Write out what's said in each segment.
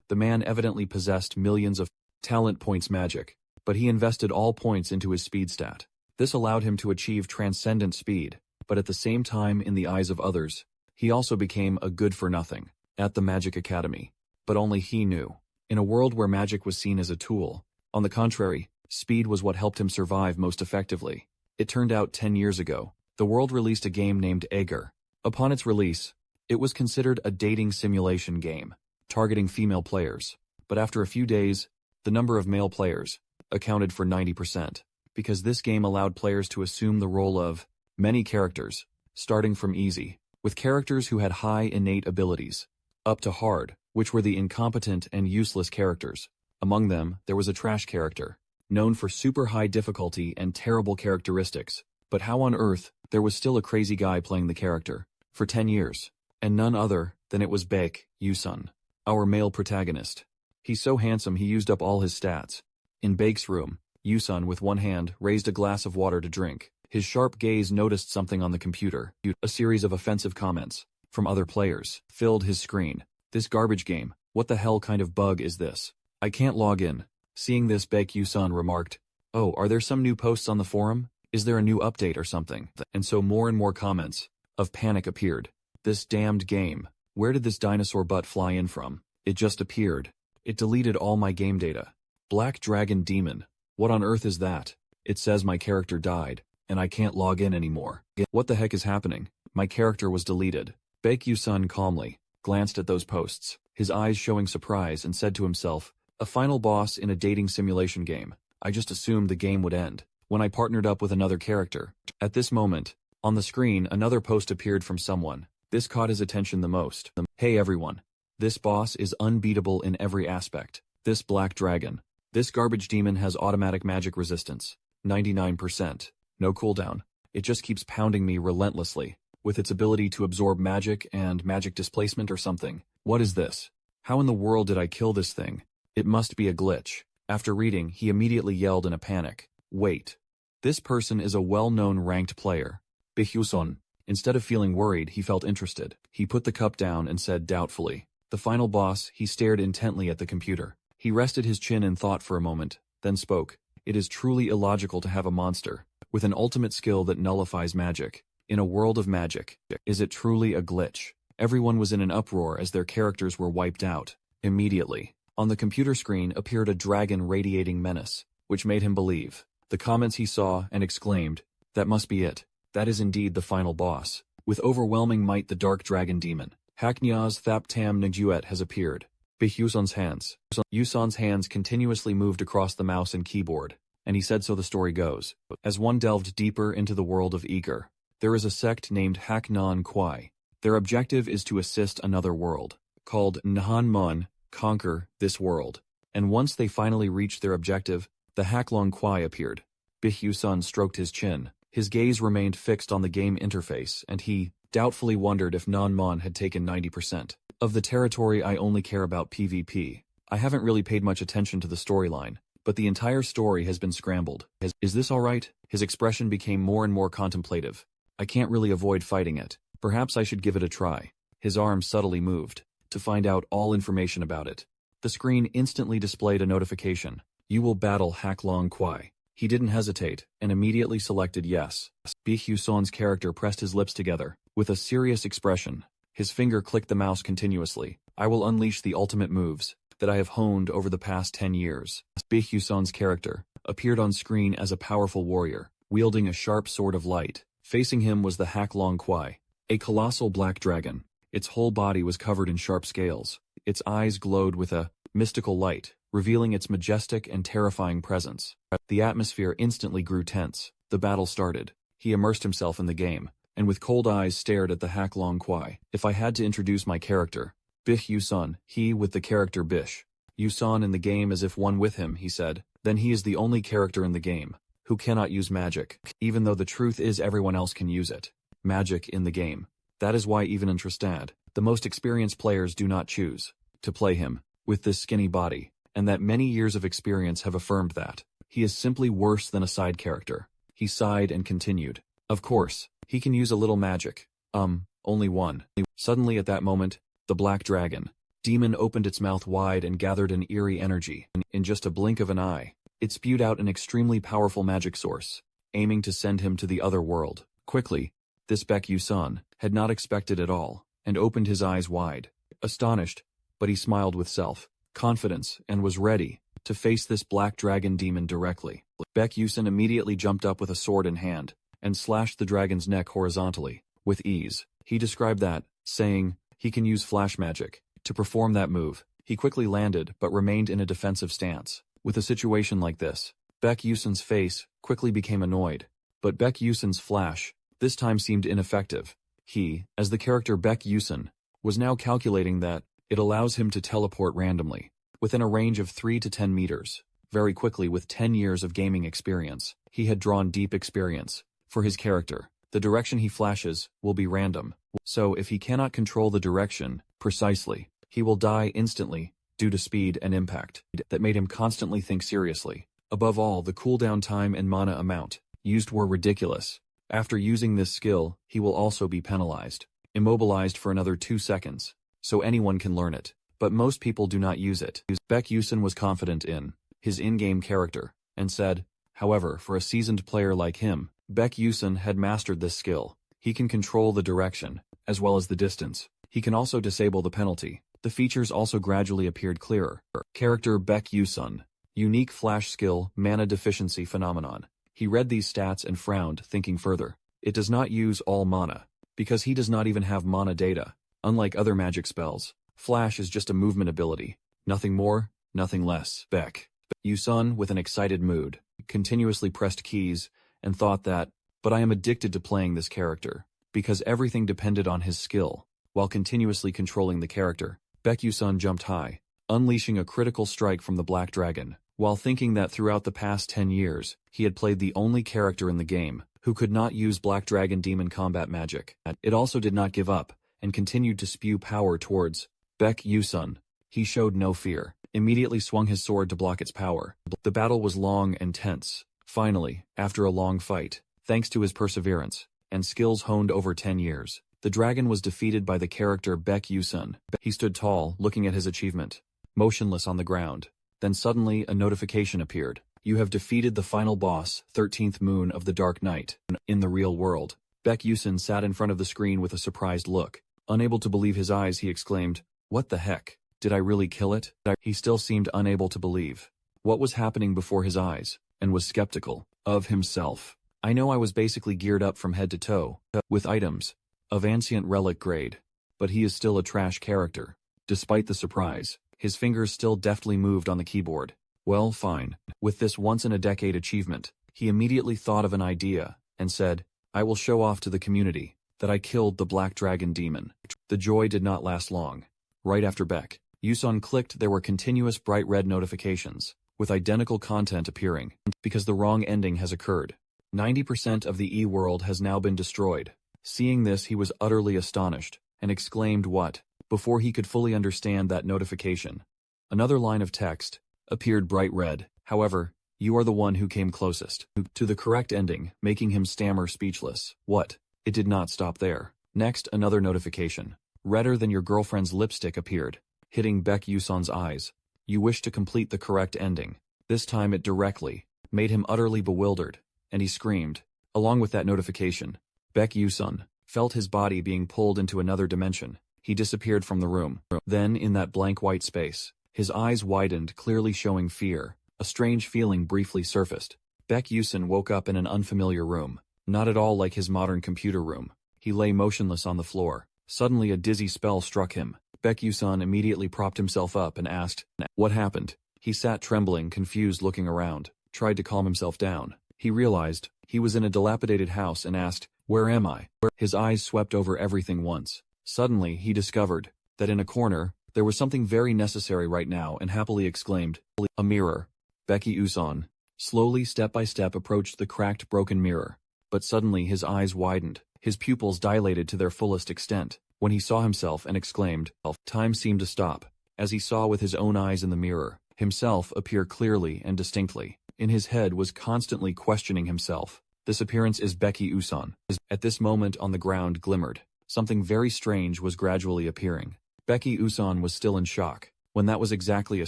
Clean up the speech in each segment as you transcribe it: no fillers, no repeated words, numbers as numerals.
The man evidently possessed millions of talent points magic, but he invested all points into his speed stat. This allowed him to achieve transcendent speed, but at the same time in the eyes of others, he also became a good-for-nothing at the Magic Academy. But only he knew. In a world where magic was seen as a tool, on the contrary, speed was what helped him survive most effectively. It turned out 10 years ago, the world released a game named Agar. Upon its release, it was considered a dating simulation game, targeting female players. But after a few days, the number of male players accounted for 90%, because this game allowed players to assume the role of many characters, starting from easy, with characters who had high innate abilities, up to hard, which were the incompetent and useless characters. Among them, there was a trash character, known for super high difficulty and terrible characteristics. But how on earth, there was still a crazy guy playing the character, for 10 years, and none other than it was Baek Yusun, our male protagonist. He's so handsome he used up all his stats. In Baek's room, Yusun with one hand raised a glass of water to drink. His sharp gaze noticed something on the computer. A series of offensive comments from other players filled his screen. This garbage game, what the hell kind of bug is this? I can't log in. Seeing this, Baek Yusun remarked, "Oh, are there some new posts on the forum? Is there a new update or something?" And so more and more comments of panic appeared. This damned game. Where did this dinosaur butt fly in from? It just appeared. It deleted all my game data. Black Dragon Demon. What on earth is that? It says my character died, and I can't log in anymore. What the heck is happening? My character was deleted. Baek Yusun calmly glanced at those posts, his eyes showing surprise, and said to himself, "A final boss in a dating simulation game. I just assumed the game would end when I partnered up with another character." At this moment, on the screen another post appeared from someone. This caught his attention the most. "Hey everyone. This boss is unbeatable in every aspect. This black dragon. This garbage demon has automatic magic resistance. 99%. No cooldown. It just keeps pounding me relentlessly, with its ability to absorb magic and magic displacement or something. What is this? How in the world did I kill this thing? It must be a glitch." After reading, he immediately yelled in a panic, "Wait. This person is a well-known ranked player. Baek Yusun." Instead of feeling worried, he felt interested. He put the cup down and said doubtfully, "The final boss." He stared intently at the computer. He rested his chin in thought for a moment, then spoke. "It is truly illogical to have a monster with an ultimate skill that nullifies magic in a world of magic. Is it truly a glitch?" Everyone was in an uproar as their characters were wiped out. Immediately, on the computer screen appeared a dragon radiating menace, which made him believe the comments he saw and exclaimed, "That must be it. That is indeed the final boss." With overwhelming might, the dark dragon demon, Haknyaz Thap Tam Ngjuet, has appeared. Baek Yusun's hands. Yusun's hands continuously moved across the mouse and keyboard, and he said, "So the story goes. As one delved deeper into the world of Eager, there is a sect named Haknon Kwai. Their objective is to assist another world, called Nhanmun, conquer this world. And once they finally reached their objective, the Haklong Kwai appeared." Baek Yusun stroked his chin. His gaze remained fixed on the game interface, and he doubtfully wondered if Nanmon had taken 90% of the territory. "I only care about PvP. I haven't really paid much attention to the storyline, but the entire story has been scrambled. Is this alright?" His expression became more and more contemplative. "I can't really avoid fighting it. Perhaps I should give it a try." His arm subtly moved to find out all information about it. The screen instantly displayed a notification. "You will battle Haklong Kwai." He didn't hesitate, and immediately selected yes. Baek Yusun's character pressed his lips together. With a serious expression, his finger clicked the mouse continuously. "I will unleash the ultimate moves that I have honed over the past 10 years. Baek Yusun's character appeared on screen as a powerful warrior, wielding a sharp sword of light. Facing him was the Haklong Kwai, a colossal black dragon. Its whole body was covered in sharp scales. Its eyes glowed with a mystical light, revealing its majestic and terrifying presence. The atmosphere instantly grew tense. The battle started. He immersed himself in the game, and with cold eyes stared at the Haklong Kwai. "If I had to introduce my character, Baek Yusun, he with the character Bish. Yusun in the game as if one with him," he said. "Then he is the only character in the game who cannot use magic, even though the truth is everyone else can use it. Magic in the game. That is why even in Tristad, the most experienced players do not choose to play him with this skinny body, and that many years of experience have affirmed that he is simply worse than a side character." He sighed and continued, "Of course, he can use a little magic. Only one." Suddenly at that moment, the black dragon demon opened its mouth wide and gathered an eerie energy. In just a blink of an eye, it spewed out an extremely powerful magic source, aiming to send him to the other world. Quickly, this Baek Yu-sun had not expected at all, and opened his eyes wide, astonished, but he smiled with self-confidence and was ready to face this black dragon demon directly. Baek Yu-sun immediately jumped up with a sword in hand, and slashed the dragon's neck horizontally, with ease. He described that, saying, he can use flash magic to perform that move. He quickly landed but remained in a defensive stance. With a situation like this, Baek Yu-sun's face quickly became annoyed, but Baek Yu-sun's flash this time seemed ineffective. He, as the character Baek Yu-sun, was now calculating that it allows him to teleport randomly, within a range of 3 to 10 meters. Very quickly, with 10 years of gaming experience, he had drawn deep experience. For his character, the direction he flashes will be random, so if he cannot control the direction precisely, he will die instantly due to speed and impact. That made him constantly think seriously. Above all, the cooldown time and mana amount used were ridiculous. After using this skill, he will also be penalized, immobilized for another 2 seconds, so anyone can learn it, but most people do not use it. Baek Yu-sun was confident in his in-game character, and said, however, for a seasoned player like him, Baek Yu-sun had mastered this skill. He can control the direction, as well as the distance. He can also disable the penalty. The features also gradually appeared clearer. Character Baek Yu-sun. Unique flash skill, mana deficiency phenomenon. He read these stats and frowned, thinking further. It does not use all mana, because he does not even have mana data. Unlike other magic spells, flash is just a movement ability. Nothing more, nothing less. Baek Yu-sun, with an excited mood, continuously pressed keys, and thought that, but I am addicted to playing this character, because everything depended on his skill. While continuously controlling the character, Baek Yu-sun jumped high, unleashing a critical strike from the Black Dragon, while thinking that throughout the past 10 years, he had played the only character in the game who could not use Black Dragon demon combat magic. It also did not give up, and continued to spew power towards Baek Yu-sun. He showed no fear, immediately swung his sword to block its power. The battle was long and tense. Finally, after a long fight, thanks to his perseverance and skills honed over 10 years, the dragon was defeated by the character Baek Yu-sun. He stood tall, looking at his achievement, motionless on the ground. Then suddenly a notification appeared. You have defeated the final boss, 13th moon of the Dark Knight. In the real world, Baek Yu-sun sat in front of the screen with a surprised look. Unable to believe his eyes, he exclaimed, "What the heck? Did I really kill it?" He still seemed unable to believe what was happening before his eyes, and was skeptical of himself. I know I was basically geared up from head to toe, with items of ancient relic grade, but he is still a trash character. Despite the surprise, his fingers still deftly moved on the keyboard. Well, fine. With this once-in-a-decade achievement, he immediately thought of an idea, and said, I will show off to the community that I killed the Black Dragon demon. The joy did not last long. Right after Baek Yu-sun clicked, there were continuous bright red notifications, with identical content appearing, because the wrong ending has occurred. 90% of the E-world has now been destroyed. Seeing this, he was utterly astonished, and exclaimed what? Before he could fully understand that notification, another line of text appeared bright red. However, you are the one who came closest to the correct ending, making him stammer speechless. What? It did not stop there. Next, another notification, redder than your girlfriend's lipstick, appeared, hitting Baek Yu-sun's eyes. You wish to complete the correct ending. This time it directly made him utterly bewildered, and he screamed. Along with that notification, Baek Yu-sun felt his body being pulled into another dimension. He disappeared from the room. Then, in that blank white space, his eyes widened, clearly showing fear. A strange feeling briefly surfaced. Baek Yu-sun woke up in an unfamiliar room, not at all like his modern computer room. He lay motionless on the floor. Suddenly a dizzy spell struck him. Baek Yu-sun immediately propped himself up and asked, what happened? He sat trembling, confused, looking around, tried to calm himself down. He realized he was in a dilapidated house and asked, where am I? His eyes swept over everything once. Suddenly, he discovered that in a corner, there was something very necessary right now, and happily exclaimed, a mirror. Baek Yu-sun slowly, step by step, approached the cracked, broken mirror. But suddenly his eyes widened, his pupils dilated to their fullest extent, when he saw himself and exclaimed, time seemed to stop, as he saw with his own eyes in the mirror, himself appear clearly and distinctly. In his head was constantly questioning himself. This appearance is Baek Yu-sun. At this moment on the ground glimmered. Something very strange was gradually appearing. Becky Usan was still in shock, when that was exactly a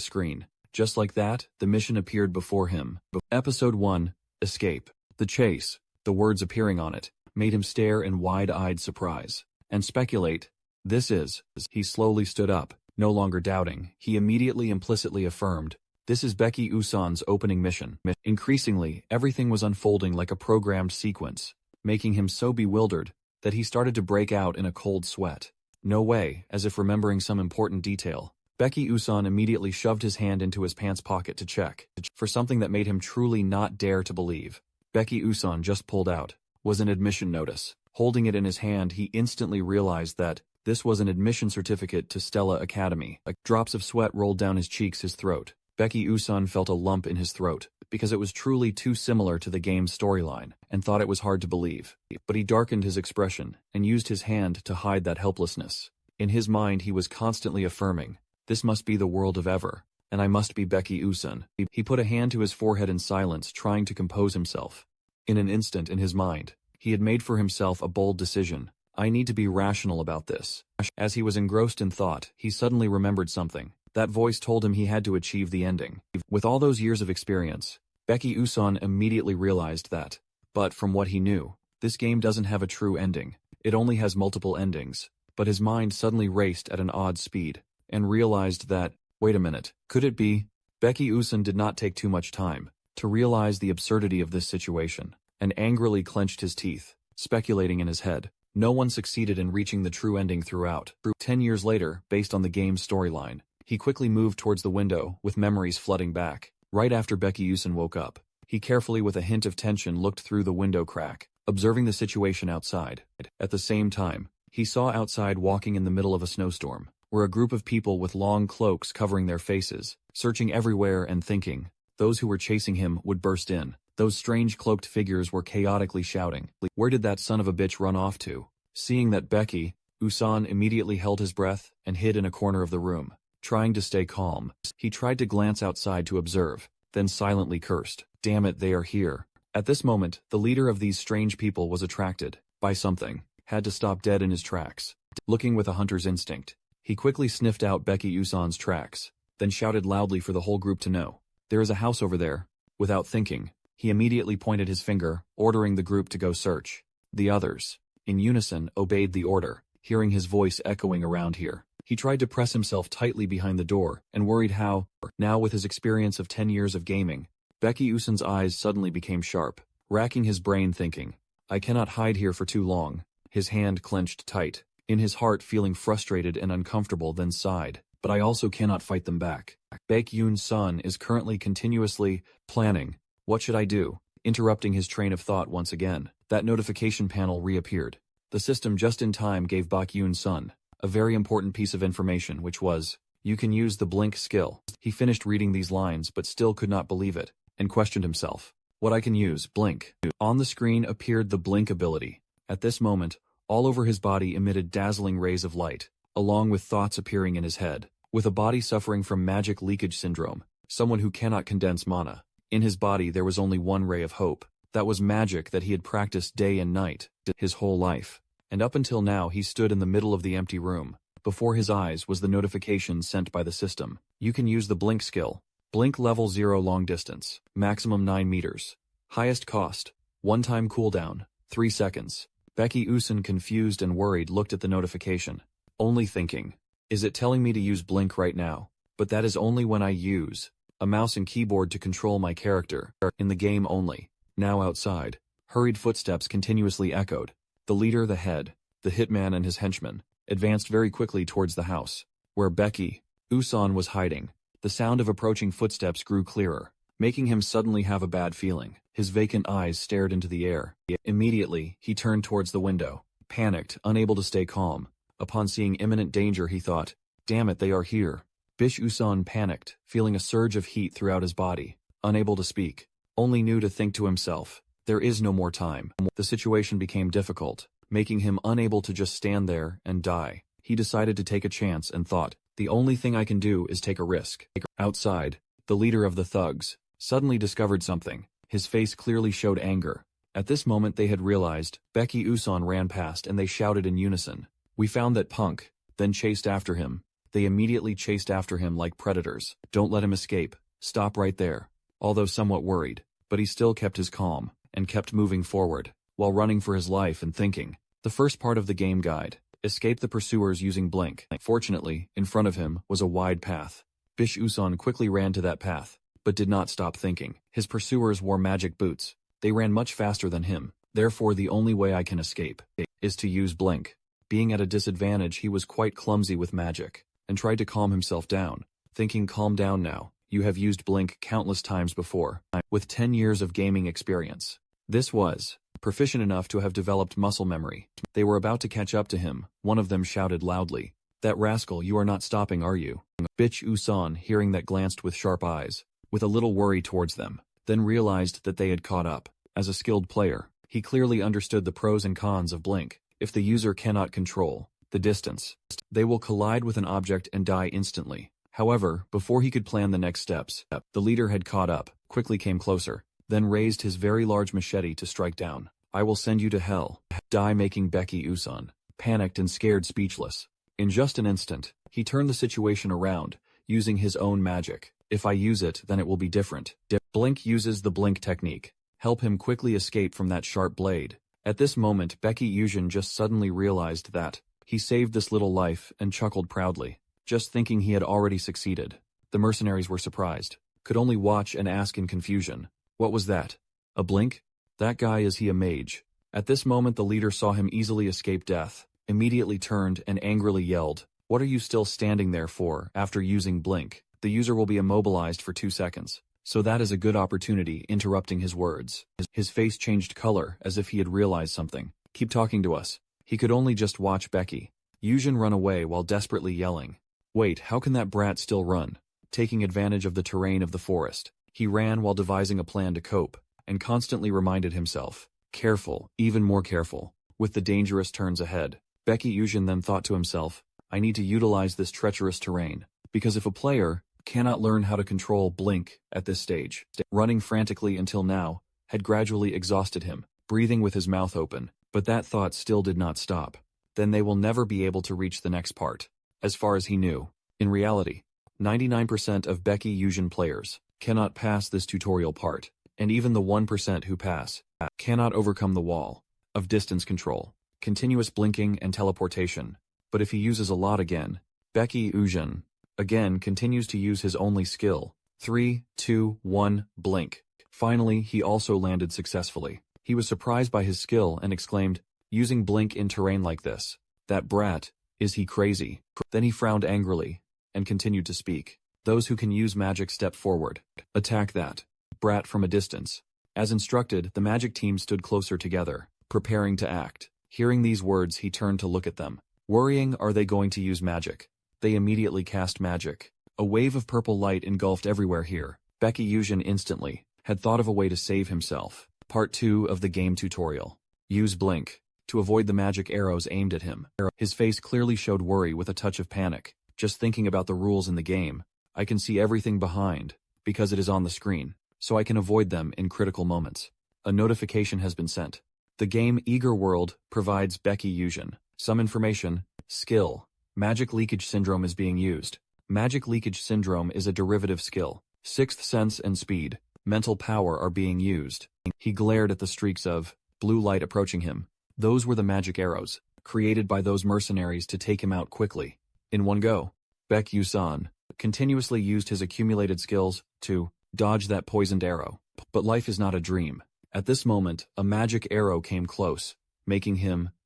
screen. Just like that, the mission appeared before him. Episode 1, Escape. The chase, the words appearing on it, made him stare in wide-eyed surprise. And speculate. This is. He slowly stood up, no longer doubting. He immediately implicitly affirmed. This is Becky Usan's opening mission. Increasingly, everything was unfolding like a programmed sequence, making him so bewildered that he started to break out in a cold sweat. No way, as if remembering some important detail. Becky Usan immediately shoved his hand into his pants pocket to check for something that made him truly not dare to believe. Becky Usan just pulled out was an admission notice. Holding it in his hand, he instantly realized that this was an admission certificate to Stella Academy. Drops of sweat rolled down his cheeks, his throat. Becky Usan felt a lump in his throat, because it was truly too similar to the game's storyline, and thought it was hard to believe. But he darkened his expression, and used his hand to hide that helplessness. In his mind he was constantly affirming, this must be the world of Ever, and I must be Becky Usan. He put a hand to his forehead in silence, trying to compose himself. In an instant in his mind, he had made for himself a bold decision. I need to be rational about this. As he was engrossed in thought, he suddenly remembered something. That voice told him he had to achieve the ending. With all those years of experience, Becky Usan immediately realized that. But from what he knew, this game doesn't have a true ending. It only has multiple endings. But his mind suddenly raced at an odd speed, and realized that, wait a minute, could it be? Becky Usan did not take too much time to realize the absurdity of this situation, and angrily clenched his teeth, speculating in his head. No one succeeded in reaching the true ending throughout. 10 years later, based on the game's storyline, he quickly moved towards the window, with memories flooding back. Right after Becky Usan woke up, he carefully, with a hint of tension, looked through the window crack, observing the situation outside. At the same time, he saw outside, walking in the middle of a snowstorm, were a group of people with long cloaks covering their faces, searching everywhere and thinking those who were chasing him would burst in. Those strange cloaked figures were chaotically shouting, "Where did that son of a bitch run off to?" Seeing that, Becky Usan immediately held his breath and hid in a corner of the room, trying to stay calm. He tried to glance outside to observe, then silently cursed, "Damn it, they are here." At this moment, the leader of these strange people was attracted by something, had to stop dead in his tracks. Looking with a hunter's instinct, he quickly sniffed out Becky Usan's tracks, then shouted loudly for the whole group to know. "There is a house over there." Without thinking, he immediately pointed his finger, ordering the group to go search. The others, in unison, obeyed the order, hearing his voice echoing around here. He tried to press himself tightly behind the door, and worried how, now with his experience of 10 years of gaming, Becky Usan's eyes suddenly became sharp, racking his brain thinking, I cannot hide here for too long. His hand clenched tight, in his heart feeling frustrated and uncomfortable, then sighed, but I also cannot fight them back. Baek-yoon's son is currently continuously planning. What should I do? Interrupting his train of thought once again, that notification panel reappeared. The system just in time gave Baek-yoon's son a very important piece of information, which was, you can use the blink skill. He finished reading these lines but still could not believe it, and questioned himself. What I can use, blink. On the screen appeared the blink ability. At this moment, all over his body emitted dazzling rays of light, along with thoughts appearing in his head. With a body suffering from magic leakage syndrome, someone who cannot condense mana, in his body there was only one ray of hope. That was magic that he had practiced day and night, his whole life. And up until now he stood in the middle of the empty room. Before his eyes was the notification sent by the system. You can use the blink skill. Blink level 0 long distance, maximum 9 meters. Highest cost, one-time cooldown, 3 seconds. Becky Usan, confused and worried, looked at the notification, only thinking, is it telling me to use blink right now? But that is only when I use a mouse and keyboard to control my character, in the game only. Now outside, hurried footsteps continuously echoed. The leader, the head, the hitman and his henchmen, advanced very quickly towards the house, where Becky Usan was hiding. The sound of approaching footsteps grew clearer, making him suddenly have a bad feeling. His vacant eyes stared into the air. Immediately, he turned towards the window, panicked, unable to stay calm. Upon seeing imminent danger, he thought, damn it, they are here. Bish Usan panicked, feeling a surge of heat throughout his body, unable to speak, only knew to think to himself, there is no more time. The situation became difficult, making him unable to just stand there and die. He decided to take a chance and thought, the only thing I can do is take a risk. Outside, the leader of the thugs suddenly discovered something. His face clearly showed anger. At this moment they had realized. Becky Usan ran past and they shouted in unison. We found that punk, then chased after him. They immediately chased after him like predators. Don't let him escape. Stop right there. Although somewhat worried, but he still kept his calm, and kept moving forward, while running for his life and thinking. The first part of the game guide. Escape the pursuers using blink. Fortunately, in front of him was a wide path. Bish Uson quickly ran to that path, but did not stop thinking. His pursuers wore magic boots. They ran much faster than him. Therefore the only way I can escape is to use blink. Being at a disadvantage, he was quite clumsy with magic, and tried to calm himself down, thinking, calm down now. You have used blink countless times before. With 10 years of gaming experience, this was proficient enough to have developed muscle memory. They were about to catch up to him. One of them shouted loudly, "That rascal, you are not stopping, are you?" Bitch Uson, hearing that, glanced with sharp eyes, with a little worry towards them, then realized that they had caught up. As a skilled player, he clearly understood the pros and cons of blink. If the user cannot control the distance, they will collide with an object and die instantly. However, before he could plan the next steps, the leader had caught up, quickly came closer, then raised his very large machete to strike down. "I will send you to hell." Die, making Becky Uson panicked and scared, speechless. In just an instant, he turned the situation around, using his own magic. If I use it, then it will be different. Blink uses the blink technique. Help him quickly escape from that sharp blade. At this moment, Becky Uson just suddenly realized that he saved this little life and chuckled proudly, just thinking he had already succeeded. The mercenaries were surprised, could only watch and ask in confusion. What was that? A blink? That guy, is he a mage? At this moment the leader saw him easily escape death, immediately turned and angrily yelled, "What are you still standing there for? After using blink, the user will be immobilized for 2 seconds. So that is a good opportunity," interrupting his words. His face changed color as if he had realized something. "Keep talking to us." He could only just watch Becky Uson run away while desperately yelling, "Wait, how can that brat still run?" Taking advantage of the terrain of the forest, he ran while devising a plan to cope, and constantly reminded himself, careful, even more careful, with the dangerous turns ahead. Becky Uson then thought to himself, I need to utilize this treacherous terrain, because if a player cannot learn how to control blink at this stage, running frantically until now had gradually exhausted him, breathing with his mouth open, but that thought still did not stop. Then they will never be able to reach the next part. As far as he knew, in reality, 99% of Becky Uson players cannot pass this tutorial part, and even the 1% who pass cannot overcome the wall of distance control, continuous blinking and teleportation. But if he uses a lot again, Becky Uson again continues to use his only skill. 3, 2, 1, blink. Finally, he also landed successfully. He was surprised by his skill and exclaimed, using blink in terrain like this, that brat, is he crazy? Then he frowned angrily and continued to speak. Those who can use magic step forward. Attack that brat from a distance. As instructed, the magic team stood closer together, preparing to act. Hearing these words, he turned to look at them, worrying, are they going to use magic? They immediately cast magic. A wave of purple light engulfed everywhere here. Becky Uson instantly had thought of a way to save himself. Part 2 of the game tutorial. Use blink to avoid the magic arrows aimed at him. His face clearly showed worry with a touch of panic. Just thinking about the rules in the game, I can see everything behind, because it is on the screen, so I can avoid them in critical moments. A notification has been sent. The game Eager World provides Becky Uson some information. Skill. Magic leakage syndrome is being used. Magic leakage syndrome is a derivative skill. Sixth sense and speed, mental power are being used. He glared at the streaks of blue light approaching him. Those were the magic arrows, created by those mercenaries to take him out quickly. In one go, Becky Uson continuously used his accumulated skills to dodge that poisoned arrow. But life is not a dream. At this moment, a magic arrow came close, making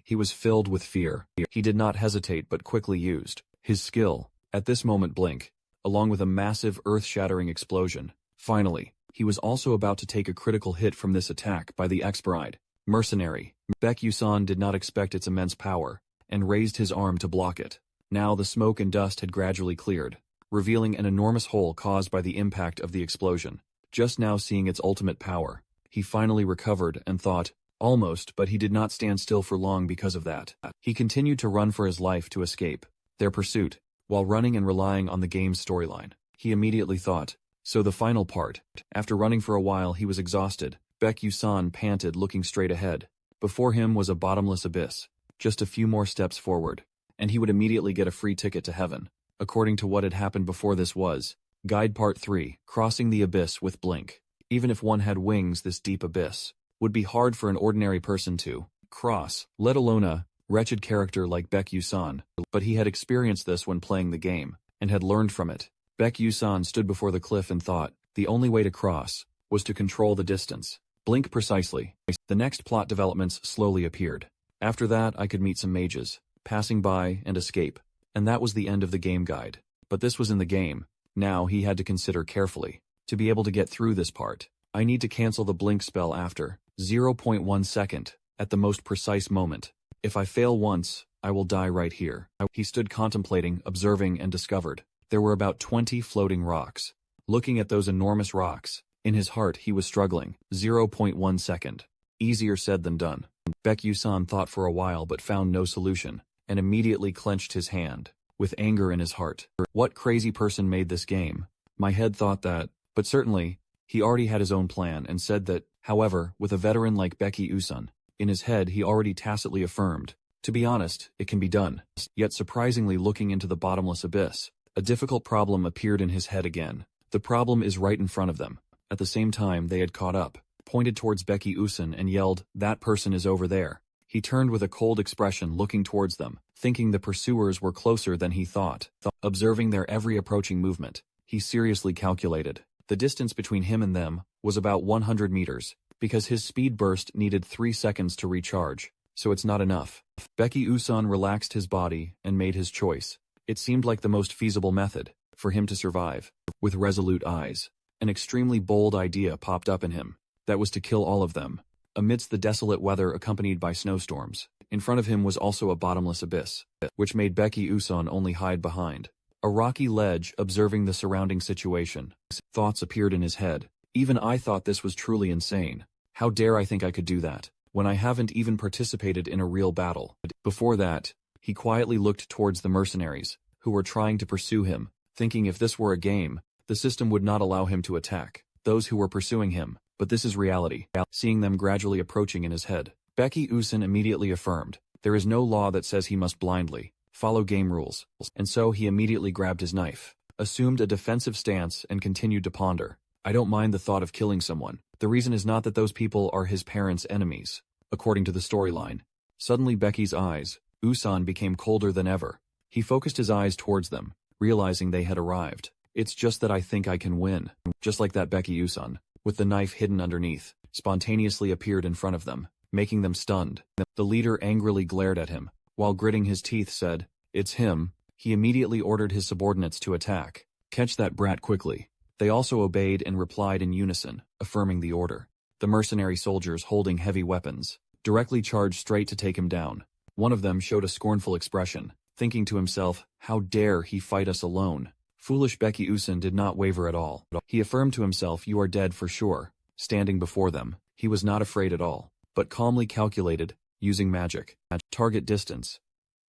he was filled with fear. He did not hesitate but quickly used his skill. At this moment, blink, along with a massive earth-shattering explosion. Finally, he was also about to take a critical hit from this attack by the ex-bride mercenary. Becky Uson did not expect its immense power, and raised his arm to block it. Now the smoke and dust had gradually cleared, revealing an enormous hole caused by the impact of the explosion. Just now seeing its ultimate power, he finally recovered and thought, almost, but he did not stand still for long because of that. He continued to run for his life to escape their pursuit. While running and relying on the game's storyline, he immediately thought, so the final part. After running for a while, he was exhausted. Becky Uson panted, looking straight ahead. Before him was a bottomless abyss. Just a few more steps forward, and he would immediately get a free ticket to heaven. according to what had happened before this was. Guide Part 3, Crossing the Abyss with Blink. Even if one had wings, this deep abyss would be hard for an ordinary person to cross, let alone a wretched character like Baek Yu-san. But he had experienced this when playing the game, and had learned from it. Baek Yu-san stood before the cliff and thought, the only way to cross was to control the distance. Blink precisely. The next plot developments slowly appeared. After that, I could meet some mages, passing by and escape. And that was the end of the game guide. But this was in the game. Now he had to consider carefully. To be able to get through this part, I need to cancel the blink spell after 0.1 second, at the most precise moment. If I fail once, I will die right here. He stood contemplating, observing, and discovered there were about 20 floating rocks. Looking at those enormous rocks, in his heart he was struggling. 0.1 second. Easier said than done. Baek Yu-san thought for a while but found no solution, and immediately clenched his hand, with anger in his heart. What crazy person made this game? My head thought that, but certainly, he already had his own plan and said that, however, with a veteran like Baek Yu-san, in his head he already tacitly affirmed, to be honest, it can be done. Yet surprisingly, looking into the bottomless abyss, a difficult problem appeared in his head again. The problem is right in front of them. At the same time they had caught up, pointed towards Baek Yu-san and yelled, that person is over there. He turned with a cold expression looking towards them, thinking the pursuers were closer than he thought. Observing their every approaching movement, he seriously calculated. The distance between him and them was about 100 meters, because his speed burst needed 3 seconds to recharge, so it's not enough. Baek Yu-san relaxed his body and made his choice. It seemed like the most feasible method for him to survive. With resolute eyes, an extremely bold idea popped up in him. That was to kill all of them. Amidst the desolate weather accompanied by snowstorms, in front of him was also a bottomless abyss, which made Baek Yu-san only hide behind a rocky ledge, observing the surrounding situation. Thoughts appeared in his head. Even I thought this was truly insane. How dare I think I could do that, when I haven't even participated in a real battle? Before that, he quietly looked towards the mercenaries, who were trying to pursue him, thinking if this were a game, the system would not allow him to attack those who were pursuing him. But this is reality. Seeing them gradually approaching in his head, Baek Yu-san immediately affirmed, there is no law that says he must blindly follow game rules. And so he immediately grabbed his knife, assumed a defensive stance, and continued to ponder. I don't mind the thought of killing someone. The reason is not that those people are his parents' enemies, according to the storyline. Suddenly Becky's eyes, Usan, became colder than ever. He focused his eyes towards them, realizing they had arrived. It's just that I think I can win. Just like that, Baek Yu-san, with the knife hidden underneath, spontaneously appeared in front of them, making them stunned. The leader angrily glared at him, while gritting his teeth said, it's him. He immediately ordered his subordinates to attack. Catch that brat quickly. They also obeyed and replied in unison, affirming the order. The mercenary soldiers, holding heavy weapons, directly charged straight to take him down. One of them showed a scornful expression, thinking to himself, how dare he fight us alone? Foolish Baek Yu-san did not waver at all. He affirmed to himself, you are dead for sure. Standing before them, he was not afraid at all, but calmly calculated, using magic. Target distance,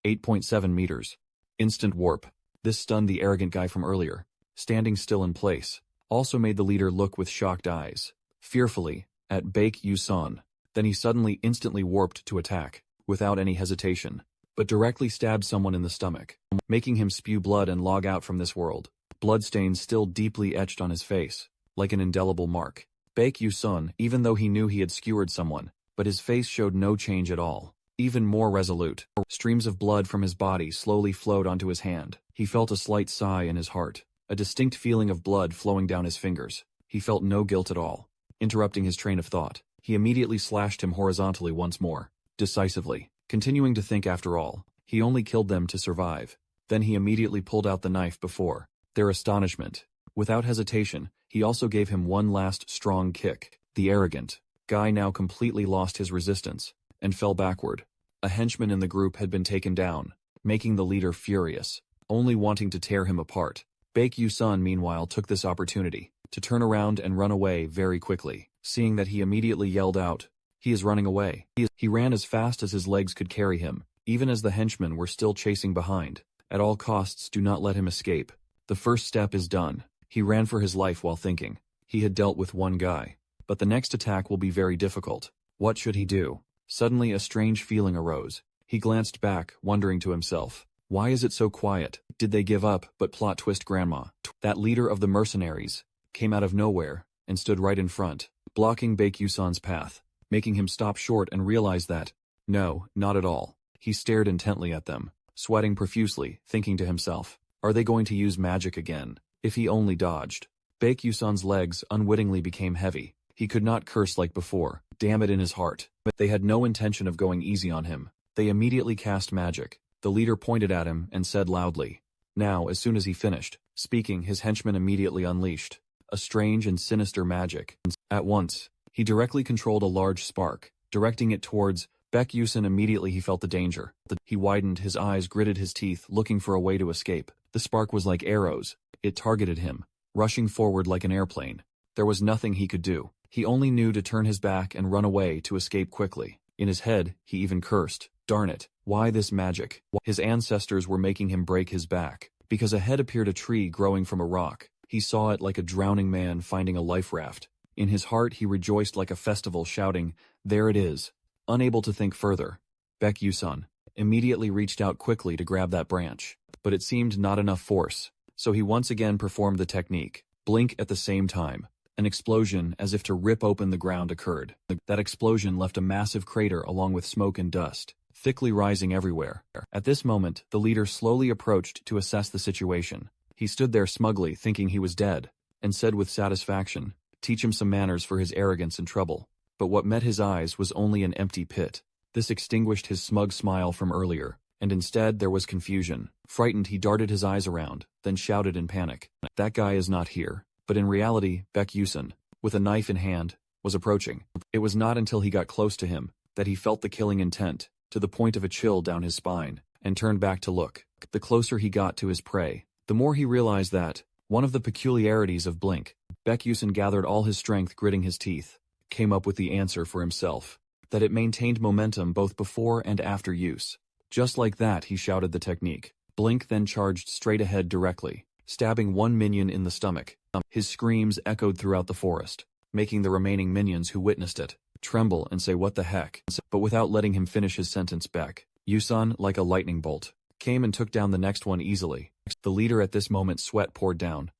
8.7 meters. Instant warp. This stunned the arrogant guy from earlier. Standing still in place, also made the leader look with shocked eyes, fearfully, at Baek Yu-san. Then he suddenly instantly warped to attack, without any hesitation, but directly stabbed someone in the stomach, making him spew blood and log out from this world. Bloodstains still deeply etched on his face, like an indelible mark. Baek Yu-san, even though he knew he had skewered someone, but his face showed no change at all. Even more resolute, streams of blood from his body slowly flowed onto his hand. He felt a slight sigh in his heart, a distinct feeling of blood flowing down his fingers. He felt no guilt at all. Interrupting his train of thought, he immediately slashed him horizontally once more, decisively, continuing to think after all, he only killed them to survive. Then he immediately pulled out the knife before their astonishment. Without hesitation, he also gave him one last strong kick. The arrogant guy now completely lost his resistance, and fell backward. A henchman in the group had been taken down, making the leader furious, only wanting to tear him apart. Baek Yu-san meanwhile took this opportunity to turn around and run away very quickly. Seeing that, he immediately yelled out, he is running away. He ran as fast as his legs could carry him, even as the henchmen were still chasing behind. At all costs, do not let him escape. The first step is done. He ran for his life while thinking. He had dealt with one guy, but the next attack will be very difficult. What should he do? Suddenly a strange feeling arose. He glanced back, wondering to himself, Why is it so quiet? Did they give up? But plot twist grandma. That leader of the mercenaries came out of nowhere and stood right in front, blocking Baek-Yusan's path, making him stop short and realize that, no, not at all. He stared intently at them, sweating profusely, thinking to himself, are they going to use magic again? If he only dodged. Baek-Yusan's legs unwittingly became heavy. He could not curse like before, damn it in his heart. But they had no intention of going easy on him. They immediately cast magic. The leader pointed at him and said loudly. Now, as soon as he finished speaking, his henchman immediately unleashed a strange and sinister magic. At once, he directly controlled a large spark, directing it towards Baek-Yusan. Immediately he felt the danger. He widened his eyes, gritted his teeth, looking for a way to escape. The spark was like arrows. It targeted him, rushing forward like an airplane. There was nothing he could do. He only knew to turn his back and run away to escape quickly. In his head, he even cursed, darn it, why this magic? His ancestors were making him break his back. Because ahead appeared a tree growing from a rock. He saw it like a drowning man finding a life raft. In his heart he rejoiced like a festival, shouting, there it is. Unable to think further, Baek-Yusan immediately reached out quickly to grab that branch. But it seemed not enough force, so he once again performed the technique. Blink at the same time. An explosion, as if to rip open the ground, occurred. That explosion left a massive crater along with smoke and dust, thickly rising everywhere. At this moment, the leader slowly approached to assess the situation. He stood there smugly, thinking he was dead, and said with satisfaction, teach him some manners for his arrogance and trouble. But what met his eyes was only an empty pit. This extinguished his smug smile from earlier, and instead there was confusion. Frightened, he darted his eyes around, then shouted in panic, that guy is not here. But in reality, Baek-Yusan, with a knife in hand, was approaching. It was not until he got close to him that he felt the killing intent, to the point of a chill down his spine, and turned back to look. The closer he got to his prey, the more he realized that, one of the peculiarities of Blink, Baek-Yusan gathered all his strength, gritting his teeth, came up with the answer for himself, that it maintained momentum both before and after use. Just like that, he shouted the technique. Blink then charged straight ahead directly, stabbing one minion in the stomach. His screams echoed throughout the forest, making the remaining minions who witnessed it tremble and say what the heck. But without letting him finish his sentence, Baek-Yusan, like a lightning bolt, came and took down the next one easily. The leader at this moment sweat poured down,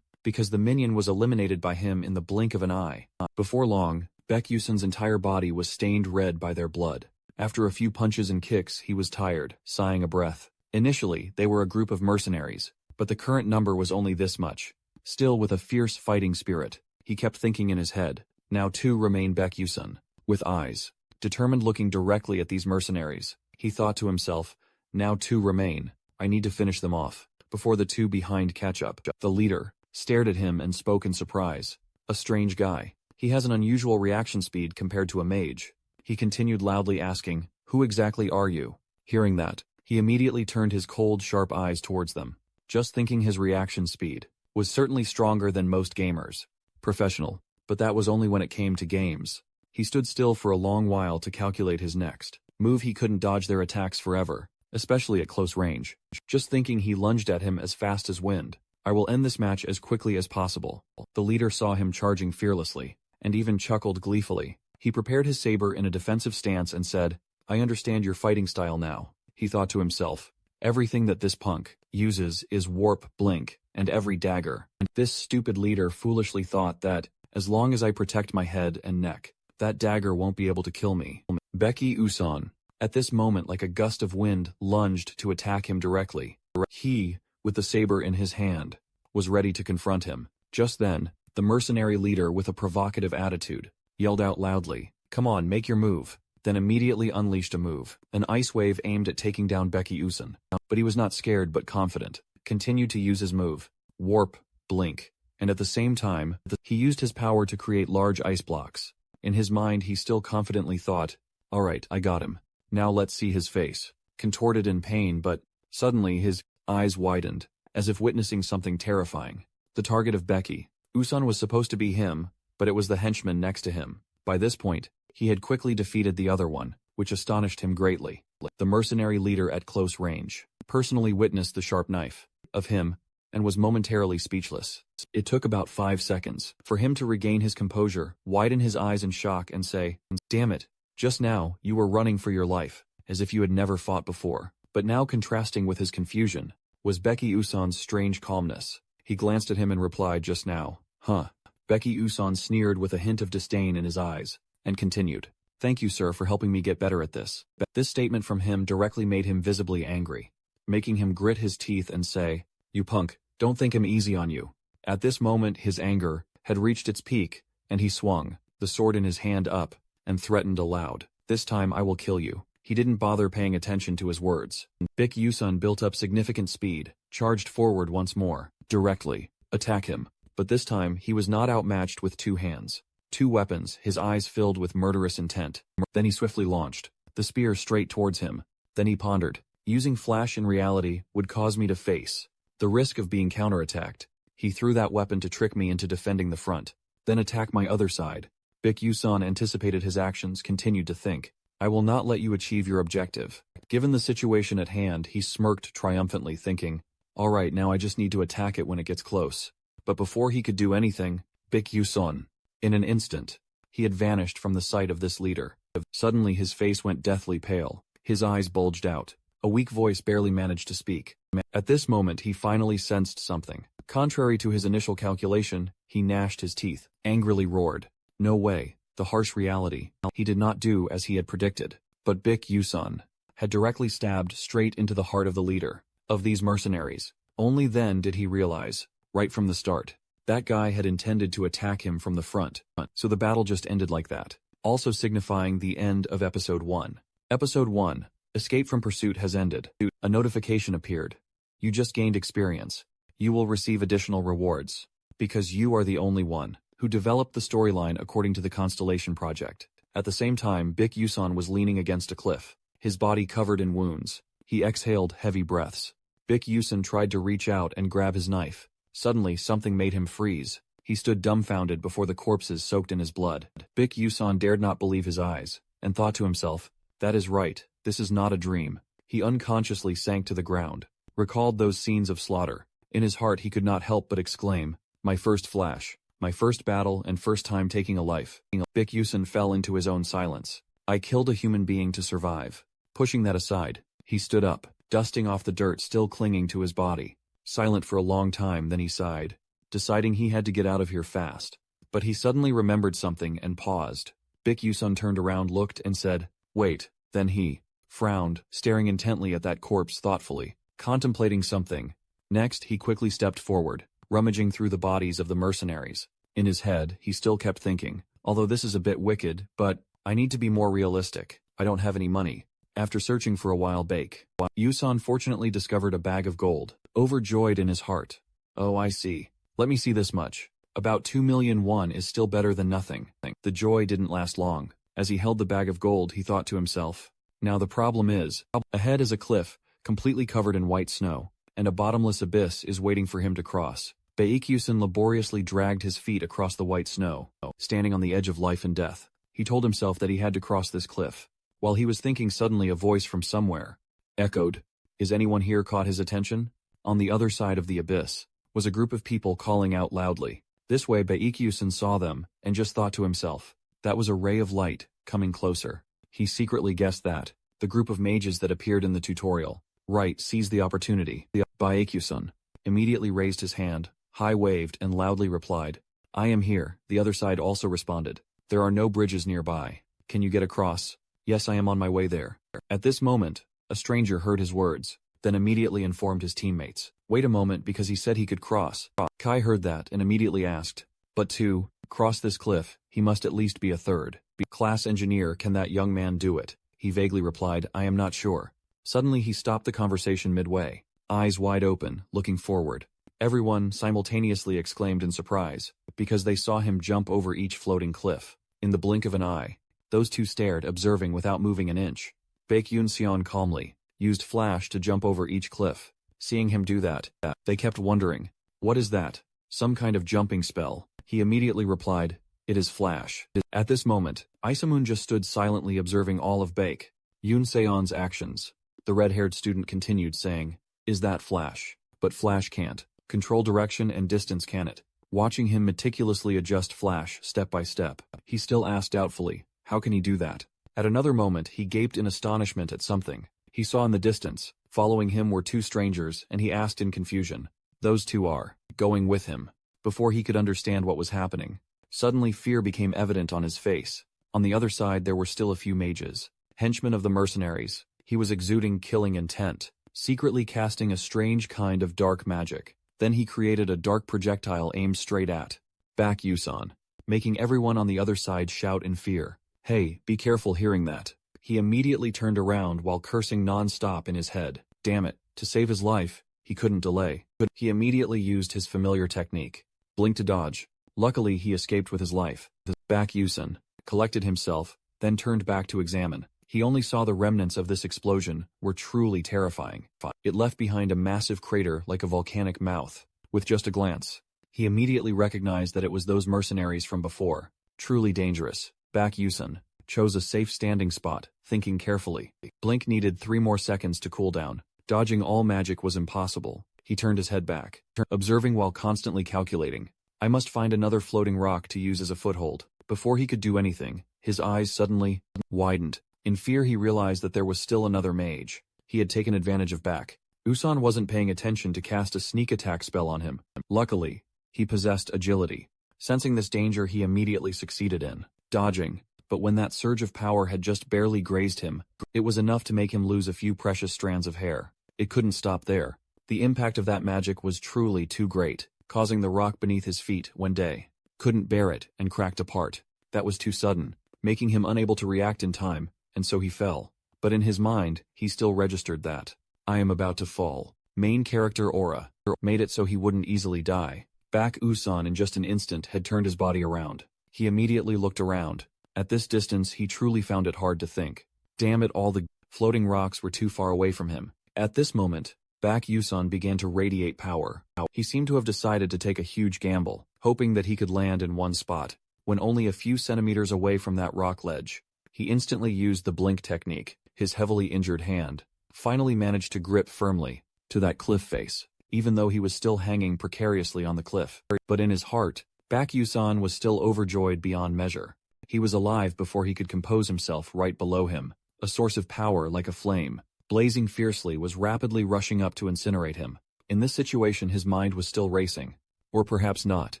because the minion was eliminated by him in the blink of an eye. Before long, Baek-Yusan's entire body was stained red by their blood. After a few punches and kicks, he was tired, sighing a breath. Initially, they were a group of mercenaries, but the current number was only this much. Still with a fierce fighting spirit, he kept thinking in his head, now two remain. Baek-Yusan, with eyes determined, looking directly at these mercenaries. He thought to himself, now two remain, I need to finish them off, before the two behind catch up. The leader stared at him and spoke in surprise. A strange guy. He has an unusual reaction speed compared to a mage. He continued loudly asking, who exactly are you? Hearing that, he immediately turned his cold, sharp eyes towards them. Just thinking his reaction speed was certainly stronger than most gamers. Professional, but that was only when it came to games. He stood still for a long while to calculate his next move. He couldn't dodge their attacks forever, especially at close range. Just thinking, he lunged at him as fast as wind. I will end this match as quickly as possible. The leader saw him charging fearlessly, and even chuckled gleefully. He prepared his saber in a defensive stance and said, I understand your fighting style now. He thought to himself, everything that this punk uses is warp, blink, and every dagger. And this stupid leader foolishly thought that, as long as I protect my head and neck, that dagger won't be able to kill me. Baek-Yusan, at this moment like a gust of wind, lunged to attack him directly. He, with the saber in his hand, was ready to confront him. Just then, the mercenary leader, with a provocative attitude, yelled out loudly, come on, make your move. Then immediately unleashed a move, an ice wave aimed at taking down Baek-Yusan. But he was not scared but confident, continued to use his move, warp, blink, and at the same time, he used his power to create large ice blocks. In his mind he still confidently thought, alright, I got him. Now let's see his face. Contorted in pain, but suddenly his eyes widened, as if witnessing something terrifying. The target of Baek-Yusan was supposed to be him, but it was the henchman next to him. By this point, he had quickly defeated the other one, which astonished him greatly. The mercenary leader at close range personally witnessed the sharp knife of him and was momentarily speechless. It took about 5 seconds for him to regain his composure, widen his eyes in shock and say, damn it, just now, you were running for your life, as if you had never fought before. But now contrasting with his confusion, was Becky Usan's strange calmness. He glanced at him and replied just now, "Huh." Becky Usan sneered with a hint of disdain in his eyes, and continued, "Thank you, sir, for helping me get better at this." This statement from him directly made him visibly angry, making him grit his teeth and say, "You punk, don't think I'm easy on you." At this moment his anger had reached its peak, and he swung, the sword in his hand up, and threatened aloud, "This time I will kill you." He didn't bother paying attention to his words. Beck Yusun built up significant speed, charged forward once more, directly, attack him. But this time he was not outmatched with two hands, two weapons, his eyes filled with murderous intent. Then he swiftly launched the spear straight towards him. Then he pondered, using flash in reality would cause me to face the risk of being counterattacked. He threw that weapon to trick me into defending the front, then attack my other side. Beck Yusun anticipated his actions, continued to think, "I will not let you achieve your objective." Given the situation at hand, he smirked triumphantly, thinking, "Alright, now I just need to attack it when it gets close." But before he could do anything, Beck Yusun, in an instant, he had vanished from the sight of this leader. Suddenly his face went deathly pale, his eyes bulged out, a weak voice barely managed to speak. At this moment he finally sensed something. Contrary to his initial calculation, he gnashed his teeth, angrily roared, "No way." The harsh reality, he did not do as he had predicted, but Beck Yusun had directly stabbed straight into the heart of the leader of these mercenaries. Only then did he realize, right from the start, that guy had intended to attack him from the front. So the battle just ended like that, also signifying the end of Episode 1. Episode 1, Escape from Pursuit has ended. A notification appeared. You just gained experience. You will receive additional rewards, because you are the only one who developed the storyline according to the Constellation Project. At the same time, Beck Yusun was leaning against a cliff, his body covered in wounds. He exhaled heavy breaths. Beck Yusun tried to reach out and grab his knife. Suddenly, something made him freeze. He stood dumbfounded before the corpses soaked in his blood. Beck Yusun dared not believe his eyes, and thought to himself, "That is right, this is not a dream." He unconsciously sank to the ground, recalled those scenes of slaughter. In his heart he could not help but exclaim, "My first flash. My first battle and first time taking a life." Beck Yusun fell into his own silence. "I killed a human being to survive." Pushing that aside, he stood up, dusting off the dirt still clinging to his body. Silent for a long time, then he sighed, deciding he had to get out of here fast. But he suddenly remembered something and paused. Beck Yusun turned around, looked, and said, "Wait." Then he frowned, staring intently at that corpse thoughtfully, contemplating something. Next, he quickly stepped forward, rummaging through the bodies of the mercenaries. In his head, he still kept thinking, although this is a bit wicked, but I need to be more realistic. I don't have any money. After searching for a while, Beck Yusun fortunately discovered a bag of gold, overjoyed in his heart. "Oh, I see. Let me see this much. About 2,000,000 won is still better than nothing." The joy didn't last long. As he held the bag of gold, he thought to himself, "Now the problem is, ahead is a cliff, completely covered in white snow, and a bottomless abyss is waiting for him to cross." Beck Yusun laboriously dragged his feet across the white snow, standing on the edge of life and death. He told himself that he had to cross this cliff. While he was thinking, suddenly a voice from somewhere echoed, "Is anyone here?" caught his attention. On the other side of the abyss was a group of people calling out loudly. This way Beck Yusun saw them, and just thought to himself, that was a ray of light, coming closer. He secretly guessed that the group of mages that appeared in the tutorial, right, seized the opportunity. Beck Yusun immediately raised his hand, high-waved, and loudly replied, "I am here." The other side also responded, "There are no bridges nearby. Can you get across?" "Yes, I am on my way there." At this moment, a stranger heard his words, then immediately informed his teammates. "Wait a moment, because he said he could cross." Kai heard that and immediately asked, "But to cross this cliff, he must at least be a third class engineer. Can that young man do it?" He vaguely replied, "I am not sure." Suddenly he stopped the conversation midway, eyes wide open, looking forward. Everyone simultaneously exclaimed in surprise, because they saw him jump over each floating cliff. In the blink of an eye, those two stared, observing without moving an inch. Beck Yusun calmly used flash to jump over each cliff. Seeing him do that, they kept wondering, "What is that? Some kind of jumping spell?" He immediately replied, "It is flash." At this moment, Isamun just stood silently observing all of Beck Yusun's actions. The red-haired student continued, saying, "Is that flash? But flash can't control direction and distance, can it?" Watching him meticulously adjust flash step by step, he still asked doubtfully, "How can he do that?" At another moment he gaped in astonishment at something he saw in the distance. Following him were two strangers, and he asked in confusion, "Those two are going with him?" Before he could understand what was happening, suddenly fear became evident on his face. On the other side there were still a few mages, henchmen of the mercenaries. He was exuding killing intent, secretly casting a strange kind of dark magic. Then he created a dark projectile aimed straight at Baek Yusan, making everyone on the other side shout in fear. "Hey, be careful!" Hearing that, he immediately turned around while cursing non-stop in his head. Damn it, to save his life, he couldn't delay. He immediately used his familiar technique, blink to dodge. Luckily he escaped with his life. Baek Yusan collected himself, then turned back to examine. He only saw the remnants of this explosion were truly terrifying. It left behind a massive crater like a volcanic mouth. With just a glance, he immediately recognized that it was those mercenaries from before. Truly dangerous. Baek Yusan chose a safe standing spot, thinking carefully. Blink needed 3 more seconds to cool down. Dodging all magic was impossible. He turned his head back, observing while constantly calculating. I must find another floating rock to use as a foothold. Before he could do anything, his eyes suddenly widened. In fear he realized that there was still another mage. He had taken advantage of Baek Yusan wasn't paying attention to cast a sneak attack spell on him. Luckily, he possessed agility. Sensing this danger he immediately succeeded in dodging, but when that surge of power had just barely grazed him, it was enough to make him lose a few precious strands of hair. It couldn't stop there. The impact of that magic was truly too great, causing the rock beneath his feet one day couldn't bear it and cracked apart. That was too sudden, making him unable to react in time, and so he fell. But in his mind, he still registered that, "I am about to fall." Main character aura made it so he wouldn't easily die. Baek Yusan in just an instant had turned his body around. He immediately looked around. At this distance he truly found it hard to think. Damn it, all the floating rocks were too far away from him. At this moment, Baek Yusan began to radiate power. He seemed to have decided to take a huge gamble, hoping that he could land in one spot. When only a few centimeters away from that rock ledge, he instantly used the blink technique. His heavily injured hand finally managed to grip firmly to that cliff face, even though he was still hanging precariously on the cliff. But in his heart, Baek Yusan was still overjoyed beyond measure. He was alive before he could compose himself. Right below him, a source of power like a flame, blazing fiercely, was rapidly rushing up to incinerate him. In this situation his mind was still racing. Or perhaps not.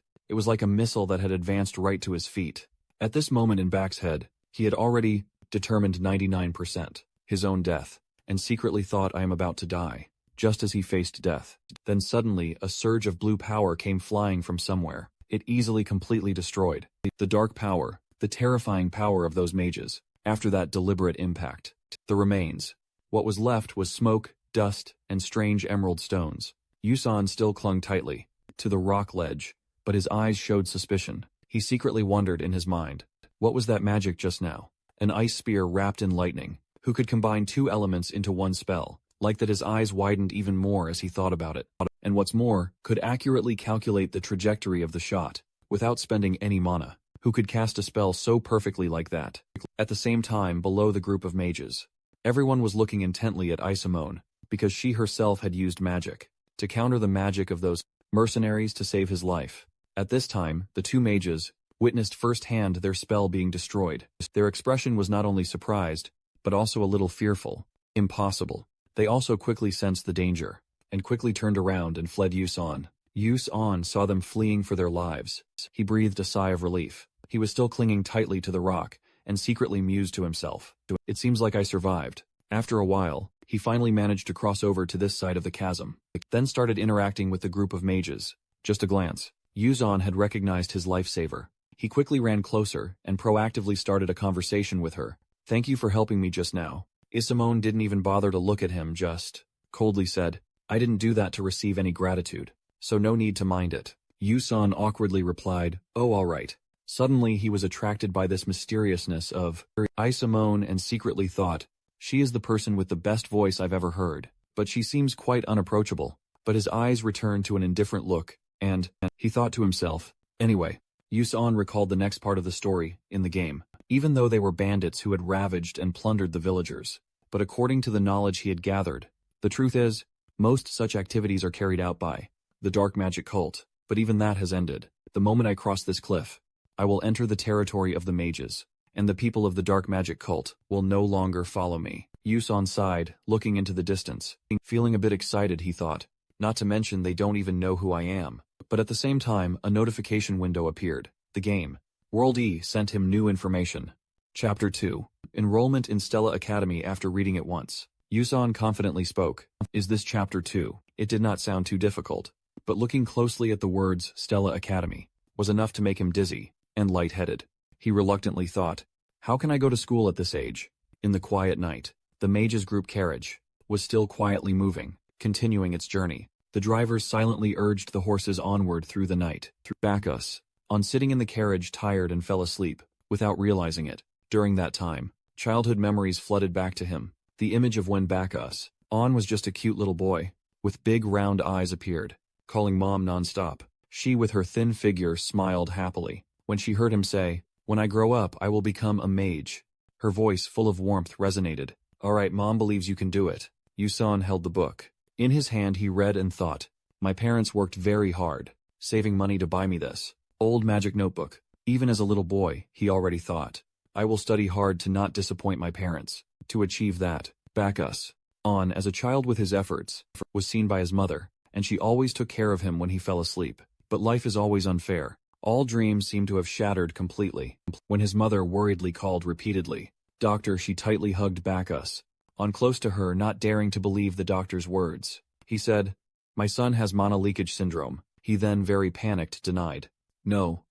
It was like a missile that had advanced right to his feet. At this moment in Baek's head, he had already determined 99% his own death, and secretly thought, "I am about to die." Just as he faced death, then suddenly a surge of blue power came flying from somewhere. It easily completely destroyed the dark power, the terrifying power of those mages. After that deliberate impact, the remains, what was left was smoke, dust, and strange emerald stones. Yusan still clung tightly to the rock ledge, but his eyes showed suspicion. He secretly wondered in his mind, what was that magic just now? An ice spear wrapped in lightning. Who could combine 2 elements into one spell? Like that, his eyes widened even more as he thought about it. And what's more, could accurately calculate the trajectory of the shot, without spending any mana. Who could cast a spell so perfectly like that? At the same time, below the group of mages, everyone was looking intently at Isamone, because she herself had used magic to counter the magic of those mercenaries to save his life. At this time, the 2 mages witnessed firsthand their spell being destroyed. Their expression was not only surprised, but also a little fearful. Impossible. They also quickly sensed the danger, and quickly turned around and fled. Yusan saw them fleeing for their lives. He breathed a sigh of relief. He was still clinging tightly to the rock, and secretly mused to himself, "It seems like I survived." After a while, he finally managed to cross over to this side of the chasm, then started interacting with the group of mages. Just a glance, Yusan had recognized his lifesaver. He quickly ran closer, and proactively started a conversation with her. "Thank you for helping me just now." Isamone didn't even bother to look at him, just coldly said, "I didn't do that to receive any gratitude, so no need to mind it." Yusan awkwardly replied, "Oh, all right." Suddenly he was attracted by this mysteriousness of Isamone and secretly thought, "She is the person with the best voice I've ever heard, but she seems quite unapproachable." But his eyes returned to an indifferent look, and he thought to himself, "Anyway." Yusan recalled the next part of the story in the game. Even though they were bandits who had ravaged and plundered the villagers, but according to the knowledge he had gathered, the truth is, most such activities are carried out by the dark magic cult, but even that has ended. The moment I cross this cliff, I will enter the territory of the mages, and the people of the dark magic cult will no longer follow me. Yuson sighed, looking into the distance. Feeling a bit excited, he thought. Not to mention they don't even know who I am. But at the same time, a notification window appeared. The game. World E sent him new information. Chapter 2. Enrollment in Stella Academy. After reading it once, Yuson confidently spoke. Is this Chapter 2? It did not sound too difficult. But looking closely at the words Stella Academy was enough to make him dizzy and lightheaded. He reluctantly thought, how can I go to school at this age? In the quiet night, the mages group carriage was still quietly moving, continuing its journey. The drivers silently urged the horses onward through the night. Bacchus, on sitting in the carriage, tired and fell asleep, without realizing it. During that time, childhood memories flooded back to him. The image of when Bacchus, on was just a cute little boy, with big round eyes appeared, calling mom non-stop. She with her thin figure smiled happily when she heard him say, when I grow up I will become a mage. Her voice full of warmth resonated. Alright, mom believes you can do it. Yuson held the book. In his hand he read and thought, my parents worked very hard, saving money to buy me this old magic notebook. Even as a little boy, he already thought, I will study hard to not disappoint my parents. To achieve that, Bacchus, on as a child with his efforts, was seen by his mother, and she always took care of him when he fell asleep. But life is always unfair. All dreams seem to have shattered completely. When his mother worriedly called repeatedly, Doctor, she tightly hugged Bacchus, on close to her, not daring to believe the doctor's words. He said, my son has mana leakage syndrome. He then, very panicked, denied. No.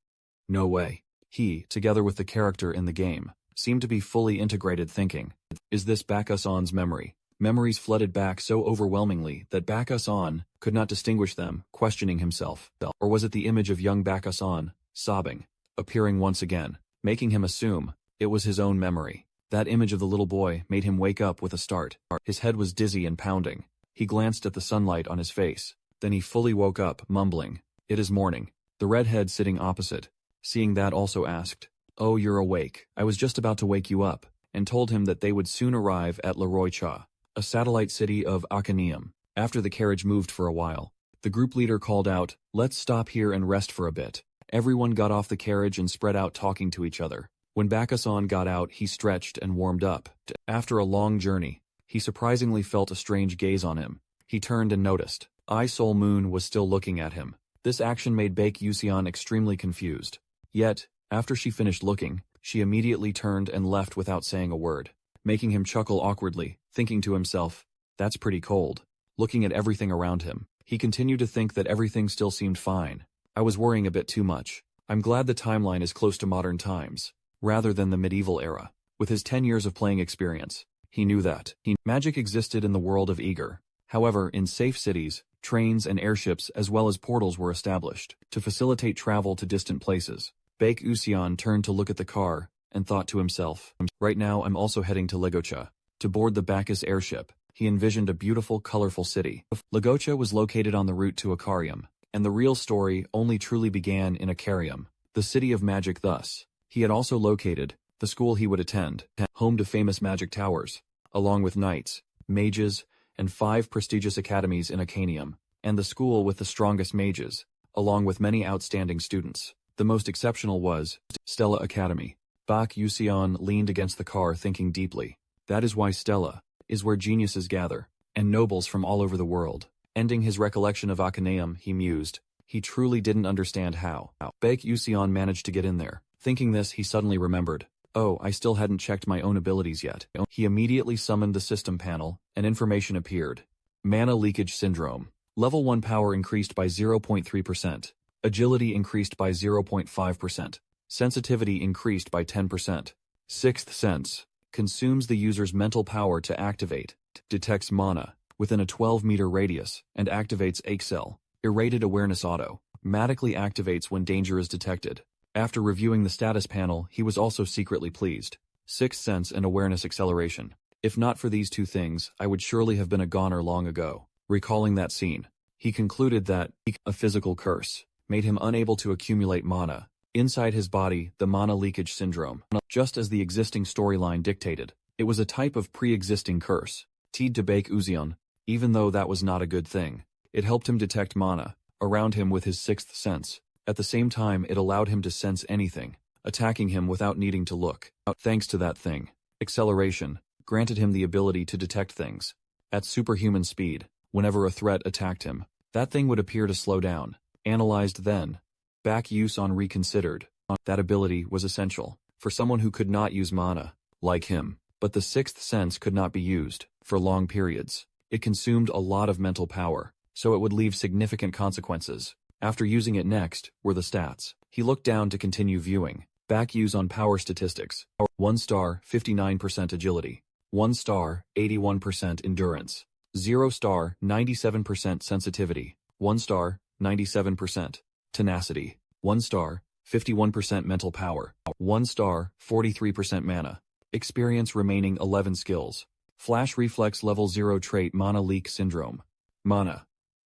No way. He, together with the character in the game, seemed to be fully integrated, thinking, is this Bacchus-on's memory? Memories flooded back so overwhelmingly that Bacchus-on could not distinguish them, questioning himself. Or was it the image of young Bacchus-on, sobbing, appearing once again, making him assume it was his own memory? That image of the little boy made him wake up with a start. His head was dizzy and pounding. He glanced at the sunlight on his face. Then he fully woke up, mumbling, it is morning. The redhead sitting opposite, seeing that, also asked, oh, you're awake. I was just about to wake you up, and told him that they would soon arrive at Leroy Cha, a satellite city of Arcanium. After the carriage moved for a while, the group leader called out, let's stop here and rest for a bit. Everyone got off the carriage and spread out, talking to each other. When Bacchus-on got out, he stretched and warmed up. After a long journey, he surprisingly felt a strange gaze on him. He turned and noticed Soul Moon was still looking at him. This action made Baek Yusion extremely confused. Yet, after she finished looking, she immediately turned and left without saying a word, making him chuckle awkwardly, thinking to himself, that's pretty cold. Looking at everything around him, he continued to think that everything still seemed fine. I was worrying a bit too much. I'm glad the timeline is close to modern times, rather than the medieval era. With his 10 years of playing experience, he knew that magic existed in the world of Eager. However, in safe cities, trains and airships as well as portals were established to facilitate travel to distant places. Baek Yusion turned to look at the car and thought to himself, right now I'm also heading to Legocha to board the Bacchus airship. He envisioned a beautiful, colorful city. Legocha was located on the route to Acarium, and the real story only truly began in Acarium, the city of magic. Thus, he had also located the school he would attend, home to famous magic towers, along with knights, mages, and 5 prestigious academies in Arcanium, and the school with the strongest mages, along with many outstanding students. The most exceptional was Stella Academy. Baek Yusion leaned against the car, thinking deeply. That is why Stella is where geniuses gather, and nobles from all over the world. Ending his recollection of Arcanium, he mused. He truly didn't understand how Baek Yusion managed to get in there. Thinking this, he suddenly remembered. Oh, I still hadn't checked my own abilities yet. He immediately summoned the system panel, and information appeared. Mana leakage syndrome. Level 1 power increased by 0.3%. Agility increased by 0.5%. Sensitivity increased by 10%. Sixth sense. Consumes the user's mental power to activate. Detects mana within a 12-meter radius and activates Excel. Irradiated awareness auto. Automatically activates when danger is detected. After reviewing the status panel, he was also secretly pleased. Sixth sense and awareness acceleration. If not for these 2 things, I would surely have been a goner long ago. Recalling that scene, he concluded that a physical curse made him unable to accumulate mana inside his body, the mana leakage syndrome. Just as the existing storyline dictated, it was a type of pre-existing curse. Teed to Baek Yusion, even though that was not a good thing. It helped him detect mana around him with his 6th sense. At the same time, it allowed him to sense anything attacking him without needing to look. Thanks to that thing, acceleration, granted him the ability to detect things. At superhuman speed, whenever a threat attacked him, that thing would appear to slow down. Analyzed then. Baek Yuson reconsidered. That ability was essential for someone who could not use mana, like him. But the sixth sense could not be used for long periods. It consumed a lot of mental power, so it would leave significant consequences. After using it next were the stats. He looked down to continue viewing. Baek Yuson power statistics. 1 star, 59% agility. 1 star, 81% endurance. 0 star, 97% sensitivity. 1 star, 97% tenacity. 1 star, 51% mental power. 1 star, 43% mana. Experience remaining 11 skills. Flash reflex level 0 trait mana leak syndrome. Mana.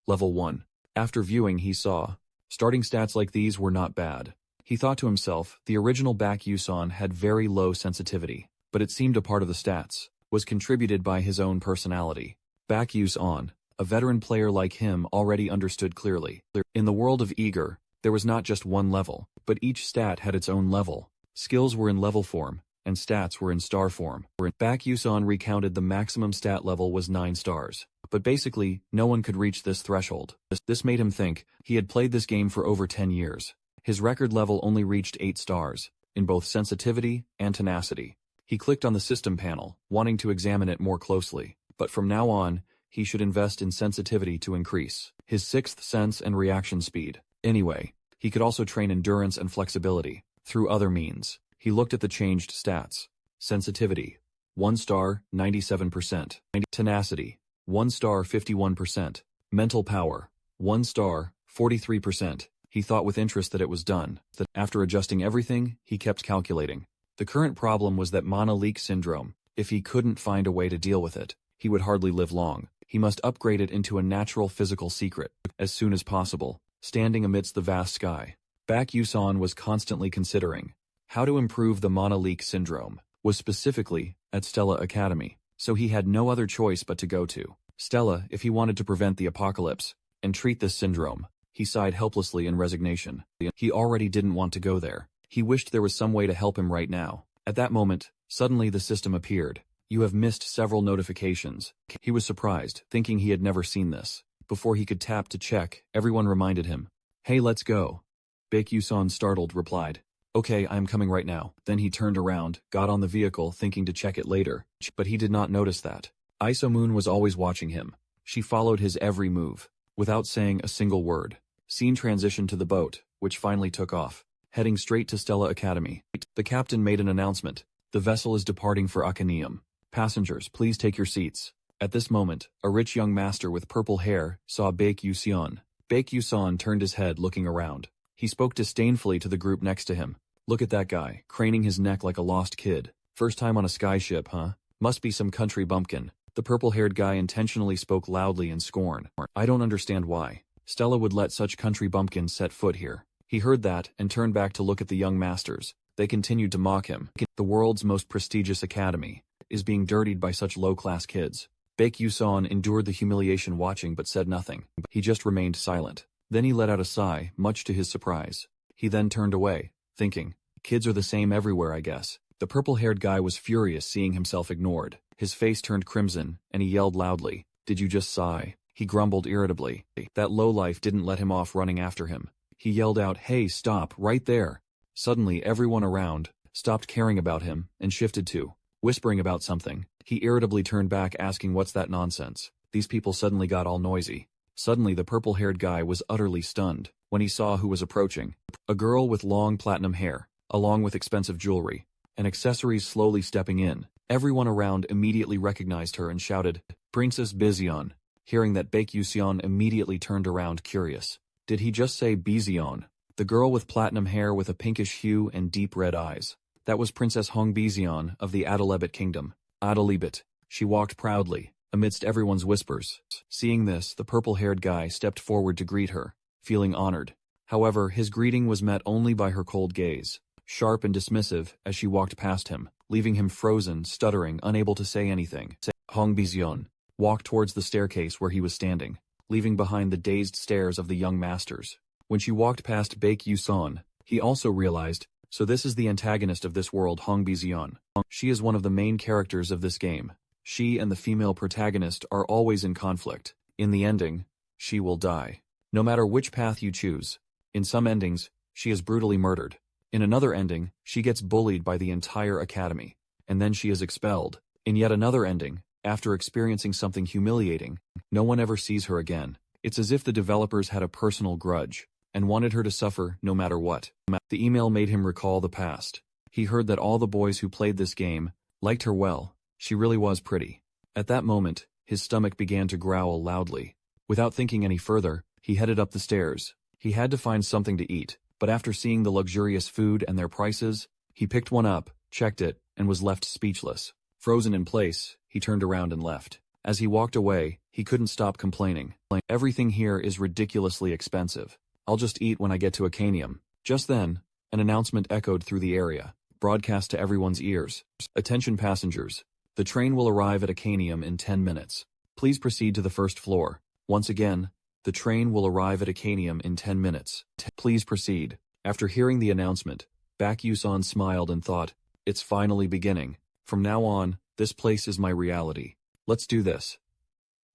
Level 1. After viewing he saw. Starting stats like these were not bad. He thought to himself, the original Baek Yuson had very low sensitivity, but it seemed a part of the stats was contributed by his own personality. Baek Yuson, a veteran player like him, already understood clearly. In the world of Eager, there was not just one level, but each stat had its own level. Skills were in level form, and stats were in star form. Baek Yuson recounted the maximum stat level was 9 stars. But basically, no one could reach this threshold. This made him think he had played this game for over 10 years. His record level only reached 8 stars, in both sensitivity and tenacity. He clicked on the system panel, wanting to examine it more closely. But from now on, he should invest in sensitivity to increase his sixth sense and reaction speed. Anyway, he could also train endurance and flexibility through other means. He looked at the changed stats. Sensitivity, 1 star, 97%. Tenacity, 1 star, 51%. Mental power, 1 star, 43%. He thought with interest that it was done. That after adjusting everything, he kept calculating. The current problem was that mana leak syndrome. If he couldn't find a way to deal with it, he would hardly live long. He must upgrade it into a natural physical secret as soon as possible. Standing amidst the vast sky, Baek Yuson was constantly considering how to improve the mana leak syndrome. Was specifically at Stella Academy, so he had no other choice but to go to Stella if he wanted to prevent the apocalypse and treat this syndrome. He sighed helplessly in resignation. He already didn't want to go there. He wished there was some way to help him right now. At that moment, suddenly the system appeared. You have missed several notifications. He was surprised, thinking he had never seen this. Before he could tap to check, everyone reminded him. Hey, let's go. Baek Yuson, startled, replied. Okay, I am coming right now. Then he turned around, got on the vehicle thinking to check it later. But he did not notice that Isomoon was always watching him. She followed his every move, without saying a single word. Scene transitioned to the boat, which finally took off, heading straight to Stella Academy. The captain made an announcement. The vessel is departing for Arcanium. Passengers, please take your seats. At this moment, a rich young master with purple hair saw Baek Yuson. Baek Yuson turned his head, looking around. He spoke disdainfully to the group next to him. Look at that guy, craning his neck like a lost kid. First time on a skyship, huh? Must be some country bumpkin. The purple-haired guy intentionally spoke loudly in scorn. I don't understand why Stella would let such country bumpkins set foot here. He heard that and turned back to look at the young masters. They continued to mock him. The world's most prestigious academy is being dirtied by such low-class kids. Baek Yuson endured the humiliation watching but said nothing. He just remained silent. Then he let out a sigh, much to his surprise. He then turned away, thinking, kids are the same everywhere, I guess. The purple-haired guy was furious seeing himself ignored. His face turned crimson, and he yelled loudly. Did you just sigh? He grumbled irritably. That lowlife didn't let him off running after him. He yelled out, hey, stop, right there. Suddenly, everyone around stopped caring about him and shifted to whispering about something. He irritably turned back, asking, what's that nonsense? These people suddenly got all noisy. Suddenly the purple-haired guy was utterly stunned when he saw who was approaching. A girl with long platinum hair, along with expensive jewelry and accessories, slowly stepping in. Everyone around immediately recognized her and shouted, Princess Bizion. Hearing that, Baek Yuson immediately turned around, curious. Did he just say Bizion? The girl with platinum hair with a pinkish hue and deep red eyes. That was Princess Hong Bizion of the Adalebit Kingdom. Adalebit. She walked proudly, amidst everyone's whispers. Seeing this, the purple-haired guy stepped forward to greet her, feeling honored. However, his greeting was met only by her cold gaze, sharp and dismissive, as she walked past him, leaving him frozen, stuttering, unable to say anything. Hong Bizion walked towards the staircase where he was standing, leaving behind the dazed stares of the young masters. When she walked past Baek Yuson, he also realized So this is the antagonist of this world, Hong Bizion. She is one of the main characters of this game. She and the female protagonist are always in conflict. In the ending, she will die. No matter which path you choose. In some endings, she is brutally murdered. In another ending, she gets bullied by the entire academy, and then she is expelled. In yet another ending, after experiencing something humiliating, no one ever sees her again. It's as if the developers had a personal grudge, and wanted her to suffer no matter what. The email made him recall the past. He heard that all the boys who played this game liked her well. She really was pretty. At that moment, his stomach began to growl loudly. Without thinking any further, he headed up the stairs. He had to find something to eat, but after seeing the luxurious food and their prices, he picked one up, checked it, and was left speechless. Frozen in place, he turned around and left. As he walked away, he couldn't stop complaining. Everything here is ridiculously expensive. I'll just eat when I get to Arcanium. Just then, an announcement echoed through the area, broadcast to everyone's ears. Attention passengers. The train will arrive at Arcanium in 10 minutes. Please proceed to the first floor. Once again, the train will arrive at Arcanium in 10 minutes. Please proceed. After hearing the announcement, Baek Yuson smiled and thought, it's finally beginning. From now on, this place is my reality. Let's do this.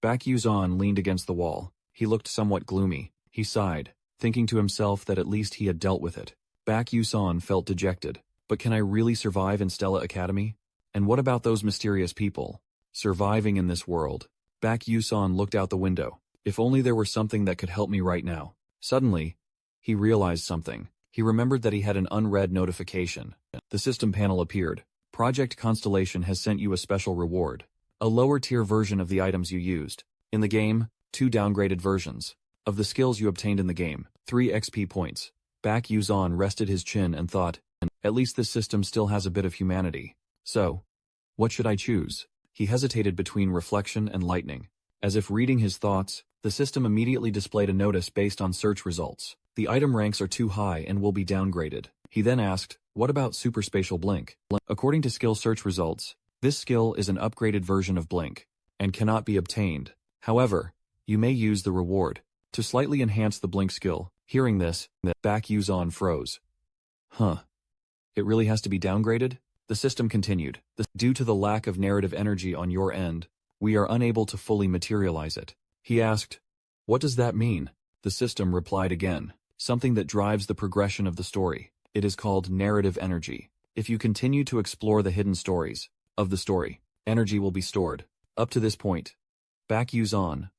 Baek Yuson leaned against the wall. He looked somewhat gloomy. He sighed, thinking to himself that at least he had dealt with it. Baek Yuson felt dejected. But can I really survive in Stella Academy? And what about those mysterious people? Surviving in this world. Baek Yuson looked out the window. If only there were something that could help me right now. Suddenly, he realized something. He remembered that he had an unread notification. The system panel appeared. Project Constellation has sent you a special reward. A lower-tier version of the items you used. In the game, 2 downgraded versions. Of the skills you obtained in the game, 3 XP points. Baek Yuson rested his chin and thought, at least this system still has a bit of humanity. So, what should I choose? He hesitated between reflection and lightning. As if reading his thoughts, the system immediately displayed a notice based on search results. The item ranks are too high and will be downgraded. He then asked, what about Superspatial Blink? According to skill search results, this skill is an upgraded version of Blink, and cannot be obtained. However, you may use the reward to slightly enhance the Blink skill. Hearing this, Baek Yuson froze. Huh. It really has to be downgraded? The system continued. Due to the lack of narrative energy on your end, we are unable to fully materialize it. He asked, what does that mean? The system replied again, something that drives the progression of the story. It is called narrative energy. If you continue to explore the hidden stories of the story, energy will be stored. Up to this point, Baek Yuson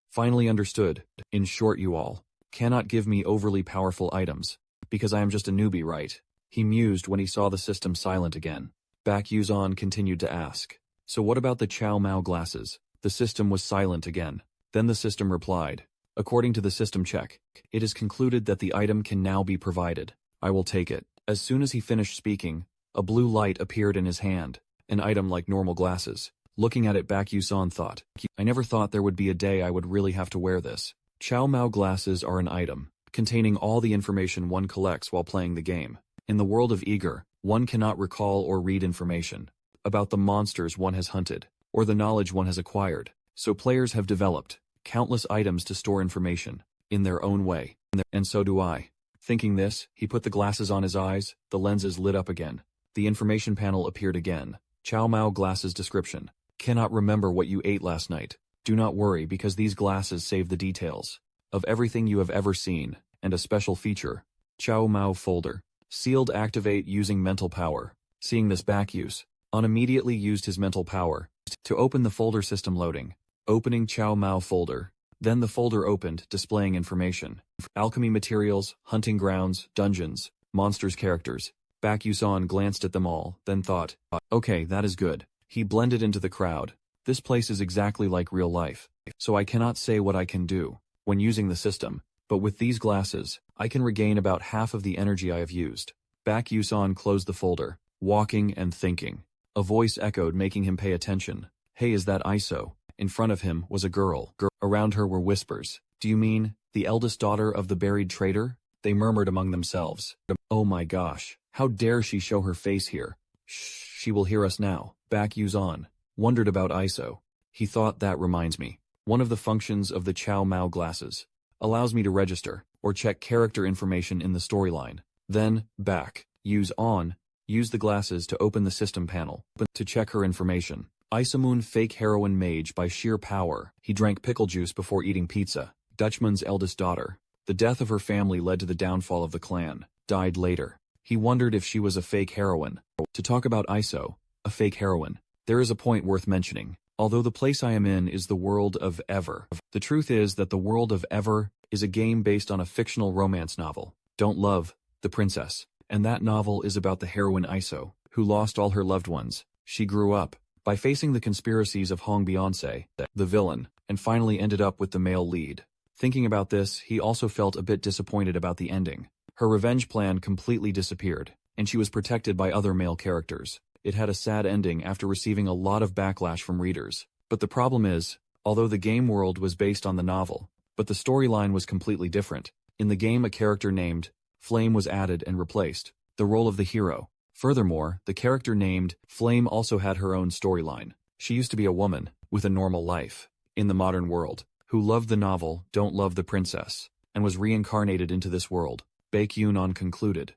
finally understood. In short, you all cannot give me overly powerful items, because I am just a newbie, right? He mused when he saw the system silent again. Baek Yuson continued to ask, so what about the Chow Mao glasses? The system was silent again. Then the system replied, according to the system check, it is concluded that the item can now be provided. I will take it. As soon as he finished speaking, a blue light appeared in his hand, an item like normal glasses. Looking at it, Baek Yuson thought, I never thought there would be a day I would really have to wear this. Chow Mao glasses are an item, containing all the information one collects while playing the game. In the world of Eager, one cannot recall or read information about the monsters one has hunted, or the knowledge one has acquired. So players have developed countless items to store information in their own way, and so do I. Thinking this, he put the glasses on his eyes, the lenses lit up again. The information panel appeared again. Chow Mao glasses description. Cannot remember what you ate last night. Do not worry because these glasses save the details of everything you have ever seen, and a special feature. Chow Mao folder. Sealed activate using mental power. Seeing this, Baek Yuson immediately used his mental power to open the folder system loading. Opening Chow Mao folder. Then the folder opened, displaying information. Alchemy materials, hunting grounds, dungeons, monsters characters. Baek Yuson glanced at them all, then thought, okay, that is good. He blended into the crowd. This place is exactly like real life. So I cannot say what I can do when using the system, but with these glasses, I can regain about half of the energy I have used. Baek Yuson closed the folder, walking and thinking. A voice echoed, making him pay attention. Hey, is that ISO? In front of him was a girl. Around her were whispers. Do you mean the eldest daughter of the buried traitor? They murmured among themselves. Oh my gosh, how dare she show her face here? Shh, she will hear us now. Baek Yuson wondered about ISO. He thought, that reminds me. One of the functions of the Chow Mao glasses allows me to register or check character information in the storyline. Then, Baek Use on. Use the glasses to open the system panel. To check her information. Isamun fake heroin mage by sheer power. He drank pickle juice before eating pizza. Dutchman's eldest daughter. The death of her family led to the downfall of the clan. Died later. He wondered if she was a fake heroine. To talk about ISO, a fake heroine, there is a point worth mentioning. Although the place I am in is the world of Ever, the truth is that the world of Ever is a game based on a fictional romance novel, Don't Love, the Princess, and that novel is about the heroine ISO, who lost all her loved ones. She grew up by facing the conspiracies of Hong Beyonce, the villain, and finally ended up with the male lead. Thinking about this, he also felt a bit disappointed about the ending. Her revenge plan completely disappeared, and she was protected by other male characters. It had a sad ending after receiving a lot of backlash from readers. But the problem is, although the game world was based on the novel, but the storyline was completely different. In the game, a character named Flame was added and replaced the role of the hero. Furthermore, the character named Flame also had her own storyline. She used to be a woman with a normal life in the modern world, who loved the novel Don't Love the Princess, and was reincarnated into this world. Baek Yoon-on concluded.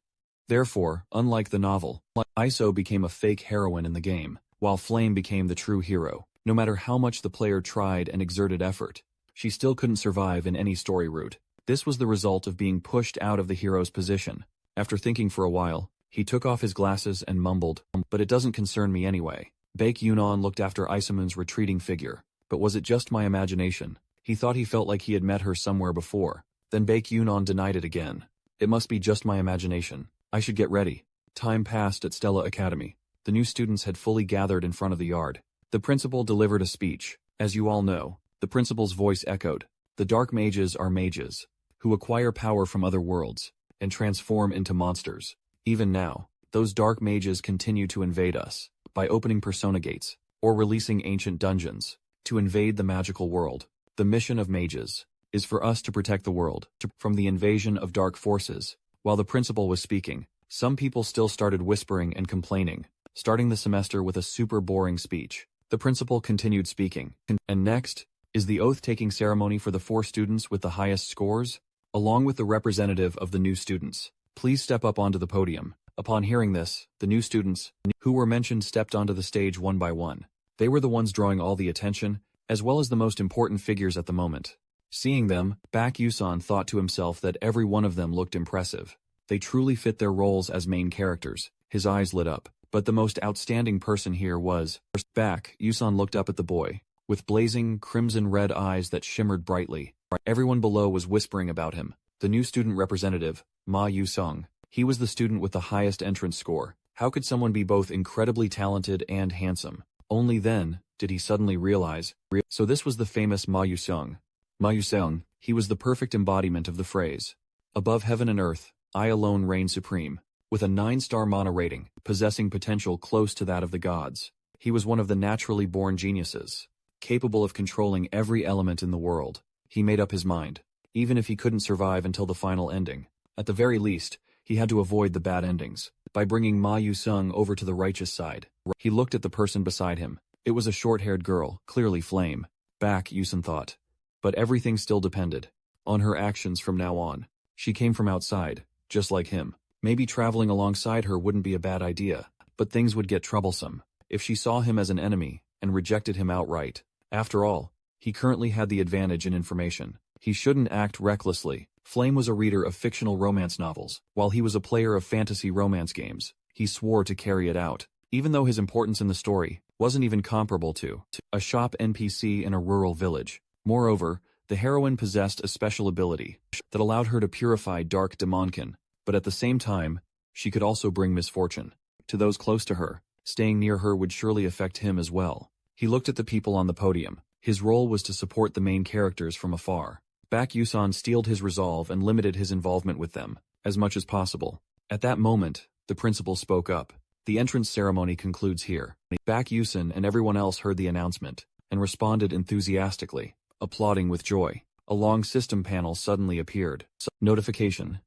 Therefore, unlike the novel, ISO became a fake heroine in the game, while Flame became the true hero. No matter how much the player tried and exerted effort, she still couldn't survive in any story route. This was the result of being pushed out of the hero's position. After thinking for a while, he took off his glasses and mumbled, "But it doesn't concern me anyway." Baek Yoon-on looked after Isamun's retreating figure. But was it just my imagination? He thought he felt like he had met her somewhere before. Then Baek Yoon-on denied it again. It must be just my imagination. I should get ready. Time passed at Stella Academy. The new students had fully gathered in front of the yard. The principal delivered a speech. As you all know, the principal's voice echoed. The dark mages are mages, who acquire power from other worlds, and transform into monsters. Even now, those dark mages continue to invade us, by opening persona gates, or releasing ancient dungeons, to invade the magical world. The mission of mages is for us to protect the world from the invasion of dark forces. While the principal was speaking, some people still started whispering and complaining, starting the semester with a super boring speech. The principal continued speaking. And next is the oath-taking ceremony for the 4 students with the highest scores, along with the representative of the new students. Please step up onto the podium. Upon hearing this, the new students who were mentioned stepped onto the stage one by one. They were the ones drawing all the attention, as well as the most important figures at the moment. Seeing them, Baek Yusan thought to himself that every one of them looked impressive. They truly fit their roles as main characters. His eyes lit up. But the most outstanding person here was Baek Yusan looked up at the boy, with blazing, crimson-red eyes that shimmered brightly. Everyone below was whispering about him. The new student representative, Ma Yu-sung. He was the student with the highest entrance score. How could someone be both incredibly talented and handsome? Only then did he suddenly realize. So this was the famous Ma Yu-sung. Ma Yu-sung, he was the perfect embodiment of the phrase, "Above heaven and earth, I alone reign supreme." With a 9-star mana rating, possessing potential close to that of the gods. He was one of the naturally born geniuses, capable of controlling every element in the world. He made up his mind. Even if he couldn't survive until the final ending, at the very least, he had to avoid the bad endings, by bringing Ma Yu-sung over to the righteous side. He looked at the person beside him. It was a short-haired girl, clearly Flame. Baek Yusan thought. But everything still depended on her actions from now on. She came from outside, just like him. Maybe traveling alongside her wouldn't be a bad idea, but things would get troublesome if she saw him as an enemy and rejected him outright. After all, he currently had the advantage in information. He shouldn't act recklessly. Flame was a reader of fictional romance novels, while he was a player of fantasy romance games. He swore to carry it out, even though his importance in the story wasn't even comparable to a shop NPC in a rural village. Moreover, the heroine possessed a special ability that allowed her to purify dark daemonkin. But at the same time, she could also bring misfortune to those close to her. Staying near her would surely affect him as well. He looked at the people on the podium. His role was to support the main characters from afar. Baek Yusan steeled his resolve and limited his involvement with them as much as possible. At that moment, the principal spoke up. The entrance ceremony concludes here. Baek Yusan and everyone else heard the announcement and responded enthusiastically, applauding with joy. A long system panel suddenly appeared. Notification.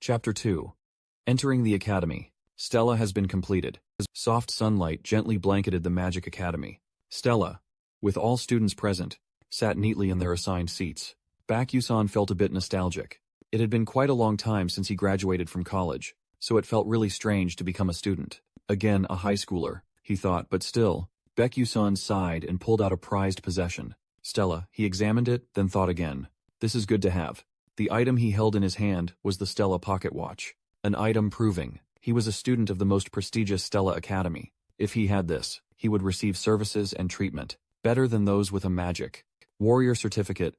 Chapter 2. Entering the Academy. Stella has been completed. Soft sunlight gently blanketed the Magic Academy. Stella, with all students present, sat neatly in their assigned seats. Baek Yusan felt a bit nostalgic. It had been quite a long time since he graduated from college, so it felt really strange to become a student. Again, a high schooler, he thought, but still. Baek-Yusun sighed and pulled out a prized possession. Stella. He examined it, then thought again. This is good to have. The item he held in his hand was the Stella pocket watch. An item proving he was a student of the most prestigious Stella Academy. If he had this, he would receive services and treatment better than those with a magic warrior certificate.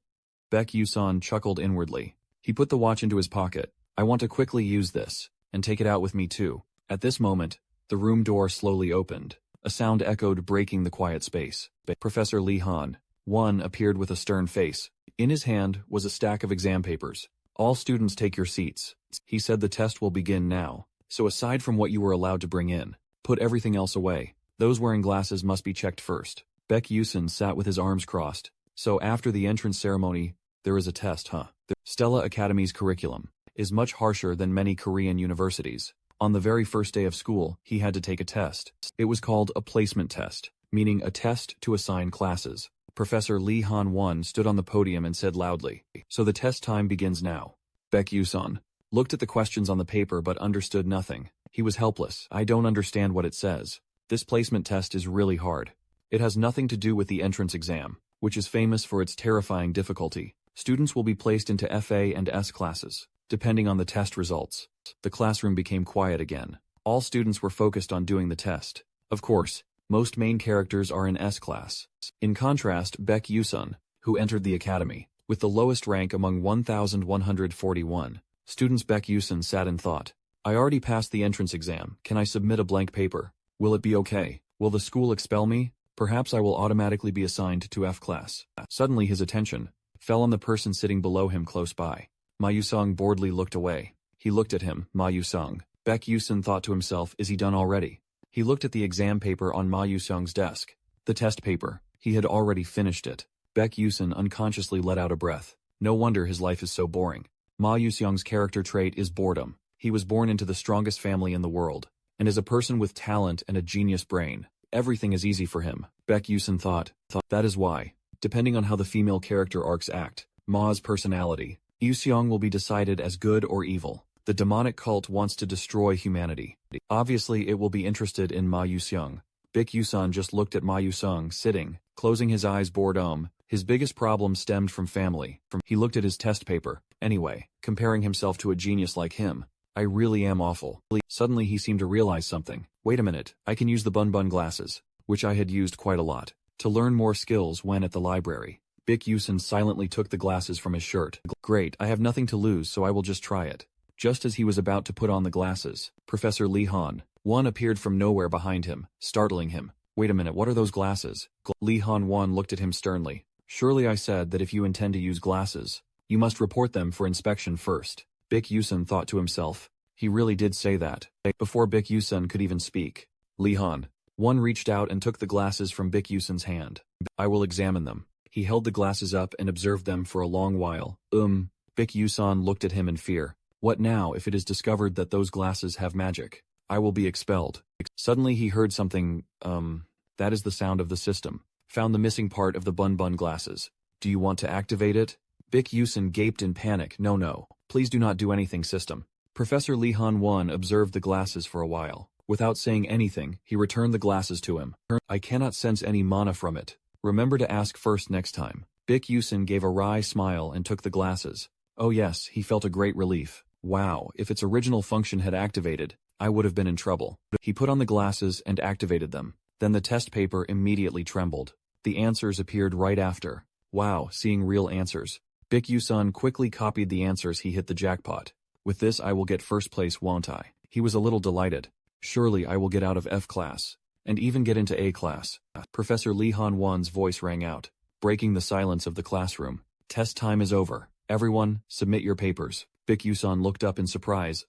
Baek-Yusun chuckled inwardly. He put the watch into his pocket. I want to quickly use this, and take it out with me too. At this moment, the room door slowly opened. A sound echoed, breaking the quiet space. Professor Lee Han, one, appeared with a stern face. In his hand was a stack of exam papers. All students take your seats. He said the test will begin now, so aside from what you were allowed to bring in, put everything else away. Those wearing glasses must be checked first. Baek-Yusun sat with his arms crossed. So after the entrance ceremony, there is a test, huh? The Stella Academy's curriculum is much harsher than many Korean universities. On the very first day of school, he had to take a test. It was called a placement test, meaning a test to assign classes. Professor Lee Han-won stood on the podium and said loudly, "So the test time begins now." Baek-Yusun looked at the questions on the paper but understood nothing. He was helpless. I don't understand what it says. This placement test is really hard. It has nothing to do with the entrance exam, which is famous for its terrifying difficulty. Students will be placed into FA and S classes, depending on the test results. The classroom became quiet again. All students were focused on doing the test. Of course, most main characters are in S class. In contrast, Baek-Yusun, who entered the academy, with the lowest rank among 1,141 students. Baek-Yusun sat and thought. I already passed the entrance exam. Can I submit a blank paper? Will it be okay? Will the school expel me? Perhaps I will automatically be assigned to F class. Suddenly his attention fell on the person sitting below him close by. Ma Yusung boredly looked away. He looked at him. Ma Yusung. Baek-Yusun thought to himself, is he done already? He looked at the exam paper on Ma Yusung's desk. The test paper. He had already finished it. Baek-Yusun unconsciously let out a breath. No wonder his life is so boring. Ma Yusung's character trait is boredom. He was born into the strongest family in the world, and is a person with talent and a genius brain. Everything is easy for him. Baek-Yusun thought. That is why, depending on how the female character arcs act, Ma's personality, Yuseong will be decided as good or evil. The demonic cult wants to destroy humanity. Obviously it will be interested in Ma Yuseong. Baek-Yusun just looked at Ma Yusung sitting, closing his eyes. Boredom. His biggest problem stemmed from family. He looked at his test paper. Anyway, comparing himself to a genius like him, I really am awful. Suddenly he seemed to realize something. Wait a minute, I can use the bun glasses, which I had used quite a lot, to learn more skills when at the library. Baek-Yusun silently took the glasses from his shirt. Great, I have nothing to lose, so I will just try it. Just as he was about to put on the glasses, Professor Lee Han-won appeared from nowhere behind him, startling him. Wait a minute, what are those glasses? Lee Han-won looked at him sternly. Surely I said that if you intend to use glasses, you must report them for inspection first. Baek-Yusun thought to himself. He really did say that. Before Baek-Yusun could even speak, Lee Han-won reached out and took the glasses from Baek-Yusun's hand. I will examine them. He held the glasses up and observed them for a long while. Baek-Yusun looked at him in fear. What now if it is discovered that those glasses have magic? I will be expelled. Suddenly he heard something, that is the sound of the system. Found the missing part of the bun glasses. Do you want to activate it? Baek-Yusun gaped in panic. No, please do not do anything, system. Professor Lee Han-won observed the glasses for a while. Without saying anything, he returned the glasses to him. I cannot sense any mana from it. Remember to ask first next time. Baek-Yusun gave a wry smile and took the glasses. Oh yes, he felt a great relief. Wow, if its original function had activated, I would have been in trouble. He put on the glasses and activated them. Then the test paper immediately trembled. The answers appeared right after. Wow, seeing real answers. Baek-Yusun quickly copied the answers. He hit the jackpot. With this I will get first place, won't I? He was a little delighted. Surely I will get out of F class, and even get into A class. Professor Lee Han-won's voice rang out, breaking the silence of the classroom. Test time is over. Everyone, submit your papers. Baek-Yusun looked up in surprise.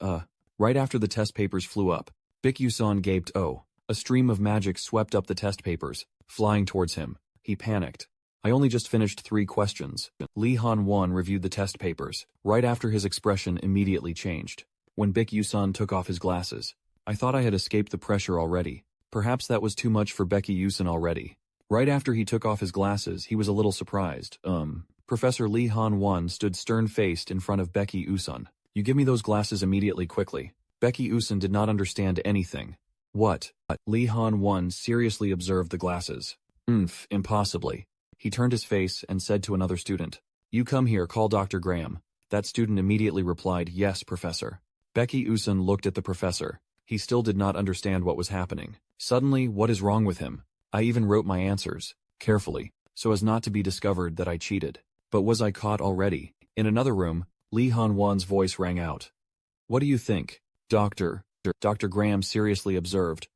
Right after the test papers flew up, Baek-Yusun gaped. Oh. A stream of magic swept up the test papers, flying towards him. He panicked. I only just finished 3 questions. Lee Han-won reviewed the test papers. Right after his expression immediately changed. When Baek-Yusun took off his glasses, I thought I had escaped the pressure already. Perhaps that was too much for Baek-Yusun already. Right after he took off his glasses, he was a little surprised. Professor Lee Han-won stood stern-faced in front of Baek-Yusun. You give me those glasses immediately, quickly. Becky Usun did not understand anything. What? Lee Han-won seriously observed the glasses. Impossibly. He turned his face and said to another student, "You come here, call Dr. Graham." That student immediately replied, "Yes, Professor." Becky Usun looked at the professor. He still did not understand what was happening. Suddenly, what is wrong with him? I even wrote my answers, carefully, so as not to be discovered that I cheated. But was I caught already? In another room, Lee Han-won's voice rang out. "What do you think, Doctor?" Dr. Graham seriously observed.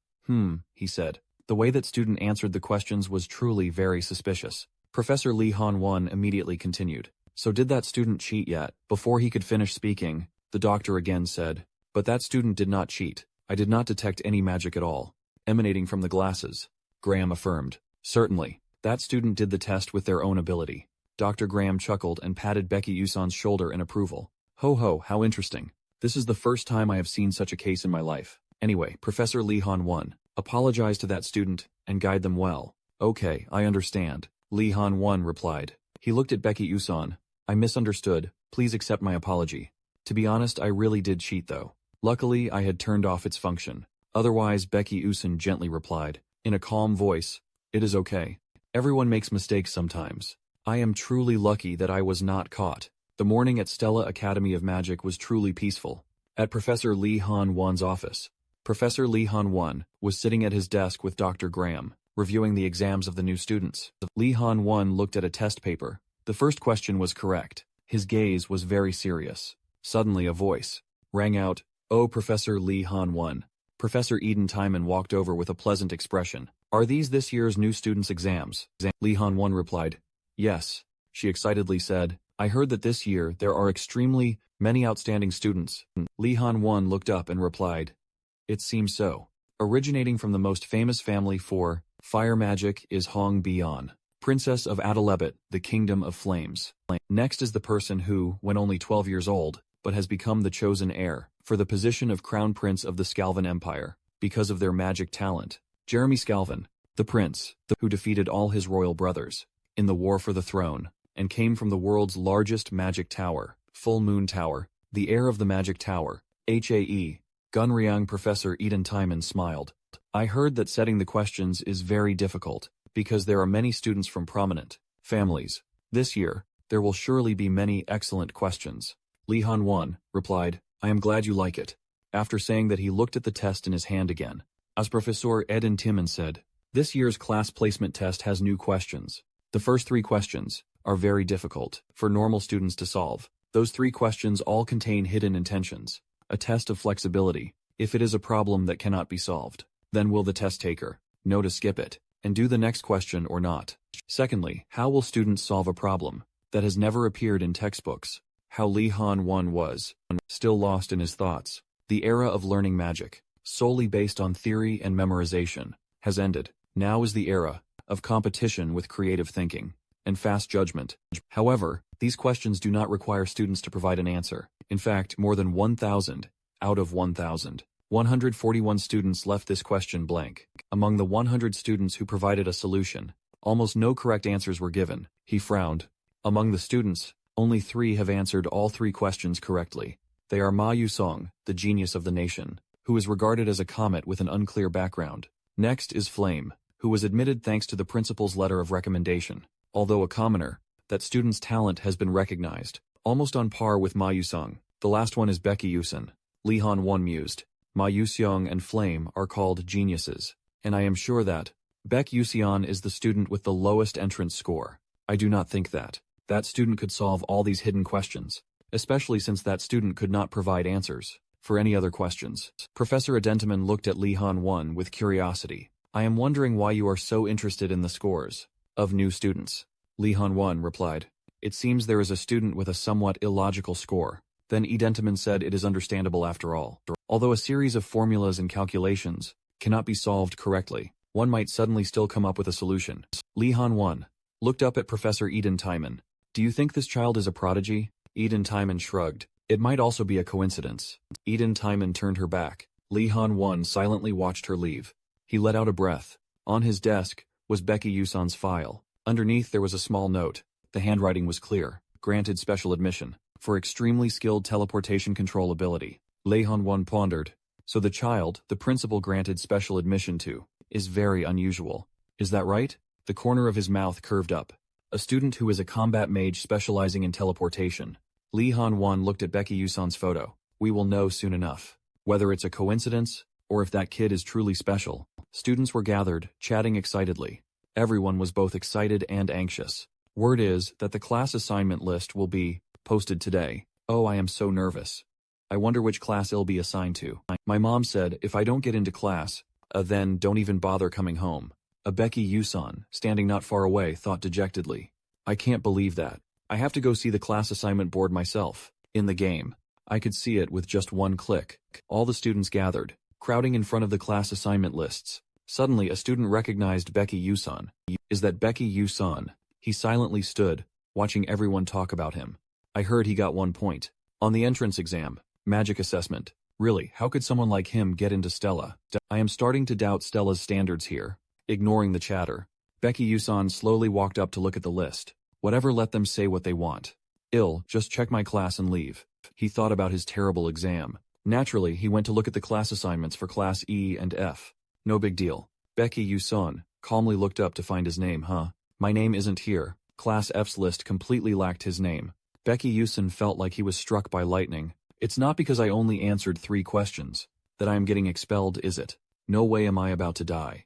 He said. The way that student answered the questions was truly very suspicious. Professor Lee Han-won immediately continued. "So did that student cheat yet?" Before he could finish speaking, the doctor again said, "But that student did not cheat. I did not detect any magic at all, emanating from the glasses." Graham affirmed. "Certainly. That student did the test with their own ability." Dr. Graham chuckled and patted Becky Usun's shoulder in approval. "Ho ho, how interesting. This is the first time I have seen such a case in my life. Anyway, Professor Lee Han-won, apologize to that student and guide them well." "Okay, I understand," Lee Han-won replied. He looked at Becky Usun. "I misunderstood. Please accept my apology. To be honest, I really did cheat though. Luckily, I had turned off its function. Otherwise," Becky Usun gently replied, in a calm voice, "It is okay. Everyone makes mistakes sometimes. I am truly lucky that I was not caught." The morning at Stella Academy of Magic was truly peaceful. At Professor Lee Han-won's office, Professor Lee Han-won was sitting at his desk with Dr. Graham, reviewing the exams of the new students. Lee Han-won looked at a test paper. The first question was correct. His gaze was very serious. Suddenly a voice rang out, "Oh, Professor Lee Han-won." Professor Eden Timon walked over with a pleasant expression. "Are these this year's new students' exams?" Lee Han-won replied, "Yes," she excitedly said. "I heard that this year there are extremely many outstanding students." Lee Han-won looked up and replied, "It seems so." Originating from the most famous family for fire magic is Hong Bian, Princess of Adalebet, the Kingdom of Flames. Next is the person who, when only 12 years old, but has become the chosen heir for the position of Crown Prince of the Scalvan Empire, because of their magic talent. Jeremy Scalvan, the prince, who defeated all his royal brothers in the war for the throne, and came from the world's largest magic tower, Full Moon Tower, the heir of the magic tower, HAE. Gunryang. Professor Eden Timon smiled. "I heard that setting the questions is very difficult, because there are many students from prominent families. This year, there will surely be many excellent questions." Lee Han-won replied, "I am glad you like it." After saying that, he looked at the test in his hand again. As Professor Eden Timon said, "This year's class placement test has new questions. The first 3 questions are very difficult for normal students to solve. Those 3 questions all contain hidden intentions. A test of flexibility. If it is a problem that cannot be solved, then will the test taker know to skip it and do the next question or not? Secondly, how will students solve a problem that has never appeared in textbooks?" How Lee Han-won was still lost in his thoughts. The era of learning magic, solely based on theory and memorization, has ended. Now is the era of competition with creative thinking and fast judgment. However, these questions do not require students to provide an answer. In fact, more than 1,000 out of 1,141 students left this question blank. Among the 100 students who provided a solution, almost no correct answers were given. He frowned. Among the students, only 3 have answered all 3 questions correctly. They are Ma Yusong, the genius of the nation, who is regarded as a comet with an unclear background. Next is Flame, who was admitted thanks to the principal's letter of recommendation. Although a commoner, that student's talent has been recognized, almost on par with Ma Yusong. The last one is Becky Usun. Lee Han-won mused. Ma Yuseong and Flame are called geniuses, and I am sure that Beck Yuseon is the student with the lowest entrance score. I do not think that student could solve all these hidden questions, especially since that student could not provide answers for any other questions. Professor Adentiman looked at Lee Han-won with curiosity. "I am wondering why you are so interested in the scores of new students." Lee Han-won replied, "It seems there is a student with a somewhat illogical score." Then Edentiman said, "It is understandable after all. Although a series of formulas and calculations cannot be solved correctly, one might suddenly still come up with a solution." Lee Han-won looked up at Professor Eden Timon. "Do you think this child is a prodigy?" Eden Timon shrugged. "It might also be a coincidence." Eden Timon turned her back. Lee Han-won silently watched her leave. He let out a breath. On his desk was Becky Yusun's file. Underneath there was a small note. The handwriting was clear. "Granted special admission for extremely skilled teleportation control ability." Lee Han-won pondered. So the child, the principal granted special admission to, is very unusual. Is that right? The corner of his mouth curved up. A student who is a combat mage specializing in teleportation. Lee Han-won looked at Becky Yusan's photo. We will know soon enough. Whether it's a coincidence, or if that kid is truly special. Students were gathered, chatting excitedly. Everyone was both excited and anxious. Word is that the class assignment list will be posted today. Oh, I am so nervous. I wonder which class I'll be assigned to. My mom said if I don't get into class, then don't even bother coming home. A Becky Yusan, standing not far away, thought dejectedly. I can't believe that. I have to go see the class assignment board myself. In the game, I could see it with just one click. All the students gathered, crowding in front of the class assignment lists. Suddenly a student recognized Becky Yusan. Is that Becky Yusan? He silently stood, watching everyone talk about him. I heard he got 1 point. On the entrance exam, magic assessment. Really, how could someone like him get into Stella? I am starting to doubt Stella's standards here. Ignoring the chatter, Becky Yusan slowly walked up to look at the list. Whatever, let them say what they want. Just check my class and leave. He thought about his terrible exam. Naturally, he went to look at the class assignments for class E and F. No big deal. Becky Yusan calmly looked up to find his name. My name isn't here. Class F's list completely lacked his name. Becky Yusan felt like he was struck by lightning. It's not because I only answered 3 questions that I am getting expelled, is it? No way am I about to die.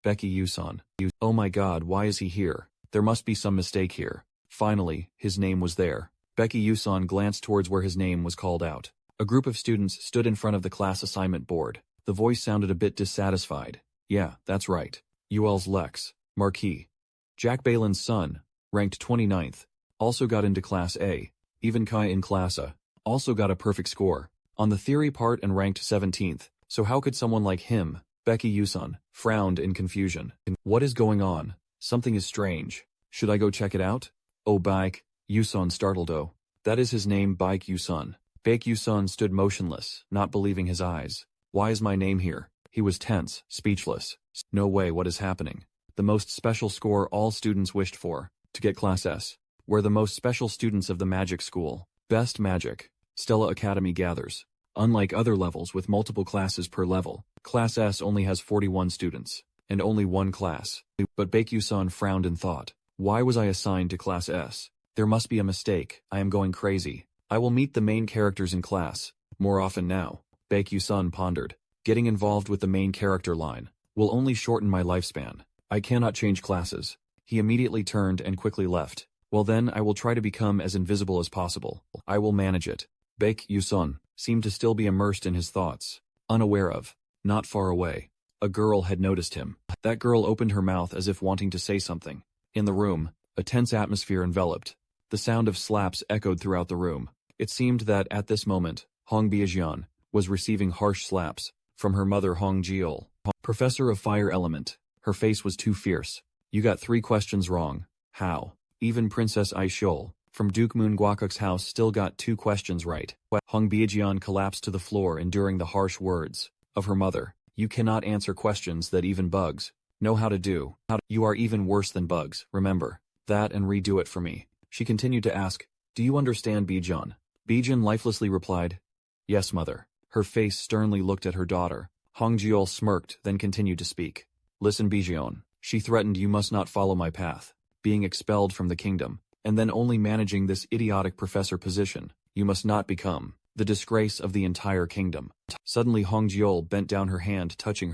Becky Yusan. Oh my god, why is he here? There must be some mistake here. Finally, his name was there. Becky Yusan glanced towards where his name was called out. A group of students stood in front of the class assignment board. The voice sounded a bit dissatisfied. Yeah, that's right. UL's Lex, Marquis. Jack Balin's son, ranked 29th, also got into Class A. Even Kai in Class A also got a perfect score on the theory part and ranked 17th. So how could someone like him? Becky Yusan frowned in confusion. What is going on? Something is strange. Should I go check it out? Oh, Baek Yusan startled. Oh, that is his name, Baek Yusan. Baek Yusan stood motionless, not believing his eyes. Why is my name here? He was tense, speechless. No way, what is happening? The most special score all students wished for, to get Class S. Where the most special students of the magic school. Best magic. Stella Academy gathers. Unlike other levels with multiple classes per level, Class S only has 41 students, and only 1 class. But Baek Yusan frowned and thought, why was I assigned to Class S? There must be a mistake. I am going crazy. I will meet the main characters in class more often now. Baek Yusan pondered. Getting involved with the main character line will only shorten my lifespan. I cannot change classes. He immediately turned and quickly left. Well then, I will try to become as invisible as possible. I will manage it. Baek Yusan seemed to still be immersed in his thoughts. Unaware of, not far away, a girl had noticed him. That girl opened her mouth as if wanting to say something. In the room, a tense atmosphere enveloped. The sound of slaps echoed throughout the room. It seemed that at this moment, Hong Beijian was receiving harsh slaps from her mother Hong Jiol, professor of fire element. Her face was too fierce. You got 3 questions wrong. How? Even Princess Aishol from Duke Moon Guokuk's house still got 2 questions right. Hong Beijian collapsed to the floor enduring the harsh words of her mother. You cannot answer questions that even bugs know how to do. You are even worse than bugs, remember that and redo it for me. She continued to ask, do you understand, Beijian? Beijian lifelessly replied, yes, mother. Her face sternly looked at her daughter. Hong Jiol smirked, then continued to speak. Listen, Beijian. She threatened you must not follow my path, being expelled from the kingdom, and then only managing this idiotic professor position. You must not become the disgrace of the entire kingdom. Suddenly Hong Jiol bent down her hand, touching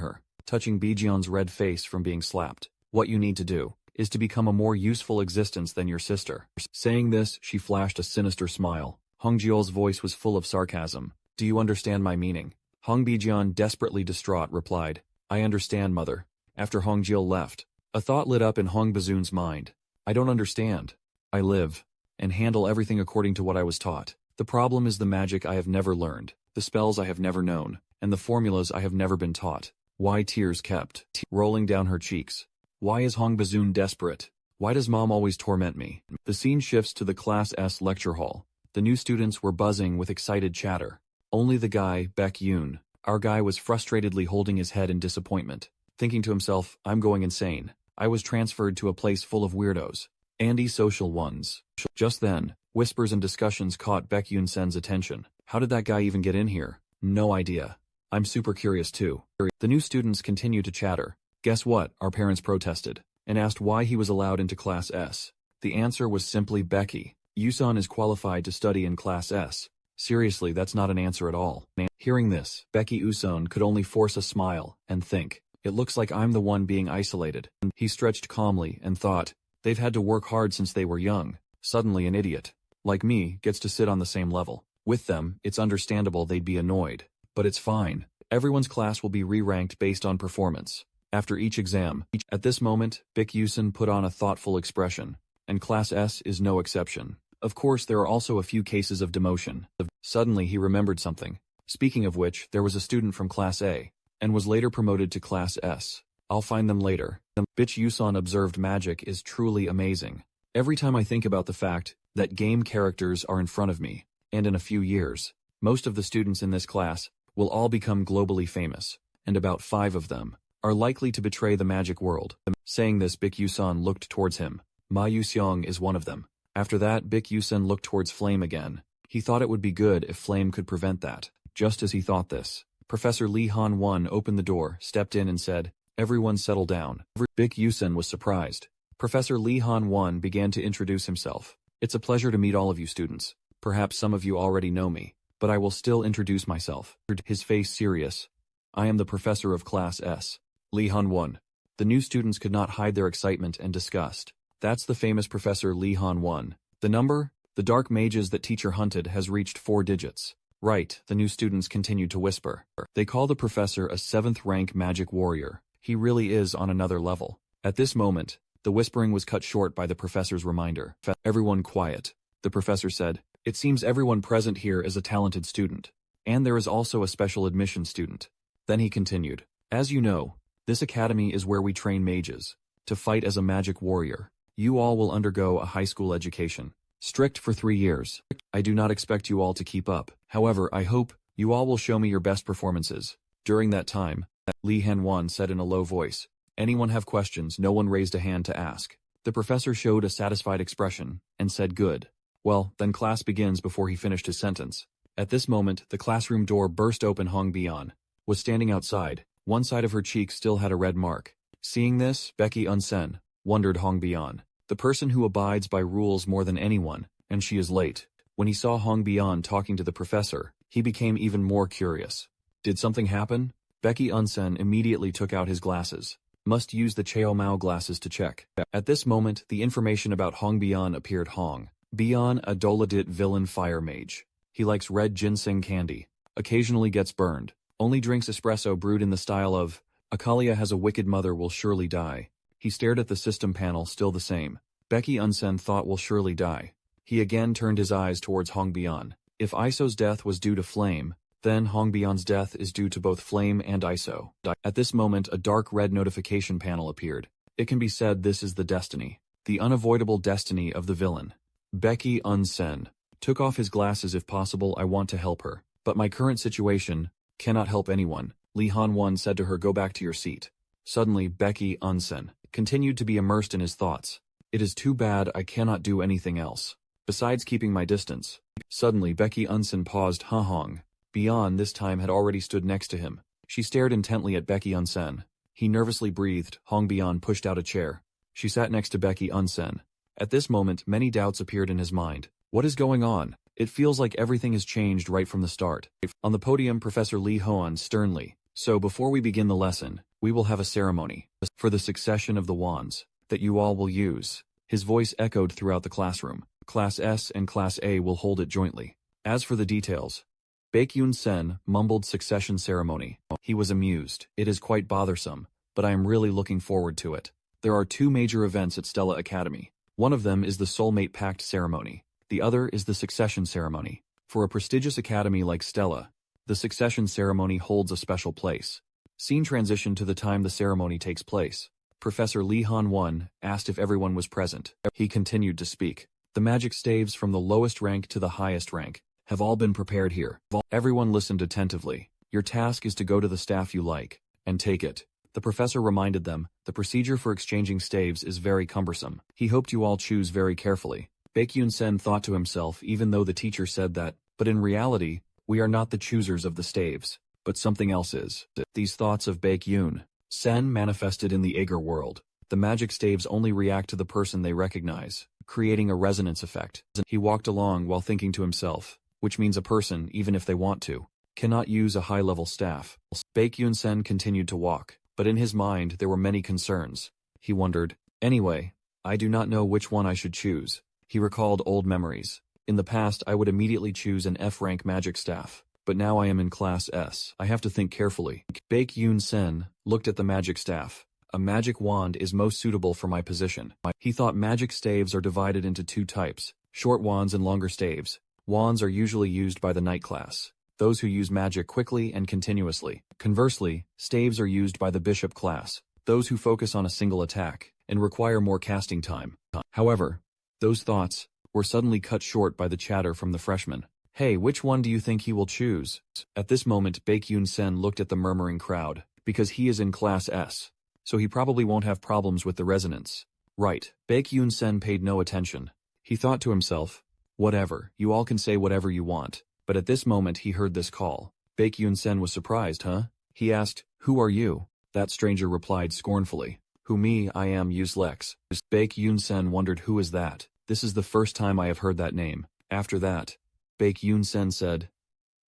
Beijian's red face from being slapped. What you need to do is to become a more useful existence than your sister. Saying this, she flashed a sinister smile. Hong Jiol's voice was full of sarcasm. Do you understand my meaning? Hong Beijian, desperately distraught, replied, I understand, mother. After Hong Jiol left, a thought lit up in Hong Bazun's mind. I don't understand. I live and handle everything according to what I was taught. The problem is the magic I have never learned, the spells I have never known, and the formulas I have never been taught. Why tears kept rolling down her cheeks? Why is Hong Bazun desperate? Why does mom always torment me? The scene shifts to the Class S lecture hall. The new students were buzzing with excited chatter. Only the guy, Baek Yoon, our guy, was frustratedly holding his head in disappointment, thinking to himself, I'm going insane. I was transferred to a place full of weirdos. Anti-social ones. Just then, whispers and discussions caught Baek Yoon-sen's attention. How did that guy even get in here? No idea. I'm super curious too. The new students continued to chatter. Guess what? Our parents protested and asked why he was allowed into Class S. The answer was simply Becky. Yusan is qualified to study in Class S. Seriously, that's not an answer at all. Hearing this, Becky Uson could only force a smile and think, it looks like I'm the one being isolated. He stretched calmly and thought, they've had to work hard since they were young. Suddenly an idiot, like me, gets to sit on the same level. With them, it's understandable they'd be annoyed. But it's fine. Everyone's class will be re-ranked based on performance. After each exam, at this moment, Bick Yusen put on a thoughtful expression, and Class S is no exception. Of course, there are also a few cases of demotion. Suddenly he remembered something. Speaking of which, there was a student from Class A, and was later promoted to Class S. I'll find them later. Bitch Yusan observed magic is truly amazing. Every time I think about the fact that game characters are in front of me, and in a few years, most of the students in this class will all become globally famous, and about 5 of them are likely to betray the magic world. Saying this, Bick Yusan looked towards him. Ma Yuseong is one of them. After that, Bick Yusen looked towards Flame again. He thought it would be good if Flame could prevent that. Just as he thought this, Professor Lee Han-won opened the door, stepped in and said, everyone settle down. Bick Yusen was surprised. Professor Lee Han-won began to introduce himself. It's a pleasure to meet all of you students. Perhaps some of you already know me, but I will still introduce myself. His face serious. I am the professor of Class S. Lee Han-won. The new students could not hide their excitement and disgust. That's the famous Professor Lee Han-won. The number? The dark mages that teacher hunted has reached 4 digits. Right, the new students continued to whisper. They call the professor a 7th-rank magic warrior. He really is on another level. At this moment, the whispering was cut short by the professor's reminder. Everyone quiet. The professor said, it seems everyone present here is a talented student. And there is also a special admission student. Then he continued, as you know, this academy is where we train mages to fight as a magic warrior. You all will undergo a high school education, strict for 3 years. I do not expect you all to keep up. However, I hope you all will show me your best performances. During that time, Lee Han-won said in a low voice, anyone have questions? No one raised a hand to ask. The professor showed a satisfied expression and said good. Well, then class begins before he finished his sentence. At this moment, the classroom door burst open. Hong Bian was standing outside. One side of her cheek still had a red mark. Seeing this, Becky Unsen wondered Hong Bian. The person who abides by rules more than anyone, and she is late. When he saw Hong Bian talking to the professor, he became even more curious. Did something happen? Becky Unsen immediately took out his glasses. Must use the Chao Mao glasses to check. At this moment, the information about Hong Bian appeared. Hong Bian, a Doladit villain fire mage. He likes red ginseng candy. Occasionally gets burned. Only drinks espresso brewed in the style of, Akalia has a wicked mother will surely die. He stared at the system panel, still the same. Becky Unsen thought will surely die. He again turned his eyes towards Hong Bian. If Iso's death was due to flame, then Hong Bian's death is due to both flame and Iso. At this moment, a dark red notification panel appeared. It can be said this is the destiny. The unavoidable destiny of the villain. Becky Unsen took off his glasses. If possible, I want to help her. But my current situation cannot help anyone. Lee Han-won said to her, go back to your seat. Suddenly, Becky Unsen continued to be immersed in his thoughts. It is too bad I cannot do anything else, besides keeping my distance. Suddenly, Becky Unsen paused. Hong Bian this time had already stood next to him. She stared intently at Becky Unsen. He nervously breathed. Hong Bian pushed out a chair. She sat next to Becky Unsen. At this moment, many doubts appeared in his mind. What is going on? It feels like everything has changed right from the start. On the podium, Professor Lee Hoan sternly. So before we begin the lesson, we will have a ceremony for the succession of the wands that you all will use. His voice echoed throughout the classroom. Class S and Class A will hold it jointly. As for the details, Baekhyun Sen mumbled succession ceremony. He was amused. It is quite bothersome, but I am really looking forward to it. There are 2 major events at Stella Academy. One of them is the Soulmate Pact ceremony. The other is the succession ceremony. For a prestigious academy like Stella, the succession ceremony holds a special place. Scene transition to the time the ceremony takes place. Professor Lee Han-won asked if everyone was present. He continued to speak. The magic staves from the lowest rank to the highest rank have all been prepared here. Everyone listened attentively. Your task is to go to the staff you like and take it. The professor reminded them, the procedure for exchanging staves is very cumbersome. He hoped you all choose very carefully. Baekhyun Sen thought to himself, even though the teacher said that, but in reality, we are not the choosers of the staves, but something else is. These thoughts of Baek-yoon Sen manifested in the Aegir world. The magic staves only react to the person they recognize, creating a resonance effect. He walked along while thinking to himself, which means a person, even if they want to, cannot use a high-level staff. Baek-yoon Sen continued to walk, but in his mind there were many concerns. He wondered, anyway, I do not know which one I should choose. He recalled old memories. In the past I would immediately choose an F-rank magic staff, but now I am in class S. I have to think carefully. Baek-yoon Sen looked at the magic staff. A magic wand is most suitable for my position. He thought magic staves are divided into two types, short wands and longer staves. Wands are usually used by the knight class, those who use magic quickly and continuously. Conversely, staves are used by the bishop class, those who focus on a single attack and require more casting time. However, those thoughts were suddenly cut short by the chatter from the freshman. Hey, which one do you think he will choose? At this moment Baek-yoon Sen looked at the murmuring crowd, because he is in class S, so he probably won't have problems with the resonance. Right, Baek-yoon Sen paid no attention. He thought to himself, whatever, you all can say whatever you want. But at this moment he heard this call. Baek-yoon Sen was surprised, huh? He asked, who are you? That stranger replied scornfully, who me, I am Lex. Baek-yoon Sen wondered who is that? This is the first time I have heard that name. After that, Baek-yoon Sen said,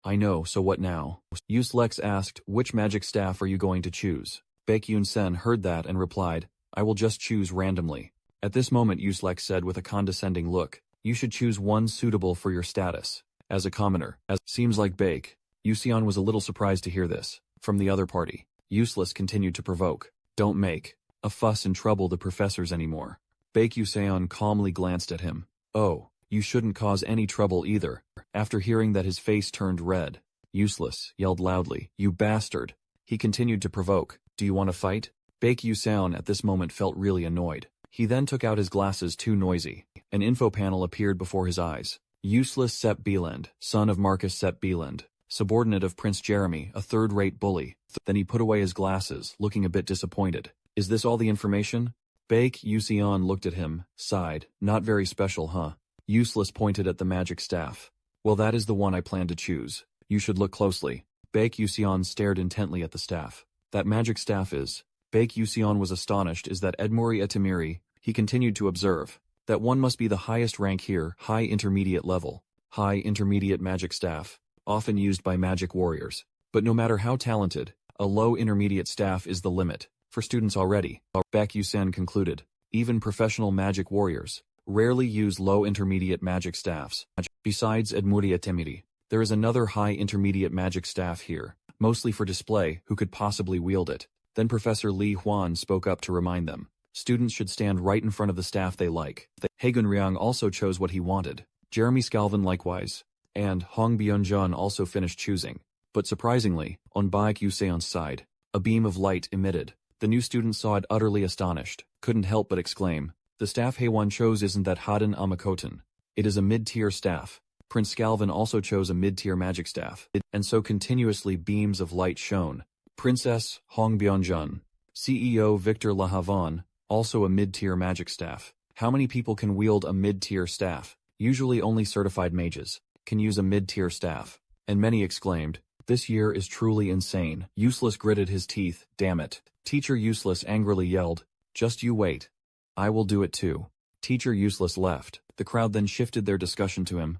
I know, so what now? Lex asked, which magic staff are you going to choose? Baek-yoon Sen heard that and replied, I will just choose randomly. At this moment Lex said with a condescending look, you should choose one suitable for your status. As a commoner, seems like Yuseon was a little surprised to hear this from the other party. Useless continued to provoke. Don't make a fuss and trouble the professors anymore. Yuseon calmly glanced at him. Oh, you shouldn't cause any trouble either. After hearing that his face turned red, Useless yelled loudly, you bastard. He continued to provoke. Do you want to fight? Yuseon at this moment felt really annoyed. He then took out his glasses too noisy. An info panel appeared before his eyes. Useless Sepp Bieland, son of Marcus Sepp Bieland, subordinate of Prince Jeremy, a third-rate bully. Then he put away his glasses, looking a bit disappointed. Is this all the information? Yuseon looked at him, sighed. Not very special, huh? Useless pointed at the magic staff. Well, that is the one I plan to choose. You should look closely. Yuseon stared intently at the staff. That magic staff is. Yuseon was astonished is that Edmori Etamiri, he continued to observe. That one must be the highest rank here, high intermediate level. High intermediate magic staff, often used by magic warriors. But no matter how talented, a low intermediate staff is the limit. For students already, Baek-yoon concluded, even professional magic warriors rarely use low intermediate magic staffs. Besides Edmuri Etamiri, there is another high intermediate magic staff here, mostly for display, who could possibly wield it. Then Professor Li Huan spoke up to remind them. Students should stand right in front of the staff they like. Haegun Ryang also chose what he wanted. Jeremy Scalvin likewise. And Hong Byung-jun also finished choosing. But surprisingly, on Baek-yoon's side, a beam of light emitted. The new student saw it utterly astonished, couldn't help but exclaim, the staff Haewon chose isn't that Haden Amakoten. It is a mid-tier staff. Prince Scalvin also chose a mid-tier magic staff. And so continuously beams of light shone. Princess Hong Byung-jun, CEO Victor Lahavon, also a mid-tier magic staff. How many people can wield a mid-tier staff? Usually only certified mages can use a mid-tier staff. And many exclaimed, this year is truly insane. Useless gritted his teeth, damn it. Teacher Useless angrily yelled, just you wait. I will do it too. Teacher Useless left. The crowd then shifted their discussion to him.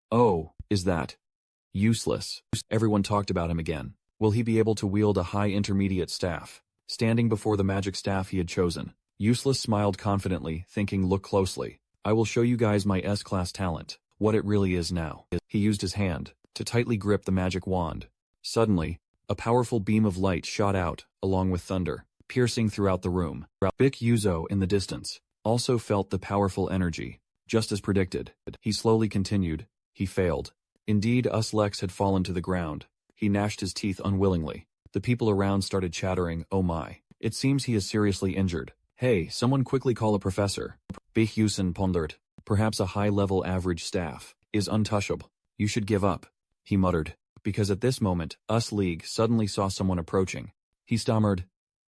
Oh, is that Useless? Everyone talked about him again. Will he be able to wield a high intermediate staff? Standing before the magic staff he had chosen, Useless smiled confidently, thinking, look closely. I will show you guys my S-class talent, what it really is now. He used his hand to tightly grip the magic wand. Suddenly, a powerful beam of light shot out, along with thunder, piercing throughout the room. Bik Yuzo in the distance also felt the powerful energy. Just as predicted, he slowly continued. He failed. Indeed, Lex had fallen to the ground. He gnashed his teeth unwillingly. The people around started chattering, oh my. It seems he is seriously injured. Hey, someone quickly call a professor. Baek-yoon pondered. Perhaps a high-level average staff is untouchable. You should give up, he muttered, because at this moment, League suddenly saw someone approaching. He stammered,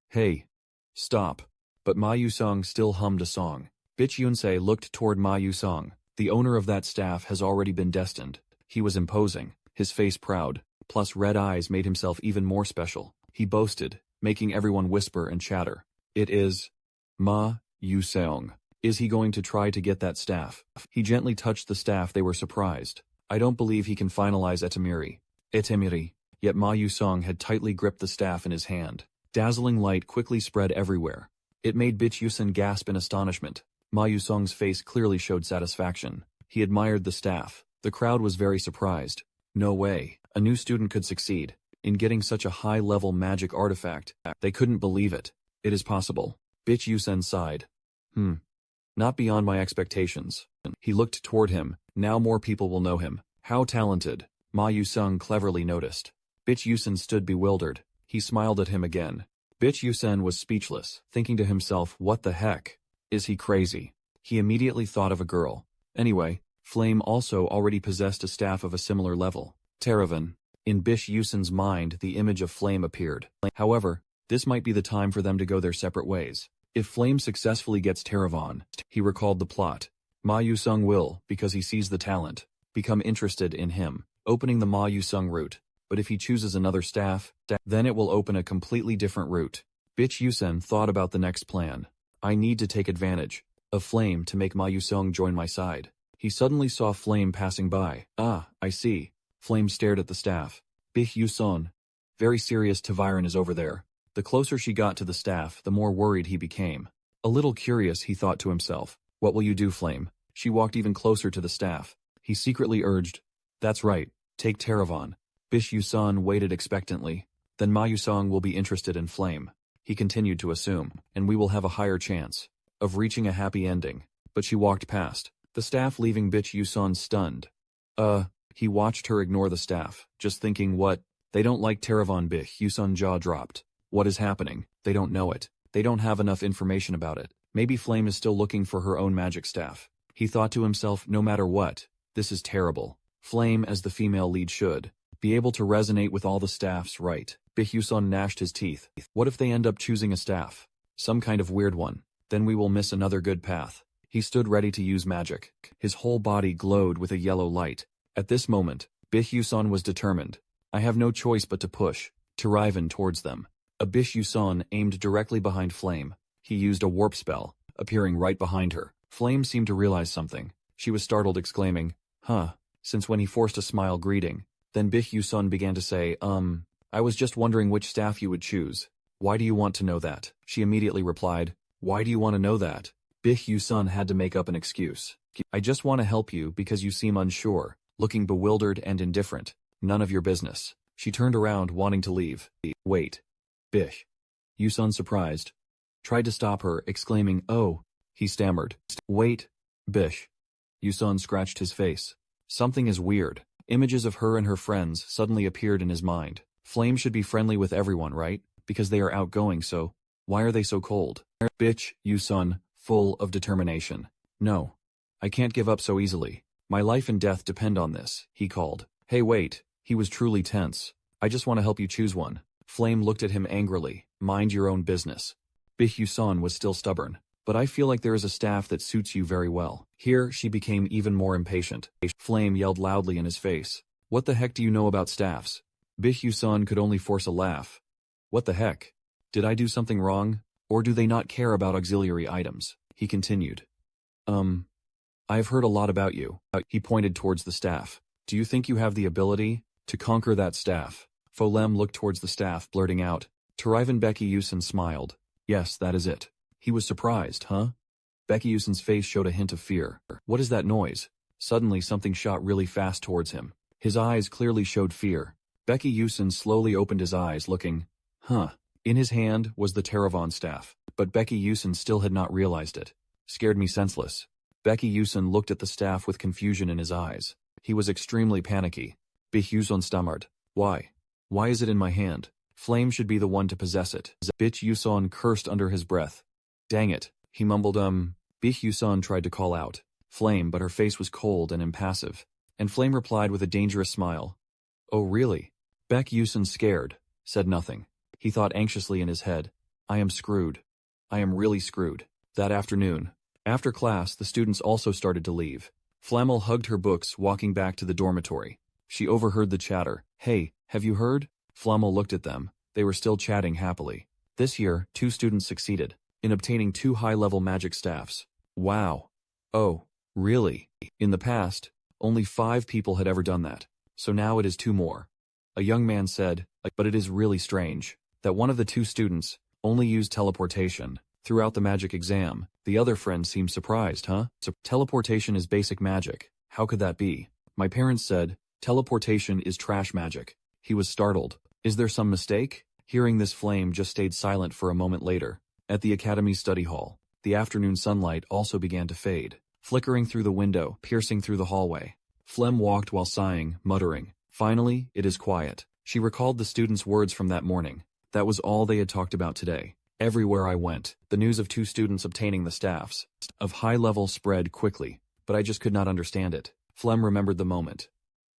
hey, stop. But Ma Yusong still hummed a song. Bich Yunsei looked toward Ma Yusong. The owner of that staff has already been destined. He was imposing, his face proud. plus red eyes made himself even more special. He boasted, making everyone whisper and chatter. It is Ma Yu-seong. Is he going to try to get that staff? He gently touched the staff. They were surprised. I don't believe he can finalize Etemiri. Yet Ma Yu-seong had tightly gripped the staff in his hand. Dazzling light quickly spread everywhere. It made Bitch Yusun gasp in astonishment. Ma Yu-seong's face clearly showed satisfaction. He admired the staff. The crowd was very surprised. No way. A new student could succeed in getting such a high-level magic artifact. They couldn't believe it. It is possible. Bitch Yusun sighed. Not beyond my expectations. He looked toward him. Now more people will know him. How talented. Ma Yu-seong cleverly noticed. Bitch Yusun stood bewildered. He smiled at him again. Bitch Yusun was speechless, thinking to himself, what the heck? Is he crazy? He immediately thought of a girl. Anyway, Flame also already possessed a staff of a similar level. Teravan. In Bitch Yusun's mind, the image of Flame appeared. However, this might be the time for them to go their separate ways. If Flame successfully gets Teravan, he recalled the plot. Ma Yu-seong will, because he sees the talent, become interested in him, opening the Ma Yu-seong route. But if he chooses another staff, then it will open a completely different route. Bitch Yusun thought about the next plan. I need to take advantage of Flame to make Ma Yu-seong join my side. He suddenly saw Flame passing by. Ah, I see. Flame stared at the staff. Bitch Yusun. Very serious. Taviran is over there. The closer she got to the staff, the more worried he became. A little curious, he thought to himself. What will you do, Flame? She walked even closer to the staff. He secretly urged. That's right. Take Teravan. Bitch Yusun waited expectantly. Then Ma Yu-seong will be interested in Flame. He continued to assume, and we will have a higher chance of reaching a happy ending. But she walked past, the staff leaving Bitch Yusun stunned. He watched her ignore the staff, just thinking what? They don't like Teravan. Bitch Yusun jaw dropped. What is happening? They don't know it. They don't have enough information about it. Maybe Flame is still looking for her own magic staff. He thought to himself, no matter what, this is terrible. Flame, as the female lead, should be able to resonate with all the staffs, right? Bitch Yusun gnashed his teeth. What if they end up choosing a staff? Some kind of weird one. Then we will miss another good path. He stood ready to use magic. His whole body glowed with a yellow light. At this moment, Bitch Yusun was determined. I have no choice but to push Teravan towards them. A Bitch Yusun aimed directly behind Flame. He used a warp spell, appearing right behind her. Flame seemed to realize something. She was startled, exclaiming, since when? He forced a smile greeting. Then Bitch Yusun began to say, I was just wondering which staff you would choose. Why do you want to know that? She immediately replied, why do you want to know that? Bitch Yusun had to make up an excuse. I just want to help you because you seem unsure, looking bewildered and indifferent. None of your business. She turned around, wanting to leave. Wait. Bitch Yusun, surprised, tried to stop her, exclaiming, oh, he stammered. Wait. Bitch Yusun scratched his face. Something is weird. Images of her and her friends suddenly appeared in his mind. Flame should be friendly with everyone, right? Because they are outgoing, so why are they so cold? Bitch Yusun, full of determination. No. I can't give up so easily. My life and death depend on this, he called. Hey, wait. He was truly tense. I just want to help you choose one. Flame looked at him angrily. Mind your own business. Bitch Yusun was still stubborn. But I feel like there is a staff that suits you very well. Here, she became even more impatient. Flame yelled loudly in his face. What the heck do you know about staffs? Bitch Yusun could only force a laugh. What the heck? Did I do something wrong? Or do they not care about auxiliary items? He continued. I've heard a lot about you. He pointed towards the staff. Do you think you have the ability to conquer that staff? Folem looked towards the staff, blurting out. Teravan. Becky Yusun smiled. Yes, that is it. He was surprised, huh? Becky Yusun's face showed a hint of fear. What is that noise? Suddenly something shot really fast towards him. His eyes clearly showed fear. Becky Yusun slowly opened his eyes, looking. In his hand was the Teravan staff, but Becky Yusun still had not realized it. Scared me senseless. Becky Yusun looked at the staff with confusion in his eyes. He was extremely panicky. Bitch Yusun stammered. Why? Why is it in my hand? Flame should be the one to possess it. Bitch Yusun cursed under his breath. Dang it, he mumbled. Bitch Yusun tried to call out Flame, but her face was cold and impassive. And Flame replied with a dangerous smile. Oh really? Beck Yusun, scared, said nothing. He thought anxiously in his head. I am screwed. I am really screwed. That afternoon, after class, the students also started to leave. Flammel hugged her books, walking back to the dormitory. She overheard the chatter. Hey, Have you heard? Flumel looked at them. They were still chatting happily. This year, 2 students succeeded in obtaining 2 high-level magic staffs. Wow. Oh, really? In the past, only 5 people had ever done that. So now it is 2 more. A young man said, but it is really strange that one of the 2 students only used teleportation throughout the magic exam. The other friend seemed surprised, huh? So teleportation is basic magic. How could that be? My parents said, teleportation is trash magic. He was startled. Is there some mistake? Hearing this, Flame just stayed silent for a moment later. At the Academy study hall, the afternoon sunlight also began to fade, flickering through the window, piercing through the hallway. Flem walked while sighing, muttering, "Finally, it is quiet." She recalled the students' words from that morning. That was all they had talked about today. Everywhere I went, the news of 2 students obtaining the staffs of high level spread quickly, but I just could not understand it. Flem remembered the moment.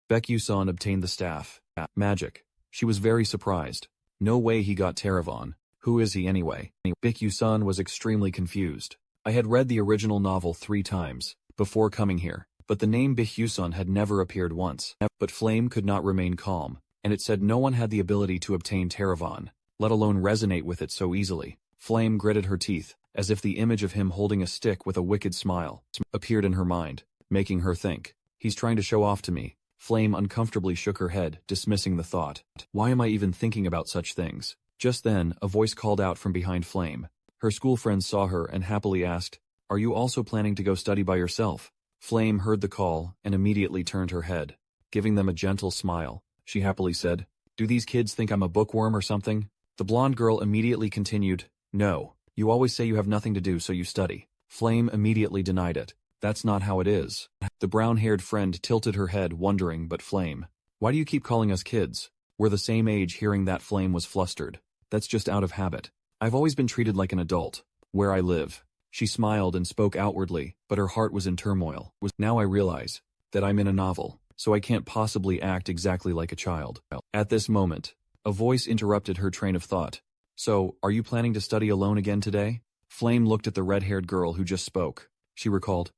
Baek-Yusan obtained the staff. Magic. She was very surprised. No way he got Taravon. Who is he anyway? Baek-Yusan was extremely confused. I had read the original novel 3 times before coming here, but the name Baek-Yusan had never appeared once. But Flame could not remain calm, and it said no one had the ability to obtain Taravon, let alone resonate with it so easily. Flame gritted her teeth, as if the image of him holding a stick with a wicked smile appeared in her mind, making her think, he's trying to show off to me. Flame uncomfortably shook her head, dismissing the thought. Why am I even thinking about such things? Just then, a voice called out from behind Flame. Her school friends saw her and happily asked, "Are you also planning to go study by yourself?" Flame heard the call and immediately turned her head. Giving them a gentle smile, she happily said, "Do these kids think I'm a bookworm or something?" The blonde girl immediately continued, "No, you always say you have nothing to do so you study." Flame immediately denied it. "That's not how it is." The brown-haired friend tilted her head, wondering, but Flame, "Why do you keep calling us kids?" We're the same age. Hearing that, Flame was flustered. "That's just out of habit. I've always been treated like an adult. Where I live." She smiled and spoke outwardly, but her heart was in turmoil. Now I realize that I'm in a novel, so I can't possibly act exactly like a child. At this moment, a voice interrupted her train of thought. "So, are you planning to study alone again today?" Flame looked at the red-haired girl who just spoke. She recalled,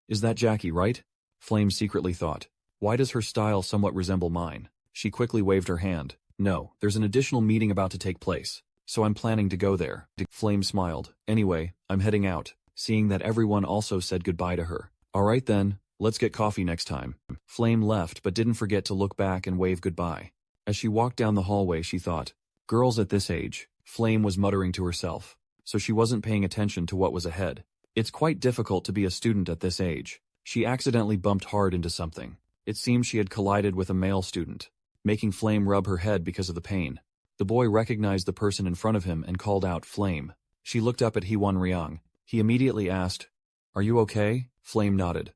"Is that Jackie, right?" Flame secretly thought, "Why does her style somewhat resemble mine?" She quickly waved her hand. "No, there's an additional meeting about to take place, so I'm planning to go there." Flame smiled. "Anyway, I'm heading out," seeing that everyone also said goodbye to her. "Alright then, let's get coffee next time." Flame left but didn't forget to look back and wave goodbye. As she walked down the hallway, she thought, "Girls at this age," Flame was muttering to herself, so she wasn't paying attention to what was ahead. "It's quite difficult to be a student at this age." She accidentally bumped hard into something. It seemed she had collided with a male student, making Flame rub her head because of the pain. The boy recognized the person in front of him and called out, "Flame." She looked up at Hee-won Ryong. He immediately asked, "Are you okay?" Flame nodded.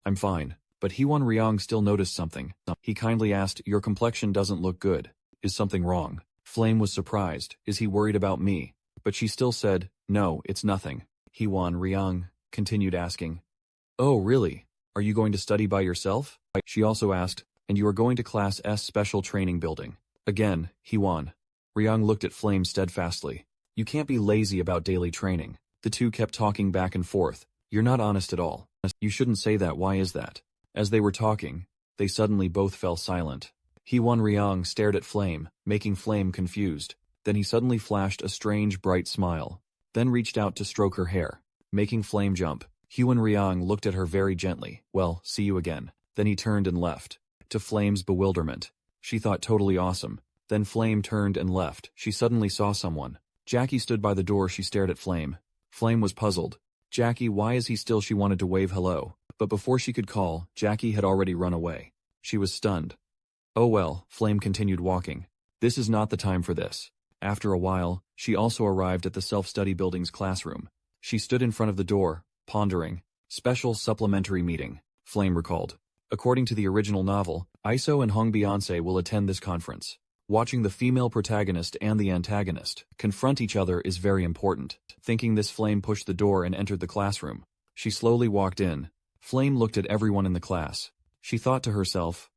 "I'm fine." But Hee-won Ryong still noticed something. He kindly asked, "Your complexion doesn't look good. Is something wrong?" Flame was surprised. "Is he worried about me?" But she still said, "No, it's nothing." Hee-won Ryong continued asking, "Oh, really? Are you going to study by yourself?" She also asked, "And you are going to Class S Special Training Building?" Again, Hee-won Ryong looked at Flame steadfastly. "You can't be lazy about daily training." The two kept talking back and forth. "You're not honest at all." "You shouldn't say that. Why is that?" As they were talking, they suddenly both fell silent. Hee-won Ryong stared at Flame, making Flame confused. Then he suddenly flashed a strange bright smile, then reached out to stroke her hair, making Flame jump. Hee-won Ryong looked at her very gently. "Well, see you again." Then he turned and left. To Flame's bewilderment, she thought totally awesome. Then Flame turned and left. She suddenly saw someone. Jackie stood by the door. She stared at Flame. Flame was puzzled. "Jackie, why is he still?" She wanted to wave hello, but before she could call, Jackie had already run away. She was stunned. "Oh well," Flame continued walking. "This is not the time for this." After a while, she also arrived at the self-study building's classroom. She stood in front of the door, pondering. "Special supplementary meeting," Flame recalled. According to the original novel, Iso and Hong Beyonce will attend this conference. Watching the female protagonist and the antagonist confront each other is very important. Thinking this, Flame pushed the door and entered the classroom. She slowly walked in. Flame looked at everyone in the class. She thought to herself,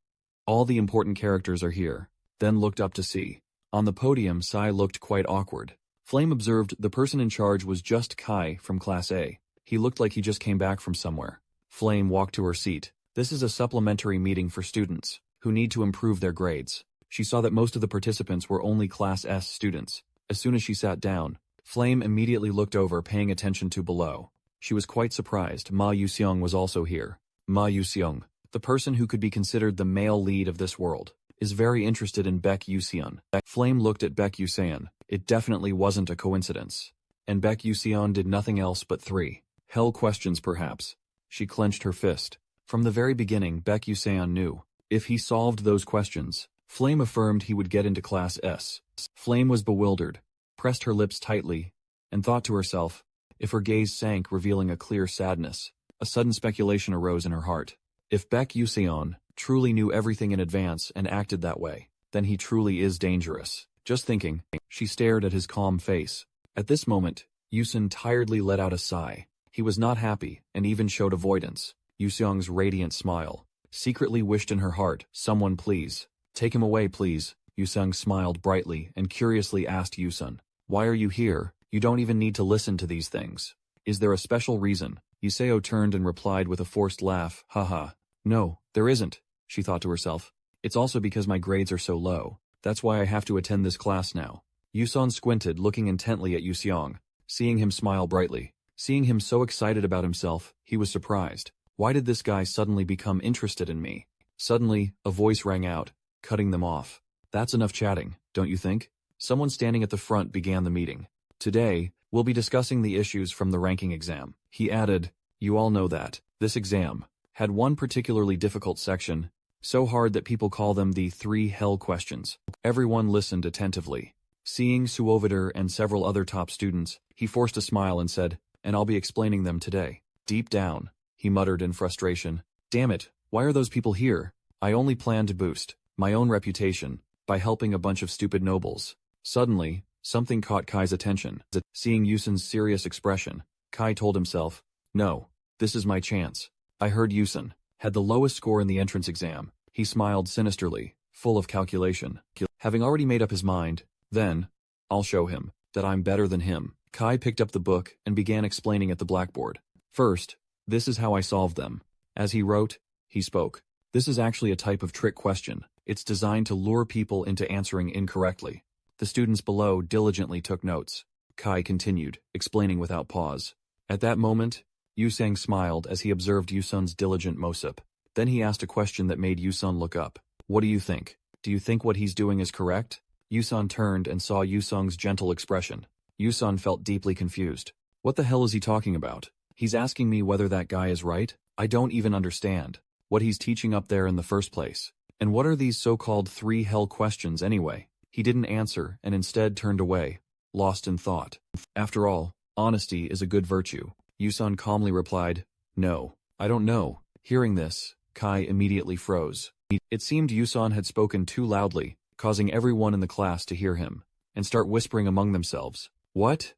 "All the important characters are here." Then looked up to see. On the podium, Sai looked quite awkward. Flame observed the person in charge was just Kai from Class A. He looked like he just came back from somewhere. Flame walked to her seat. "This is a supplementary meeting for students who need to improve their grades." She saw that most of the participants were only Class S students. As soon as she sat down, Flame immediately looked over, paying attention to below. She was quite surprised. Ma Yuseong was also here. Ma Yuseong, the person who could be considered the male lead of this world, is very interested in Baek Yuseon. Flame looked at Baek Yuseon. It definitely wasn't a coincidence. And Baek Yuseon did nothing else but 3 hell questions perhaps. She clenched her fist. From the very beginning, Baek Yuseon knew. If he solved those questions, Flame affirmed he would get into Class S. Flame was bewildered, pressed her lips tightly, and thought to herself. If her gaze sank, revealing a clear sadness, a sudden speculation arose in her heart. If Baek Yuseon truly knew everything in advance and acted that way, then he truly is dangerous. Just thinking, she stared at his calm face. At this moment, Yusun tiredly let out a sigh. He was not happy, and even showed avoidance. Yuseong's radiant smile secretly wished in her heart, someone please. Take him away please. Yuseong smiled brightly and curiously asked Yusun, why are you here? You don't even need to listen to these things. Is there a special reason? Yuseo turned and replied with a forced laugh, haha. No, there isn't, she thought to herself. It's also because my grades are so low. That's why I have to attend this class now. Yusun squinted, looking intently at Yuseong, seeing him smile brightly. Seeing him so excited about himself, he was surprised. Why did this guy suddenly become interested in me? Suddenly, a voice rang out, cutting them off. That's enough chatting, don't you think? Someone standing at the front began the meeting. Today, we'll be discussing the issues from the ranking exam. He added, you all know that this exam had one particularly difficult section, so hard that people call them the 3 hell questions. Everyone listened attentively. Seeing Suovider and several other top students, he forced a smile and said, and I'll be explaining them today. Deep down, he muttered in frustration, damn it, why are those people here? I only plan to boost my own reputation by helping a bunch of stupid nobles. Suddenly, something caught Kai's attention. Seeing Yusun's serious expression, Kai told himself, no, this is my chance. I heard Yusun had the lowest score in the entrance exam. He smiled sinisterly, full of calculation. Having already made up his mind, then, I'll show him that I'm better than him. Kai picked up the book and began explaining at the blackboard. First, this is how I solved them. As he wrote, he spoke. This is actually a type of trick question. It's designed to lure people into answering incorrectly. The students below diligently took notes. Kai continued, explaining without pause. At that moment, Yusang smiled as he observed Yusun's diligent Mosip. Then he asked a question that made Yusun look up. What do you think? Do you think what he's doing is correct? Yusun turned and saw Yusung's gentle expression. Yusun felt deeply confused. What the hell is he talking about? He's asking me whether that guy is right? I don't even understand what he's teaching up there in the first place. And what are these so-called 3 hell questions anyway? He didn't answer and instead turned away, lost in thought. After all, honesty is a good virtue. Yusun calmly replied, no, I don't know. Hearing this, Kai immediately froze. It seemed Yusun had spoken too loudly, causing everyone in the class to hear him, and start whispering among themselves. What?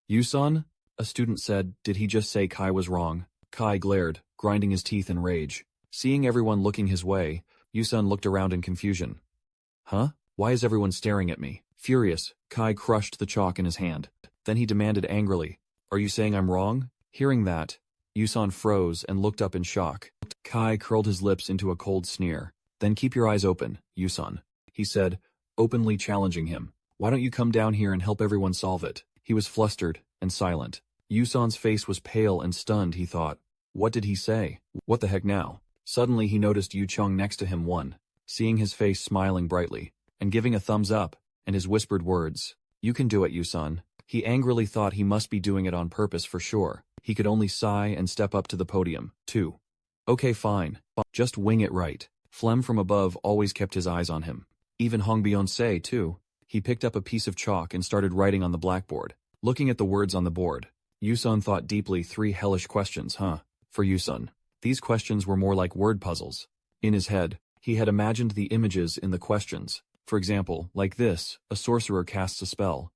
Yusun? A student said, did he just say Kai was wrong? Kai glared, grinding his teeth in rage. Seeing everyone looking his way, Yusun looked around in confusion. Huh? Why is everyone staring at me? Furious, Kai crushed the chalk in his hand. Then he demanded angrily, are you saying I'm wrong? Hearing that, Yusun froze and looked up in shock. Kai curled his lips into a cold sneer. Then keep your eyes open, Yusun, he said, openly challenging him. Why don't you come down here and help everyone solve it? He was flustered and silent. Yusun's face was pale and stunned, he thought. What did he say? What the heck now? Suddenly he noticed Yu Chung next to him seeing his face smiling brightly, and giving a thumbs up, and his whispered words. You can do it, Yusun. He angrily thought he must be doing it on purpose for sure. He could only sigh and step up to the podium, too. Okay, fine. Just wing it right. Flem from above always kept his eyes on him. Even Hongbyon-se, too. He picked up a piece of chalk and started writing on the blackboard. Looking at the words on the board, Yusun thought deeply. 3 hellish questions, huh? For Yusun, these questions were more like word puzzles. In his head, he had imagined the images in the questions. For example, like this, a sorcerer casts a spell.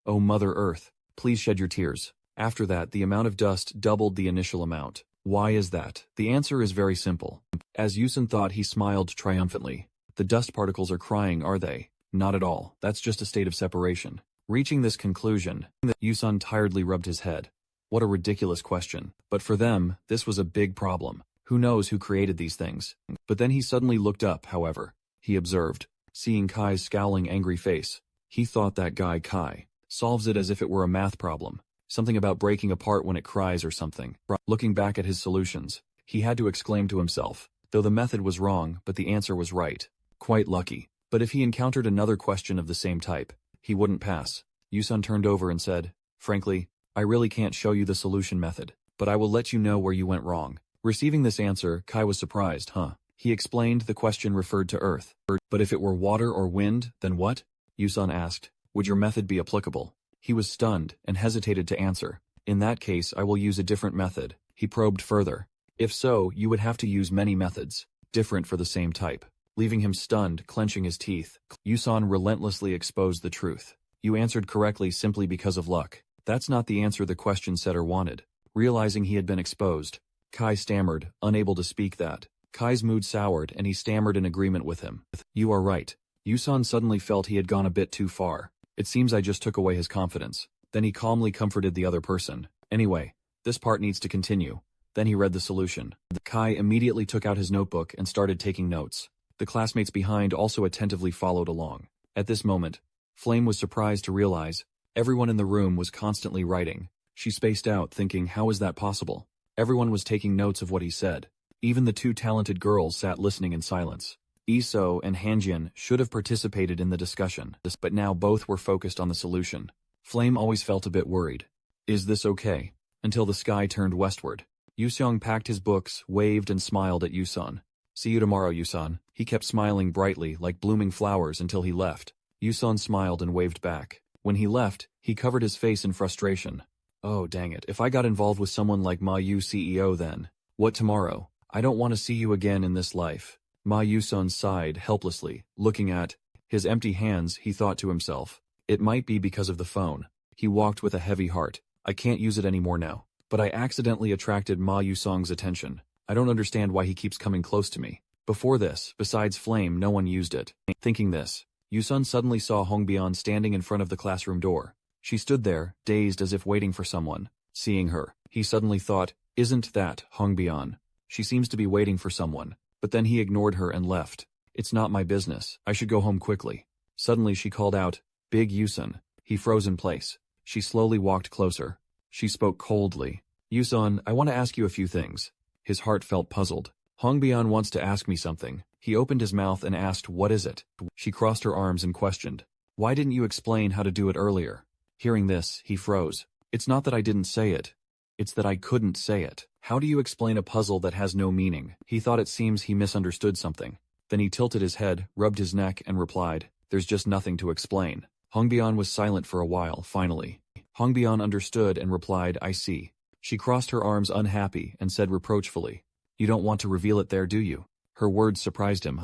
Oh Mother Earth, please shed your tears. After that, the amount of dust doubled the initial amount. Why is that? The answer is very simple. As Yusun thought, he smiled triumphantly. The dust particles are crying, are they? Not at all. That's just a state of separation. Reaching this conclusion, Yusun tiredly rubbed his head. What a ridiculous question. But for them, this was a big problem. Who knows who created these things? But then he suddenly looked up, however. He observed seeing Kai's scowling angry face. He thought that guy Kai solves it as if it were a math problem. Something about breaking apart when it cries or something. Looking back at his solutions, he had to exclaim to himself, though the method was wrong, but the answer was right. Quite lucky. But if he encountered another question of the same type, he wouldn't pass. Yusun turned over and said, "Frankly, I really can't show you the solution method, but I will let you know where you went wrong." Receiving this answer, Kai was surprised, He explained the question referred to Earth. But if it were water or wind, then what? Yusun asked. Would your method be applicable? He was stunned and hesitated to answer. In that case, I will use a different method. He probed further. If so, you would have to use many methods, different for the same type. Leaving him stunned, clenching his teeth, Yusun relentlessly exposed the truth. You answered correctly simply because of luck. That's not the answer the question setter wanted. Realizing he had been exposed, Kai stammered, unable to speak that. Kai's mood soured and he stammered in agreement with him. You are right. Yusun suddenly felt he had gone a bit too far. It seems I just took away his confidence. Then he calmly comforted the other person. Anyway, this part needs to continue. Then he read the solution. Kai immediately took out his notebook and started taking notes. The classmates behind also attentively followed along. At this moment, Flame was surprised to realize everyone in the room was constantly writing. She spaced out, thinking, how is that possible? Everyone was taking notes of what he said. Even the two talented girls sat listening in silence. Iso and Hanjian should have participated in the discussion, but now both were focused on the solution. Flame always felt a bit worried. Is this okay? Until the sky turned westward. Yuseong packed his books, waved and smiled at Yusun. See you tomorrow, Yusun. He kept smiling brightly, like blooming flowers, until he left. Yusun smiled and waved back. When he left, he covered his face in frustration. Oh, dang it. If I got involved with someone like Ma Yu CEO then. What tomorrow? I don't want to see you again in this life. Ma Yusun sighed helplessly, looking at his empty hands. He thought to himself. It might be because of the phone. He walked with a heavy heart. I can't use it anymore now. But I accidentally attracted Ma Yusong's attention. I don't understand why he keeps coming close to me. Before this, besides Flame, no one used it. Thinking this, Yusun suddenly saw Hongbian standing in front of the classroom door. She stood there, dazed as if waiting for someone. Seeing her, he suddenly thought, isn't that Hongbian? She seems to be waiting for someone. But then he ignored her and left. It's not my business. I should go home quickly. Suddenly she called out, Big Yusun. He froze in place. She slowly walked closer. She spoke coldly. Yusun, I want to ask you a few things. His heart felt puzzled. Hongbian wants to ask me something. He opened his mouth and asked, what is it? She crossed her arms and questioned. Why didn't you explain how to do it earlier? Hearing this, he froze. It's not that I didn't say it. It's that I couldn't say it. How do you explain a puzzle that has no meaning? He thought it seems he misunderstood something. Then he tilted his head, rubbed his neck, and replied, there's just nothing to explain. Hongbian was silent for a while, finally. Hongbian understood and replied, I see. She crossed her arms unhappy and said reproachfully, you don't want to reveal it there, do you? Her words surprised him,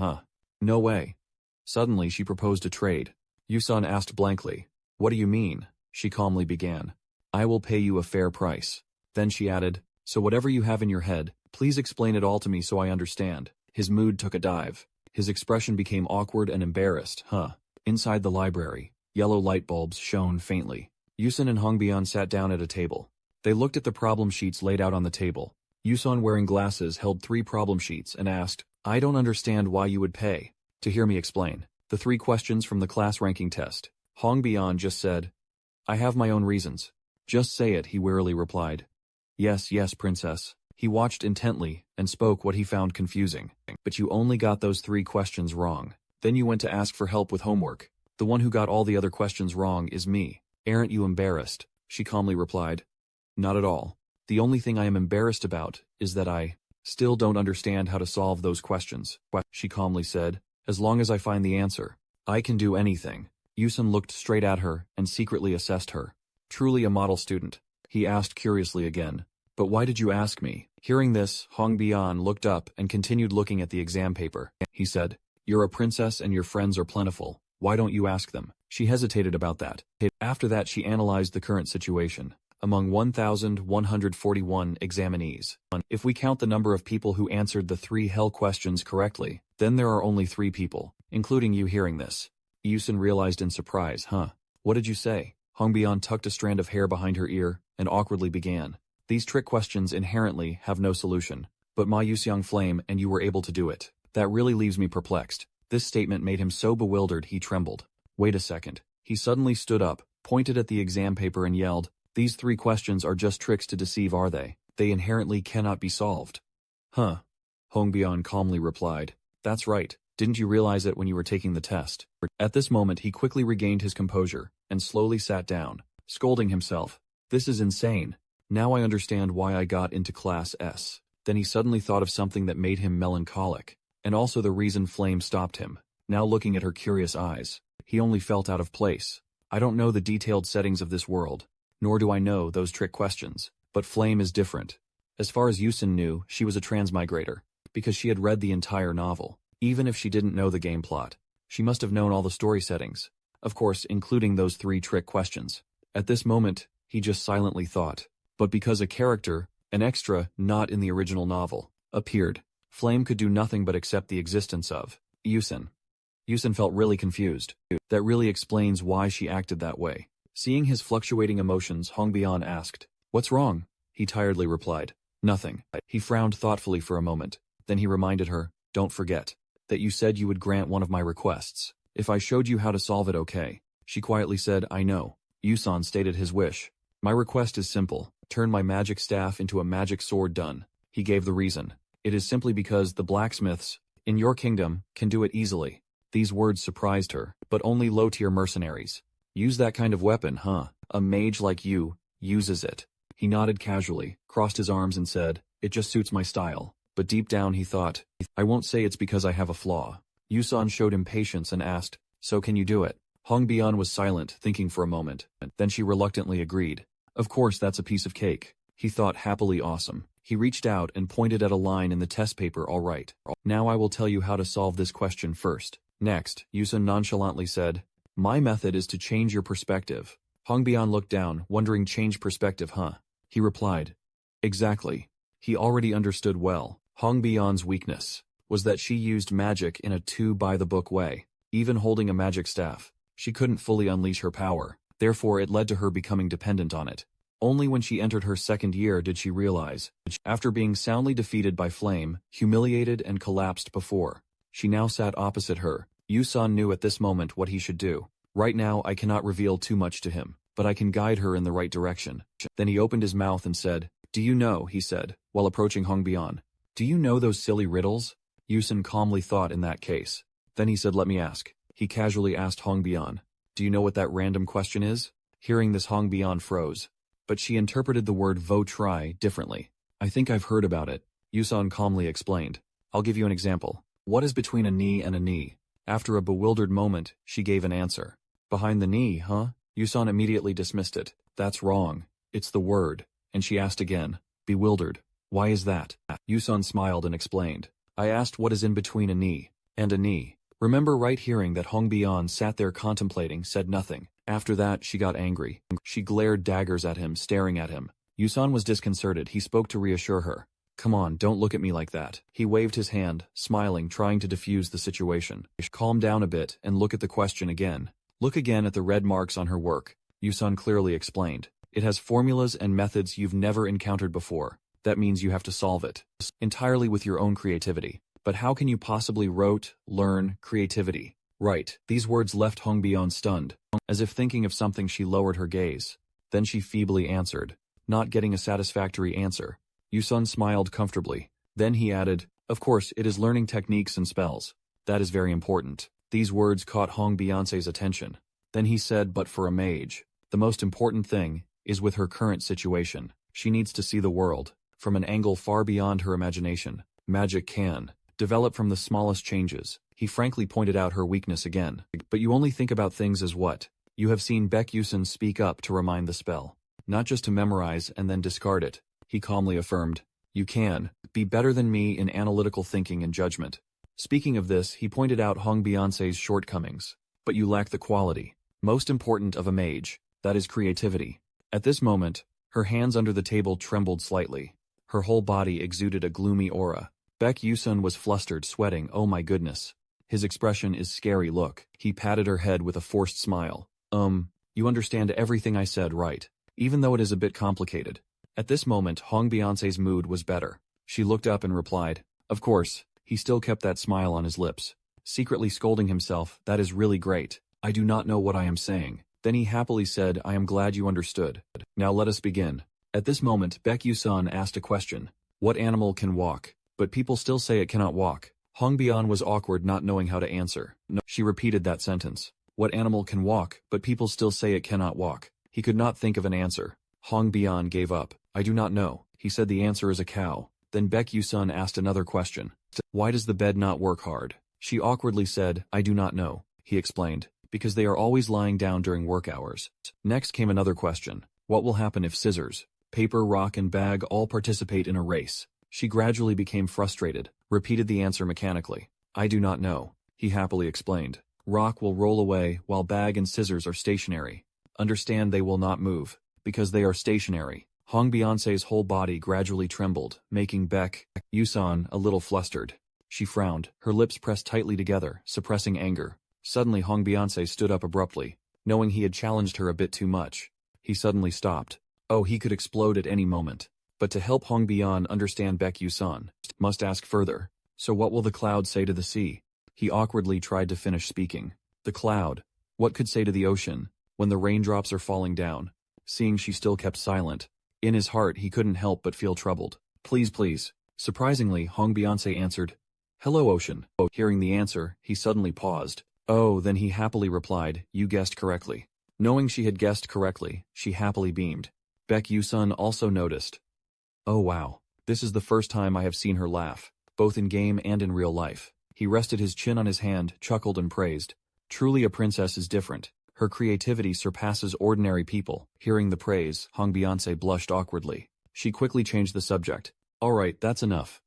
No way. Suddenly she proposed a trade. Yusun asked blankly, what do you mean? She calmly began, I will pay you a fair price. Then she added, so whatever you have in your head, please explain it all to me so I understand. His mood took a dive. His expression became awkward and embarrassed, Inside the library, yellow light bulbs shone faintly. Yusun and Hongbian sat down at a table. They looked at the problem sheets laid out on the table. Yusun, wearing glasses, held 3 problem sheets and asked, I don't understand why you would pay. To hear me explain. The 3 questions from the class ranking test. Hongbian just said, I have my own reasons. Just say it, he wearily replied. Yes, yes, princess. He watched intently and spoke what he found confusing. But you only got those 3 questions wrong. Then you went to ask for help with homework. The one who got all the other questions wrong is me. Aren't you embarrassed? She calmly replied. Not at all. The only thing I am embarrassed about is that I still don't understand how to solve those questions. She calmly said, as long as I find the answer, I can do anything. Yusun looked straight at her and secretly assessed her. Truly a model student. He asked curiously again, but why did you ask me? Hearing this, Hongbian looked up and continued looking at the exam paper. He said, you're a princess and your friends are plentiful. Why don't you ask them? She hesitated about that. After that she analyzed the current situation. Among 1,141 examinees, if we count the number of people who answered the 3 hell questions correctly, then there are only 3 people, including you. Hearing this, Yusun realized in surprise, What did you say? Hongbian tucked a strand of hair behind her ear and awkwardly began. These trick questions inherently have no solution, but Ma Yuseong Flame and you were able to do it. That really leaves me perplexed. This statement made him so bewildered he trembled. Wait a second. He suddenly stood up, pointed at the exam paper and yelled, "These 3 questions are just tricks to deceive, are they? They inherently cannot be solved." Huh. Hongbian calmly replied. That's right. Didn't you realize it when you were taking the test? At this moment he quickly regained his composure, and slowly sat down, scolding himself. This is insane. Now I understand why I got into Class S. Then he suddenly thought of something that made him melancholic, and also the reason Flame stopped him. Now looking at her curious eyes, he only felt out of place. I don't know the detailed settings of this world, nor do I know those trick questions, but Flame is different. As far as Yusin knew, she was a transmigrator, because she had read the entire novel. Even if she didn't know the game plot, she must have known all the story settings, of course including those 3 trick questions. At this moment, he just silently thought. But because a character, an extra not in the original novel, appeared, Flame could do nothing but accept the existence of Yusin. Yusin felt really confused. That really explains why she acted that way. Seeing his fluctuating emotions, Hongbian asked, "What's wrong?" He tiredly replied, "Nothing." He frowned thoughtfully for a moment. Then he reminded her, "Don't forget that you said you would grant one of my requests. If I showed you how to solve it, okay?" She quietly said, "I know." Yusan stated his wish. "My request is simple. Turn my magic staff into a magic sword." Done. He gave the reason. "It is simply because the blacksmiths in your kingdom can do it easily." These words surprised her, but only low-tier mercenaries. "Use that kind of weapon, huh? A mage like you uses it." He nodded casually, crossed his arms and said, "It just suits my style." But deep down he thought, "I won't say it's because I have a flaw." Yusan showed him patience and asked, "So can you do it?" Hongbian was silent, thinking for a moment. Then she reluctantly agreed. "Of course, that's a piece of cake." He thought happily awesome. He reached out and pointed at a line in the test paper. "All right. Now I will tell you how to solve this question first." Next, Yusan nonchalantly said, "My method is to change your perspective." Hongbian looked down, wondering, change perspective, huh? He replied, "Exactly." He already understood well. Hongbian's weakness was that she used magic in a too-by-the-book way. Even holding a magic staff, she couldn't fully unleash her power. Therefore, it led to her becoming dependent on it. Only when she entered her 2nd year did she realize, after being soundly defeated by Flame, humiliated and collapsed before, she now sat opposite her. Yusan knew at this moment what he should do. Right now I cannot reveal too much to him, but I can guide her in the right direction. Then he opened his mouth and said, "Do you know," he said, while approaching Hongbian, "do you know those silly riddles?" Yusan calmly thought in that case. Then he said, "Let me ask." He casually asked Hongbian, "Do you know what that random question is?" Hearing this, Hongbian froze. But she interpreted the word "try" differently. "I think I've heard about it," Yusan calmly explained. "I'll give you an example. What is between a knee and a knee?" After a bewildered moment, she gave an answer. "Behind the knee, huh?" Yusan immediately dismissed it. "That's wrong. It's the word." And she asked again, bewildered, "Why is that?" Yusan smiled and explained, "I asked what is in between a knee and a knee." Remember, right? Hearing that, Hongbian sat there contemplating, said nothing. After that, she got angry. She glared daggers at him, staring at him. Yusan was disconcerted. He spoke to reassure her. "Come on, don't look at me like that." He waved his hand, smiling, trying to diffuse the situation. "Calm down a bit and look at the question again. Look again at the red marks on her work," Yusan clearly explained. "It has formulas and methods you've never encountered before. That means you have to solve it entirely with your own creativity. But how can you possibly learn creativity?" Right. These words left Hongbian stunned. As if thinking of something, she lowered her gaze. Then she feebly answered, not getting a satisfactory answer. Yusun smiled comfortably. Then he added, "Of course, it is learning techniques and spells. That is very important." These words caught Hongbian's attention. Then he said, "But for a mage, the most important thing is with her current situation. She needs to see the world from an angle far beyond her imagination. Magic can develop from the smallest changes." He frankly pointed out her weakness again. "But you only think about things as what you have seen." Baek Yusun speak up to remind the spell, not just to memorize and then discard it. He calmly affirmed, "You can be better than me in analytical thinking and judgment." Speaking of this, he pointed out Hongbian's shortcomings. "But you lack the quality most important of a mage, that is creativity." At this moment, her hands under the table trembled slightly. Her whole body exuded a gloomy aura. Baek Yusun was flustered, sweating. "Oh my goodness." His expression is scary. Look. He patted her head with a forced smile. You understand everything I said, right? Even though it is a bit complicated." At this moment, Hongbian's mood was better. She looked up and replied, "Of course." He still kept that smile on his lips. secretly scolding himself, that is really great. I do not know what I am saying. Then he happily said, I am glad you understood. Now let us begin. At this moment, Baek Yu-sun asked a question. What animal can walk? But people still say it cannot walk. Hong Bian was awkward not knowing how to answer. No, she repeated that sentence. What animal can walk, but people still say it cannot walk? He could not think of an answer. Hong Bian gave up. I do not know. He said the answer is a cow. Then Baek Yu-sun asked another question. Why does the bed not work hard? She awkwardly said, I do not know. He explained. Because they are always lying down during work hours. Next came another question. What will happen if scissors, paper, rock, and bag all participate in a race? She gradually became frustrated, repeated the answer mechanically. I do not know. He happily explained. Rock will roll away while bag and scissors are stationary. Understand they will not move, because they are stationary. Hong Beyonce's whole body gradually trembled, making Baek Yu-sun a little flustered. She frowned, her lips pressed tightly together, suppressing anger. Suddenly Hong Beyonce stood up abruptly, knowing he had challenged her a bit too much. He suddenly stopped. Oh, he could explode at any moment. But to help Hong Bian understand Baek Yu-sun, must ask further. So what will the cloud say to the sea? He awkwardly tried to finish speaking. The cloud. What could say to the ocean, when the raindrops are falling down? Seeing she still kept silent. In his heart he couldn't help but feel troubled. Please, please. Surprisingly, Hong Beyonce answered. Hello, ocean. Hearing the answer, he suddenly paused. Oh, then he happily replied, you guessed correctly. Knowing she had guessed correctly, she happily beamed. Baek Yu-sun also noticed. Oh wow, this is the first time I have seen her laugh, both in game and in real life. He rested his chin on his hand, chuckled and praised. Truly a princess is different. Her creativity surpasses ordinary people. Hearing the praise, Hong Beyonce blushed awkwardly. She quickly changed the subject. Alright, that's enough.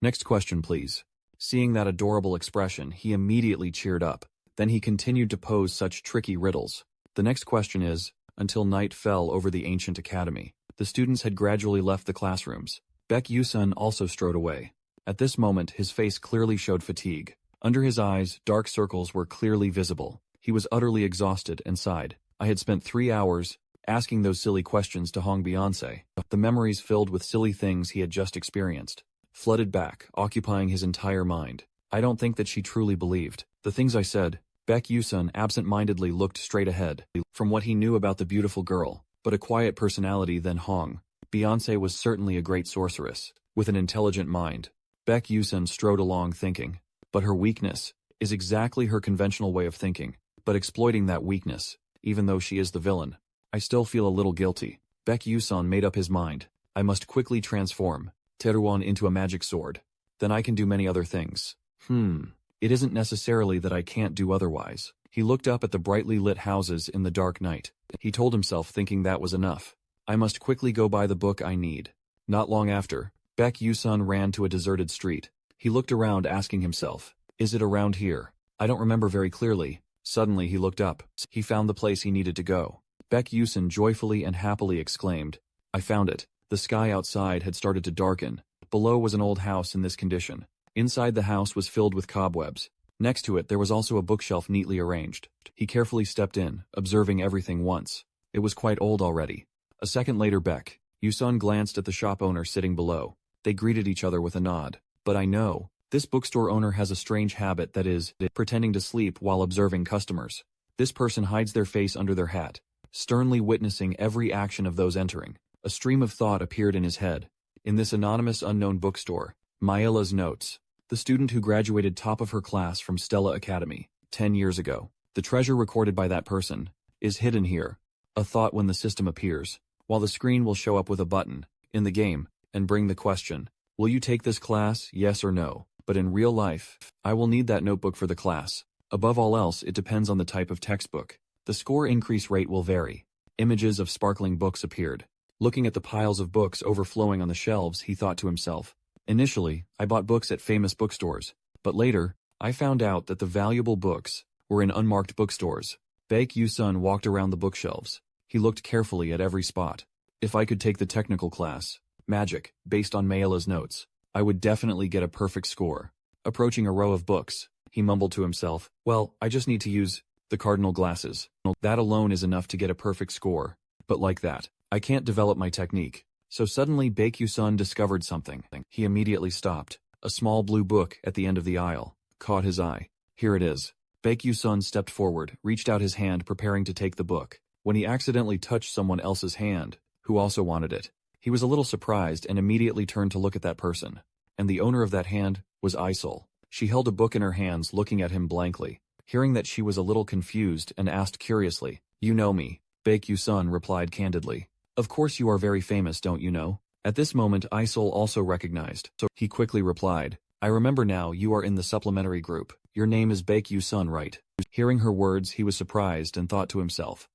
Next question please. Seeing that adorable expression, he immediately cheered up. Then he continued to pose such tricky riddles. The next question is, until night fell over the ancient academy. The students had gradually left the classrooms. Baek Yu-sun also strode away. At this moment, his face clearly showed fatigue. Under his eyes, dark circles were clearly visible. He was utterly exhausted and sighed. I had spent 3 hours asking those silly questions to Hong Beyonce. The memories filled with silly things he had just experienced flooded back, occupying his entire mind. I don't think that she truly believed the things I said. Baek Yu-sun absent-mindedly looked straight ahead. From what he knew about the beautiful girl, but a quiet personality than Hong Beyonce was certainly a great sorceress, with an intelligent mind. Baek Yu-sun strode along thinking. But her weakness is exactly her conventional way of thinking, but exploiting that weakness, even though she is the villain. I still feel a little guilty. Baek Yu-sun made up his mind. I must quickly transform Teruan into a magic sword. Then I can do many other things. It isn't necessarily that I can't do otherwise. He looked up at the brightly lit houses in the dark night. He told himself, thinking that was enough. I must quickly go buy the book I need. Not long after, Baek Yu-sun ran to a deserted street. He looked around asking himself, is it around here? I don't remember very clearly. Suddenly he looked up. He found the place he needed to go. Baek Yu-sun joyfully and happily exclaimed, I found it. The sky outside had started to darken. Below was an old house in this condition. Inside the house was filled with cobwebs. Next to it there was also a bookshelf neatly arranged. He carefully stepped in, observing everything once. It was quite old already. A second later Baek Yu-sun glanced at the shop owner sitting below. They greeted each other with a nod. But I know, this bookstore owner has a strange habit, that is, pretending to sleep while observing customers. This person hides their face under their hat, sternly witnessing every action of those entering. A stream of thought appeared in his head. In this anonymous unknown bookstore, Yahello's notes. The student who graduated top of her class from Stella Academy 10 years ago. The treasure recorded by that person is hidden here. A thought when the system appears, while the screen will show up with a button in the game and bring the question, will you take this class, yes or no? But in real life, I will need that notebook for the class. Above all else, it depends on the type of textbook. The score increase rate will vary. Images of sparkling books appeared. Looking at the piles of books overflowing on the shelves, he thought to himself, initially, I bought books at famous bookstores, but later, I found out that the valuable books were in unmarked bookstores. Baek Yu-sun walked around the bookshelves. He looked carefully at every spot. If I could take the technical class, magic, based on Yahello's notes, I would definitely get a perfect score. Approaching a row of books, he mumbled to himself, well, I just need to use the cardinal glasses. That alone is enough to get a perfect score. But like that, I can't develop my technique. So suddenly Baek Yu-sun discovered something. He immediately stopped. A small blue book at the end of the aisle caught his eye. Here it is. Baekyu-sun stepped forward, reached out his hand preparing to take the book, when he accidentally touched someone else's hand, who also wanted it. He was a little surprised and immediately turned to look at that person. And the owner of that hand was Isol. She held a book in her hands looking at him blankly. Hearing that she was a little confused and asked curiously, "You know me?" Baekyu-sun replied candidly, "Of course you are very famous, don't you know?" At this moment Isol also recognized, so he quickly replied, "I remember now, you are in the supplementary group. Your name is Baekyu-sun, right?" Hearing her words he was surprised and thought to himself,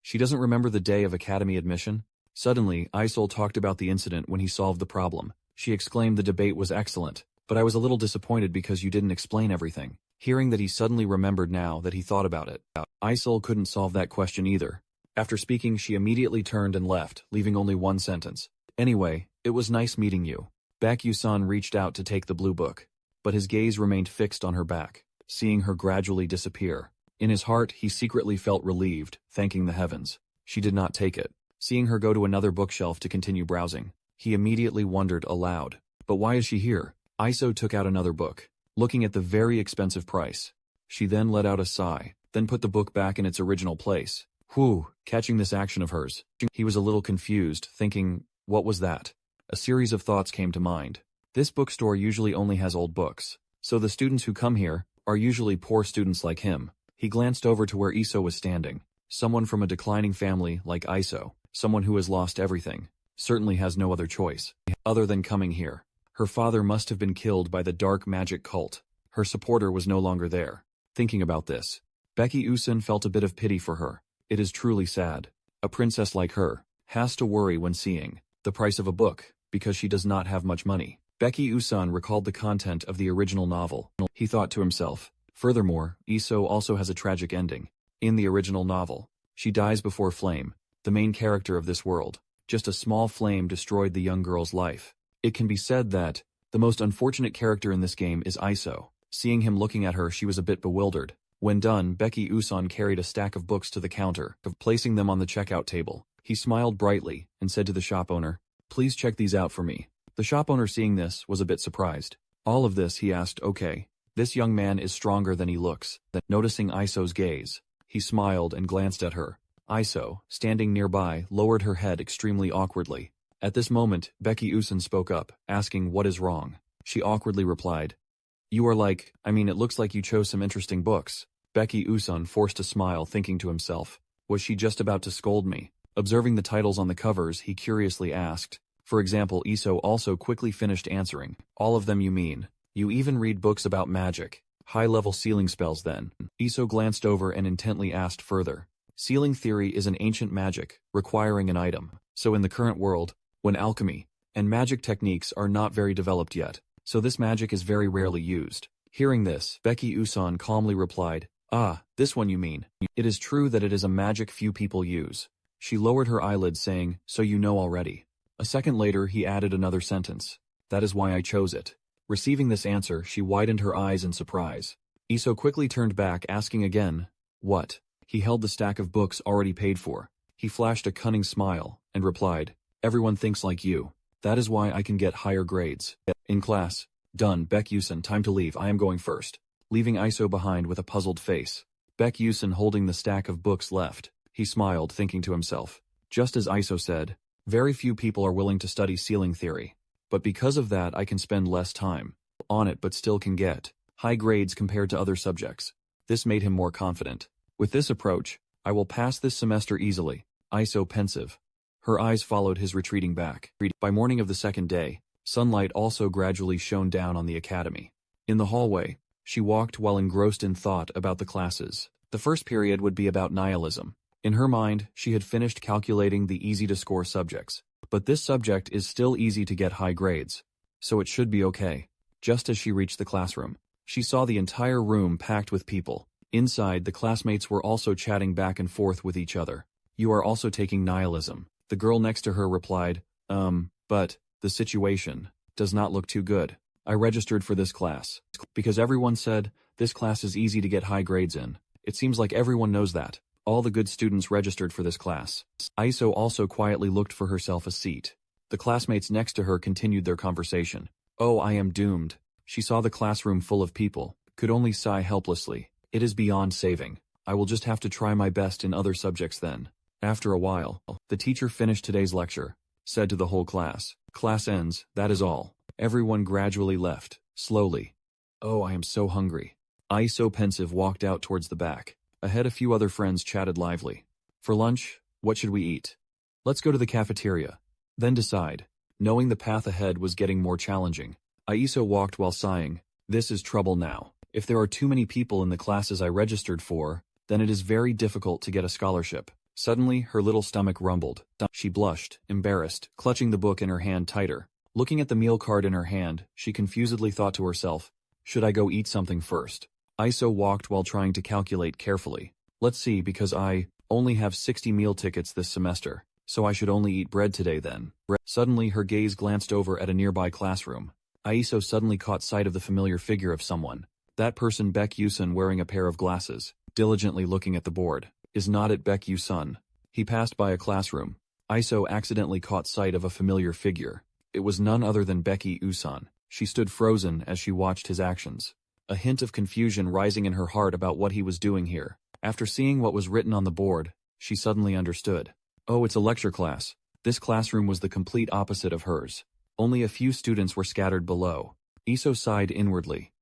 she doesn't remember the day of academy admission? Suddenly, Isol talked about the incident when he solved the problem. She exclaimed the debate was excellent, but I was a little disappointed because you didn't explain everything. Hearing that he suddenly remembered now that he thought about it. Isol couldn't solve that question either. After speaking she immediately turned and left, leaving only one sentence. "Anyway, it was nice meeting you." Baekyu-san reached out to take the blue book, but his gaze remained fixed on her back, seeing her gradually disappear. In his heart he secretly felt relieved, thanking the heavens. She did not take it. Seeing her go to another bookshelf to continue browsing, he immediately wondered aloud, "But why is she here?" Iso took out another book, looking at the very expensive price. She then let out a sigh, then put the book back in its original place. Whew, catching this action of hers. He was a little confused, thinking, what was that? A series of thoughts came to mind. This bookstore usually only has old books, so the students who come here are usually poor students like him. He glanced over to where Iso was standing. Someone from a declining family like Iso, someone who has lost everything, certainly has no other choice other than coming here. Her father must have been killed by the dark magic cult. Her supporter was no longer there. Thinking about this, Baekyu-san felt a bit of pity for her. It is truly sad. A princess like her has to worry when seeing the price of a book because she does not have much money. Baekyu-san recalled the content of the original novel. He thought to himself, furthermore, Iso also has a tragic ending. In the original novel, she dies before Flame, the main character of this world. Just a small flame destroyed the young girl's life. It can be said that the most unfortunate character in this game is Iso. Seeing him looking at her she was a bit bewildered. When done, Baekyu-san carried a stack of books to the counter, placing them on the checkout table. He smiled brightly and said to the shop owner, "Please check these out for me." The shop owner seeing this was a bit surprised. All of this, he asked, "Okay, this young man is stronger than he looks." Noticing Iso's gaze, he smiled and glanced at her. Iso, standing nearby, lowered her head extremely awkwardly. At this moment, Baekyu-san spoke up, asking what is wrong. She awkwardly replied, "You are like, it looks like you chose some interesting books." Baekyu-san forced a smile, thinking to himself, was she just about to scold me? Observing the titles on the covers, he curiously asked. For example, Iso also quickly finished answering. "All of them you mean? You even read books about magic? High-level sealing spells then?" Iso glanced over and intently asked further. Sealing theory is an ancient magic, requiring an item. So in the current world, when alchemy and magic techniques are not very developed yet, so this magic is very rarely used. Hearing this, Baekyu-san calmly replied, "Ah, this one you mean. It is true that it is a magic few people use." She lowered her eyelids saying, "So you know already." A second later he added another sentence. "That is why I chose it." Receiving this answer, she widened her eyes in surprise. Iso quickly turned back, asking again, "What?" He held the stack of books already paid for. He flashed a cunning smile, and replied, "Everyone thinks like you. That is why I can get higher grades. In class. Done, Baekyu-san, time to leave, I am going first." Leaving Iso behind with a puzzled face, Baekyu-san holding the stack of books left. He smiled, thinking to himself, just as Iso said, very few people are willing to study sealing theory. But because of that I can spend less time on it but still can get high grades compared to other subjects. This made him more confident. With this approach, I will pass this semester easily. Iso pensive. Her eyes followed his retreating back. By morning of the second day, sunlight also gradually shone down on the academy. In the hallway, she walked while engrossed in thought about the classes. The first period would be about nihilism. In her mind, she had finished calculating the easy-to-score subjects. But this subject is still easy to get high grades, so it should be okay. Just as she reached the classroom, she saw the entire room packed with people. Inside, the classmates were also chatting back and forth with each other. "You are also taking nihilism." The girl next to her replied, but the situation does not look too good. I registered for this class because everyone said this class is easy to get high grades in. It seems like everyone knows that. All the good students registered for this class. Iso also quietly looked for herself a seat. The classmates next to her continued their conversation. "Oh, I am doomed." She saw the classroom full of people, could only sigh helplessly. It is beyond saving. I will just have to try my best in other subjects then. After a while, the teacher finished today's lecture, said to the whole class, "Class ends, that is all." Everyone gradually left, slowly. "Oh, I am so hungry." So pensive walked out towards the back. Ahead a few other friends chatted lively. "For lunch, what should we eat? Let's go to the cafeteria. Then decide." Knowing the path ahead was getting more challenging, Aiso walked while sighing. This is trouble now. If there are too many people in the classes I registered for, then it is very difficult to get a scholarship. Suddenly, her little stomach rumbled. She blushed, embarrassed, clutching the book in her hand tighter. Looking at the meal card in her hand, she confusedly thought to herself, should I go eat something first? Aiso walked while trying to calculate carefully. Let's see, because I only have 60 meal tickets this semester, so I should only eat bread today then. Suddenly, her gaze glanced over at a nearby classroom. Aiso suddenly caught sight of the familiar figure of someone. That person, Baek Yusun, wearing a pair of glasses, diligently looking at the board. Is not it Baek Yusun? He passed by a classroom. Aiso accidentally caught sight of a familiar figure. It was none other than Baek Yusun. She stood frozen as she watched his actions. A hint of confusion rising in her heart about what he was doing here. After seeing what was written on the board, she suddenly understood. Oh, it's a lecture class. This classroom was the complete opposite of hers. Only a few students were scattered below. Iso sighed inwardly.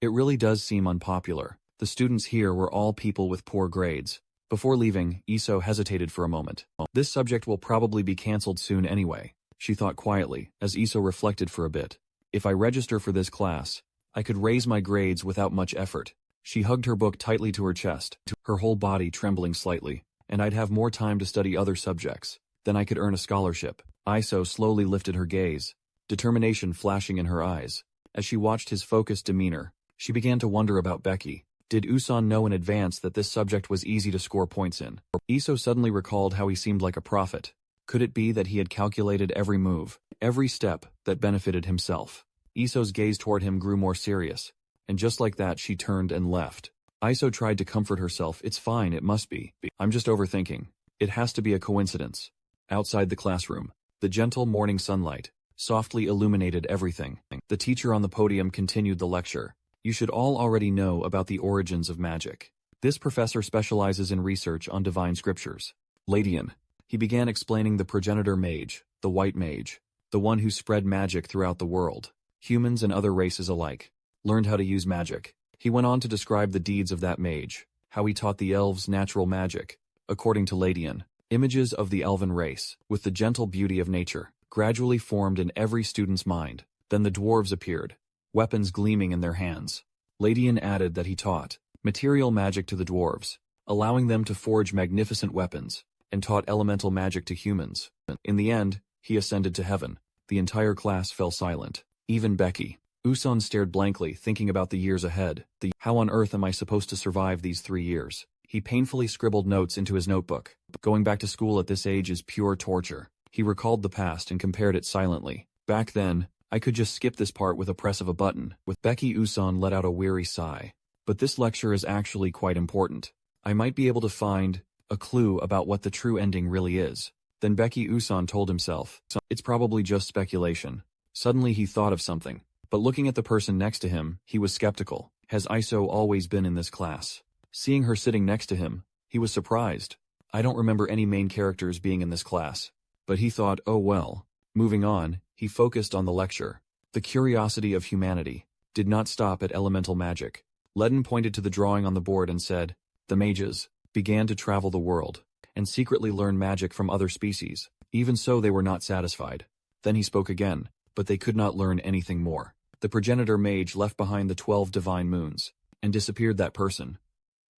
It really does seem unpopular. The students here were all people with poor grades. Before leaving, Iso hesitated for a moment. This subject will probably be cancelled soon anyway, she thought quietly, as Iso reflected for a bit. If I register for this class, I could raise my grades without much effort. She hugged her book tightly to her chest, her whole body trembling slightly, and I'd have more time to study other subjects. Then I could earn a scholarship. Iso slowly lifted her gaze, determination flashing in her eyes. As she watched his focused demeanor, she began to wonder about Becky. Did Usan know in advance that this subject was easy to score points in? Iso suddenly recalled how he seemed like a prophet. Could it be that he had calculated every move, every step that benefited himself? Iso's gaze toward him grew more serious, and just like that she turned and left. Iso tried to comfort herself. It's fine, it must be. I'm just overthinking. It has to be a coincidence. Outside the classroom, the gentle morning sunlight softly illuminated everything. The teacher on the podium continued the lecture. You should all already know about the origins of magic. This professor specializes in research on divine scriptures. Ladian. He began explaining the progenitor mage, the white mage, the one who spread magic throughout the world. Humans and other races alike learned how to use magic. He went on to describe the deeds of that mage, how he taught the elves natural magic. According to Ladian, images of the elven race, with the gentle beauty of nature, gradually formed in every student's mind. Then the dwarves appeared, weapons gleaming in their hands. Ladian added that he taught material magic to the dwarves, allowing them to forge magnificent weapons, and taught elemental magic to humans. In the end, he ascended to heaven. The entire class fell silent. Even Becky. Uson stared blankly, thinking about the years ahead. How on earth am I supposed to survive these 3 years? He painfully scribbled notes into his notebook. Going back to school at this age is pure torture. He recalled the past and compared it silently. Back then, I could just skip this part with a press of a button. With Becky, Uson let out a weary sigh. But this lecture is actually quite important. I might be able to find a clue about what the true ending really is. Then Becky Uson told himself, it's probably just speculation. Suddenly he thought of something. But looking at the person next to him, he was skeptical. Has Iso always been in this class? Seeing her sitting next to him, he was surprised. I don't remember any main characters being in this class. But he thought, oh well. Moving on, he focused on the lecture. The curiosity of humanity did not stop at elemental magic. Ledden pointed to the drawing on the board and said, the mages began to travel the world and secretly learn magic from other species. Even so, they were not satisfied. Then he spoke again, but they could not learn anything more. The progenitor mage left behind the 12 divine moons and disappeared. That person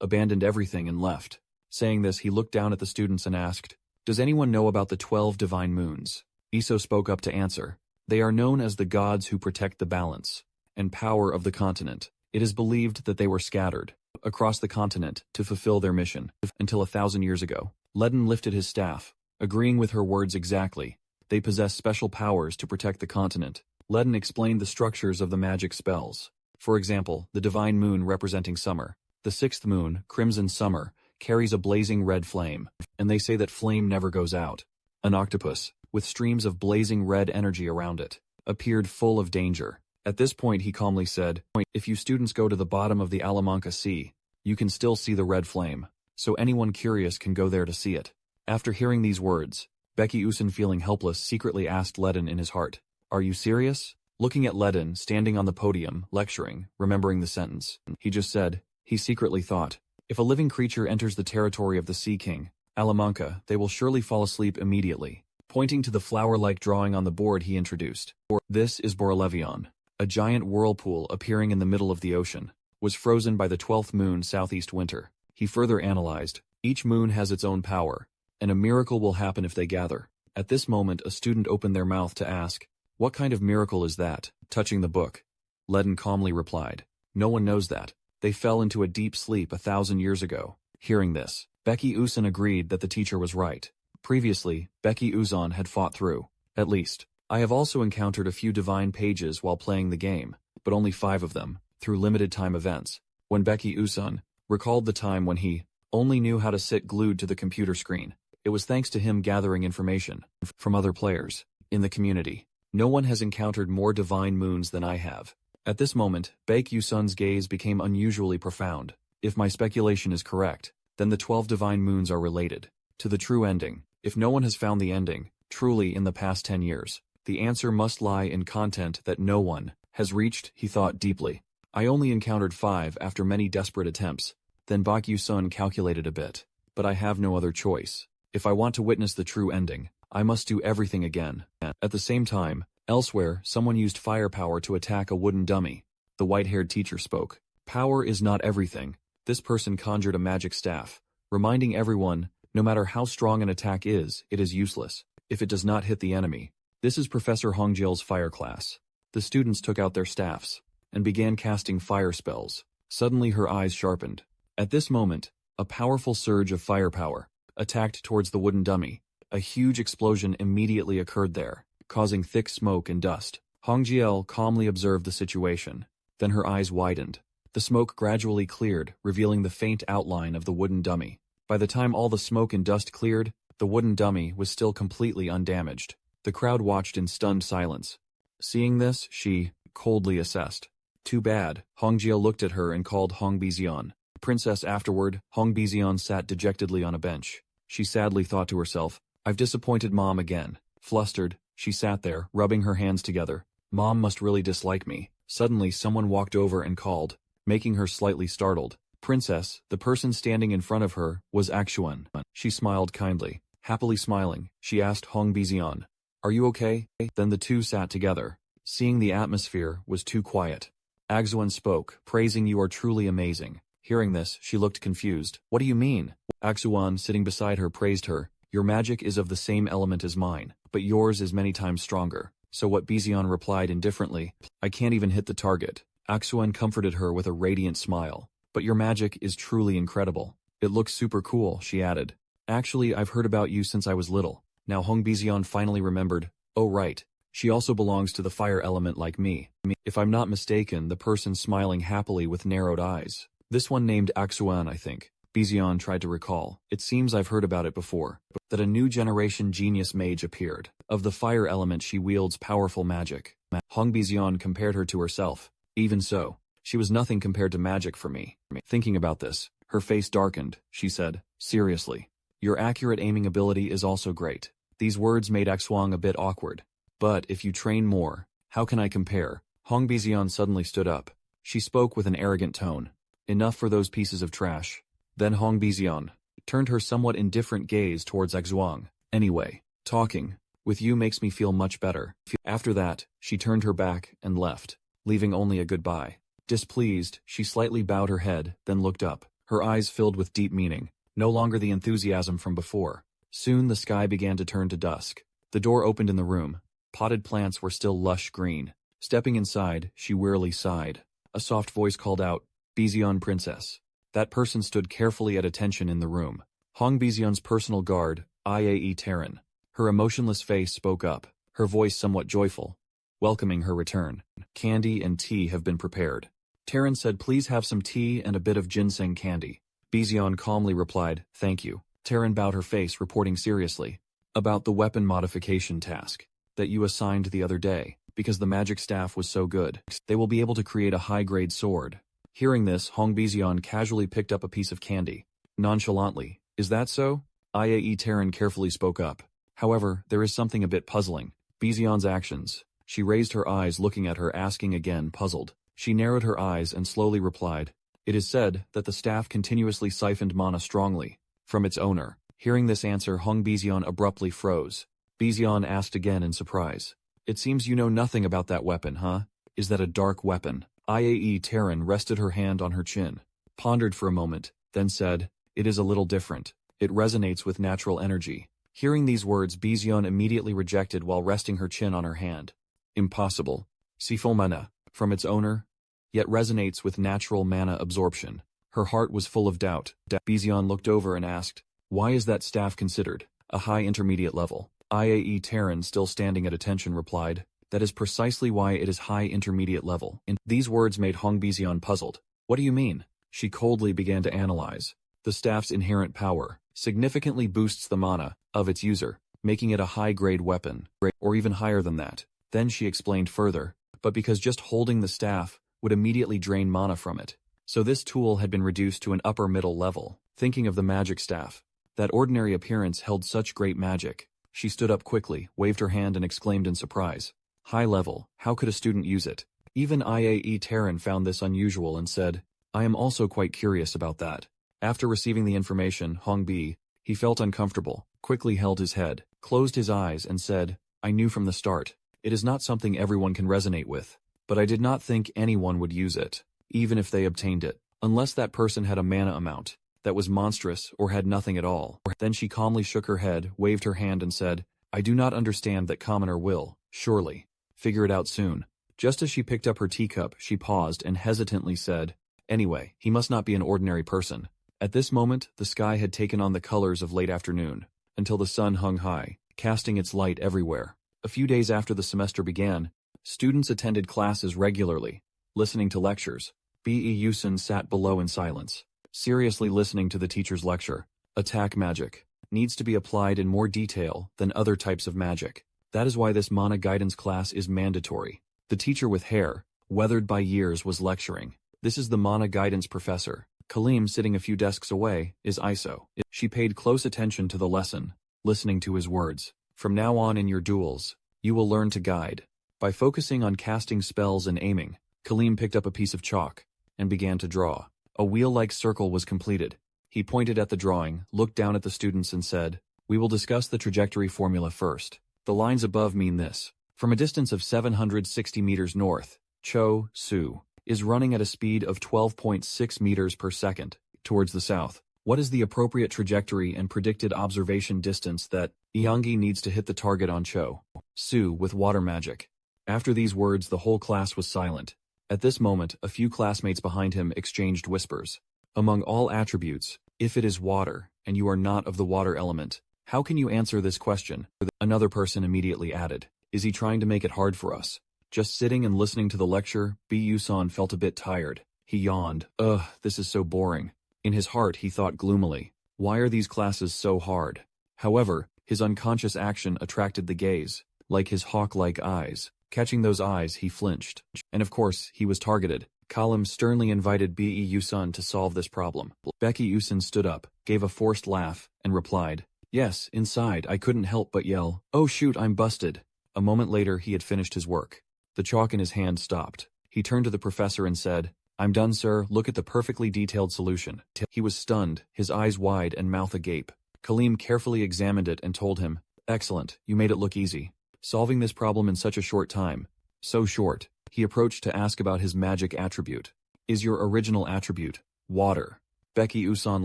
abandoned everything and left. Saying this, he looked down at the students and asked, does anyone know about the 12 divine moons? Iso spoke up to answer. They are known as the gods who protect the balance and power of the continent. It is believed that they were scattered across the continent to fulfill their mission until 1,000 years ago. Ledden lifted his staff, agreeing with her words exactly. They possess special powers to protect the continent. Ledden explained the structures of the magic spells. For example, the divine moon representing summer. The 6th moon, Crimson Summer, carries a blazing red flame, and they say that flame never goes out. An octopus, with streams of blazing red energy around it, appeared full of danger. At this point he calmly said, "If you students go to the bottom of the Alamanca Sea, you can still see the red flame, so anyone curious can go there to see it." After hearing these words, Becky Usun, feeling helpless, secretly asked Ledin in his heart, "Are you serious?" Looking at Ledin, standing on the podium, lecturing, remembering the sentence he just said, he secretly thought, if a living creature enters the territory of the Sea King, Alamanca, they will surely fall asleep immediately. Pointing to the flower-like drawing on the board he introduced. This is Borelevion. A giant whirlpool appearing in the middle of the ocean, was frozen by the 12th moon southeast winter. He further analyzed, each moon has its own power, and a miracle will happen if they gather. At this moment a student opened their mouth to ask, "What kind of miracle is that?" Touching the book. Ledin calmly replied, "No one knows that. They fell into a deep sleep 1,000 years ago." Hearing this, Becky Usun agreed that the teacher was right. Previously, Becky Uzan had fought through. At least, I have also encountered a few divine pages while playing the game, but only 5 of them, through limited time events. When Becky Usun recalled the time when he only knew how to sit glued to the computer screen, it was thanks to him gathering information from other players in the community. No one has encountered more divine moons than I have. At this moment, Becky Usun's gaze became unusually profound. If my speculation is correct, then the 12 divine moons are related to the true ending. If no one has found the ending, truly in the past 10 years, the answer must lie in content that no one has reached, he thought deeply. I only encountered 5 after many desperate attempts. Then Bak Yusun calculated a bit. But I have no other choice. If I want to witness the true ending, I must do everything again. At the same time, elsewhere, someone used firepower to attack a wooden dummy. The white-haired teacher spoke. Power is not everything. This person conjured a magic staff, reminding everyone, no matter how strong an attack is, it is useless if it does not hit the enemy. This is Professor Hongjiel's fire class. The students took out their staffs and began casting fire spells. Suddenly her eyes sharpened. At this moment, a powerful surge of firepower attacked towards the wooden dummy. A huge explosion immediately occurred there, causing thick smoke and dust. Hongjiel calmly observed the situation. Then her eyes widened. The smoke gradually cleared, revealing the faint outline of the wooden dummy. By the time all the smoke and dust cleared, the wooden dummy was still completely undamaged. The crowd watched in stunned silence. Seeing this, she coldly assessed. Too bad. Hongjiel looked at her and called Hong Bizion princess. Afterward, Hong Bizion sat dejectedly on a bench. She sadly thought to herself, I've disappointed Mom again. Flustered, she sat there, rubbing her hands together. Mom must really dislike me. Suddenly someone walked over and called, making her slightly startled. Princess, the person standing in front of her, was Axuan. She smiled kindly. Happily smiling, she asked Hong Bizion, "Are you okay?" Then the two sat together. Seeing the atmosphere was too quiet, Axuan spoke, praising, "You are truly amazing." Hearing this, she looked confused. "What do you mean?" Axuan, sitting beside her, praised her. "Your magic is of the same element as mine, but yours is many times stronger." So what Bizion replied indifferently, "I can't even hit the target." Axuan comforted her with a radiant smile. "But your magic is truly incredible. It looks super cool," she added. "Actually, I've heard about you since I was little." Now Hong Bizion finally remembered. Oh right, she also belongs to the fire element like me. If I'm not mistaken, the person smiling happily with narrowed eyes. This one named Axuan, I think. Bizion tried to recall. It seems I've heard about it before. That a new generation genius mage appeared. Of the fire element she wields powerful magic. Hong Bizion compared her to herself. Even so, she was nothing compared to magic for me. Thinking about this, her face darkened. She said, "Seriously, your accurate aiming ability is also great." These words made Axuan a bit awkward. "But if you train more, how can I compare?" Hong Bizion suddenly stood up. She spoke with an arrogant tone. "Enough for those pieces of trash." Then Hong Bizion turned her somewhat indifferent gaze towards Axuan. "Anyway, talking with you makes me feel much better." After that, she turned her back and left, leaving only a goodbye. Displeased, she slightly bowed her head, then looked up. Her eyes filled with deep meaning, no longer the enthusiasm from before. Soon the sky began to turn to dusk. The door opened in the room. Potted plants were still lush green. Stepping inside, she wearily sighed. A soft voice called out, "Bizion princess." That person stood carefully at attention in the room. Hong Bizion's personal guard, Iae Terran. Her emotionless face spoke up, her voice somewhat joyful, welcoming her return. "Candy and tea have been prepared." Terran said, "Please have some tea and a bit of ginseng candy." Bizion calmly replied, "Thank you." Terran bowed her face, reporting seriously, "About the weapon modification task that you assigned the other day." because the magic staff was so good. They will be able to create a high-grade sword. Hearing this, Hong Bizion casually picked up a piece of candy. Nonchalantly, is that so? Iae Terran carefully spoke up. However, there is something a bit puzzling. Bizion's actions. She raised her eyes looking at her, asking again, puzzled. She narrowed her eyes and slowly replied. It is said that the staff continuously siphoned mana strongly from its owner. Hearing this answer, Hong Bizion abruptly froze. Bizion asked again in surprise. It seems you know nothing about that weapon, huh? Is that a dark weapon? Iae Terran rested her hand on her chin, pondered for a moment, then said, it is a little different. It resonates with natural energy. Hearing these words, Bizion immediately rejected while resting her chin on her hand. Impossible. Siphon mana, from its owner, yet resonates with natural mana absorption. Her heart was full of doubt. Bizion looked over and asked, why is that staff considered a high intermediate level? Iae Terran, still standing at attention, replied, that is precisely why it is high intermediate level. These words made Hong Bizion puzzled. What do you mean? She coldly began to analyze. The staff's inherent power significantly boosts the mana of its user, making it a high-grade weapon, or even higher than that. Then she explained further, but because just holding the staff would immediately drain mana from it, so this tool had been reduced to an upper middle level. Thinking of the magic staff, that ordinary appearance held such great magic. She stood up quickly, waved her hand and exclaimed in surprise. High level, how could a student use it? Even Iae Terran found this unusual and said, I am also quite curious about that. After receiving the information, Hong Bi, he felt uncomfortable, quickly held his head, closed his eyes and said, I knew from the start, it is not something everyone can resonate with, but I did not think anyone would use it, even if they obtained it, unless that person had a mana amount that was monstrous or had nothing at all. Then she calmly shook her head, waved her hand and said, I do not understand that commoner will, surely, figure it out soon. Just as she picked up her teacup, she paused and hesitantly said, anyway, he must not be an ordinary person. At this moment, the sky had taken on the colors of late afternoon, until the sun hung high, casting its light everywhere. A few days after the semester began, students attended classes regularly, listening to lectures. B.E. Yusun sat below in silence, seriously listening to the teacher's lecture. Attack magic needs to be applied in more detail than other types of magic. That is why this mana guidance class is mandatory. The teacher with hair, weathered by years, was lecturing. This is the mana guidance professor. Kaleem, sitting a few desks away, is ISO. She paid close attention to the lesson, listening to his words. From now on in your duels, you will learn to guide. By focusing on casting spells and aiming, Kaleem picked up a piece of chalk and began to draw. A wheel-like circle was completed. He pointed at the drawing, looked down at the students and said, we will discuss the trajectory formula first. The lines above mean this. From a distance of 760 meters north, Cho Su is running at a speed of 12.6 meters per second towards the south. What is the appropriate trajectory and predicted observation distance that Iangi needs to hit the target on Cho Su with water magic? After these words, the whole class was silent. At this moment, a few classmates behind him exchanged whispers. Among all attributes, if it is water, and you are not of the water element, how can you answer this question? Another person immediately added, is he trying to make it hard for us? Just sitting and listening to the lecture, B. Yusan felt a bit tired. He yawned. Ugh, this is so boring. In his heart he thought gloomily, why are these classes so hard? However, his unconscious action attracted the gaze, like his hawk-like eyes. Catching those eyes, he flinched. And of course, he was targeted. Kalim sternly invited B.E. Yusun to solve this problem. Becky Yusun stood up, gave a forced laugh, and replied, yes, inside I couldn't help but yell, oh shoot, I'm busted. A moment later he had finished his work. The chalk in his hand stopped. He turned to the professor and said, I'm done, sir, look at the perfectly detailed solution. He was stunned, his eyes wide and mouth agape. Kaleem carefully examined it and told him, excellent, you made it look easy. Solving this problem in such a short time. So short. He approached to ask about his magic attribute. Is your original attribute water? Becky Usan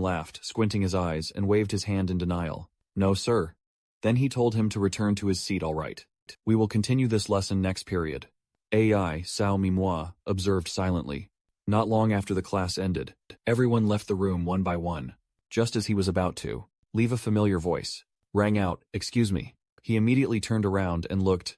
laughed, squinting his eyes, and waved his hand in denial. No, sir. Then he told him to return to his seat all right. We will continue this lesson next period. AI Sao Mimoi observed silently. Not long after the class ended, everyone left the room one by one. Just as he was about to leave, a familiar voice rang out, excuse me. He immediately turned around and looked.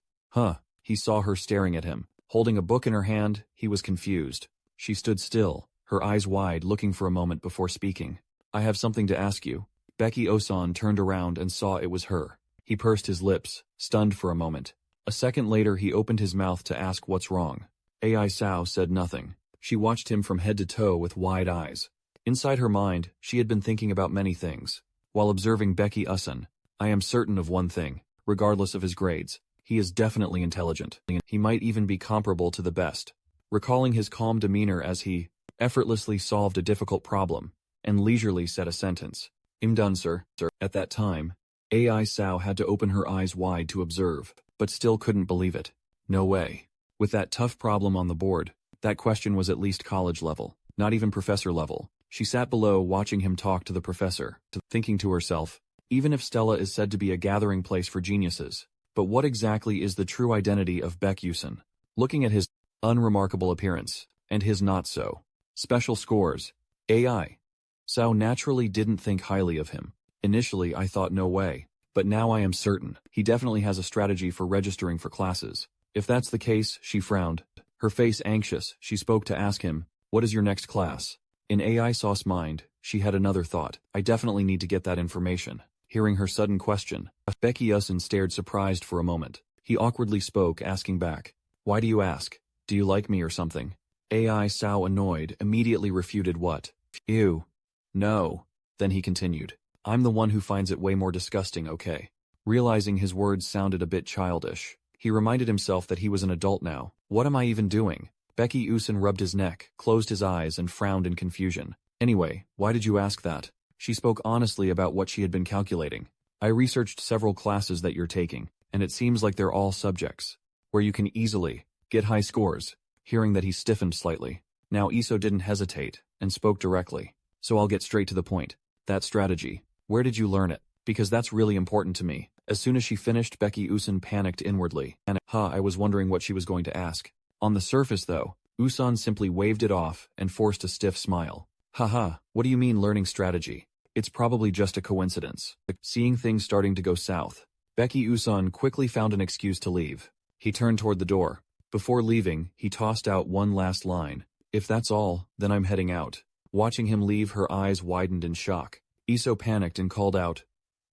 He saw her staring at him. Holding a book in her hand, he was confused. She stood still, her eyes wide, looking for a moment before speaking. I have something to ask you. Becky Osan turned around and saw it was her. He pursed his lips, stunned for a moment. A second later he opened his mouth to ask what's wrong. AI Sao said nothing. She watched him from head to toe with wide eyes. Inside her mind, she had been thinking about many things. While observing Becky Usun, I am certain of one thing, regardless of his grades, he is definitely intelligent. He might even be comparable to the best. Recalling his calm demeanor as he effortlessly solved a difficult problem, and leisurely said a sentence. I'm done, sir. At that time, AI Sao had to open her eyes wide to observe, but still couldn't believe it. No way. With that tough problem on the board, that question was at least college level, not even professor level. She sat below watching him talk to the professor, thinking to herself, even if Stella is said to be a gathering place for geniuses, but what exactly is the true identity of Baek Yusun? Looking at his unremarkable appearance, and his not-so special scores, AI Sao naturally didn't think highly of him. Initially I thought no way, but now I am certain. He definitely has a strategy for registering for classes. If that's the case, she frowned. Her face anxious, she spoke to ask him, what is your next class? In AI Sau's mind, she had another thought. I definitely need to get that information. Hearing her sudden question, Becky Usun stared surprised for a moment. He awkwardly spoke, asking back, why do you ask? Do you like me or something? AI Sao, annoyed, immediately refuted what? Ew. No. Then he continued, I'm the one who finds it way more disgusting, okay? Realizing his words sounded a bit childish, he reminded himself that he was an adult now. What am I even doing? Becky Usun rubbed his neck, closed his eyes and frowned in confusion. Anyway, why did you ask that? She spoke honestly about what she had been calculating. I researched several classes that you're taking, and it seems like they're all subjects where you can easily get high scores. Hearing that, he stiffened slightly. Now Iso didn't hesitate, and spoke directly. So I'll get straight to the point. That strategy. Where did you learn it? Because that's really important to me. As soon as she finished, Becky Usun panicked inwardly. I was wondering what she was going to ask. On the surface though, Usun simply waved it off and forced a stiff smile. Haha, what do you mean learning strategy? It's probably just a coincidence. Seeing things starting to go south, Becky Usun quickly found an excuse to leave. He turned toward the door. Before leaving, he tossed out one last line. If that's all, then I'm heading out. Watching him leave, her eyes widened in shock. Iso panicked and called out,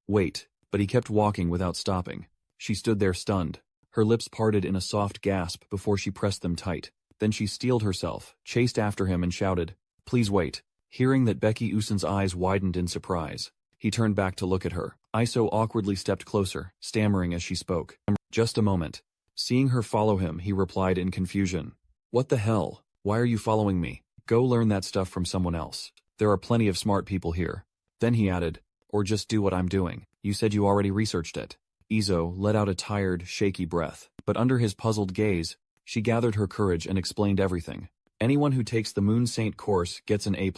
wait, but he kept walking without stopping. She stood there stunned. Her lips parted in a soft gasp before she pressed them tight. Then she steeled herself, chased after him and shouted, please wait. Hearing that, Becky Usun's eyes widened in surprise. He turned back to look at her. Iso awkwardly stepped closer, stammering as she spoke. Just a moment. Seeing her follow him, he replied in confusion. What the hell? Why are you following me? Go learn that stuff from someone else. There are plenty of smart people here. Then he added, or just do what I'm doing. You said you already researched it. Iso let out a tired, shaky breath, but under his puzzled gaze, she gathered her courage and explained everything. Anyone who takes the Moon Saint course gets an A+,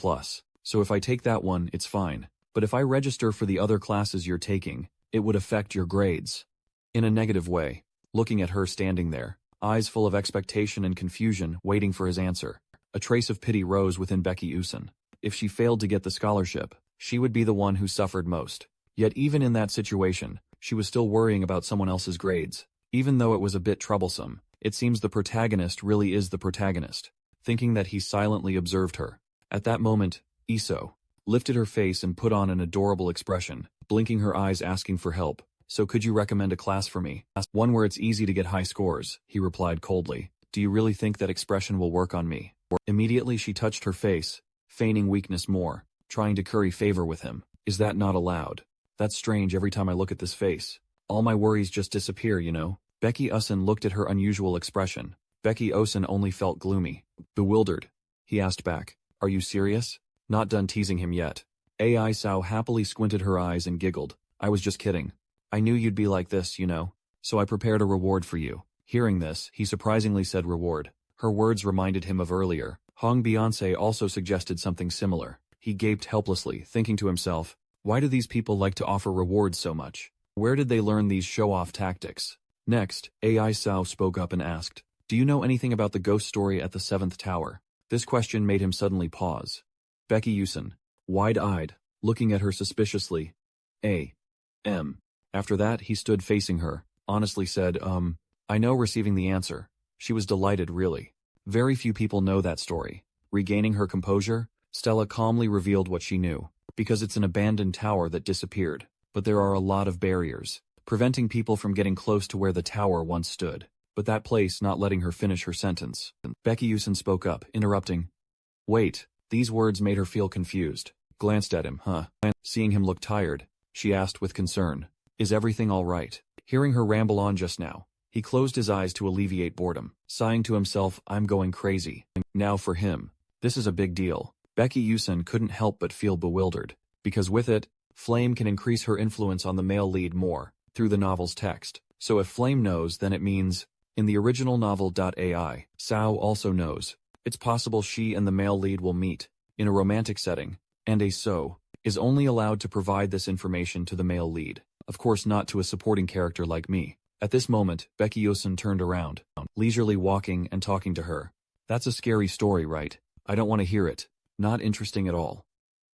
so if I take that one, it's fine. But if I register for the other classes you're taking, it would affect your grades. In a negative way. Looking at her standing there, eyes full of expectation and confusion, waiting for his answer. A trace of pity rose within Becky Usun. If she failed to get the scholarship, she would be the one who suffered most. Yet even in that situation, she was still worrying about someone else's grades. Even though it was a bit troublesome, it seems the protagonist really is the protagonist. Thinking that, he silently observed her. At that moment, Iso lifted her face and put on an adorable expression, blinking her eyes asking for help. So could you recommend a class for me? One where it's easy to get high scores, he replied coldly. Do you really think that expression will work on me? Immediately she touched her face, feigning weakness more, trying to curry favor with him. Is that not allowed? That's strange. Every time I look at this face, all my worries just disappear, you know? Becky Usun looked at her unusual expression. Becky Usun only felt gloomy. Bewildered. He asked back, are you serious? Not done teasing him yet. AI Sao happily squinted her eyes and giggled. I was just kidding. I knew you'd be like this, you know? So I prepared a reward for you. Hearing this, he surprisingly said reward. Her words reminded him of earlier. Hong Beyonce also suggested something similar. He gaped helplessly, thinking to himself, why do these people like to offer rewards so much? Where did they learn these show-off tactics? Next, AI Sao spoke up and asked, do you know anything about the ghost story at the 7th tower? This question made him suddenly pause. Becky Usun, wide-eyed, looking at her suspiciously. After that, he stood facing her, honestly said, I know, receiving the answer. She was delighted, really. Very few people know that story. Regaining her composure, Stella calmly revealed what she knew. Because it's an abandoned tower that disappeared. But there are a lot of barriers preventing people from getting close to where the tower once stood. But that place not letting her finish her sentence. Becky Yusen spoke up, interrupting. Wait, these words made her feel confused. Glanced at him, Seeing him look tired, she asked with concern, is everything all right? Hearing her ramble on just now, he closed his eyes to alleviate boredom, sighing to himself, I'm going crazy. Now for him, this is a big deal. Becky Yusen couldn't help but feel bewildered, because with it, Flame can increase her influence on the male lead more, through the novel's text. So if Flame knows, then it means, in the original novel.ai, Sao also knows. It's possible she and the male lead will meet, in a romantic setting, and a So is only allowed to provide this information to the male lead. Of course not to a supporting character like me. At this moment, Becky Yusen turned around, leisurely walking and talking to her. That's a scary story, right? I don't want to hear it. Not interesting at all.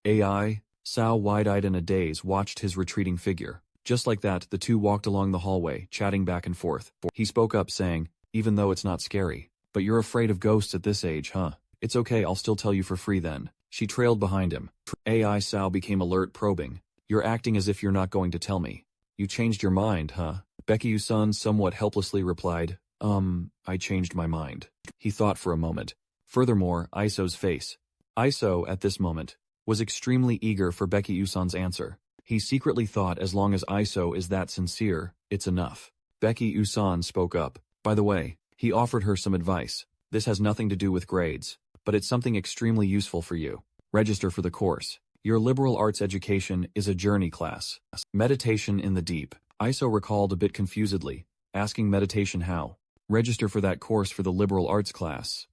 AI, Sao, wide-eyed in a daze, watched his retreating figure. Just like that, the two walked along the hallway, chatting back and forth. He spoke up saying, even though it's not scary, but you're afraid of ghosts at this age, huh? It's okay, I'll still tell you for free then. She trailed behind him. AI Sao became alert, probing. You're acting as if you're not going to tell me. You changed your mind, huh? Becky Yusun somewhat helplessly replied, I changed my mind. He thought for a moment. Furthermore, Iso's face. Iso, at this moment, was extremely eager for Becky Yusun's answer. He secretly thought as long as Iso is that sincere, it's enough. Becky Yusun spoke up. By the way, he offered her some advice. This has nothing to do with grades, but it's something extremely useful for you. Register for the course. Your liberal arts education is a journey class. Meditation in the deep. Iso recalled a bit confusedly, asking meditation how. Register for that course for the liberal arts class.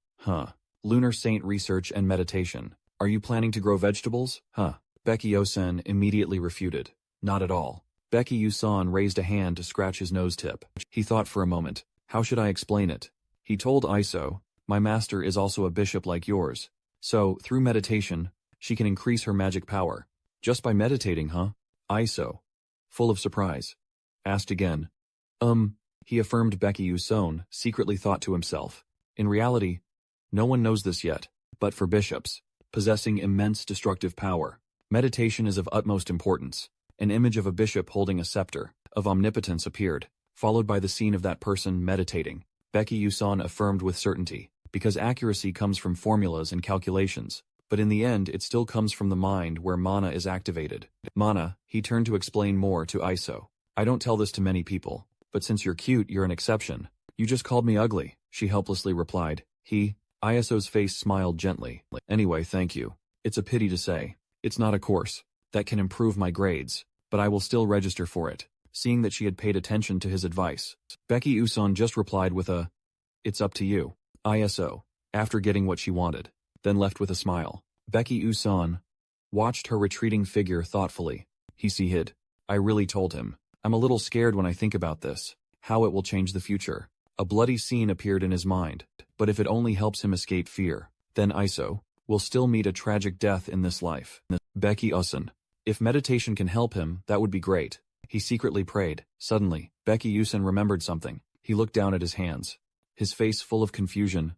Lunar Saint research and meditation. Are you planning to grow vegetables? Becky Yusen immediately refuted. Not at all. Becky Yusan raised a hand to scratch his nose tip. He thought for a moment. How should I explain it? He told Iso, my master is also a bishop like yours. So, through meditation, she can increase her magic power. Just by meditating, huh? Iso, full of surprise, asked again. He affirmed. Becky Yuson secretly thought to himself. In reality, no one knows this yet, but for bishops, possessing immense destructive power, meditation is of utmost importance. An image of a bishop holding a scepter of omnipotence appeared, followed by the scene of that person meditating. Becky Yuson affirmed with certainty, because accuracy comes from formulas and calculations, but in the end it still comes from the mind where mana is activated. Mana, he turned to explain more to Iso. I don't tell this to many people, but since you're cute, you're an exception. You just called me ugly, she helplessly replied. Iso's face smiled gently. Anyway, thank you. It's a pity to say. It's not a course that can improve my grades, but I will still register for it. Seeing that she had paid attention to his advice, Becky Yuson just replied with a, it's up to you. Iso, after getting what she wanted, then left with a smile. Becky Yuson watched her retreating figure thoughtfully. He hid. I really told him. I'm a little scared when I think about this. How it will change the future. A bloody scene appeared in his mind, but if it only helps him escape fear, then Iso will still meet a tragic death in this life. Becky Yuson. If meditation can help him, that would be great. He secretly prayed. Suddenly, Becky Yusen remembered something. He looked down at his hands, his face full of confusion.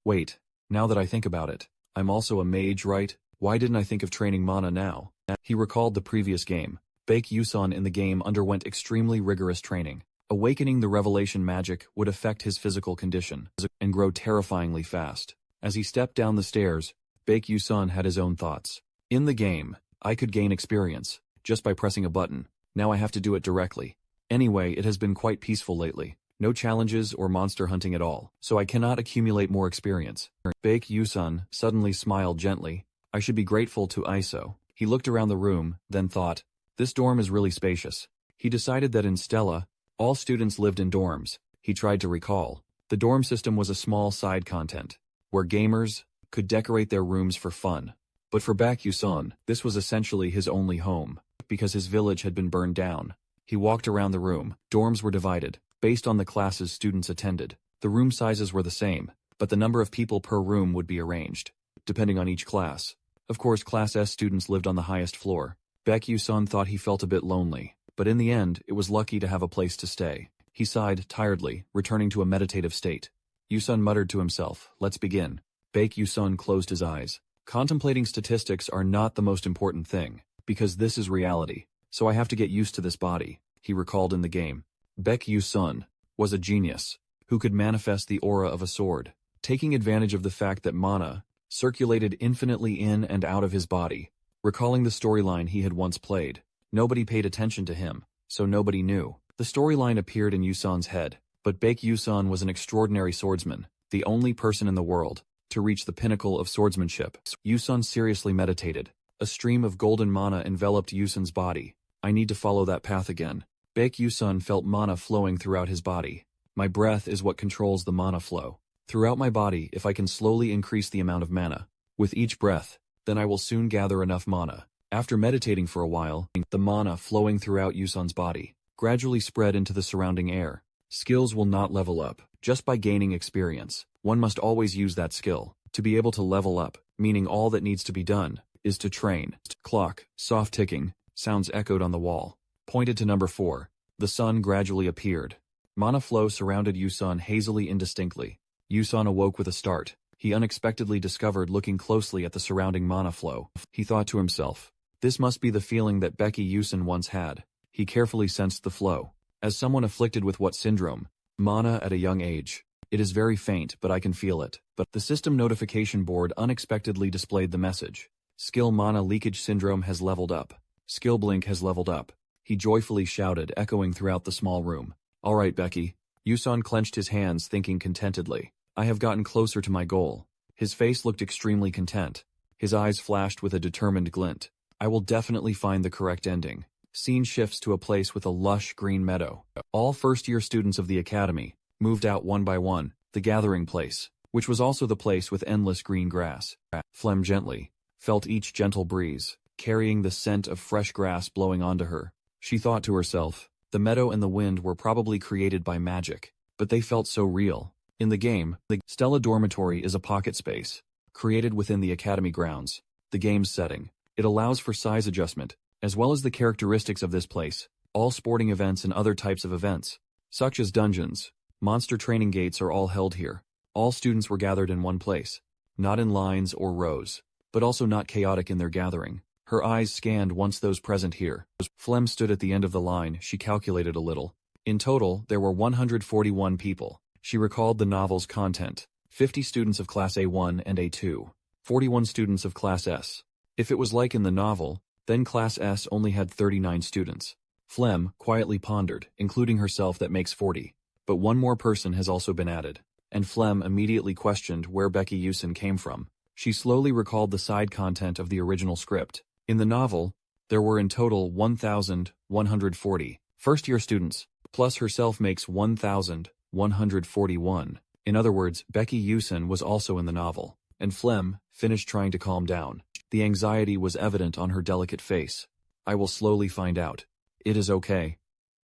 Wait, now that I think about it, I'm also a mage, right? Why didn't I think of training mana now? He recalled the previous game. Becky Yusen in the game underwent extremely rigorous training. Awakening the revelation magic would affect his physical condition and grow terrifyingly fast. As he stepped down the stairs, Becky Yusen had his own thoughts. In the game, I could gain experience just by pressing a button. Now I have to do it directly. Anyway, it has been quite peaceful lately. No challenges or monster hunting at all, so I cannot accumulate more experience. Becky Yusen suddenly smiled gently. I should be grateful to Iso. He looked around the room, then thought, this dorm is really spacious. He decided that in Stella, all students lived in dorms. He tried to recall. The dorm system was a small side content, where gamers could decorate their rooms for fun. But for Becky Yusen, this was essentially his only home, because his village had been burned down. He walked around the room. Dorms were divided, based on the classes students attended. The room sizes were the same, but the number of people per room would be arranged, depending on each class. Of course, Class S students lived on the highest floor. Becky Yusen thought he felt a bit lonely, but in the end, it was lucky to have a place to stay. He sighed tiredly, returning to a meditative state. Yusen muttered to himself, let's begin. Becky Yusen closed his eyes. Contemplating statistics are not the most important thing, because this is reality, so I have to get used to this body. he recalled in the game. Baek Yu-sun was a genius who could manifest the aura of a sword, taking advantage of the fact that mana circulated infinitely in and out of his body. Recalling the storyline he had once played, nobody paid attention to him, so nobody knew. The storyline appeared in Yu-sun's head, but Baek Yu-sun was an extraordinary swordsman, the only person in the world to reach the pinnacle of swordsmanship. Yu-sun seriously meditated. A stream of golden mana enveloped Yu-sun's body. I need to follow that path again. Baek Yu-sun felt mana flowing throughout his body. My breath is what controls the mana flow throughout my body. If I can slowly increase the amount of mana with each breath, then I will soon gather enough mana. After meditating for a while, the mana flowing throughout Yu-sun's body gradually spread into the surrounding air. Skills will not level up just by gaining experience. One must always use that skill to be able to level up, meaning all that needs to be done is to train. Clock, soft ticking, sounds echoed on the wall. Pointed to number 4. The sun gradually appeared. Mana flow surrounded Yu-sun hazily indistinctly. Yu-sun awoke with a start. He unexpectedly discovered looking closely at the surrounding mana flow. He thought to himself, this must be the feeling that Baek Yu-sun once had. He carefully sensed the flow. As someone afflicted with what syndrome? Mana at a young age. It is very faint, but I can feel it. But the system notification board unexpectedly displayed the message. Skill mana leakage syndrome has leveled up. Skill blink has leveled up. He joyfully shouted, echoing throughout the small room. All right, Becky. Yu-sun clenched his hands, thinking contentedly. I have gotten closer to my goal. His face looked extremely content. His eyes flashed with a determined glint. I will definitely find the correct ending. Scene shifts to a place with a lush green meadow. All first-year students of the academy moved out one by one, the gathering place, which was also the place with endless green grass. Flem gently felt each gentle breeze, carrying the scent of fresh grass blowing onto her. She thought to herself, the meadow and the wind were probably created by magic, but they felt so real. In the game, the Stella Dormitory is a pocket space, created within the academy grounds. The game's setting. It allows for size adjustment, as well as the characteristics of this place. All sporting events and other types of events, such as dungeons, monster training gates are all held here. All students were gathered in one place, not in lines or rows, but also not chaotic in their gathering. Her eyes scanned once those present here. Flem stood at the end of the line. She calculated a little. In total, there were 141 people. She recalled the novel's content. 50 students of Class A1 and A2. 41 students of Class S. If it was like in the novel, then Class S only had 39 students. Flem quietly pondered, including herself that makes 40. But one more person has also been added. And Flem immediately questioned where Baek Yu-sun came from. She slowly recalled the side content of the original script. In the novel, there were in total 1,140 first-year students, plus herself makes 1,141. In other words, Baek Yu-sun was also in the novel. And Flem finished trying to calm down. The anxiety was evident on her delicate face. I will slowly find out. It is okay.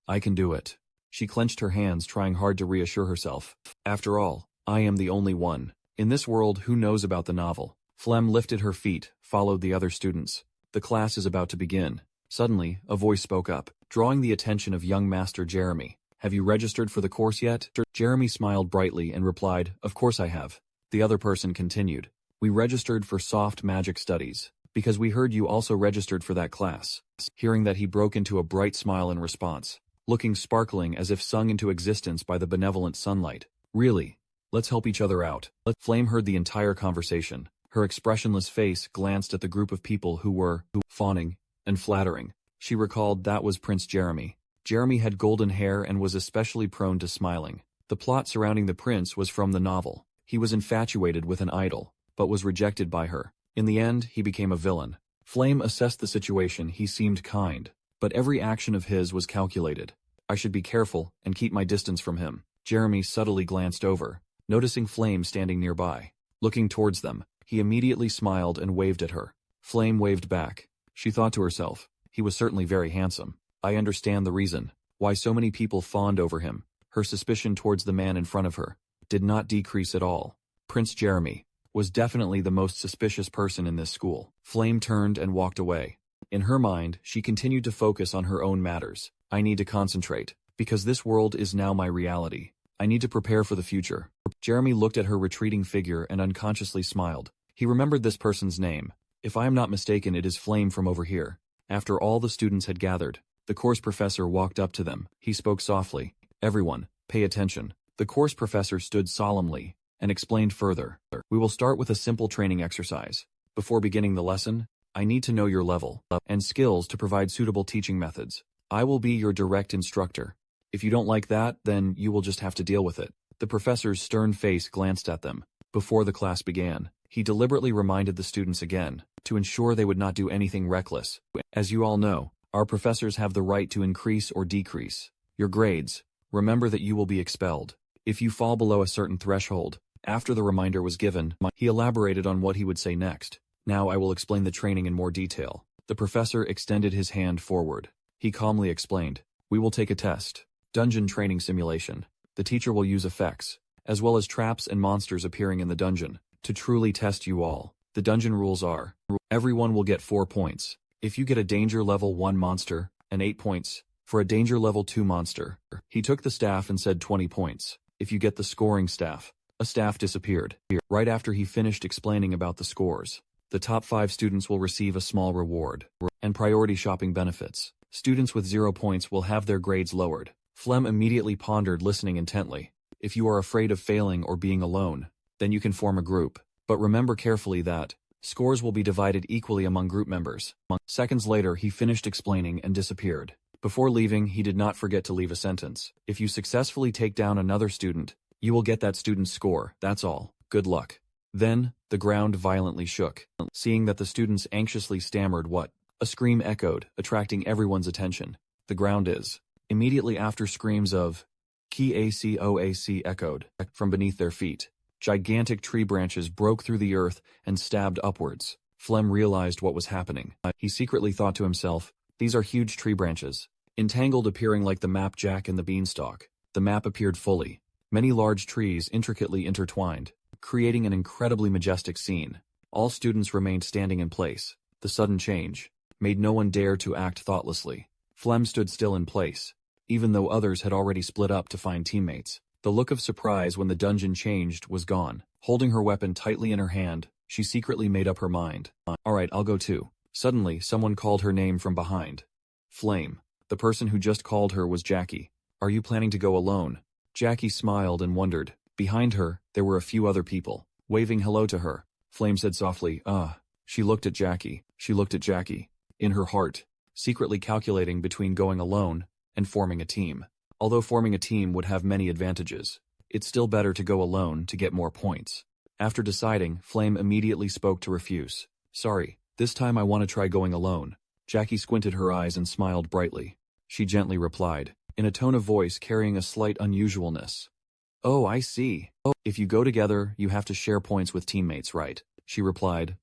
I can do it. She clenched her hands, trying hard to reassure herself. After all, I am the only one. In this world, who knows about the novel? Flem lifted her feet, followed the other students. The class is about to begin. Suddenly, a voice spoke up, drawing the attention of young Master Jeremy. Have you registered for the course yet? Jeremy smiled brightly and replied, of course I have. The other person continued. We registered for soft magic studies, because we heard you also registered for that class. Hearing that, he broke into a bright smile in response, looking sparkling as if sung into existence by the benevolent sunlight. Really? Let's help each other out. Flame heard the entire conversation. Her expressionless face glanced at the group of people who were fawning and flattering. She recalled that was Prince Jeremy. Jeremy had golden hair and was especially prone to smiling. The plot surrounding the prince was from the novel. He was infatuated with an idol, but was rejected by her. In the end, he became a villain. Flame assessed the situation. He seemed kind, but every action of his was calculated. I should be careful and keep my distance from him. Jeremy subtly glanced over, noticing Flame standing nearby. Looking towards them, he immediately smiled and waved at her. Flame waved back. She thought to herself, he was certainly very handsome. I understand the reason why so many people fawned over him. Her suspicion towards the man in front of her did not decrease at all. Prince Jeremy was definitely the most suspicious person in this school. Flame turned and walked away. In her mind, she continued to focus on her own matters. I need to concentrate, because this world is now my reality. I need to prepare for the future. Jeremy looked at her retreating figure and unconsciously smiled. He remembered this person's name. If I am not mistaken, it is Flame from over here. After all the students had gathered, The course professor walked up to them. He spoke softly. Everyone, pay attention. The course professor stood solemnly and explained further. We will start with a simple training exercise. Before beginning the lesson, I need to know your level and skills to provide suitable teaching methods. I will be your direct instructor. If you don't like that, then you will just have to deal with it. The professor's stern face glanced at them. Before the class began, he deliberately reminded the students again to ensure they would not do anything reckless. As you all know, our professors have the right to increase or decrease your grades. Remember that you will be expelled if you fall below a certain threshold. After the reminder was given, he elaborated on what he would say next. Now I will explain the training in more detail. The professor extended his hand forward. He calmly explained, we will take a test. Dungeon training simulation. The teacher will use effects, as well as traps and monsters appearing in the dungeon, to truly test you all. The dungeon rules are, everyone will get 4 points. If you get a danger level 1 monster, and 8 points. For a danger level 2 monster. He took the staff and said 20 points. If you get the scoring staff. A staff disappeared. Right after he finished explaining about the scores. The top 5 students will receive a small reward, and priority shopping benefits. Students with 0 points will have their grades lowered. Flem immediately pondered, listening intently. If you are afraid of failing or being alone, then you can form a group. But remember carefully that scores will be divided equally among group members. Seconds later, he finished explaining and disappeared. Before leaving, he did not forget to leave a sentence. If you successfully take down another student, you will get that student's score. That's all. Good luck. Then, the ground violently shook. Seeing that the students anxiously stammered what? A scream echoed, attracting everyone's attention. The ground is. Immediately after, screams of K-A-C-O-A-C echoed from beneath their feet. Gigantic tree branches broke through the earth and stabbed upwards. Flem realized what was happening. He secretly thought to himself, these are huge tree branches, entangled, appearing like the map Jack and the Beanstalk. The map appeared fully. Many large trees intricately intertwined, creating an incredibly majestic scene. All students remained standing in place. The sudden change made no one dare to act thoughtlessly. Flem stood still in place, even though others had already split up to find teammates. The look of surprise when the dungeon changed was gone. Holding her weapon tightly in her hand, she secretly made up her mind. Alright, I'll go too. Suddenly, someone called her name from behind. Flame. The person who just called her was Jackie. Are you planning to go alone? Jackie smiled and wondered. Behind her, there were a few other people, waving hello to her. Flame said softly, She looked at Jackie. She looked at Jackie. In her heart, secretly calculating between going alone and forming a team. Although forming a team would have many advantages, it's still better to go alone to get more points. After deciding, Flame immediately spoke to refuse. Sorry, this time I want to try going alone. Jackie squinted her eyes and smiled brightly. She gently replied, in a tone of voice carrying a slight unusualness. Oh, I see. If you go together, you have to share points with teammates, right? She replied,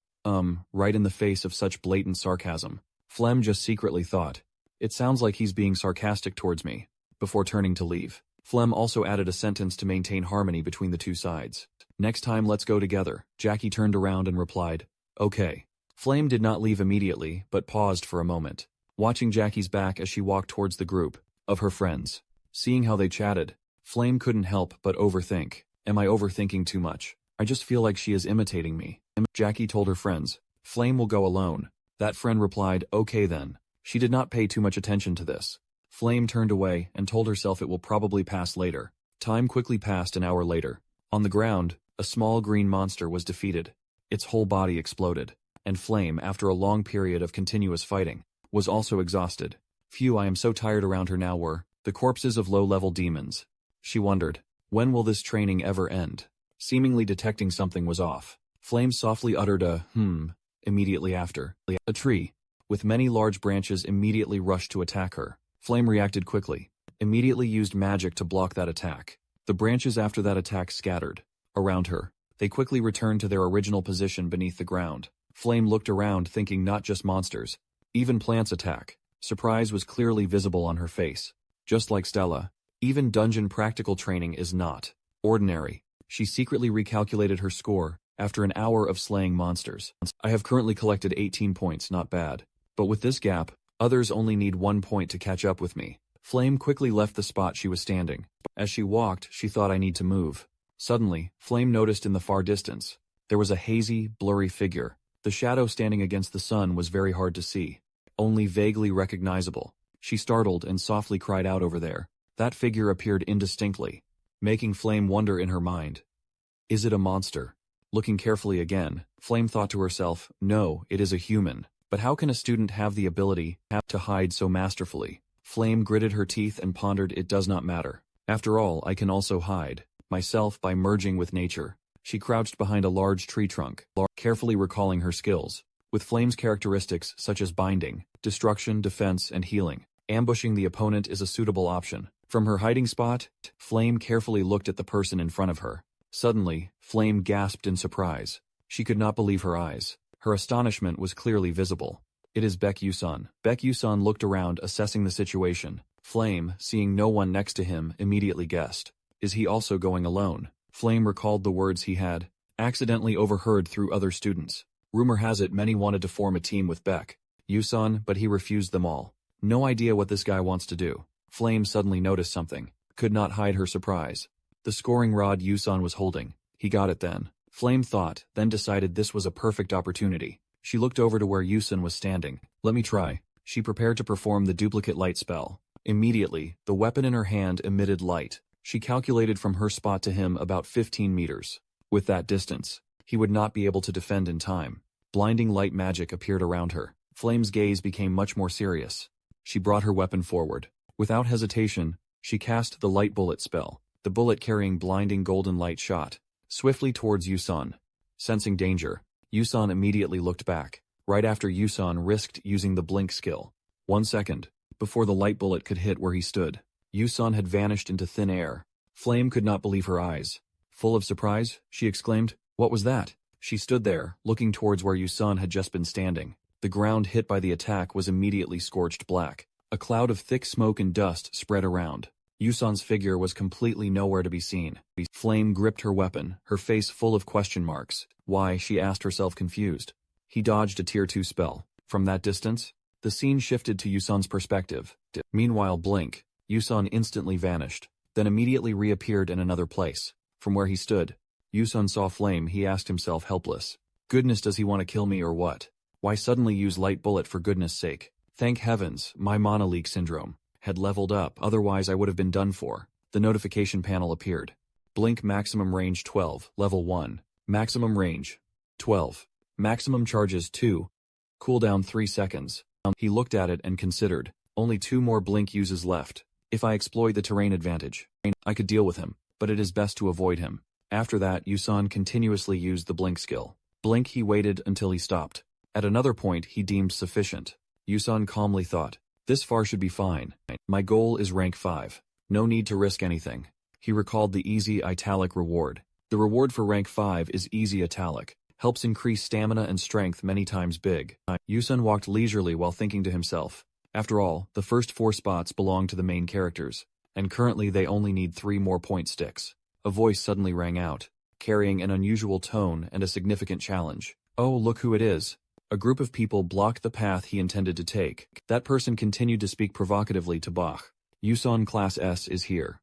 right in the face of such blatant sarcasm. Flem just secretly thought, it sounds like he's being sarcastic towards me. Before turning to leave, Flem also added a sentence to maintain harmony between the two sides. Next time, let's go together. Jackie turned around and replied, okay. Flame did not leave immediately, but paused for a moment, watching Jackie's back as she walked towards the group of her friends. Seeing how they chatted, Flame couldn't help but overthink. Am I overthinking too much? I just feel like she is imitating me. Jackie told her friends, Flame will go alone. That friend replied, okay then. She did not pay too much attention to this. Flame turned away and told herself it will probably pass later. Time quickly passed. An hour later. On the ground, a small green monster was defeated. Its whole body exploded. And Flame, after a long period of continuous fighting, was also exhausted. Phew, I am so tired. Around her now were the corpses of low-level demons. She wondered, when will this training ever end? Seemingly detecting something was off, Flame softly uttered a immediately after. A tree, with many large branches, immediately rushed to attack her. Flame reacted quickly, immediately used magic to block that attack. The branches after that attack scattered around her. They quickly returned to their original position beneath the ground. Flame looked around, thinking not just monsters, even plants attack. Surprise was clearly visible on her face. Just like Stella, even dungeon practical training is not ordinary. She secretly recalculated her score after an hour of slaying monsters. I have currently collected 18 points, not bad. But with this gap, others only need 1 point to catch up with me. Flame quickly left the spot she was standing. As she walked, she thought, I need to move. Suddenly, Flame noticed in the far distance, there was a hazy, blurry figure. The shadow standing against the sun was very hard to see, only vaguely recognizable. She startled and softly cried out over there. That figure appeared indistinctly, making Flame wonder in her mind. Is it a monster? Looking carefully again, Flame thought to herself, no, it is a human. But how can a student have the ability to hide so masterfully? Flame gritted her teeth and pondered, it does not matter. After all, I can also hide myself by merging with nature. She crouched behind a large tree trunk, carefully recalling her skills. With Flame's characteristics such as binding, destruction, defense, and healing, ambushing the opponent is a suitable option. From her hiding spot, Flame carefully looked at the person in front of her. Suddenly, Flame gasped in surprise. She could not believe her eyes. Her astonishment was clearly visible. It is Baek Yusun. Baek Yusun looked around, assessing the situation. Flame, seeing no one next to him, immediately guessed. Is he also going alone? Flame recalled the words he had accidentally overheard through other students. Rumor has it many wanted to form a team with Baek Yusun, but he refused them all. No idea what this guy wants to do. Flame suddenly noticed something. Could not hide her surprise. The scoring rod Yusun was holding. He got it then. Flame thought, then decided this was a perfect opportunity. She looked over to where Yusun was standing. Let me try. She prepared to perform the duplicate light spell. Immediately, the weapon in her hand emitted light. She calculated from her spot to him about 15 meters. With that distance, he would not be able to defend in time. Blinding light magic appeared around her. Flame's gaze became much more serious. She brought her weapon forward. Without hesitation, she cast the light bullet spell. The bullet carrying blinding golden light shot swiftly towards Yusun. Sensing danger, Yusun immediately looked back. Right after Yusun risked using the blink skill. 1 second, before the light bullet could hit where he stood, Yusun had vanished into thin air. Flame could not believe her eyes. Full of surprise, she exclaimed, "What was that?" She stood there, looking towards where Yusun had just been standing. The ground hit by the attack was immediately scorched black. A cloud of thick smoke and dust spread around. Yusun's figure was completely nowhere to be seen. Flame gripped her weapon, her face full of question marks. Why, she asked herself confused. He dodged a tier 2 spell. From that distance, the scene shifted to Yusun's perspective. Meanwhile, blink. Yusun instantly vanished, then immediately reappeared in another place. From where he stood, Yusun saw Flame. He asked himself, helpless. Goodness, does he want to kill me or what? Why suddenly use light bullet for goodness sake? Thank heavens, my mana leak syndrome had leveled up, otherwise I would have been done for. The notification panel appeared. Blink maximum range 12, level 1. Maximum range 12. Maximum charges 2. Cooldown 3 seconds. He looked at it and considered. Only 2 more blink uses left. If I exploit the terrain advantage, I could deal with him, but it is best to avoid him. After that, Yusun continuously used the blink skill. Blink, he waited until he stopped. At another point he deemed sufficient. Yusun calmly thought, this far should be fine. My goal is rank 5. No need to risk anything. He recalled the easy italic reward. The reward for rank 5 is easy italic. Helps increase stamina and strength many times big. Yusun walked leisurely while thinking to himself. After all, the first 4 spots belong to the main characters, and currently they only need 3 more point sticks. A voice suddenly rang out, carrying an unusual tone and a significant challenge. Oh, look who it is. A group of people blocked the path he intended to take. That person continued to speak provocatively to Bach. Yusun Class S is here.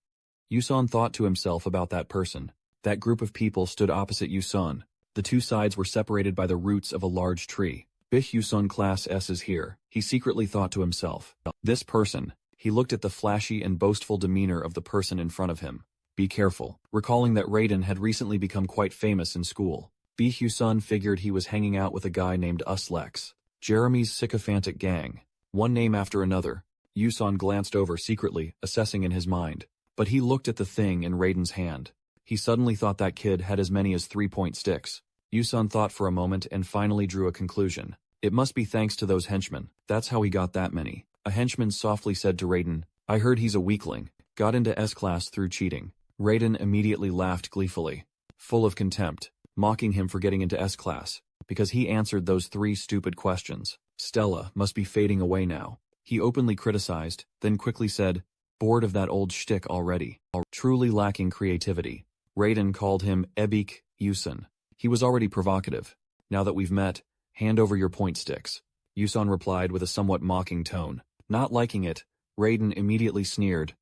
Yusun thought to himself about that person. That group of people stood opposite Yusun. The 2 sides were separated by the roots of a large tree. Bich Yusun Class S is here, he secretly thought to himself. This person. He looked at the flashy and boastful demeanor of the person in front of him. Be careful. Recalling that Raiden had recently become quite famous in school, Bich Yusun figured he was hanging out with a guy named Uslex. Jeremy's sycophantic gang. One name after another. Yusun glanced over secretly, assessing in his mind. But he looked at the thing in Raiden's hand. He suddenly thought that kid had as many as 3-point sticks. Yusun thought for a moment and finally drew a conclusion. It must be thanks to those henchmen. That's how he got that many. A henchman softly said to Raiden, I heard he's a weakling. Got into S-class through cheating. Raiden immediately laughed gleefully, full of contempt, mocking him for getting into S-class, because he answered those 3 stupid questions. Stella must be fading away now. He openly criticized, then quickly said, bored of that old shtick already. Truly lacking creativity. Raiden called him Ebik Yusun. He was already provocative. Now that we've met, hand over your point sticks. Yusun replied with a somewhat mocking tone. Not liking it, Raiden immediately sneered.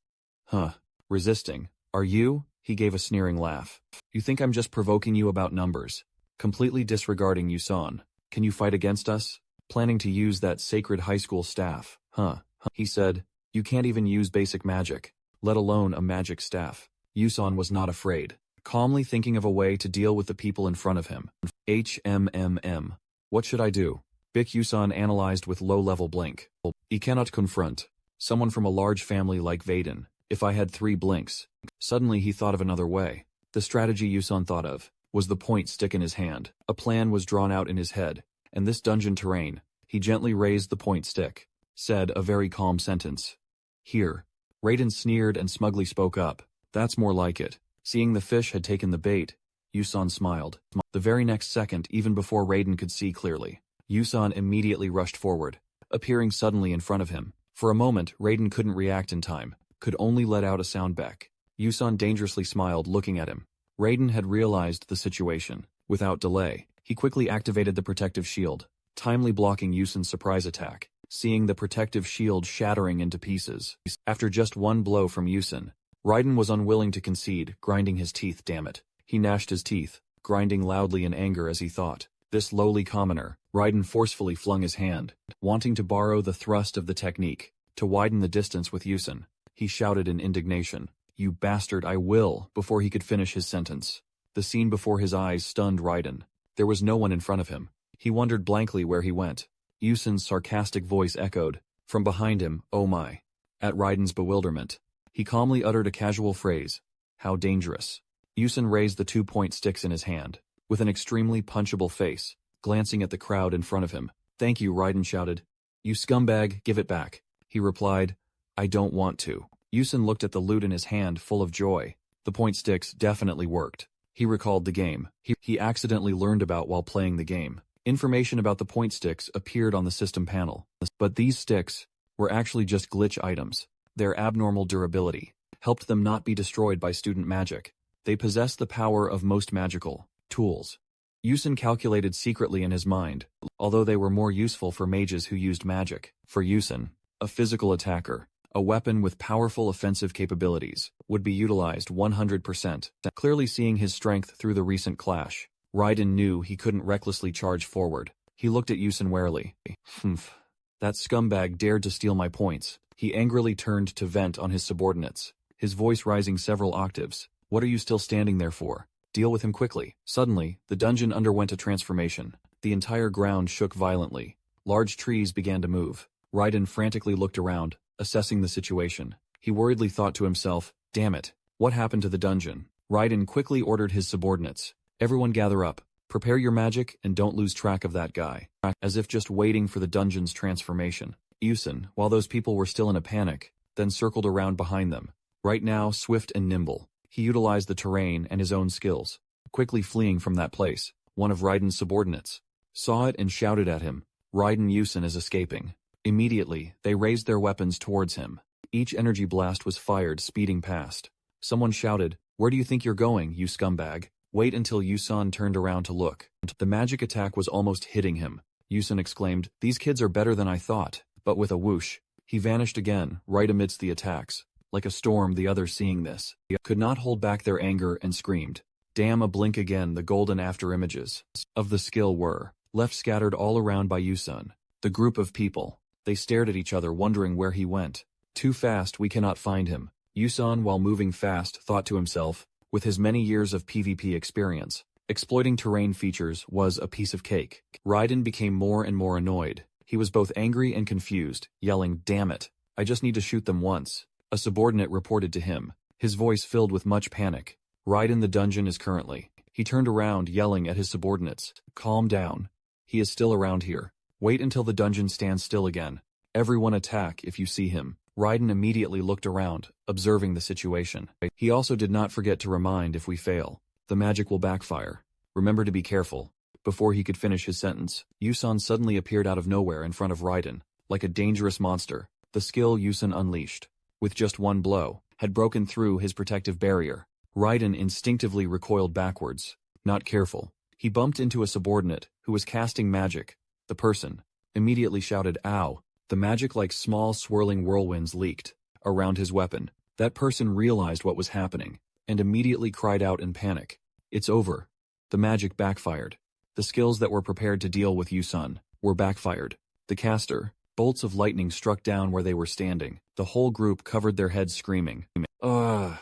Huh. Resisting. Are you? He gave a sneering laugh. You think I'm just provoking you about numbers? Completely disregarding Yusun. Can you fight against us? Planning to use that sacred high school staff? Huh. He said, "You can't even use basic magic, let alone a magic staff." Yusan was not afraid, calmly thinking of a way to deal with the people in front of him. HMMM. What should I do? Bik Yusan analyzed with low-level blink. "I cannot confront someone from a large family like Vaden if I had 3 blinks." Suddenly he thought of another way. The strategy Yusan thought of was the point stick in his hand. A plan was drawn out in his head, and this dungeon terrain, he gently raised the point stick, said a very calm sentence. "Here." Raiden sneered and smugly spoke up. "That's more like it." Seeing the fish had taken the bait, Yusan smiled. The very next second, even before Raiden could see clearly, Yusan immediately rushed forward, appearing suddenly in front of him. For a moment, Raiden couldn't react in time, could only let out a sound back. Yusan dangerously smiled, looking at him. Raiden had realized the situation. Without delay, he quickly activated the protective shield, timely blocking Yusan's surprise attack, seeing the protective shield shattering into pieces. After just one blow from Yusan, Raiden was unwilling to concede, grinding his teeth. Damn it. He gnashed his teeth, grinding loudly in anger as he thought. This lowly commoner. Raiden forcefully flung his hand, wanting to borrow the thrust of the technique, to widen the distance with Yusan. He shouted in indignation, "You bastard, I will," before he could finish his sentence. The scene before his eyes stunned Raiden. There was no one in front of him. He wondered blankly where he went. Yusan's sarcastic voice echoed from behind him, "Oh my." At Raiden's bewilderment, he calmly uttered a casual phrase, "How dangerous." Yusan raised the 2-point sticks in his hand, with an extremely punchable face, glancing at the crowd in front of him. "Thank you," Raiden shouted. "You scumbag, give it back." He replied, "I don't want to." Yusan looked at the loot in his hand full of joy. The point sticks definitely worked. He recalled the game he accidentally learned about while playing the game. Information about the point sticks appeared on the system panel. But these sticks were actually just glitch items. Their abnormal durability helped them not be destroyed by student magic. They possessed the power of most magical tools. Yusan calculated secretly in his mind, although they were more useful for mages who used magic. For Yusan, a physical attacker, a weapon with powerful offensive capabilities, would be utilized 100%. Clearly seeing his strength through the recent clash, Raiden knew he couldn't recklessly charge forward. He looked at Yusan warily. "Humph. That scumbag dared to steal my points." He angrily turned to vent on his subordinates, his voice rising several octaves. "What are you still standing there for? Deal with him quickly." Suddenly, the dungeon underwent a transformation. The entire ground shook violently. Large trees began to move. Raiden frantically looked around, assessing the situation. He worriedly thought to himself, "Damn it, what happened to the dungeon?" Raiden quickly ordered his subordinates, "Everyone gather up, prepare your magic, and don't lose track of that guy." As if just waiting for the dungeon's transformation, Yusan, while those people were still in a panic, then circled around behind them. Right now, swift and nimble, he utilized the terrain and his own skills, quickly fleeing from that place. One of Raiden's subordinates saw it and shouted at him, "Raiden, Yusan is escaping." Immediately, they raised their weapons towards him. Each energy blast was fired, speeding past. Someone shouted, "Where do you think you're going, you scumbag?" Wait until Yusan turned around to look. The magic attack was almost hitting him. Yusan exclaimed, "These kids are better than I thought." But with a whoosh, he vanished again, right amidst the attacks. Like a storm, the others seeing this could not hold back their anger and screamed. Damn, a blink again. The golden afterimages of the skill were left scattered all around by Yusan. The group of people, they stared at each other, wondering where he went. Too fast, we cannot find him. Yusan, while moving fast, thought to himself, with his many years of PvP experience, exploiting terrain features was a piece of cake. Raiden became more and more annoyed. He was both angry and confused, yelling, "Damn it, I just need to shoot them once." A subordinate reported to him, his voice filled with much panic. Raiden, the dungeon is currently. He turned around, yelling at his subordinates, "Calm down. He is still around here. Wait until the dungeon stands still again. Everyone attack if you see him." Raiden immediately looked around, observing the situation. He also did not forget to remind, "If we fail, the magic will backfire. Remember to be careful." Before he could finish his sentence, Yusan suddenly appeared out of nowhere in front of Raiden, like a dangerous monster. The skill Yusan unleashed, with just one blow, had broken through his protective barrier. Raiden instinctively recoiled backwards. Not careful, he bumped into a subordinate who was casting magic. The person immediately shouted, "Ow!" The magic, like small swirling whirlwinds, leaked around his weapon. That person realized what was happening and immediately cried out in panic, "It's over." The magic backfired. The skills that were prepared to deal with Yusan were backfired. The caster Bolts of lightning struck down where they were standing. The whole group covered their heads screaming. Ugh.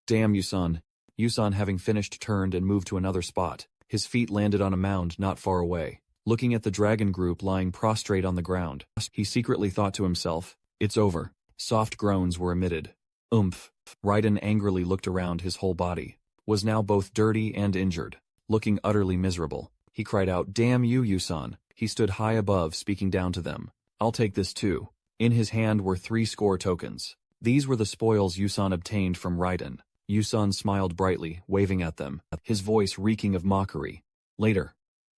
Damn, Yusan. Yusan, having finished, turned and moved to another spot. His feet landed on a mound not far away. Looking at the dragon group lying prostrate on the ground, he secretly thought to himself, "It's over." Soft groans were emitted. Oomph. Raiden angrily looked around. His whole body was now both dirty and injured. Looking utterly miserable, he cried out, "Damn you, Yusan." He stood high above, speaking down to them. "I'll take this too." In his hand were 3 score tokens. These were the spoils Yusan obtained from Raiden. Yusan smiled brightly, waving at them, his voice reeking of mockery. "Later.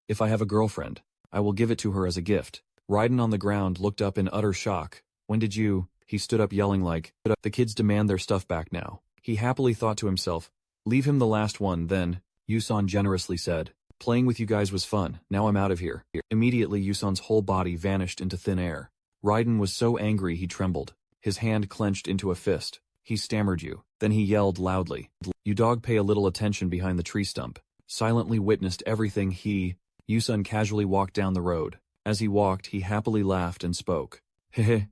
If I have a girlfriend, I will give it to her as a gift." Raiden on the ground looked up in utter shock. "When did you—" He stood up yelling like, "The kids demand their stuff back now." He happily thought to himself, "Leave him the last one then." Yusan generously said, "Playing with you guys was fun, now I'm out of here." Immediately Yusan's whole body vanished into thin air. Raiden was so angry he trembled. His hand clenched into a fist. He stammered you. Then he yelled loudly. "You dog, pay a little attention behind the tree stump." Silently witnessed everything Yusan casually walked down the road. As he walked, he happily laughed and spoke. "Hehe.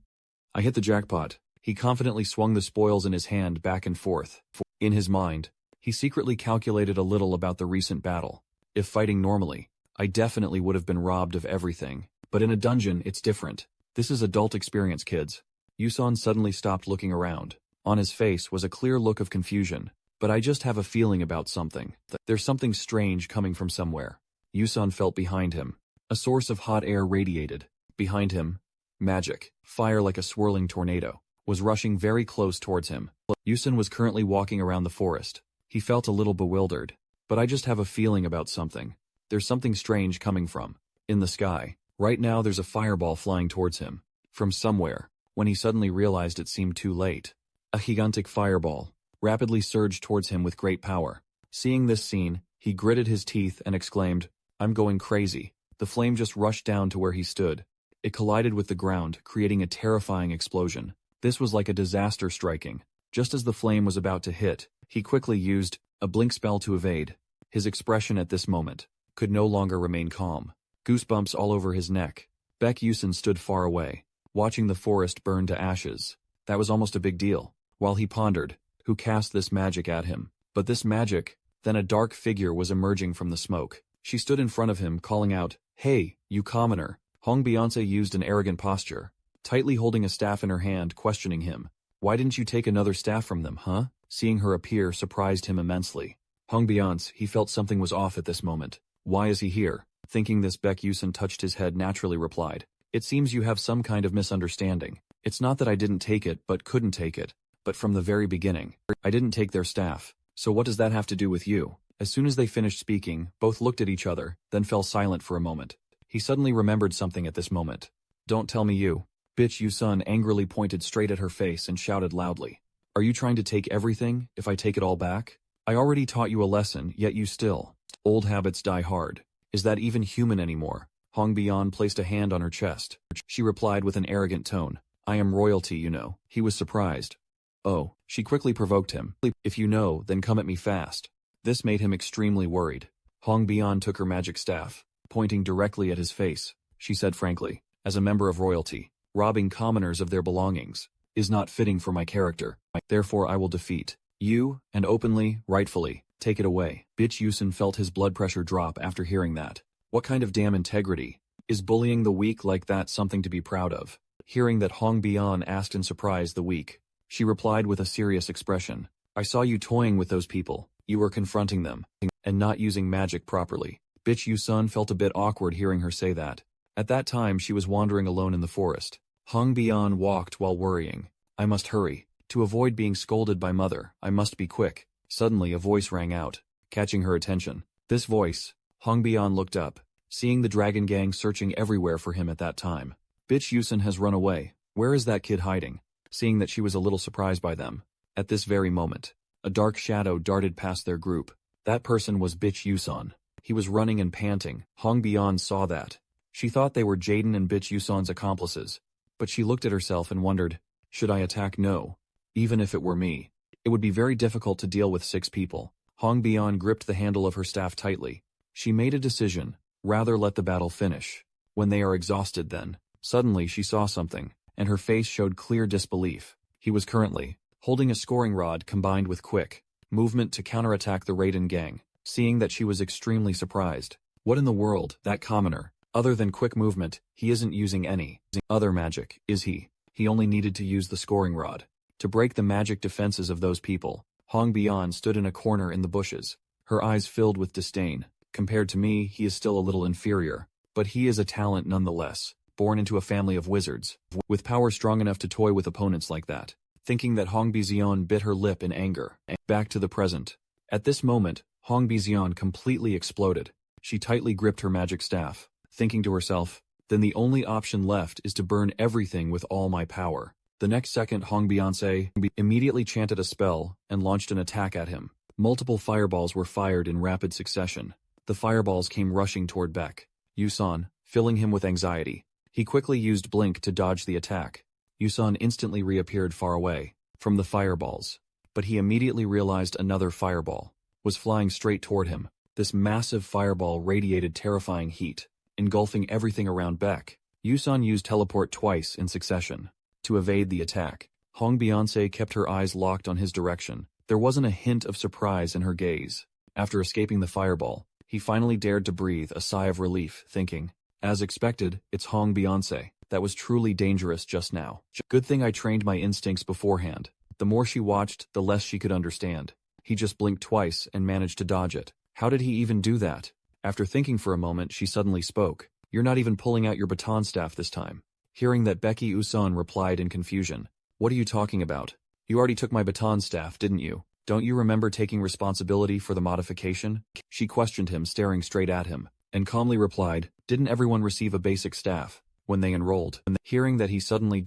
I hit the jackpot." He confidently swung the spoils in his hand back and forth. In his mind, he secretly calculated a little about the recent battle. If fighting normally, I definitely would have been robbed of everything. But in a dungeon, it's different. This is adult experience, kids. Yusan suddenly stopped looking around. On his face was a clear look of confusion. "But I just have a feeling about something. There's something strange coming from somewhere." Yusan felt behind him. A source of hot air radiated. Behind him, magic, fire like a swirling tornado, was rushing very close towards him. Yusan was currently walking around the forest. He felt a little bewildered. "But I just have a feeling about something. There's something strange coming from in the sky." Right now there's a fireball flying towards him. From somewhere, when he suddenly realized it seemed too late. A gigantic fireball rapidly surged towards him with great power. Seeing this scene, he gritted his teeth and exclaimed, "I'm going crazy." The flame just rushed down to where he stood. It collided with the ground, creating a terrifying explosion. This was like a disaster striking. Just as the flame was about to hit, he quickly used a blink spell to evade. His expression at this moment could no longer remain calm. Goosebumps all over his neck. Beck Yusan stood far away, watching the forest burn to ashes. That was almost a big deal. While he pondered, who cast this magic at him? But this magic, then a dark figure was emerging from the smoke. She stood in front of him, calling out, "Hey, you commoner." Hong Beyonce used an arrogant posture, tightly holding a staff in her hand, questioning him. "Why didn't you take another staff from them, huh?" Seeing her appear surprised him immensely. Hong Beyonce, he felt something was off at this moment. "Why is he here?" Thinking this, Beck Yusan touched his head, naturally replied, "It seems you have some kind of misunderstanding. It's not that I didn't take it but couldn't take it, but from the very beginning, I didn't take their staff. So what does that have to do with you?" As soon as they finished speaking, both looked at each other, then fell silent for a moment. He suddenly remembered something at this moment. "Don't tell me you." Bitch Yusan angrily pointed straight at her face and shouted loudly. "Are you trying to take everything, if I take it all back? I already taught you a lesson, yet you still. Old habits die hard. Is that even human anymore?" Hong Bian placed a hand on her chest. She replied with an arrogant tone, "I am royalty, you know." He was surprised. "Oh." She quickly provoked him. "If you know, then come at me fast." This made him extremely worried. Hong Bian took her magic staff. Pointing directly at his face, she said frankly, "As a member of royalty, robbing commoners of their belongings is not fitting for my character. Therefore I will defeat you, and openly, rightfully, take it away." Bitch Yusan felt his blood pressure drop after hearing that. What kind of damn integrity? Is bullying the weak like that something to be proud of? Hearing that, Hong Bian asked in surprise the weak. She replied with a serious expression, "I saw you toying with those people. You were confronting them, and not using magic properly." Bitch Yusan felt a bit awkward hearing her say that. At that time she was wandering alone in the forest. Hong Bian walked while worrying. "I must hurry. To avoid being scolded by mother, I must be quick." Suddenly a voice rang out, catching her attention. This voice, Hong Bian looked up, seeing the dragon gang searching everywhere for him at that time. "Bitch Yusan has run away. Where is that kid hiding?" Seeing that she was a little surprised by them. At this very moment, a dark shadow darted past their group. That person was Bitch Yusan. He was running and panting. Hong Bian saw that. She thought they were Jaden and Bitch Yusan's accomplices. But she looked at herself and wondered, should I attack? No. Even if it were me, it would be very difficult to deal with 6 people. Hong Bian gripped the handle of her staff tightly. She made a decision, rather let the battle finish. When they are exhausted then, Suddenly she saw something, and her face showed clear disbelief. He was currently holding a scoring rod combined with quick movement to counterattack the Raiden gang. Seeing that, she was extremely surprised. What in the world, that commoner? Other than quick movement, he isn't using any other magic, is he? He only needed to use the scoring rod to break the magic defenses of those people. Hong Bian stood in a corner in the bushes, her eyes filled with disdain. Compared to me, he is still a little inferior, but he is a talent nonetheless, born into a family of wizards, with power strong enough to toy with opponents like that. Thinking that, Hong Bizion bit her lip in anger. Back to the present. At this moment, Hong Bizion completely exploded. She tightly gripped her magic staff, thinking to herself, then the only option left is to burn everything with all my power. The next second, Hong Beyonce immediately chanted a spell and launched an attack at him. Multiple fireballs were fired in rapid succession. The fireballs came rushing toward Baek Yusan, filling him with anxiety. He quickly used Blink to dodge the attack. Yusan instantly reappeared far away from the fireballs, but he immediately realized another fireball was flying straight toward him. This massive fireball radiated terrifying heat, engulfing everything around Baek. Yusan used teleport twice in succession to evade the attack. Hong Beyonce kept her eyes locked on his direction. There wasn't a hint of surprise in her gaze. After escaping the fireball, he finally dared to breathe a sigh of relief, thinking, as expected, it's Hong Beyonce. That was truly dangerous just now. Good thing I trained my instincts beforehand. The more she watched, the less she could understand. He just blinked twice and managed to dodge it. How did he even do that? After thinking for a moment, she suddenly spoke. You're not even pulling out your baton staff this time. Hearing that, Becky Uson replied in confusion. What are you talking about? You already took my baton staff, didn't you? Don't you remember taking responsibility for the modification? She questioned him, staring straight at him, and calmly replied, didn't everyone receive a basic staff when they enrolled? Hearing that, he suddenly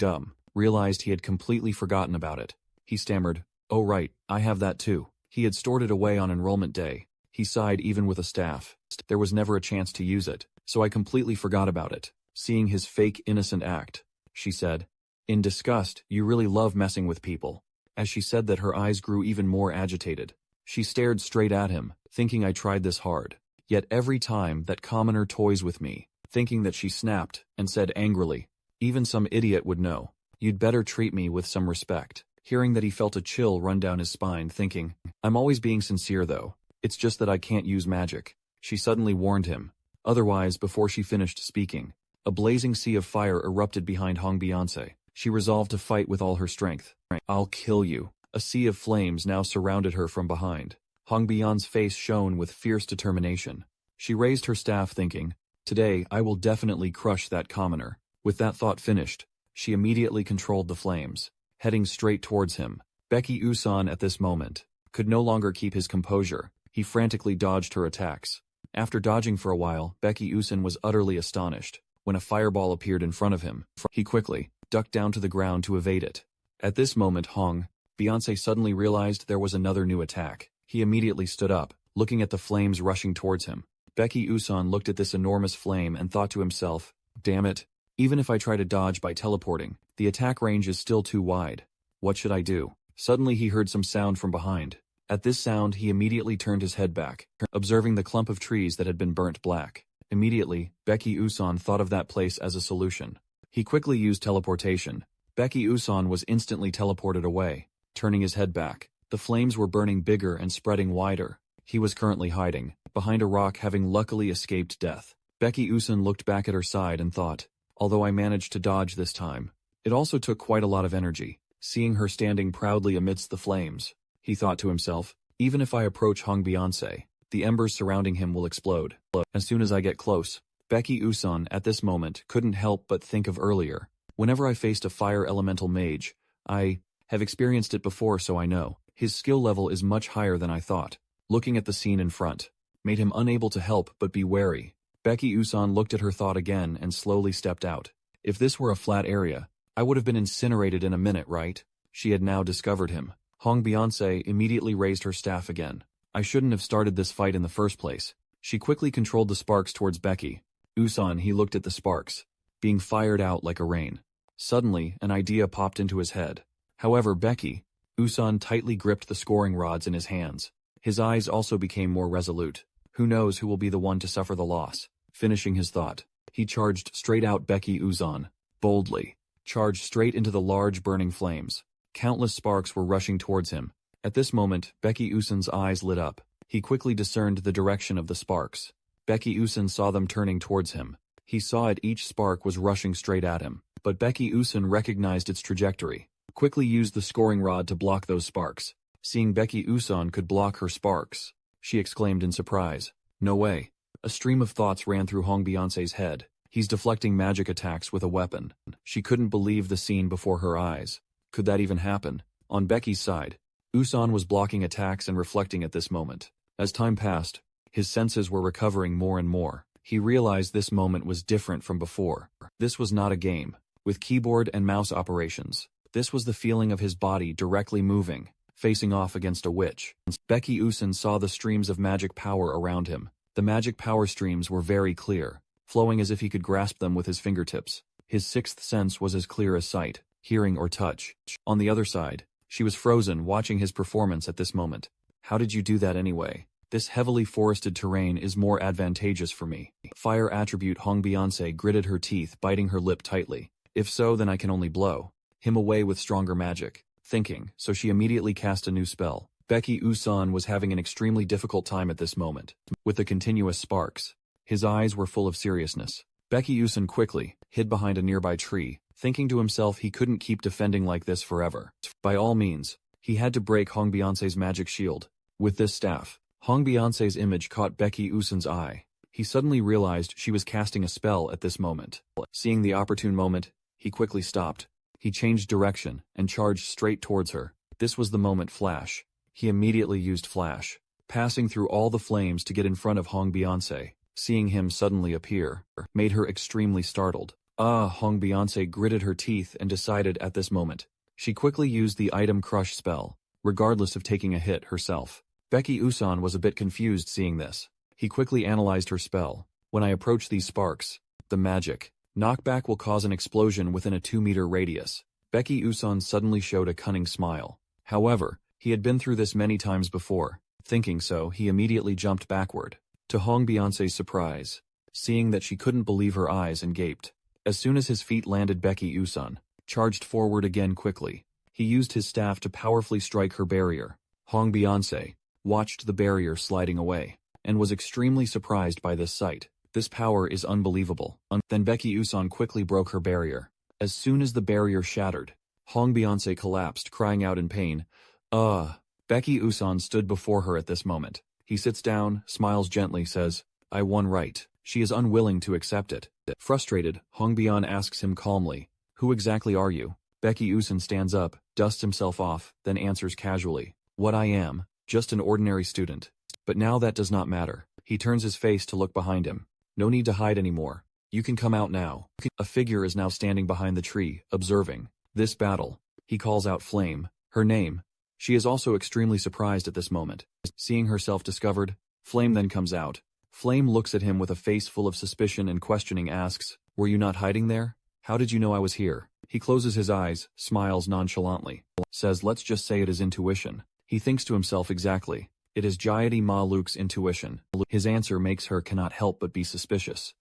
realized he had completely forgotten about it. He stammered, oh right, I have that too. He had stored it away on enrollment day. He sighed. Even with a staff, there was never a chance to use it, so I completely forgot about it. Seeing his fake innocent act, she said, in disgust, you really love messing with people. As she said that, her eyes grew even more agitated. She stared straight at him, thinking I tried this hard. Yet every time that commoner toys with me. Thinking that, she snapped and said angrily, even some idiot would know. You'd better treat me with some respect. Hearing that, he felt a chill run down his spine, thinking, I'm always being sincere though. It's just that I can't use magic. She suddenly warned him. Otherwise, before she finished speaking, a blazing sea of fire erupted behind Hong Beyonce. She resolved to fight with all her strength. I'll kill you. A sea of flames now surrounded her from behind. Hong Beyonce's face shone with fierce determination. She raised her staff, thinking, today I will definitely crush that commoner. With that thought finished, she immediately controlled the flames, heading straight towards him. Becky Usan at this moment could no longer keep his composure. He frantically dodged her attacks. After dodging for a while, Becky Usan was utterly astonished when a fireball appeared in front of him. He quickly ducked down to the ground to evade it. At this moment, Hong Beyonce suddenly realized there was another new attack. He immediately stood up, looking at the flames rushing towards him. Becky Usan looked at this enormous flame and thought to himself, damn it, even if I try to dodge by teleporting, the attack range is still too wide. What should I do? Suddenly he heard some sound from behind. At this sound, he immediately turned his head back, observing the clump of trees that had been burnt black. Immediately, Becky Usan thought of that place as a solution. He quickly used teleportation. Becky Usan was instantly teleported away. Turning his head back, the flames were burning bigger and spreading wider. He was currently hiding behind a rock, having luckily escaped death. Becky Usan looked back at her side and thought, although I managed to dodge this time, it also took quite a lot of energy. Seeing her standing proudly amidst the flames, he thought to himself, even if I approach Hong Beyonce, the embers surrounding him will explode. As soon as I get close. Becky Usan at this moment couldn't help but think of earlier. Whenever I faced a fire elemental mage, I have experienced it before, so I know. His skill level is much higher than I thought. Looking at the scene in front made him unable to help but be wary. Becky Usan looked at her thought again and slowly stepped out. If this were a flat area, I would have been incinerated in a minute, right? She had now discovered him. Hong Beyonce immediately raised her staff again. I shouldn't have started this fight in the first place. She quickly controlled the sparks towards Becky Usan. He looked at the sparks being fired out like a rain. Suddenly, an idea popped into his head. However, Becky Usan tightly gripped the scoring rods in his hands. His eyes also became more resolute. Who knows who will be the one to suffer the loss? Finishing his thought, he charged straight out Becky Usan. boldly, charged straight into the large burning flames. Countless sparks were rushing towards him. At this moment, Becky Usun's eyes lit up. He quickly discerned the direction of the sparks. Becky Usun saw them turning towards him. He saw it, each spark was rushing straight at him. But Becky Usun recognized its trajectory. Quickly used the scoring rod to block those sparks. Seeing Becky Usun could block her sparks, she exclaimed in surprise. No way. A stream of thoughts ran through Hong Beyonce's head. He's deflecting magic attacks with a weapon. She couldn't believe the scene before her eyes. Could that even happen? On Becky's side, Usun was blocking attacks and reflecting at this moment. As time passed, his senses were recovering more and more. He realized this moment was different from before. This was not a game, with keyboard and mouse operations. This was the feeling of his body directly moving, facing off against a witch. Becky Usun saw the streams of magic power around him. The magic power streams were very clear, flowing as if he could grasp them with his fingertips. His sixth sense was as clear as sight, hearing or touch. On the other side, she was frozen watching his performance at this moment. How did you do that anyway? This heavily forested terrain is more advantageous for me. Fire attribute Hong Beyonce gritted her teeth, biting her lip tightly. If so, then I can only blow him away with stronger magic. Thinking, so she immediately cast a new spell. Becky Usun was having an extremely difficult time at this moment. With the continuous sparks, his eyes were full of seriousness. Becky Usun quickly hid behind a nearby tree, thinking to himself he couldn't keep defending like this forever. By all means, he had to break Hong Beyonce's magic shield. With this staff, Hong Beyonce's image caught Becky Usun's eye. He suddenly realized she was casting a spell at this moment. Seeing the opportune moment, he quickly stopped. He changed direction and charged straight towards her. This was the moment Flash. He immediately used Flash, passing through all the flames to get in front of Hong Beyonce. Seeing him suddenly appear made her extremely startled. Hong Beyonce gritted her teeth and decided at this moment. She quickly used the item crush spell, regardless of taking a hit herself. Becky Usun was a bit confused seeing this. He quickly analyzed her spell. When I approach these sparks, the magic knockback will cause an explosion within a 2-meter radius. Becky Usun suddenly showed a cunning smile. However, he had been through this many times before. Thinking so, he immediately jumped backward. To Hong Beyonce's surprise, seeing that she couldn't believe her eyes and gaped. As soon as his feet landed, Becky Usun charged forward again quickly. He used his staff to powerfully strike her barrier. Hong Beyonce watched the barrier sliding away, and was extremely surprised by this sight. This power is unbelievable. Then Becky Usun quickly broke her barrier. As soon as the barrier shattered, Hong Beyonce collapsed, crying out in pain. Becky Usun stood before her at this moment. He sits down, smiles gently, says, I won right. She is unwilling to accept it. Frustrated, Hong Beyonce asks him calmly, who exactly are you? Becky Usun stands up, dusts himself off, then answers casually, what I am, just an ordinary student. But now that does not matter. He turns his face to look behind him. No need to hide anymore. You can come out now. A figure is now standing behind the tree, observing this battle. He calls out Flame, her name. She is also extremely surprised at this moment. Seeing herself discovered, Flame then comes out. Flame looks at him with a face full of suspicion and questioning, asks, were you not hiding there? How did you know I was here? He closes his eyes, smiles nonchalantly, says let's just say it is intuition. He thinks to himself exactly. It is Jayati Ma Luke's intuition. His answer makes her cannot help but be suspicious.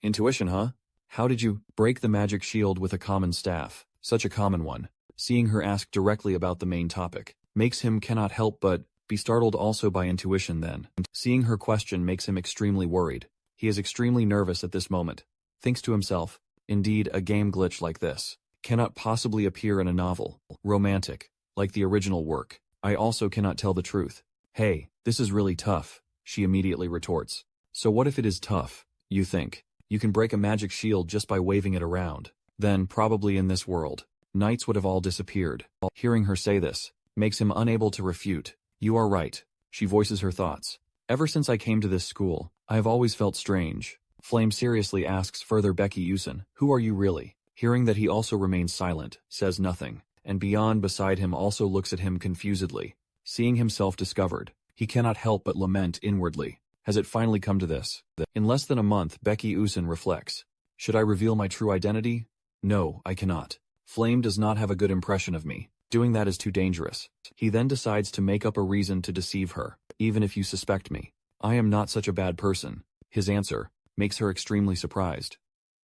Intuition, huh? How did you break the magic shield with a common staff? Such a common one. Seeing her ask directly about the main topic makes him cannot help but be startled also by intuition then. Seeing her question makes him extremely worried. He is extremely nervous at this moment. Thinks to himself, indeed a game glitch like this cannot possibly appear in a novel. Romantic, like the original work. I also cannot tell the truth. Hey, this is really tough, she immediately retorts. So what if it is tough, you think? You can break a magic shield just by waving it around. Then, probably in this world, knights would have all disappeared. Hearing her say this makes him unable to refute. You are right, she voices her thoughts. Ever since I came to this school, I have always felt strange. Flame seriously asks further Becky Usun, who are you really? Hearing that he also remains silent, says nothing, and Beyond beside him also looks at him confusedly. Seeing himself discovered, he cannot help but lament inwardly. Has it finally come to this? In less than a month, Becky Usun reflects. Should I reveal my true identity? No, I cannot. Flame does not have a good impression of me. Doing that is too dangerous. He then decides to make up a reason to deceive her. Even if you suspect me, I am not such a bad person. His answer makes her extremely surprised.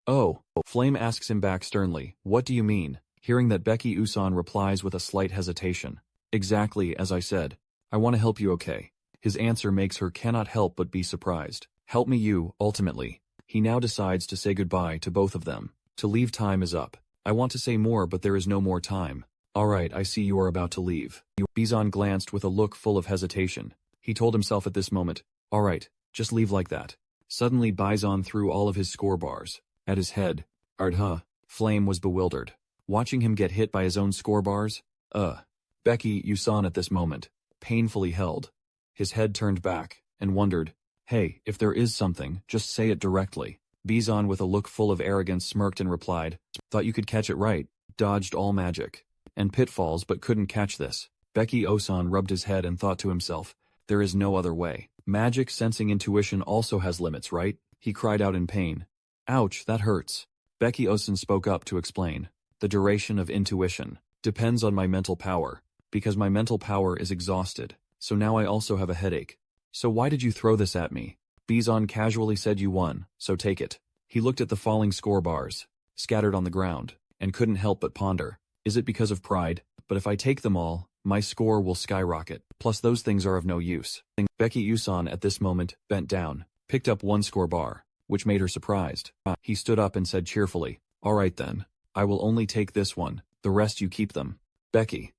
Oh, Flame asks him back sternly, what do you mean? Hearing that, Becky Usan replies with a slight hesitation. Exactly as I said. I want to help you, okay? His answer makes her cannot help but be surprised. Help me you, ultimately. He now decides to say goodbye to both of them. To leave time is up. I want to say more but there is no more time. Alright, I see you are about to leave. Bizon glanced with a look full of hesitation. He told himself at this moment, alright, just leave like that. Suddenly Bizon threw all of his score bars at his head. Flame was bewildered. Watching him get hit by his own score bars? Becky Usan at this moment, painfully held. His head turned back, and wondered, hey, if there is something, just say it directly. Bizon with a look full of arrogance smirked and replied, thought you could catch it right, dodged all magic and pitfalls but couldn't catch this. Becky Usan rubbed his head and thought to himself, there is no other way. Magic sensing intuition also has limits, right? He cried out in pain. Ouch, that hurts. Becky Usan spoke up to explain. The duration of intuition depends on my mental power, because my mental power is exhausted, so now I also have a headache. So why did you throw this at me? Bizon casually said you won, so take it. He looked at the falling score bars, scattered on the ground, and couldn't help but ponder. Is it because of pride? But if I take them all, my score will skyrocket. Plus those things are of no use. Becky Usan at this moment bent down, picked up one score bar, which made her surprised. He stood up and said cheerfully, alright then, I will only take this one, the rest you keep them. Becky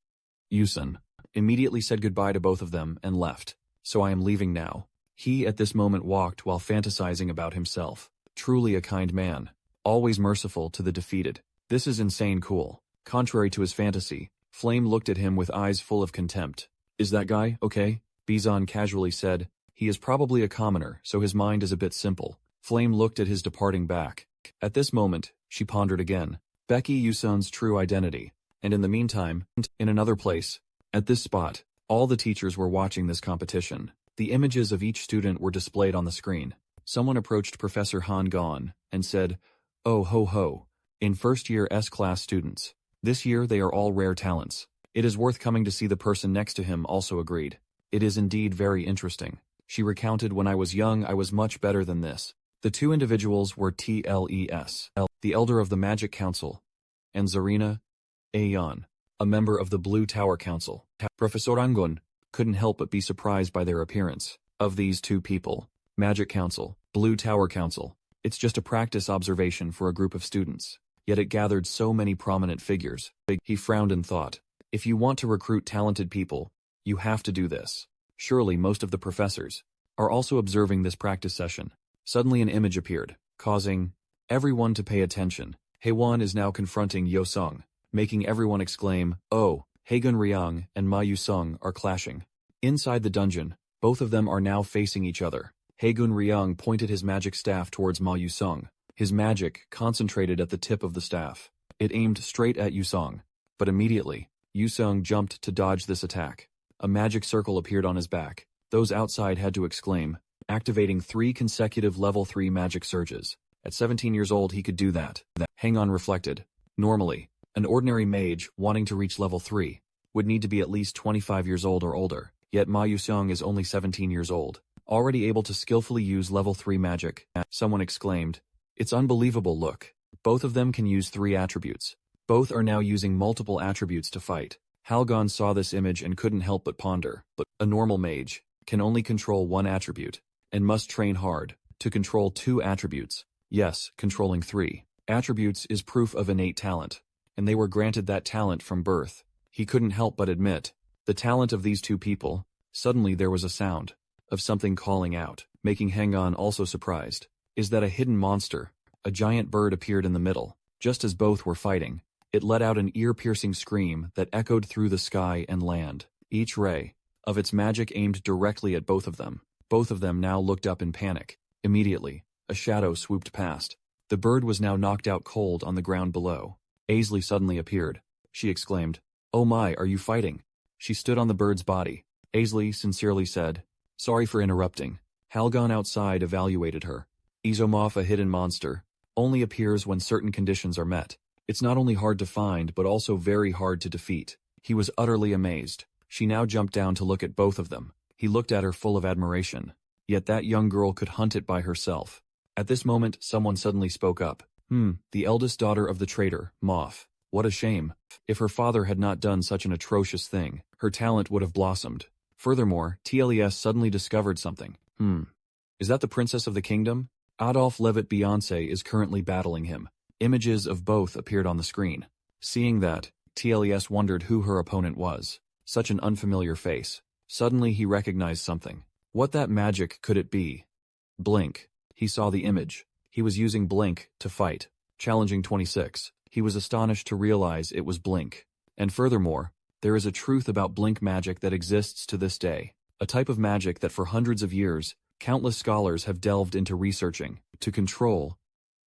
Usan immediately said goodbye to both of them and left. So I am leaving now. He at this moment walked while fantasizing about himself. Truly a kind man, always merciful to the defeated. This is insane cool. Contrary to his fantasy, Flame looked at him with eyes full of contempt. Is that guy okay? Bizon casually said, he is probably a commoner, so his mind is a bit simple. Flame looked at his departing back. At this moment, she pondered again. Becky Usan's true identity. And in the meantime, in another place, at this spot, all the teachers were watching this competition. The images of each student were displayed on the screen. Someone approached Professor Han Gon and said, oh ho ho, in first year S-class students. This year they are all rare talents. It is worth coming to see. The person next to him also agreed. It is indeed very interesting. She recounted, when I was young I was much better than this. The two individuals were TLES, the elder of the Magic Council, and Zarina Aeon, a member of the Blue Tower Council. Professor Angon couldn't help but be surprised by their appearance. Of these two people, Magic Council, Blue Tower Council, it's just a practice observation for a group of students. Yet it gathered so many prominent figures. He frowned and thought, if you want to recruit talented people, you have to do this. Surely most of the professors are also observing this practice session. Suddenly an image appeared, causing everyone to pay attention. Haewon is now confronting Yosung, making everyone exclaim, oh, Haegun Ryung and Ma Yusung are clashing. Inside the dungeon, both of them are now facing each other. Haegun Ryung pointed his magic staff towards Ma Yusung. His magic concentrated at the tip of the staff. It aimed straight at Yusung, but immediately, Yusung jumped to dodge this attack. A magic circle appeared on his back. Those outside had to exclaim, activating 3 consecutive level 3 magic surges. At 17 years old he could do that. Hang-On reflected. Normally, an ordinary mage wanting to reach level 3 would need to be at least 25 years old or older, yet Ma Yusung is only 17 years old, already able to skillfully use level 3 magic. Someone exclaimed, it's unbelievable, look. Both of them can use 3 attributes. Both are now using multiple attributes to fight. Halgon saw this image and couldn't help but ponder. But a normal mage can only control 1 attribute, and must train hard to control 2 attributes. Yes, controlling 3 attributes is proof of innate talent, and they were granted that talent from birth. He couldn't help but admit the talent of these two people. Suddenly there was a sound of something calling out, making Hang-On also surprised. Is that a hidden monster? A giant bird appeared in the middle. Just as both were fighting, it let out an ear-piercing scream that echoed through the sky and land. Each ray of its magic aimed directly at both of them. Both of them now looked up in panic. Immediately, a shadow swooped past. The bird was now knocked out cold on the ground below. Aisley suddenly appeared. She exclaimed, oh my, are you fighting? She stood on the bird's body. Aisley sincerely said, sorry for interrupting. Halgon outside evaluated her. Izomov, a hidden monster, only appears when certain conditions are met. It's not only hard to find but also very hard to defeat. He was utterly amazed. She now jumped down to look at both of them. He looked at her full of admiration. Yet that young girl could hunt it by herself. At this moment someone suddenly spoke up. The eldest daughter of the traitor, Moth. What a shame. If her father had not done such an atrocious thing, her talent would have blossomed. Furthermore, TLES suddenly discovered something. Is that the princess of the kingdom? Adolphe Levitt Beyoncé is currently battling him. Images of both appeared on the screen. Seeing that, TLES wondered who her opponent was. Such an unfamiliar face. Suddenly he recognized something. What that magic could it be? Blink. He saw the image. He was using Blink to fight. Challenging 26. He was astonished to realize it was Blink. And furthermore, there is a truth about Blink magic that exists to this day. A type of magic that for hundreds of years, countless scholars have delved into researching, to control,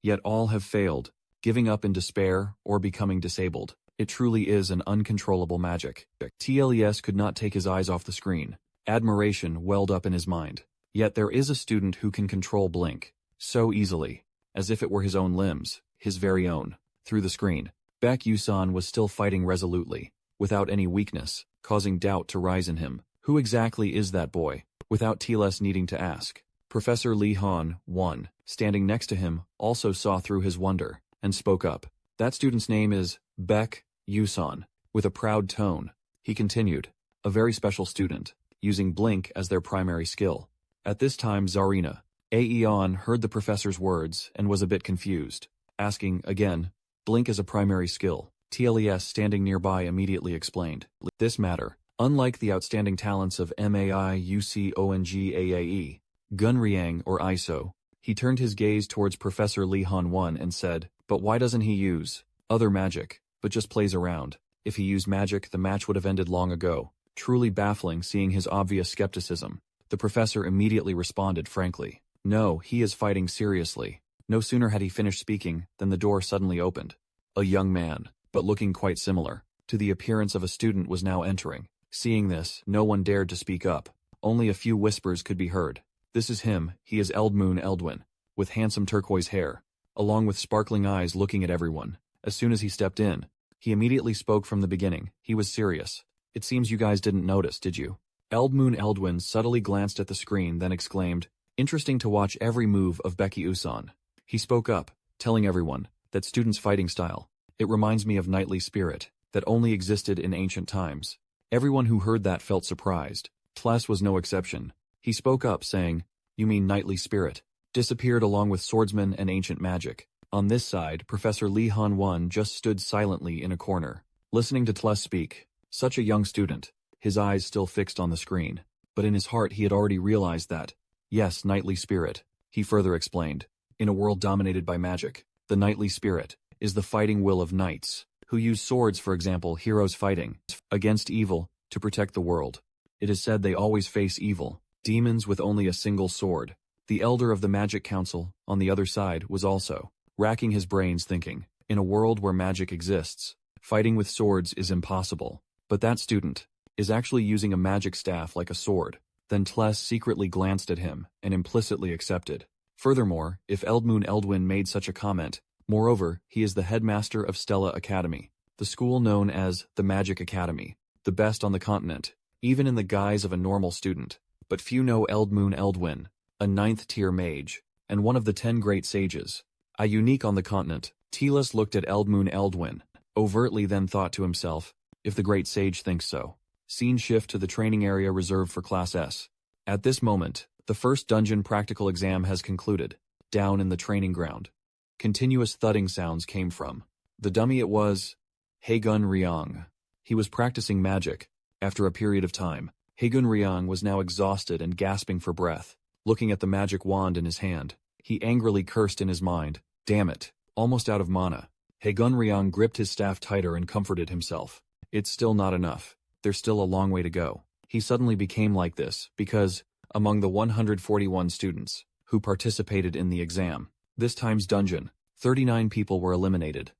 yet all have failed, giving up in despair or becoming disabled. It truly is an uncontrollable magic. TLES could not take his eyes off the screen. Admiration welled up in his mind. Yet there is a student who can control Blink so easily, as if it were his own limbs, his very own. Through the screen, Baek Yusan was still fighting resolutely, without any weakness, causing doubt to rise in him. Who exactly is that boy? Without TLES needing to ask. Professor Lee Han, 1, standing next to him, also saw through his wonder, and spoke up. That student's name is Baek Yusan. With a proud tone, he continued, a very special student, using Blink as their primary skill. At this time Zarina, Aeon heard the professor's words and was a bit confused, asking, again, Blink as a primary skill. TLES standing nearby immediately explained. This matter, unlike the outstanding talents of MAIUCONGAAE, Gunryang or ISO, he turned his gaze towards Professor Lee Han 1 and said, but why doesn't he use other magic, but just plays around? If he used magic, the match would have ended long ago. Truly baffling seeing his obvious skepticism. The professor immediately responded frankly. No, he is fighting seriously. No sooner had he finished speaking than the door suddenly opened. A young man, but looking quite similar to the appearance of a student, was now entering. Seeing this, no one dared to speak up. Only a few whispers could be heard. This is him, he is Eldmoon Eldwin, with handsome turquoise hair, along with sparkling eyes looking at everyone. As soon as he stepped in, he immediately spoke from the beginning. He was serious. It seems you guys didn't notice, did you? Eldmoon Eldwin subtly glanced at the screen, then exclaimed, interesting to watch every move of Becky Usan. He spoke up, telling everyone, that student's fighting style, it reminds me of knightly spirit, that only existed in ancient times. Everyone who heard that felt surprised. Tles was no exception. He spoke up saying, you mean knightly spirit? Disappeared along with swordsman and ancient magic. On this side, Professor Lee Han 1 just stood silently in a corner, listening to Tles speak. Such a young student, his eyes still fixed on the screen. But in his heart he had already realized that, yes, knightly spirit, he further explained. In a world dominated by magic, the knightly spirit is the fighting will of knights, who use swords, for example, heroes fighting against evil to protect the world. It is said they always face evil, demons with only a single sword. The elder of the Magic Council, on the other side, was also racking his brains thinking, in a world where magic exists, fighting with swords is impossible. But that student is actually using a magic staff like a sword. Then Tles secretly glanced at him and implicitly accepted. Furthermore, if Eldmoon Eldwin made such a comment, moreover, he is the headmaster of Stella Academy, the school known as the Magic Academy, the best on the continent, even in the guise of a normal student. But few know Eldmoon Eldwin, a 9th-tier mage, and one of the 10 great sages, a unique on the continent. Tles looked at Eldmoon Eldwin, overtly, then thought to himself, if the great sage thinks so. Scene shift to the training area reserved for Class S. At this moment, the first dungeon practical exam has concluded. Down in the training ground, continuous thudding sounds came from the dummy. It was Haegun Ryong. He was practicing magic. After a period of time, Haegun Ryong was now exhausted and gasping for breath. Looking at the magic wand in his hand, he angrily cursed in his mind, damn it, almost out of mana. Haegun Ryong gripped his staff tighter and comforted himself. It's still not enough. There's still a long way to go. He suddenly became like this because, among the 141 students who participated in the exam, this time's dungeon, 39 people were eliminated.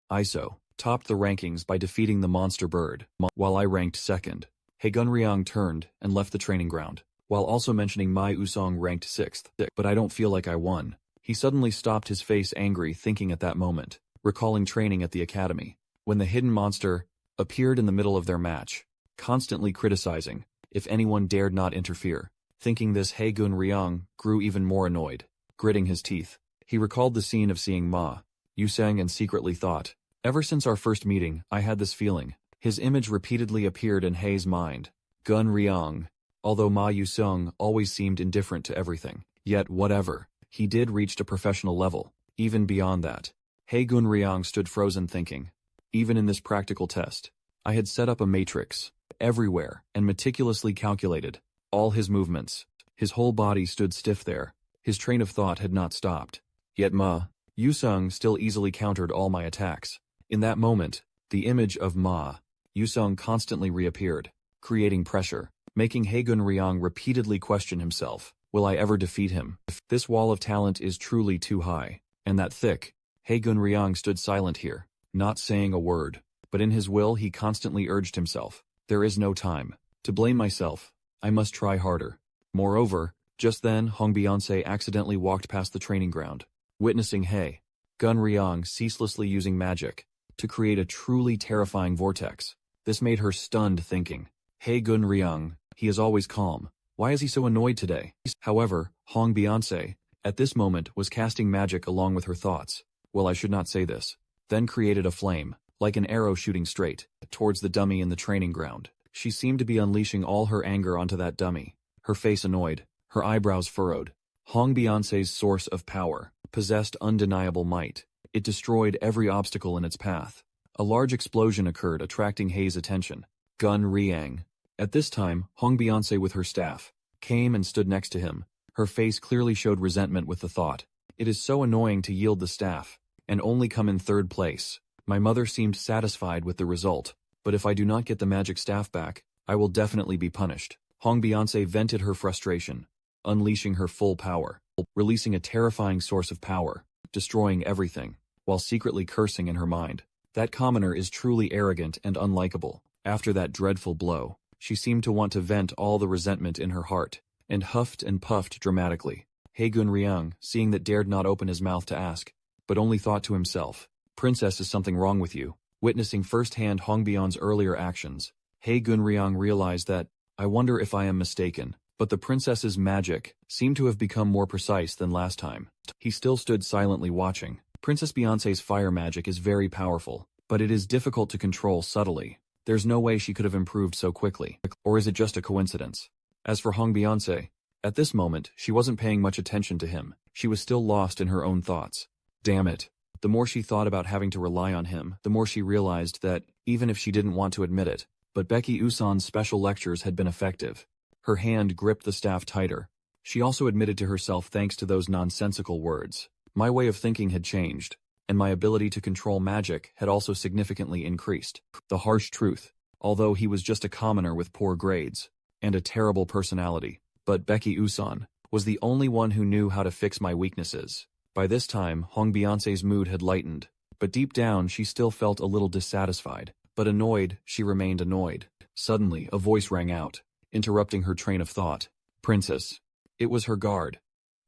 ISO topped the rankings by defeating the monster bird, while I ranked second. Haegun Ryong turned and left the training ground, while also mentioning Mai Usong ranked 6th. But I don't feel like I won. He suddenly stopped, his face angry, thinking at that moment, recalling training at the academy, when the hidden monster appeared in the middle of their match, constantly criticizing if anyone dared not interfere. Thinking this, Haegun Ryong grew even more annoyed. Gritting his teeth, he recalled the scene of seeing Ma Yu sang and secretly thought. Ever since our first meeting, I had this feeling. His image repeatedly appeared in Hei's mind. Gun Ryong. Although Ma Yusung always seemed indifferent to everything. Yet whatever. He did reach a professional level. Even beyond that. Hei Gun Ryong stood frozen thinking. Even in this practical test, I had set up a matrix. Everywhere, and meticulously calculated. All his movements. His whole body stood stiff there. His train of thought had not stopped. Yet Ma Yusung still easily countered all my attacks. In that moment, the image of Ma Yusung constantly reappeared, creating pressure, making Hei Gun Ryong repeatedly question himself. Will I ever defeat him? This wall of talent is truly too high. And that thick. Hei Gun Ryong stood silent here, not saying a word. But in his will he constantly urged himself. There is no time to blame myself. I must try harder. Moreover, just then Hong Beyonce accidentally walked past the training ground, witnessing Hei Gun Ryong ceaselessly using magic to create a truly terrifying vortex. This made her stunned, thinking, Hei Gun Ryong, he is always calm. Why is he so annoyed today? However, Hong Beyonce, at this moment, was casting magic along with her thoughts. Well, I should not say this. Then created a flame, like an arrow shooting straight towards the dummy in the training ground. She seemed to be unleashing all her anger onto that dummy. Her face annoyed, her eyebrows furrowed. Hong Beyonce's source of power possessed undeniable might. It destroyed every obstacle in its path. A large explosion occurred, attracting Hei's attention. Gun Ryang. At this time, Hong Beyonce with her staff came and stood next to him. Her face clearly showed resentment with the thought. It is so annoying to yield the staff and only come in third place. My mother seemed satisfied with the result, but if I do not get the magic staff back, I will definitely be punished. Hong Beyonce vented her frustration, unleashing her full power, releasing a terrifying source of power, destroying everything, while secretly cursing in her mind. That commoner is truly arrogant and unlikable. After that dreadful blow, she seemed to want to vent all the resentment in her heart, and huffed and puffed dramatically. Hei Gun Ryong, seeing that, dared not open his mouth to ask, but only thought to himself, Princess, is something wrong with you? Witnessing firsthand Hong Beyonce's earlier actions, Hei Gun Ryong realized that, I wonder if I am mistaken, but the princess's magic seemed to have become more precise than last time. He still stood silently watching. Princess Beyonce's fire magic is very powerful, but it is difficult to control subtly. There's no way she could have improved so quickly. Or is it just a coincidence? As for Hong Beyonce, at this moment, she wasn't paying much attention to him. She was still lost in her own thoughts. Damn it. The more she thought about having to rely on him, the more she realized that, even if she didn't want to admit it, but Becky Usan's special lectures had been effective. Her hand gripped the staff tighter. She also admitted to herself, thanks to those nonsensical words, my way of thinking had changed, and my ability to control magic had also significantly increased. The harsh truth, although he was just a commoner with poor grades, and a terrible personality, but Becky Usan was the only one who knew how to fix my weaknesses. By this time, Hong Beyonce's mood had lightened, but deep down she still felt a little dissatisfied. But annoyed, she remained annoyed. Suddenly, a voice rang out, interrupting her train of thought. Princess. It was her guard.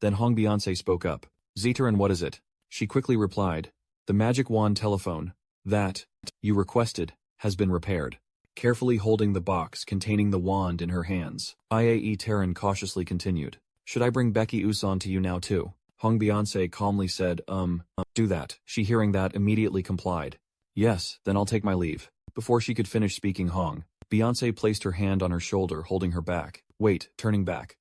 Then Hong Beyonce spoke up. Zeteran, what is it? She quickly replied. The magic wand telephone, that you requested, has been repaired. Carefully holding the box containing the wand in her hands, Iae Terran cautiously continued. Should I bring Becky Usan to you now too? Hong Beyonce calmly said, do that. She, hearing that, immediately complied. Yes, then I'll take my leave. Before she could finish speaking, Hong Beyonce placed her hand on her shoulder, holding her back. Wait, turning back.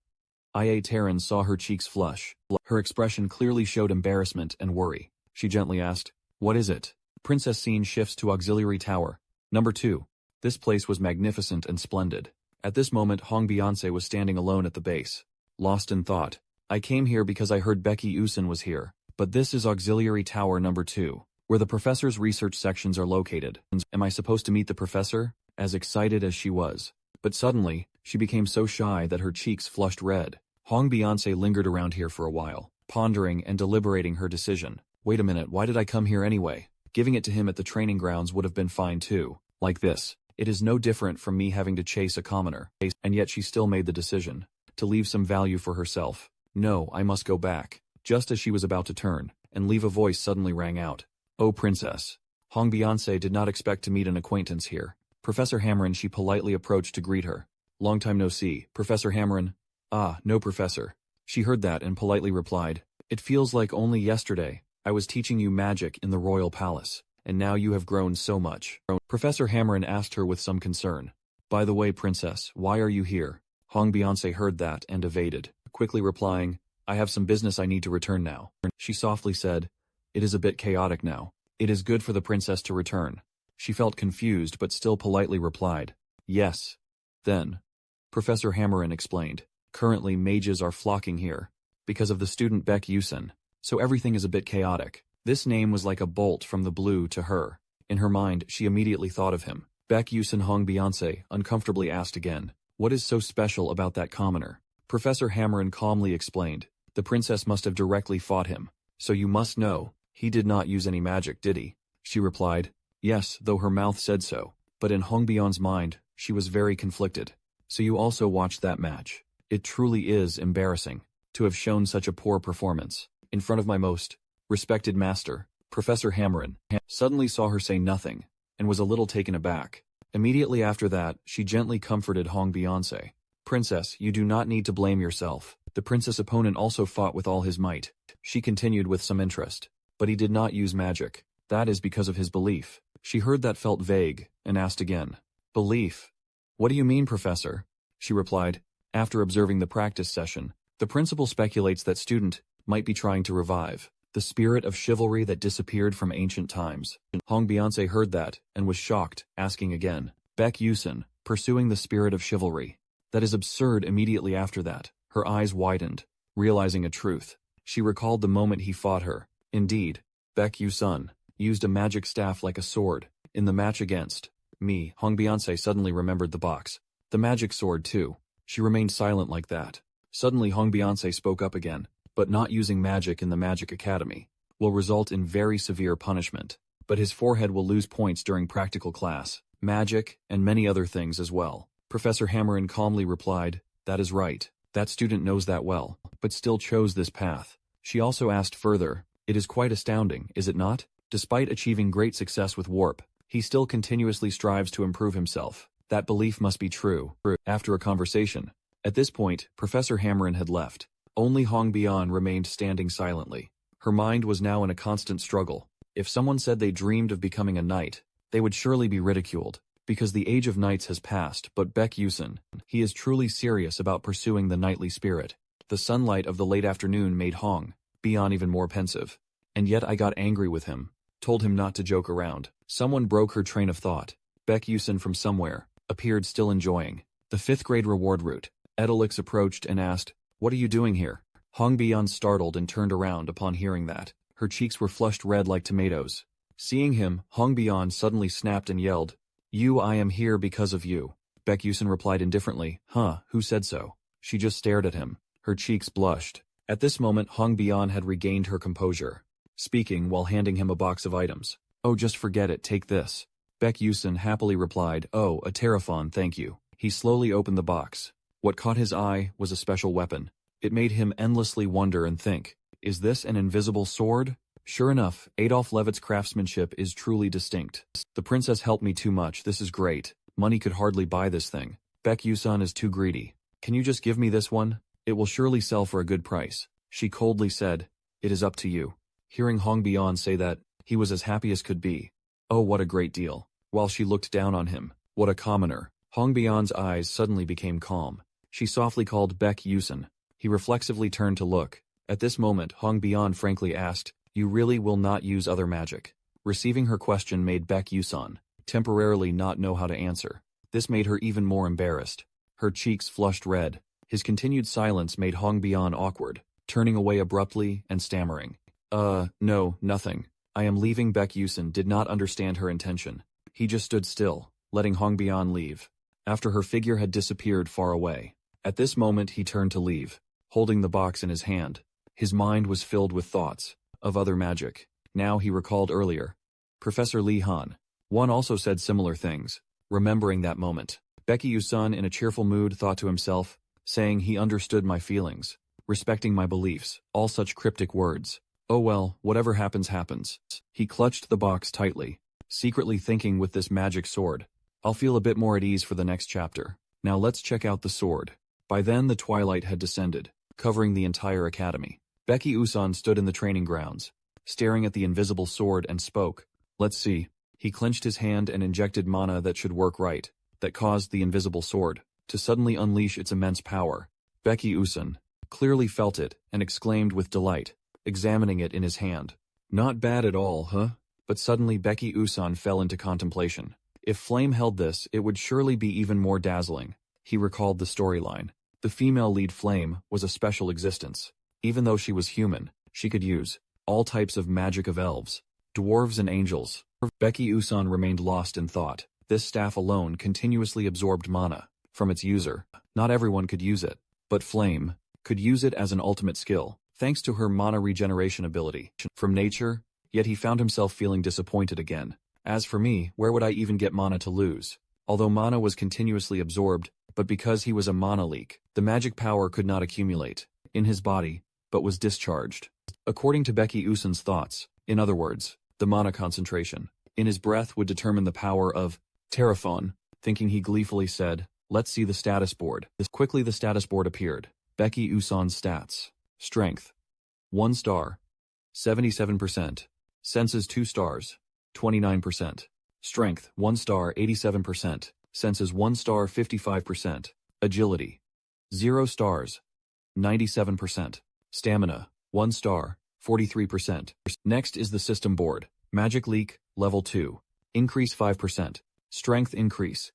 Iae Terran saw her cheeks flush. Her expression clearly showed embarrassment and worry. She gently asked, what is it? Princess scene shifts to Auxiliary Tower. Number 2. This place was magnificent and splendid. At this moment, Hong Beyonce was standing alone at the base, lost in thought. I came here because I heard Becky Usan was here, but this is Auxiliary Tower number 2, where the professor's research sections are located. Am I supposed to meet the professor? As excited as she was. But suddenly, she became so shy that her cheeks flushed red. Hong Beyonce lingered around here for a while, pondering and deliberating her decision. Wait a minute, why did I come here anyway? Giving it to him at the training grounds would have been fine too. Like this. It is no different from me having to chase a commoner. And yet she still made the decision to leave some value for herself. No, I must go back. Just as she was about to turn and leave, a voice suddenly rang out. Oh, Princess. Hong Beyonce did not expect to meet an acquaintance here. Professor Hamron, she politely approached to greet her. Long time no see, Professor Hamron. Ah, no, Professor. She heard that and politely replied. It feels like only yesterday. I was teaching you magic in the royal palace, and now you have grown so much. Professor Hammerin asked her with some concern. By the way, princess, why are you here? Hong Beyonce heard that and evaded, quickly replying, I have some business I need to return now. She softly said, it is a bit chaotic now. It is good for the princess to return. She felt confused but still politely replied, yes. Then, Professor Hammerin explained, currently mages are flocking here, because of the student Baek Yusen, so everything is a bit chaotic. This name was like a bolt from the blue to her. In her mind, she immediately thought of him. Baek Yusen. Hong Beyonce uncomfortably asked again, what is so special about that commoner? Professor Hammerin calmly explained, the princess must have directly fought him, so you must know, he did not use any magic, did he? She replied, yes, though her mouth said so, but in Hong Beyon's mind, she was very conflicted. So you also watched that match. It truly is embarrassing to have shown such a poor performance in front of my most respected master. Professor Hammerin suddenly saw her say nothing and was a little taken aback. Immediately after that, she gently comforted Hong Beyonce. Princess, you do not need to blame yourself. The princess opponent also fought with all his might. She continued with some interest. But he did not use magic. That is because of his belief. She heard that felt vague and asked again. Belief? What do you mean, Professor? She replied. After observing the practice session, the principal speculates that student might be trying to revive the spirit of chivalry that disappeared from ancient times. Hong Beyonce heard that and was shocked, asking again. Baek Yusen, pursuing the spirit of chivalry. That is absurd. Immediately after that, her eyes widened, realizing a truth. She recalled the moment he fought her. Indeed, Baek Yusen used a magic staff like a sword in the match against me. Hong Beyonce suddenly remembered the box. The magic sword too. She remained silent like that. Suddenly Hong Beyonce spoke up again. But not using magic in the Magic Academy will result in very severe punishment. But his forehead will lose points during practical class, magic, and many other things as well. Professor Hammerin calmly replied, that is right. That student knows that well, but still chose this path. She also asked further, it is quite astounding, is it not? Despite achieving great success with warp, he still continuously strives to improve himself. That belief must be true. After a conversation. At this point, Professor Hammerin had left. Only Hong Bian remained standing silently. Her mind was now in a constant struggle. If someone said they dreamed of becoming a knight, they would surely be ridiculed, because the age of knights has passed. But Baek Yusen, he is truly serious about pursuing the knightly spirit. The sunlight of the late afternoon made Hong Bian even more pensive. And yet I got angry with him, told him not to joke around. Someone broke her train of thought. Baek Yusen from somewhere appeared, still enjoying the 5th grade reward route. Edelix approached and asked, what are you doing here? Hong Bian startled and turned around upon hearing that. Her cheeks were flushed red like tomatoes. Seeing him, Hong Bian suddenly snapped and yelled, I am here because of you. Baek Yusen replied indifferently, who said so? She just stared at him. Her cheeks blushed. At this moment Hong Bian had regained her composure, speaking while handing him a box of items. Oh, just forget it, take this. Baek Yusen happily replied, oh, a Terraphon, thank you. He slowly opened the box. What caught his eye was a special weapon. It made him endlessly wonder and think, is this an invisible sword? Sure enough, Adolf Levitt's craftsmanship is truly distinct. The princess helped me too much, this is great. Money could hardly buy this thing. Baek Yusen is too greedy. Can you just give me this one? It will surely sell for a good price. She coldly said, it is up to you. Hearing Hong Bian say that, he was as happy as could be. Oh, what a great deal. While she looked down on him, what a commoner. Hong Bian's eyes suddenly became calm. She softly called Baek Yusen. He reflexively turned to look. At this moment, Hong Bian frankly asked, you really will not use other magic? Receiving her question made Baek Yusen temporarily not know how to answer. This made her even more embarrassed. Her cheeks flushed red. His continued silence made Hong Bian awkward, turning away abruptly and stammering. No, nothing. I am leaving. Baek Yusen did not understand her intention. He just stood still, letting Hong Bian leave. After her figure had disappeared far away. At this moment he turned to leave, holding the box in his hand. His mind was filled with thoughts of other magic. Now he recalled earlier. Professor Li Han. One also said similar things. Remembering that moment, Baek Yusen in a cheerful mood thought to himself, saying he understood my feelings, respecting my beliefs, all such cryptic words. Oh well, whatever happens happens. He clutched the box tightly, secretly thinking, with this magic sword, I'll feel a bit more at ease for the next chapter. Now let's check out the sword. By then the twilight had descended, covering the entire academy. Baek Yusen stood in the training grounds, staring at the invisible sword and spoke. Let's see. He clenched his hand and injected mana that should work right, that caused the invisible sword to suddenly unleash its immense power. Becky Usun clearly felt it and exclaimed with delight, examining it in his hand. Not bad at all, huh? But suddenly Becky Usun fell into contemplation. If Flame held this, it would surely be even more dazzling. He recalled the storyline. The female lead Flame was a special existence. Even though she was human, she could use all types of magic of elves, dwarves and angels. Becky Usun remained lost in thought. This staff alone continuously absorbed mana from its user. Not everyone could use it, but Flame could use it as an ultimate skill, thanks to her mana regeneration ability from nature, yet he found himself feeling disappointed again. As for me, where would I even get mana to lose? Although mana was continuously absorbed, but because he was a mana leak, the magic power could not accumulate in his body, but was discharged. According to Becky Usun's thoughts, in other words, the mana concentration in his breath would determine the power of Terraphon. Thinking, he gleefully said, "Let's see the status board." Quickly the status board appeared. Becky Usun's stats. Strength 1 star, 77%. Senses 2 stars, 29%. Strength 1 star, 87%. Senses 1 star, 55%. Agility 0 stars, 97%. Stamina 1 star, 43%. Next is the system board. Magic Leak, Level 2. Increase 5%. Strength increase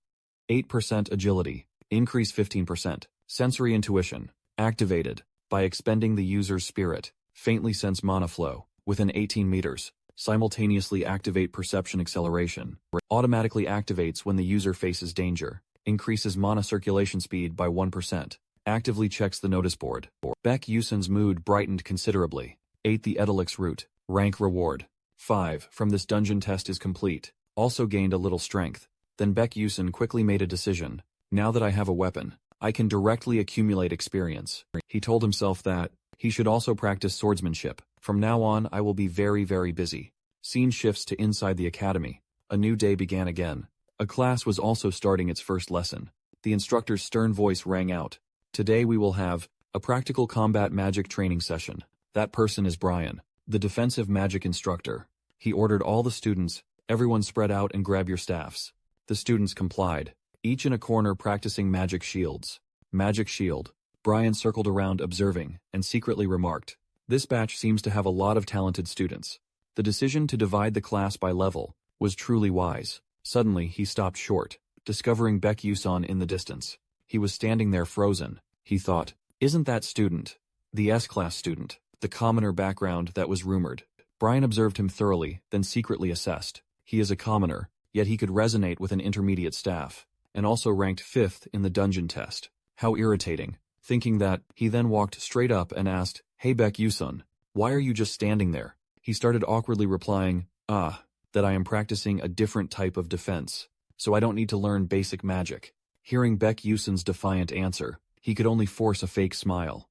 8%. Agility increase 15%. Sensory Intuition activated by expending the user's spirit. Faintly sense mana flow within 18 meters. Simultaneously activate Perception Acceleration. Automatically activates when the user faces danger. Increases mana circulation speed by 1%. Actively checks the notice board. Beck Usun's mood brightened considerably. 8. The Edelix route. Rank reward 5 from this dungeon test is complete. Also gained a little strength. Then Beck Usun quickly made a decision. Now that I have a weapon, I can directly accumulate experience. He told himself that he should also practice swordsmanship. From now on, I will be very, very busy. Scene shifts to inside the academy. A new day began again. A class was also starting its first lesson. The instructor's stern voice rang out. Today we will have a practical combat magic training session. That person is Brian, the defensive magic instructor. He ordered all the students, everyone spread out and grab your staffs. The students complied, each in a corner practicing magic shields. Magic shield. Brian circled around observing and secretly remarked, "This batch seems to have a lot of talented students." The decision to divide the class by level was truly wise. Suddenly he stopped short, discovering Beck Usun in the distance. He was standing there frozen. He thought, isn't that student the S-class student, the commoner background that was rumored? Brian observed him thoroughly, then secretly assessed. He is a commoner, yet he could resonate with an intermediate staff, and also ranked 5th in the dungeon test. How irritating. Thinking that, he then walked straight up and asked, "Hey Beck Usun, why are you just standing there?" He started awkwardly replying, that I am practicing a different type of defense, so I don't need to learn basic magic." Hearing Beck Usun's defiant answer, he could only force a fake smile.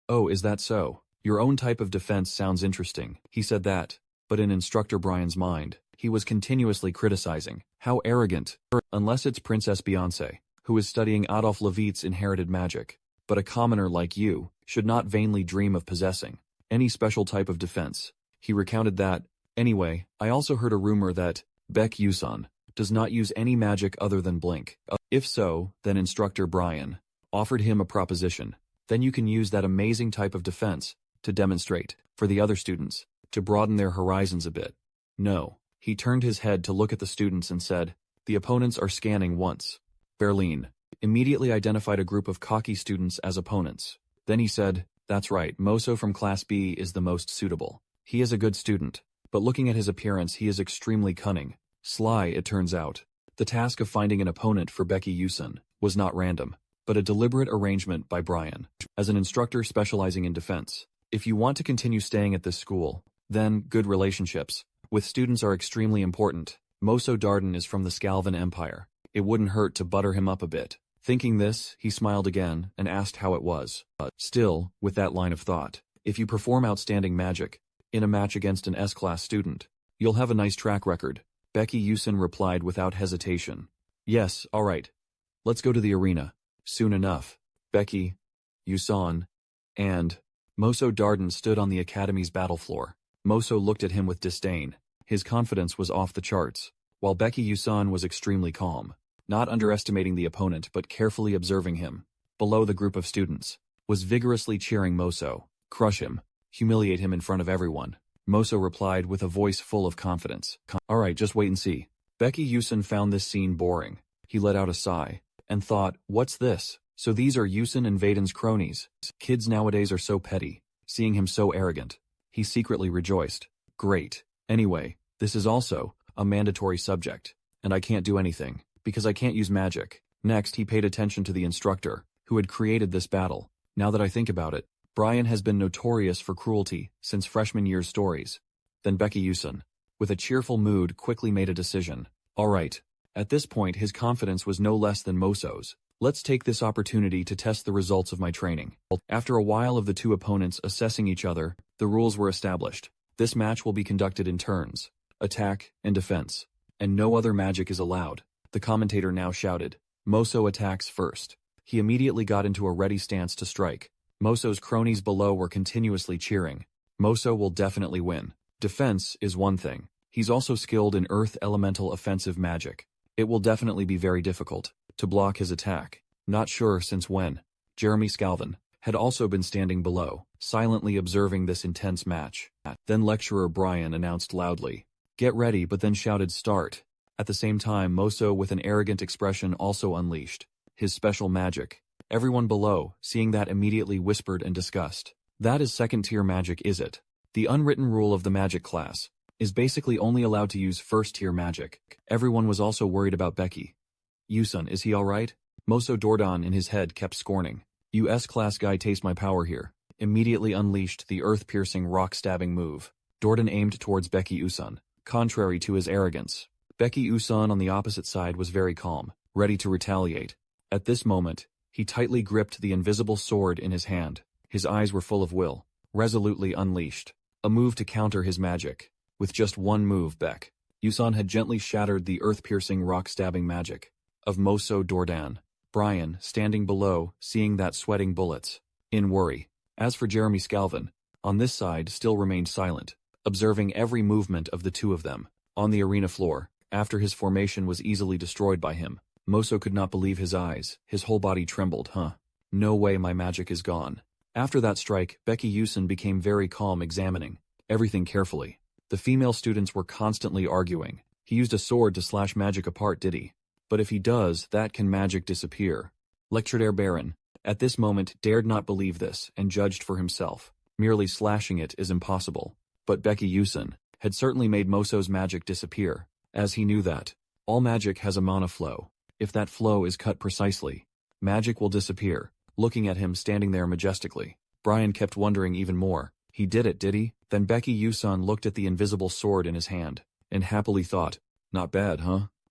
"Oh, is that so? Your own type of defense sounds interesting." He said that, but in Instructor Brian's mind, he was continuously criticizing. How arrogant. Unless it's Princess Beyoncé, who is studying Adolf Levit's inherited magic. But a commoner like you should not vainly dream of possessing any special type of defense. He recounted that, "Anyway, I also heard a rumor that Beck Usun does not use any magic other than blink. If so, then Instructor Brian offered him a proposition. Then you can use that amazing type of defense to demonstrate for the other students, to broaden their horizons a bit." No. He turned his head to look at the students and said, "The opponents are scanning once." Berlin immediately identified a group of cocky students as opponents. Then he said, "That's right, Moso from Class B is the most suitable. He is a good student, but looking at his appearance he is extremely cunning. Sly, it turns out." The task of finding an opponent for Becky Usun was not random, but a deliberate arrangement by Brian. As an instructor specializing in defense, if you want to continue staying at this school, then good relationships with students are extremely important. Moso Darden is from the Scalvan Empire. It wouldn't hurt to butter him up a bit. Thinking this, he smiled again and asked how it was. Still, with that line of thought, if you perform outstanding magic in a match against an S-class student, you'll have a nice track record. Becky Usun replied without hesitation. "Yes, all right. Let's go to the arena." Soon enough, Becky, Usun, and Moso Darden stood on the academy's battle floor. Moso looked at him with disdain. His confidence was off the charts, while Becky Yusan was extremely calm, not underestimating the opponent but carefully observing him. Below, the group of students was vigorously cheering Moso. Crush him. Humiliate him in front of everyone. Moso replied with a voice full of confidence. Alright, just wait and see. Becky Yusan found this scene boring. He let out a sigh and thought, what's this? So these are Yusan and Vaiden's cronies. Kids nowadays are so petty. Seeing him so arrogant, he secretly rejoiced. Great. Anyway, this is also a mandatory subject, and I can't do anything, because I can't use magic. Next, he paid attention to the instructor, who had created this battle. Now that I think about it, Brian has been notorious for cruelty since freshman year's stories. Then Becky Yusan, with a cheerful mood, quickly made a decision. Alright. At this point, his confidence was no less than Moso's. Let's take this opportunity to test the results of my training. After a while of the two opponents assessing each other, the rules were established. This match will be conducted in turns, attack and defense, and no other magic is allowed. The commentator now shouted. Moso attacks first. He immediately got into a ready stance to strike. Moso's cronies below were continuously cheering. Moso will definitely win. Defense is one thing. He's also skilled in earth elemental offensive magic. It will definitely be very difficult to block his attack. Not sure since when. Jeremy Scalvin had also been standing below, silently observing this intense match. Then lecturer Brian announced loudly, "Get ready," but then shouted, "Start." At the same time, Moso, with an arrogant expression, also unleashed his special magic. Everyone below, seeing that, immediately whispered in disgust. That is second-tier magic, is it? The unwritten rule of the magic class is basically only allowed to use first-tier magic. Everyone was also worried about Becky Yusan. Is he alright? Moso Dordan in his head kept scorning. "You S-class guy, taste my power here." Immediately unleashed the earth-piercing rock-stabbing move. Dordan aimed towards Becky Yusan, contrary to his arrogance. Becky Yusan on the opposite side was very calm, ready to retaliate. At this moment, he tightly gripped the invisible sword in his hand. His eyes were full of will, resolutely unleashed. A move to counter his magic. With just one move, Beck Yusan had gently shattered the earth-piercing rock-stabbing magic of Moso Dordan. Brian, standing below, seeing that, sweating bullets in worry. As for Jeremy Scalvin, on this side, still remained silent, observing every movement of the two of them. On the arena floor, after his formation was easily destroyed by him, Moso could not believe his eyes. His whole body trembled. No way, my magic is gone. After that strike, Becky Yusan became very calm, examining everything carefully. The female students were constantly arguing. He used a sword to slash magic apart, did he? But if he does, that can magic disappear? Lecturer Baron, at this moment, dared not believe this and judged for himself. Merely slashing it is impossible. But Becky Yusan had certainly made Moso's magic disappear, as he knew that all magic has a mana flow. If that flow is cut precisely, magic will disappear. Looking at him standing there majestically, Brian kept wondering even more. He did it, did he? Then Becky Yusan looked at the invisible sword in his hand, and happily thought, not bad,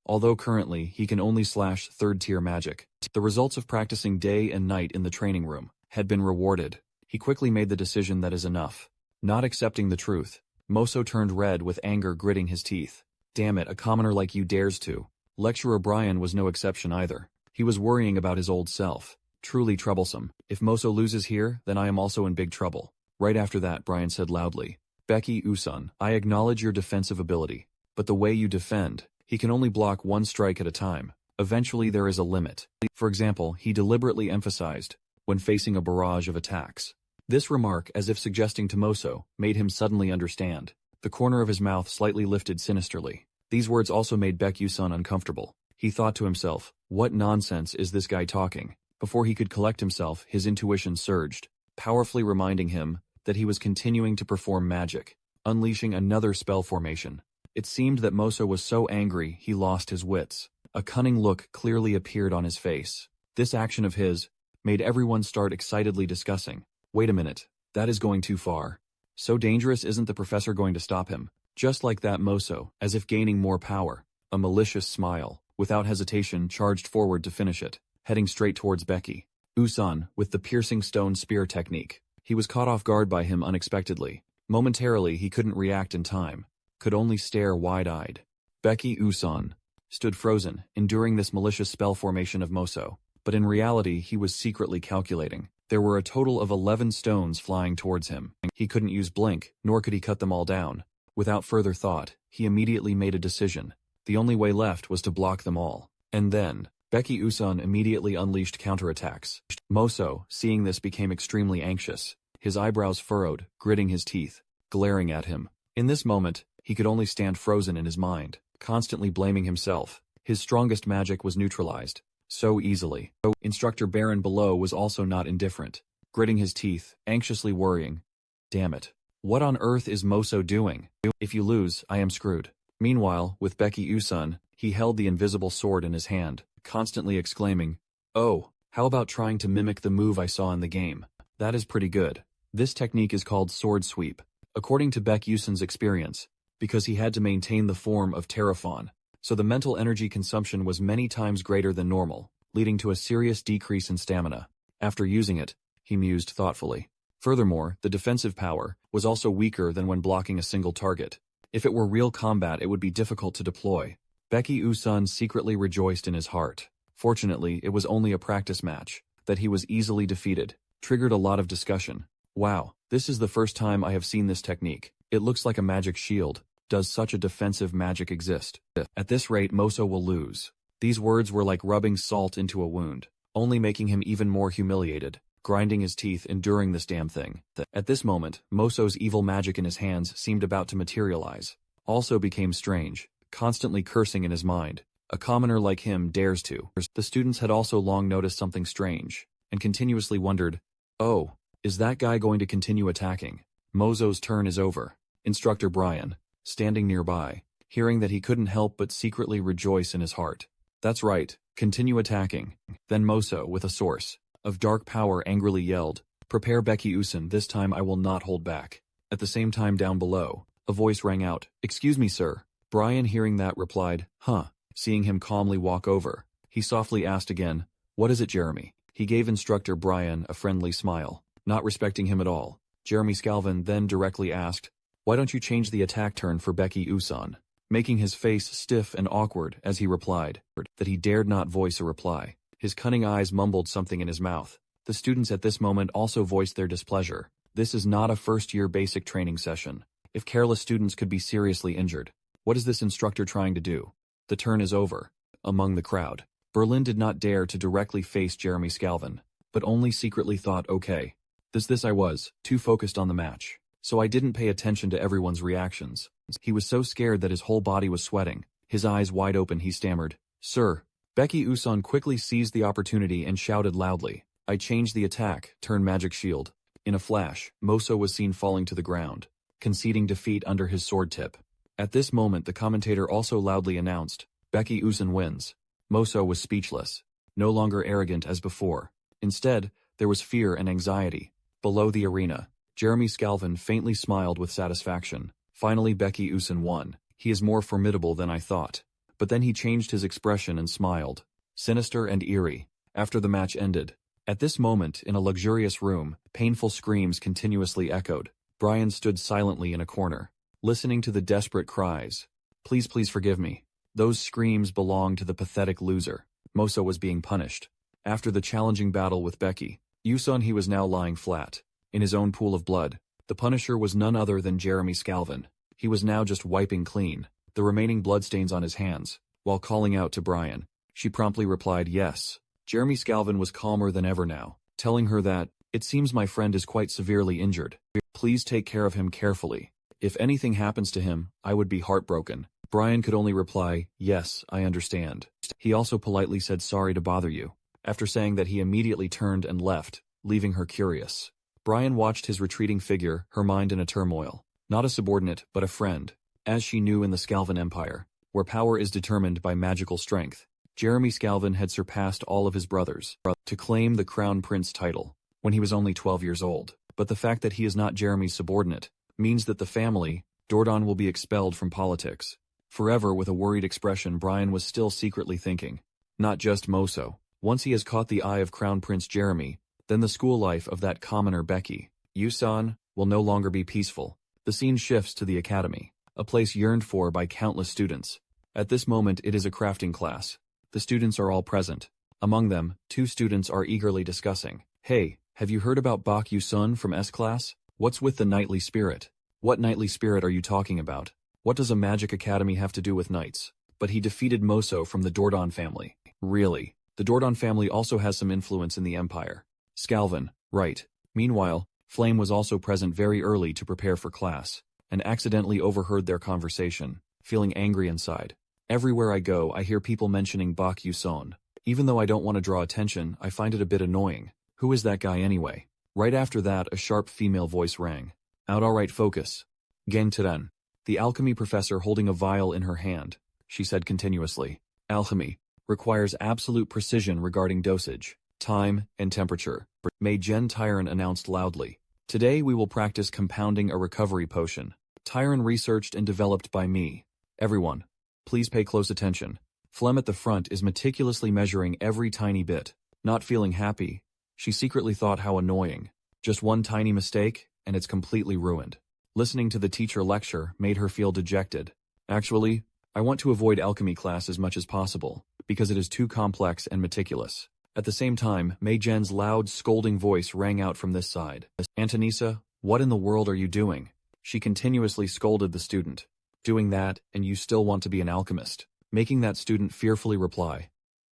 Although currently he can only slash third-tier magic. The results of practicing day and night in the training room had been rewarded. He quickly made the decision that is enough. Not accepting the truth, Moso turned red with anger, gritting his teeth. Damn it, a commoner like you dares to. Lecturer Brian was no exception either. He was worrying about his old self. Truly troublesome. If Moso loses here, then I am also in big trouble. Right after that, Brian said loudly, Becky Yusan, I acknowledge your defensive ability, but the way you defend, he can only block one strike at a time. Eventually there is a limit. For example, he deliberately emphasized, when facing a barrage of attacks. This remark, as if suggesting to Moso, made him suddenly understand. The corner of his mouth slightly lifted sinisterly. These words also made Beck Yusan uncomfortable. He thought to himself, what nonsense is this guy talking? Before he could collect himself, his intuition surged, powerfully reminding him that he was continuing to perform magic, unleashing another spell formation. It seemed that Moso was so angry he lost his wits. A cunning look clearly appeared on his face. This action of his made everyone start excitedly discussing. Wait a minute, that is going too far. So dangerous, isn't the professor going to stop him? Just like that, Moso, as if gaining more power, a malicious smile, without hesitation, charged forward to finish it, heading straight towards Becky Yusan with the piercing stone spear technique. He was caught off guard by him unexpectedly. Momentarily, he couldn't react in time, could only stare wide-eyed. Becky Yusan stood frozen, enduring this malicious spell formation of Moso, but in reality he was secretly calculating. There were a total of 11 stones flying towards him. He couldn't use blink, nor could he cut them all down. Without further thought, he immediately made a decision. The only way left was to block them all. And then, Becky Usun immediately unleashed counterattacks. Moso, seeing this, became extremely anxious. His eyebrows furrowed, gritting his teeth, glaring at him. In this moment, he could only stand frozen in his mind, constantly blaming himself. His strongest magic was neutralized. So easily. Instructor Baron below was also not indifferent, gritting his teeth, anxiously worrying. Damn it. What on earth is Moso doing? If you lose, I am screwed. Meanwhile, with Becky Usun, he held the invisible sword in his hand, constantly exclaiming, "Oh, how about trying to mimic the move I saw in the game? That is pretty good." This technique is called sword sweep, according to Beck Usun's experience, because he had to maintain the form of Terraphon, so the mental energy consumption was many times greater than normal, leading to a serious decrease in stamina. After using it, he mused thoughtfully. Furthermore, the defensive power was also weaker than when blocking a single target. If it were real combat, it would be difficult to deploy. Becky Usun secretly rejoiced in his heart. Fortunately, it was only a practice match. That he was easily defeated triggered a lot of discussion. Wow, this is the first time I have seen this technique. It looks like a magic shield. Does such a defensive magic exist? At this rate, Moso will lose. These words were like rubbing salt into a wound, only making him even more humiliated, grinding his teeth enduring this damn thing. At this moment, Moso's evil magic in his hands seemed about to materialize. Also became strange, constantly cursing in his mind. A commoner like him dares to. The students had also long noticed something strange, and continuously wondered, oh, is that guy going to continue attacking? Moso's turn is over. Instructor Brian, standing nearby, hearing that he couldn't help but secretly rejoice in his heart. That's right, continue attacking. Then Moso, with a source of dark power, angrily yelled, "Prepare Becky Usun, this time I will not hold back." At the same time down below, a voice rang out, "Excuse me, sir." Brian, hearing that, replied, "Huh." Seeing him calmly walk over, he softly asked again, "What is it, Jeremy?" He gave Instructor Brian a friendly smile, not respecting him at all. Jeremy Scalvin then directly asked, "Why don't you change the attack turn for Becky Usun?" Making his face stiff and awkward as he replied, that he dared not voice a reply. His cunning eyes mumbled something in his mouth. The students at this moment also voiced their displeasure. This is not a first-year basic training session. If careless students could be seriously injured. What is this instructor trying to do? The turn is over. Among the crowd, Berlin did not dare to directly face Jeremy Scalvin, but only secretly thought, okay. This I was, too focused on the match. So I didn't pay attention to everyone's reactions. He was so scared that his whole body was sweating. His eyes wide open, he stammered, "Sir." Becky Usun quickly seized the opportunity and shouted loudly, "I changed the attack, turn magic shield." In a flash, Moso was seen falling to the ground, conceding defeat under his sword tip. At this moment the commentator also loudly announced, "Becky Usun wins." Moso was speechless, no longer arrogant as before. Instead, there was fear and anxiety. Below the arena, Jeremy Scalvin faintly smiled with satisfaction. Finally Becky Usun won. He is more formidable than I thought. But then he changed his expression and smiled, sinister and eerie, after the match ended. At this moment, in a luxurious room, painful screams continuously echoed. Brian stood silently in a corner, listening to the desperate cries. "Please, please forgive me." Those screams belonged to the pathetic loser. Moso was being punished. After the challenging battle with Becky Usun, he was now lying flat, in his own pool of blood. The punisher was none other than Jeremy Scalvin. He was now just wiping clean the remaining bloodstains on his hands, while calling out to Brian. She promptly replied yes. Jeremy Scalvin was calmer than ever now, telling her that, "It seems my friend is quite severely injured. Please take care of him carefully. If anything happens to him, I would be heartbroken." Brian could only reply, "Yes, I understand." He also politely said sorry to bother you, after saying that he immediately turned and left, leaving her curious. Brian watched his retreating figure, her mind in a turmoil. Not a subordinate, but a friend. As she knew in the Scalvin Empire, where power is determined by magical strength, Jeremy Scalvin had surpassed all of his brothers to claim the Crown Prince title when he was only 12 years old. But the fact that he is not Jeremy's subordinate means that the family, Dordon, will be expelled from politics. Forever, with a worried expression, Brian was still secretly thinking, not just Moso. Once he has caught the eye of Crown Prince Jeremy, then the school life of that commoner Becky Usun will no longer be peaceful. The scene shifts to the academy, a place yearned for by countless students. At this moment it is a crafting class. The students are all present. Among them, 2 students are eagerly discussing. "Hey, have you heard about Bak Usun from S class?" What's with the knightly spirit? What knightly spirit are you talking about? What does a magic academy have to do with knights? But he defeated Moso from the Dordon family. Really? The Dordon family also has some influence in the empire. Scalvin, right. Meanwhile, Flame was also present very early to prepare for class, and accidentally overheard their conversation, feeling angry inside. Everywhere I go, I hear people mentioning Bak Yuson. Even though I don't want to draw attention, I find it a bit annoying. Who is that guy anyway? Right after that, a sharp female voice rang. Out, alright, focus. Gen Tiran. The alchemy professor holding a vial in her hand. She said continuously. Alchemy requires absolute precision regarding dosage, time, and temperature. May Gen Tyron announced loudly. Today we will practice compounding a recovery potion. Tyron researched and developed by me. Everyone, please pay close attention. Flem at the front is meticulously measuring every tiny bit. Not feeling happy, she secretly thought how annoying. Just one tiny mistake, and it's completely ruined. Listening to the teacher lecture made her feel dejected. Actually, I want to avoid alchemy class as much as possible, because it is too complex and meticulous. At the same time, Mei Gen's loud, scolding voice rang out from this side. Anthonisa, what in the world are you doing? She continuously scolded the student. Doing that, and you still want to be an alchemist? Making that student fearfully reply.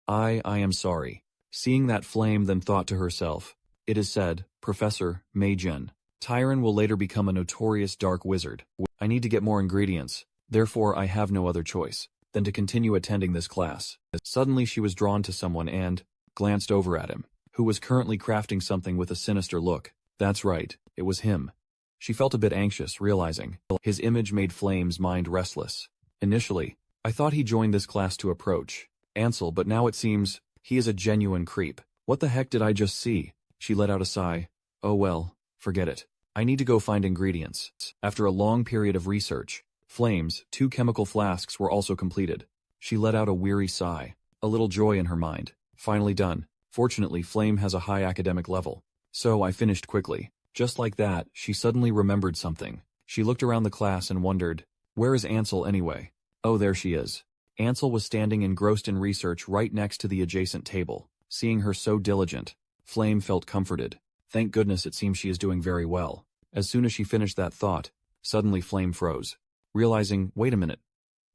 I am sorry. Seeing that Flame then thought to herself. It is said, Professor Mei Gen. Tyron will later become a notorious dark wizard. I need to get more ingredients, therefore I have no other choice than to continue attending this class. Suddenly she was drawn to someone and glanced over at him, who was currently crafting something with a sinister look. That's right, it was him. She felt a bit anxious, realizing his image made Flame's mind restless. Initially, I thought he joined this class to approach Ansel, but now it seems he is a genuine creep. What the heck did I just see? She let out a sigh. Oh well, forget it. I need to go find ingredients. After a long period of research, Flame's 2 chemical flasks were also completed. She let out a weary sigh, a little joy in her mind. Finally done. Fortunately, Flame has a high academic level. So I finished quickly. Just like that, she suddenly remembered something. She looked around the class and wondered, where is Ansel anyway? Oh, there she is. Ansel was standing engrossed in research right next to the adjacent table. Seeing her so diligent, Flame felt comforted. Thank goodness, it seems she is doing very well. As soon as she finished that thought, suddenly Flame froze, realizing, wait a minute.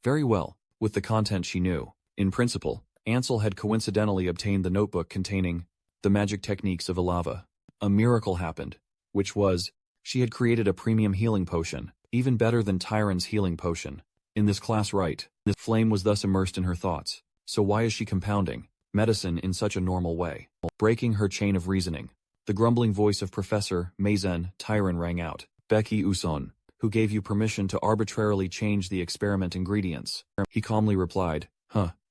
Very well, with the content she knew. In principle, Ansel had coincidentally obtained the notebook containing the magic techniques of Ilava. A miracle happened, which was, she had created a premium healing potion, even better than Tyron's healing potion. In this class, right, the Flame was thus immersed in her thoughts. So why is she compounding medicine in such a normal way? Breaking her chain of reasoning, the grumbling voice of Professor Meizen Tyron rang out. Becky Uson, who gave you permission to arbitrarily change the experiment ingredients? He calmly replied,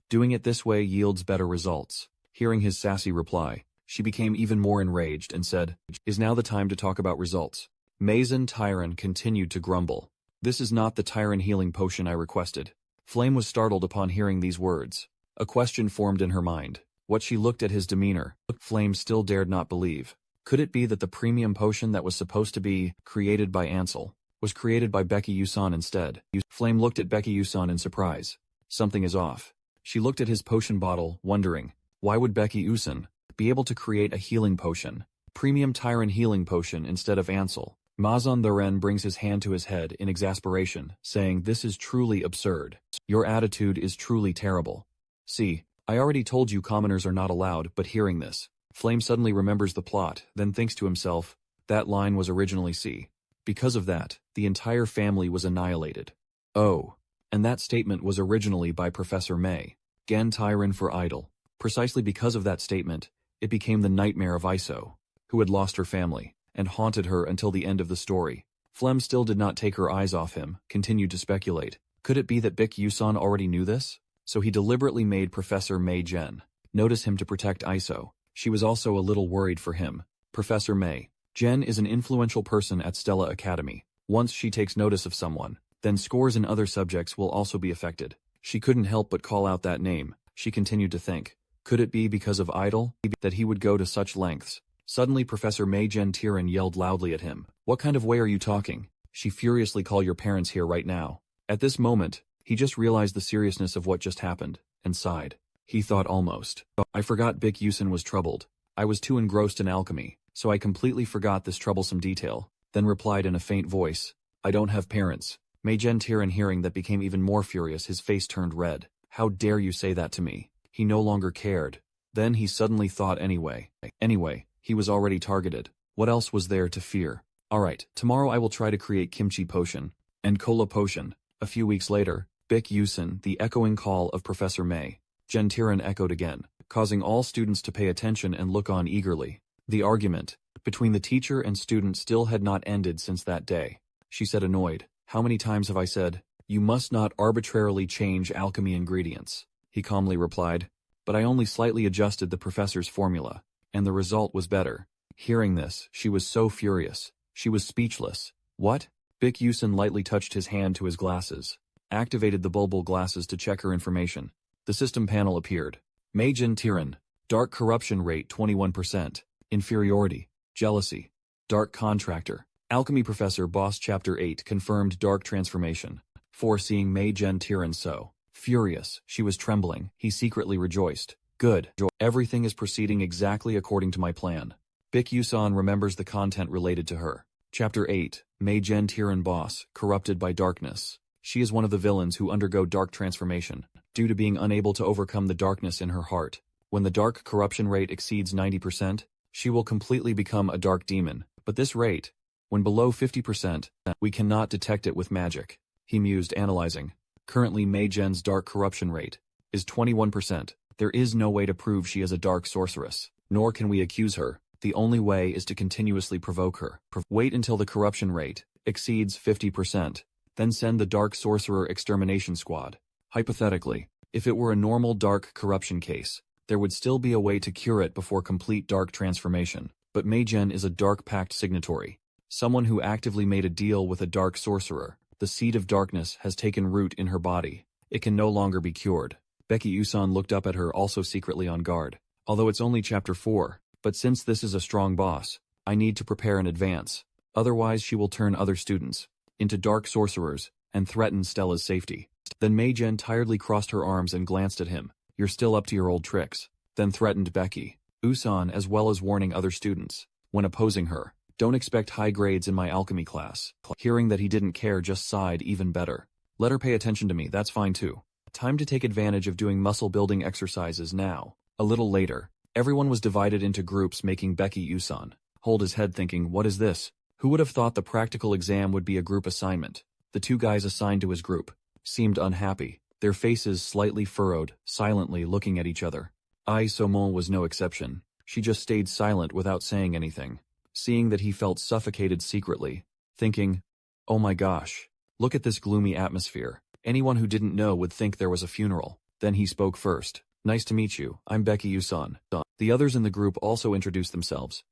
doing it this way yields better results. Hearing his sassy reply, she became even more enraged and said, is now the time to talk about results? Meizen Tyron continued to grumble. This is not the Tyron healing potion I requested. Flame was startled upon hearing these words. A question formed in her mind. What she looked at his demeanor, Flame still dared not believe. Could it be that the premium potion that was supposed to be created by Ansel was created by Becky Yuson instead? Flame looked at Becky Yuson in surprise. Something is off. She looked at his potion bottle, wondering, why would Becky Yuson be able to create a healing potion, premium Tyron healing potion instead of Ansel? Mazan Tharen brings his hand to his head in exasperation, saying, this is truly absurd. Your attitude is truly terrible. See, I already told you commoners are not allowed, but hearing this, Flame suddenly remembers the plot, then thinks to himself, that line was originally C. Because of that, the entire family was annihilated. Oh, and that statement was originally by Professor May. Gen Tyron for idle. Precisely because of that statement, it became the nightmare of Iso, who had lost her family, and haunted her until the end of the story. Flem still did not take her eyes off him, continued to speculate. Could it be that Bik Yuson already knew this? So he deliberately made Professor Mei Gen notice him to protect Iso. She was also a little worried for him. Professor Mei Gen is an influential person at Stella Academy. Once she takes notice of someone, then scores in other subjects will also be affected. She couldn't help but call out that name. She continued to think. Could it be because of Idol that he would go to such lengths? Suddenly Professor Mei Gen Tiran yelled loudly at him. What kind of way are you talking? She furiously call your parents here right now. At this moment, he just realized the seriousness of what just happened, and sighed. He thought almost. I forgot Bik Yuson was troubled. I was too engrossed in alchemy, so I completely forgot this troublesome detail. then replied in a faint voice, I don't have parents. Manhwa hearing that became even more furious, his face turned red. How dare you say that to me? He no longer cared. Then he suddenly thought anyway. Anyway, he was already targeted. What else was there to fear? Alright, tomorrow I will try to create kimchi potion and cola potion. A few weeks later, Baek Yusun, the echoing call of Professor May. Gentiran echoed again, causing all students to pay attention and look on eagerly. The argument between the teacher and student still had not ended since that day. She said annoyed, how many times have I said, you must not arbitrarily change alchemy ingredients? He calmly replied, but I only slightly adjusted the professor's formula, and the result was better. Hearing this, she was so furious. She was speechless. What? Baek Yusun lightly touched his hand to his glasses, activated the bulbul glasses to check her information. The system panel appeared. Majin Tiran. Dark corruption rate 21%. Inferiority. Jealousy. Dark contractor. Alchemy Professor Boss Chapter 8 confirmed dark transformation. Foreseeing Majin Tiran so furious, she was trembling, he secretly rejoiced. Good. Everything is proceeding exactly according to my plan. Baek Yusun remembers the content related to her. Chapter 8, Majin Tiran Boss, Corrupted by Darkness. She is one of the villains who undergo dark transformation, due to being unable to overcome the darkness in her heart. When the dark corruption rate exceeds 90%, she will completely become a dark demon. But this rate, when below 50%, we cannot detect it with magic. He mused, analyzing. Currently Majin's dark corruption rate is 21%. There is no way to prove she is a dark sorceress, nor can we accuse her. The only way is to continuously provoke her. Wait until the corruption rate exceeds 50%, then send the Dark Sorcerer Extermination Squad. Hypothetically, if it were a normal dark corruption case, there would still be a way to cure it before complete dark transformation. But Majin is a Dark Pact signatory, someone who actively made a deal with a dark sorcerer. The seed of darkness has taken root in her body. It can no longer be cured. Baek Yusun looked up at her, also secretly on guard. Although it's only chapter 4, but since this is a strong boss, I need to prepare in advance. Otherwise she will turn other students into dark sorcerers and threaten Stella's safety. Then Majin tiredly crossed her arms and glanced at him. You're still up to your old tricks. Then threatened Baek Yusun, as well as warning other students, when opposing her, don't expect high grades in my alchemy class. Hearing that he didn't care, just sighed even better. Let her pay attention to me, that's fine too. Time to take advantage of doing muscle building exercises now. A little later, everyone was divided into groups, making Baek Yusun hold his head, thinking, what is this? Who would have thought the practical exam would be a group assignment? The two guys assigned to his group seemed unhappy, their faces slightly furrowed, silently looking at each other. Ai Somon was no exception. She just stayed silent without saying anything, seeing that he felt suffocated secretly, thinking, oh my gosh, look at this gloomy atmosphere. Anyone who didn't know would think there was a funeral. Then he spoke first. Nice to meet you, I'm Baek Yusun. The others in the group also introduced themselves.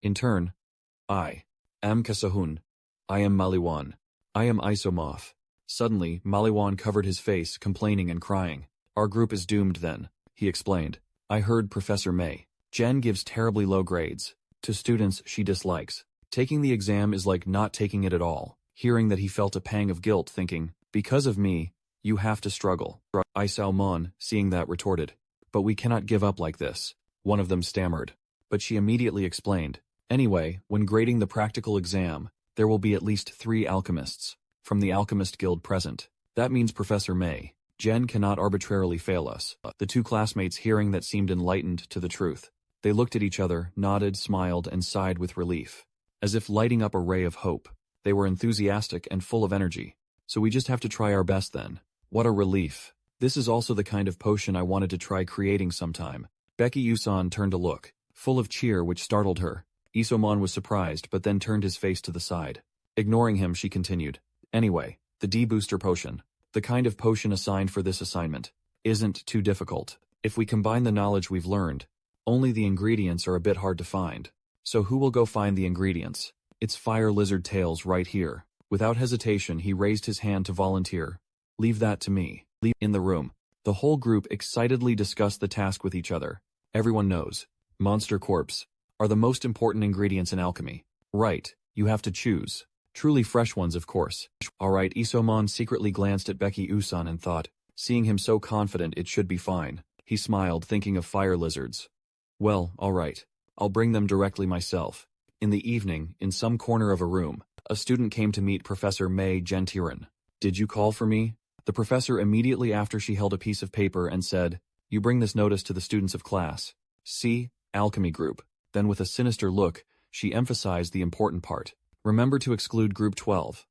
In turn, I am Kasahun. I am Maliwan. I am Isomov. Suddenly, Maliwan covered his face, complaining and crying. Our group is doomed then, he explained. I heard Professor May. Jen gives terribly low grades to students she dislikes. Taking the exam is like not taking it at all. Hearing that, he felt a pang of guilt, thinking, because of me, you have to struggle. I Salmon, seeing that, retorted. But we cannot give up like this. One of them stammered. But she immediately explained. Anyway, when grading the practical exam, there will be at least 3 alchemists from the Alchemist Guild present. That means Professor May. Jen cannot arbitrarily fail us. The two classmates, hearing that, seemed enlightened to the truth. They looked at each other, nodded, smiled, and sighed with relief, as if lighting up a ray of hope. They were enthusiastic and full of energy. So we just have to try our best then. What a relief. This is also the kind of potion I wanted to try creating sometime. Baek Yusun turned to look, full of cheer, which startled her. Isomon was surprised, but then turned his face to the side. Ignoring him, she continued. Anyway, the D-booster potion, the kind of potion assigned for this assignment, isn't too difficult. If we combine the knowledge we've learned, only the ingredients are a bit hard to find. So who will go find the ingredients? It's Fire Lizard Tails right here. Without hesitation, he raised his hand to volunteer. Leave that to me. In the room, the whole group excitedly discussed the task with each other. Everyone knows monster corpse are the most important ingredients in alchemy. Right, you have to choose. Truly fresh ones, of course. Alright, Isomon secretly glanced at Baek Yusun and thought, seeing him so confident, it should be fine. He smiled, thinking of fire lizards. Well, alright. I'll bring them directly myself. In the evening, in some corner of a room, a student came to meet Professor May Gentiran. "Did you call for me?" The professor immediately after she held a piece of paper and said, "You bring this notice to the students of class C, Alchemy Group." Then with a sinister look, she emphasized the important part. "Remember to exclude Group 12.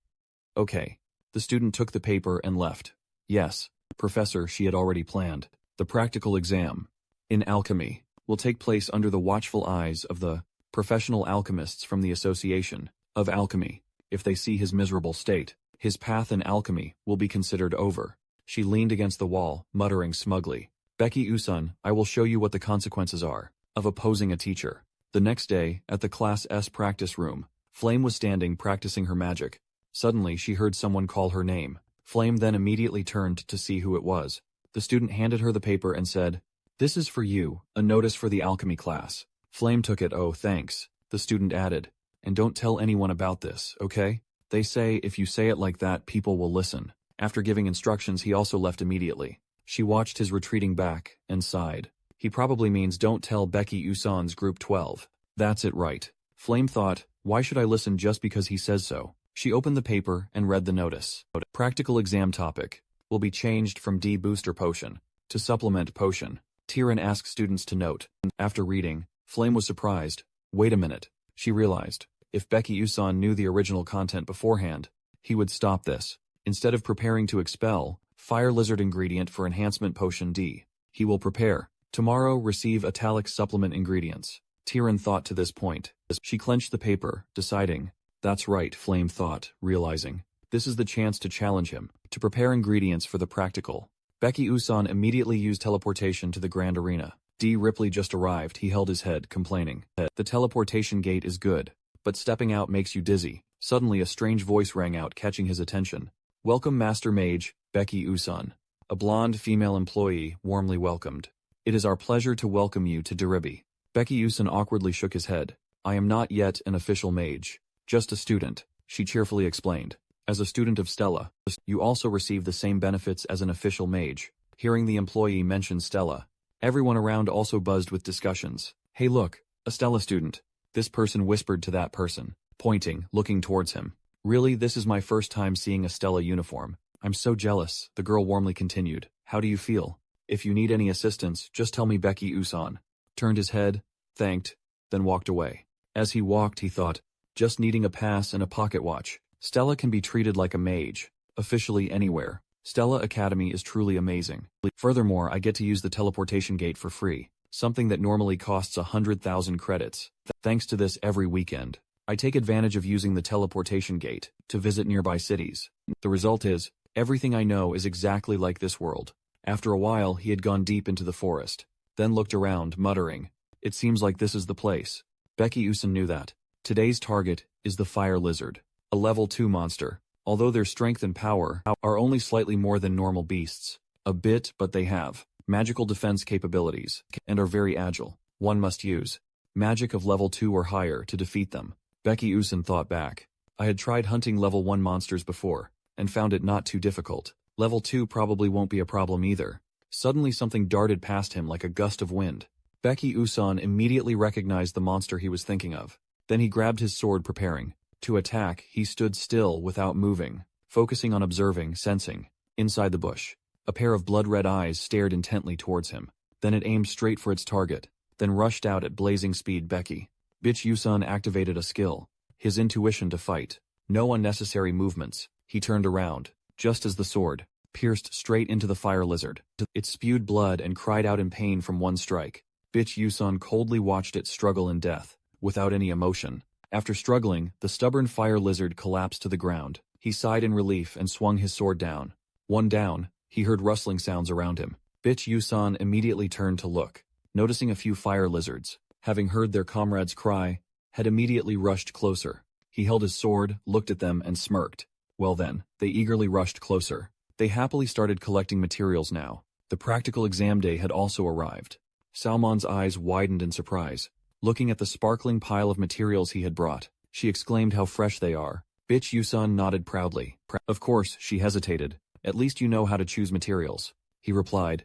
Okay. The student took the paper and left. Yes, Professor, she had already planned. The practical exam in alchemy will take place under the watchful eyes of the professional alchemists from the Association of Alchemy. If they see his miserable state, his path in alchemy will be considered over." She leaned against the wall, muttering smugly, "Becky Usun, I will show you what the consequences are of opposing a teacher." The next day, at the Class S practice room, Flame was standing practicing her magic. Suddenly she heard someone call her name. Flame then immediately turned to see who it was. The student handed her the paper and said, "This is for you, a notice for the alchemy class." Flame took it. "Oh, thanks." The student added, "And don't tell anyone about this, okay? They say if you say it like that, people will listen." After giving instructions, he also left immediately. She watched his retreating back and sighed. He probably means don't tell Becky Usan's Group 12. That's it, right? Flame thought, why should I listen just because he says so? She opened the paper and read the notice. Practical exam topic will be changed from D booster potion to supplement potion. Tyran asked students to note. After reading, Flame was surprised. Wait a minute. She realized, if Becky Usan knew the original content beforehand, he would stop this. Instead of preparing to expel, Fire Lizard ingredient for enhancement potion D, he will prepare. Tomorrow receive italic supplement ingredients. Tyran thought to this point. She clenched the paper, deciding, that's right, Flame thought, realizing, this is the chance to challenge him, to prepare ingredients for the practical. Becky Usan immediately used teleportation to the grand arena. D. Ripley just arrived. He held his head, complaining. The teleportation gate is good, but stepping out makes you dizzy. Suddenly a strange voice rang out, catching his attention. Welcome, Master Mage, Becky Usan. A blonde female employee warmly welcomed. It is our pleasure to welcome you to Diribi. Becky Usan awkwardly shook his head. I am not yet an official mage. Just a student, she cheerfully explained. As a student of Stella, you also receive the same benefits as an official mage. Hearing the employee mention Stella, everyone around also buzzed with discussions. Hey look, a Stella student. This person whispered to that person, pointing, looking towards him. Really, this is my first time seeing a Stella uniform. I'm so jealous, the girl warmly continued. How do you feel? If you need any assistance, just tell me. Becky Usan turned his head, thanked, then walked away. As he walked, he thought, just needing a pass and a pocket watch. Stella can be treated like a mage, officially anywhere. Stella Academy is truly amazing. Furthermore, I get to use the teleportation gate for free, something that normally costs 100,000 credits. Thanks to this, every weekend, I take advantage of using the teleportation gate to visit nearby cities. The result is, everything I know is exactly like this world. After a while, he had gone deep into the forest, then looked around, muttering, it seems like this is the place. Becky Usan knew that. Today's target is the Fire Lizard, a level 2 monster. Although their strength and power are only slightly more than normal beasts, a bit, but they have magical defense capabilities and are very agile. One must use magic of level 2 or higher to defeat them. Becky Usan thought back. I had tried hunting level 1 monsters before and found it not too difficult. Level 2 probably won't be a problem either. Suddenly something darted past him like a gust of wind. Becky Usan immediately recognized the monster he was thinking of. Then he grabbed his sword, preparing to attack. He stood still without moving, focusing on observing, sensing. Inside the bush, a pair of blood-red eyes stared intently towards him. Then it aimed straight for its target, then rushed out at blazing speed. Becky Usan activated a skill, his intuition to fight. No unnecessary movements. He turned around, just as the sword pierced straight into the fire lizard. It spewed blood and cried out in pain from one strike. Usan coldly watched it struggle in death, without any emotion. After struggling, the stubborn fire lizard collapsed to the ground. He sighed in relief and swung his sword down. One down, he heard rustling sounds around him. Usan immediately turned to look, noticing a few fire lizards, having heard their comrades' cry, had immediately rushed closer. He held his sword, looked at them, and smirked. Well then, they eagerly rushed closer. They happily started collecting materials now. The practical exam day had also arrived. Salmon's eyes widened in surprise. Looking at the sparkling pile of materials he had brought, she exclaimed how fresh they are. Usan nodded proudly. Of course, she hesitated. At least you know how to choose materials. He replied.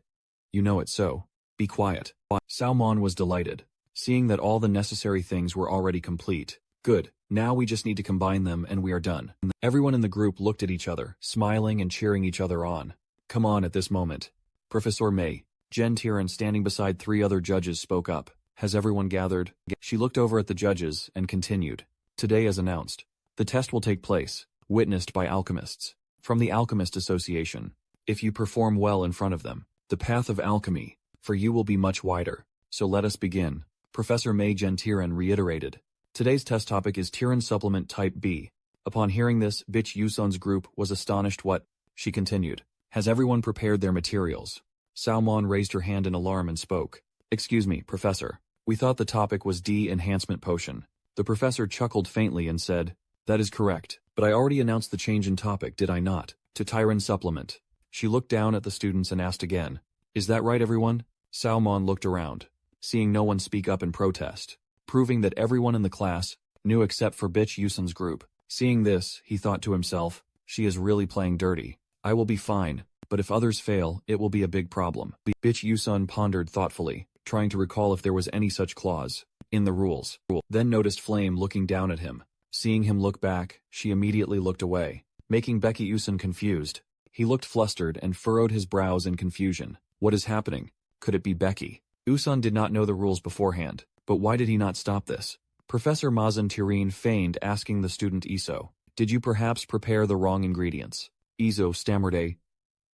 You know it, so be quiet. Salmon was delighted. Seeing that all the necessary things were already complete, Good, now we just need to combine them and we are done. Everyone in the group looked at each other, smiling and cheering each other on. Come on at this moment. Professor May, Jen Tiran standing beside 3 other judges spoke up. Has everyone gathered? She looked over at the judges and continued. Today as announced, the test will take place, witnessed by alchemists. From the Alchemist Association. If you perform well in front of them, the path of alchemy, for you will be much wider. So let us begin. Professor May Jen Tiran reiterated. Today's test topic is Tiran Supplement Type B. Upon hearing this, Bitch Yusun's group was astonished. What? She continued. Has everyone prepared their materials? Salmon raised her hand in alarm and spoke. Excuse me, Professor. We thought the topic was D Enhancement Potion. The professor chuckled faintly and said, That is correct, but I already announced the change in topic, did I not? To Tiran Supplement. She looked down at the students and asked again. Is that right, everyone? Salmon looked around, seeing no one speak up in protest, proving that everyone in the class knew except for Bitch Yusun's group. Seeing this, he thought to himself, she is really playing dirty. I will be fine, but if others fail, it will be a big problem. Bitch Yusun pondered thoughtfully, trying to recall if there was any such clause in the rules. Then noticed Flame looking down at him. Seeing him look back, she immediately looked away, making Becky Yusun confused. He looked flustered and furrowed his brows in confusion. What is happening? Could it be Becky? Yusun did not know the rules beforehand, but why did he not stop this? Professor Mazan Tirin feigned asking the student Iso, Did you perhaps prepare the wrong ingredients? Iso stammered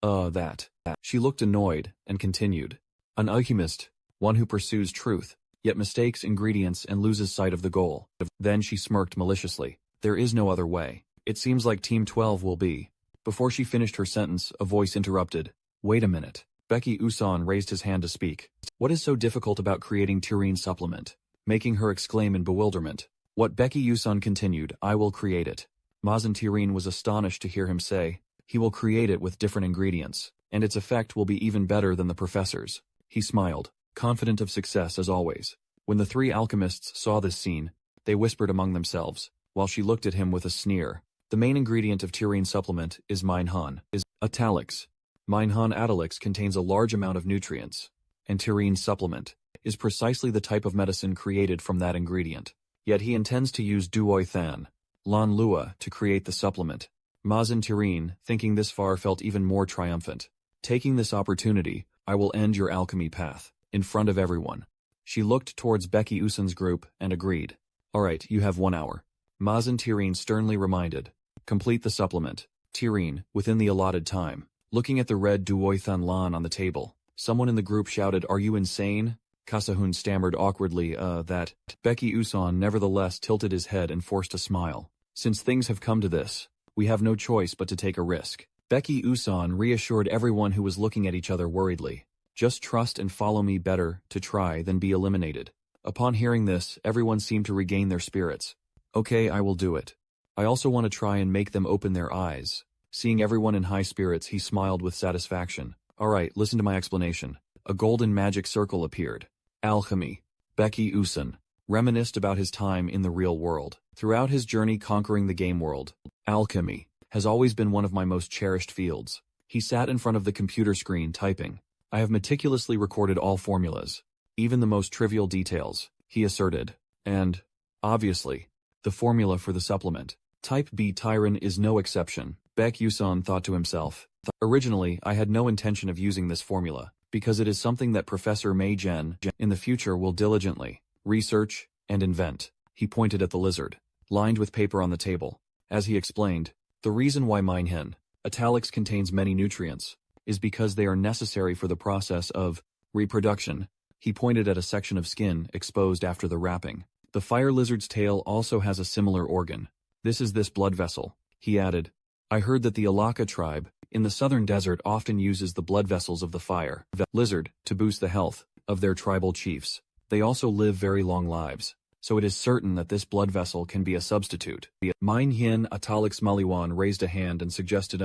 that. She looked annoyed and continued. An alchemist, one who pursues truth, yet mistakes ingredients and loses sight of the goal. Then she smirked maliciously. There is no other way. It seems like Team 12 will be. Before she finished her sentence, a voice interrupted. Wait a minute. Becky Yusun raised his hand to speak. What is so difficult about creating Tirin supplement? Making her exclaim in bewilderment. What Becky Yusun continued, I will create it. Mazan Tirin was astonished to hear him say, he will create it with different ingredients, and its effect will be even better than the professor's. He smiled, confident of success as always. When the 3 alchemists saw this scene, they whispered among themselves, while she looked at him with a sneer. The main ingredient of Tirin supplement is Manhwa. Italics. Manhwa Italics contains a large amount of nutrients, and Tirin supplement is precisely the type of medicine created from that ingredient. Yet he intends to use Duoi Than, Lan Lua, to create the supplement. Mazan Tirin, thinking this far, felt even more triumphant. Taking this opportunity, I will end your alchemy path, in front of everyone. She looked towards Becky Yusun's group and agreed. Alright, you have 1 hour. Mazan Tirin sternly reminded. Complete the supplement. Tirin, within the allotted time. Looking at the red Duoi Than Lan on the table, someone in the group shouted, Are you insane? Kasahun stammered awkwardly, that. Becky Yusun nevertheless tilted his head and forced a smile. Since things have come to this, we have no choice but to take a risk. Becky Yusun reassured everyone who was looking at each other worriedly. Just trust and follow me, better to try than be eliminated. Upon hearing this, everyone seemed to regain their spirits. Okay, I will do it. I also want to try and make them open their eyes. Seeing everyone in high spirits, he smiled with satisfaction. Alright, listen to my explanation. A golden magic circle appeared. Alchemy. Becky Yusun reminisced about his time in the real world. Throughout his journey conquering the game world, alchemy has always been one of my most cherished fields. He sat in front of the computer screen typing. I have meticulously recorded all formulas, even the most trivial details, he asserted. And, obviously, the formula for the supplement. Type B Tiran is no exception. Beck Yusun thought to himself. Originally, I had no intention of using this formula, because it is something that Professor Mei Jen in the future will diligently research and invent. He pointed at the lizard, lined with paper on the table. As he explained, the reason why Manhwa Italics contains many nutrients is because they are necessary for the process of reproduction. He pointed at a section of skin exposed after the wrapping. The fire lizard's tail also has a similar organ. This is this blood vessel. He added, I heard that the Alaka tribe in the southern desert often uses the blood vessels of the fire lizard to boost the health of their tribal chiefs. They also live very long lives, so it is certain that this blood vessel can be a substitute. Manhwa Italics Maliwan raised a hand and suggested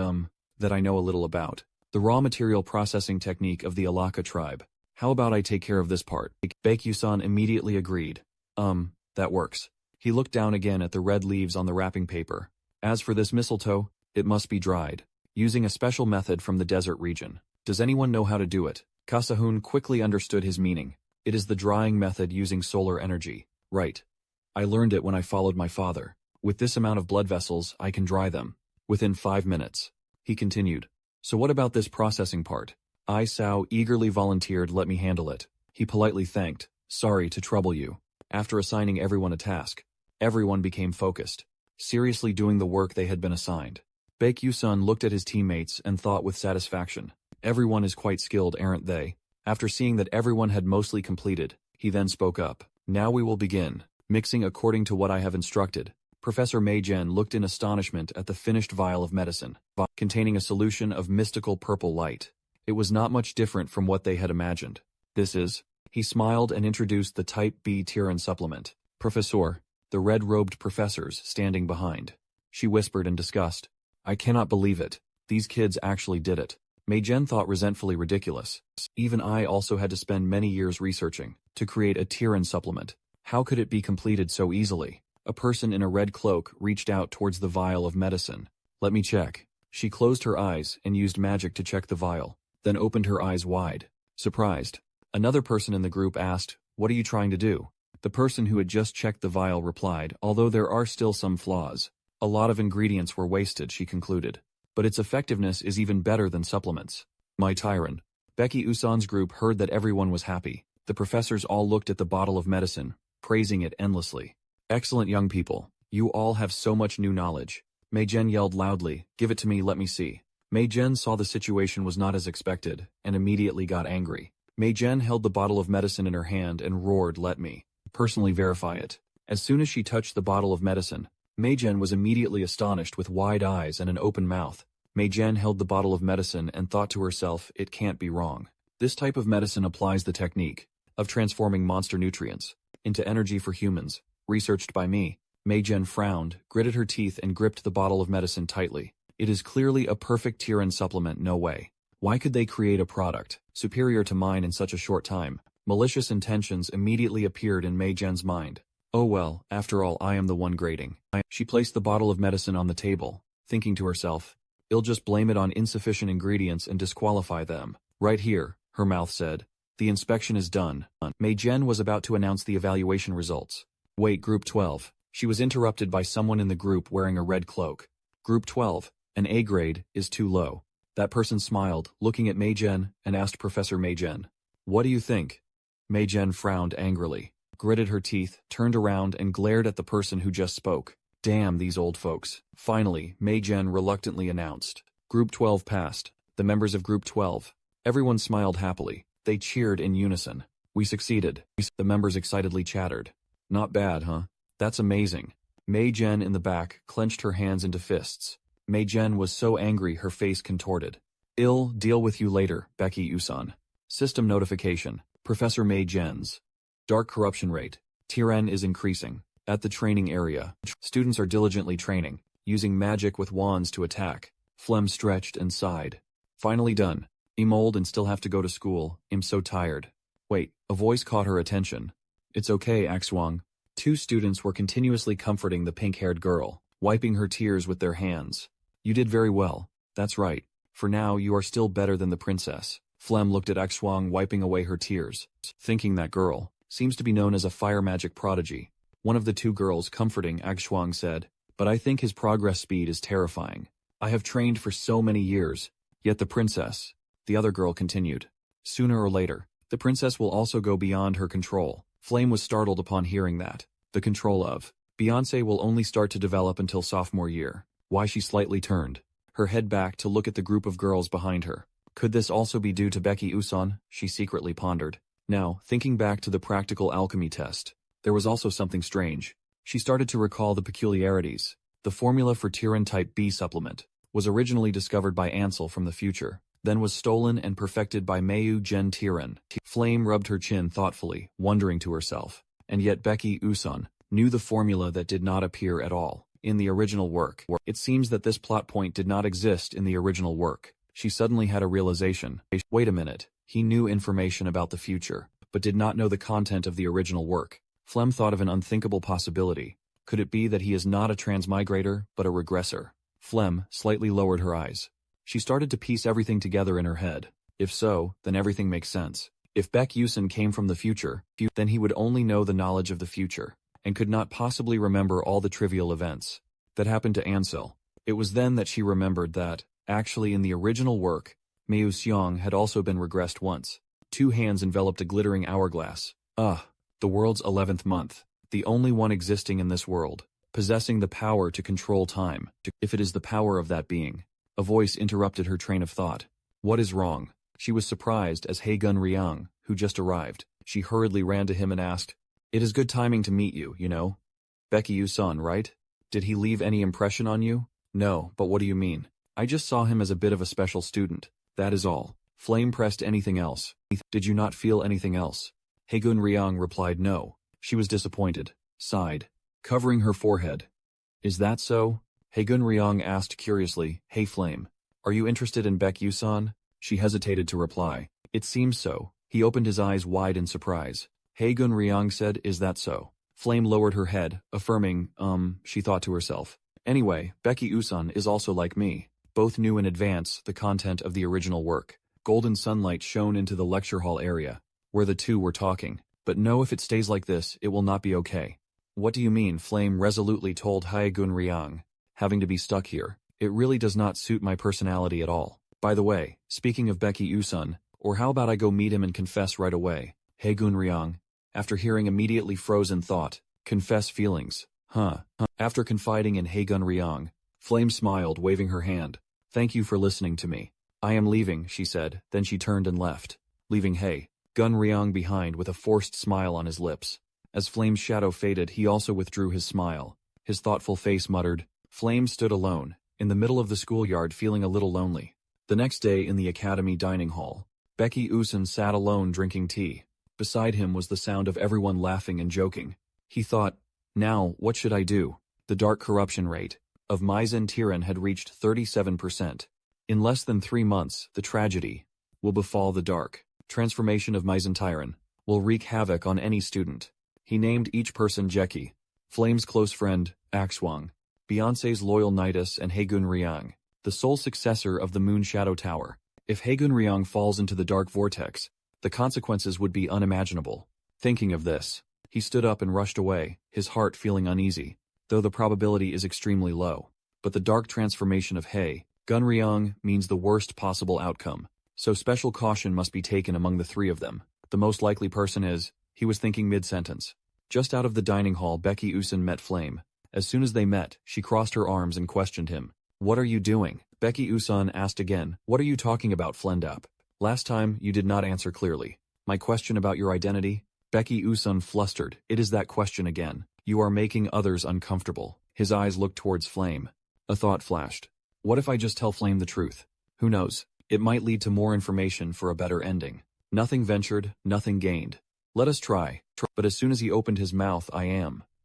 that I know a little about the raw material processing technique of the Alaka tribe. How about I take care of this part? Baekyu-san immediately agreed. That works. He looked down again at the red leaves on the wrapping paper. As for this mistletoe, it must be dried, using a special method from the desert region. Does anyone know how to do it? Kasahun quickly understood his meaning. It is the drying method using solar energy. Right. I learned it when I followed my father. With this amount of blood vessels, I can dry them. Within 5 minutes. He continued. So what about this processing part? I Sao eagerly volunteered, let me handle it. He politely thanked, sorry to trouble you. After assigning everyone a task, everyone became focused, seriously doing the work they had been assigned. Baek Yusun looked at his teammates and thought with satisfaction. Everyone is quite skilled, aren't they? After seeing that everyone had mostly completed, he then spoke up. Now we will begin, mixing according to what I have instructed. Professor Mei Zhen looked in astonishment at the finished vial of medicine, containing a solution of mystical purple light. It was not much different from what they had imagined. This is, he smiled and introduced the Type B Tyrann supplement. Professor, the red-robed professors standing behind. She whispered in disgust. I cannot believe it. These kids actually did it. Mei Zhen thought resentfully ridiculous. Even I also had to spend many years researching to create a Tyrann supplement. How could it be completed so easily? A person in a red cloak reached out towards the vial of medicine. Let me check. She closed her eyes and used magic to check the vial, then opened her eyes wide. Surprised. Another person in the group asked, what are you trying to do? The person who had just checked the vial replied, although there are still some flaws. A lot of ingredients were wasted, she concluded. But its effectiveness is even better than supplements. My Tyrann. Becky Usan's group heard that everyone was happy. The professors all looked at the bottle of medicine, praising it endlessly. Excellent young people. You all have so much new knowledge. Mei Zhen yelled loudly, give it to me, let me see. Mei Zhen saw the situation was not as expected, and immediately got angry. Mei Zhen held the bottle of medicine in her hand and roared, let me personally verify it. As soon as she touched the bottle of medicine, Mei Zhen was immediately astonished with wide eyes and an open mouth. Mei Zhen held the bottle of medicine and thought to herself, it can't be wrong. This type of medicine applies the technique of transforming monster nutrients into energy for humans, researched by me. Mei Zhen frowned, gritted her teeth and gripped the bottle of medicine tightly. It is clearly a perfect Tyrann supplement, no way. Why could they create a product superior to mine in such a short time? Malicious intentions immediately appeared in Mei Zhen's mind. Oh well, after all I am the one grading. She placed the bottle of medicine on the table, thinking to herself, I'll just blame it on insufficient ingredients and disqualify them. Right here, her mouth said. The inspection is done. Mei Zhen was about to announce the evaluation results. Wait, Group 12. She was interrupted by someone in the group wearing a red cloak. Group 12, an A grade, is too low. That person smiled, looking at Mei Zhen, and asked Professor Mei Zhen, what do you think? Mei Zhen frowned angrily, gritted her teeth, turned around and glared at the person who just spoke. Damn these old folks. Finally, Mei Zhen reluctantly announced. Group 12 passed. The members of Group 12. Everyone smiled happily. They cheered in unison. We succeeded. The members excitedly chattered. Not bad, huh? That's amazing. Mei Zhen in the back clenched her hands into fists. Mei Zhen was so angry her face contorted. I'll deal with you later, Becky Usan. System notification. Professor Mei Zhen's dark corruption rate. Tyrann is increasing. At the training area, students are diligently training, using magic with wands to attack. Flem stretched and sighed. Finally done. I'm old and still have to go to school. I'm so tired. Wait, a voice caught her attention. It's okay, Axwang. Two students were continuously comforting the pink-haired girl, wiping her tears with their hands. You did very well. That's right. For now, you are still better than the princess. Flem looked at Axwang wiping away her tears, thinking that girl seems to be known as a fire magic prodigy. One of the two girls comforting Axwang said, but I think his progress speed is terrifying. I have trained for so many years, yet the princess, the other girl continued. Sooner or later, the princess will also go beyond her control. Flame was startled upon hearing that. The control of Beyoncé will only start to develop until sophomore year. Why she slightly turned her head back to look at the group of girls behind her. Could this also be due to Becky Usan? She secretly pondered. Now, thinking back to the practical alchemy test, there was also something strange. She started to recall the peculiarities. The formula for Tyrann Type B supplement was originally discovered by Ansel from the future, then was stolen and perfected by Mayu Gen Tyrann. Flame rubbed her chin thoughtfully, wondering to herself. And yet Becky Usan knew the formula that did not appear at all in the original work. It seems that this plot point did not exist in the original work. She suddenly had a realization. Wait a minute. He knew information about the future, but did not know the content of the original work. Flem thought of an unthinkable possibility. Could it be that he is not a transmigrator, but a regressor? Flem slightly lowered her eyes. She started to piece everything together in her head. If so, then everything makes sense. If Baek Yusin came from the future, then he would only know the knowledge of the future, and could not possibly remember all the trivial events that happened to Ansel. It was then that she remembered that, actually in the original work, Meiu Xiong had also been regressed once. 2 hands enveloped a glittering hourglass. The world's 11th month, the only one existing in this world, possessing the power to control time, if it is the power of that being. A voice interrupted her train of thought. What is wrong? She was surprised as Haegun Ryang, who just arrived. She hurriedly ran to him and asked, "It is good timing to meet you, you know? Becky Usun, right? Did he leave any impression on you?" "No, but what do you mean?" "I just saw him as a bit of a special student. That is all." Flame pressed anything else. "Did you not feel anything else?" Haegun Ryang replied no. She was disappointed. Sighed, covering her forehead. "Is that so?" Haegun Ryang asked curiously, "Hey Flame, are you interested in Beck Yusan?" She hesitated to reply. "It seems so." He opened his eyes wide in surprise. Haegun Ryang said, "Is that so?" Flame lowered her head, affirming, she thought to herself. Anyway, Becky Usan is also like me. Both knew in advance the content of the original work. Golden sunlight shone into the lecture hall area, where the two were talking. "But no, if it stays like this, it will not be okay." "What do you mean?" Flame resolutely told Haegun Ryang. "Having to be stuck here. It really does not suit my personality at all. By the way, speaking of Becky Usun, or how about I go meet him and confess right away?" Haegun Ryang, after hearing immediately froze in thought. Confess feelings. After confiding in Haegun Ryang, Flame smiled, waving her hand. "Thank you for listening to me. I am leaving," she said, then she turned and left, leaving Haegun Ryang behind with a forced smile on his lips. As Flame's shadow faded, he also withdrew his smile. His thoughtful face muttered. Flame stood alone, in the middle of the schoolyard, feeling a little lonely. The next day in the academy dining hall, Becky Usun sat alone drinking tea. Beside him was the sound of everyone laughing and joking. He thought, now, what should I do? The dark corruption rate of Maizen Tiran had reached 37%. In less than 3 months, the tragedy will befall the dark transformation of Maizen Tiran will wreak havoc on any student. He named each person Jeki, Flame's close friend, Axwang, Beyonce's loyal Nidus, and Haegun Ryang, the sole successor of the Moon Shadow Tower. If Haegun Ryang falls into the dark vortex, the consequences would be unimaginable. Thinking of this, he stood up and rushed away, his heart feeling uneasy, though the probability is extremely low. But the dark transformation of Haegun Ryang means the worst possible outcome, so special caution must be taken among the 3 of them. The most likely person is, he was thinking mid-sentence. Just out of the dining hall, Becky Usun met Flame. As soon as they met, she crossed her arms and questioned him. "What are you doing?" Becky Usun asked again. "What are you talking about, Flendap? Last time, you did not answer clearly. My question about your identity?" Becky Usun flustered. "It is that question again. You are making others uncomfortable." His eyes looked towards Flame. A thought flashed. What if I just tell Flame the truth? Who knows? It might lead to more information for a better ending. Nothing ventured, nothing gained. Let us try. But as soon as he opened his mouth,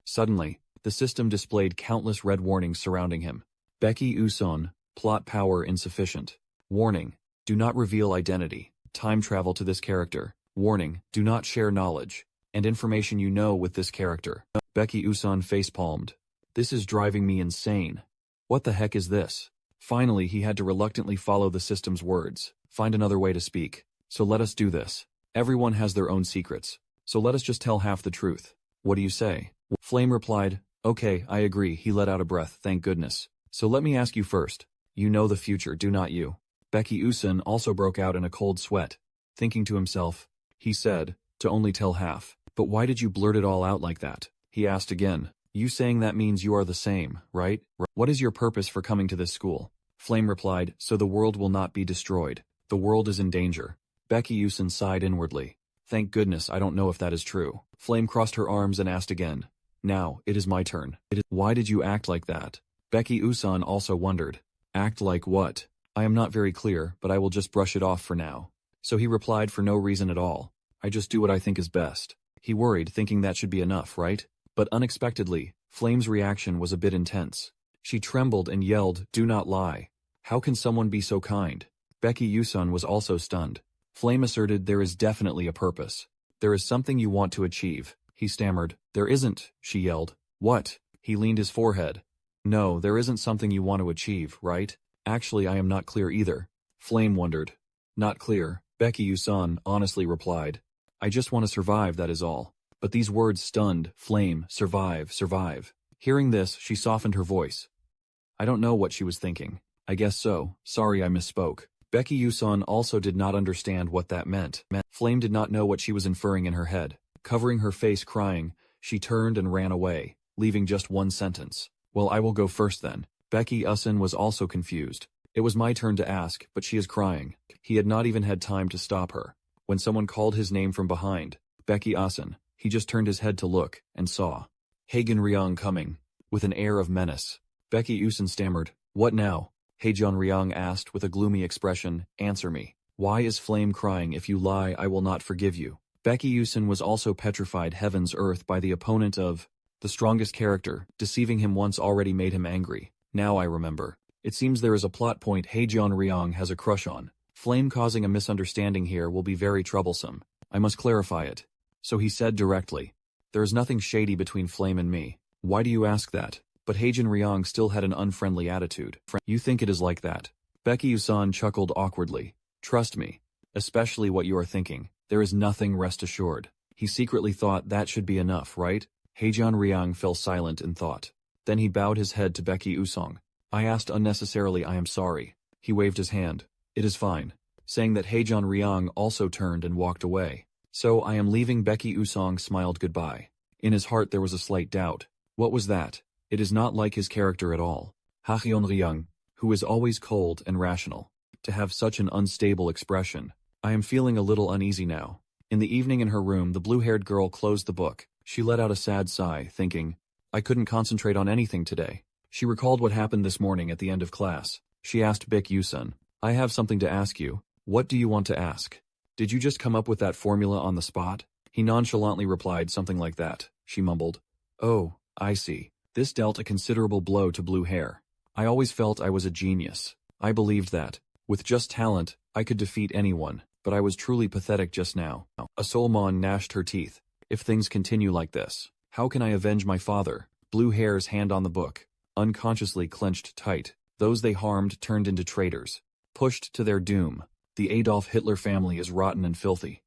Suddenly, the system displayed countless red warnings surrounding him. Becky Usun, plot power insufficient. Warning, do not reveal identity. Time travel to this character. Warning, do not share knowledge and information you know with this character. Becky Usun face-palmed. This is driving me insane. What the heck is this? Finally, he had to reluctantly follow the system's words. Find another way to speak. So let us do this. Everyone has their own secrets. So let us just tell half the truth. What do you say? Flame replied, okay, I agree. He let out a breath, thank goodness. So let me ask you first. You know the future, do not you? Becky Usun also broke out in a cold sweat. Thinking to himself, he said, to only tell half. But why did you blurt it all out like that? He asked again. You saying that means you are the same, right? What is your purpose for coming to this school? Flame replied, so the world will not be destroyed. The world is in danger. Becky Usun sighed inwardly. Thank goodness I don't know if that is true. Flame crossed her arms and asked again. Now, it is my turn. Why did you act like that? Becky Usun also wondered. Act like what? I am not very clear, but I will just brush it off for now. So he replied for no reason at all. I just do what I think is best. He worried, thinking that should be enough, right? But unexpectedly, Flame's reaction was a bit intense. She trembled and yelled, do not lie. How can someone be so kind? Becky Usun was also stunned. Flame asserted there is definitely a purpose. There is something you want to achieve. He stammered. There isn't, she yelled. What? He leaned his forehead. No, there isn't something you want to achieve, right? Actually, I am not clear either. Flame wondered. Not clear, Becky Usun honestly replied. I just want to survive, that is all. But these words stunned, flame, survive, survive. Hearing this, she softened her voice. I don't know what she was thinking. I guess so, sorry I misspoke. Becky Yuson also did not understand what that meant. Flame did not know what she was inferring in her head. Covering her face crying, she turned and ran away, leaving just one sentence. Well, I will go first then. Becky Yuson was also confused. It was my turn to ask, but she is crying. He had not even had time to stop her. When someone called his name from behind, Becky Yuson, he just turned his head to look, and saw Hagen Ryong coming, with an air of menace. Becky Yuson stammered, "What now?" Haejeon Ryong asked with a gloomy expression, "Answer me. Why is Flame crying? If you lie, I will not forgive you." Becky Yuson was also petrified heaven's earth by the opponent of the strongest character. Deceiving him once already made him angry. Now I remember. It seems there is a plot point Haejeon Ryong has a crush on. Flame causing a misunderstanding here will be very troublesome. I must clarify it. So he said directly, "There is nothing shady between Flame and me." Why do you ask that? But Haejeon Ryong still had an unfriendly attitude. You think it is like that? Becky Yuson chuckled awkwardly. Trust me. Especially what you are thinking. There is nothing, rest assured. He secretly thought that should be enough, right? Haejeon Ryong fell silent in thought. Then he bowed his head to Becky Yuson. I asked unnecessarily, I am sorry. He waved his hand. It is fine. Saying that Haejeon Ryong also turned and walked away. So I am leaving. Becky Yuson smiled goodbye. In his heart there was a slight doubt. What was that? It is not like his character at all. Haejeon Ryong, who is always cold and rational, to have such an unstable expression. I am feeling a little uneasy now. In the evening in her room, the blue-haired girl closed the book. She let out a sad sigh, thinking, I couldn't concentrate on anything today. She recalled what happened this morning at the end of class. She asked Becky Yuson, I have something to ask you. What do you want to ask? Did you just come up with that formula on the spot? He nonchalantly replied something like that. She mumbled, Oh, I see. This dealt a considerable blow to blue hair. I always felt I was a genius. I believed that, with just talent, I could defeat anyone, but I was truly pathetic just now. Asolmon gnashed her teeth. If things continue like this, how can I avenge my father? Blue hair's hand on the book, unconsciously clenched tight. Those they harmed turned into traitors, pushed to their doom. The Adolf Hitler family is rotten and filthy.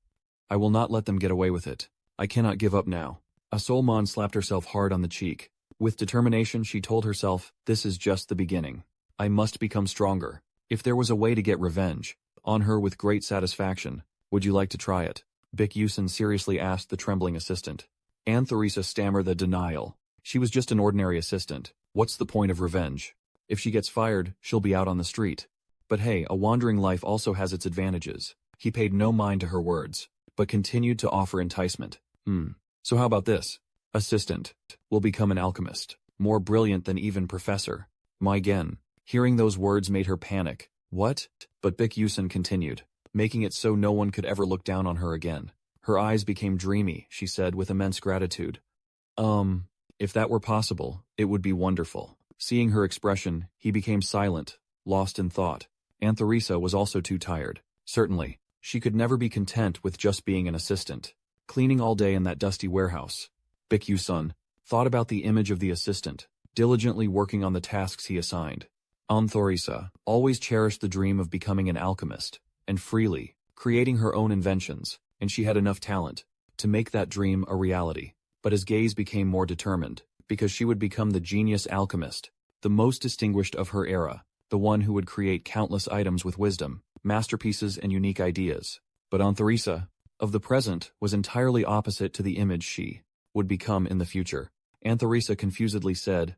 I will not let them get away with it. I cannot give up now. Asolmon slapped herself hard on the cheek. With determination, she told herself, this is just the beginning. I must become stronger. If there was a way to get revenge on her with great satisfaction, would you like to try it? Becky Yuson seriously asked the trembling assistant. Anthonisa stammered the denial. She was just an ordinary assistant. What's the point of revenge? If she gets fired, she'll be out on the street. But hey, a wandering life also has its advantages. He paid no mind to her words, but continued to offer enticement. So how about this? Assistant will become an alchemist, more brilliant than even professor. My gen. Hearing those words made her panic. What? But Becky Yuson continued, making it so no one could ever look down on her again. Her eyes became dreamy, she said with immense gratitude. If that were possible, it would be wonderful. Seeing her expression, he became silent, lost in thought. Anthonisa was also too tired. Certainly, she could never be content with just being an assistant, cleaning all day in that dusty warehouse. Becky Yuson thought about the image of the assistant, diligently working on the tasks he assigned. Anthonisa always cherished the dream of becoming an alchemist, and freely creating her own inventions, and she had enough talent to make that dream a reality. But his gaze became more determined, because she would become the genius alchemist, the most distinguished of her era, the one who would create countless items with wisdom, masterpieces and unique ideas. But Anthonisa, of the present, was entirely opposite to the image she would become in the future. Anthonisa confusedly said,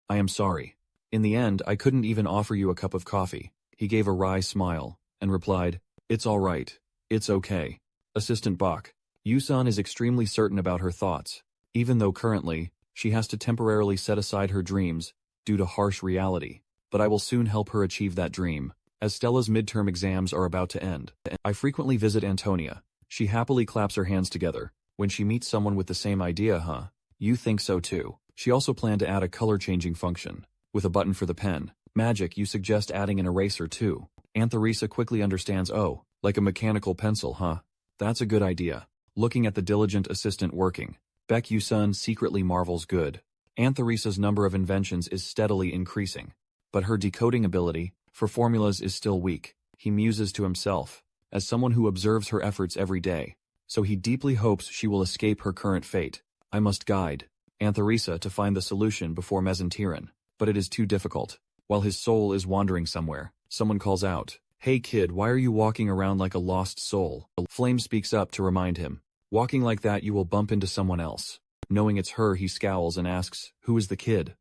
I am sorry. In the end, I couldn't even offer you a cup of coffee. He gave a wry smile, and replied, It's all right. It's okay. Assistant Bach. Yuson is extremely certain about her thoughts, even though currently, she has to temporarily set aside her dreams due to harsh reality. But I will soon help her achieve that dream, as Stella's midterm exams are about to end. I frequently visit Antonia. She happily claps her hands together. When she meets someone with the same idea, huh? You think so too. She also planned to add a color-changing function, with a button for the pen. Magic, you suggest adding an eraser too. Anthonisa quickly understands, oh, like a mechanical pencil, huh? That's a good idea. Looking at the diligent assistant working, Becky Yuson secretly marvels good. Anthonisa's number of inventions is steadily increasing, but her decoding ability for formulas is still weak. He muses to himself, as someone who observes her efforts every day, so he deeply hopes she will escape her current fate. I must guide Anthonisa to find the solution before Mesenterin, but it is too difficult. While his soul is wandering somewhere, someone calls out, "Hey kid, why are you walking around like a lost soul?" Flame speaks up to remind him, "Walking like that you will bump into someone else." Knowing it's her, he scowls and asks, "Who is the kid?"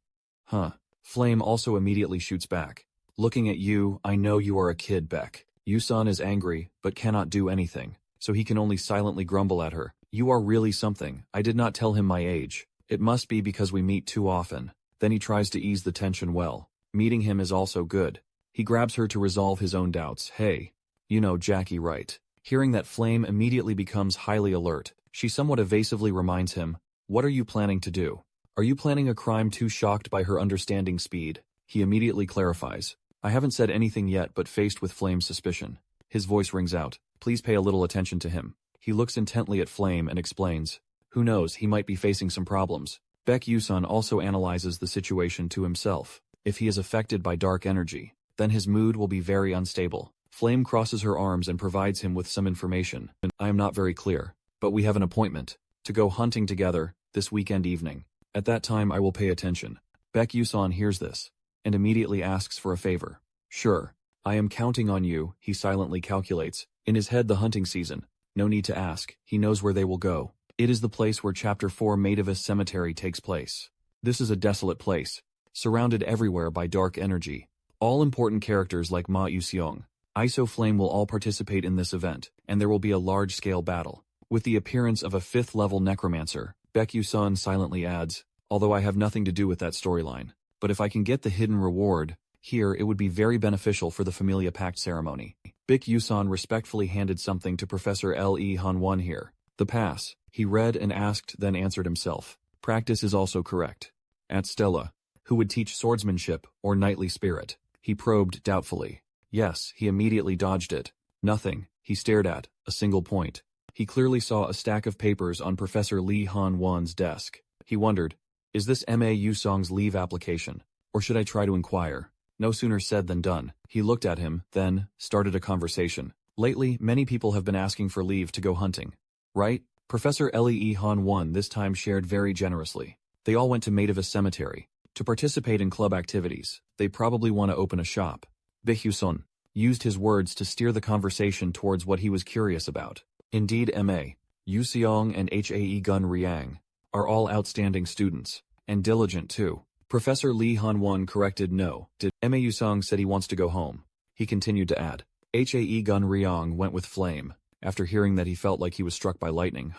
Huh. Flame also immediately shoots back. "Looking at you, I know you are a kid, Beck." Yusan is angry, but cannot do anything, so he can only silently grumble at her. "You are really something. I did not tell him my age. It must be because we meet too often." Then he tries to ease the tension well. Meeting him is also good. He grabs her to resolve his own doubts. "Hey, you know Jackie, right?" Hearing that, Flame immediately becomes highly alert. She somewhat evasively reminds him, "What are you planning to do? Are you planning a crime?" Too shocked by her understanding speed, he immediately clarifies, "I haven't said anything yet," but faced with Flame's suspicion, his voice rings out, "Please pay a little attention to him." He looks intently at Flame and explains, "Who knows, he might be facing some problems." Baek Yusan also analyzes the situation to himself. If he is affected by dark energy, then his mood will be very unstable. Flame crosses her arms and provides him with some information. "I am not very clear, but we have an appointment to go hunting together this weekend evening. At that time I will pay attention." Baek Yusan hears this, and immediately asks for a favor. "Sure, I am counting on you," he silently calculates. In his head, the hunting season. No need to ask, he knows where they will go. It is the place where Chapter 4 Mativus Cemetery takes place. This is a desolate place, surrounded everywhere by dark energy. All important characters like Ma Yuseong, Iso Flame will all participate in this event, and there will be a large-scale battle. With the appearance of a 5th-level necromancer, Baek Yusan silently adds, "Although I have nothing to do with that storyline, but if I can get the hidden reward here, it would be very beneficial for the Familia Pact ceremony." Baek Yusan respectfully handed something to Professor Le Han here. The pass. He read and asked, then answered himself. Practice is also correct. At Stella, who would teach swordsmanship or knightly spirit? He probed doubtfully. Yes, he immediately dodged it. Nothing. He stared at a single point. He clearly saw a stack of papers on Professor Lee Han-won's desk. He wondered, is this Ma Yusong's leave application, or should I try to inquire? No sooner said than done. He looked at him, then started a conversation. Lately, many people have been asking for leave to go hunting. Right? Professor Lee Han-won this time shared very generously. They all went to Mativus Cemetery to participate in club activities. They probably want to open a shop. Baek Yusan used his words to steer the conversation towards what he was curious about. Indeed, Ma Yuseong and Hae Gun Riang are all outstanding students, and diligent too. Professor Lee Han-won corrected no. Ma Yusong said he wants to go home. He continued to add. Hae Gun Riang went with Flame, after hearing that he felt like he was struck by lightning.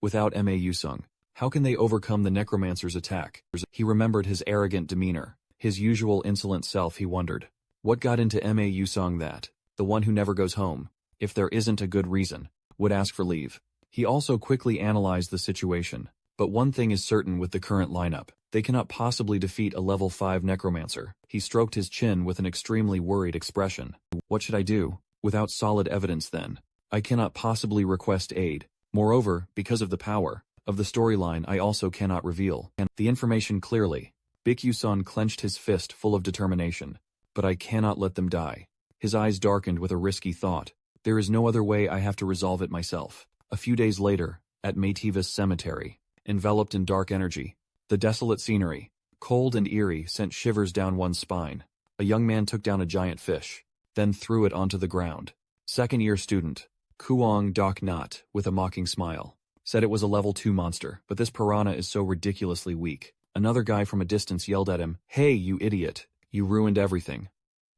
Without Ma Yusong, how can they overcome the necromancer's attack? He remembered his arrogant demeanor, his usual insolent self. He wondered, what got into Ma Yusong that, the one who never goes home, if there isn't a good reason, would ask for leave? He also quickly analyzed the situation. But one thing is certain with the current lineup. They cannot possibly defeat a level 5 necromancer. He stroked his chin with an extremely worried expression. What should I do? Without solid evidence then, I cannot possibly request aid. Moreover, because of the power of the storyline, I also cannot reveal the information clearly. Baek Yusan clenched his fist full of determination. But I cannot let them die. His eyes darkened with a risky thought. There is no other way. I have to resolve it myself. A few days later, at Mativus Cemetery, enveloped in dark energy, the desolate scenery, cold and eerie, sent shivers down one's spine. A young man took down a giant fish, then threw it onto the ground. Second-year student, Kuong Dok Nat, with a mocking smile, said it was a level 2 monster, but this piranha is so ridiculously weak. Another guy from a distance yelled at him, "Hey, you idiot, you ruined everything.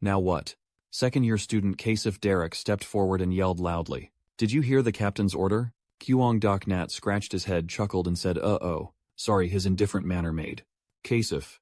Now what?" Second-year student Kasif Derek stepped forward and yelled loudly, "Did you hear the captain's order?" Kuong Dok Nat scratched his head, chuckled and said, "Uh-oh." Sorry, his indifferent manner made Kasif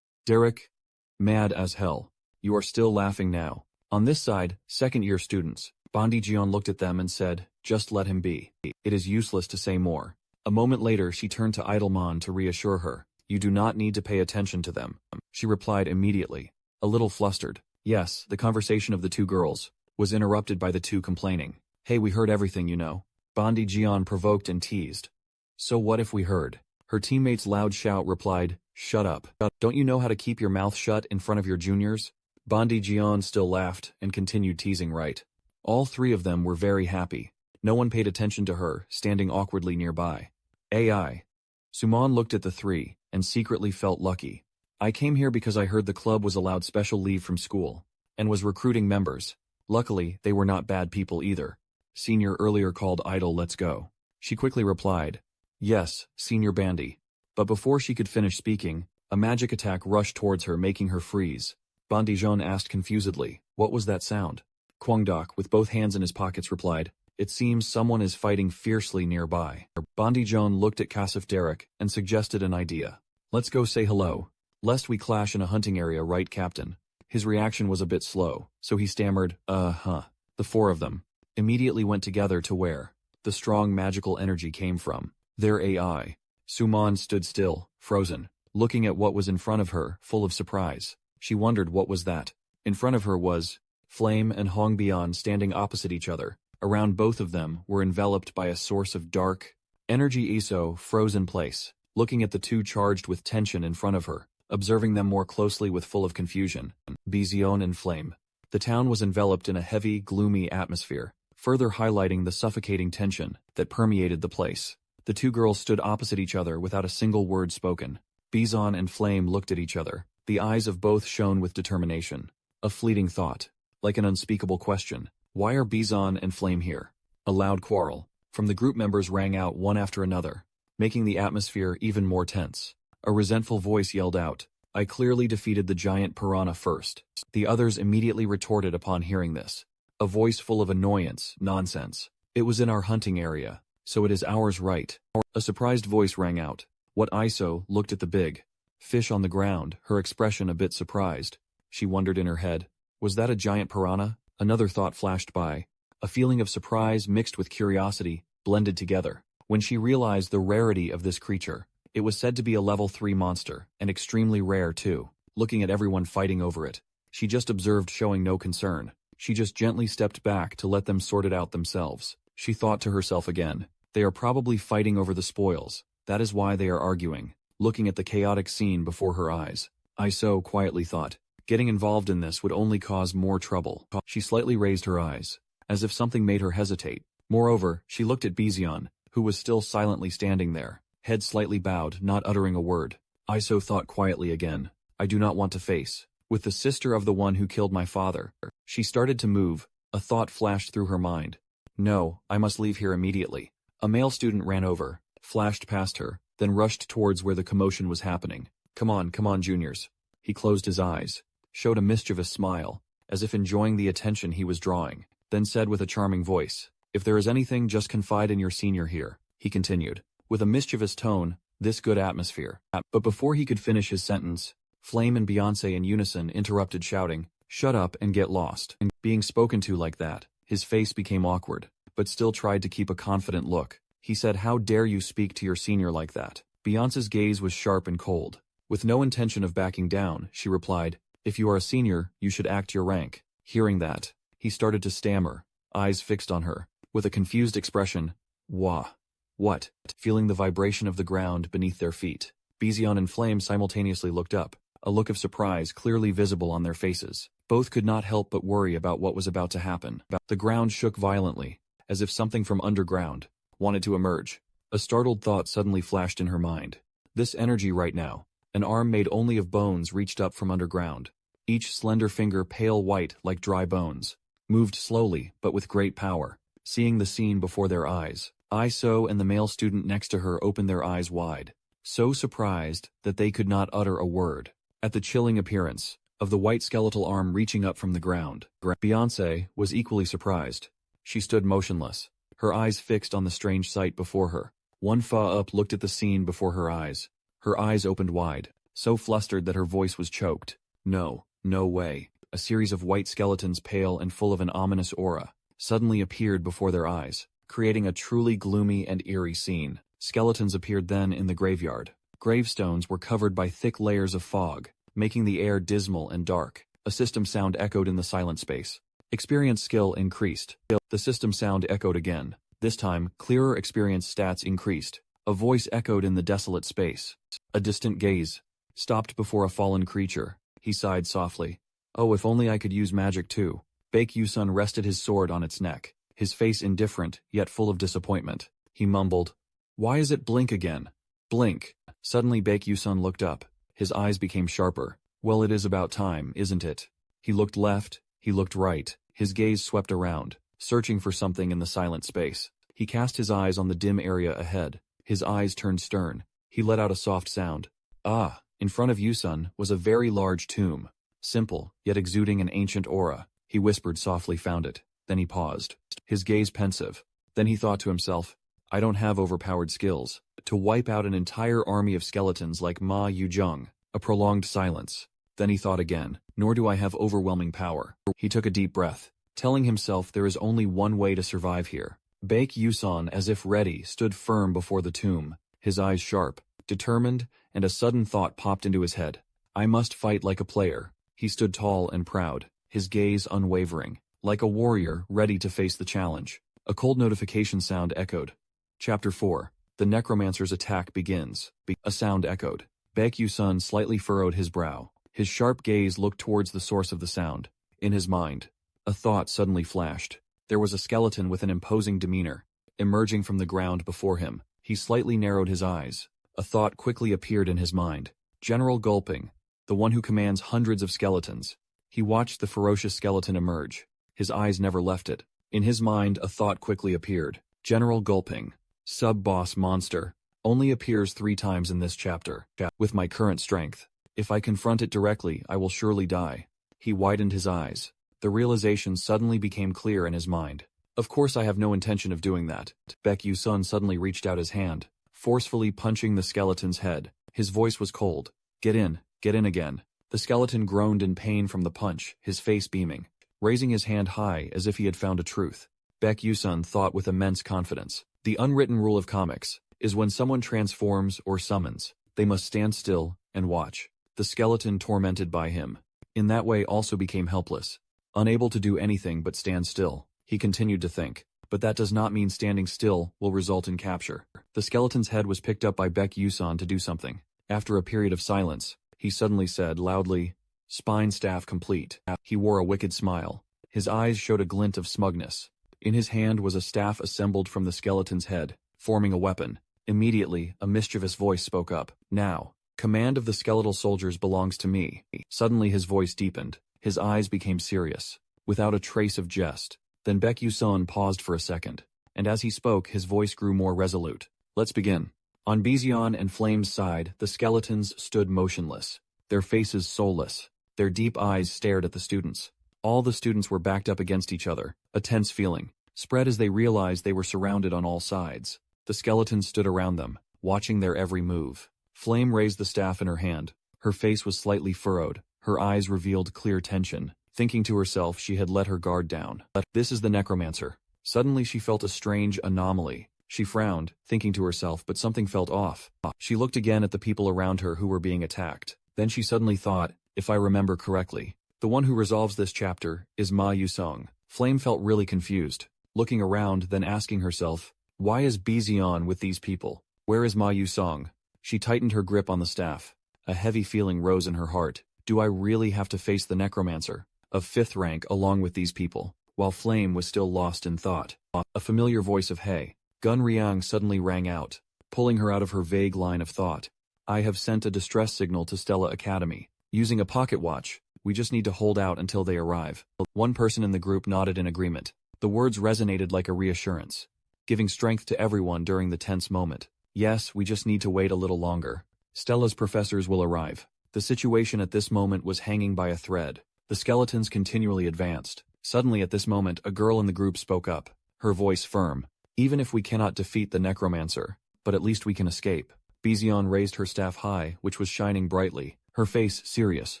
Derek mad as hell. "You are still laughing now." On this side, second-year students, Bondi Jion looked at them and said, "Just let him be. It is useless to say more." A moment later she turned to Idlemon to reassure her. "You do not need to pay attention to them." She replied immediately, a little flustered. Yes, the conversation of the two girls was interrupted by the two complaining. "Hey, we heard everything, you know." Bondi Jion provoked and teased. "So what if we heard?" Her teammate's loud shout replied, "Shut up. Don't you know how to keep your mouth shut in front of your juniors?" Bondi Jion still laughed and continued teasing. Right. All three of them were very happy. No one paid attention to her, standing awkwardly nearby. AI. Suman looked at the three, and secretly felt lucky. I came here because I heard the club was allowed special leave from school, and was recruiting members. Luckily, they were not bad people either. Senior earlier called idle, let's go. She quickly replied, yes, Senior Bandy. But before she could finish speaking, a magic attack rushed towards her, making her freeze. Bandijon asked confusedly, what was that sound? Kwangdok, with both hands in his pockets, replied, it seems someone is fighting fiercely nearby. Bandijon looked at Kasif Derek and suggested an idea. Let's go say hello. Lest we clash in a hunting area, right, Captain? His reaction was a bit slow, so he stammered, The four of them immediately went together to where the strong magical energy came from. Their AI. Suman stood still, frozen, looking at what was in front of her, full of surprise. She wondered what was that. In front of her was Flame and Hongbian standing opposite each other. Around both of them were enveloped by a source of dark energy. Iso froze in place, looking at the two charged with tension in front of her, observing them more closely with full of confusion. Bizion and Flame. The town was enveloped in a heavy, gloomy atmosphere, further highlighting the suffocating tension that permeated the place. The two girls stood opposite each other without a single word spoken. Bizon and Flame looked at each other. The eyes of both shone with determination. A fleeting thought, like an unspeakable question. Why are Bizon and Flame here? A loud quarrel from the group members rang out one after another, making the atmosphere even more tense. A resentful voice yelled out, I clearly defeated the giant piranha first. The others immediately retorted upon hearing this. A voice full of annoyance, nonsense. It was in our hunting area, so it is ours, right? A surprised voice rang out. What Iso looked at the big fish on the ground, her expression a bit surprised. She wondered in her head, was that a giant piranha? Another thought flashed by. A feeling of surprise mixed with curiosity blended together. When she realized the rarity of this creature, it was said to be a level 3 monster, and extremely rare too. Looking at everyone fighting over it, she just observed, showing no concern. She just gently stepped back to let them sort it out themselves. She thought to herself again, they are probably fighting over the spoils. That is why they are arguing. Looking at the chaotic scene before her eyes, Iso quietly thought, getting involved in this would only cause more trouble. She slightly raised her eyes, as if something made her hesitate. Moreover, she looked at Bizion, who was still silently standing there, head slightly bowed, not uttering a word. Iso thought quietly again, I do not want to face with the sister of the one who killed my father. She started to move. A thought flashed through her mind. No, I must leave here immediately. A male student ran over, flashed past her, then rushed towards where the commotion was happening. Come on, juniors. He closed his eyes, showed a mischievous smile, as if enjoying the attention he was drawing, then said with a charming voice, if there is anything, just confide in your senior here, he continued, with a mischievous tone, this good atmosphere. But before he could finish his sentence, Flame and Beyonce in unison interrupted, shouting, shut up and get lost. And being spoken to like that, his face became awkward, but still tried to keep a confident look. He said, how dare you speak to your senior like that? Beyonce's gaze was sharp and cold. With no intention of backing down, she replied, if you are a senior, you should act your rank. Hearing that, he started to stammer, eyes fixed on her, with a confused expression. Wah. What? Feeling the vibration of the ground beneath their feet, Bizion and Flame simultaneously looked up, a look of surprise clearly visible on their faces. Both could not help but worry about what was about to happen. The ground shook violently, as if something from underground wanted to emerge. A startled thought suddenly flashed in her mind. This energy right now, an arm made only of bones reached up from underground. Each slender finger pale white like dry bones, moved slowly but with great power. Seeing the scene before their eyes, Iso and the male student next to her opened their eyes wide, so surprised that they could not utter a word. At the chilling appearance of the white skeletal arm reaching up from the ground, Beyonce was equally surprised. She stood motionless, her eyes fixed on the strange sight before her. One Fa up looked at the scene before her eyes. Her eyes opened wide, so flustered that her voice was choked. No way. A series of white skeletons, pale and full of an ominous aura, suddenly appeared before their eyes, creating a truly gloomy and eerie scene. Skeletons appeared then in the graveyard. Gravestones were covered by thick layers of fog, making the air dismal and dark. A system sound echoed in the silent space. Experience skill increased. The system sound echoed again. This time, clearer experience stats increased. A voice echoed in the desolate space. A distant gaze stopped before a fallen creature. He sighed softly. Oh, if only I could use magic too. Baek Yusun rested his sword on its neck. his face indifferent, yet full of disappointment. He mumbled, "Why is it blink again? Blink." Suddenly Baek Yusun looked up. His eyes became sharper. "Well, it is about time, isn't it?" He looked left, he looked right. His gaze swept around, searching for something in the silent space. He cast his eyes on the dim area ahead. His eyes turned stern. He let out a soft sound. Ah! In front of Yusun was a very large tomb. Simple, yet exuding an ancient aura. He whispered softly, "Found it." Then he paused, his gaze pensive. Then he thought to himself, "I don't have overpowered skills to wipe out an entire army of skeletons like Ma Yuzhong." A prolonged silence. Then he thought again, "Nor do I have overwhelming power." He took a deep breath, telling himself there is only one way to survive here. Baek Yusun, as if ready, stood firm before the tomb, his eyes sharp, determined, and a sudden thought popped into his head. "I must fight like a player." He stood tall and proud, his gaze unwavering, like a warrior ready to face the challenge. A cold notification sound echoed. Chapter 4. The Necromancer's Attack Begins. A sound echoed. Baek Yusun slightly furrowed his brow. His sharp gaze looked towards the source of the sound. In his mind, a thought suddenly flashed. There was a skeleton with an imposing demeanor, emerging from the ground before him. He slightly narrowed his eyes. A thought quickly appeared in his mind. General Gulping, the one who commands hundreds of skeletons. He watched the ferocious skeleton emerge. His eyes never left it. In his mind, a thought quickly appeared. General Gulping, sub-boss monster, only appears 3 times in this chapter. With my current strength, if I confront it directly, I will surely die. He widened his eyes. The realization suddenly became clear in his mind. Of course I have no intention of doing that. Baek Yusun suddenly reached out his hand, forcefully punching the skeleton's head. His voice was cold. Get in again." The skeleton groaned in pain from the punch, his face beaming, raising his hand high as if he had found a truth. Baek Yusun thought with immense confidence. The unwritten rule of comics is when someone transforms or summons, they must stand still and watch. The skeleton, tormented by him, in that way also became helpless, unable to do anything but stand still. He continued to think, but that does not mean standing still will result in capture. The skeleton's head was picked up by Baek Yusun to do something. After a period of silence, he suddenly said loudly, "Spine staff complete." He wore a wicked smile. His eyes showed a glint of smugness. In his hand was a staff assembled from the skeleton's head, forming a weapon. Immediately, a mischievous voice spoke up. "Now, command of the skeletal soldiers belongs to me." Suddenly his voice deepened. His eyes became serious, without a trace of jest. Then Baek Yusun paused for a second, and as he spoke his voice grew more resolute. "Let's begin." On Bizion and Flame's side, the skeletons stood motionless, their faces soulless. Their deep eyes stared at the students. All the students were backed up against each other. A tense feeling spread as they realized they were surrounded on all sides. The skeletons stood around them, watching their every move. Flame raised the staff in her hand. Her face was slightly furrowed. Her eyes revealed clear tension. Thinking to herself, she had let her guard down. This is the necromancer. Suddenly she felt a strange anomaly. She frowned, thinking to herself, but something felt off. She looked again at the people around her who were being attacked. Then she suddenly thought, if I remember correctly, the one who resolves this chapter is Ma Yusong. Flame felt really confused, looking around, then asking herself, why is Bizion with these people? Where is Ma Yusong? She tightened her grip on the staff. A heavy feeling rose in her heart. Do I really have to face the necromancer of 5th rank along with these people? While Flame was still lost in thought, a familiar voice of Hey, Gun Riang suddenly rang out, pulling her out of her vague line of thought. I have sent a distress signal to Stella Academy. Using a pocket watch, we just need to hold out until they arrive. One person in the group nodded in agreement. The words resonated like a reassurance, giving strength to everyone during the tense moment. Yes, we just need to wait a little longer. Stella's professors will arrive. The situation at this moment was hanging by a thread. The skeletons continually advanced. Suddenly at this moment, a girl in the group spoke up, her voice firm. Even if we cannot defeat the necromancer, but at least we can escape. Bizion raised her staff high, which was shining brightly, her face serious.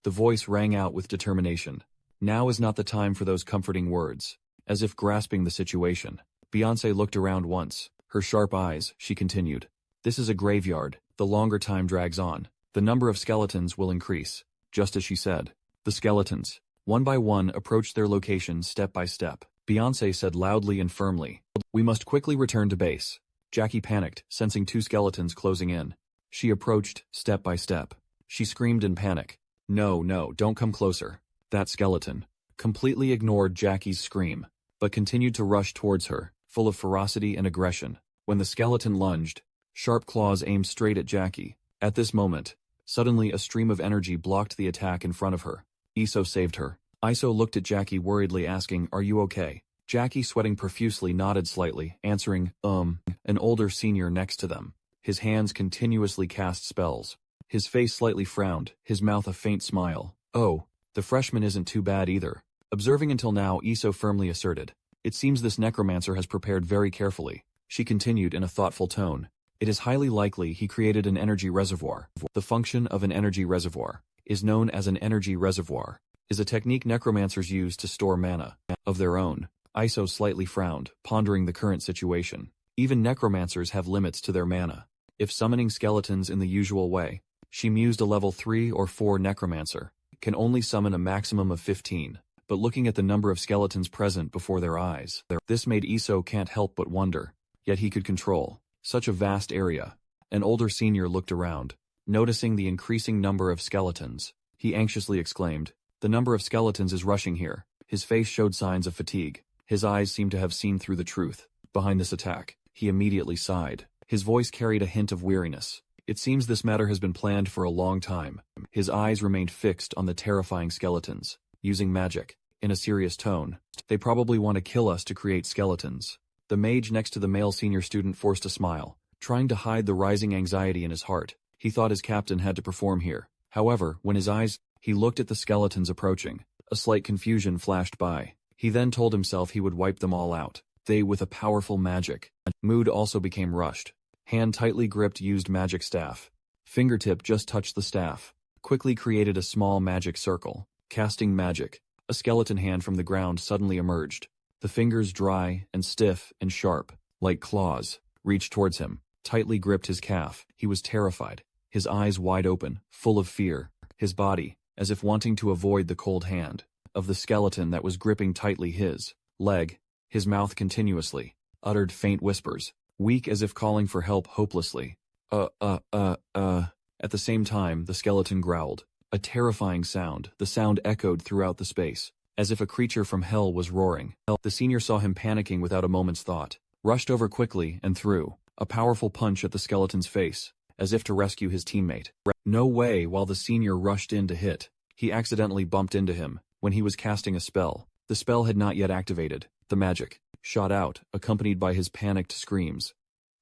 The voice rang out with determination. Now is not the time for those comforting words. As if grasping the situation, Beyoncé looked around once. Her sharp eyes, she continued. This is a graveyard. The longer time drags on, the number of skeletons will increase. Just as she said. The skeletons, one by one, approached their location step by step. Beyoncé said loudly and firmly, we must quickly return to base. Jackie panicked, sensing 2 skeletons closing in. She approached, step by step. She screamed in panic. No, don't come closer. That skeleton completely ignored Jackie's scream. but continued to rush towards her, full of ferocity and aggression. When the skeleton lunged, sharp claws aimed straight at Jackie. At this moment, suddenly a stream of energy blocked the attack in front of her. Iso saved her. Iso looked at Jackie worriedly asking, "Are you okay?" Jackie, sweating profusely, nodded slightly, answering, an older senior next to them. His hands continuously cast spells. His face slightly frowned, his mouth a faint smile. "Oh, the freshman isn't too bad either." Observing until now, Iso firmly asserted, "It seems this necromancer has prepared very carefully." She continued in a thoughtful tone, "It is highly likely he created an energy reservoir. The function of an energy reservoir is known as an energy reservoir, is a technique necromancers use to store mana of their own." Iso slightly frowned, pondering the current situation. Even necromancers have limits to their mana. If summoning skeletons in the usual way, she mused, a level 3 or 4 necromancer can only summon a maximum of 15, but looking at the number of skeletons present before their eyes, this made Iso can't help but wonder. Yet he could control such a vast area. An older senior looked around, noticing the increasing number of skeletons. He anxiously exclaimed, "The number of skeletons is rushing here." His face showed signs of fatigue. His eyes seemed to have seen through the truth behind this attack. He immediately sighed. His voice carried a hint of weariness. "It seems this matter has been planned for a long time." His eyes remained fixed on the terrifying skeletons. Using magic, in a serious tone, "They probably want to kill us to create skeletons." The mage next to the male senior student forced a smile, trying to hide the rising anxiety in his heart. He thought his captain had to perform here. However, when he looked at the skeletons approaching, a slight confusion flashed by. He then told himself he would wipe them all out. They with a powerful magic. Mood also became rushed. Hand tightly gripped used magic staff. Fingertip just touched the staff. Quickly created a small magic circle. Casting magic. A skeleton hand from the ground suddenly emerged. The fingers, dry and stiff and sharp, like claws, reached towards him. Tightly gripped his calf. He was terrified. His eyes wide open, full of fear. His body, as if wanting to avoid the cold hand of the skeleton that was gripping tightly his leg. His mouth continuously uttered faint whispers, weak as if calling for help hopelessly. At the same time, the skeleton growled. A terrifying sound. The sound echoed throughout the space, as if a creature from hell was roaring. The senior saw him panicking without a moment's thought, rushed over quickly and threw a powerful punch at the skeleton's face, as if to rescue his teammate. No way! While the senior rushed in to hit, he accidentally bumped into him. When he was casting a spell, the spell had not yet activated. The magic shot out, accompanied by his panicked screams.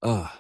The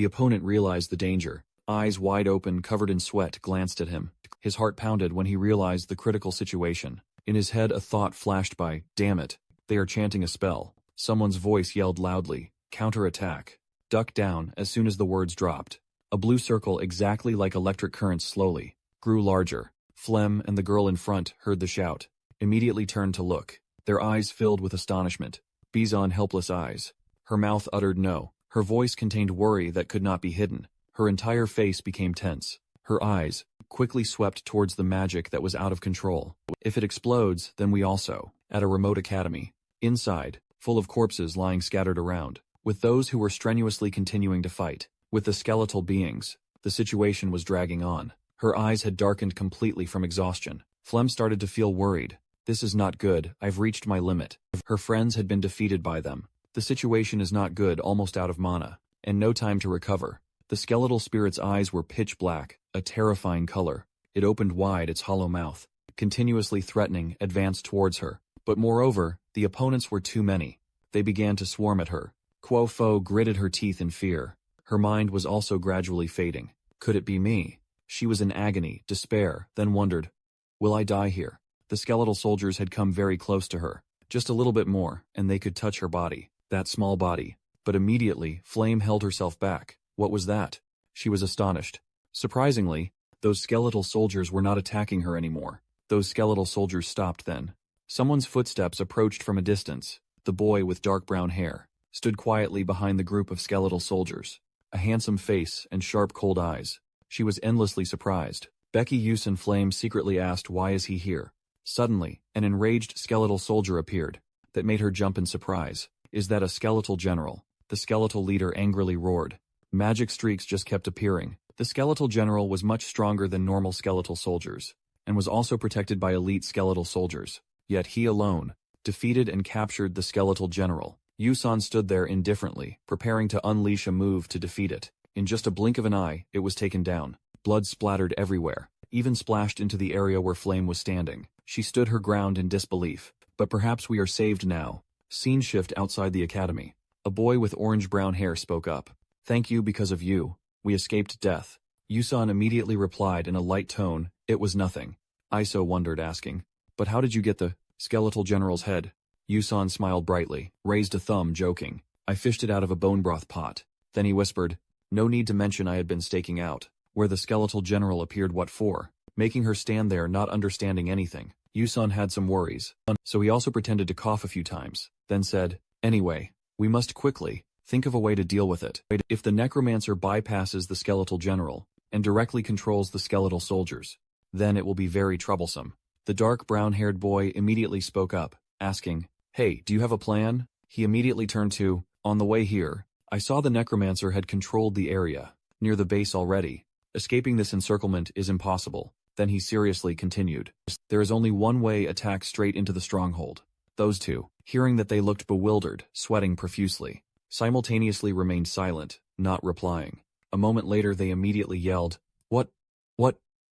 opponent realized the danger. Eyes wide open, covered in sweat, glanced at him. His heart pounded when he realized the critical situation. In his head a thought flashed by, "Damn it, they are chanting a spell." Someone's voice yelled loudly, "Counter-attack." Duck down as soon as the words dropped. A blue circle exactly like electric currents slowly grew larger. Flem and the girl in front heard the shout, immediately turned to look. Their eyes filled with astonishment. Bizon helpless eyes. Her mouth uttered no. Her voice contained worry that could not be hidden. Her entire face became tense. Her eyes quickly swept towards the magic that was out of control. If it explodes, then we also. At a remote academy. Inside, full of corpses lying scattered around. With those who were strenuously continuing to fight. With the skeletal beings. The situation was dragging on. Her eyes had darkened completely from exhaustion. Flem started to feel worried. This is not good, I've reached my limit. Her friends had been defeated by them. The situation is not good, almost out of mana, and no time to recover. The skeletal spirit's eyes were pitch black, a terrifying color. It opened wide its hollow mouth, continuously threatening, advanced towards her. But moreover, the opponents were too many. They began to swarm at her. Quo Fo gritted her teeth in fear. Her mind was also gradually fading. Could it be me? She was in agony, despair, then wondered, will I die here? The skeletal soldiers had come very close to her. Just a little bit more, and they could touch her body. That small body. But immediately, Flame held herself back. What was that? She was astonished. Surprisingly, those skeletal soldiers were not attacking her anymore. Those skeletal soldiers stopped then. Someone's footsteps approached from a distance. The boy with dark brown hair stood quietly behind the group of skeletal soldiers. A handsome face and sharp cold eyes. She was endlessly surprised. Becky Use and Flame secretly asked, why is he here? Suddenly, an enraged skeletal soldier appeared that made her jump in surprise. Is that a skeletal general? The skeletal leader angrily roared. Magic streaks just kept appearing. The skeletal general was much stronger than normal skeletal soldiers, and was also protected by elite skeletal soldiers. Yet he alone defeated and captured the skeletal general. Yusan stood there indifferently, preparing to unleash a move to defeat it. In just a blink of an eye, it was taken down. Blood splattered everywhere, even splashed into the area where Flame was standing. She stood her ground in disbelief. But perhaps we are saved now. Scene shift outside the academy. A boy with orange-brown hair spoke up. Thank you, because of you, we escaped death. Yusan immediately replied in a light tone, it was nothing. Iso wondered, asking, but how did you get the skeletal general's head? Yusan smiled brightly, raised a thumb, joking. I fished it out of a bone broth pot. Then he whispered, no need to mention I had been staking out where the skeletal general appeared. What for? Making her stand there not understanding anything. Yusan had some worries, so he also pretended to cough a few times, then said, anyway, we must quickly think of a way to deal with it. If the necromancer bypasses the skeletal general and directly controls the skeletal soldiers, then it will be very troublesome. The dark brown-haired boy immediately spoke up, asking, hey, do you have a plan? He immediately turned to, on the way here, I saw the necromancer had controlled the area, near the base already. Escaping this encirclement is impossible. Then he seriously continued, there is only one way: attack straight into the stronghold. Those two, hearing that, they looked bewildered, sweating profusely, simultaneously remained silent, not replying. A moment later they immediately yelled, What?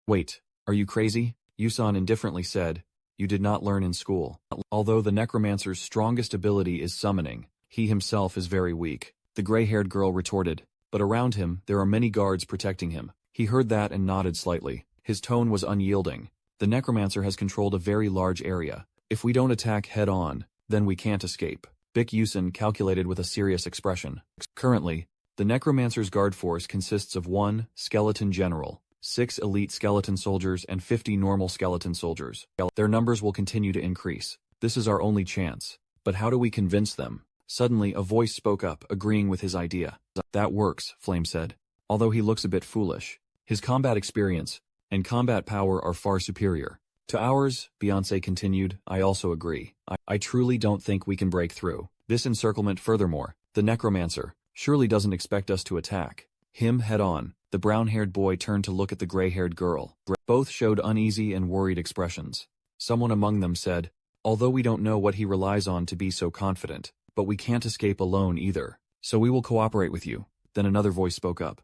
Wait, are you crazy? Yusan indifferently said, you did not learn in school. Although the necromancer's strongest ability is summoning, he himself is very weak. The gray-haired girl retorted, but around him there are many guards protecting him. He heard that and nodded slightly. His tone was unyielding. The necromancer has controlled a very large area. If we don't attack head-on, then we can't escape. Bik Yusan calculated with a serious expression. Currently, the necromancer's guard force consists of 1 skeleton general, 6 elite skeleton soldiers and 50 normal skeleton soldiers. Their numbers will continue to increase. This is our only chance. But how do we convince them? Suddenly, a voice spoke up, agreeing with his idea. That works, Flame said. Although he looks a bit foolish. His combat experience and combat power are far superior to ours, Beyonce continued. I also agree. I truly don't think we can break through this encirclement. Furthermore, the necromancer surely doesn't expect us to attack him head-on. The brown-haired boy turned to look at the gray-haired girl. Both showed uneasy and worried expressions. Someone among them said, although we don't know what he relies on to be so confident, but we can't escape alone either, so we will cooperate with you. Then another voice spoke up.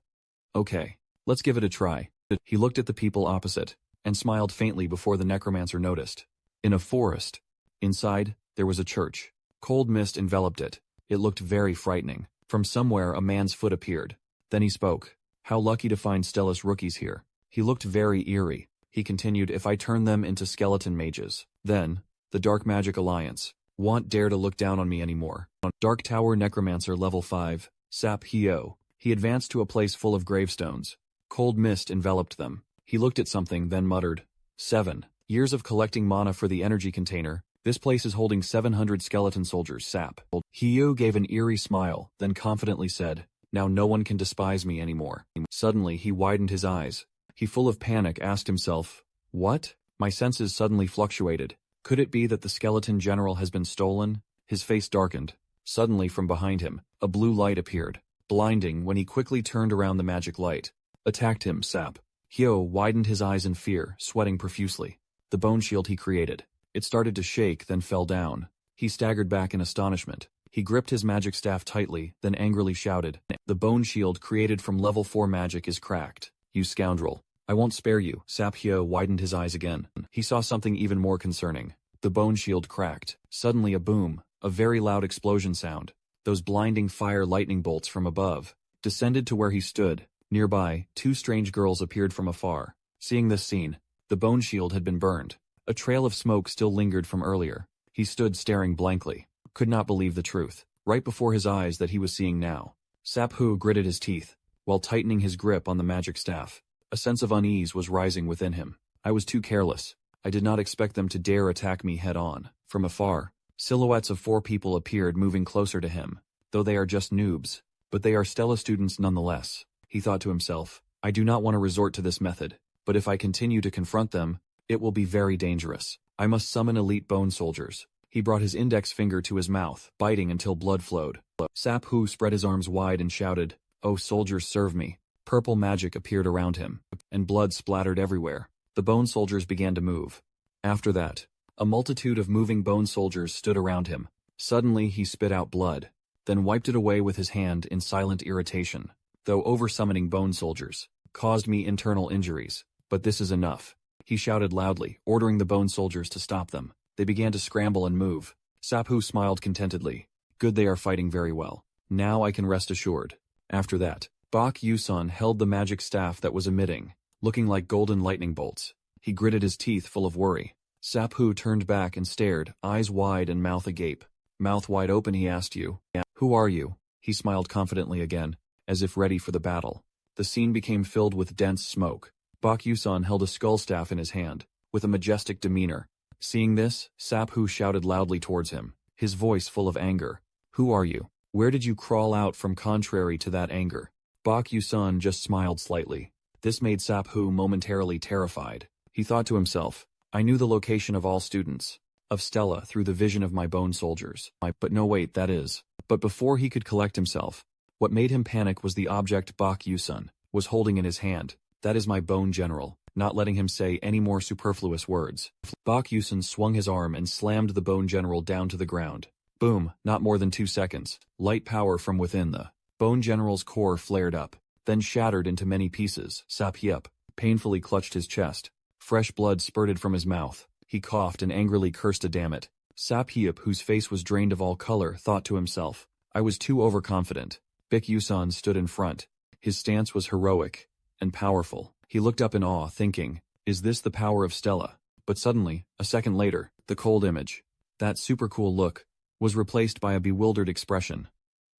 Okay, let's give it a try. He looked at the people opposite and smiled faintly before the necromancer noticed. In a forest, inside, there was a church. Cold mist enveloped it. It looked very frightening. From somewhere a man's foot appeared. Then he spoke. How lucky to find Stella's rookies here. He looked very eerie. He continued, if I turn them into skeleton mages, then, the Dark Magic Alliance won't dare to look down on me anymore. Dark Tower Necromancer level 5, Sap Hyo. He advanced to a place full of gravestones. Cold mist enveloped them. He looked at something, then muttered, 7 years of collecting mana for the energy container. This place is holding 700 skeleton soldiers, Sap. Hyo gave an eerie smile, then confidently said, now no one can despise me anymore. Suddenly he widened his eyes. He, full of panic, asked himself, what? My senses suddenly fluctuated. Could it be that the skeleton general has been stolen? His face darkened. Suddenly from behind him, a blue light appeared, blinding. When he quickly turned around, the magic light attacked him, Sap. Hyo widened his eyes in fear, sweating profusely. The bone shield he created. It started to shake, then fell down. He staggered back in astonishment. He gripped his magic staff tightly, then angrily shouted, the bone shield created from level 4 magic is cracked. You scoundrel. I won't spare you. Sap Hyo widened his eyes again. He saw something even more concerning. The bone shield cracked. Suddenly a boom, a very loud explosion sound. Those blinding fire lightning bolts from above descended to where he stood. Nearby, 2 strange girls appeared from afar. Seeing this scene, the bone shield had been burned. A trail of smoke still lingered from earlier. He stood staring blankly, could not believe the truth, right before his eyes, that he was seeing now. Sap Hu gritted his teeth, while tightening his grip on the magic staff. A sense of unease was rising within him. I was too careless. I did not expect them to dare attack me head-on. From afar, silhouettes of 4 people appeared, moving closer to him. Though they are just noobs, but they are Stella students nonetheless. He thought to himself, I do not want to resort to this method, but if I continue to confront them, it will be very dangerous. I must summon elite bone soldiers. He brought his index finger to his mouth, biting until blood flowed. Sap Hu spread his arms wide and shouted, oh soldiers, serve me. Purple magic appeared around him, and blood splattered everywhere. The bone soldiers began to move. After that, A multitude of moving bone soldiers stood around him. Suddenly he spit out blood, then wiped it away with his hand in silent irritation. Though over-summoning bone soldiers caused me internal injuries, but this is enough. He shouted loudly, ordering the bone soldiers to stop them. They began to scramble and move. Saphu smiled contentedly. Good, they are fighting very well. Now I can rest assured. After that, Bak Yusun held the magic staff that was emitting, looking like golden lightning bolts. He gritted his teeth full of worry. Saphu turned back and stared, eyes wide and mouth agape. Mouth wide open, he asked, "You? Who are you?" He smiled confidently again, as if ready for the battle. The scene became filled with dense smoke. Bak Yusun held a skull staff in his hand, with a majestic demeanor. Seeing this, Saphu shouted loudly towards him, his voice full of anger. "Who are you? Where did you crawl out from contrary to that anger?" Bak Yusun just smiled slightly. This made Saphu momentarily terrified. He thought to himself, I knew the location of all students, of Stella through the vision of my bone soldiers. But no, wait, that is. But before he could collect himself, what made him panic was the object Bak Yusun was holding in his hand. That is my bone general, not letting him say any more superfluous words. Bak Yusun swung his arm and slammed the bone general down to the ground. Boom, not more than 2 seconds. Light power from within the bone general's core flared up, then shattered into many pieces. Saphyup painfully clutched his chest. Fresh blood spurted from his mouth. He coughed and angrily cursed a damn it. Saphyup, whose face was drained of all color, thought to himself, I was too overconfident. Bik Yusun stood in front. His stance was heroic and powerful. He looked up in awe, thinking, is this the power of Stella? But suddenly, a second later, the cold image, that super cool look, was replaced by a bewildered expression.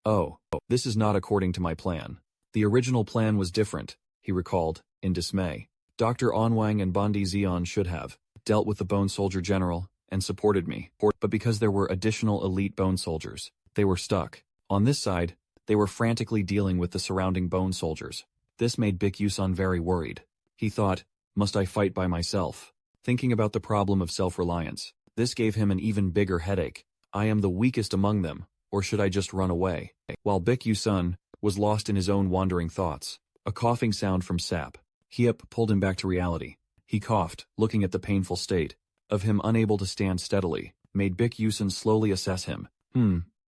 Oh, this is not according to my plan. The original plan was different, he recalled, in dismay. Dr. Onwang and Bondi Xian should have dealt with the Bone Soldier General and supported me, but because there were additional elite bone soldiers, they were stuck. On this side, they were frantically dealing with the surrounding bone soldiers. This made Bik Yusun very worried. He thought, must I fight by myself? Thinking about the problem of self-reliance, this gave him an even bigger headache. I am the weakest among them, or should I just run away? While Bik Yusun was lost in his own wandering thoughts, a coughing sound from Sap Hyup pulled him back to reality. He coughed, looking at the painful state of him unable to stand steadily, made Bik Yusun slowly assess him.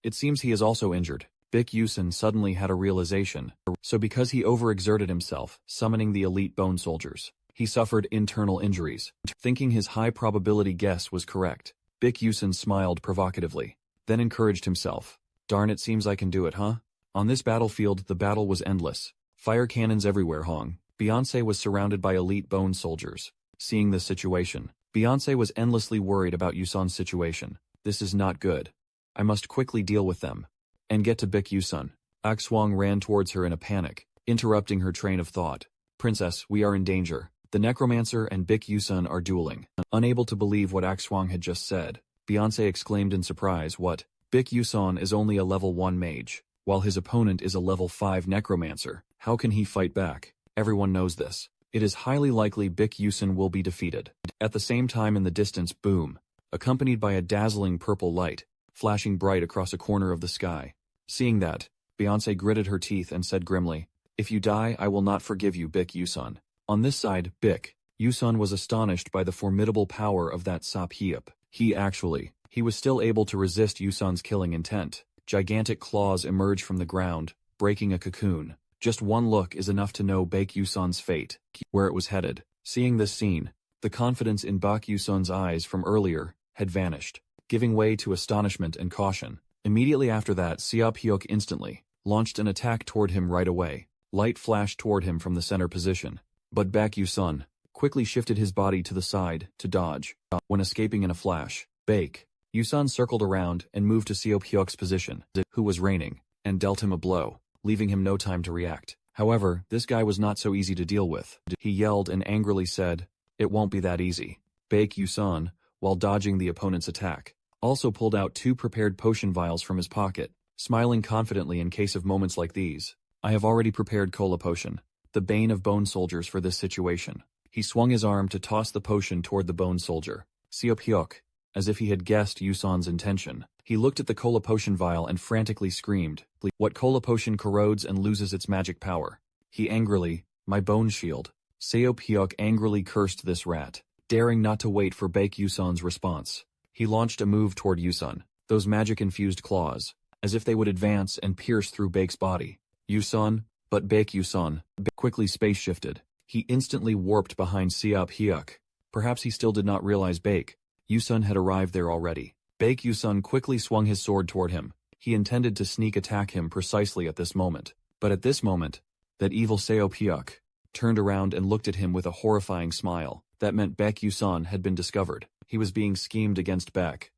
It seems he is also injured. Bik Yusun suddenly had a realization. So because he overexerted himself, summoning the elite bone soldiers, he suffered internal injuries. Thinking his high probability guess was correct, Bik Yusun smiled provocatively, then encouraged himself. Darn, it seems I can do it, huh? On this battlefield, the battle was endless. Fire cannons everywhere hung. Beyonce was surrounded by elite bone soldiers. Seeing this situation, Beyonce was endlessly worried about Yusun's situation. This is not good. I must quickly deal with them and get to Bik Yusun. Akswang ran towards her in a panic, interrupting her train of thought. Princess, we are in danger. The necromancer and Bik Yusun are dueling. Unable to believe what Akswang had just said, Beyonce exclaimed in surprise, what? Bik Yusun is only a level 1 mage, while his opponent is a level 5 necromancer. How can he fight back? Everyone knows this. It is highly likely Bik Yusun will be defeated. At the same time in the distance, boom, accompanied by a dazzling purple light, flashing bright across a corner of the sky. Seeing that, Beyonce gritted her teeth and said grimly, if you die, I will not forgive you, Bik Yusun. On this side, Bik Yusun was astonished by the formidable power of that Sap Hyup. He was still able to resist Yusun's killing intent. Gigantic claws emerged from the ground, breaking a cocoon. Just one look is enough to know Bak Yusun's fate, where it was headed. Seeing this scene, the confidence in Bak Yusun's eyes from earlier had vanished, giving way to astonishment and caution. Immediately after that, Siap Hyuk instantly launched an attack toward him right away. Light flashed toward him from the center position, but Bak Yusun quickly shifted his body to the side to dodge. When escaping in a flash, Bak Yusun circled around and moved to Siop Hyuk's position, who was reigning, and dealt him a blow, leaving him no time to react. However, this guy was not so easy to deal with. He yelled and angrily said, it won't be that easy. Bak Yusun, while dodging the opponent's attack, also pulled out 2 prepared potion vials from his pocket, smiling confidently in case of moments like these. I have already prepared Cola Potion, the bane of bone soldiers for this situation. He swung his arm to toss the potion toward the bone soldier. Siop Hyuk, as if he had guessed Yusun's intention, he looked at the Cola Potion vial and frantically screamed, what Cola Potion corrodes and loses its magic power? He angrily, my bone shield. Seop Hyuk angrily cursed this rat. daring not to wait for Baek Yusun's response. He launched a move toward Yusun, those magic-infused claws, as if they would advance and pierce through Baek's body. Yusun, but Baek Yusun, quickly space-shifted. He instantly warped behind Seop Hyuk. Perhaps he still did not realize Baek Yusun had arrived there already. Baek Yusun quickly swung his sword toward him. He intended to sneak attack him precisely at this moment. But at this moment, that evil Seop Hyuk turned around and looked at him with a horrifying smile. That meant Baek Yusun had been discovered. He was being schemed against Baek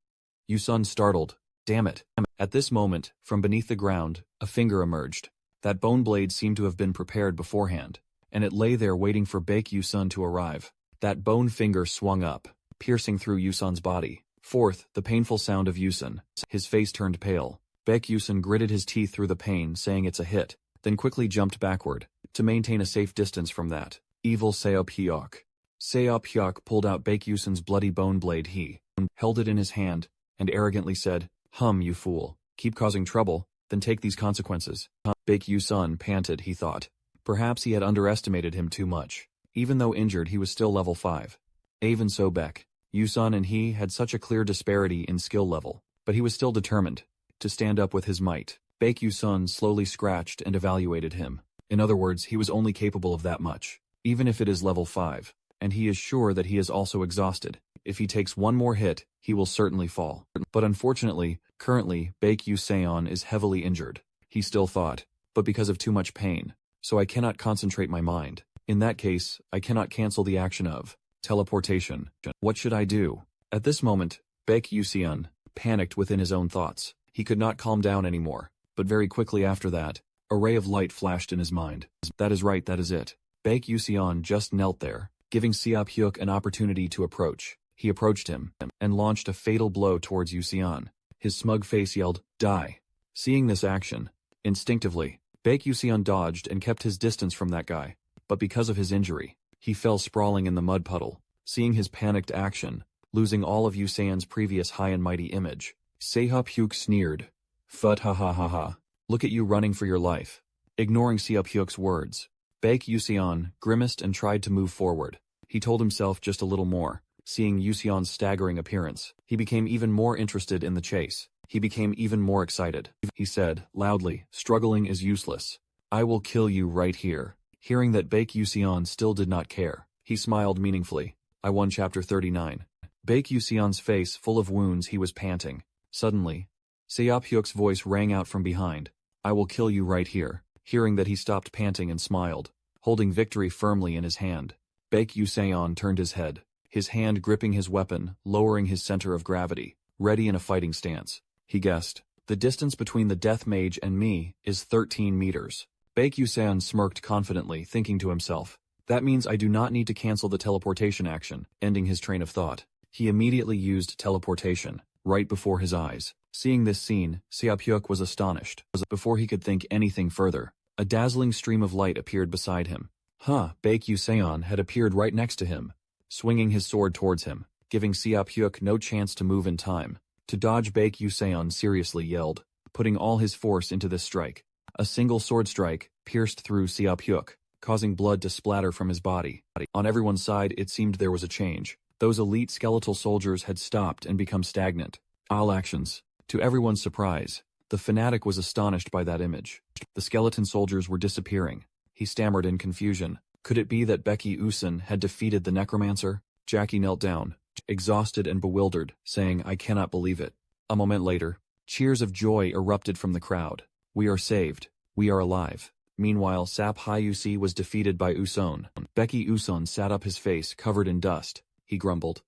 Yusun, startled. Damn it. At this moment, from beneath the ground, a finger emerged. That bone blade seemed to have been prepared beforehand, and it lay there waiting for Baek Yusun to arrive. That bone finger swung up, piercing through Yusun's body. Fourth, the painful sound of Yusun. His face turned pale. Baek Yusun gritted his teeth through the pain, saying it's a hit, then quickly jumped backward, to maintain a safe distance from that evil Seop Hyuk. Seop Hyuk pulled out Baek Yusun's bloody bone blade. He held it in his hand, and arrogantly said, you fool. Keep causing trouble, then take these consequences. Baek Yusun panted, he thought. Perhaps he had underestimated him too much. Even though injured, he was still level 5. Even so, Baek Yusun and he had such a clear disparity in skill level, but he was still determined to stand up with his might. Baek Yusun slowly scratched and evaluated him. In other words, he was only capable of that much, even if it is level 5, and he is sure that he is also exhausted. If he takes one more hit, he will certainly fall. But unfortunately, currently, Baek Yusun is heavily injured. He still thought, but because of too much pain, so I cannot concentrate my mind. In that case, I cannot cancel the action of teleportation. What should I do? At this moment, Baek Yusun panicked within his own thoughts. He could not calm down anymore, but very quickly after that, a ray of light flashed in his mind. That is right, that is it. Baek Yusun just knelt there, giving Seop Hyuk an opportunity to approach. He approached him, and launched a fatal blow towards Yusun. His smug face yelled, "Die!" Seeing this action, instinctively, Baek Yusun dodged and kept his distance from that guy. But because of his injury, he fell sprawling in the mud puddle. Seeing his panicked action, losing all of Yusun's previous high and mighty image, Seop Hyuk sneered. Phut ha ha ha ha. Look at you running for your life. Ignoring Seop Hyuk's words, Baek Yusun grimaced and tried to move forward. He told himself just a little more. Seeing Yusun's staggering appearance, he became even more interested in the chase. He became even more excited. He said, loudly, struggling is useless. I will kill you right here. Hearing that Baek Yusun still did not care, he smiled meaningfully. I won chapter 39. Baek Yusun's face full of wounds, he was panting. Suddenly, Seop Hyuk's voice rang out from behind. I will kill you right here. Hearing that, he stopped panting and smiled, holding victory firmly in his hand. Baek Yusun turned his head, his hand gripping his weapon, lowering his center of gravity, ready in a fighting stance. He guessed, the distance between the death mage and me is 13 meters. Baek Yusun smirked confidently, thinking to himself, that means I do not need to cancel the teleportation action. Ending his train of thought, he immediately used teleportation, right before his eyes. Seeing this scene, Seop Hyuk was astonished. Before he could think anything further, a dazzling stream of light appeared beside him. Baek Yusun had appeared right next to him, swinging his sword towards him, giving Seop Hyuk no chance to move in time. To dodge, Baek Yusun seriously yelled, putting all his force into this strike. A single sword strike pierced through Seop Hyuk, causing blood to splatter from his body. On everyone's side, it seemed there was a change. Those elite skeletal soldiers had stopped and become stagnant. All actions. To everyone's surprise, the fanatic was astonished by that image. The skeleton soldiers were disappearing. He stammered in confusion. Could it be that Baek Yusun had defeated the necromancer? Jackie knelt down, exhausted and bewildered, saying, I cannot believe it. A moment later, cheers of joy erupted from the crowd. We are saved. We are alive. Meanwhile, Sap Hyusi was defeated by Uson. Baek Yusun sat up, his face covered in dust. He grumbled,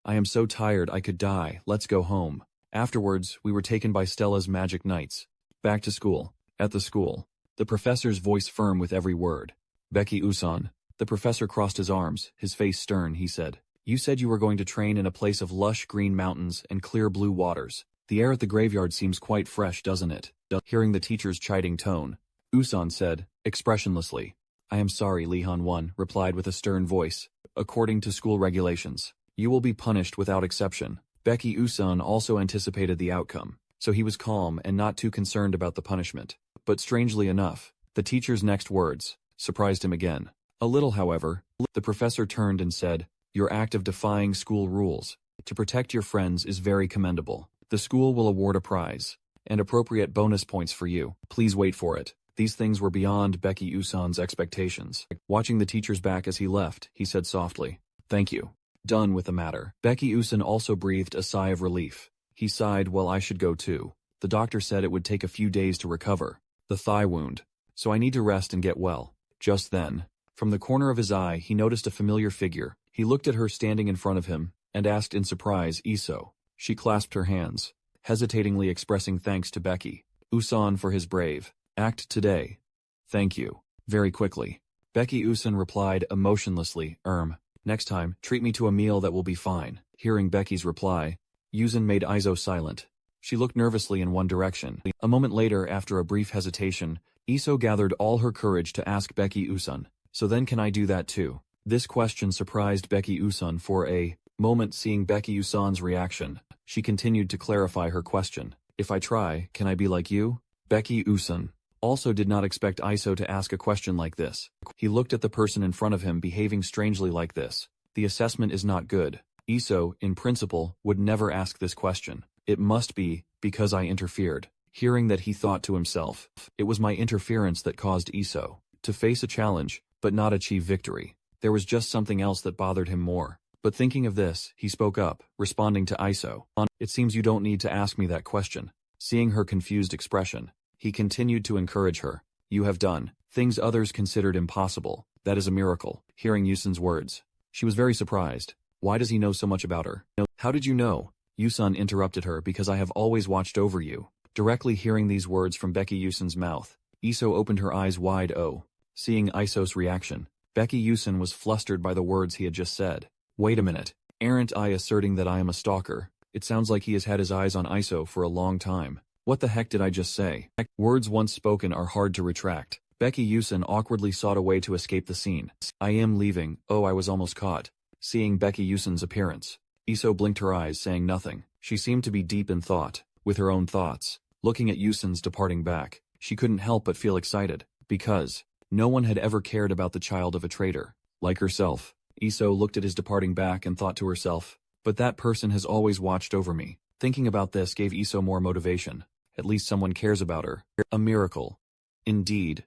I am so tired I could die, let's go home. Afterwards, we were taken by Stella's magic knights. Back to school. At the school, the professor's voice firm with every word. Baek Yusun. The professor crossed his arms, his face stern. He said, you said you were going to train in a place of lush green mountains and clear blue waters. The air at the graveyard seems quite fresh, doesn't it? Hearing the teacher's chiding tone, Uson said, expressionlessly, I am sorry, Lihan 1 replied with a stern voice. According to school regulations, you will be punished without exception. Baek Yusun also anticipated the outcome, so he was calm and not too concerned about the punishment. But strangely enough, the teacher's next words surprised him again. A little, however. The professor turned and said, Your act of defying school rules to protect your friends is very commendable. The school will award a prize and appropriate bonus points for you. Please wait for it. These things were beyond Becky Usan's expectations. Watching the teacher's back as he left, he said softly, "Thank you." Done with the matter. Becky Usan also breathed a sigh of relief. He sighed, "Well, I should go too. The doctor said it would take a few days to recover the thigh wound, so I need to rest and get well." Just then, from the corner of his eye, he noticed a familiar figure. He looked at her standing in front of him and asked in surprise, "Iso?" She clasped her hands, hesitatingly expressing thanks to Becky Usan for his brave act today. "Thank you." Very quickly, Becky Usan replied emotionlessly, Next time, treat me to a meal that will be fine." Hearing Becky's reply, Usan made Iso silent. She looked nervously in one direction. A moment later, after a brief hesitation, Iso gathered all her courage to ask Becky Usan, "So then can I do that too?" This question surprised Becky Usan for a moment. Seeing Becky Usan's reaction, she continued to clarify her question. "If I try, can I be like you?" Becky Usan also did not expect Iso to ask a question like this. He looked at the person in front of him behaving strangely like this. The assessment is not good. Iso, in principle, would never ask this question. It must be because I interfered. Hearing that, he thought to himself, it was my interference that caused Iso to face a challenge, but not achieve victory. There was just something else that bothered him more. But thinking of this, he spoke up, responding to Iso. "It seems you don't need to ask me that question." Seeing her confused expression, he continued to encourage her. "You have done things others considered impossible. That is a miracle." Hearing Yusun's words, she was very surprised. Why does he know so much about her? "How did you know?" Yusun interrupted her. "Because I have always watched over you." Directly hearing these words from Becky Yusun's mouth, Iso opened her eyes wide. Seeing Iso's reaction, Becky Usan was flustered by the words he had just said. "Wait a minute. Aren't I asserting that I am a stalker? It sounds like he has had his eyes on Iso for a long time. What the heck did I just say?" Words once spoken are hard to retract. Becky Usan awkwardly sought a way to escape the scene. "I am leaving. Oh, I was almost caught." Seeing Becky Usan's appearance, Iso blinked her eyes, saying nothing. She seemed to be deep in thought, with her own thoughts. Looking at Usan's departing back, she couldn't help but feel excited, because no one had ever cared about the child of a traitor like herself. Iso looked at his departing back and thought to herself, but that person has always watched over me. Thinking about this gave Iso more motivation. At least someone cares about her. A miracle. Indeed,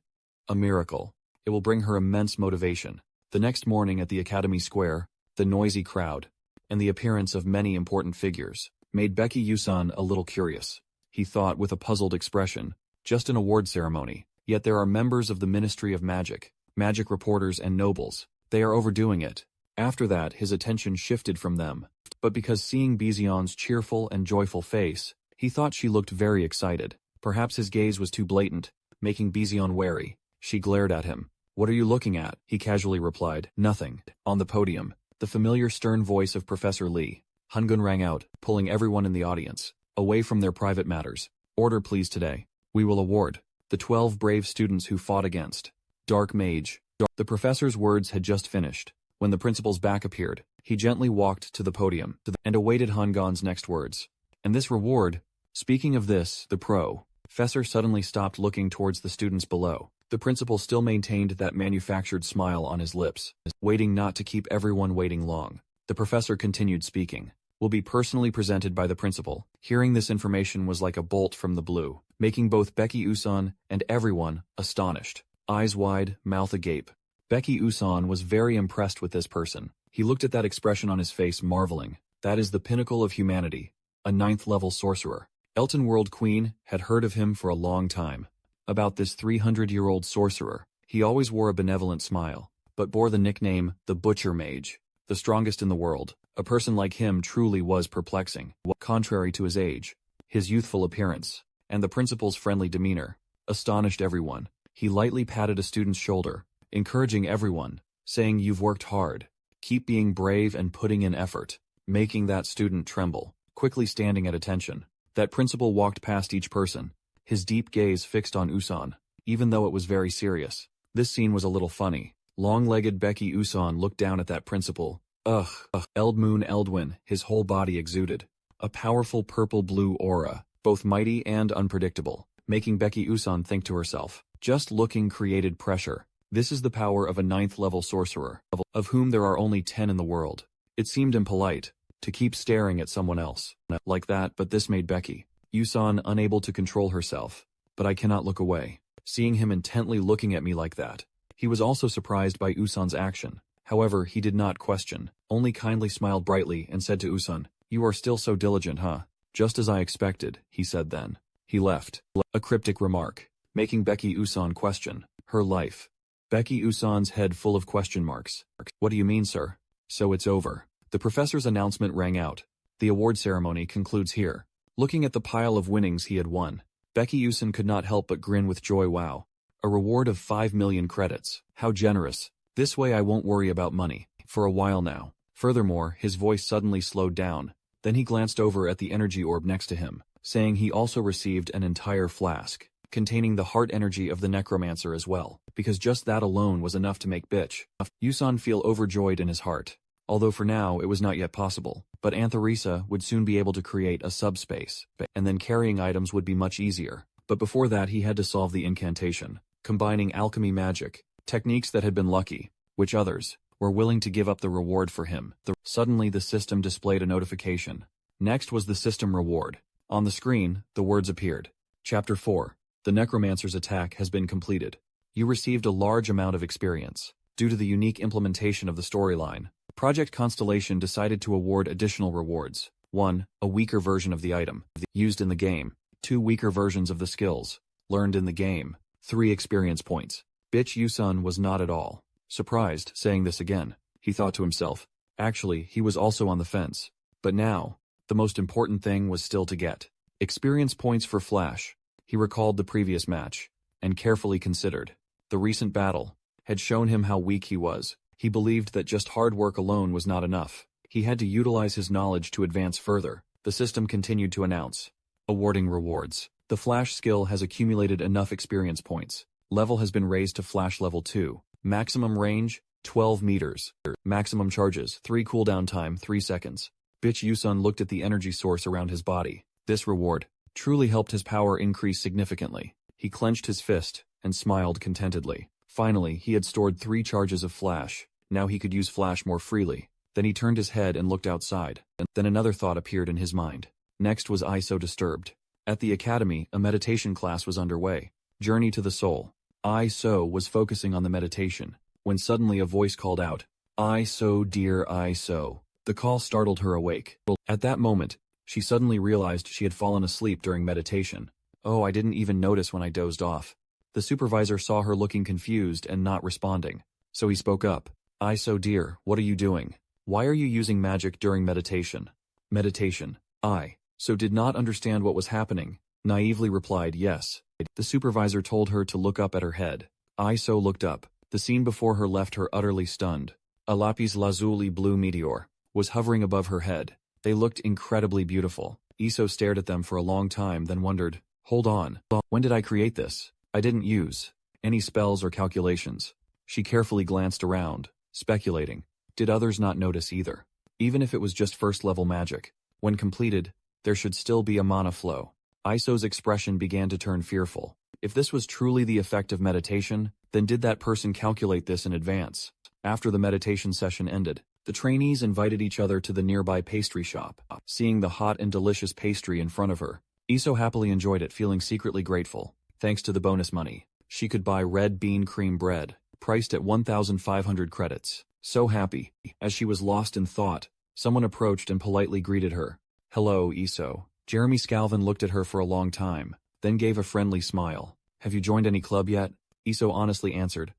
a miracle. It will bring her immense motivation. The next morning at the Academy Square, the noisy crowd and the appearance of many important figures made Becky Usan a little curious. He thought with a puzzled expression, just an award ceremony. Yet there are members of the Ministry of Magic, magic reporters and nobles. They are overdoing it. After that, his attention shifted from them. But because seeing Bizion's cheerful and joyful face, he thought she looked very excited. Perhaps his gaze was too blatant, making Bizion wary. She glared at him. "What are you looking at?" He casually replied, "Nothing." On the podium, the familiar stern voice of Professor Lee Hungun rang out, pulling everyone in the audience away from their private matters. "Order please today. We will award the 12 brave students who fought against Dark Mage." The professor's words had just finished when the principal's back appeared. He gently walked to the podium and awaited Hungun's next words. "And this reward?" Speaking of this, the professor suddenly stopped, looking towards the students below. The principal still maintained that manufactured smile on his lips, waiting not to keep everyone waiting long. The professor continued speaking. "Will be personally presented by the principal." Hearing this information was like a bolt from the blue, making both Becky Usan and everyone astonished. Eyes wide, mouth agape. Becky Usan was very impressed with this person. He looked at that expression on his face, marveling. That is the pinnacle of humanity. A 9th-level sorcerer. Elton World Queen had heard of him for a long time. About this 300-year-old sorcerer, he always wore a benevolent smile, but bore the nickname the Butcher Mage, the strongest in the world. A person like him truly was perplexing. Contrary to his age, his youthful appearance, and the principal's friendly demeanor, astonished everyone. He lightly patted a student's shoulder, encouraging everyone, saying, "You've worked hard. Keep being brave and putting in effort," making that student tremble. Quickly standing at attention, that principal walked past each person, his deep gaze fixed on Usan, even though it was very serious. This scene was a little funny. Long-legged Becky Usan looked down at that principal. Ugh. Eldmoon Eldwin, his whole body exuded a powerful purple-blue aura, both mighty and unpredictable, making Becky Usan think to herself, just looking created pressure. This is the power of a 9th-level sorcerer, of whom there are only 10 in the world. It seemed impolite to keep staring at someone else like that, but this made Becky Usan unable to control herself. But I cannot look away. Seeing him intently looking at me like that. He was also surprised by Usan's action. However, he did not question, only kindly smiled brightly and said to Usan, "You are still so diligent, huh?" "Just as I expected," he said then. He left. A cryptic remark, making Becky Usan question her life. Becky Usan's head full of question marks. "What do you mean, sir?" "So it's over." The professor's announcement rang out. The award ceremony concludes here. Looking at the pile of winnings he had won, Becky Usan could not help but grin with joy. Wow. A reward of 5 million credits. How generous. This way I won't worry about money for a while now. Furthermore, his voice suddenly slowed down. Then he glanced over at the energy orb next to him, saying he also received an entire flask, containing the heart energy of the necromancer as well, because just that alone was enough to make bitch Usan feel overjoyed in his heart. Although for now it was not yet possible, but Anthonisa would soon be able to create a subspace, and then carrying items would be much easier. But before that he had to solve the incantation, combining alchemy magic, techniques that had been lucky, which others were willing to give up the reward for him. Suddenly the system displayed a notification. Next was the system reward. On the screen, the words appeared. Chapter 4. The Necromancer's attack has been completed. You received a large amount of experience. Due to the unique implementation of the storyline, Project Constellation decided to award additional rewards. 1. A weaker version of the item used in the game. 2. Weaker versions of the skills learned in the game. 3. Experience points. Bitch Usan was not at all surprised saying this again. He thought to himself. Actually, he was also on the fence. But now, the most important thing was still to get experience points for Flash. He recalled the previous match, and carefully considered. The recent battle had shown him how weak he was. He believed that just hard work alone was not enough. He had to utilize his knowledge to advance further. The system continued to announce. Awarding rewards. The Flash skill has accumulated enough experience points. Level has been raised to Flash level 2. Maximum range, 12 meters. Maximum charges, 3 cooldown time, 3 seconds. Bitch Usan looked at the energy source around his body. This reward truly helped his power increase significantly. He clenched his fist and smiled contentedly. Finally, he had stored 3 charges of Flash. Now he could use Flash more freely. Then he turned his head and looked outside. Then another thought appeared in his mind. Next was I so disturbed. At the academy, a meditation class was underway. Journey to the Soul. I so was focusing on the meditation, when suddenly a voice called out, "I so dear I so." The call startled her awake. At that moment, she suddenly realized she had fallen asleep during meditation. "Oh, I didn't even notice when I dozed off." The supervisor saw her looking confused and not responding, so he spoke up. "I so dear, what are you doing? Why are you using magic during meditation?" Meditation. I so did not understand what was happening, naively replied yes. The supervisor told her to look up at her head. I so looked up. The scene before her left her utterly stunned. A lapis lazuli blue meteor was hovering above her head. They looked incredibly beautiful. Iso stared at them for a long time, then wondered, "Hold on, when did I create this? I didn't use any spells or calculations." She carefully glanced around, speculating. Did others not notice either? Even if it was just first-level magic, when completed, there should still be a mana flow. Iso's expression began to turn fearful. If this was truly the effect of meditation, then did that person calculate this in advance? After the meditation session ended, the trainees invited each other to the nearby pastry shop. Seeing the hot and delicious pastry in front of her, Iso happily enjoyed it, feeling secretly grateful. Thanks to the bonus money, she could buy red bean cream bread, priced at 1,500 credits. So happy. As she was lost in thought, someone approached and politely greeted her. "Hello, Iso." Jeremy Scalvin looked at her for a long time, then gave a friendly smile. "Have you joined any club yet?" Iso honestly answered.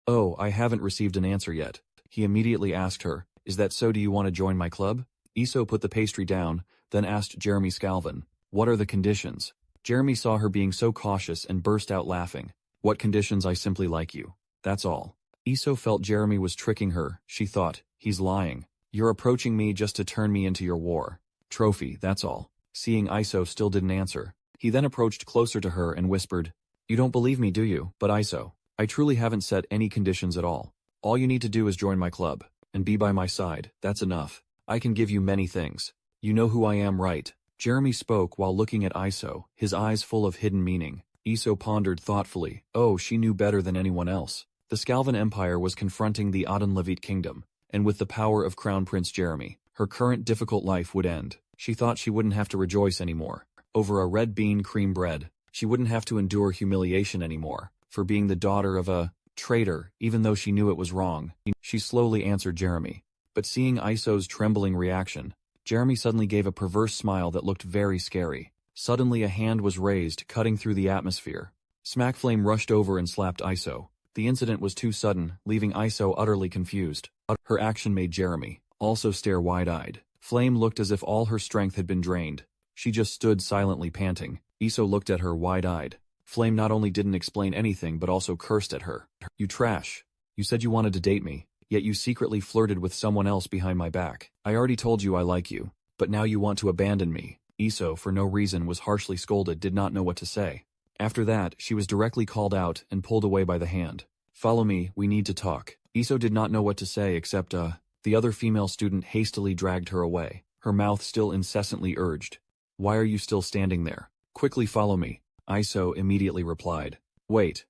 "Oh, I haven't received an answer yet." He immediately asked her, "Is that so? Do you want to join my club?" Iso put the pastry down, then asked Jeremy Scalvin, "What are the conditions?" Jeremy saw her being so cautious and burst out laughing. "What conditions? I simply like you. That's all." Iso felt Jeremy was tricking her. She thought, he's lying. "You're approaching me just to turn me into your war trophy, that's all." Seeing Iso still didn't answer, he then approached closer to her and whispered, "You don't believe me, do you? But Iso, I truly haven't set any conditions at all. All you need to do is join my club, and be by my side, that's enough. I can give you many things. You know who I am, right?" Jeremy spoke while looking at Iso, his eyes full of hidden meaning. Iso pondered thoughtfully. Oh, she knew better than anyone else. The Scalvan Empire was confronting the Aden Levite Kingdom, and with the power of Crown Prince Jeremy, her current difficult life would end. She thought she wouldn't have to rejoice anymore over a red bean cream bread. She wouldn't have to endure humiliation anymore for being the daughter of a traitor, even though she knew it was wrong. She slowly answered Jeremy. But seeing Iso's trembling reaction, Jeremy suddenly gave a perverse smile that looked very scary. Suddenly a hand was raised, cutting through the atmosphere. Smackflame rushed over and slapped Iso. The incident was too sudden, leaving Iso utterly confused. Her action made Jeremy also stare wide-eyed. Flame looked as if all her strength had been drained. She just stood silently panting. Iso looked at her wide-eyed. Flame not only didn't explain anything but also cursed at her. You trash. You said you wanted to date me, yet you secretly flirted with someone else behind my back. I already told you I like you, but now you want to abandon me. Iso, for no reason, was harshly scolded, did not know what to say. After that, she was directly called out and pulled away by the hand. Follow me, we need to talk. Iso did not know what to say except, the other female student hastily dragged her away. Her mouth still incessantly urged. Why are you still standing there? Quickly follow me. Iso immediately replied. Wait.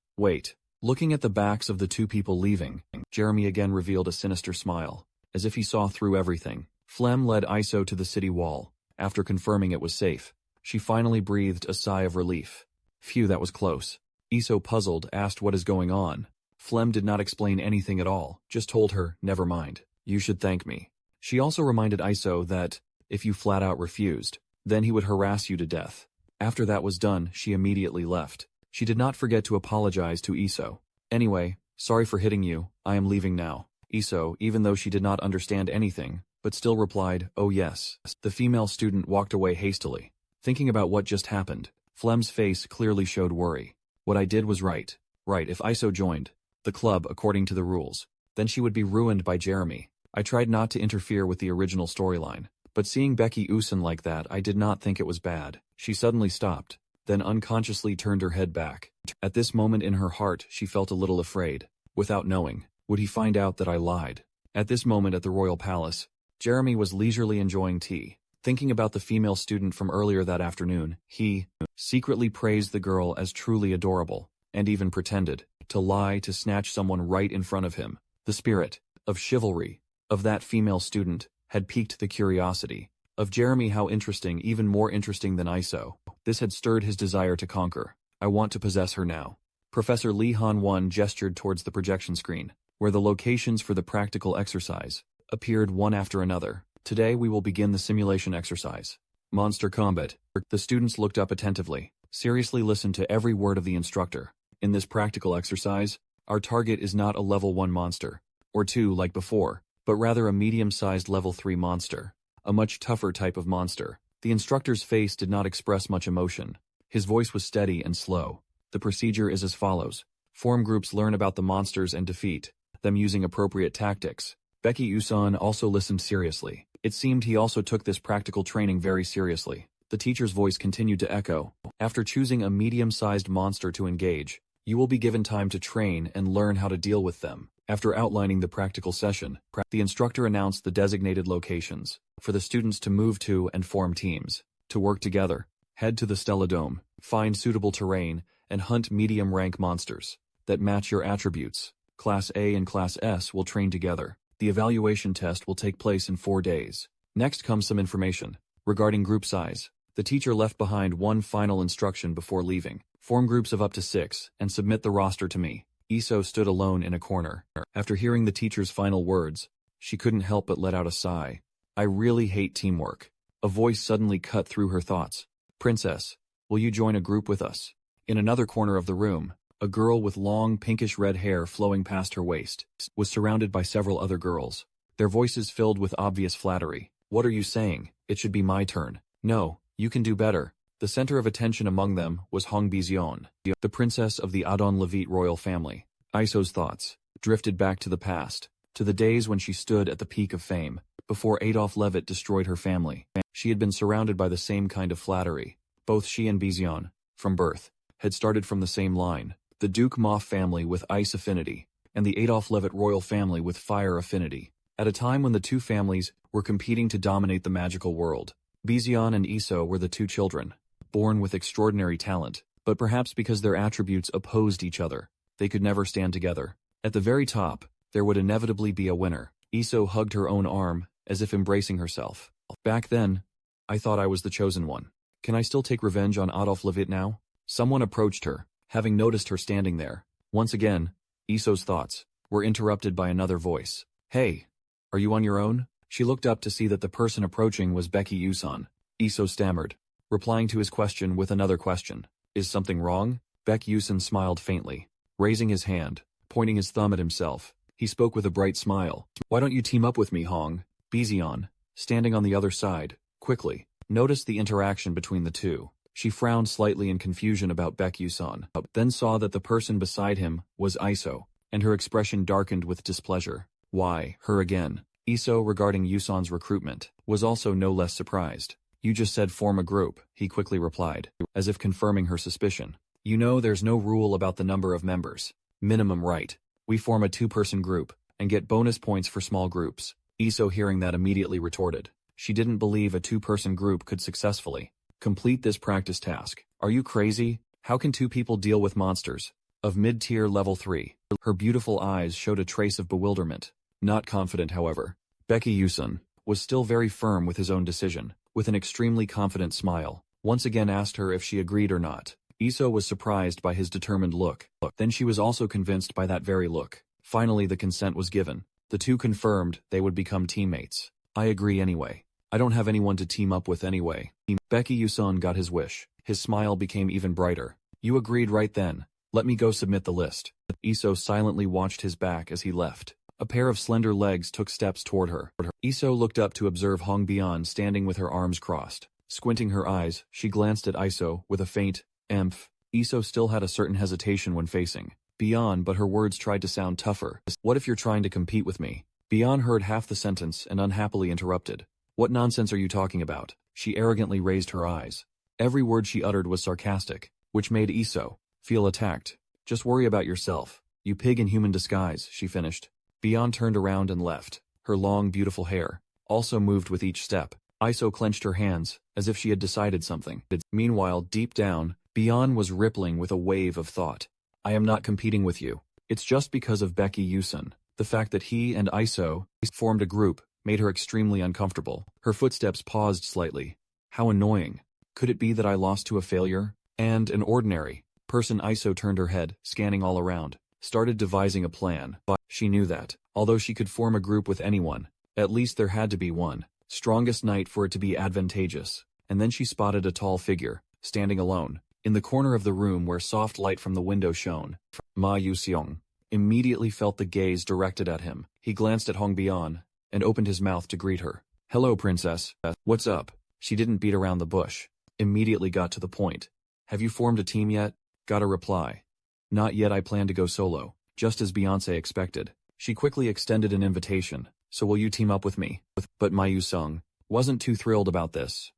Looking at the backs of the two people leaving, Jeremy again revealed a sinister smile, as if he saw through everything. Flem led Iso to the city wall. After confirming it was safe, she finally breathed a sigh of relief. Phew, that was close. Iso, puzzled, asked what is going on. Flem did not explain anything at all, just told her, never mind. You should thank me. She also reminded Iso that, if you flat out refused, then he would harass you to death. After that was done, she immediately left. She did not forget to apologize to Iso. Anyway, sorry for hitting you, I am leaving now. Iso, even though she did not understand anything, but still replied, oh yes. The female student walked away hastily. Thinking about what just happened, Flem's face clearly showed worry. What I did was right. Right, if Iso joined the club according to the rules, then she would be ruined by Jeremy. I tried not to interfere with the original storyline, but seeing Becky Usen like that, I did not think it was bad. She suddenly stopped, then unconsciously turned her head back. At this moment in her heart, she felt a little afraid. Without knowing, would he find out that I lied? At this moment at the royal palace, Jeremy was leisurely enjoying tea. Thinking about the female student from earlier that afternoon, he secretly praised the girl as truly adorable, and even pretended to lie to snatch someone right in front of him. The spirit of chivalry of that female student had piqued the curiosity of Jeremy. How interesting, even more interesting than Iso. This had stirred his desire to conquer. I want to possess her now. Professor Lee Han-won gestured towards the projection screen, where the locations for the practical exercise appeared one after another. Today we will begin the simulation exercise. Monster combat. The students looked up attentively, seriously listened to every word of the instructor. In this practical exercise, our target is not a level 1 monster, or 2 like before, but rather a medium-sized level 3 monster, a much tougher type of monster. The instructor's face did not express much emotion. His voice was steady and slow. The procedure is as follows. Form groups learn about the monsters and defeat them using appropriate tactics. Becky Usan also listened seriously. It seemed he also took this practical training very seriously. The teacher's voice continued to echo. After choosing a medium-sized monster to engage, you will be given time to train and learn how to deal with them. After outlining the practical session, the instructor announced the designated locations for the students to move to and form teams. To work together, head to the Stella Dome, find suitable terrain, and hunt medium-rank monsters that match your attributes. Class A and Class S will train together. The evaluation test will take place in 4 days. Next comes some information regarding group size. The teacher left behind one final instruction before leaving. Form groups of up to 6 and submit the roster to me. Iso stood alone in a corner. After hearing the teacher's final words, she couldn't help but let out a sigh. I really hate teamwork. A voice suddenly cut through her thoughts. Princess, will you join a group with us? In another corner of the room, a girl with long pinkish-red hair flowing past her waist was surrounded by several other girls. Their voices filled with obvious flattery. What are you saying? It should be my turn. No, you can do better. The center of attention among them was Hong Bizion, the princess of the Adon Levite royal family. Iso's thoughts drifted back to the past, to the days when she stood at the peak of fame, before Adolf Levitt destroyed her family. She had been surrounded by the same kind of flattery. Both she and Bizion, from birth, had started from the same line. The Duke Moff family with ice affinity, and the Adolf Levitt royal family with fire affinity. At a time when the two families were competing to dominate the magical world, Bizion and Iso were the two children, born with extraordinary talent, but perhaps because their attributes opposed each other, they could never stand together. At the very top, there would inevitably be a winner. Iso hugged her own arm, as if embracing herself. Back then, I thought I was the chosen one. Can I still take revenge on Adolf Levitt now? Someone approached her, having noticed her standing there. Once again, Iso's thoughts were interrupted by another voice. Hey, are you on your own? She looked up to see that the person approaching was Becky Yusan. Iso stammered, replying to his question with another question. Is something wrong? Beck Yusan smiled faintly, raising his hand, pointing his thumb at himself. He spoke with a bright smile. Why don't you team up with me, Hong? Bizion, standing on the other side, quickly noticed the interaction between the two. She frowned slightly in confusion about Beck Yusan, then saw that the person beside him was Iso, and her expression darkened with displeasure. Why, her again? Iso, regarding Yusan's recruitment, was also no less surprised. You just said form a group, he quickly replied, as if confirming her suspicion. You know there's no rule about the number of members. Minimum right. We form a 2-person group, and get bonus points for small groups. Iso, hearing that, immediately retorted. She didn't believe a 2-person group could successfully complete this practice task. Are you crazy? How can 2 people deal with monsters of mid-tier level 3? Her beautiful eyes showed a trace of bewilderment. Not confident, however. Becky Yusun was still very firm with his own decision, with an extremely confident smile. Once again asked her if she agreed or not. Iso was surprised by his determined look. Then she was also convinced by that very look. Finally the consent was given. The two confirmed they would become teammates. I agree anyway. I don't have anyone to team up with anyway. Becky Yusun got his wish. His smile became even brighter. You agreed right then. Let me go submit the list. Iso silently watched his back as he left. A pair of slender legs took steps toward her. Iso looked up to observe Hong Bian standing with her arms crossed. Squinting her eyes, she glanced at Iso with a faint emph. Iso still had a certain hesitation when facing Bian, but her words tried to sound tougher. What if you're trying to compete with me? Bian heard half the sentence and unhappily interrupted. What nonsense are you talking about? She arrogantly raised her eyes. Every word she uttered was sarcastic, which made Iso feel attacked. Just worry about yourself, you pig in human disguise, she finished. Bian turned around and left. Her long, beautiful hair also moved with each step. Iso clenched her hands, as if she had decided something. Meanwhile, deep down, Bian was rippling with a wave of thought. I am not competing with you. It's just because of Becky Yusun. The fact that he and Iso formed a group made her extremely uncomfortable. Her footsteps paused slightly. How annoying. Could it be that I lost to a failure? And an ordinary person? Iso turned her head, scanning all around, started devising a plan. But she knew that, although she could form a group with anyone, at least there had to be one strongest knight for it to be advantageous. And then she spotted a tall figure, standing alone, in the corner of the room where soft light from the window shone. Ma Yuseong immediately felt the gaze directed at him. He glanced at Hong Bian, and opened his mouth to greet her. Hello, princess. What's up? She didn't beat around the bush. Immediately got to the point. Have you formed a team yet? Got a reply. Not yet, I plan to go solo. Just as Beyonce expected. She quickly extended an invitation. So will you team up with me? But Ma Yusung wasn't too thrilled about this.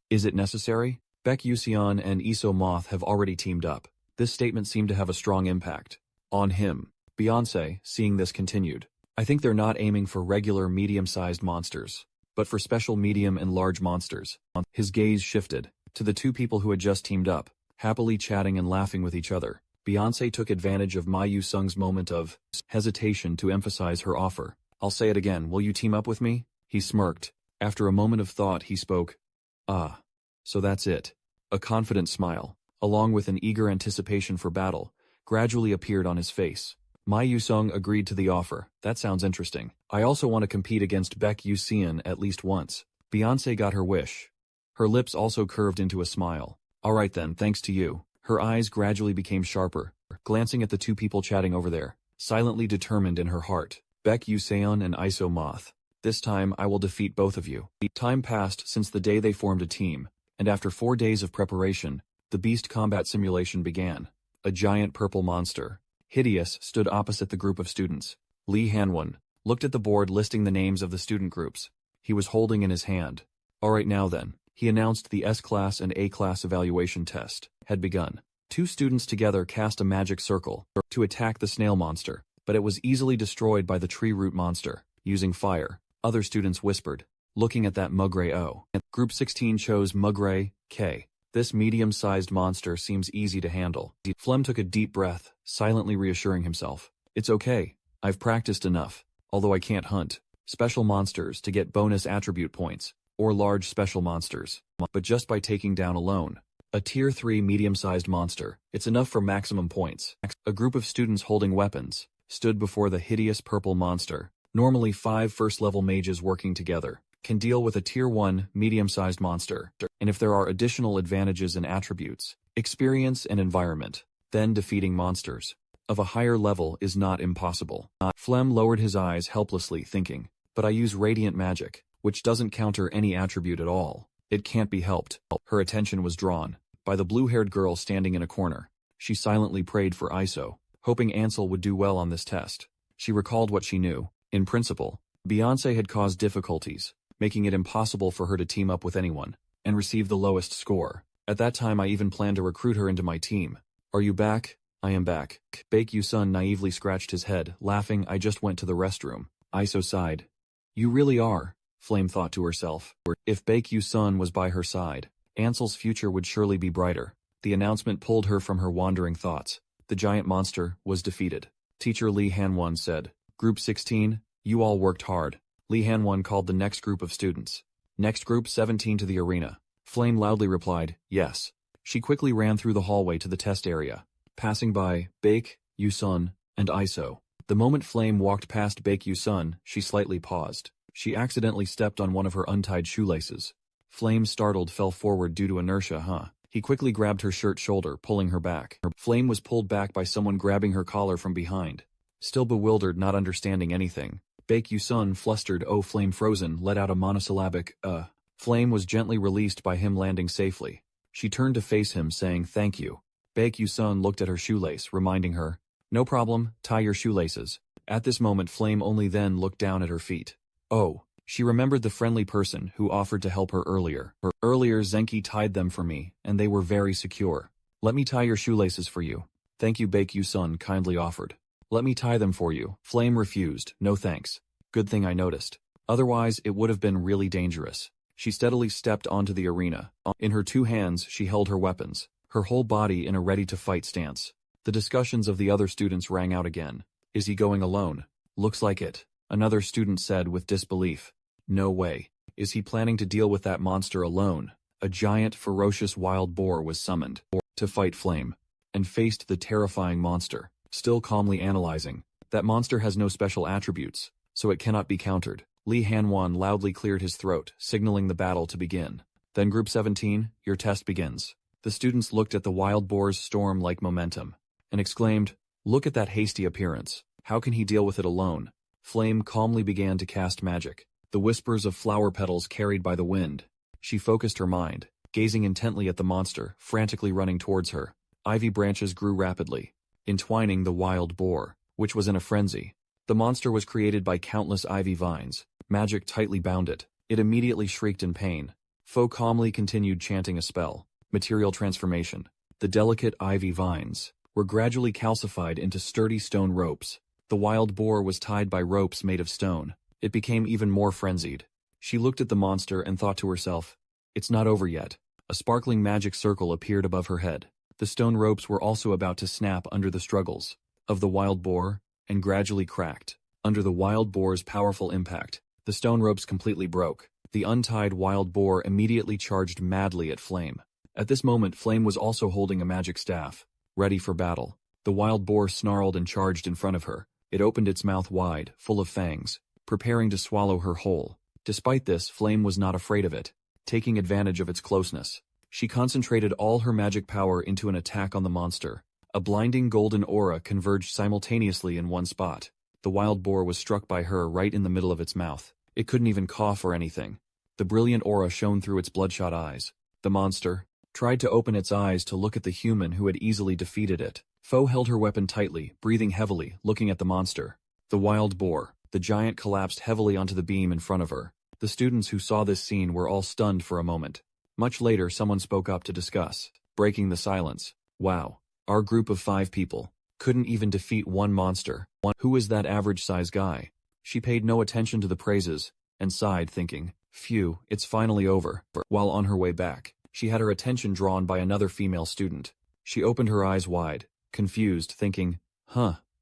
Is it necessary? Beck Yuseon and Iso Moth have already teamed up. This statement seemed to have a strong impact on him. Beyonce, seeing this, continued. I think they're not aiming for regular medium-sized monsters, but for special medium and large monsters. His gaze shifted to the two people who had just teamed up, happily chatting and laughing with each other. Beyonce took advantage of Ma Yusung's moment of hesitation to emphasize her offer. I'll say it again, will you team up with me? He smirked. After a moment of thought he spoke. Ah, so that's it. A confident smile, along with an eager anticipation for battle, gradually appeared on his face. Ma Yusung agreed to the offer. That sounds interesting. I also want to compete against Beck Yuseon at least once. Beyonce got her wish. Her lips also curved into a smile. Alright then, thanks to you. Her eyes gradually became sharper, glancing at the two people chatting over there, silently determined in her heart. Beck Yuseon and Iso Moth. This time I will defeat both of you. Time passed since the day they formed a team, and after 4 days of preparation, the beast combat simulation began. A giant purple monster, hideous, stood opposite the group of students. Lee Hanwon looked at the board listing the names of the student groups he was holding in his hand. Alright now then, he announced the S-Class and A-Class evaluation test had begun. 2 students together cast a magic circle to attack the snail monster, but it was easily destroyed by the tree root monster, using fire. Other students whispered, looking at that Mugray O. Group 16 chose Mugray K. This medium-sized monster seems easy to handle. Flem took a deep breath, silently reassuring himself. It's okay. I've practiced enough. although I can't hunt special monsters to get bonus attribute points, or large special monsters. But just by taking down alone a tier 3 medium-sized monster, it's enough for maximum points. A group of students holding weapons stood before the hideous purple monster. Normally 5 first-level mages working together can deal with a tier 1 medium-sized monster, and if there are additional advantages and attributes, experience and environment, then defeating monsters of a higher level is not impossible. Flem lowered his eyes helplessly, thinking, but I use radiant magic, which doesn't counter any attribute at all. It can't be helped. Her attention was drawn by the blue-haired girl standing in a corner. She silently prayed for ISO, hoping Ansel would do well on this test. She recalled what she knew. In principle, Beyoncé had caused difficulties, making it impossible for her to team up with anyone and receive the lowest score. At that time I even planned to recruit her into my team. Are you back? I am back. Baek Yu-sun naively scratched his head, laughing. I just went to the restroom. ISO sighed. You really are, Flame thought to herself. If Baek Yu-sun was by her side, Ansel's future would surely be brighter. The announcement pulled her from her wandering thoughts. The giant monster was defeated. Teacher Lee Han-won said, Group 16, you all worked hard. Lee Han-won called the next group of students. Next group 17 to the arena. Flame loudly replied, yes. She quickly ran through the hallway to the test area, passing by Baek Yu-sun and ISO. The moment Flame walked past Baek Yu-sun, she slightly paused. She accidentally stepped on one of her untied shoelaces. Flame, startled, fell forward due to inertia. He quickly grabbed her shirt shoulder, pulling her back. Flame was pulled back by someone grabbing her collar from behind. Still bewildered, not understanding anything, Baek Yu-sun, flustered, oh Flame frozen, let out a monosyllabic, Flame was gently released by him landing safely. She turned to face him, saying thank you. Baek Yu-sun looked at her shoelace, reminding her, no problem, tie your shoelaces. At this moment Flame only then looked down at her feet. Oh, she remembered the friendly person who offered to help her earlier. Earlier Zenki tied them for me, and they were very secure. Let me tie your shoelaces for you. Thank you, Baek Yu-sun kindly offered. Let me tie them for you. Flame refused, no thanks. Good thing I noticed. Otherwise it would have been really dangerous. She steadily stepped onto the arena. In her 2 hands she held her weapons, her whole body in a ready-to-fight stance. The discussions of the other students rang out again. Is he going alone? Looks like it. Another student said with disbelief. No way. Is he planning to deal with that monster alone? A giant, ferocious wild boar was summoned to fight Flame, and faced the terrifying monster, still calmly analyzing. That monster has no special attributes, so it cannot be countered. Lee Han-won loudly cleared his throat, signaling the battle to begin. Then Group 17, your test begins. The students looked at the wild boar's storm-like momentum, and exclaimed, look at that hasty appearance. How can he deal with it alone? Flame calmly began to cast magic. The whispers of flower petals carried by the wind. She focused her mind, gazing intently at the monster, frantically running towards her. Ivy branches grew rapidly, entwining the wild boar, which was in a frenzy. The monster was created by countless ivy vines. Magic tightly bound it. It immediately shrieked in pain. Foe calmly continued chanting a spell. Material transformation. The delicate ivy vines were gradually calcified into sturdy stone ropes. The wild boar was tied by ropes made of stone. It became even more frenzied. She looked at the monster and thought to herself, it's not over yet. A sparkling magic circle appeared above her head. The stone ropes were also about to snap under the struggles of the wild boar, and gradually cracked. Under the wild boar's powerful impact, the stone ropes completely broke. The untied wild boar immediately charged madly at Flame. At this moment Flame was also holding a magic staff, ready for battle. The wild boar snarled and charged in front of her. It opened its mouth wide, full of fangs, preparing to swallow her whole. Despite this, Flame was not afraid of it. Taking advantage of its closeness, she concentrated all her magic power into an attack on the monster. A blinding golden aura converged simultaneously in one spot. The wild boar was struck by her right in the middle of its mouth. It couldn't even cough or anything. The brilliant aura shone through its bloodshot eyes. The monster tried to open its eyes to look at the human who had easily defeated it. Foe held her weapon tightly, breathing heavily, looking at the monster. The wild boar. The giant collapsed heavily onto the beam in front of her. The students who saw this scene were all stunned for a moment. Much later, someone spoke up to discuss, breaking the silence. Wow. Our group of 5 people couldn't even defeat one monster. Who is that average-size guy? She paid no attention to the praises, and sighed, thinking, phew, it's finally over. While on her way back, she had her attention drawn by another female student. She opened her eyes wide, confused, thinking,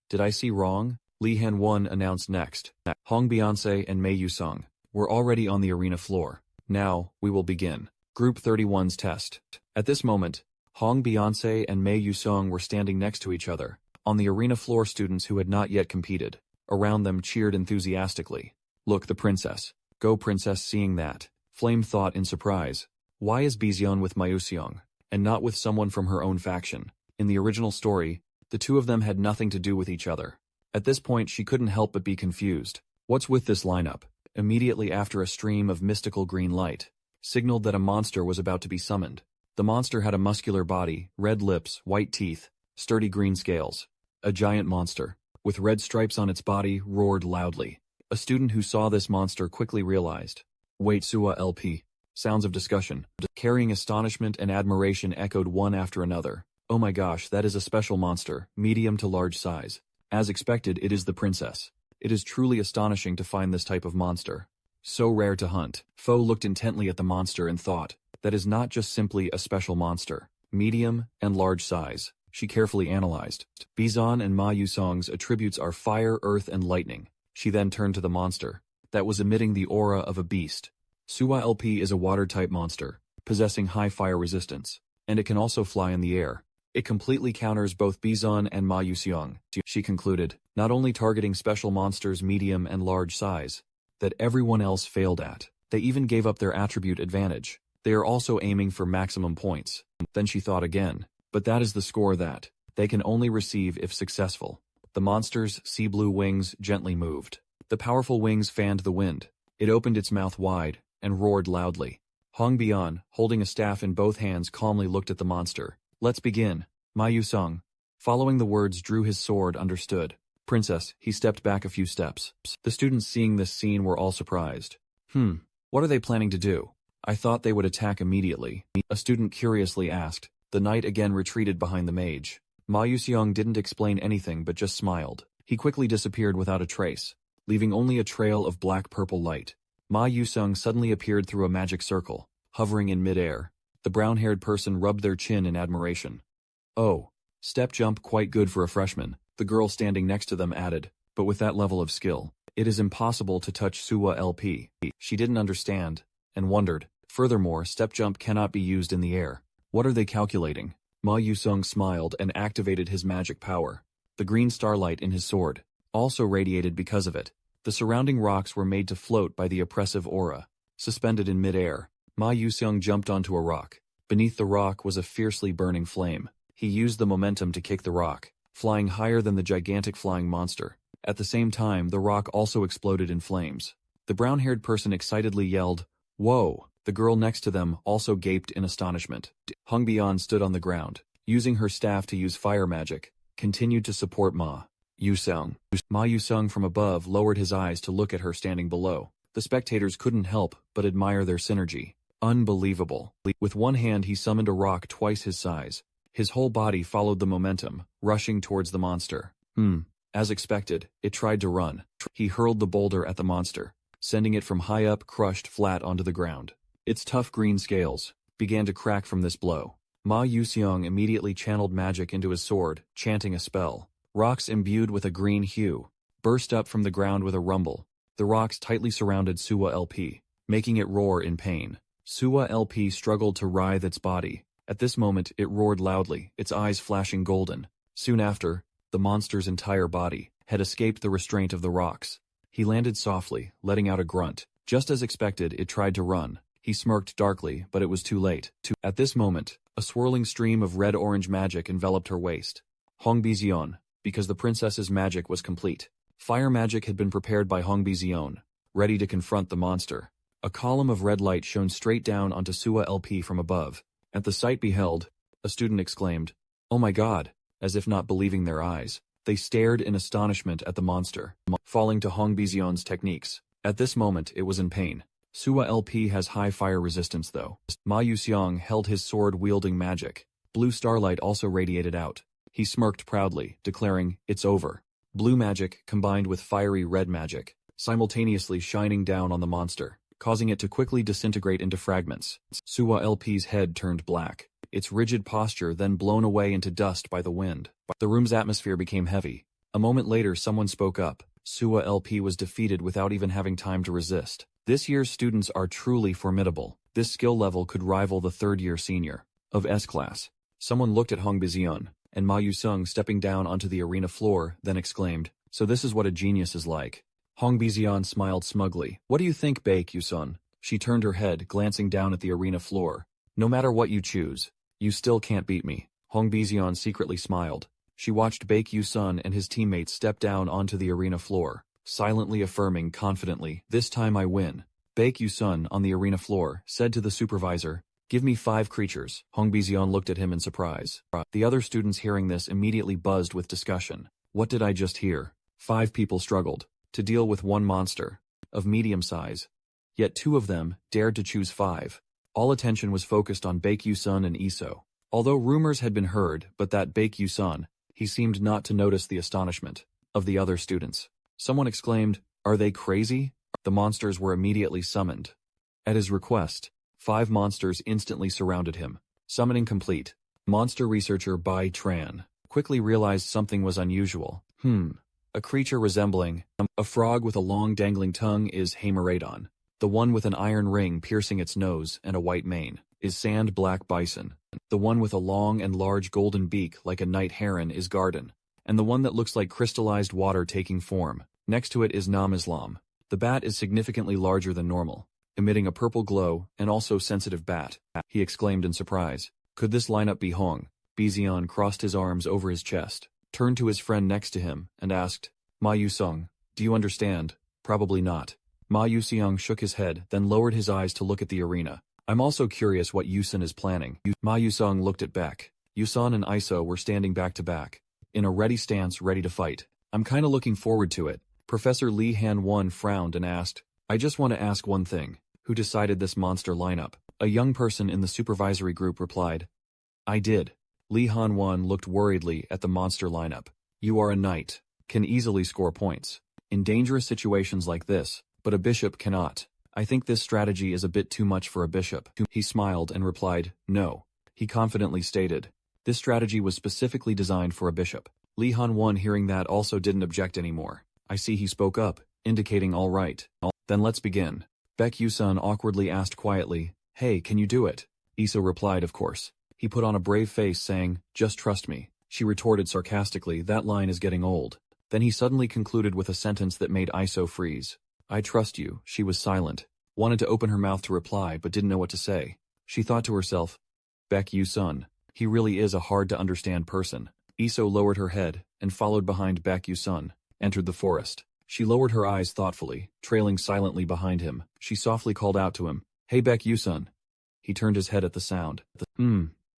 did I see wrong? Lee Han-won announced next. Hong Beyonce and Mei Yu-sung were already on the arena floor. Now, we will begin. Group 31's test. At this moment, Hong Beyonce and Mei Yu-sung were standing next to each other. On the arena floor, students who had not yet competed around them cheered enthusiastically. Look, the princess. Go princess. Seeing that, Flame thought in surprise. Why is Bizion with Mayuseong, and not with someone from her own faction? In the original story, the two of them had nothing to do with each other. At this point she couldn't help but be confused. What's with this lineup? Immediately after, a stream of mystical green light signaled that a monster was about to be summoned. The monster had a muscular body, red lips, white teeth, sturdy green scales. A giant monster, with red stripes on its body, roared loudly. A student who saw this monster quickly realized. Wait, Sua LP. Sounds of discussion, carrying astonishment and admiration, echoed one after another. Oh my gosh, that is a special monster, medium to large size. As expected, it is the princess. It is truly astonishing to find this type of monster. So rare to hunt. Fo looked intently at the monster and thought, that is not just simply a special monster. Medium and large size. She carefully analyzed. Bizon and Ma Yusong's attributes are fire, earth, and lightning. She then turned to the monster that was emitting the aura of a beast. Sua LP is a water-type monster, possessing high fire resistance, and it can also fly in the air. It completely counters both Bizon and Ma Yuseong, she concluded, not only targeting special monsters medium and large size that everyone else failed at. They even gave up their attribute advantage. They are also aiming for maximum points. Then she thought again, but that is the score that they can only receive if successful. The monster's sea blue wings gently moved. The powerful wings fanned the wind. It opened its mouth wide and roared loudly. Hong Bian, holding a staff in both hands, calmly looked at the monster. Let's begin. Ma Yusung, following the words, drew his sword. Understood. Princess. He stepped back a few steps. The students seeing this scene were all surprised. What are they planning to do? I thought they would attack immediately. A student curiously asked. The knight again retreated behind the mage. Ma Yuseong didn't explain anything but just smiled. He quickly disappeared without a trace, leaving only a trail of black-purple light. Ma Yusung suddenly appeared through a magic circle, hovering in mid-air. The brown-haired person rubbed their chin in admiration. Oh, step jump, quite good for a freshman, the girl standing next to them added, but with that level of skill, it is impossible to touch Sua LP. She didn't understand, and wondered. Furthermore, step jump cannot be used in the air. What are they calculating? Ma Yusung smiled and activated his magic power. The green starlight in his sword also radiated because of it. The surrounding rocks were made to float by the oppressive aura. Suspended in mid-air, Ma Yusung jumped onto a rock. Beneath the rock was a fiercely burning flame. He used the momentum to kick the rock, flying higher than the gigantic flying monster. At the same time, the rock also exploded in flames. The brown-haired person excitedly yelled, "Whoa!" The girl next to them also gaped in astonishment. Hung Bian stood on the ground, using her staff to use fire magic, continued to support Ma Yusung. Ma Yusung from above lowered his eyes to look at her standing below. The spectators couldn't help but admire their synergy. Unbelievable. With one hand he summoned a rock twice his size. His whole body followed the momentum, rushing towards the monster. As expected, it tried to run. He hurled the boulder at the monster, sending it from high up crushed flat onto the ground. Its tough green scales began to crack from this blow. Ma Yuseong immediately channeled magic into his sword, chanting a spell. Rocks imbued with a green hue burst up from the ground with a rumble. The rocks tightly surrounded Sua LP, making it roar in pain. Sua LP struggled to writhe its body. At this moment it roared loudly, its eyes flashing golden. Soon after, the monster's entire body had escaped the restraint of the rocks. He landed softly, letting out a grunt. Just as expected, it tried to run. He smirked darkly, but it was too late. At this moment, a swirling stream of red-orange magic enveloped her waist. Hong Bizion, because the princess's magic was complete. Fire magic had been prepared by Hong Bizion, ready to confront the monster. A column of red light shone straight down onto Sua LP from above. At the sight beheld, a student exclaimed, "Oh my god!" As if not believing their eyes. They stared in astonishment at the monster, falling to Hong Bizion's techniques. At this moment it was in pain. Sua LP has high fire resistance though. Ma Yuseong held his sword-wielding magic. Blue starlight also radiated out. He smirked proudly, declaring, "It's over." Blue magic combined with fiery red magic, simultaneously shining down on the monster, causing it to quickly disintegrate into fragments. Sua LP's head turned black, its rigid posture then blown away into dust by the wind. The room's atmosphere became heavy. A moment later someone spoke up. Sua LP was defeated without even having time to resist. This year's students are truly formidable. This skill level could rival the third-year senior of S class. Someone looked at Hong Bizion, and Ma Yusung stepping down onto the arena floor, then exclaimed, "So this is what a genius is like." Hong Bizion smiled smugly. "What do you think, Baek Yusun?" She turned her head, glancing down at the arena floor. "No matter what you choose, you still can't beat me." Hong Bizion secretly smiled. She watched Baek Yusun and his teammates step down onto the arena floor, silently affirming confidently, "This time I win." Baek Yusun, on the arena floor, said to the supervisor, "Give me 5 creatures." Hong Bizion looked at him in surprise. The other students hearing this immediately buzzed with discussion. What did I just hear? 5 people struggled to deal with one monster of medium size. Yet 2 of them dared to choose 5. All attention was focused on Baek Yusun and Iso. Although rumors had been heard, but that Baek Yusun, he seemed not to notice the astonishment of the other students. Someone exclaimed, "Are they crazy?" The monsters were immediately summoned. At his request, 5 monsters instantly surrounded him. Summoning complete. Monster researcher Bai Tran quickly realized something was unusual. A creature resembling a frog with a long dangling tongue is Haemeradon. The one with an iron ring piercing its nose and a white mane is Sand Black Bison. The one with a long and large golden beak like a night heron is Garden. And the one that looks like crystallized water taking form, next to it is Nam Islam. The bat is significantly larger than normal, emitting a purple glow and also sensitive bat, he exclaimed in surprise. Could this lineup be Hong? Bizion crossed his arms over his chest, turned to his friend next to him, and asked, "Ma Yusung, do you understand?" "Probably not." Ma Yuseong shook his head, then lowered his eyes to look at the arena. "I'm also curious what Yusun is planning." Ma Yusung looked at Beck. Yusun and Iso were standing back to back, in a ready stance, ready to fight. "I'm kinda looking forward to it." Professor Lee Han-won frowned and asked, "I just want to ask one thing. Who decided this monster lineup?" A young person in the supervisory group replied, "I did." Lee Han-won looked worriedly at the monster lineup. "You are a knight, can easily score points in dangerous situations like this, but a bishop cannot. I think this strategy is a bit too much for a bishop." He smiled and replied, "No." He confidently stated, "This strategy was specifically designed for a bishop." Lee Han-won hearing that also didn't object anymore. I see he spoke up, indicating all right. "Then let's begin." Baek Yusun awkwardly asked quietly, "Hey, can you do it?" Iso replied, "Of course." He put on a brave face saying, "Just trust me." She retorted sarcastically, "That line is getting old." Then he suddenly concluded with a sentence that made Iso freeze. "I trust you." She was silent, wanted to open her mouth to reply but didn't know what to say. She thought to herself, Baek Yusun, he really is a hard-to-understand person. Iso lowered her head and followed behind Baek Yusun, entered the forest. She lowered her eyes thoughtfully, trailing silently behind him. She softly called out to him, "Hey Baek Yusun." He turned his head at the sound.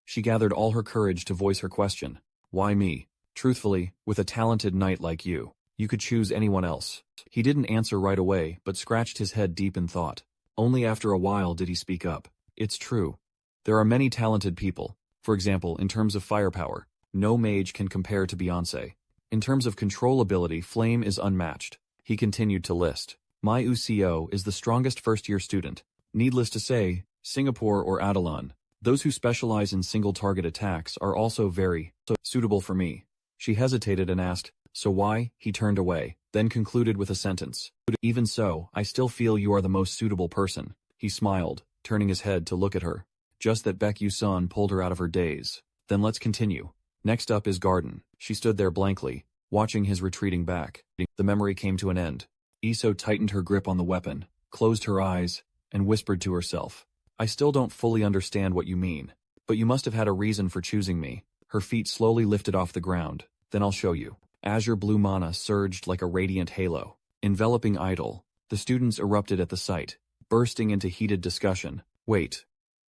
She gathered all her courage to voice her question. "Why me?" "Truthfully, with a talented knight like you, you could choose anyone else." He didn't answer right away but scratched his head deep in thought. Only after a while did he speak up. "It's true. There are many talented people. For example, in terms of firepower, no mage can compare to Beyoncé. In terms of control ability, Flame is unmatched." He continued to list. "My UCO is the strongest first-year student. Needless to say, Singapore or Adelan. Those who specialize in single-target attacks are also very suitable for me." She hesitated and asked, "So why?" He turned away, then concluded with a sentence. "Even so, I still feel you are the most suitable person." He smiled, turning his head to look at her. Just that Baek Yusun pulled her out of her daze. "Then let's continue. Next up is Garden." She stood there blankly, watching his retreating back. The memory came to an end. Iso tightened her grip on the weapon, closed her eyes, and whispered to herself, "I still don't fully understand what you mean, but you must have had a reason for choosing me." Her feet slowly lifted off the ground. "Then I'll show you." Azure blue mana surged like a radiant halo, enveloping Idol. The students erupted at the sight, bursting into heated discussion. "Wait.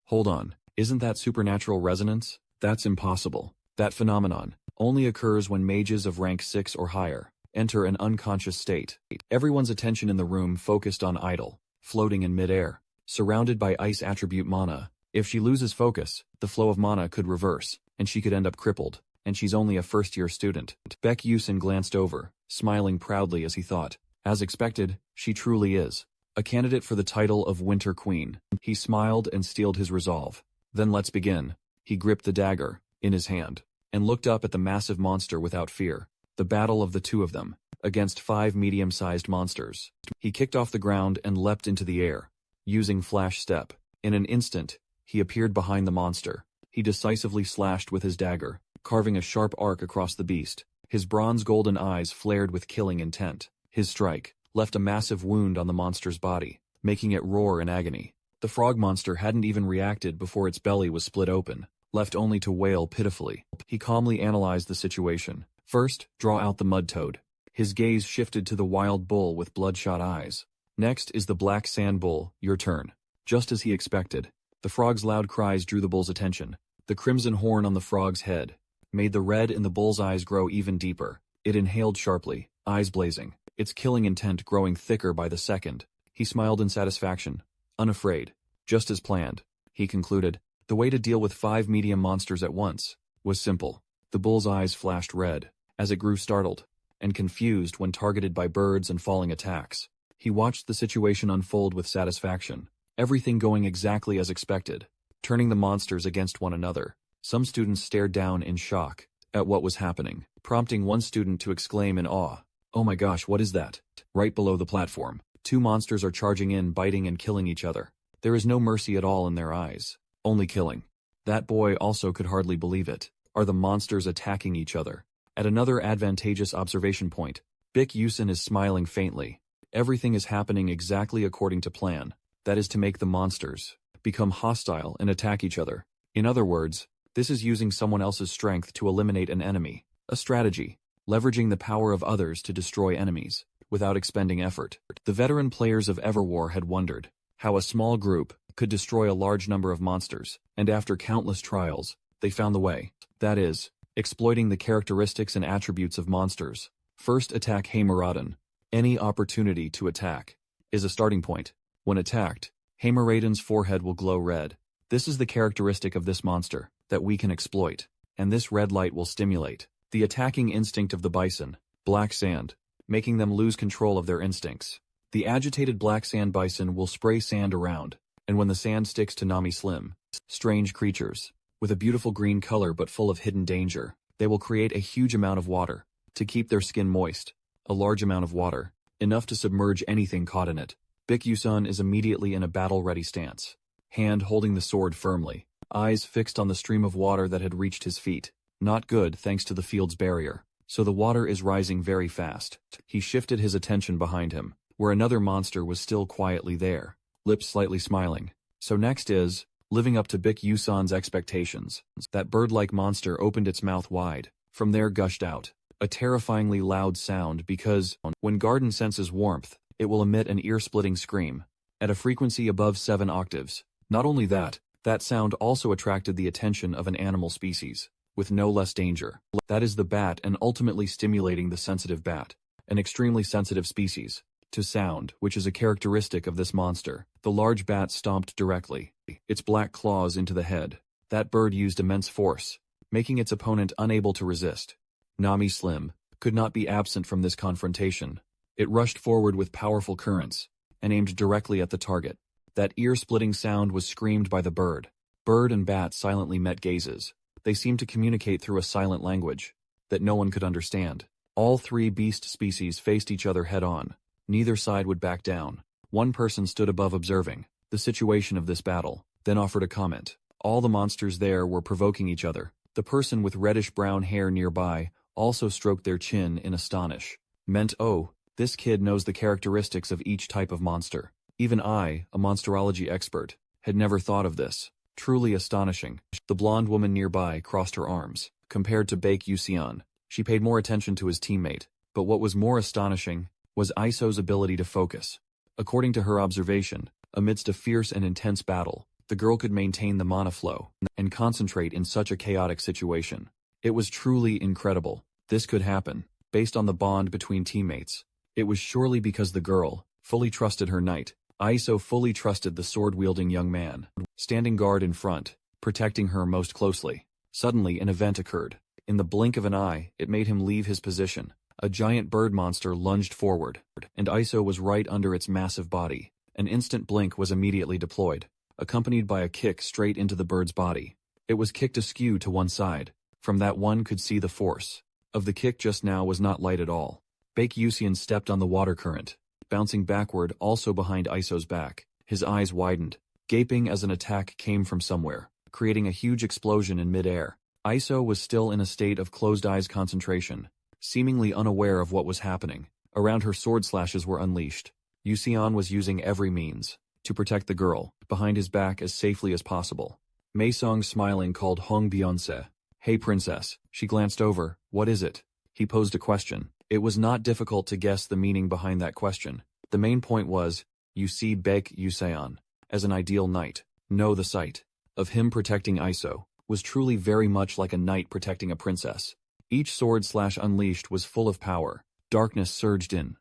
Hold on. Isn't that supernatural resonance? That's impossible. That phenomenon only occurs when mages of rank 6 or higher enter an unconscious state." Everyone's attention in the room focused on Idol, floating in midair, surrounded by ice attribute mana. If she loses focus, the flow of mana could reverse, and she could end up crippled, and she's only a first-year student. Baek Yusun glanced over, smiling proudly as he thought, as expected, she truly is a candidate for the title of Winter Queen. He smiled and steeled his resolve. "Then let's begin." He gripped the dagger in his hand and looked up at the massive monster without fear. The battle of the two of them, against 5 medium-sized monsters. He kicked off the ground and leapt into the air, using flash step. In an instant, he appeared behind the monster. He decisively slashed with his dagger, carving a sharp arc across the beast. His bronze-golden eyes flared with killing intent. His strike left a massive wound on the monster's body, making it roar in agony. The frog monster hadn't even reacted before its belly was split open, left only to wail pitifully. He calmly analyzed the situation. First, draw out the mud toad. His gaze shifted to the wild bull with bloodshot eyes. Next is the black sand bull, your turn. Just as he expected, the frog's loud cries drew the bull's attention. The crimson horn on the frog's head made the red in the bull's eyes grow even deeper. It inhaled sharply, eyes blazing, its killing intent growing thicker by the second. He smiled in satisfaction, unafraid. Just as planned, he concluded. The way to deal with 5 medium monsters at once was simple. The bull's eyes flashed red as it grew startled and confused when targeted by birds and falling attacks. He watched the situation unfold with satisfaction, everything going exactly as expected, turning the monsters against one another. Some students stared down in shock at what was happening, prompting one student to exclaim in awe, "Oh my gosh, what is that?" Right below the platform, 2 monsters are charging in, biting and killing each other. There is no mercy at all in their eyes, only killing. That boy also could hardly believe it. Are the monsters attacking each other? At another advantageous observation point, Baek Yusun is smiling faintly. Everything is happening exactly according to plan. That is to make the monsters become hostile and attack each other. In other words, this is using someone else's strength to eliminate an enemy. A strategy, leveraging the power of others to destroy enemies, without expending effort. The veteran players of Everwar had wondered how a small group could destroy a large number of monsters, and after countless trials, they found the way. That is, exploiting the characteristics and attributes of monsters. First, attack Heimeraden. Any opportunity to attack is a starting point. When attacked, Heimeraden's forehead will glow red. This is the characteristic of this monster that we can exploit, and this red light will stimulate the attacking instinct of the bison, black sand, making them lose control of their instincts. The agitated black sand bison will spray sand around, and when the sand sticks to Nami Slim, strange creatures, with a beautiful green color but full of hidden danger, they will create a huge amount of water to keep their skin moist. A large amount of water, enough to submerge anything caught in it. Baek Yusun is immediately in a battle-ready stance, hand holding the sword firmly, eyes fixed on the stream of water that had reached his feet. Not good thanks to the field's barrier, so the water is rising very fast. He shifted his attention behind him, where another monster was still quietly there, lips slightly smiling. So next is, living up to Baek Yusun's expectations. That bird-like monster opened its mouth wide. From there gushed out a terrifyingly loud sound because, when garden senses warmth, it will emit an ear-splitting scream, at a frequency above 7 octaves. Not only that, that sound also attracted the attention of an animal species, with no less danger. That is the bat, and ultimately stimulating the sensitive bat, an extremely sensitive species, to sound, which is a characteristic of this monster. The large bat stomped directly, its black claws into the head. That bird used immense force, making its opponent unable to resist. Nami Slim could not be absent from this confrontation. It rushed forward with powerful currents, and aimed directly at the target. That ear-splitting sound was screamed by the bird. Bird and bat silently met gazes. They seemed to communicate through a silent language that no one could understand. All 3 beast species faced each other head-on. Neither side would back down. One person stood above observing the situation of this battle, then offered a comment. All the monsters there were provoking each other. The person with reddish-brown hair nearby also stroked their chin in astonishment. Oh, this kid knows the characteristics of each type of monster. Even I, a monsterology expert, had never thought of this. Truly astonishing. The blonde woman nearby crossed her arms. Compared to Baek Yusun, she paid more attention to his teammate. But what was more astonishing was Iso's ability to focus. According to her observation, amidst a fierce and intense battle, the girl could maintain the mana flow and concentrate in such a chaotic situation. It was truly incredible. This could happen, based on the bond between teammates. It was surely because the girl fully trusted her knight. Iso fully trusted the sword-wielding young man, standing guard in front, protecting her most closely. Suddenly an event occurred. In the blink of an eye, it made him leave his position. A giant bird monster lunged forward, and Iso was right under its massive body. An instant blink was immediately deployed, accompanied by a kick straight into the bird's body. It was kicked askew to one side. From that one could see the force of the kick just now was not light at all. Baek Yusian stepped on the water current, bouncing backward also behind Iso's back. His eyes widened, gaping as an attack came from somewhere, creating a huge explosion in mid-air. Iso was still in a state of closed-eyes concentration, seemingly unaware of what was happening. Around her sword slashes were unleashed. Yusian was using every means to protect the girl behind his back as safely as possible. Maesong, smiling, called Hong Byeonse. "Hey princess." She glanced over. "What is it?" He posed a question. It was not difficult to guess the meaning behind that question. The main point was, you see Baek Yuseon as an ideal knight. No, the sight of him protecting Iso was truly very much like a knight protecting a princess. Each sword slash unleashed was full of power. Darkness surged in,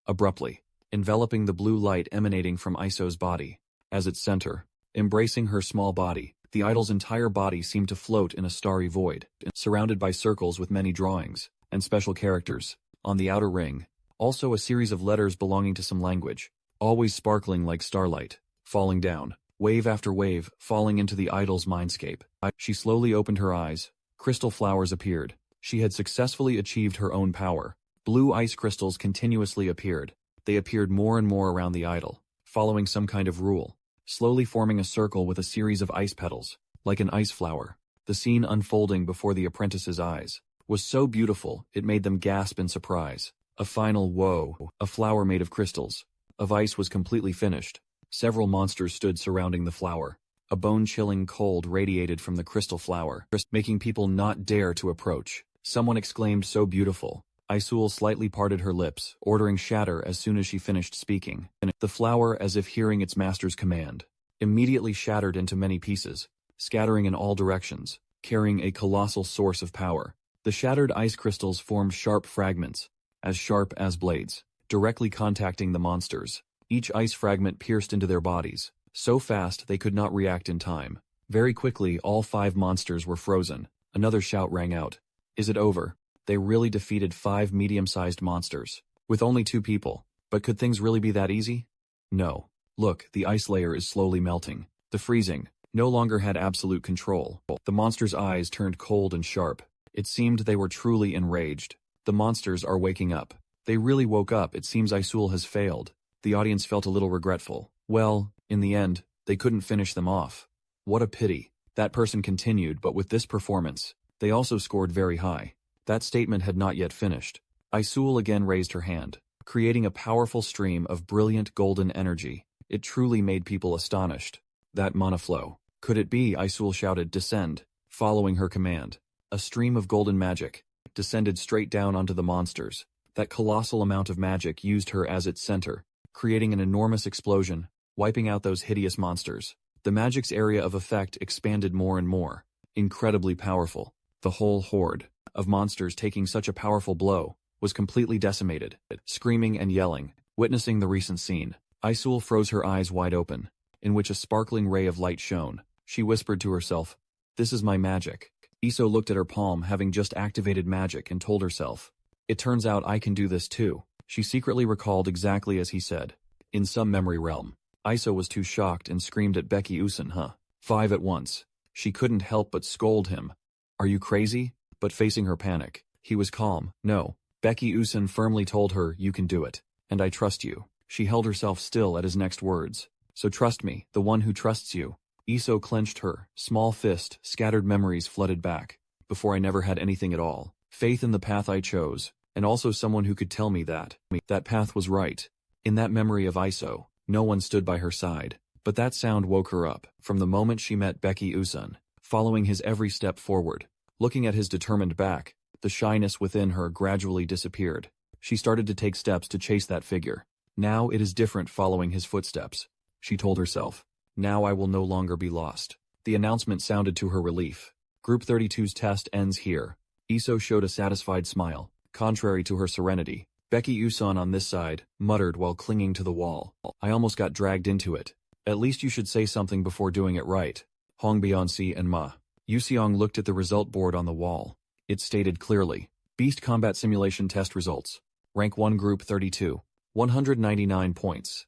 abruptly, enveloping the blue light emanating from Iso's body. As its center, embracing her small body, the idol's entire body seemed to float in a starry void, surrounded by circles with many drawings and special characters. On the outer ring, also a series of letters belonging to some language, always sparkling like starlight, falling down, wave after wave, falling into the idol's mindscape. She slowly opened her eyes. Crystal flowers appeared. She had successfully achieved her own power. Blue ice crystals continuously appeared. They appeared more and more around the idol, following some kind of rule, slowly forming a circle with a series of ice petals, like an ice flower. The scene unfolding before the apprentice's eyes was so beautiful it made them gasp in surprise. A final whoa, a flower made of crystals, of ice was completely finished. Several monsters stood surrounding the flower. A bone-chilling cold radiated from the crystal flower, making people not dare to approach. Someone exclaimed, "So beautiful." Isul slightly parted her lips, ordering shatter as soon as she finished speaking. The flower, as if hearing its master's command, immediately shattered into many pieces, scattering in all directions, carrying a colossal source of power. The shattered ice crystals formed sharp fragments, as sharp as blades, directly contacting the monsters. Each ice fragment pierced into their bodies, so fast they could not react in time. Very quickly, all 5 monsters were frozen. Another shout rang out. "Is it over?" They really defeated 5 medium-sized monsters, with only 2 people. But could things really be that easy? No. Look, the ice layer is slowly melting. The freezing no longer had absolute control. The monsters' eyes turned cold and sharp. It seemed they were truly enraged. The monsters are waking up. They really woke up. It seems Isul has failed. The audience felt a little regretful. Well, in the end, they couldn't finish them off. What a pity. That person continued, but with this performance, they also scored very high. That statement had not yet finished. Isul again raised her hand, creating a powerful stream of brilliant golden energy. It truly made people astonished. That mana flow. Could it be? Isul shouted, "Descend." Following her command, a stream of golden magic descended straight down onto the monsters. That colossal amount of magic used her as its center, creating an enormous explosion, wiping out those hideous monsters. The magic's area of effect expanded more and more. Incredibly powerful. The whole horde of monsters taking such a powerful blow was completely decimated, screaming and yelling, witnessing the recent scene. Isul froze her eyes wide open, in which a sparkling ray of light shone. She whispered to herself, "This is my magic." Iso looked at her palm, having just activated magic, and told herself, "It turns out I can do this too." She secretly recalled exactly as he said. In some memory realm, Iso was too shocked and screamed at Becky Usun, 5 at once. She couldn't help but scold him. "Are you crazy?" But facing her panic, he was calm. "No." Becky Usun firmly told her, "You can do it. And I trust you." She held herself still at his next words. "So trust me, the one who trusts you." Iso clenched her small fist. Scattered memories flooded back. "Before I never had anything at all. Faith in the path I chose, and also someone who could tell me that path was right." In that memory of Iso, no one stood by her side. But that sound woke her up. From the moment she met Becky Usun, following his every step forward, looking at his determined back, the shyness within her gradually disappeared. She started to take steps to chase that figure. Now it is different following his footsteps, she told herself. Now I will no longer be lost. The announcement sounded to her relief. Group 32's test ends here. Iso showed a satisfied smile, contrary to her serenity. Becky Usun on this side muttered while clinging to the wall. "I almost got dragged into it. At least you should say something before doing it right." Hong Byeonse and Ma Yuseong looked at the result board on the wall. It stated clearly, Beast Combat Simulation Test Results. Rank 1 Group 32. 199 points.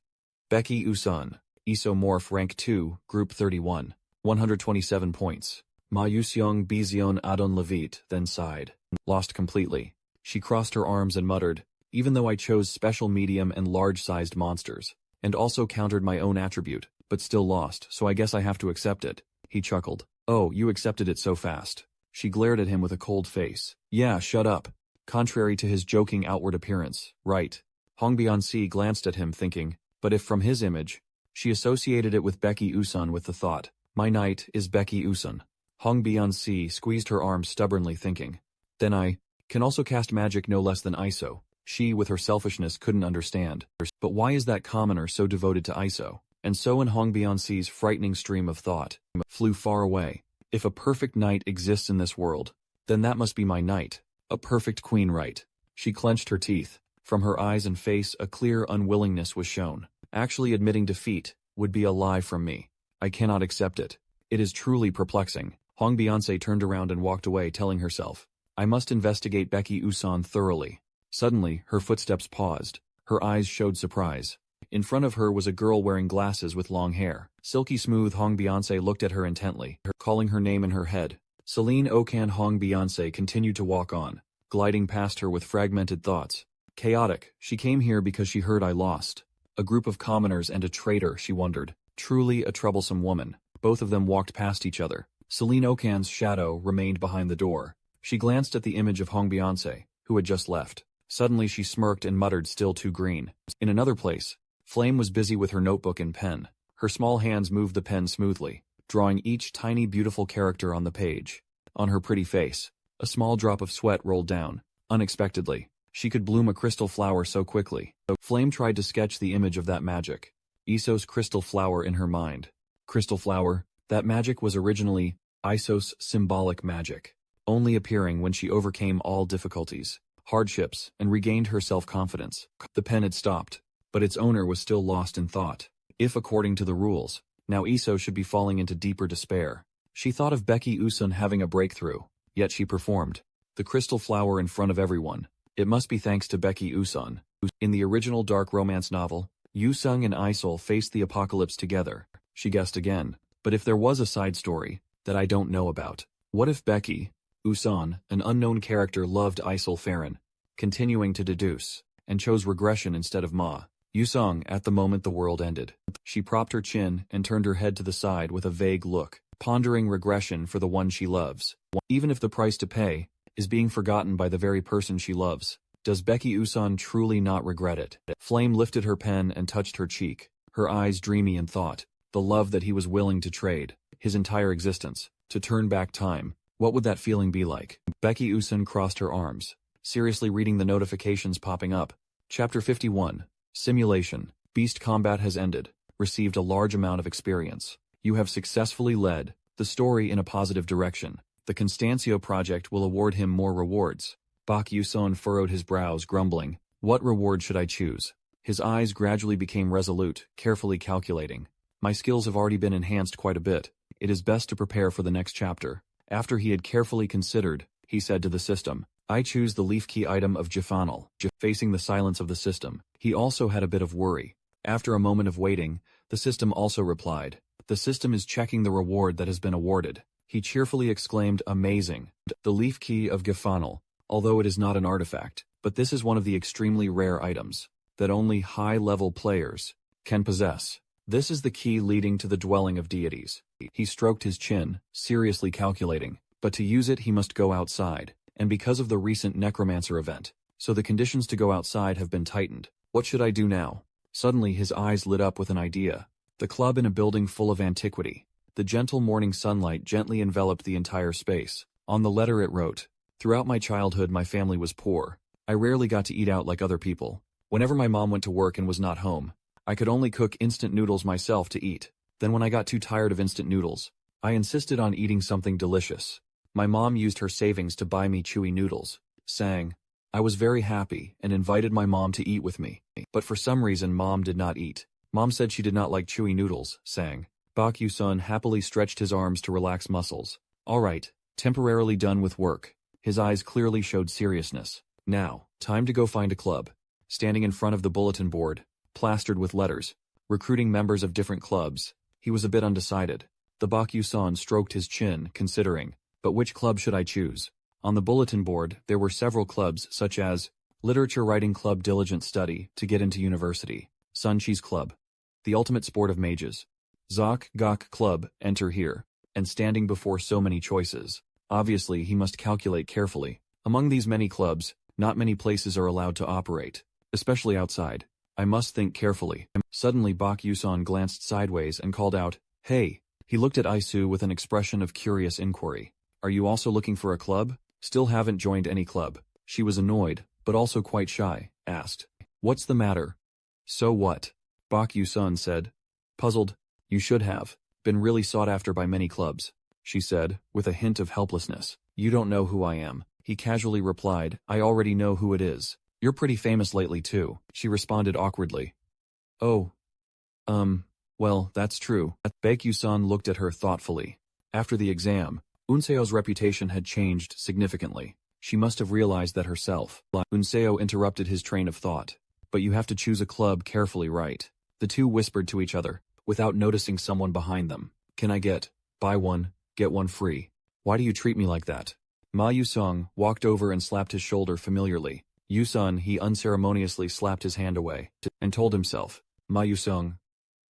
Becky Usun, Isomorph Rank 2, Group 31. 127 points. Ma Yuseong Bizion Adon Levit then sighed. Lost completely. She crossed her arms and muttered, even though I chose special medium and large-sized monsters, and also countered my own attribute, but still lost, so I guess I have to accept it. He chuckled. Oh, you accepted it so fast. She glared at him with a cold face. Yeah, shut up. Contrary to his joking outward appearance, right. Hongbian-si glanced at him thinking, but if from his image, she associated it with Becky Usun with the thought, my knight is Becky Usun. Hongbian-si squeezed her arm stubbornly thinking, then I can also cast magic no less than ISO. She, with her selfishness, couldn't understand. But why is that commoner so devoted to ISO? And so in Hongbian-si's frightening stream of thought, flew far away. If a perfect knight exists in this world, then that must be my knight. A perfect queen, right? She clenched her teeth. From her eyes and face a clear unwillingness was shown. Actually admitting defeat would be a lie from me. I cannot accept it. It is truly perplexing. Hongbian-si turned around and walked away telling herself, I must investigate Becky Usun thoroughly. Suddenly, her footsteps paused. Her eyes showed surprise. In front of her was a girl wearing glasses with long hair. Silky smooth. Hongbian-si looked at her intently, calling her name in her head. Celine Okan. Hongbian-si continued to walk on, gliding past her with fragmented thoughts. Chaotic. She came here because she heard I lost. A group of commoners and a traitor, she wondered. Truly a troublesome woman. Both of them walked past each other. Celine Okan's shadow remained behind the door. She glanced at the image of Hongbian-si, who had just left. Suddenly she smirked and muttered, still too green. In another place, Flame was busy with her notebook and pen. Her small hands moved the pen smoothly, drawing each tiny beautiful character on the page. On her pretty face, a small drop of sweat rolled down. Unexpectedly, she could bloom a crystal flower so quickly. Flame tried to sketch the image of that magic. Iso's crystal flower in her mind. Crystal flower, that magic was originally Iso's symbolic magic, only appearing when she overcame all difficulties, hardships, and regained her self-confidence. The pen had stopped, but its owner was still lost in thought. If according to the rules, now Iso should be falling into deeper despair. She thought of Becky Usun having a breakthrough, yet she performed the crystal flower in front of everyone. It must be thanks to Becky Usun. In the original dark romance novel, Yusung and Isol faced the apocalypse together. She guessed again. But if there was a side story that I don't know about, what if Becky Usun, an unknown character, loved Isol Farron, continuing to deduce, and chose regression instead of Ma Yusung at the moment the world ended? She propped her chin and turned her head to the side with a vague look, pondering regression for the one she loves. Even if the price to pay is being forgotten by the very person she loves, does Becky Usun truly not regret it? Flame lifted her pen and touched her cheek, her eyes dreamy in thought. The love that he was willing to trade, his entire existence, to turn back time, what would that feeling be like? Becky Usun crossed her arms, seriously reading the notifications popping up. Chapter 51. Simulation. Beast combat has ended. Received a large amount of experience. You have successfully led the story in a positive direction. The Constancio project will award him more rewards. Bak Yuson furrowed his brows, grumbling. What reward should I choose? His eyes gradually became resolute, carefully calculating. My skills have already been enhanced quite a bit. It is best to prepare for the next chapter. After he had carefully considered, he said to the system, I choose the leaf key item of Jafanal. Facing the silence of the system, he also had a bit of worry. After a moment of waiting, the system also replied, the system is checking the reward that has been awarded. He cheerfully exclaimed, amazing. The leaf key of Jafanal, although it is not an artifact, but this is one of the extremely rare items that only high-level players can possess. This is the key leading to the dwelling of deities. He stroked his chin, seriously calculating, but to use it he must go outside, and because of the recent necromancer event, so the conditions to go outside have been tightened. What should I do now? Suddenly his eyes lit up with an idea. The club in a building full of antiquity. The gentle morning sunlight gently enveloped the entire space. On the letter it wrote, throughout my childhood my family was poor. I rarely got to eat out like other people. Whenever my mom went to work and was not home, I could only cook instant noodles myself to eat. Then when I got too tired of instant noodles, I insisted on eating something delicious. My mom used her savings to buy me chewy noodles, saying, I was very happy and invited my mom to eat with me. But for some reason mom did not eat. Mom said she did not like chewy noodles, saying. Bak Yusun happily stretched his arms to relax muscles. All right, temporarily done with work. His eyes clearly showed seriousness. Now, time to go find a club. Standing in front of the bulletin board, plastered with letters, recruiting members of different clubs, he was a bit undecided. The Bak Yusun stroked his chin, considering, but which club should I choose? On the bulletin board, there were several clubs such as Literature Writing Club Diligent Study to get into university, Sunchi's Club, The Ultimate Sport of Mages, Zok Gok Club, enter here, and standing before so many choices. Obviously, he must calculate carefully. Among these many clubs, not many places are allowed to operate, especially outside. I must think carefully. Suddenly Bak Yusan glanced sideways and called out, "Hey!" He looked at Isu with an expression of curious inquiry. "Are you also looking for a club?" "Still haven't joined any club." She was annoyed, but also quite shy, asked, "What's the matter?" "So what?" Bak Yusan said. Puzzled, "You should have been really sought after by many clubs," she said, with a hint of helplessness. "You don't know who I am." He casually replied, "I already know who it is. You're pretty famous lately too," she responded awkwardly. "Oh. Well, that's true." Baekyu-san looked at her thoughtfully. After the exam, Unseo's reputation had changed significantly. She must have realized that herself. Unseo interrupted his train of thought. "But you have to choose a club carefully, right?" The two whispered to each other, without noticing someone behind them. "Can I buy one, get one free? Why do you treat me like that?" Ma Yusung walked over and slapped his shoulder familiarly. Yusun, he unceremoniously slapped his hand away, and told himself, "Ma Yusung,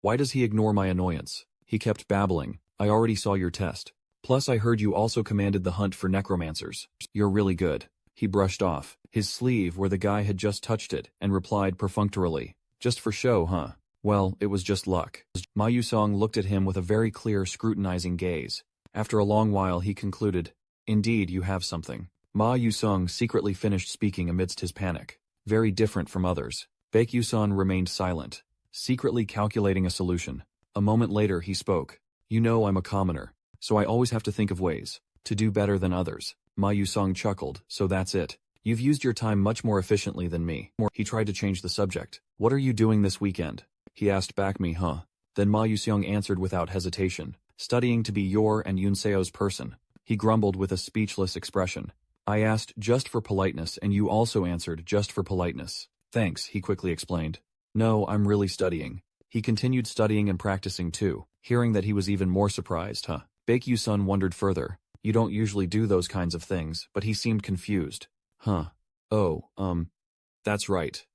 why does he ignore my annoyance?" He kept babbling, "I already saw your test. Plus I heard you also commanded the hunt for necromancers. You're really good." He brushed off his sleeve where the guy had just touched it, and replied perfunctorily, "Just for show, huh? Well, it was just luck." Ma Yusong looked at him with a very clear scrutinizing gaze. After a long while he concluded, "Indeed you have something." Ma Yusung secretly finished speaking amidst his panic. Very different from others. Baekyu-san remained silent, secretly calculating a solution. A moment later he spoke. "You know I'm a commoner, so I always have to think of ways to do better than others." Ma Yusong chuckled, "So that's it. You've used your time much more efficiently than me." He tried to change the subject. "What are you doing this weekend?" he asked back. "Me, huh?" Then Ma Yusong answered without hesitation, "Studying to be your and Yunseo's person." He grumbled with a speechless expression. "I asked just for politeness and you also answered just for politeness." "Thanks," he quickly explained. "No, I'm really studying." He continued studying and practicing too, hearing that he was even more surprised, huh? Baekyu-sun wondered further. "You don't usually do those kinds of things," but he seemed confused. "Huh. Oh, that's right.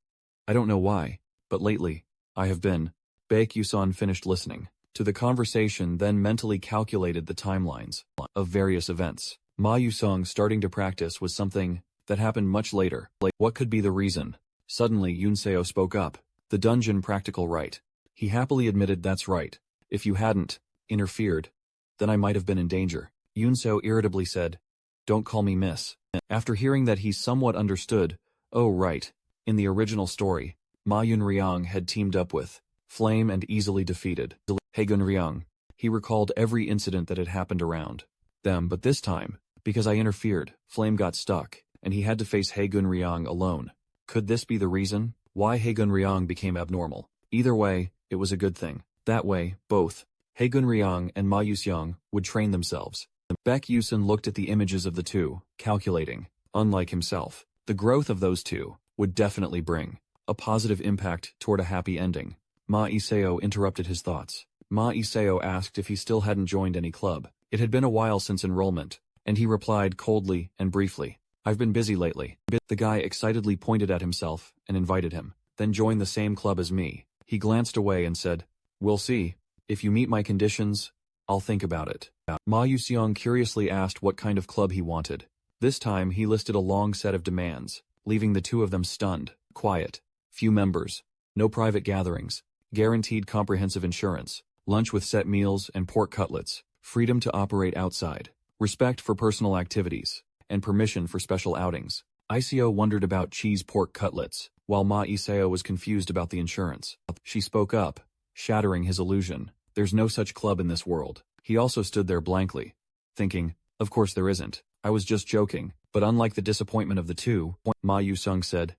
I don't know why, but lately, I have been." Baekyu-san finished listening to the conversation, then mentally calculated the timelines of various events. Ma Yusong starting to practice was something that happened much later. What could be the reason? Suddenly Yunseo spoke up. "The dungeon practical right." He happily admitted, "That's right. If you hadn't interfered, then I might have been in danger." Yunseo irritably said, "Don't call me miss." After hearing that he somewhat understood, "Oh right. In the original story, Ma Yunryang had teamed up with Flame and easily defeated Haegunryang." He recalled every incident that had happened around them, but this time, because I interfered, Flame got stuck, and he had to face Haegunryang alone. Could this be the reason why Haegunryang became abnormal? Either way, it was a good thing. That way, both Haegunryang and Ma Yuseong would train themselves. Baek Yusun looked at the images of the two, calculating, unlike himself, the growth of those two would definitely bring a positive impact toward a happy ending. Ma Iseo interrupted his thoughts. Ma Iseo asked if he still hadn't joined any club. It had been a while since enrollment, and he replied coldly and briefly, "I've been busy lately." The guy excitedly pointed at himself and invited him. "Then join the same club as me." He glanced away and said, "We'll see. If you meet my conditions, I'll think about it." Ma Yuseong curiously asked what kind of club he wanted. This time he listed a long set of demands, leaving the two of them stunned. Quiet, few members, no private gatherings, guaranteed comprehensive insurance, lunch with set meals and pork cutlets, freedom to operate outside, respect for personal activities, and permission for special outings. Iseo wondered about cheese pork cutlets, while Ma Iseo was confused about the insurance. She spoke up, shattering his illusion. "There's no such club in this world." He also stood there blankly, thinking, "Of course there isn't. I was just joking." But unlike the disappointment of the two, Ma Yusung said,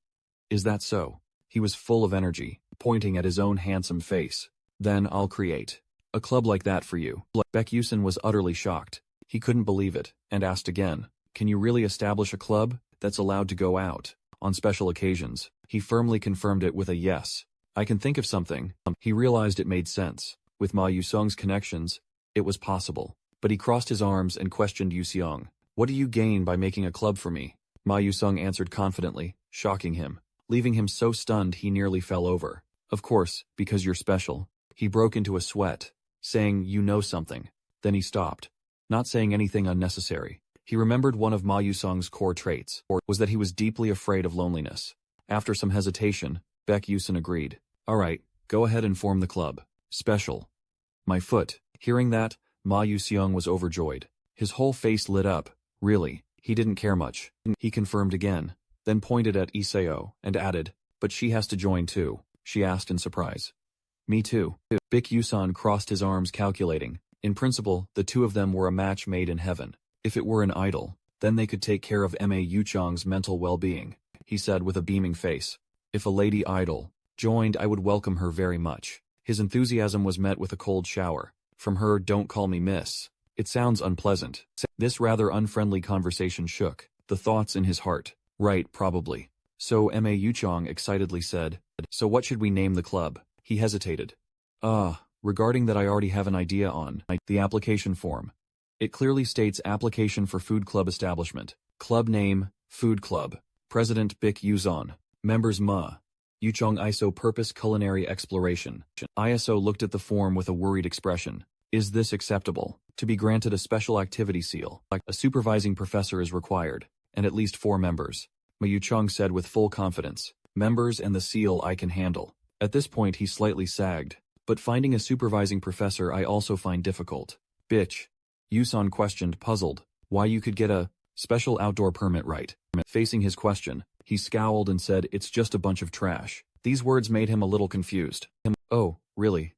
"Is that so?" He was full of energy, pointing at his own handsome face. "Then I'll create a club like that for you." Baek-yusen was utterly shocked. He couldn't believe it, and asked again, "Can you really establish a club that's allowed to go out on special occasions?" He firmly confirmed it with a yes. "I can think of something." He realized it made sense. With Ma Yusung's connections, it was possible. But he crossed his arms and questioned Yuseong. What do you gain by making a club for me? Ma Yusung answered confidently, shocking him, leaving him so stunned he nearly fell over. Of course, because you're special. He broke into a sweat, saying, you know something. Then he stopped, not saying anything unnecessary. He remembered one of Ma Yusung's core traits, or was that he was deeply afraid of loneliness. After some hesitation, Baek Yusun agreed. Alright, go ahead and form the club. Special. My foot. Hearing that, Ma Yuseong was overjoyed. His whole face lit up. Really, he didn't care much. He confirmed again, then pointed at Iseo and added, but she has to join too, she asked in surprise. Me too. Baek Yusun crossed his arms calculating. In principle, the two of them were a match made in heaven. If it were an idol, then they could take care of Ma Yuchong's mental well-being, he said with a beaming face. If a lady idol joined, I would welcome her very much. His enthusiasm was met with a cold shower. From her, don't call me miss. It sounds unpleasant. This rather unfriendly conversation shook the thoughts in his heart. Right, probably. So Ma Yuchong excitedly said, so what should we name the club? He hesitated. Regarding that I already have an idea on the application form. It clearly states application for food club establishment. Club name, Food Club. President Baek Yuzon. Members Ma Yuchong ISO Purpose Culinary Exploration. ISO looked at the form with a worried expression. Is this acceptable? To be granted a special activity seal, a supervising professor is required, and at least 4 members. Ma Yuchong said with full confidence. Members and the seal I can handle. At this point he slightly sagged. But finding a supervising professor I also find difficult. Bitch. Yuson questioned, puzzled, why you could get a special outdoor permit right. Facing his question, he scowled and said, it's just a bunch of trash. These words made him a little confused. Oh, really?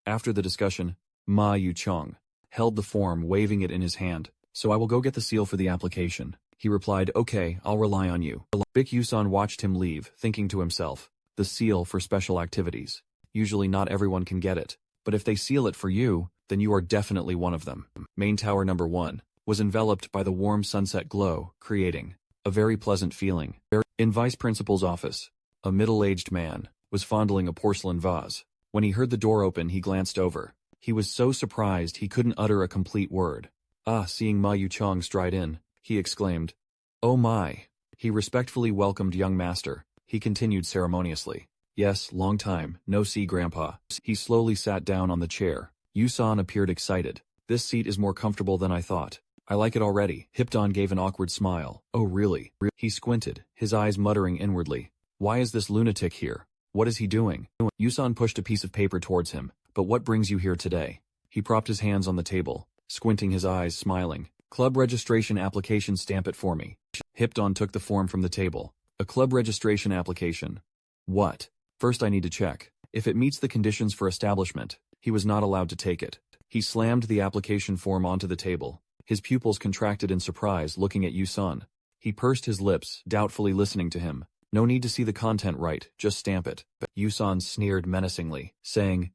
After the discussion, Ma Yuchong held the form, waving it in his hand. So I will go get the seal for the application. He replied, okay, I'll rely on you. Baek Yuson watched him leave, thinking to himself, the seal for special activities. Usually not everyone can get it, but if they seal it for you, then you are definitely one of them. Main tower number 1 was enveloped by the warm sunset glow, creating a very pleasant feeling. In Vice Principal's office, a middle-aged man was fondling a porcelain vase. When he heard the door open, he glanced over. He was so surprised he couldn't utter a complete word. Seeing Ma Yuchong stride in, he exclaimed, oh my. He respectfully welcomed young master. He continued ceremoniously. Yes, long time, no see grandpa. He slowly sat down on the chair. Yuson appeared excited. This seat is more comfortable than I thought. I like it already. Hipdon gave an awkward smile. Oh really? He squinted, his eyes muttering inwardly. Why is this lunatic here? What is he doing? Yuson pushed a piece of paper towards him. But what brings you here today? He propped his hands on the table, squinting his eyes, smiling. Club registration application, stamp it for me. Hipdon took the form from the table. A club registration application. What? First I need to check. If it meets the conditions for establishment, he was not allowed to take it. He slammed the application form onto the table. His pupils contracted in surprise, looking at Yuson. He pursed his lips, doubtfully listening to him. No need to see the content right, just stamp it. Yuson sneered menacingly, saying,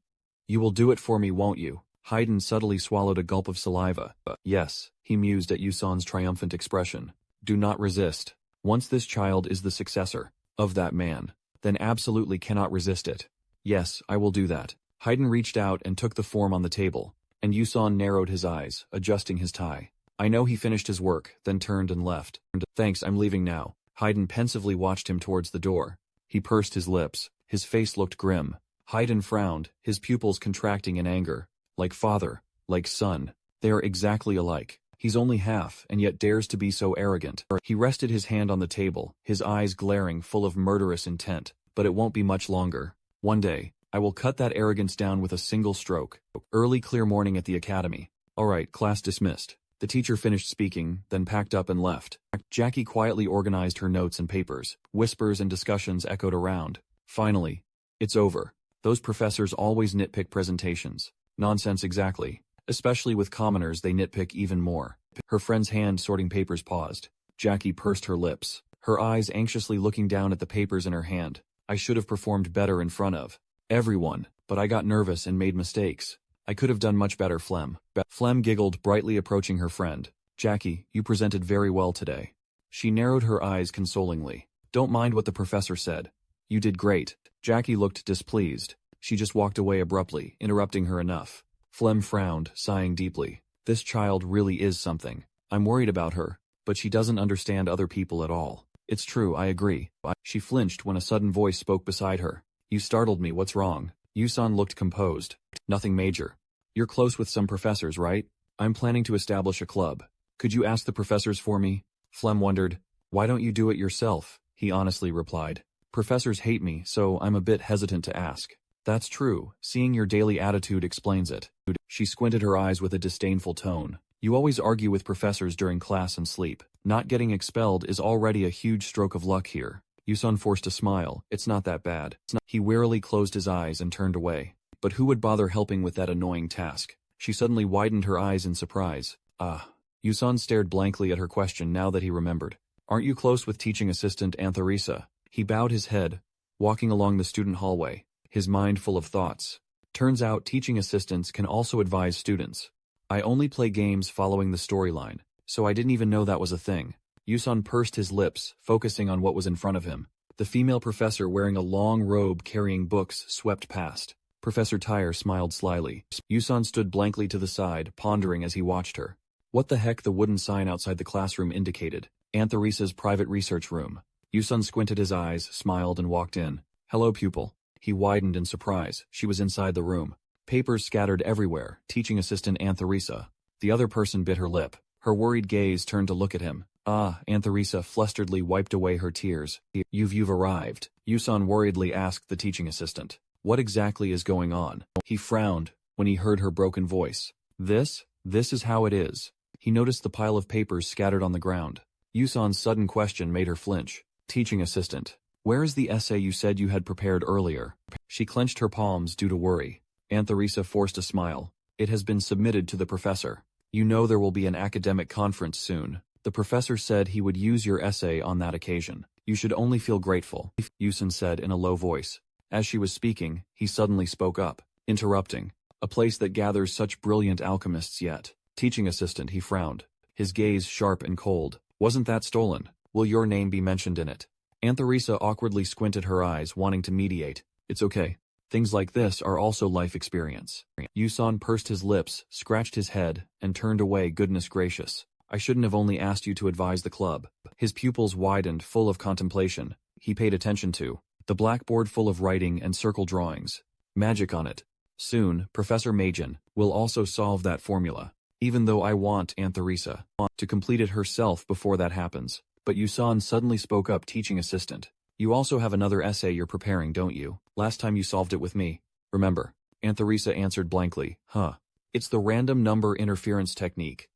you will do it for me, won't you? Haydn subtly swallowed a gulp of saliva. Yes, he mused at Yuson's triumphant expression. Do not resist. Once this child is the successor of that man, then absolutely cannot resist it. Yes, I will do that. Haydn reached out and took the form on the table, and Yuson narrowed his eyes, adjusting his tie. I know he finished his work, then turned and left. Thanks, I'm leaving now. Haydn pensively watched him towards the door. He pursed his lips. His face looked grim. Haydn frowned, his pupils contracting in anger. Like father, like son. They are exactly alike. He's only half, and yet dares to be so arrogant. He rested his hand on the table, his eyes glaring, full of murderous intent. But it won't be much longer. One day, I will cut that arrogance down with a single stroke. Early clear morning at the academy. Alright, class dismissed. The teacher finished speaking, then packed up and left. Jackie quietly organized her notes and papers. Whispers and discussions echoed around. Finally, it's over. Those professors always nitpick presentations. Nonsense exactly. Especially with commoners, they nitpick even more. Her friend's hand sorting papers paused. Jackie pursed her lips, her eyes anxiously looking down at the papers in her hand. I should have performed better in front of everyone, but I got nervous and made mistakes. I could have done much better, Flem. Flem giggled, brightly approaching her friend. Jackie, you presented very well today. She narrowed her eyes consolingly. Don't mind what the professor said. You did great. Jackie looked displeased. She just walked away abruptly, interrupting her enough. Flem frowned, sighing deeply. This child really is something. I'm worried about her. but she doesn't understand other people at all. It's true, I agree. She flinched when a sudden voice spoke beside her. You startled me, what's wrong? Yusan looked composed. Nothing major. You're close with some professors, right? I'm planning to establish a club. Could you ask the professors for me? Flem wondered. Why don't you do it yourself? He honestly replied. Professors hate me, so I'm a bit hesitant to ask. That's true, seeing your daily attitude explains it. She squinted her eyes with a disdainful tone. You always argue with professors during class and sleep. Not getting expelled is already a huge stroke of luck here. Yusan forced a smile. It's not that bad. He wearily closed his eyes and turned away. But who would bother helping with that annoying task? She suddenly widened her eyes in surprise. Ah. Yusan stared blankly at her question now that he remembered. Aren't you close with teaching assistant Anthonisa? He bowed his head, walking along the student hallway, his mind full of thoughts. Turns out teaching assistants can also advise students. I only play games following the storyline, so I didn't even know that was a thing. Yusan pursed his lips, focusing on what was in front of him. The female professor wearing a long robe carrying books swept past. Professor Tyre smiled slyly. Yusan stood blankly to the side, pondering as he watched her. What the heck the wooden sign outside the classroom indicated? Anthorisa's private research room. Yusan squinted his eyes, smiled, and walked in. Hello, pupil. He widened in surprise. She was inside the room. Papers scattered everywhere, teaching assistant Anthonisa. The other person bit her lip. Her worried gaze turned to look at him. Ah, Anthonisa flusteredly wiped away her tears. You've arrived. Yusan worriedly asked the teaching assistant. What exactly is going on? He frowned when he heard her broken voice. This is how it is. He noticed the pile of papers scattered on the ground. Yusan's sudden question made her flinch. Teaching assistant. Where is the essay you said you had prepared earlier? She clenched her palms due to worry. Anthonisa forced a smile. It has been submitted to the professor. You know there will be an academic conference soon. The professor said he would use your essay on that occasion. You should only feel grateful, Yusan said in a low voice. As she was speaking, he suddenly spoke up, interrupting. A place that gathers such brilliant alchemists yet. Teaching assistant, he frowned, his gaze sharp and cold. Wasn't that stolen? Will your name be mentioned in it? Anthonisa awkwardly squinted her eyes, wanting to mediate. It's okay. Things like this are also life experience. Yusan pursed his lips, scratched his head, and turned away. Goodness gracious. I shouldn't have only asked you to advise the club. His pupils widened, full of contemplation. He paid attention to the blackboard full of writing and circle drawings. Magic on it. Soon, Professor Majin will also solve that formula. Even though I want Anthonisa to complete it herself before that happens. But Yusan suddenly spoke up, teaching assistant. You also have another essay you're preparing, don't you? Last time you solved it with me. Remember? Anthonisa answered blankly. Huh. It's the random number interference technique.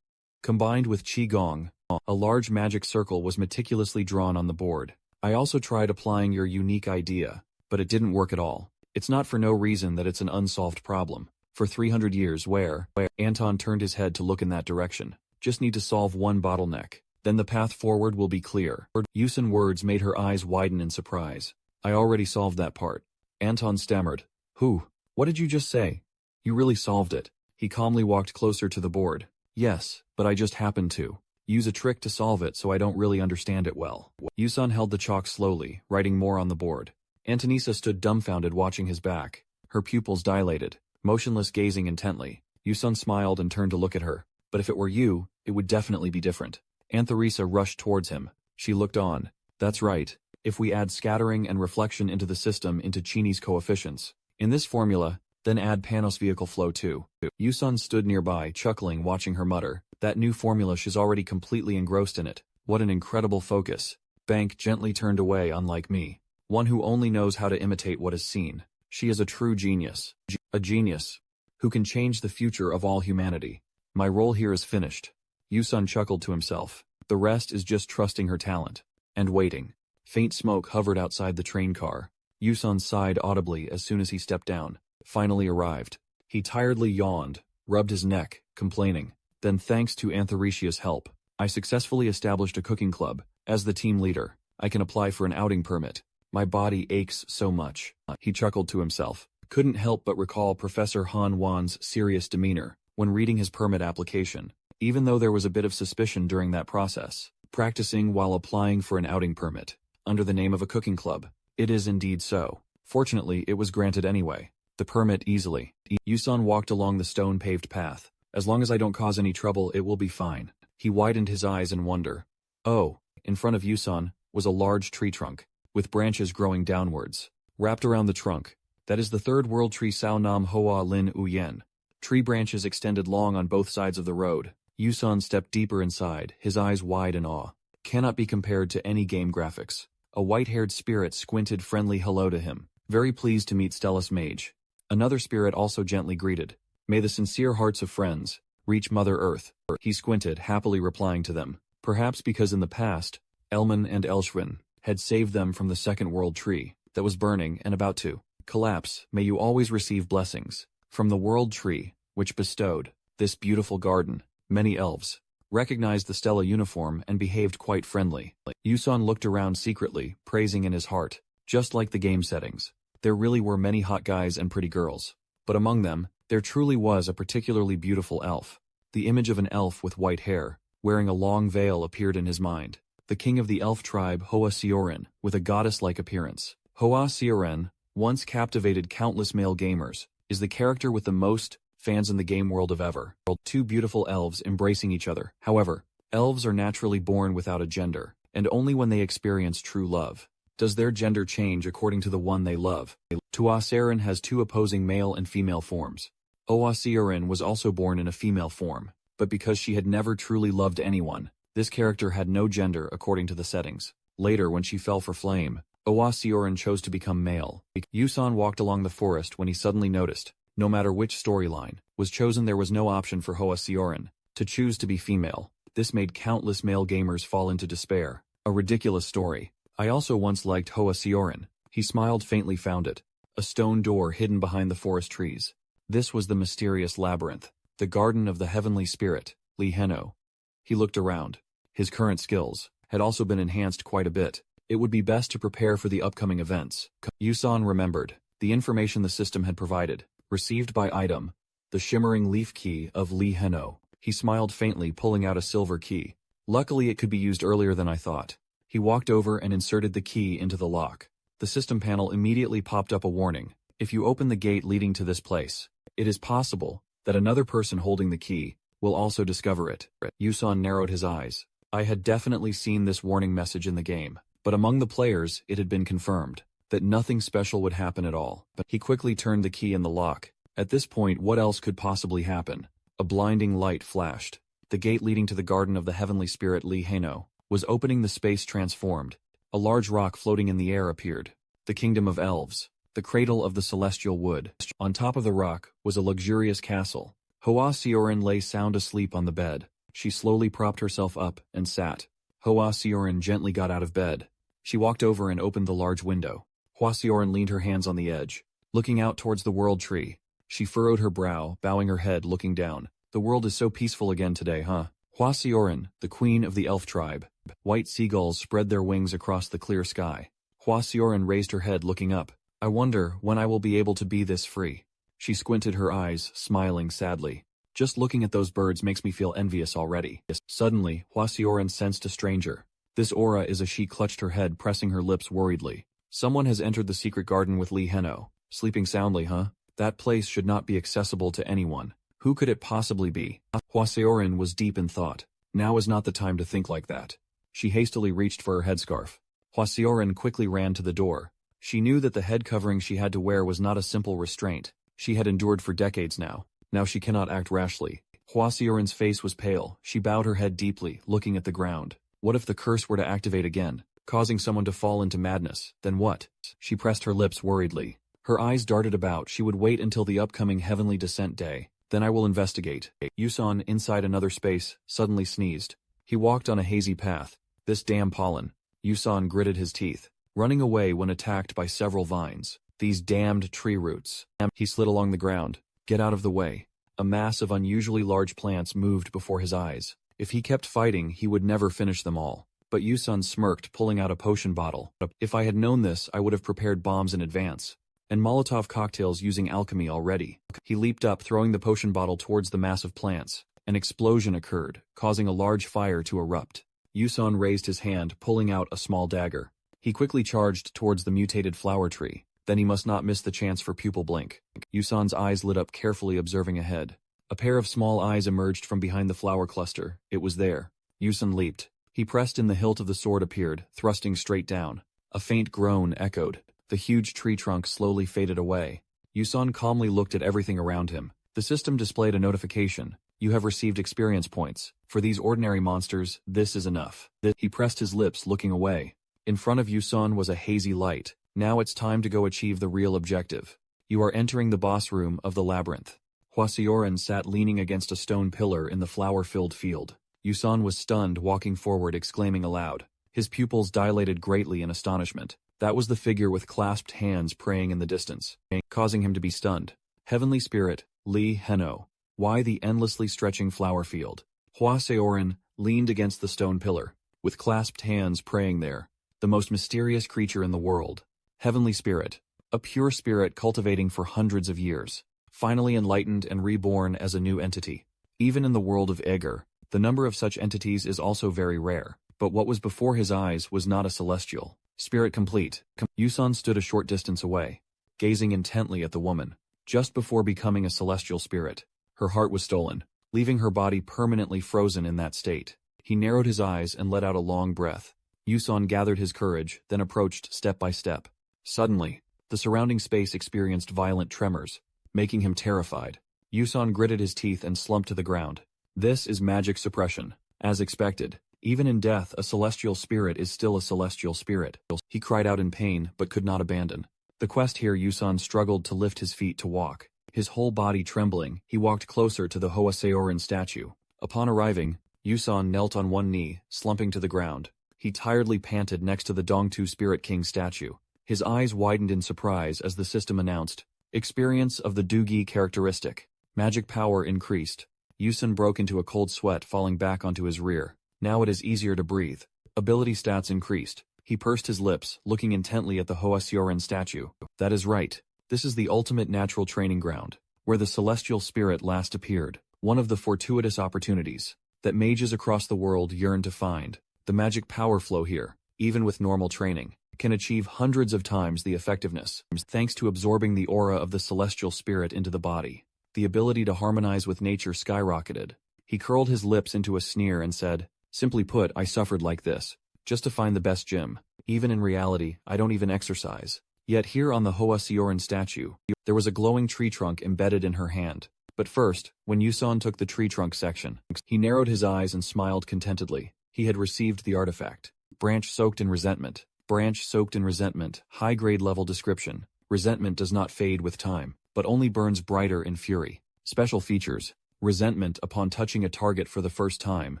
Combined with Qigong, a large magic circle was meticulously drawn on the board. I also tried applying your unique idea, but it didn't work at all. It's not for no reason that it's an unsolved problem. For 300 years where Anton turned his head to look in that direction. Just need to solve one bottleneck. Then the path forward will be clear. Yusan's words made her eyes widen in surprise. I already solved that part. Anton stammered. Who? What did you just say? You really solved it. He calmly walked closer to the board. Yes, but I just happened to use a trick to solve it, so I don't really understand it well. Yusan held the chalk slowly, writing more on the board. Anthonisa stood dumbfounded, watching his back. Her pupils dilated, motionless, gazing intently. Yusan smiled and turned to look at her. But if it were you, it would definitely be different. Anthonisa rushed towards him. She looked on. That's right. If we add scattering and reflection into the system into Chini's coefficients. In this formula, then add Panos vehicle flow too. Yusan stood nearby, chuckling, watching her mutter. That new formula, she's already completely engrossed in it. What an incredible focus. Bank gently turned away, unlike me. One who only knows how to imitate what is seen. She is a true genius. A genius who can change the future of all humanity. My role here is finished. Yusan chuckled to himself. The rest is just trusting her talent. And waiting. Faint smoke hovered outside the train car. Yusan sighed audibly as soon as he stepped down. Finally arrived. He tiredly yawned, rubbed his neck, complaining. Then, thanks to Anthoricia's help, I successfully established a cooking club. As the team leader, I can apply for an outing permit. My body aches so much. He chuckled to himself. Couldn't help but recall Professor Han Wan's serious demeanor when reading his permit application. Even though there was a bit of suspicion during that process, practicing while applying for an outing permit, under the name of a cooking club. It is indeed so. Fortunately, it was granted anyway. The permit easily. Yusan walked along the stone-paved path. As long as I don't cause any trouble, it will be fine. He widened his eyes in wonder. Oh, in front of Yusan was a large tree trunk, with branches growing downwards. Wrapped around the trunk, that is the third world tree Sao Nam Hoa Lin Uyen. Tree branches extended long on both sides of the road. Yusan stepped deeper inside, his eyes wide in awe. Cannot be compared to any game graphics. A white-haired spirit squinted friendly hello to him. Very pleased to meet Stella's mage. Another spirit also gently greeted. May the sincere hearts of friends reach Mother Earth. He squinted, happily replying to them. Perhaps because in the past, Elman and Elshwin had saved them from the second world tree that was burning and about to collapse. May you always receive blessings from the world tree, which bestowed this beautiful garden. Many elves recognized the Stella uniform and behaved quite friendly. Yusan looked around secretly, praising in his heart. Just like the game settings, there really were many hot guys and pretty girls. But among them, there truly was a particularly beautiful elf. The image of an elf with white hair, wearing a long veil appeared in his mind. The king of the elf tribe Hoa Sioren, with a goddess-like appearance. Hoa Sioren, once captivated countless male gamers, is the character with the most fans in the game world of ever. Two beautiful elves embracing each other. However, elves are naturally born without a gender, and only when they experience true love does their gender change according to the one they love. Tuaserin has two opposing male and female forms. Oaserin was also born in a female form, but because she had never truly loved anyone, this character had no gender according to the settings. Later, when she fell for flame, Oaserin chose to become male. Yusan walked along the forest when he suddenly noticed, no matter which storyline was chosen, there was no option for Hoa Sioren to choose to be female. This made countless male gamers fall into despair. A ridiculous story. I also once liked Hoa Sioren. He smiled faintly, found it. A stone door hidden behind the forest trees. This was the mysterious labyrinth, the garden of the heavenly spirit, Li Heno. He looked around. His current skills had also been enhanced quite a bit. It would be best to prepare for the upcoming events. Yusan remembered the information the system had provided. Received by item, the shimmering leaf key of Li Heno. He smiled faintly, pulling out a silver key. Luckily it could be used earlier than I thought. He walked over and inserted the key into the lock. The system panel immediately popped up a warning. If you open the gate leading to this place, it is possible that another person holding the key will also discover it. Yusan narrowed his eyes. I had definitely seen this warning message in the game, but among the players it had been confirmed that nothing special would happen at all. But he quickly turned the key in the lock. At this point, what else could possibly happen? A blinding light flashed. The gate leading to the garden of the heavenly spirit Li Heno was opening. The space transformed. A large rock floating in the air appeared. The kingdom of elves. The cradle of the celestial wood. On top of the rock was a luxurious castle. Hoa Sioren lay sound asleep on the bed. She slowly propped herself up and sat. Hoa Sioren gently got out of bed. She walked over and opened the large window. Hoa Sioren leaned her hands on the edge, looking out towards the world tree. She furrowed her brow, bowing her head, looking down. The world is so peaceful again today, huh? Hoa Sioren, the queen of the elf tribe. White seagulls spread their wings across the clear sky. Hoa Sioren raised her head, looking up. I wonder when I will be able to be this free. She squinted her eyes, smiling sadly. Just looking at those birds makes me feel envious already. Suddenly, Hoa Sioren sensed a stranger. This aura is as she clutched her head, pressing her lips worriedly. Someone has entered the secret garden with Li Heno. Sleeping soundly, huh? That place should not be accessible to anyone. Who could it possibly be? Hoa Sioren was deep in thought. Now is not the time to think like that. She hastily reached for her headscarf. Hoa Sioren quickly ran to the door. She knew that the head covering she had to wear was not a simple restraint. She had endured for decades now. Now she cannot act rashly. Hoa Sioren's face was pale. She bowed her head deeply, looking at the ground. What if the curse were to activate again, causing someone to fall into madness? Then what? She pressed her lips worriedly. Her eyes darted about. She would wait until the upcoming heavenly descent day. Then I will investigate. Yusan, inside another space, suddenly sneezed. He walked on a hazy path. This damn pollen. Yusan gritted his teeth, running away when attacked by several vines. These damned tree roots. He slid along the ground. Get out of the way. A mass of unusually large plants moved before his eyes. If he kept fighting, he would never finish them all. But Yusan smirked, pulling out a potion bottle. If I had known this, I would have prepared bombs in advance. And Molotov cocktails using alchemy already. He leaped up, throwing the potion bottle towards the mass of plants. An explosion occurred, causing a large fire to erupt. Yusan raised his hand, pulling out a small dagger. He quickly charged towards the mutated flower tree. Then he must not miss the chance for pupil blink. Yusan's eyes lit up, carefully observing ahead. A pair of small eyes emerged from behind the flower cluster. It was there. Yusan leaped. He pressed in, the hilt of the sword appeared, thrusting straight down. A faint groan echoed. The huge tree trunk slowly faded away. Yusan calmly looked at everything around him. The system displayed a notification. You have received experience points. For these ordinary monsters, this is enough. He pressed his lips, looking away. In front of Yusan was a hazy light. Now it's time to go achieve the real objective. You are entering the boss room of the labyrinth. Hwaseoran sat leaning against a stone pillar in the flower-filled field. Yusan was stunned, walking forward, exclaiming aloud. His pupils dilated greatly in astonishment. That was the figure with clasped hands praying in the distance, causing him to be stunned. Heavenly Spirit, Li Heno. Why the endlessly stretching flower field? Hwaseoran leaned against the stone pillar, with clasped hands praying there. The most mysterious creature in the world. Heavenly Spirit. A pure spirit cultivating for hundreds of years. Finally enlightened and reborn as a new entity. Even in the world of Eger, the number of such entities is also very rare. But what was before his eyes was not a celestial. Spirit complete. Yusan stood a short distance away, gazing intently at the woman. Just before becoming a celestial spirit, her heart was stolen, leaving her body permanently frozen in that state. He narrowed his eyes and let out a long breath. Yusan gathered his courage, then approached step by step. Suddenly, the surrounding space experienced violent tremors, making him terrified. Yusan gritted his teeth and slumped to the ground. This is magic suppression. As expected, even in death, a celestial spirit is still a celestial spirit. He cried out in pain, but could not abandon. The quest here, Yusan struggled to lift his feet to walk. His whole body trembling, he walked closer to the Hwaseoran statue. Upon arriving, Yusan knelt on one knee, slumping to the ground. He tiredly panted next to the Dongtu Spirit King statue. His eyes widened in surprise as the system announced, experience of the Dugi characteristic. Magic power increased. Yusan broke into a cold sweat, falling back onto his rear. Now it is easier to breathe. Ability stats increased. He pursed his lips, looking intently at the Hwaseoran statue. That is right. This is the ultimate natural training ground, where the celestial spirit last appeared. One of the fortuitous opportunities that mages across the world yearn to find. The magic power flow here, even with normal training, can achieve hundreds of times the effectiveness, thanks to absorbing the aura of the celestial spirit into the body. The ability to harmonize with nature skyrocketed. He curled his lips into a sneer and said, simply put, I suffered like this, just to find the best gym. Even in reality, I don't even exercise. Yet here on the Hwaseoran statue, there was a glowing tree trunk embedded in her hand. But first, when Yusan took the tree trunk section, he narrowed his eyes and smiled contentedly. He had received the artifact. Branch soaked in resentment. Branch soaked in resentment. High-grade level description. Resentment does not fade with time, but only burns brighter in fury. Special features. Resentment upon touching a target for the first time.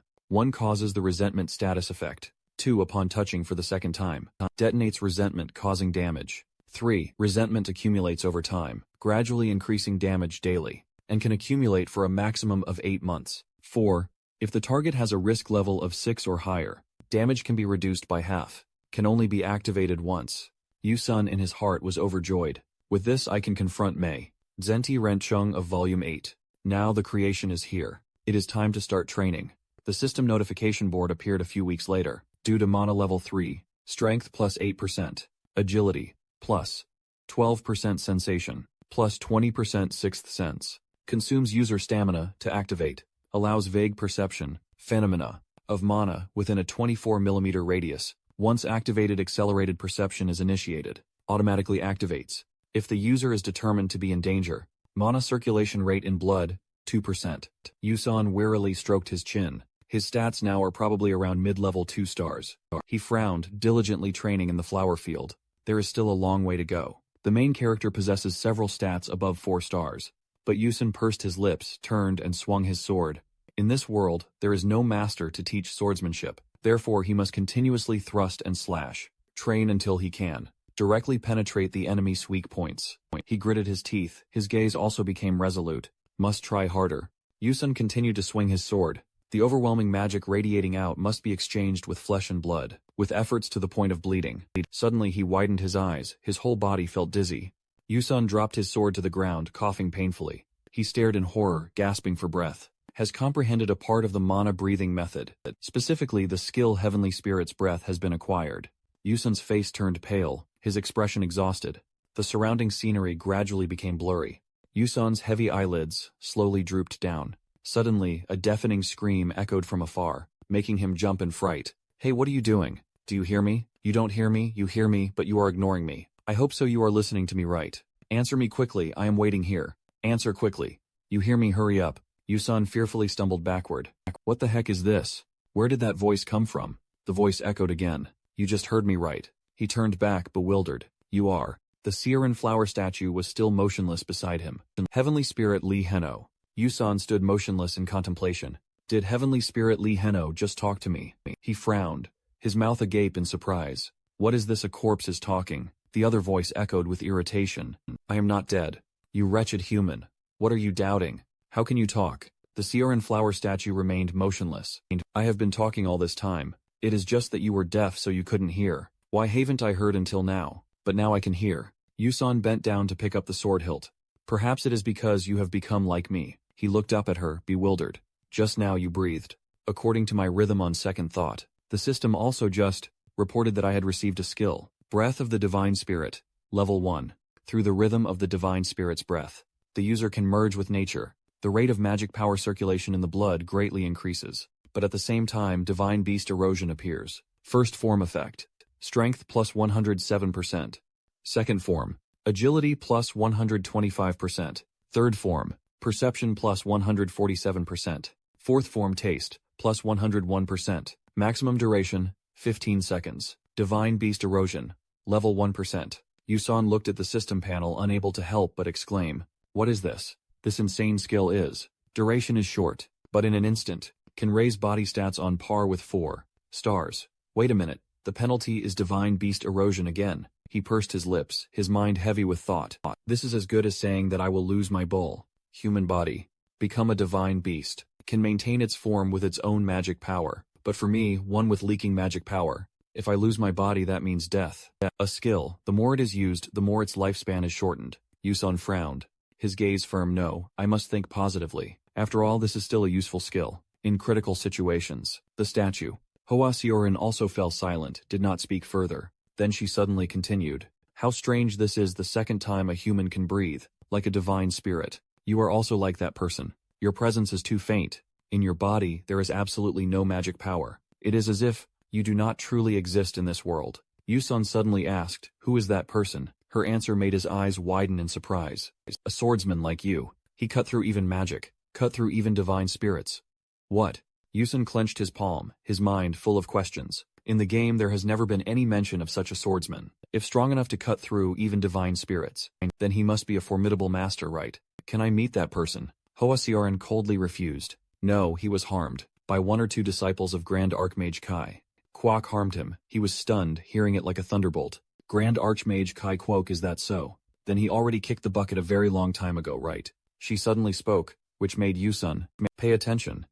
1 causes the resentment status effect. 2 upon touching for the second time. Detonates resentment, causing damage. 3. Resentment accumulates over time, gradually increasing damage daily, and can accumulate for a maximum of 8 months. 4. If the target has a risk level of 6 or higher, damage can be reduced by half. Can only be activated once. Yusan in his heart was overjoyed. With this I can confront Mei. Zenti Renchung of Volume 8. Now the creation is here. It is time to start training. The system notification board appeared a few weeks later. Due to mana level 3, strength plus 8%, agility, plus 12% sensation, plus 20% sixth sense. Consumes user stamina to activate. Allows vague perception, phenomena, of mana within a 24 mm radius. Once activated, accelerated perception is initiated. Automatically activates. If the user is determined to be in danger. Mana circulation rate in blood, 2%. Yusan wearily stroked his chin. His stats now are probably around mid-level 2 stars. He frowned, diligently training in the flower field. There is still a long way to go. The main character possesses several stats above 4 stars. But Yusan pursed his lips, turned and swung his sword. In this world, there is no master to teach swordsmanship. Therefore he must continuously thrust and slash. Train until he can directly penetrate the enemy's weak points. He gritted his teeth. His gaze also became resolute. Must try harder. Yusan continued to swing his sword. The overwhelming magic radiating out must be exchanged with flesh and blood, with efforts to the point of bleeding. Suddenly he widened his eyes, his whole body felt dizzy. Yusan dropped his sword to the ground, coughing painfully. He stared in horror, gasping for breath. Has comprehended a part of the mana breathing method. Specifically, the skill Heavenly Spirit's breath has been acquired. Yusan's face turned pale, his expression exhausted. The surrounding scenery gradually became blurry. Yusan's heavy eyelids slowly drooped down. Suddenly, a deafening scream echoed from afar, making him jump in fright. Hey, what are you doing? Do you hear me? You don't hear me, you hear me, but you are ignoring me. I hope so you are listening to me right. Answer me quickly, I am waiting here. Answer quickly. You hear me, hurry up. Yusun fearfully stumbled backward. What the heck is this? Where did that voice come from? The voice echoed again. You just heard me right. He turned back, bewildered. You are. The Seirin flower statue was still motionless beside him. Heavenly Spirit Lee Heno. Yusun stood motionless in contemplation. Did Heavenly Spirit Lee Heno just talk to me? He frowned, his mouth agape in surprise. What is this, a corpse is talking? The other voice echoed with irritation. I am not dead. You wretched human. What are you doubting? How can you talk? The Seirin flower statue remained motionless. I have been talking all this time. It is just that you were deaf so you couldn't hear. Why haven't I heard until now? But now I can hear. Yusun bent down to pick up the sword hilt. Perhaps it is because you have become like me. He looked up at her, bewildered. Just now you breathed. According to my rhythm on second thought. The system also just reported that I had received a skill. Breath of the Divine Spirit. Level 1. Through the rhythm of the Divine Spirit's breath, the user can merge with nature. The rate of magic power circulation in the blood greatly increases. But at the same time, Divine Beast Erosion appears. First form effect. Strength plus 107%. Second form. Agility plus 125%. Third form. Perception plus 147%. Fourth form. Taste plus 101%. Maximum duration, 15 seconds. Divine Beast Erosion. Level 1%. Yusun looked at the system panel, unable to help but exclaim. What is this? This insane skill is. Duration is short, but in an instant, can raise body stats on par with 4 stars. Wait a minute, the penalty is Divine Beast Erosion again. He pursed his lips, his mind heavy with thought. This is as good as saying that I will lose my bull. Human body. Become a divine beast. Can maintain its form with its own magic power. But for me, one with leaking magic power. If I lose my body, that means death. A skill, the more it is used, the more its lifespan is shortened. Yusun frowned. His gaze firm. No, I must think positively. After all, this is still a useful skill. In critical situations. The statue. Hoasiorin also fell silent, did not speak further. Then she suddenly continued. How strange this is, the second time a human can breathe, like a divine spirit. You are also like that person. Your presence is too faint. In your body, there is absolutely no magic power. It is as if you do not truly exist in this world. Yusun suddenly asked, who is that person? Her answer made his eyes widen in surprise. A swordsman like you. He cut through even magic, cut through even divine spirits. What? Yusun clenched his palm, his mind full of questions. In the game there has never been any mention of such a swordsman. If strong enough to cut through even divine spirits, then he must be a formidable master, right? Can I meet that person? Hoasiorin coldly refused. No, he was harmed. By 1 or 2 disciples of Grand Archmage Kai. Quoc harmed him. He was stunned, hearing it like a thunderbolt. Grand Archmage Kai Quoc, is that so? Then he already kicked the bucket a very long time ago, right? She suddenly spoke, which made Yusun pay attention.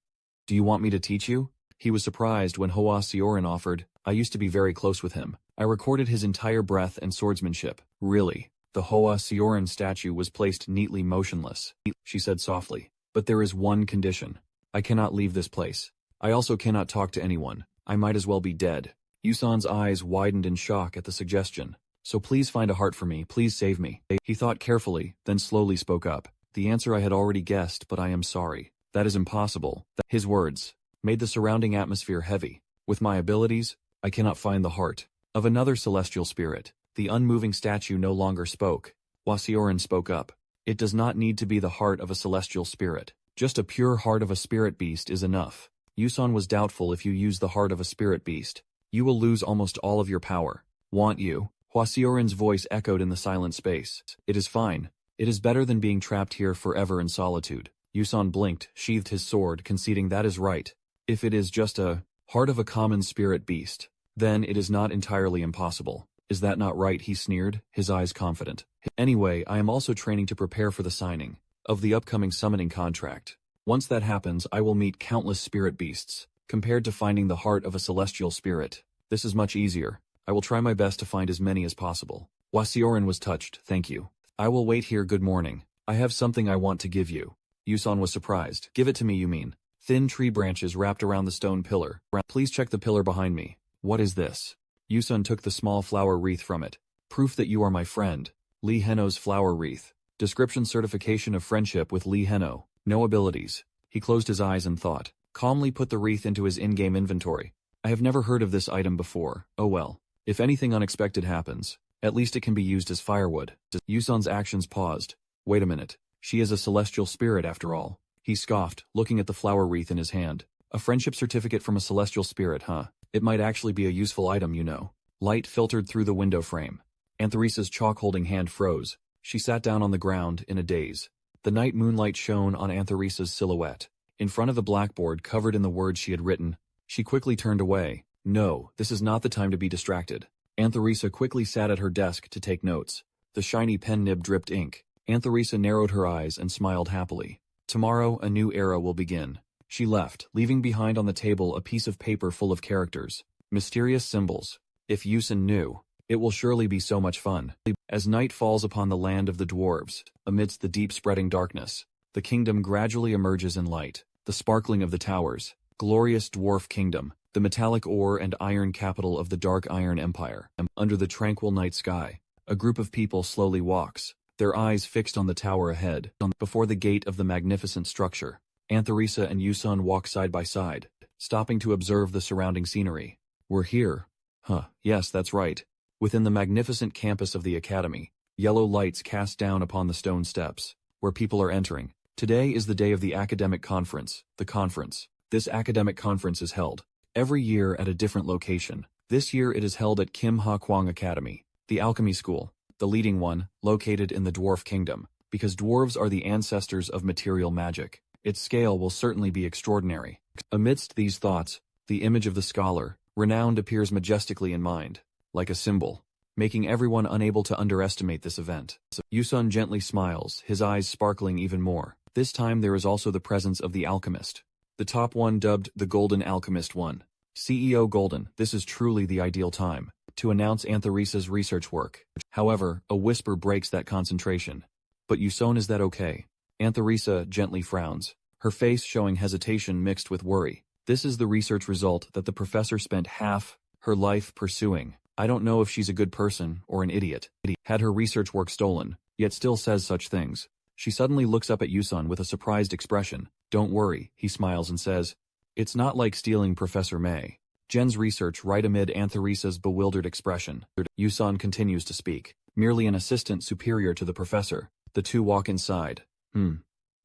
Do you want me to teach you? He was surprised when Hoasiorin offered. I used to be very close with him. I recorded his entire breath and swordsmanship. Really? The Hoasiorin statue was placed neatly motionless. She said softly. But there is one condition. I cannot leave this place. I also cannot talk to anyone. I might as well be dead. Yusun's eyes widened in shock at the suggestion. So please find a heart for me, please save me. He thought carefully, then slowly spoke up. The answer I had already guessed, but I am sorry. That is impossible. His words made the surrounding atmosphere heavy. With my abilities, I cannot find the heart of another celestial spirit. The unmoving statue no longer spoke. Wasiorin spoke up. It does not need to be the heart of a celestial spirit. Just a pure heart of a spirit beast is enough. Yusun was doubtful. If you use the heart of a spirit beast, you will lose almost all of your power. Want you? Wasiorin's voice echoed in the silent space. It is fine. It is better than being trapped here forever in solitude. Yusun blinked, sheathed his sword, conceding that is right. If it is just a heart of a common spirit beast, then it is not entirely impossible. Is that not right? He sneered, his eyes confident. Anyway, I am also training to prepare for the signing of the upcoming summoning contract. Once that happens, I will meet countless spirit beasts. Compared to finding the heart of a celestial spirit, this is much easier. I will try my best to find as many as possible. Wasiorin was touched. Thank you. I will wait here. Good morning. I have something I want to give you. Yusun was surprised. Give it to me, you mean? Thin tree branches wrapped around the stone pillar. Please check the pillar behind me. What is this? Yusun took the small flower wreath from it. Proof that you are my friend. Lee Heno's flower wreath. Description: certification of friendship with Lee Heno. No abilities. He closed his eyes and thought. Calmly put the wreath into his in-game inventory. I have never heard of this item before. Oh well. If anything unexpected happens, at least it can be used as firewood. Yusun's actions paused. Wait a minute. She is a celestial spirit after all. He scoffed, looking at the flower wreath in his hand. A friendship certificate from a celestial spirit, huh? It might actually be a useful item, you know. Light filtered through the window frame. Anthonisa's chalk-holding hand froze. She sat down on the ground in a daze. The night moonlight shone on Anthonisa's silhouette. In front of the blackboard covered in the words she had written, she quickly turned away. No, this is not the time to be distracted. Anthonisa quickly sat at her desk to take notes. The shiny pen nib dripped ink. Anthonisa narrowed her eyes and smiled happily. Tomorrow, a new era will begin. She left, leaving behind on the table a piece of paper full of characters. Mysterious symbols. If Yusun knew, it will surely be so much fun. As night falls upon the land of the dwarves, amidst the deep spreading darkness, the kingdom gradually emerges in light. The sparkling of the towers. Glorious dwarf kingdom. The metallic ore and iron capital of the Dark Iron Empire. Under the tranquil night sky, a group of people slowly walks, their eyes fixed on the tower ahead. Before the gate of the magnificent structure, Anthonisa and Yusun walk side by side, stopping to observe the surrounding scenery. We're here. Huh, yes, that's right. Within the magnificent campus of the academy, yellow lights cast down upon the stone steps, where people are entering. Today is the day of the academic conference, the conference. This academic conference is held every year at a different location. This year it is held at Kim Ha Kwang Academy, the alchemy school, the leading one, located in the dwarf kingdom, because dwarves are the ancestors of material magic. Its scale will certainly be extraordinary. Amidst these thoughts, the image of the scholar, renowned, appears majestically in mind, like a symbol, making everyone unable to underestimate this event. Yusun gently smiles, his eyes sparkling even more. This time there is also the presence of the alchemist. The top one dubbed the Golden Alchemist 1. CEO Golden, this is truly the ideal time to announce Anthonisa's research work. However, a whisper breaks that concentration. But Yusun, is that okay? Anthonisa gently frowns, her face showing hesitation mixed with worry. This is the research result that the professor spent half her life pursuing. I don't know if she's a good person or an idiot. Had her research work stolen, yet still says such things. She suddenly looks up at Yusun with a surprised expression. Don't worry, he smiles and says. It's not like stealing Professor May. Jen's research right amid Anthonisa's bewildered expression. Yusun continues to speak. Merely an assistant superior to the professor. The two walk inside.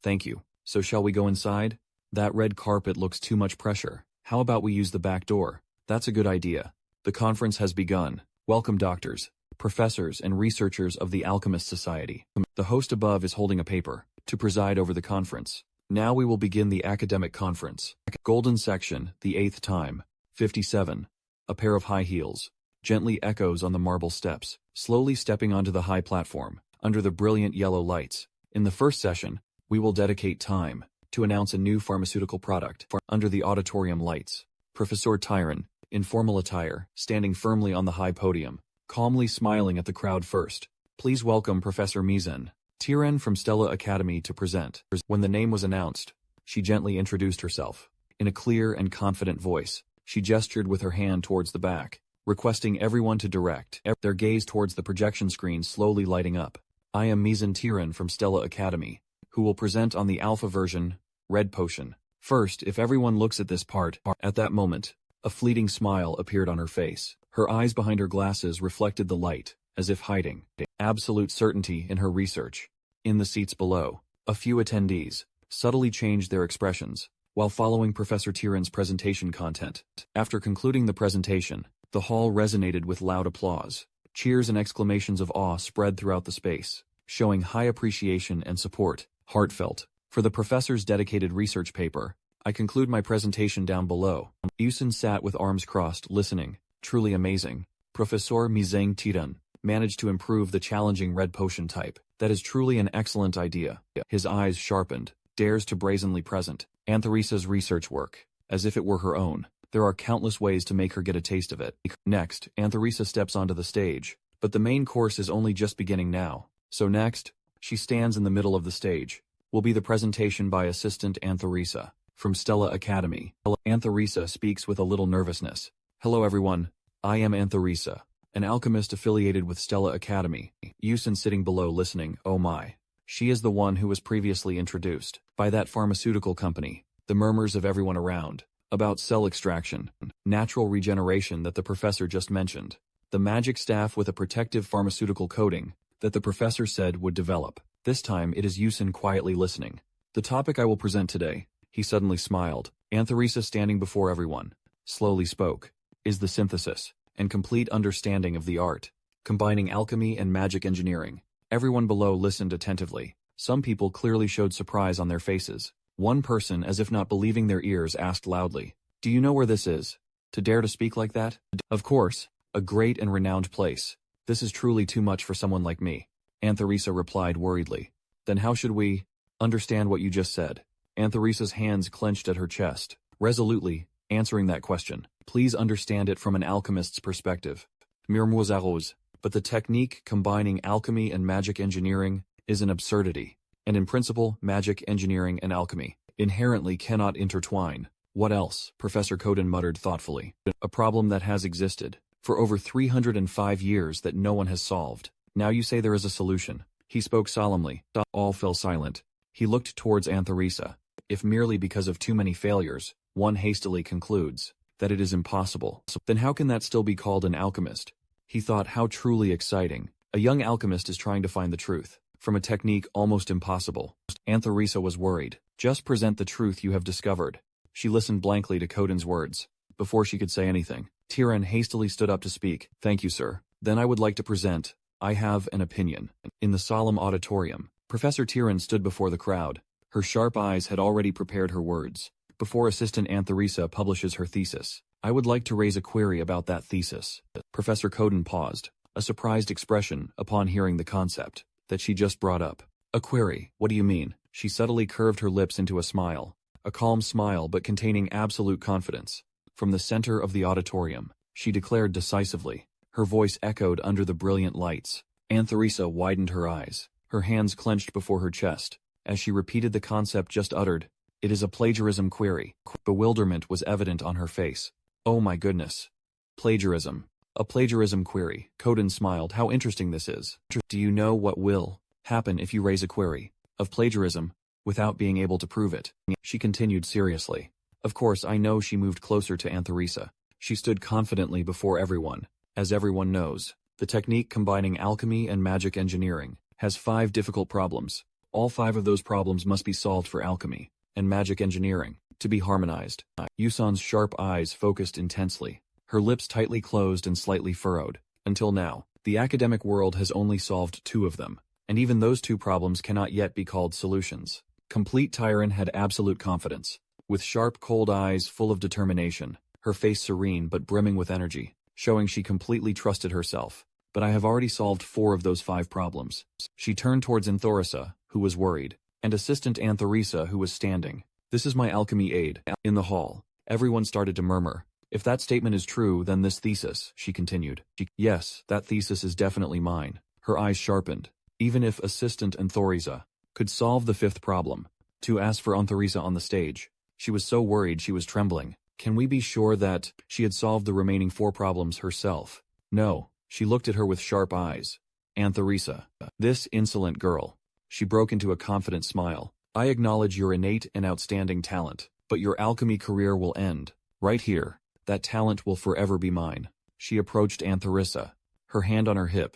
Thank you. So shall we go inside? That red carpet looks too much pressure. How about we use the back door? That's a good idea. The conference has begun. Welcome doctors, professors and researchers of the Alchemist Society. The host above is holding a paper to preside over the conference. Now we will begin the academic conference. Golden section, the 8th time. 57. A pair of high heels. Gently echoes on the marble steps, slowly stepping onto the high platform, under the brilliant yellow lights. In the first session, we will dedicate time to announce a new pharmaceutical product. Under the auditorium lights, Professor Tyron, in formal attire, standing firmly on the high podium, calmly smiling at the crowd first. Please welcome Professor Mizan Tyron from Stella Academy to present. When the name was announced, she gently introduced herself. In a clear and confident voice, she gestured with her hand towards the back, requesting everyone to direct their gaze towards the projection screen slowly lighting up. I am Mizan Tyron from Stella Academy, who will present on the alpha version, Red Potion. First, if everyone looks at this part, at that moment, a fleeting smile appeared on her face. Her eyes behind her glasses reflected the light, as if hiding absolute certainty in her research. In the seats below, a few attendees subtly changed their expressions while following Professor Tyron's presentation content. After concluding the presentation, the hall resonated with loud applause. Cheers and exclamations of awe spread throughout the space, showing high appreciation and support. Heartfelt. For the professor's dedicated research paper, I conclude my presentation down below. Yusun sat with arms crossed, listening. Truly amazing. Professor Mizang Tyron managed to improve the challenging red potion type. That is truly an excellent idea. His eyes sharpened, dares to brazenly present Anthonisa's research work, as if it were her own. There are countless ways to make her get a taste of it. Next, Anthonisa steps onto the stage, but the main course is only just beginning now. So next, she stands in the middle of the stage. Will be the presentation by Assistant Anthonisa from Stella Academy. Anthonisa speaks with a little nervousness. Hello everyone, I am Anthonisa, an alchemist affiliated with Stella Academy. Yusun sitting below listening. Oh my. She is the one who was previously introduced by that pharmaceutical company. The murmurs of everyone around About cell extraction, natural regeneration that the professor just mentioned. The magic staff with a protective pharmaceutical coating that the professor said would develop. This time it is Yusin quietly listening. The topic I will present today, he suddenly smiled. Anthonisa, standing before everyone, slowly spoke, is the synthesis and complete understanding of the art, combining alchemy and magic engineering. Everyone below listened attentively. Some people clearly showed surprise on their faces. One person, as if not believing their ears, asked loudly, "Do you know where this is? To dare to speak like that?" "Of course, a great and renowned place. This is truly too much for someone like me," Anthonisa replied worriedly. "Then how should we understand what you just said?" Anthonisa's hands clenched at her chest, resolutely answering that question. "Please understand it from an alchemist's perspective. Mirmozaros, but the technique combining alchemy and magic engineering is an absurdity. And in principle, magic, engineering, and alchemy inherently cannot intertwine. What else?" Professor Koden muttered thoughtfully. "A problem that has existed for over 305 years that no one has solved. Now you say there is a solution." He spoke solemnly. All fell silent. He looked towards Anthonisa. If merely because of too many failures, one hastily concludes that it is impossible, then how can that still be called an alchemist? He thought, how truly exciting. A young alchemist is trying to find the truth from a technique almost impossible. Anthonisa was worried. "Just present the truth you have discovered." She listened blankly to Koden's words. Before she could say anything, Tyran hastily stood up to speak. "Thank you, sir. Then I would like to present, I have an opinion." In the solemn auditorium, Professor Tyran stood before the crowd. Her sharp eyes had already prepared her words. Before Assistant Anthonisa publishes her thesis, I would like to raise a query about that thesis. Professor Koden paused, a surprised expression upon hearing the concept that she just brought up. "A query, what do you mean?" She subtly curved her lips into a smile. A calm smile but containing absolute confidence. From the center of the auditorium, she declared decisively. Her voice echoed under the brilliant lights. Anthonisa widened her eyes, her hands clenched before her chest, as she repeated the concept just uttered. "It is a plagiarism query." Bewilderment was evident on her face. "Oh my goodness. Plagiarism. A plagiarism query." Koden smiled. "How interesting this is. Do you know what will happen if you raise a query of plagiarism without being able to prove it?" She continued seriously. Of course, I know. She moved closer to Anthonisa. She stood confidently before everyone. As everyone knows, the technique combining alchemy and magic engineering has 5 difficult problems. All 5 of those problems must be solved for alchemy and magic engineering to be harmonized. Yusan's sharp eyes focused intensely, her lips tightly closed and slightly furrowed. Until now, the academic world has only solved 2 of them, and even those 2 problems cannot yet be called solutions. Complete Tyran had absolute confidence. With sharp, cold eyes full of determination, her face serene but brimming with energy, showing she completely trusted herself. "But I have already solved 4 of those 5 problems." She turned towards Anthonisa, who was worried, and Assistant Anthonisa, who was standing. "This is my alchemy aid." In the hall, everyone started to murmur. "If that statement is true, then this thesis," she continued. "Yes, that thesis is definitely mine." Her eyes sharpened. Even if Assistant Anthonisa could solve the 5th problem, to ask for Anthonisa on the stage, she was so worried she was trembling. Can we be sure that she had solved the remaining 4 problems herself? No. She looked at her with sharp eyes. "Anthonisa, this insolent girl." She broke into a confident smile. "I acknowledge your innate and outstanding talent, but your alchemy career will end right here. That talent will forever be mine." She approached Anthonisa, her hand on her hip.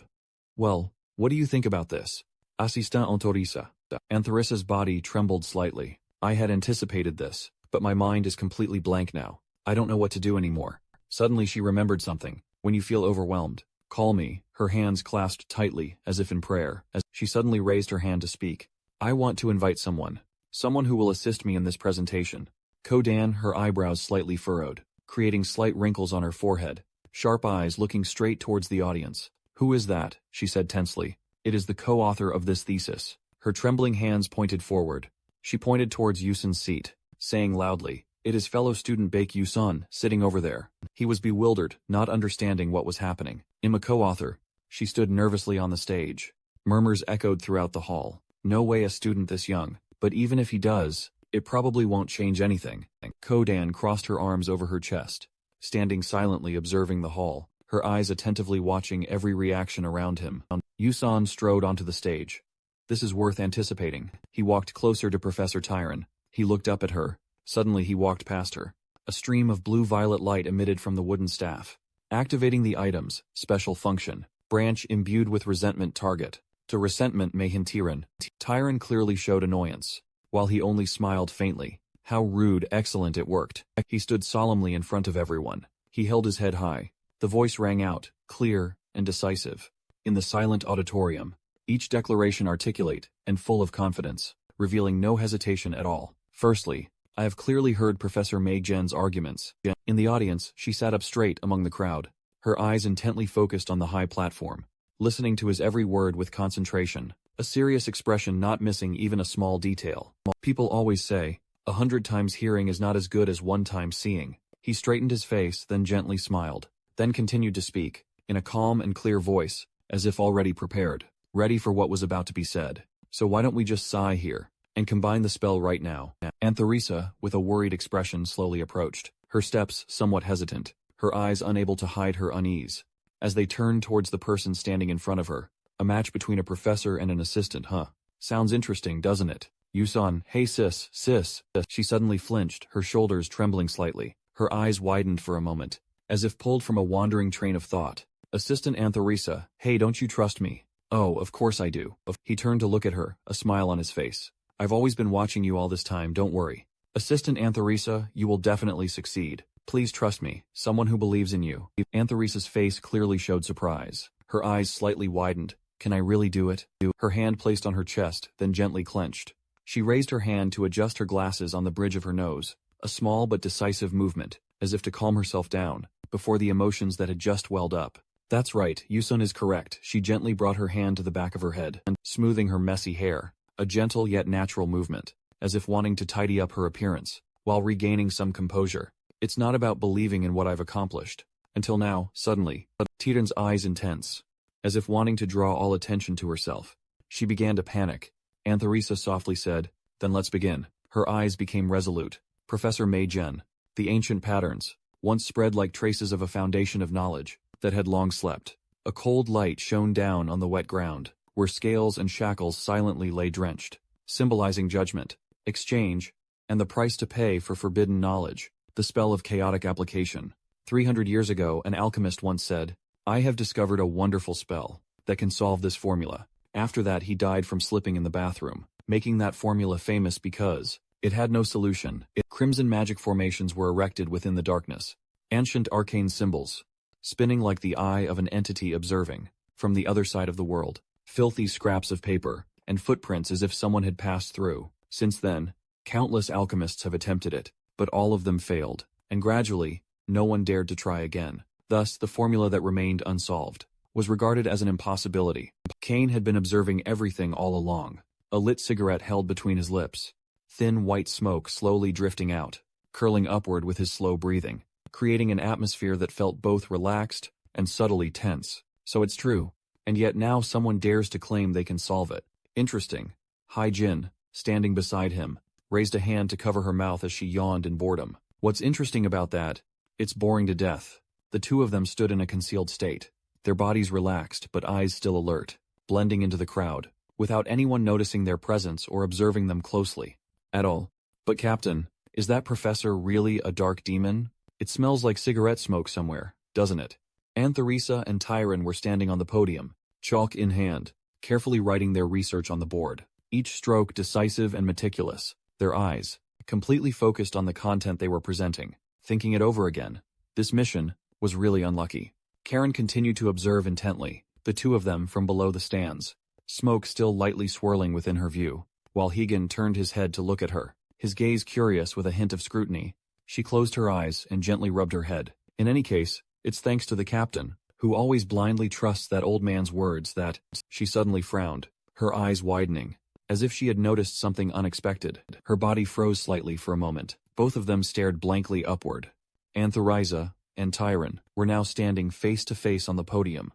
"Well, what do you think about this, Assistant Anthonisa?" Anthonisa's body trembled slightly. "I had anticipated this, but my mind is completely blank now. I don't know what to do anymore." Suddenly she remembered something. "When you feel overwhelmed, call me." Her hands clasped tightly, as if in prayer, as she suddenly raised her hand to speak. "I want to invite someone who will assist me in this presentation." Kodan, her eyebrows slightly furrowed, creating slight wrinkles on her forehead, sharp eyes looking straight towards the audience. "Who is that?" she said tensely. "It is the co-author of this thesis." Her trembling hands pointed forward. She pointed towards Yusun's seat, saying loudly, "It is fellow student Baek Yusun, sitting over there." He was bewildered, not understanding what was happening. "I'm a co-author." She stood nervously on the stage. Murmurs echoed throughout the hall. No way a student this young, but even if he does, it probably won't change anything. Kodan crossed her arms over her chest, standing silently observing the hall, her eyes attentively watching every reaction around him. Yusun strode onto the stage. "This is worth anticipating." He walked closer to Professor Tyran. He looked up at her. Suddenly he walked past her. A stream of blue-violet light emitted from the wooden staff. Activating the items, special function. Branch imbued with resentment target. To resentment Mayhin Tyran. Tyran clearly showed annoyance, while he only smiled faintly. How rude, excellent it worked. He stood solemnly in front of everyone. He held his head high. The voice rang out, clear and decisive. In the silent auditorium, each declaration articulate and full of confidence, revealing no hesitation at all. Firstly, I have clearly heard Professor Mei Gen's arguments. In the audience, she sat up straight among the crowd, her eyes intently focused on the high platform, listening to his every word with concentration, a serious expression not missing even a small detail. People always say, 100 times hearing is not as good as 1 time seeing. He straightened his face, then gently smiled, then continued to speak, in a calm and clear voice, as if already prepared, ready for what was about to be said. So why don't we just sigh here, and combine the spell right now? Anthonisa, with a worried expression, slowly approached, her steps somewhat hesitant, her eyes unable to hide her unease. As they turned towards the person standing in front of her, a match between a professor and an assistant, huh? Sounds interesting, doesn't it? Yusan, hey sis. She suddenly flinched, her shoulders trembling slightly. Her eyes widened for a moment, as if pulled from a wandering train of thought. Assistant Anthonisa, hey, don't you trust me? Oh, of course I do. He turned to look at her, a smile on his face. I've always been watching you all this time, don't worry. Assistant Anthonisa, you will definitely succeed. Please trust me, someone who believes in you. Anthorisa's face clearly showed surprise. Her eyes slightly widened. Can I really do it? Her hand placed on her chest, then gently clenched. She raised her hand to adjust her glasses on the bridge of her nose, a small but decisive movement, as if to calm herself down, before the emotions that had just welled up. That's right, Yusun is correct. She gently brought her hand to the back of her head, and smoothing her messy hair, a gentle yet natural movement, as if wanting to tidy up her appearance, while regaining some composure. It's not about believing in what I've accomplished. Until now, suddenly, Tiran's eyes intense, as if wanting to draw all attention to herself. She began to panic. Anthonisa softly said, then let's begin. Her eyes became resolute. Professor Mei Gen, the ancient patterns, once spread like traces of a foundation of knowledge that had long slept. A cold light shone down on the wet ground, where scales and shackles silently lay drenched, symbolizing judgment, exchange, and the price to pay for forbidden knowledge. The spell of chaotic application. 300 years ago, an alchemist once said, I have discovered a wonderful spell that can solve this formula. After that, he died from slipping in the bathroom, making that formula famous because it had no solution. Crimson magic formations were erected within the darkness, ancient arcane symbols, spinning like the eye of an entity observing, from the other side of the world, filthy scraps of paper, and footprints as if someone had passed through. Since then, countless alchemists have attempted it, but all of them failed, and gradually, no one dared to try again. Thus, the formula that remained unsolved was regarded as an impossibility. Kane had been observing everything all along, a lit cigarette held between his lips, thin white smoke slowly drifting out, curling upward with his slow breathing, creating an atmosphere that felt both relaxed and subtly tense. So it's true, and yet now someone dares to claim they can solve it. Interesting. Hai Jin, standing beside him, raised a hand to cover her mouth as she yawned in boredom. What's interesting about that? It's boring to death. The two of them stood in a concealed state, their bodies relaxed but eyes still alert, blending into the crowd, without anyone noticing their presence or observing them closely at all. But Captain, is that professor really a dark demon? It smells like cigarette smoke somewhere, doesn't it? Anthonisa and Tyran were standing on the podium, chalk in hand, carefully writing their research on the board, each stroke decisive and meticulous, their eyes completely focused on the content they were presenting, thinking it over again. This mission was really unlucky. Karen continued to observe intently, the two of them from below the stands, smoke still lightly swirling within her view, while Hegan turned his head to look at her, his gaze curious with a hint of scrutiny. She closed her eyes and gently rubbed her head. In any case, it's thanks to the captain, who always blindly trusts that old man's words that... She suddenly frowned, her eyes widening, as if she had noticed something unexpected. Her body froze slightly for a moment. Both of them stared blankly upward. Anthonisa and Tyran were now standing face to face on the podium.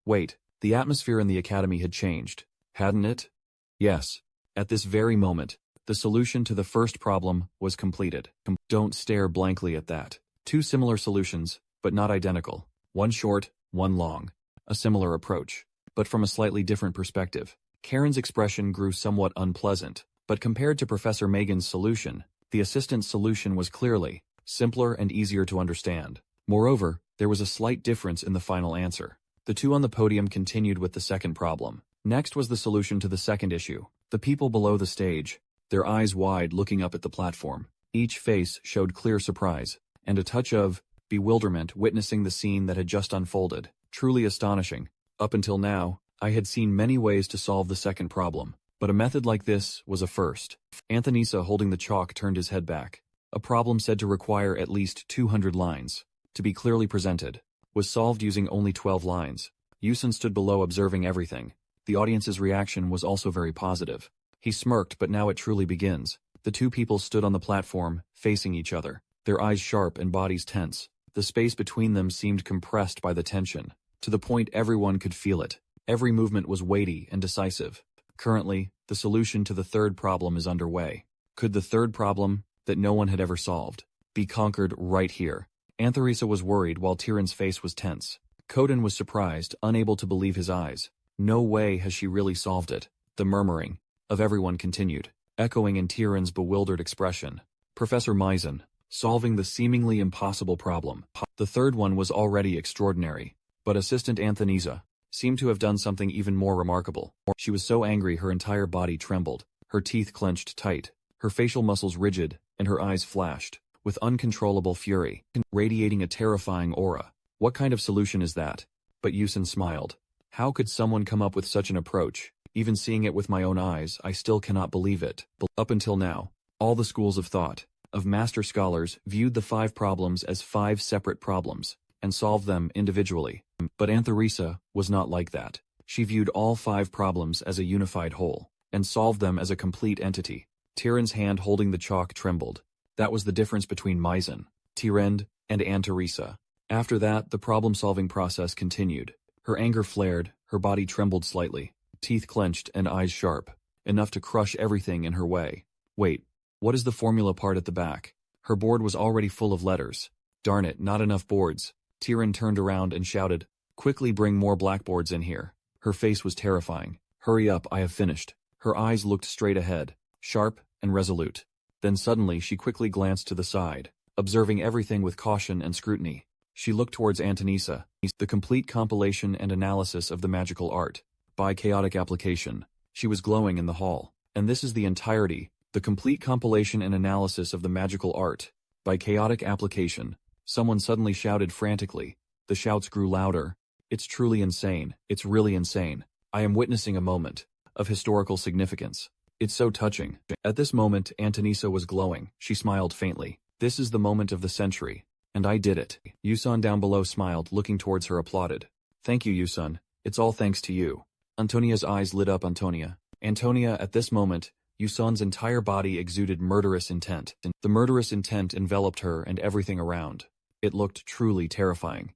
Wait, the atmosphere in the academy had changed, hadn't it? Yes. At this very moment, the solution to the first problem was completed. Don't stare blankly at that. Two similar solutions, but not identical. One short, one long. A similar approach, but from a slightly different perspective. Karen's expression grew somewhat unpleasant, but compared to Professor Megan's solution, the assistant's solution was clearly simpler and easier to understand. Moreover, there was a slight difference in the final answer. The two on the podium continued with the second problem. Next was the solution to the second issue. The people below the stage, their eyes wide looking up at the platform. Each face showed clear surprise, and a touch of bewilderment witnessing the scene that had just unfolded. Truly astonishing. Up until now, I had seen many ways to solve the second problem, but a method like this was a first. Anthonisa, holding the chalk, turned his head back. A problem said to require at least 200 lines to be clearly presented was solved using only 12 lines. Yusun stood below observing everything. The audience's reaction was also very positive. He smirked, but now it truly begins. The two people stood on the platform, facing each other, their eyes sharp and bodies tense. The space between them seemed compressed by the tension, to the point everyone could feel it. Every movement was weighty and decisive. Currently, the solution to the third problem is underway. Could the third problem, that no one had ever solved, be conquered right here? Anthonisa was worried while Tyrion's face was tense. Koden was surprised, unable to believe his eyes. No way has she really solved it. The murmuring of everyone continued, echoing in Tyrion's bewildered expression. Professor Maizen, solving the seemingly impossible problem. The third one was already extraordinary, but Assistant Anthonisa seemed to have done something even more remarkable. She was so angry her entire body trembled, her teeth clenched tight, her facial muscles rigid, and her eyes flashed with uncontrollable fury, radiating a terrifying aura. What kind of solution is that? But Yusun smiled. How could someone come up with such an approach? Even seeing it with my own eyes, I still cannot believe it. Up until now, all the schools of thought, of master scholars, viewed the 5 problems as 5 separate problems, and solved them individually. But Anthonisa was not like that. She viewed all 5 problems as a unified whole, and solved them as a complete entity. Tyrion's hand holding the chalk trembled. That was the difference between Maizen, Tyrion, and Anthonisa. After that, the problem-solving process continued. Her anger flared, her body trembled slightly, teeth clenched and eyes sharp, enough to crush everything in her way. Wait, what is the formula part at the back? Her board was already full of letters. Darn it, not enough boards. Tyrion turned around and shouted, "Quickly bring more blackboards in here." Her face was terrifying. "Hurry up, I have finished." Her eyes looked straight ahead, sharp and resolute. Then suddenly she quickly glanced to the side, observing everything with caution and scrutiny. She looked towards Anthonisa. The complete compilation and analysis of the magical art, by chaotic application. She was glowing in the hall. And this is the entirety, the complete compilation and analysis of the magical art, by chaotic application. Someone suddenly shouted frantically. The shouts grew louder. It's truly insane. It's really insane. I am witnessing a moment of historical significance. It's so touching. At this moment, Anthonisa was glowing. She smiled faintly. This is the moment of the century. And I did it. Yusun down below smiled, looking towards her applauded. Thank you, Yusun. It's all thanks to you. Antonia's eyes lit up. Antonia, at this moment, Yusun's entire body exuded murderous intent. The murderous intent enveloped her and everything around. It looked truly terrifying.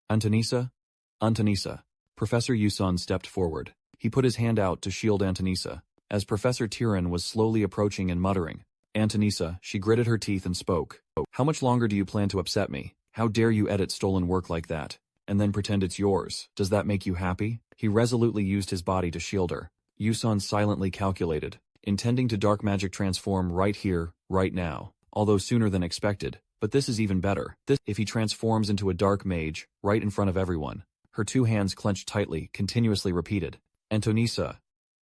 Anthonisa? Anthonisa. Professor Yusun stepped forward. He put his hand out to shield Anthonisa, as Professor Tyrion was slowly approaching and muttering. Anthonisa, she gritted her teeth and spoke. How much longer do you plan to upset me? How dare you edit stolen work like that, and then pretend it's yours? Does that make you happy? He resolutely used his body to shield her. Yusun silently calculated, intending to dark magic transform right here, right now, although sooner than expected. But this is even better. If he transforms into a dark mage, right in front of everyone. Her 2 hands clenched tightly, continuously repeated. Anthonisa.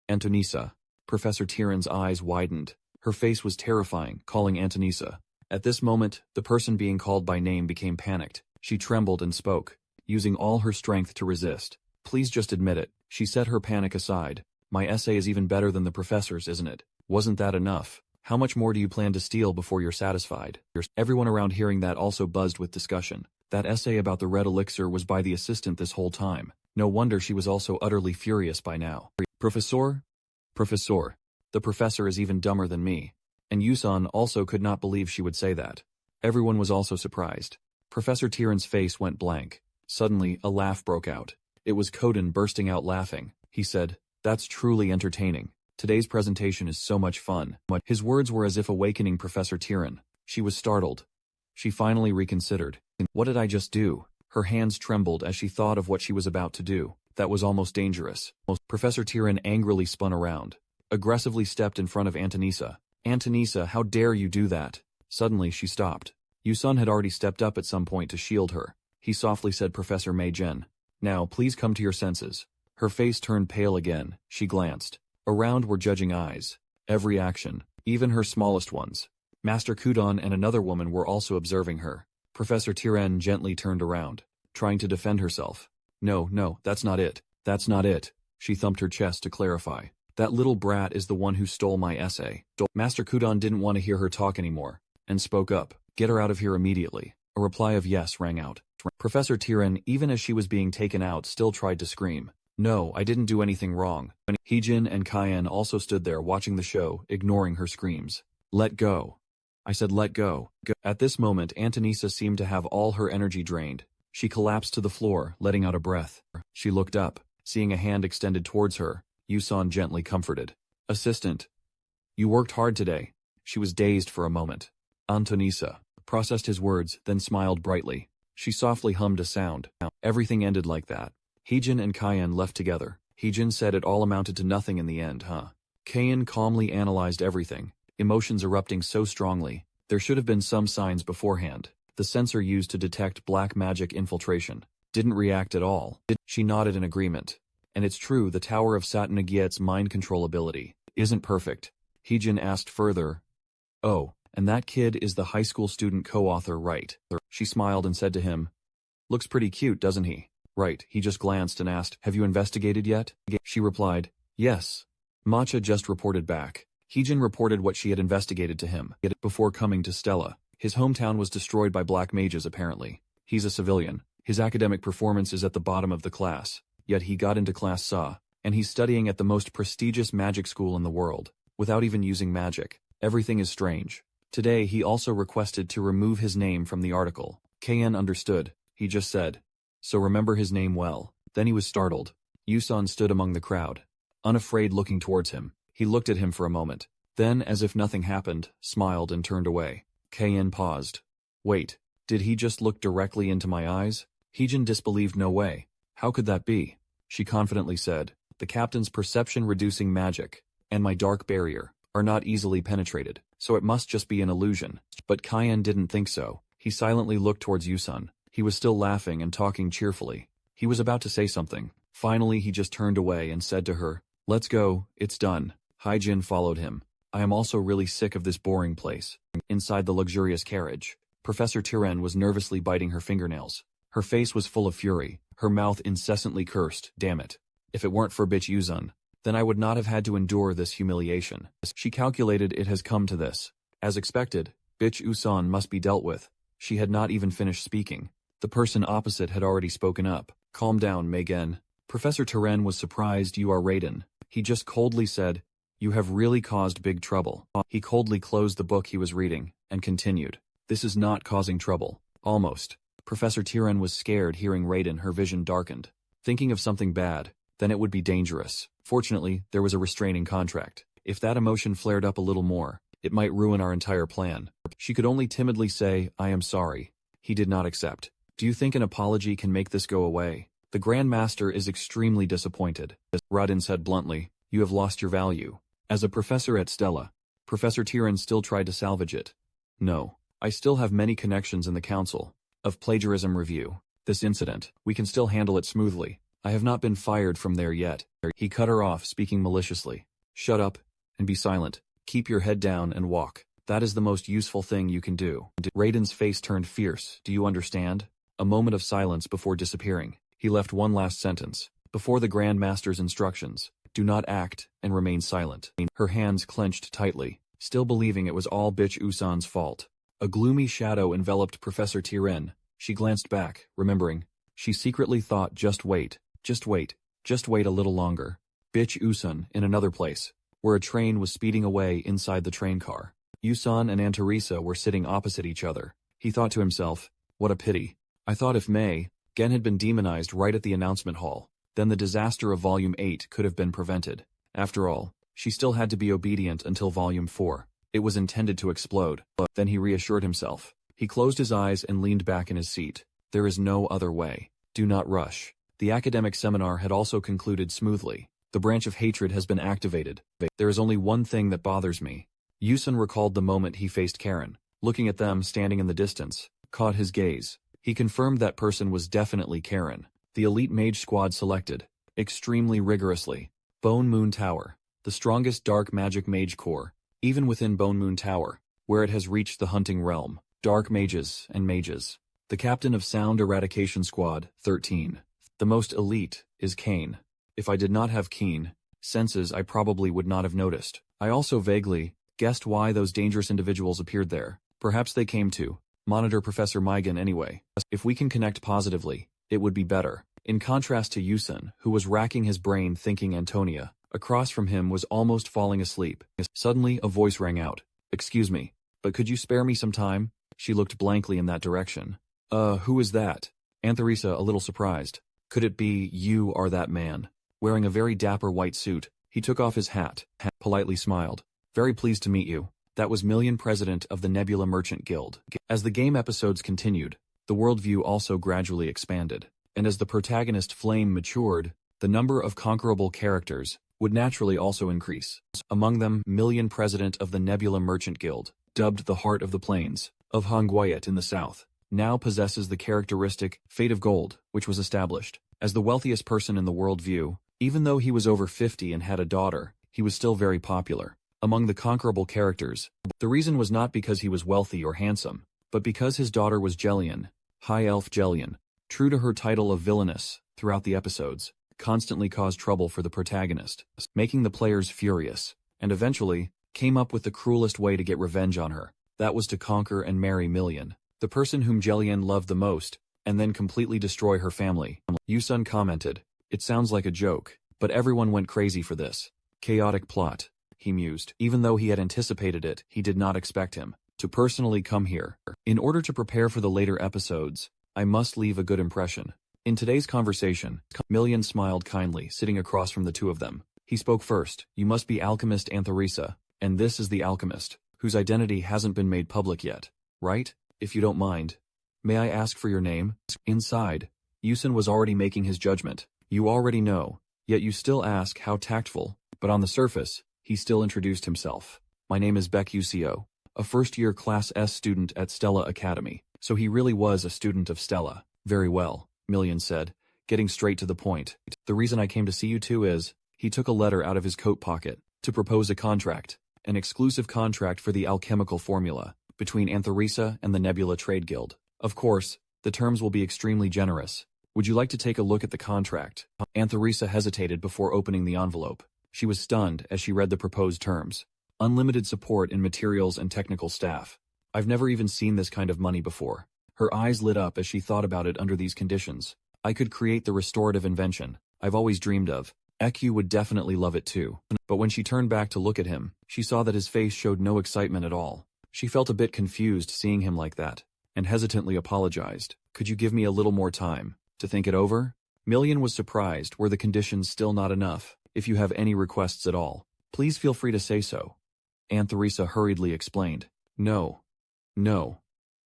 Anthonisa. Professor Tyrion's eyes widened. Her face was terrifying, calling Anthonisa. At this moment, the person being called by name became panicked. She trembled and spoke, using all her strength to resist. Please just admit it. She set her panic aside. My essay is even better than the professor's, isn't it? Wasn't that enough? How much more do you plan to steal before you're satisfied? Everyone around hearing that also buzzed with discussion. That essay about the red elixir was by the assistant this whole time. No wonder she was also utterly furious by now. Professor? Professor. The professor is even dumber than me. And Yusun also could not believe she would say that. Everyone was also surprised. Professor Tyrion's face went blank. Suddenly, a laugh broke out. It was Koden bursting out laughing. He said, "That's truly entertaining. Today's presentation is so much fun." His words were as if awakening Professor Tyrion. She was startled. She finally reconsidered. What did I just do? Her hands trembled as she thought of what she was about to do. That was almost dangerous. Professor Tyrion angrily spun around, aggressively stepped in front of Anthonisa. Anthonisa, how dare you do that? Suddenly she stopped. Yusun had already stepped up at some point to shield her. He softly said, Professor Mei Jin, now please come to your senses. Her face turned pale again. She glanced. Around were judging eyes. Every action, even her smallest ones. Master Kudon and another woman were also observing her. Professor Tiren gently turned around, trying to defend herself. No, that's not it. That's not it. She thumped her chest to clarify. That little brat is the one who stole my essay. Master Kudon didn't want to hear her talk anymore, and spoke up. Get her out of here immediately. A reply of yes rang out. Professor Tiren, even as she was being taken out, still tried to scream. No, I didn't do anything wrong. Heejin and Kyan also stood there watching the show, ignoring her screams. Let go. I said let go. At this moment, Anthonisa seemed to have all her energy drained. She collapsed to the floor, letting out a breath. She looked up, seeing a hand extended towards her. Yusun gently comforted. Assistant. You worked hard today. She was dazed for a moment. Anthonisa processed his words, then smiled brightly. She softly hummed a sound. Everything ended like that. Heejin and Kyan left together. Heejin said it all amounted to nothing in the end, huh? Kyan calmly analyzed everything, emotions erupting so strongly. There should have been some signs beforehand. The sensor used to detect black magic infiltration didn't react at all. She nodded in agreement. And it's true, the Tower of Satanagiet's mind control ability isn't perfect. Heejin asked further. Oh, and that kid is the high school student co-author, right? She smiled and said to him, looks pretty cute, doesn't he? Right, he just glanced and asked, have you investigated yet? She replied, yes. Matcha just reported back. Heejin reported what she had investigated to him. Before coming to Stella, his hometown was destroyed by black mages apparently. He's a civilian. His academic performance is at the bottom of the class. Yet he got into class SA, and he's studying at the most prestigious magic school in the world, without even using magic. Everything is strange. Today he also requested to remove his name from the article. KN understood. He just said, so remember his name well. Then he was startled. Yusun stood among the crowd, unafraid, looking towards him. He looked at him for a moment. Then, as if nothing happened, smiled and turned away. KN paused. Wait, did he just look directly into my eyes? Heejin disbelieved. No way. How could that be? She confidently said, the captain's perception-reducing magic, and my dark barrier, are not easily penetrated, so it must just be an illusion. But Kyan didn't think so. He silently looked towards Yusun. He was still laughing and talking cheerfully. He was about to say something. Finally he just turned away and said to her, let's go, it's done. Haijin followed him. I am also really sick of this boring place. Inside the luxurious carriage, Professor Tiren was nervously biting her fingernails. Her face was full of fury. Her mouth incessantly cursed. Damn it. If it weren't for bitch Yusun, then I would not have had to endure this humiliation. She calculated it has come to this. As expected, bitch Yusun must be dealt with. She had not even finished speaking. The person opposite had already spoken up. Calm down, Megan. Professor Tiren was surprised. You are Raiden. He just coldly said, you have really caused big trouble. He coldly closed the book he was reading, and continued. This is not causing trouble. Almost. Professor Tiren was scared hearing Raiden. Her vision darkened. Thinking of something bad, then it would be dangerous. Fortunately, there was a restraining contract. If that emotion flared up a little more, it might ruin our entire plan. She could only timidly say, I am sorry. He did not accept. Do you think an apology can make this go away? The Grand Master is extremely disappointed. Raiden said bluntly, you have lost your value. As a professor at Stella, Professor Tiren still tried to salvage it. No, I still have many connections in the Council of Plagiarism Review. This incident, we can still handle it smoothly. I have not been fired from there yet. He cut her off, speaking maliciously. Shut up, and be silent. Keep your head down and walk. That is the most useful thing you can do. Raiden's face turned fierce. Do you understand? A moment of silence before disappearing. He left one last sentence. Before the Grand Master's instructions, do not act and remain silent. Her hands clenched tightly, still believing it was all bitch Usan's fault. A gloomy shadow enveloped Professor Tiren. She glanced back, remembering. She secretly thought, just wait a little longer. Bitch Usan, in another place, where a train was speeding away inside the train car. Usan and Anthonisa were sitting opposite each other. He thought to himself, what a pity. I thought if Gen had been demonized right at the announcement hall, then the disaster of Volume 8 could have been prevented. After all, she still had to be obedient until Volume 4. It was intended to explode. Then he reassured himself. He closed his eyes and leaned back in his seat. There is no other way. Do not rush. The academic seminar had also concluded smoothly. The branch of hatred has been activated. There is only one thing that bothers me. Yusun recalled the moment he faced Karen. looking at them standing in the distance, caught his gaze. He confirmed that person was definitely Karen. The elite mage squad selected, extremely rigorously. Bone Moon Tower, the strongest dark magic mage core, even within Bone Moon Tower, where it has reached the hunting realm. Dark mages and mages. The captain of Sound Eradication Squad, 13. The most elite is Kane. If I did not have keen senses, I probably would not have noticed. I also vaguely guessed why those dangerous individuals appeared there. Perhaps they came to monitor Professor Migan anyway. If we can connect positively, it would be better. In contrast to Yusun, who was racking his brain thinking Antonia, across from him was almost falling asleep. Suddenly a voice rang out. "Excuse me, but could you spare me some time?" She looked blankly in that direction. Who is that?" Anthonisa, a little surprised. "Could it be you are that man?" Wearing a very dapper white suit, he took off his hat, politely smiled. "Very pleased to meet you." That was Million, president of the Nebula Merchant Guild. As the game episodes continued, the worldview also gradually expanded, and as the protagonist Flame matured, the number of conquerable characters would naturally also increase. Among them, Million, president of the Nebula Merchant Guild, dubbed the Heart of the Plains of Hongguayet in the south, now possesses the characteristic Fate of Gold, which was established. As the wealthiest person in the worldview, even though he was over 50 and had a daughter, he was still very popular among the conquerable characters. The reason was not because he was wealthy or handsome, but because his daughter was Jellian, High Elf Jellian, true to her title of villainess throughout the episodes, constantly caused trouble for the protagonist, making the players furious, and eventually came up with the cruelest way to get revenge on her. That was to conquer and marry Million, the person whom Jellian loved the most, and then completely destroy her family. Yusun commented, "It sounds like a joke, but everyone went crazy for this. Chaotic plot," he mused. Even though he had anticipated it, he did not expect him to personally come here. In order to prepare for the later episodes, I must leave a good impression. In today's conversation, Million smiled kindly, sitting across from the two of them. He spoke first. "You must be alchemist Anthonisa, and this is the alchemist, whose identity hasn't been made public yet, right? If you don't mind, may I ask for your name?" Inside, Yusun was already making his judgment. "You already know, yet you still ask, how tactful." But on the surface, he still introduced himself. "My name is Beck Ucio, a first-year Class S student at Stella Academy." So he really was a student of Stella. "Very well," Million said, getting straight to the point. "The reason I came to see you two is," he took a letter out of his coat pocket, "to propose a contract, an exclusive contract for the alchemical formula, between Anthonisa and the Nebula Trade Guild. Of course, the terms will be extremely generous. Would you like to take a look at the contract?" Anthonisa hesitated before opening the envelope. She was stunned as she read the proposed terms. Unlimited support in materials and technical staff. "I've never even seen this kind of money before." Her eyes lit up as she thought about it under these conditions. "I could create the restorative invention I've always dreamed of. EQ would definitely love it too." But when she turned back to look at him, she saw that his face showed no excitement at all. She felt a bit confused seeing him like that, and hesitantly apologized. "Could you give me a little more time to think it over?" Million was surprised. Were the conditions still not enough? "If you have any requests at all, please feel free to say so," Anthonisa hurriedly explained. No,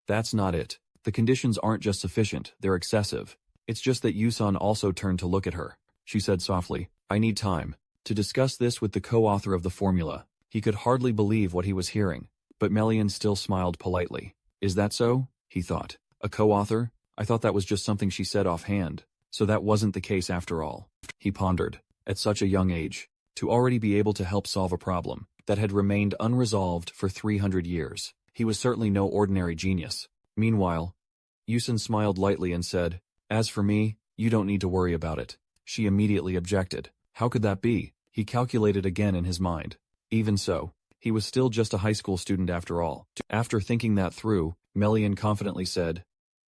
that's not it. The conditions aren't just sufficient, they're excessive. It's just that Yusun also turned to look at her. She said softly, "I need time to discuss this with the co-author of the formula." He could hardly believe what he was hearing, but Million still smiled politely. "Is that so?" he thought. "A co-author? I thought that was just something she said offhand. So that wasn't the case after all." He pondered. At such a young age, to already be able to help solve a problem that had remained unresolved for 300 years. He was certainly no ordinary genius. Meanwhile, Yusun smiled lightly and said, "As for me, you don't need to worry about it." She immediately objected. How could that be? He calculated again in his mind. Even so, he was still just a high school student after all. After thinking that through, Million confidently said,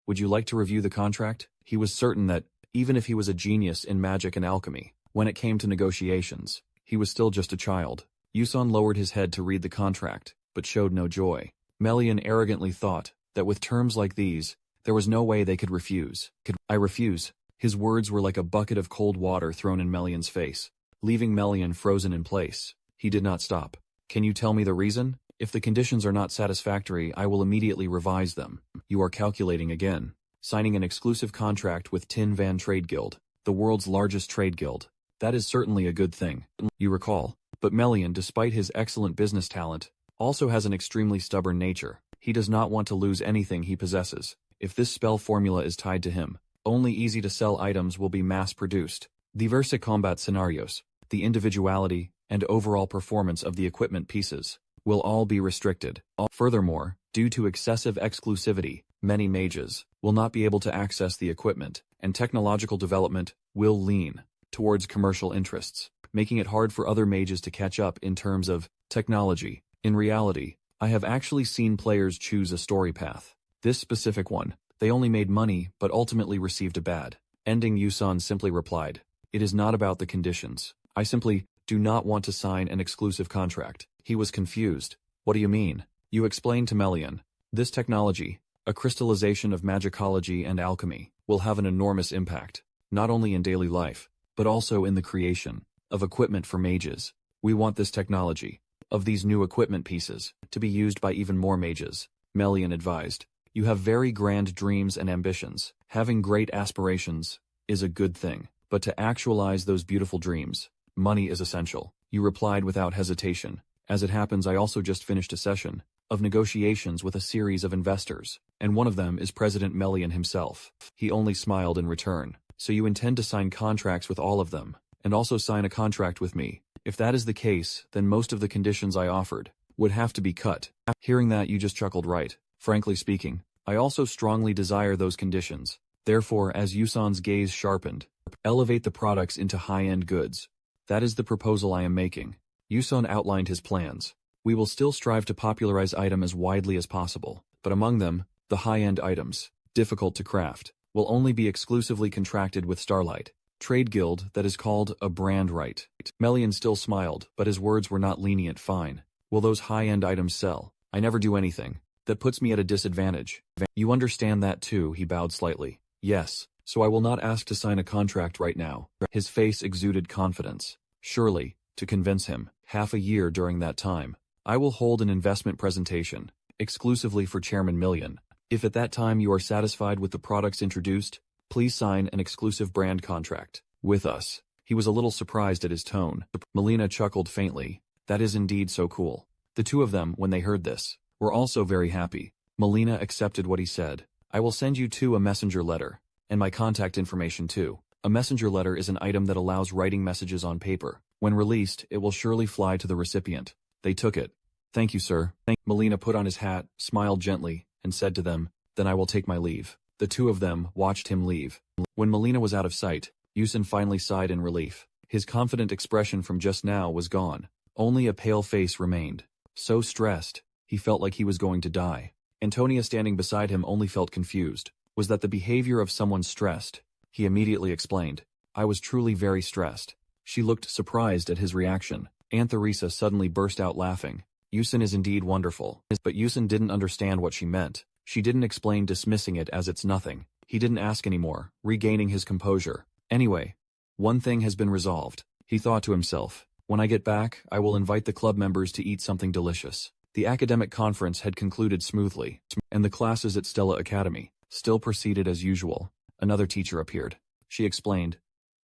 "Would you like to review the contract?" He was certain that, even if he was a genius in magic and alchemy, when it came to negotiations, he was still just a child. Yusun lowered his head to read the contract, but showed no joy. Million arrogantly thought that with terms like these, there was no way they could refuse. "I refuse." His words were like a bucket of cold water thrown in Million's face, leaving Million frozen in place. He did not stop. "Can you tell me the reason? If the conditions are not satisfactory, I will immediately revise them." "You are calculating again. Signing an exclusive contract with Tin Van Trade Guild, the world's largest trade guild. That is certainly a good thing. You recall." But Million, despite his excellent business talent, also has an extremely stubborn nature. He does not want to lose anything he possesses. If this spell formula is tied to him, only easy-to-sell items will be mass-produced. Diverse combat scenarios, the individuality and overall performance of the equipment pieces will all be restricted. Furthermore, due to excessive exclusivity, many mages will not be able to access the equipment, and technological development will lean towards commercial interests, making it hard for other mages to catch up in terms of technology. In reality, I have actually seen players choose a story path. This specific one, they only made money but ultimately received a bad ending. Yusan simply replied, "It is not about the conditions. I simply do not want to sign an exclusive contract." He was confused. "What do you mean?" You explained to Melian. "This technology, a crystallization of magicology and alchemy, will have an enormous impact, not only in daily life, but also in the creation of equipment for mages. We want this technology, of these new equipment pieces, to be used by even more mages," Melian advised. "You have very grand dreams and ambitions. Having great aspirations is a good thing, but to actualize those beautiful dreams, money is essential." You replied without hesitation. "As it happens, I also just finished a session of negotiations with a series of investors, and one of them is President Melian himself." He only smiled in return. "So you intend to sign contracts with all of them, and also sign a contract with me? If that is the case, then most of the conditions I offered would have to be cut." Hearing that, you just chuckled. "Right. Frankly speaking, I also strongly desire those conditions. Therefore, as Yusan's gaze sharpened, elevate the products into high-end goods. That is the proposal I am making." Yusan outlined his plans. "We will still strive to popularize item as widely as possible, but among them, the high-end items, difficult to craft, will only be exclusively contracted with Starlight Trade Guild that is called a brand right." Melian still smiled, but his words were not lenient. "Fine. Will those high-end items sell? I never do anything that puts me at a disadvantage." "You understand that too," he bowed slightly. "Yes, so I will not ask to sign a contract right now." His face exuded confidence. "Surely, to convince him, half a year during that time, I will hold an investment presentation, exclusively for Chairman Million. If at that time you are satisfied with the products introduced, please sign an exclusive brand contract with us." He was a little surprised at his tone. Melina chuckled faintly. "That is indeed so cool." The two of them, when they heard this, were also very happy. Melina accepted what he said. "I will send you two a messenger letter, and my contact information too." A messenger letter is an item that allows writing messages on paper. When released, it will surely fly to the recipient. They took it. "Thank you, sir." Melina put on his hat, smiled gently, and said to them, "Then I will take my leave." The two of them watched him leave. When Melina was out of sight, Yusan finally sighed in relief. His confident expression from just now was gone. Only a pale face remained. So stressed, he felt like he was going to die. Antonia standing beside him only felt confused. Was that the behavior of someone stressed? He immediately explained, "I was truly very stressed." She looked surprised at his reaction. Anthonisa suddenly burst out laughing. "Yusan is indeed wonderful." But Yusan didn't understand what she meant. She didn't explain, dismissing it as it's nothing. He didn't ask anymore, regaining his composure. "Anyway, one thing has been resolved," he thought to himself. "When I get back, I will invite the club members to eat something delicious." The academic conference had concluded smoothly, and the classes at Stella Academy still proceeded as usual. Another teacher appeared. She explained,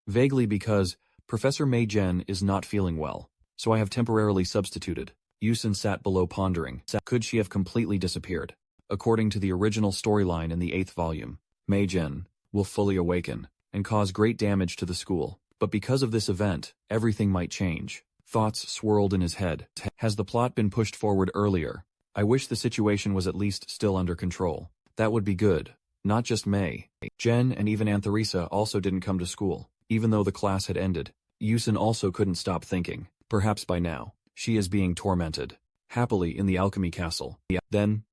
"Vaguely, because Professor Mei Jen is not feeling well, so I have temporarily substituted." Yusan sat below pondering. Could she have completely disappeared? According to the original storyline in the 8th volume, Mei Jen will fully awaken and cause great damage to the school. But because of this event, everything might change. Thoughts swirled in his head. Has the plot been pushed forward earlier? I wish the situation was at least still under control. That would be good. Not just Mei Jen and even Anthonisa also didn't come to school, even though the class had ended. Yusan also couldn't stop thinking. Perhaps by now, she is being tormented happily in the alchemy castle. Then,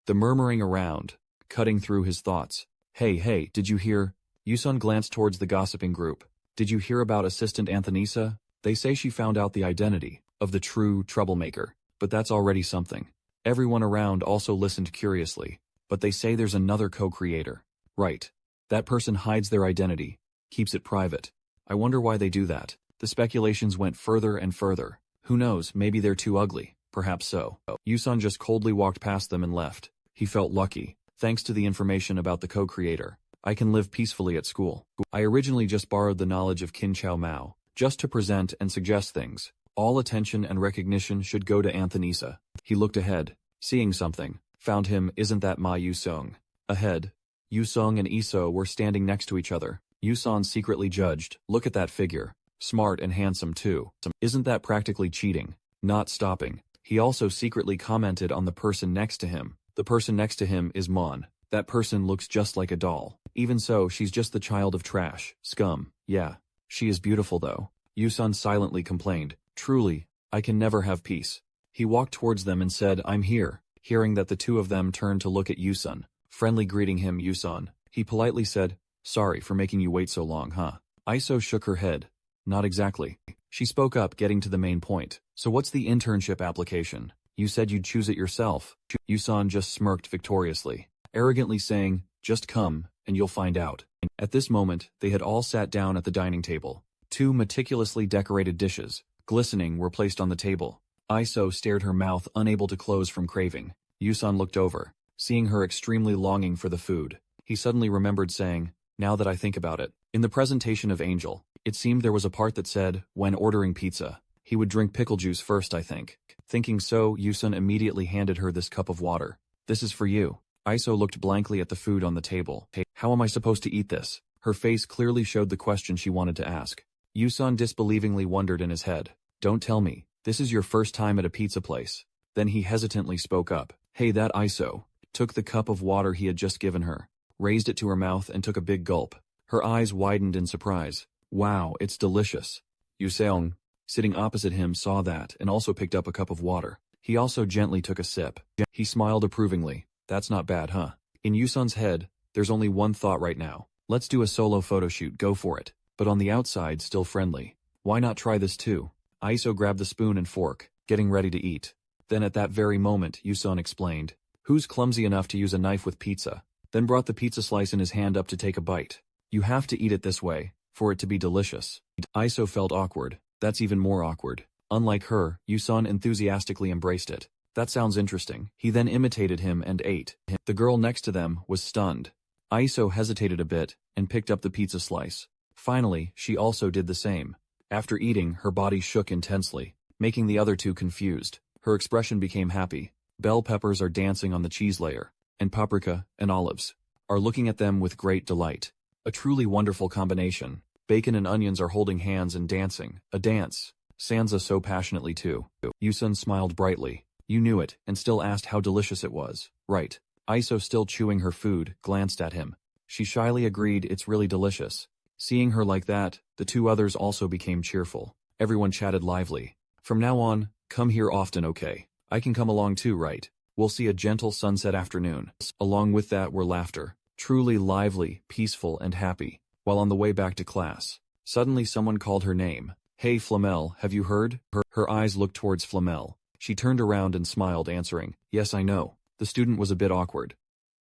the murmuring around, cutting through his thoughts. Hey, did you hear?" Yusan glanced towards the gossiping group. "Did you hear about Assistant Anthonisa? They say she found out the identity of the true troublemaker, but that's already something." Everyone around also listened curiously. "But they say there's another co-creator." "Right. That person hides their identity, keeps it private. I wonder why they do that." The speculations went further and further. Who knows, maybe they're too ugly. Perhaps so. Yusan just coldly walked past them and left. He felt lucky. Thanks to the information about the co-creator, I can live peacefully at school. I originally just borrowed the knowledge of Qin Chao Mao, just to present and suggest things. All attention and recognition should go to Anthonisa. He looked ahead, seeing something Found him, isn't that Ma Yu-sung? Ahead, Yu-sung and Iso were standing next to each other. Yusan secretly judged, look at that figure. Smart and handsome too. Isn't that practically cheating? Not stopping. He also secretly commented on the person next to him. The person next to him is Mon. That person looks just like a doll. Even so, she's just the child of trash. Scum. Yeah. She is beautiful though. Yusan silently complained. Truly, I can never have peace. He walked towards them and said, I'm here. Hearing that the two of them turned to look at Yusan, friendly greeting him, Yusan. He politely said, sorry for making you wait so long, huh? Iso shook her head. Not exactly. She spoke up, getting to the main point. So what's the internship application? You said you'd choose it yourself. Yusan just smirked victoriously, arrogantly saying, just come, and you'll find out. At this moment, they had all sat down at the dining table. 2 meticulously decorated dishes, glistening, were placed on the table. Iso stared, her mouth unable to close from craving. Yusan looked over, seeing her extremely longing for the food. He suddenly remembered saying, now that I think about it, in the presentation of Angel, it seemed there was a part that said, when ordering pizza, he would drink pickle juice first, I think. Thinking so, Yusan immediately handed her this cup of water. This is for you. Iso looked blankly at the food on the table. Hey, how am I supposed to eat this? Her face clearly showed the question she wanted to ask. Yusan disbelievingly wondered in his head. Don't tell me, this is your first time at a pizza place. Then he hesitantly spoke up. Hey, that Iso took the cup of water he had just given her, raised it to her mouth and took a big gulp. Her eyes widened in surprise. Wow, it's delicious. Yuseong, sitting opposite him, saw that and also picked up a cup of water. He also gently took a sip. He smiled approvingly. That's not bad, huh? In Yusan's head, there's only one thought right now. Let's do a solo photo shoot, go for it. But on the outside, still friendly. Why not try this too? Iso grabbed the spoon and fork, getting ready to eat. Then at that very moment, Yusan explained, who's clumsy enough to use a knife with pizza? Then brought the pizza slice in his hand up to take a bite. You have to eat it this way, for it to be delicious. Iso felt awkward. That's even more awkward. Unlike her, Yusan enthusiastically embraced it. That sounds interesting. He then imitated him and ate. The girl next to them was stunned. Iso hesitated a bit and picked up the pizza slice. Finally, she also did the same. After eating, her body shook intensely, making the other two confused. Her expression became happy. Bell peppers are dancing on the cheese layer, and paprika and olives are looking at them with great delight. A truly wonderful combination. Bacon and onions are holding hands and dancing. A dance. Sansa so passionately too. Yusun smiled brightly. You knew it, and still asked how delicious it was. Right. Iso, still chewing her food, glanced at him. She shyly agreed it's really delicious. Seeing her like that, the two others also became cheerful. Everyone chatted lively. From now on, come here often, okay? I can come along too, right? We'll see a gentle sunset afternoon. Along with that were laughter. Truly lively, peaceful, and happy. While on the way back to class, suddenly someone called her name. Hey Flamel, have you heard? Her eyes looked towards Flamel. She turned around and smiled, answering, yes, I know. The student was a bit awkward.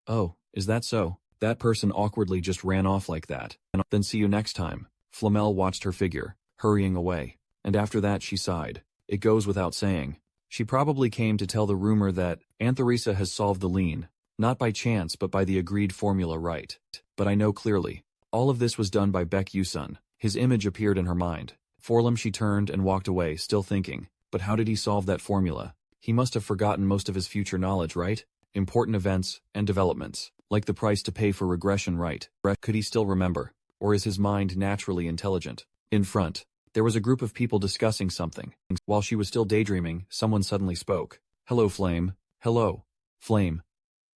Oh, is that so? That person awkwardly just ran off like that. Then see you next time. Flamel watched her figure, hurrying away. And after that she sighed. It goes without saying. She probably came to tell the rumor that Anthonisa has solved the lien. Not by chance but by the agreed formula, right? But I know clearly. All of this was done by Baek Yusun. His image appeared in her mind. Forlem, she turned and walked away, still thinking. But how did he solve that formula? He must have forgotten most of his future knowledge, right? Important events and developments, like the price to pay for regression, right? Could he still remember? Or is his mind naturally intelligent? In front, there was a group of people discussing something. While she was still daydreaming, someone suddenly spoke. Hello, Flame. Hello. Flame.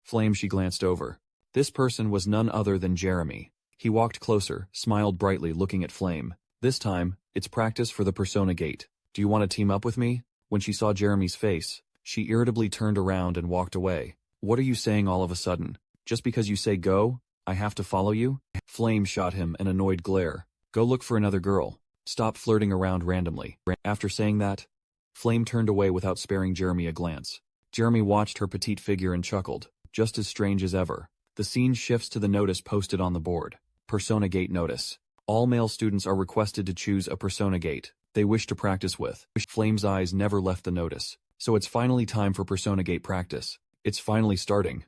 Flame, she glanced over. This person was none other than Jeremy. He walked closer, smiled brightly, looking at Flame. This time, it's practice for the Persona Gate. Do you want to team up with me? When she saw Jeremy's face, she irritably turned around and walked away. What are you saying all of a sudden? Just because you say go, I have to follow you? Flame shot him an annoyed glare. Go look for another girl. Stop flirting around randomly. After saying that, Flame turned away without sparing Jeremy a glance. Jeremy watched her petite figure and chuckled. Just as strange as ever. The scene shifts to the notice posted on the board. Persona Gate notice. All male students are requested to choose a Persona Gate they wish to practice with. Flame's eyes never left the notice. So it's finally time for Persona Gate practice. It's finally starting.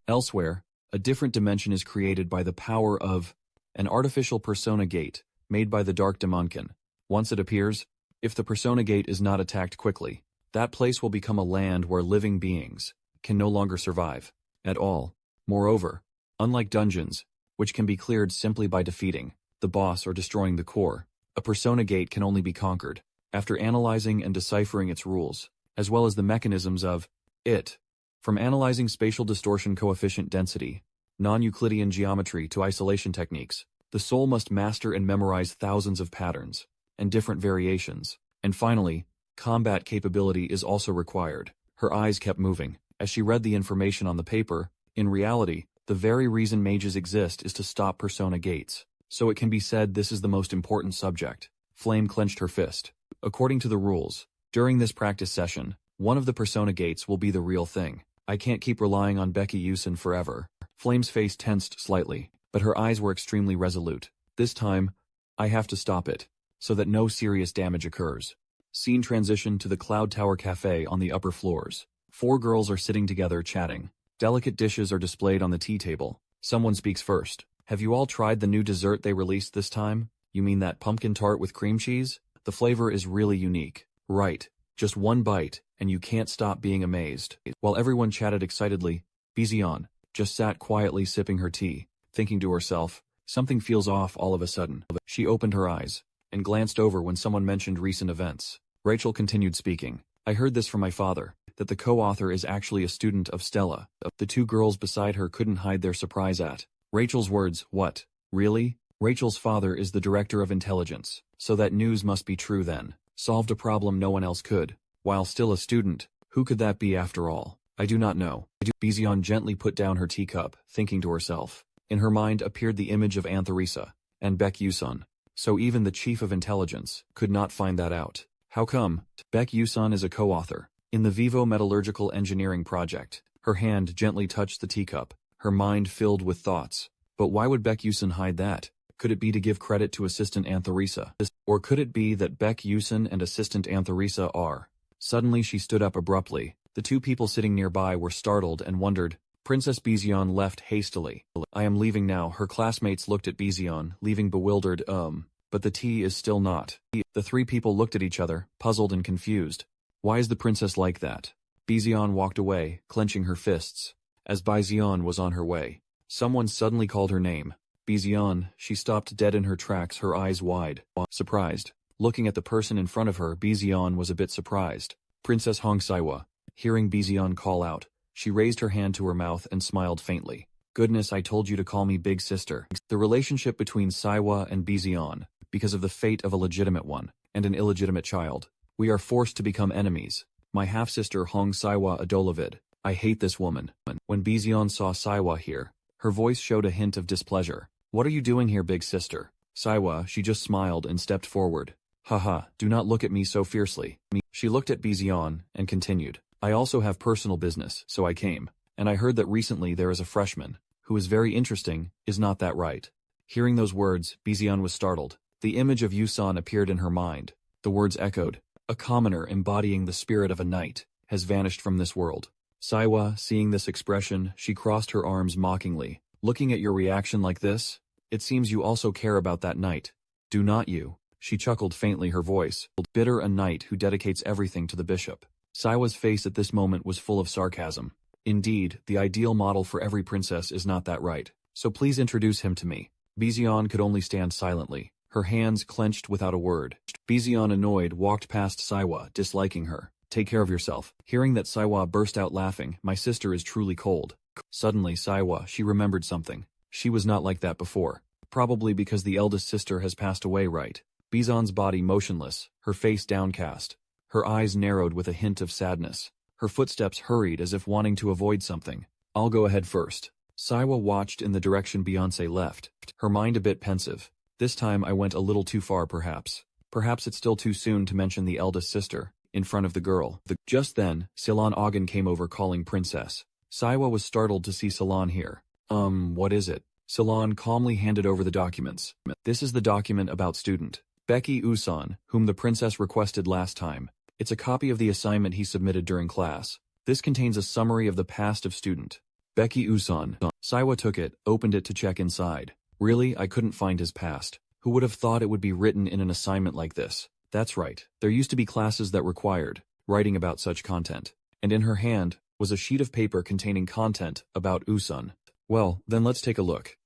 Elsewhere, a different dimension is created by the power of an artificial Persona Gate made by the Dark Demonkin. Once it appears, if the Persona Gate is not attacked quickly, that place will become a land where living beings, can no longer survive. At all. Moreover, unlike dungeons, which can be cleared simply by defeating the boss or destroying the core, a persona gate can only be conquered after analyzing and deciphering its rules, as well as the mechanisms of it. From analyzing spatial distortion coefficient density, non-Euclidean geometry to isolation techniques, the soul must master and memorize thousands of patterns and different variations. And finally, combat capability is also required. Her eyes kept moving as she read the information on the paper. In reality, the very reason mages exist is to stop persona gates. So it can be said this is the most important subject. Flame clenched her fist. According to the rules, during this practice session, one of the persona gates will be the real thing. I can't keep relying on Becky Yusin forever. Flame's face tensed slightly, but her eyes were extremely resolute. This time, I have to stop it, so that no serious damage occurs. Scene transition to the Cloud Tower Cafe on the upper floors. 4 girls are sitting together chatting. Delicate dishes are displayed on the tea table. Someone speaks first. Have you all tried the new dessert they released this time? You mean that pumpkin tart with cream cheese? The flavor is really unique. Right. Just one bite, and you can't stop being amazed. While everyone chatted excitedly, Bizion just sat quietly sipping her tea, thinking to herself, something feels off all of a sudden. She opened her eyes and glanced over when someone mentioned recent events. Rachel continued speaking. I heard this from my father, that the co-author is actually a student of Stella. The 2 girls beside her couldn't hide their surprise at Rachel's words. What? Really? Rachel's father is the director of intelligence, so that news must be true then. Solved a problem no one else could. While still a student, who could that be after all? I do not know. Bizion gently put down her teacup, thinking to herself. In her mind appeared the image of Anthonisa and Beck Yusun. So even the chief of intelligence could not find that out. How come? Beck Yusun is a co-author in the Vivo Metallurgical Engineering project. Her hand gently touched the teacup, her mind filled with thoughts. But why would Beck Yusun hide that? Could it be to give credit to assistant Anthonisa? Or could it be that Beck Yusun and assistant Anthonisa are? Suddenly she stood up abruptly. The 2 people sitting nearby were startled and wondered. Princess Bizion left hastily. I am leaving now. Her classmates looked at Bizion, leaving bewildered. But the tea is still not. The 3 people looked at each other, puzzled and confused. Why is the princess like that? Bizion walked away, clenching her fists. As Bizion was on her way, someone suddenly called her name. Bizion, she stopped dead in her tracks, her eyes wide. Surprised. Looking at the person in front of her, Bizion was a bit surprised. Princess Hong Saiwa. Hearing Bizion call out, she raised her hand to her mouth and smiled faintly. Goodness, I told you to call me big sister. The relationship between Saiwa and Bizion, because of the fate of a legitimate one and an illegitimate child. We are forced to become enemies. My half-sister Hong Saiwa Adolovid. I hate this woman. When Bizion saw Saiwa here, her voice showed a hint of displeasure. What are you doing here, big sister? Saiwa, she just smiled and stepped forward. Haha, do not look at me so fiercely. She looked at Bizion and continued. I also have personal business, so I came. And I heard that recently there is a freshman, who is very interesting, is not that right? Hearing those words, Bizion was startled. The image of Yusan appeared in her mind. The words echoed. A commoner embodying the spirit of a knight has vanished from this world. Saiwa, seeing this expression, she crossed her arms mockingly. Looking at your reaction like this, it seems you also care about that knight. Do not you? She chuckled faintly, her voice bitter. A knight who dedicates everything to the bishop. Saiwa's face at this moment was full of sarcasm. Indeed, the ideal model for every princess is not that right. So please introduce him to me. Bizion could only stand silently, her hands clenched without a word. Bizion, annoyed, walked past Saiwa, disliking her. Take care of yourself. Hearing that, Saiwa burst out laughing. My sister is truly cold. Suddenly, Saiwa, she remembered something. She was not like that before. Probably because the eldest sister has passed away, right? Bizon's body motionless, her face downcast. Her eyes narrowed with a hint of sadness. Her footsteps hurried as if wanting to avoid something. I'll go ahead first. Saiwa watched in the direction Beyoncé left, her mind a bit pensive. This time I went a little too far perhaps. Perhaps it's still too soon to mention the eldest sister, in front of the girl. Just then, Ceylon Ogden came over calling Princess. Saiwa was startled to see Ceylon here. What is it? Ceylon calmly handed over the documents. This is the document about student Becky Usan, whom the princess requested last time. It's a copy of the assignment he submitted during class. This contains a summary of the past of student Becky Usan. Saiwa took it, opened it to check inside. Really, I couldn't find his past. Who would have thought it would be written in an assignment like this? That's right. There used to be classes that required writing about such content. And in her hand, was a sheet of paper containing content about Usun. Well, then let's take a look.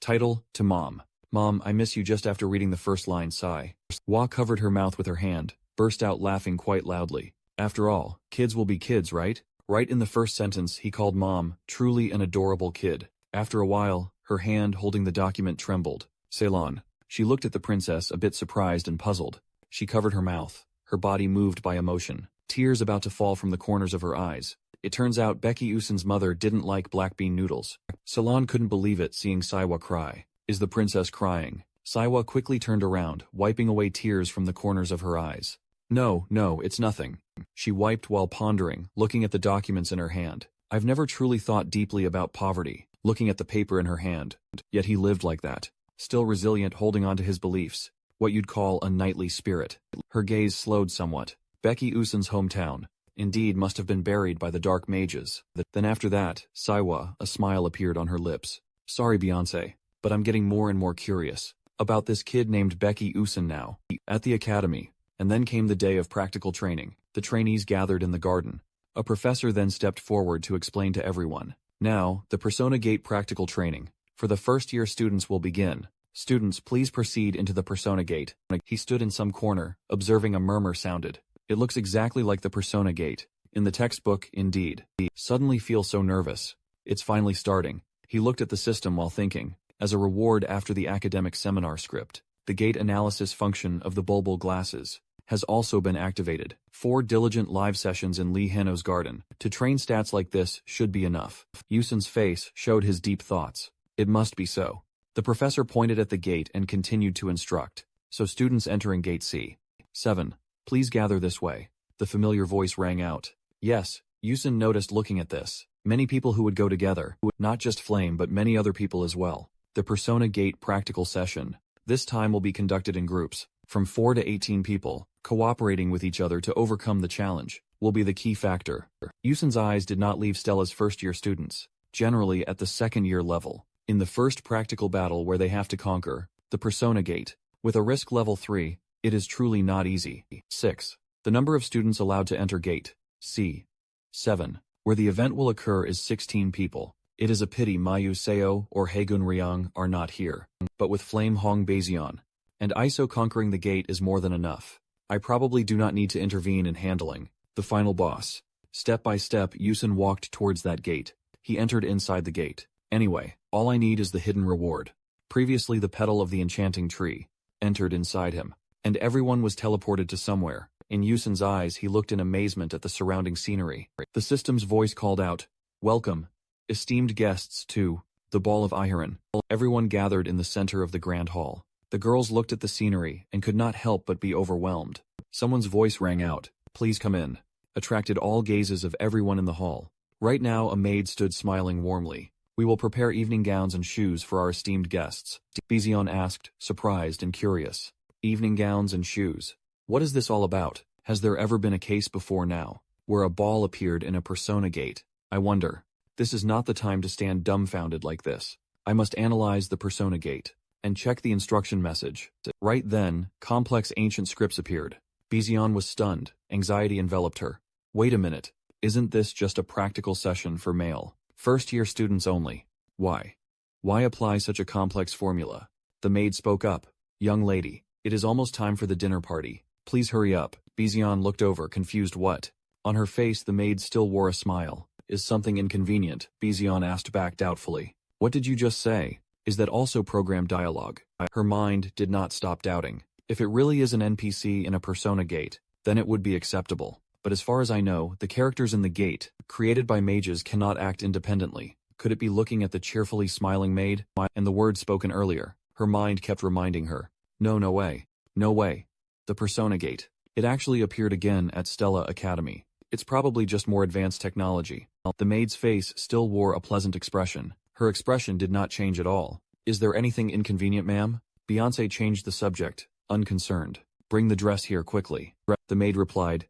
Title, to Mom. Mom, I miss you just after reading the first line, sigh. Hwa covered her mouth with her hand, burst out laughing quite loudly. After all, kids will be kids, right? Right in the first sentence he called Mom truly an adorable kid. After a while, her hand holding the document trembled. Ceylon. She looked at the princess a bit surprised and puzzled. She covered her mouth, her body moved by emotion, tears about to fall from the corners of her eyes. It turns out Becky Usun's mother didn't like black bean noodles. Ceylon couldn't believe it seeing Saiwa cry. Is the princess crying? Saiwa quickly turned around, wiping away tears from the corners of her eyes. No, it's nothing. She wiped while pondering, looking at the documents in her hand. I've never truly thought deeply about poverty, looking at the paper in her hand. Yet he lived like that, still resilient, holding on to his beliefs. What you'd call a knightly spirit. Her gaze slowed somewhat. Becky Usun's hometown, indeed, must have been buried by the dark mages. Then after that, Saiwa, a smile appeared on her lips. Sorry, Beyonce, but I'm getting more and more curious about this kid named Becky Usun now. At the academy. And then came the day of practical training. The trainees gathered in the garden. A professor then stepped forward to explain to everyone. Now, the Persona Gate practical training. For the first-year students will begin. Students, please proceed into the Persona Gate. He stood in some corner, observing. A murmur sounded. It looks exactly like the Persona Gate. In the textbook, indeed. He suddenly feels so nervous. It's finally starting. He looked at the system while thinking. As a reward after the academic seminar script, the gate analysis function of the bulbul glasses has also been activated. 4 diligent live sessions in Lee Hano's garden. To train stats like this should be enough. Usun's face showed his deep thoughts. It must be so. The professor pointed at the gate and continued to instruct. So students entering gate C7, please gather this way. The familiar voice rang out. Yes, Usun noticed looking at this. Many people who would go together. Not just Flame but many other people as well. The Persona Gate practical session. This time will be conducted in groups, from 4 to 18 people. Cooperating with each other to overcome the challenge will be the key factor. Usun's eyes did not leave Stella's first-year students, generally at the second-year level. In the first practical battle where they have to conquer the Persona Gate, with a risk level 3, it is truly not easy. 6. The number of students allowed to enter gate C7, where the event will occur, is 16 people. It is a pity Mayu Seo or Haegun Ryang are not here, but with Flame Hong Bazion and Iso conquering the gate is more than enough. I probably do not need to intervene in handling the final boss. Step by step, Usun walked towards that gate. He entered inside the gate. Anyway, all I need is the hidden reward. Previously the petal of the enchanting tree entered inside him, and everyone was teleported to somewhere. In Usun's eyes he looked in amazement at the surrounding scenery. The system's voice called out, "Welcome, esteemed guests, to the Ball of Iron." Everyone gathered in the center of the grand hall. The girls looked at the scenery and could not help but be overwhelmed. Someone's voice rang out, "Please come in," attracted all gazes of everyone in the hall. Right now a maid stood smiling warmly. "We will prepare evening gowns and shoes for our esteemed guests." Bizion asked, surprised and curious. Evening gowns and shoes. What is this all about? Has there ever been a case before now, where a ball appeared in a Persona Gate? I wonder. This is not the time to stand dumbfounded like this. I must analyze the Persona Gate and check the instruction message. Right then, complex ancient scripts appeared. Bizion was stunned. Anxiety enveloped her. Wait a minute. Isn't this just a practical session for male first-year students only? Why? Why apply such a complex formula? The maid spoke up. "Young lady, it is almost time for the dinner party. Please hurry up." Bizion looked over, confused. What? On her face the maid still wore a smile. "Is something inconvenient?" Bizion asked back doubtfully. "What did you just say? Is that also programmed dialogue?" Her mind did not stop doubting. If it really is an NPC in a Persona Gate, then it would be acceptable. But as far as I know, the characters in the gate, created by mages, cannot act independently. Could it be looking at the cheerfully smiling maid? And the words spoken earlier, her mind kept reminding her. No way. No way. The Persona Gate. It actually appeared again at Stella Academy. It's probably just more advanced technology. The maid's face still wore a pleasant expression. Her expression did not change at all. "Is there anything inconvenient, ma'am?" Beyonce changed the subject, unconcerned. "Bring the dress here quickly." The maid replied,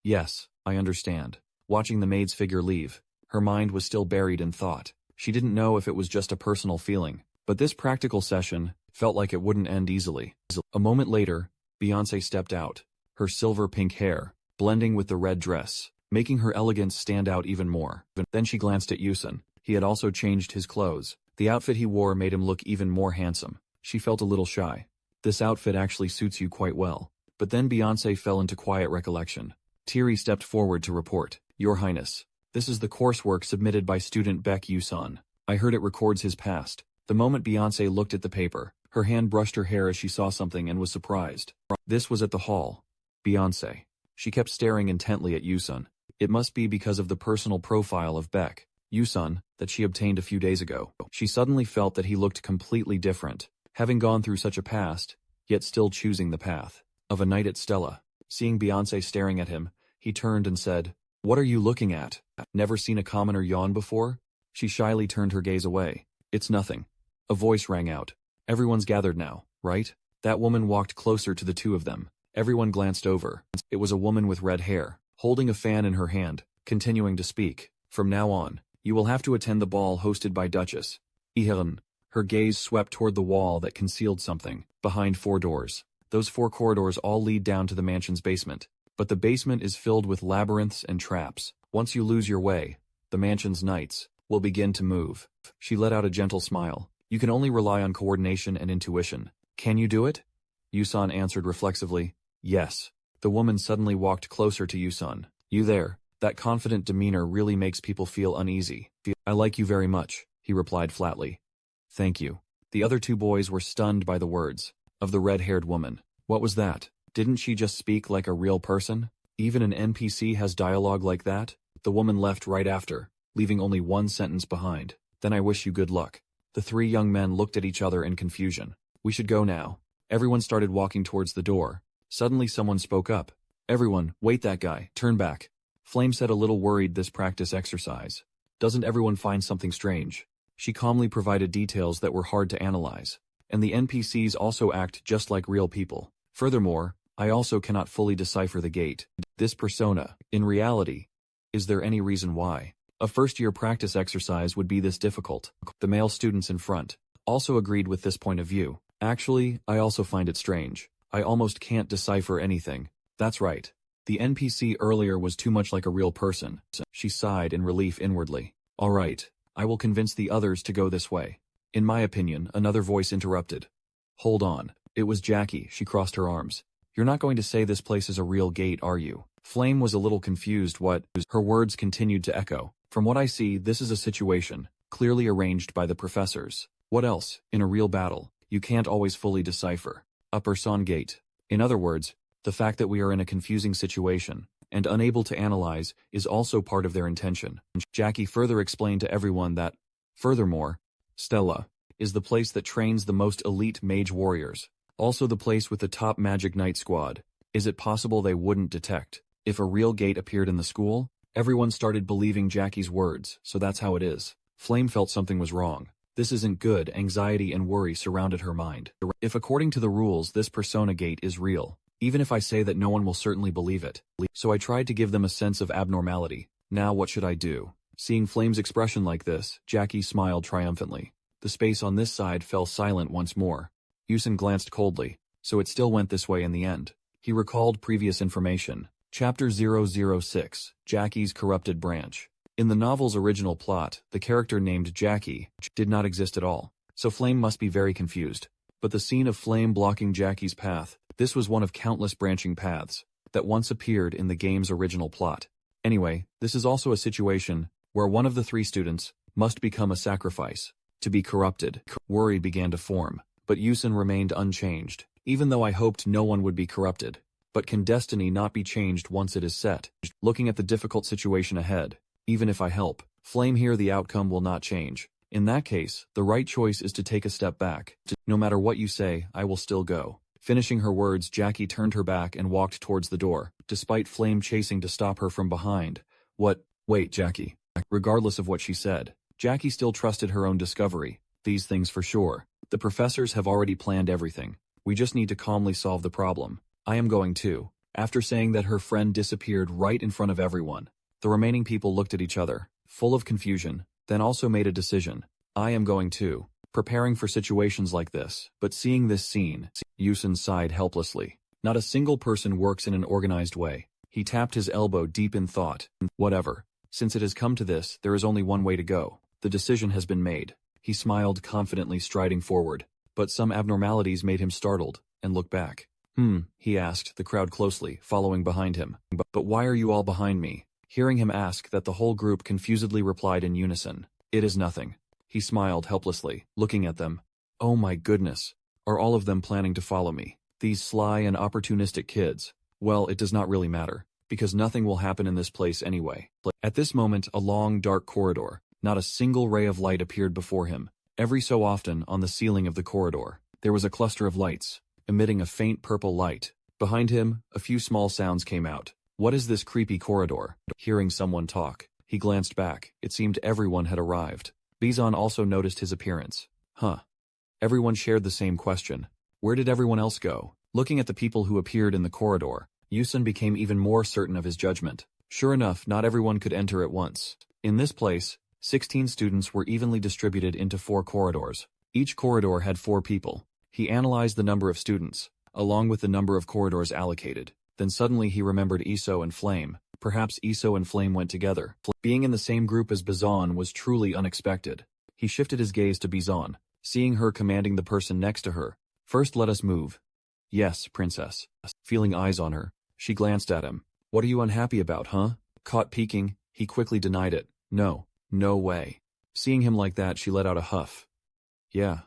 "Yes, I understand." Watching the maid's figure leave, her mind was still buried in thought. She didn't know if it was just a personal feeling, but this practical session felt like it wouldn't end easily. A moment later, Beyonce stepped out, her silver pink hair blending with the red dress. making her elegance stand out even more. Then she glanced at Yusun. He had also changed his clothes. The outfit he wore made him look even more handsome. She felt a little shy. This outfit actually suits you quite well. But then Beyoncé fell into quiet recollection. Thierry stepped forward to report, Your Highness. This is the coursework submitted by student Baek Yusun. I heard it records his past. The moment Beyoncé looked at the paper, her hand brushed her hair as she saw something and was surprised. This was at the hall. Beyoncé. She kept staring intently at Yusun. It must be because of the personal profile of Baek Yusun that she obtained a few days ago. She suddenly felt that he looked completely different, having gone through such a past, yet still choosing the path of a night at Stella. Seeing Beyoncé staring at him, he turned and said, What are you looking at? Never seen a commoner yawn before? She shyly turned her gaze away. It's nothing. A voice rang out. Everyone's gathered now, right? That woman walked closer to the two of them. Everyone glanced over. It was a woman with red hair, holding a fan in her hand, continuing to speak. From now on, you will have to attend the ball hosted by Duchess Yahello. Her gaze swept toward the wall that concealed something, behind 4 doors. Those 4 corridors all lead down to the mansion's basement. But the basement is filled with labyrinths and traps. Once you lose your way, the mansion's knights will begin to move. She let out a gentle smile. You can only rely on coordination and intuition. Can you do it? Yusun answered reflexively. Yes. The woman suddenly walked closer to Yusun. You there? That confident demeanor really makes people feel uneasy. I like you very much, he replied flatly. Thank you. The other 2 boys were stunned by the words of the red-haired woman. What was that? Didn't she just speak like a real person? Even an NPC has dialogue like that? The woman left right after, leaving only 1 sentence behind. Then I wish you good luck. The 3 young men looked at each other in confusion. We should go now. Everyone started walking towards the door. Suddenly someone spoke up. Everyone, wait, that guy, turn back. Flame said, a little worried this practice exercise. Doesn't everyone find something strange? She calmly provided details that were hard to analyze. And the NPCs also act just like real people. Furthermore, I also cannot fully decipher the gate. This persona, in reality, is there any reason why? A first-year practice exercise would be this difficult. The male students in front also agreed with this point of view. Actually, I also find it strange. I almost can't decipher anything. That's right. The NPC earlier was too much like a real person. She sighed in relief inwardly. All right, I will convince the others to go this way. In my opinion, another voice interrupted. Hold on. It was Jackie. She crossed her arms. You're not going to say this place is a real gate, are you? Flame was a little confused. What? Her words continued to echo. From what I see, this is a situation, clearly arranged by the professors. What else? In a real battle, you can't always fully decipher. Upper Son Gate. In other words, the fact that we are in a confusing situation, and unable to analyze, is also part of their intention. Jackie further explained to everyone that, furthermore, Stella is the place that trains the most elite mage warriors, also the place with the top magic knight squad. Is it possible they wouldn't detect if a real gate appeared in the school? Everyone started believing Jackie's words, so that's how it is. Flame felt something was wrong. This isn't good. Anxiety and worry surrounded her mind. If according to the rules this persona gate is real, even if I say that, no one will certainly believe it. So I tried to give them a sense of abnormality. Now what should I do? Seeing Flame's expression like this, Jackie smiled triumphantly. The space on this side fell silent once more. Yusun glanced coldly. So it still went this way in the end. He recalled previous information. Chapter 006, Jackie's Corrupted Branch. In the novel's original plot, the character named Jackie did not exist at all. So Flame must be very confused. But the scene of Flame blocking Jackie's path, this was one of countless branching paths that once appeared in the game's original plot. Anyway, this is also a situation where one of the 3 students must become a sacrifice to be corrupted. Worry began to form, but Yusun remained unchanged, even though I hoped no one would be corrupted. But can destiny not be changed once it is set? Looking at the difficult situation ahead, even if I help Flame here, the outcome will not change. In that case, the right choice is to take a step back. No matter what you say, I will still go. Finishing her words, Jackie turned her back and walked towards the door, despite Flame chasing to stop her from behind. What? Wait, Jackie. Regardless of what she said, Jackie still trusted her own discovery. These things for sure. The professors have already planned everything. We just need to calmly solve the problem. I am going too. After saying that, her friend disappeared right in front of everyone. The remaining people looked at each other, full of confusion, then also made a decision. I am going too. Preparing for situations like this, but seeing this scene, Yusun sighed helplessly. Not a single person works in an organized way. He tapped his elbow deep in thought. Whatever. Since it has come to this, there is only one way to go. The decision has been made. He smiled confidently, striding forward. But some abnormalities made him startled, and look back. He asked the crowd closely, following behind him. But why are you all behind me? Hearing him ask that, the whole group confusedly replied in unison. It is nothing. He smiled helplessly, looking at them. Oh my goodness. Are all of them planning to follow me? These sly and opportunistic kids. Well, it does not really matter, because nothing will happen in this place anyway. At this moment, a long, dark corridor. Not a single ray of light appeared before him. Every so often, on the ceiling of the corridor, there was a cluster of lights, emitting a faint purple light. Behind him, a few small sounds came out. What is this creepy corridor? Hearing someone talk, he glanced back. It seemed everyone had arrived. Bizon also noticed his appearance. Everyone shared the same question. Where did everyone else go? Looking at the people who appeared in the corridor, Yusun became even more certain of his judgment. Sure enough, not everyone could enter at once. In this place, 16 students were evenly distributed into 4 corridors. Each corridor had 4 people. He analyzed the number of students, along with the number of corridors allocated. Then suddenly he remembered Iso and Flame. Perhaps Iso and Flame went together. Being in the same group as Bizon was truly unexpected. He shifted his gaze to Bizon, seeing her commanding the person next to her. First, let us move. Yes, princess. Feeling eyes on her, she glanced at him. What are you unhappy about, huh? Caught peeking, he quickly denied it. No way. Seeing him like that, she let out a huff. Yeah.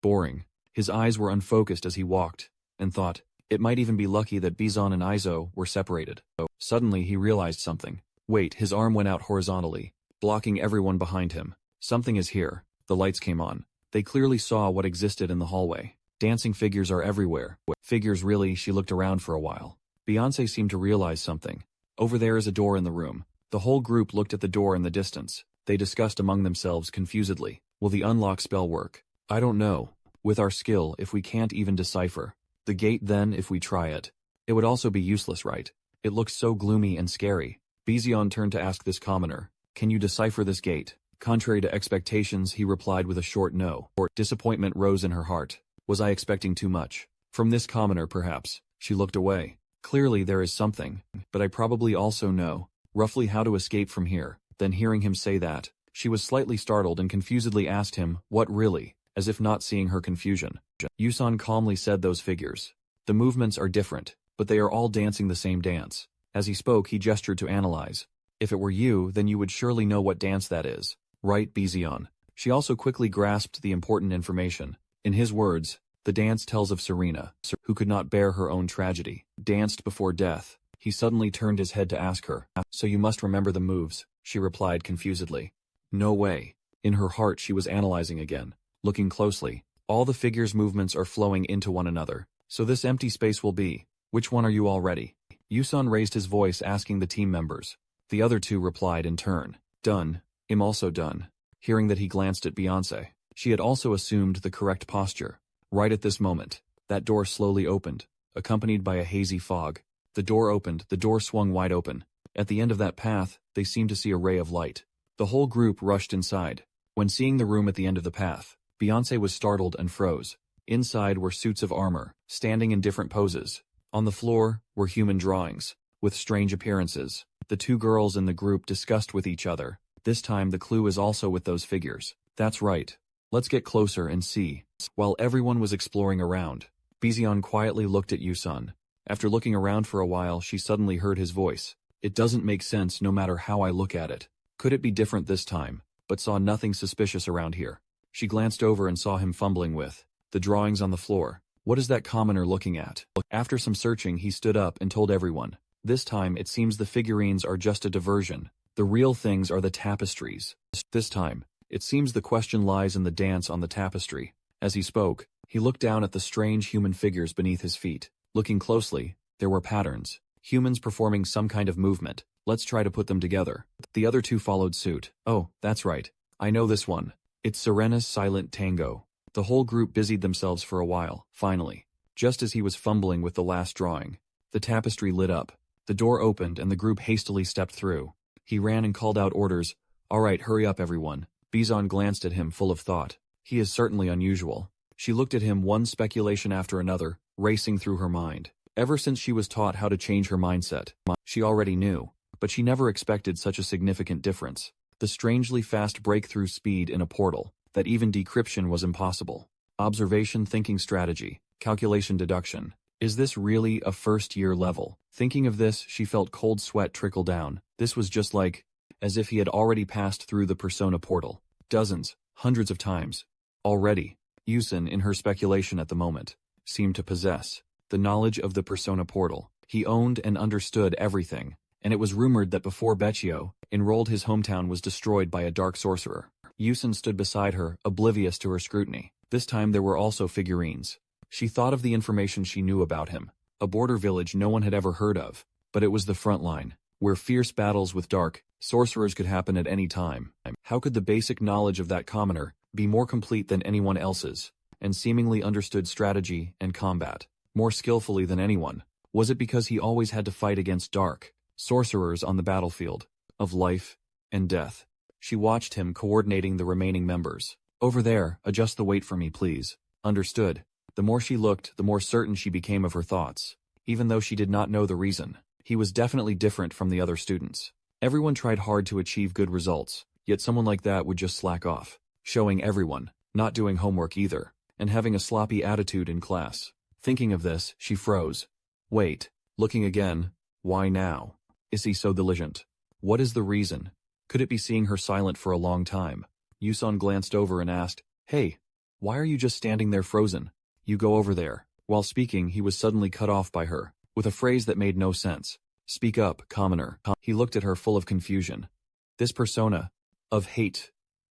Boring. His eyes were unfocused as he walked, and thought, it might even be lucky that Bizon and Iso were separated. Suddenly he realized something. Wait, his arm went out horizontally, blocking everyone behind him. Something is here. The lights came on. They clearly saw what existed in the hallway. Dancing figures are everywhere. Figures really? She looked around for a while. Beyoncé seemed to realize something. Over there is a door in the room. The whole group looked at the door in the distance. They discussed among themselves confusedly. Will the unlock spell work? I don't know. With our skill, if we can't even decipher the gate, then if we try it, it would also be useless, right? It looks so gloomy and scary. Bizion turned to ask this commoner, can you decipher this gate? Contrary to expectations, he replied with a short no. Disappointment rose in her heart. Was I expecting too much? From this commoner, perhaps. She looked away. Clearly there is something, but I probably also know roughly how to escape from here. Then hearing him say that, she was slightly startled and confusedly asked him, what really? As if not seeing her confusion. Yusun calmly said, those figures. The movements are different, but they are all dancing the same dance. As he spoke, he gestured to analyze. If it were you, then you would surely know what dance that is. Right, Bizion? She also quickly grasped the important information. In his words, the dance tells of Serena, who could not bear her own tragedy, danced before death. He suddenly turned his head to ask her, so you must remember the moves, she replied confusedly. No way. In her heart she was analyzing again. Looking closely, all the figures' movements are flowing into one another. So this empty space will be. Which one are you already? Yusun raised his voice asking the team members. The other 2 replied in turn. Done. I'm also done. Hearing that, he glanced at Beyoncé. She had also assumed the correct posture. Right at this moment, that door slowly opened, accompanied by a hazy fog. The door opened, the door swung wide open. At the end of that path, they seemed to see a ray of light. The whole group rushed inside. When seeing the room at the end of the path, Beyoncé was startled and froze. Inside were suits of armor, standing in different poses. On the floor were human drawings, with strange appearances. The 2 girls in the group discussed with each other. This time the clue is also with those figures. That's right. Let's get closer and see. While everyone was exploring around, Bizion quietly looked at Yusun. After looking around for a while, she suddenly heard his voice. It doesn't make sense no matter how I look at it. Could it be different this time? But saw nothing suspicious around here. She glanced over and saw him fumbling with the drawings on the floor. What is that commoner looking at? After some searching, he stood up and told everyone. This time it seems the figurines are just a diversion. The real things are the tapestries. This time, it seems the question lies in the dance on the tapestry. As he spoke, he looked down at the strange human figures beneath his feet. Looking closely, there were patterns. Humans performing some kind of movement. Let's try to put them together. The other 2 followed suit. Oh, that's right. I know this one. It's Serena's silent tango. The whole group busied themselves for a while. Finally, just as he was fumbling with the last drawing, the tapestry lit up. The door opened and the group hastily stepped through. He ran and called out orders. All right, hurry up everyone. Bizon glanced at him full of thought. He is certainly unusual. She looked at him, one speculation after another, racing through her mind. Ever since she was taught how to change her mindset, she already knew, but she never expected such a significant difference. The strangely fast breakthrough speed in a portal, that even decryption was impossible. Observation thinking strategy, calculation deduction. Is this really a first-year level? Thinking of this, she felt cold sweat trickle down. This was just like, as if he had already passed through the persona portal. Dozens, hundreds of times. Already, Yusun, in her speculation at the moment, seemed to possess the knowledge of the persona portal. He owned and understood everything, and it was rumored that before Becchio enrolled, his hometown was destroyed by a dark sorcerer. Yusun stood beside her, oblivious to her scrutiny. This time there were also figurines. She thought of the information she knew about him. A border village no one had ever heard of, but it was the front line, where fierce battles with dark sorcerers could happen at any time. How could the basic knowledge of that commoner be more complete than anyone else's, and seemingly understood strategy and combat more skillfully than anyone? Was it because he always had to fight against dark sorcerers on the battlefield of life and death? She watched him coordinating the remaining members. Over there, adjust the weight for me, please. Understood. The more she looked, the more certain she became of her thoughts, even though she did not know the reason. He was definitely different from the other students. Everyone tried hard to achieve good results, yet someone like that would just slack off, showing everyone, not doing homework either, and having a sloppy attitude in class. Thinking of this, she froze. Wait, looking again, why now? Is he so diligent? What is the reason? Could it be seeing her silent for a long time? Yusun glanced over and asked, "Hey, why are you just standing there frozen? You go over there." While speaking, he was suddenly cut off by her, with a phrase that made no sense. "Speak up, commoner." He looked at her full of confusion. This persona of hate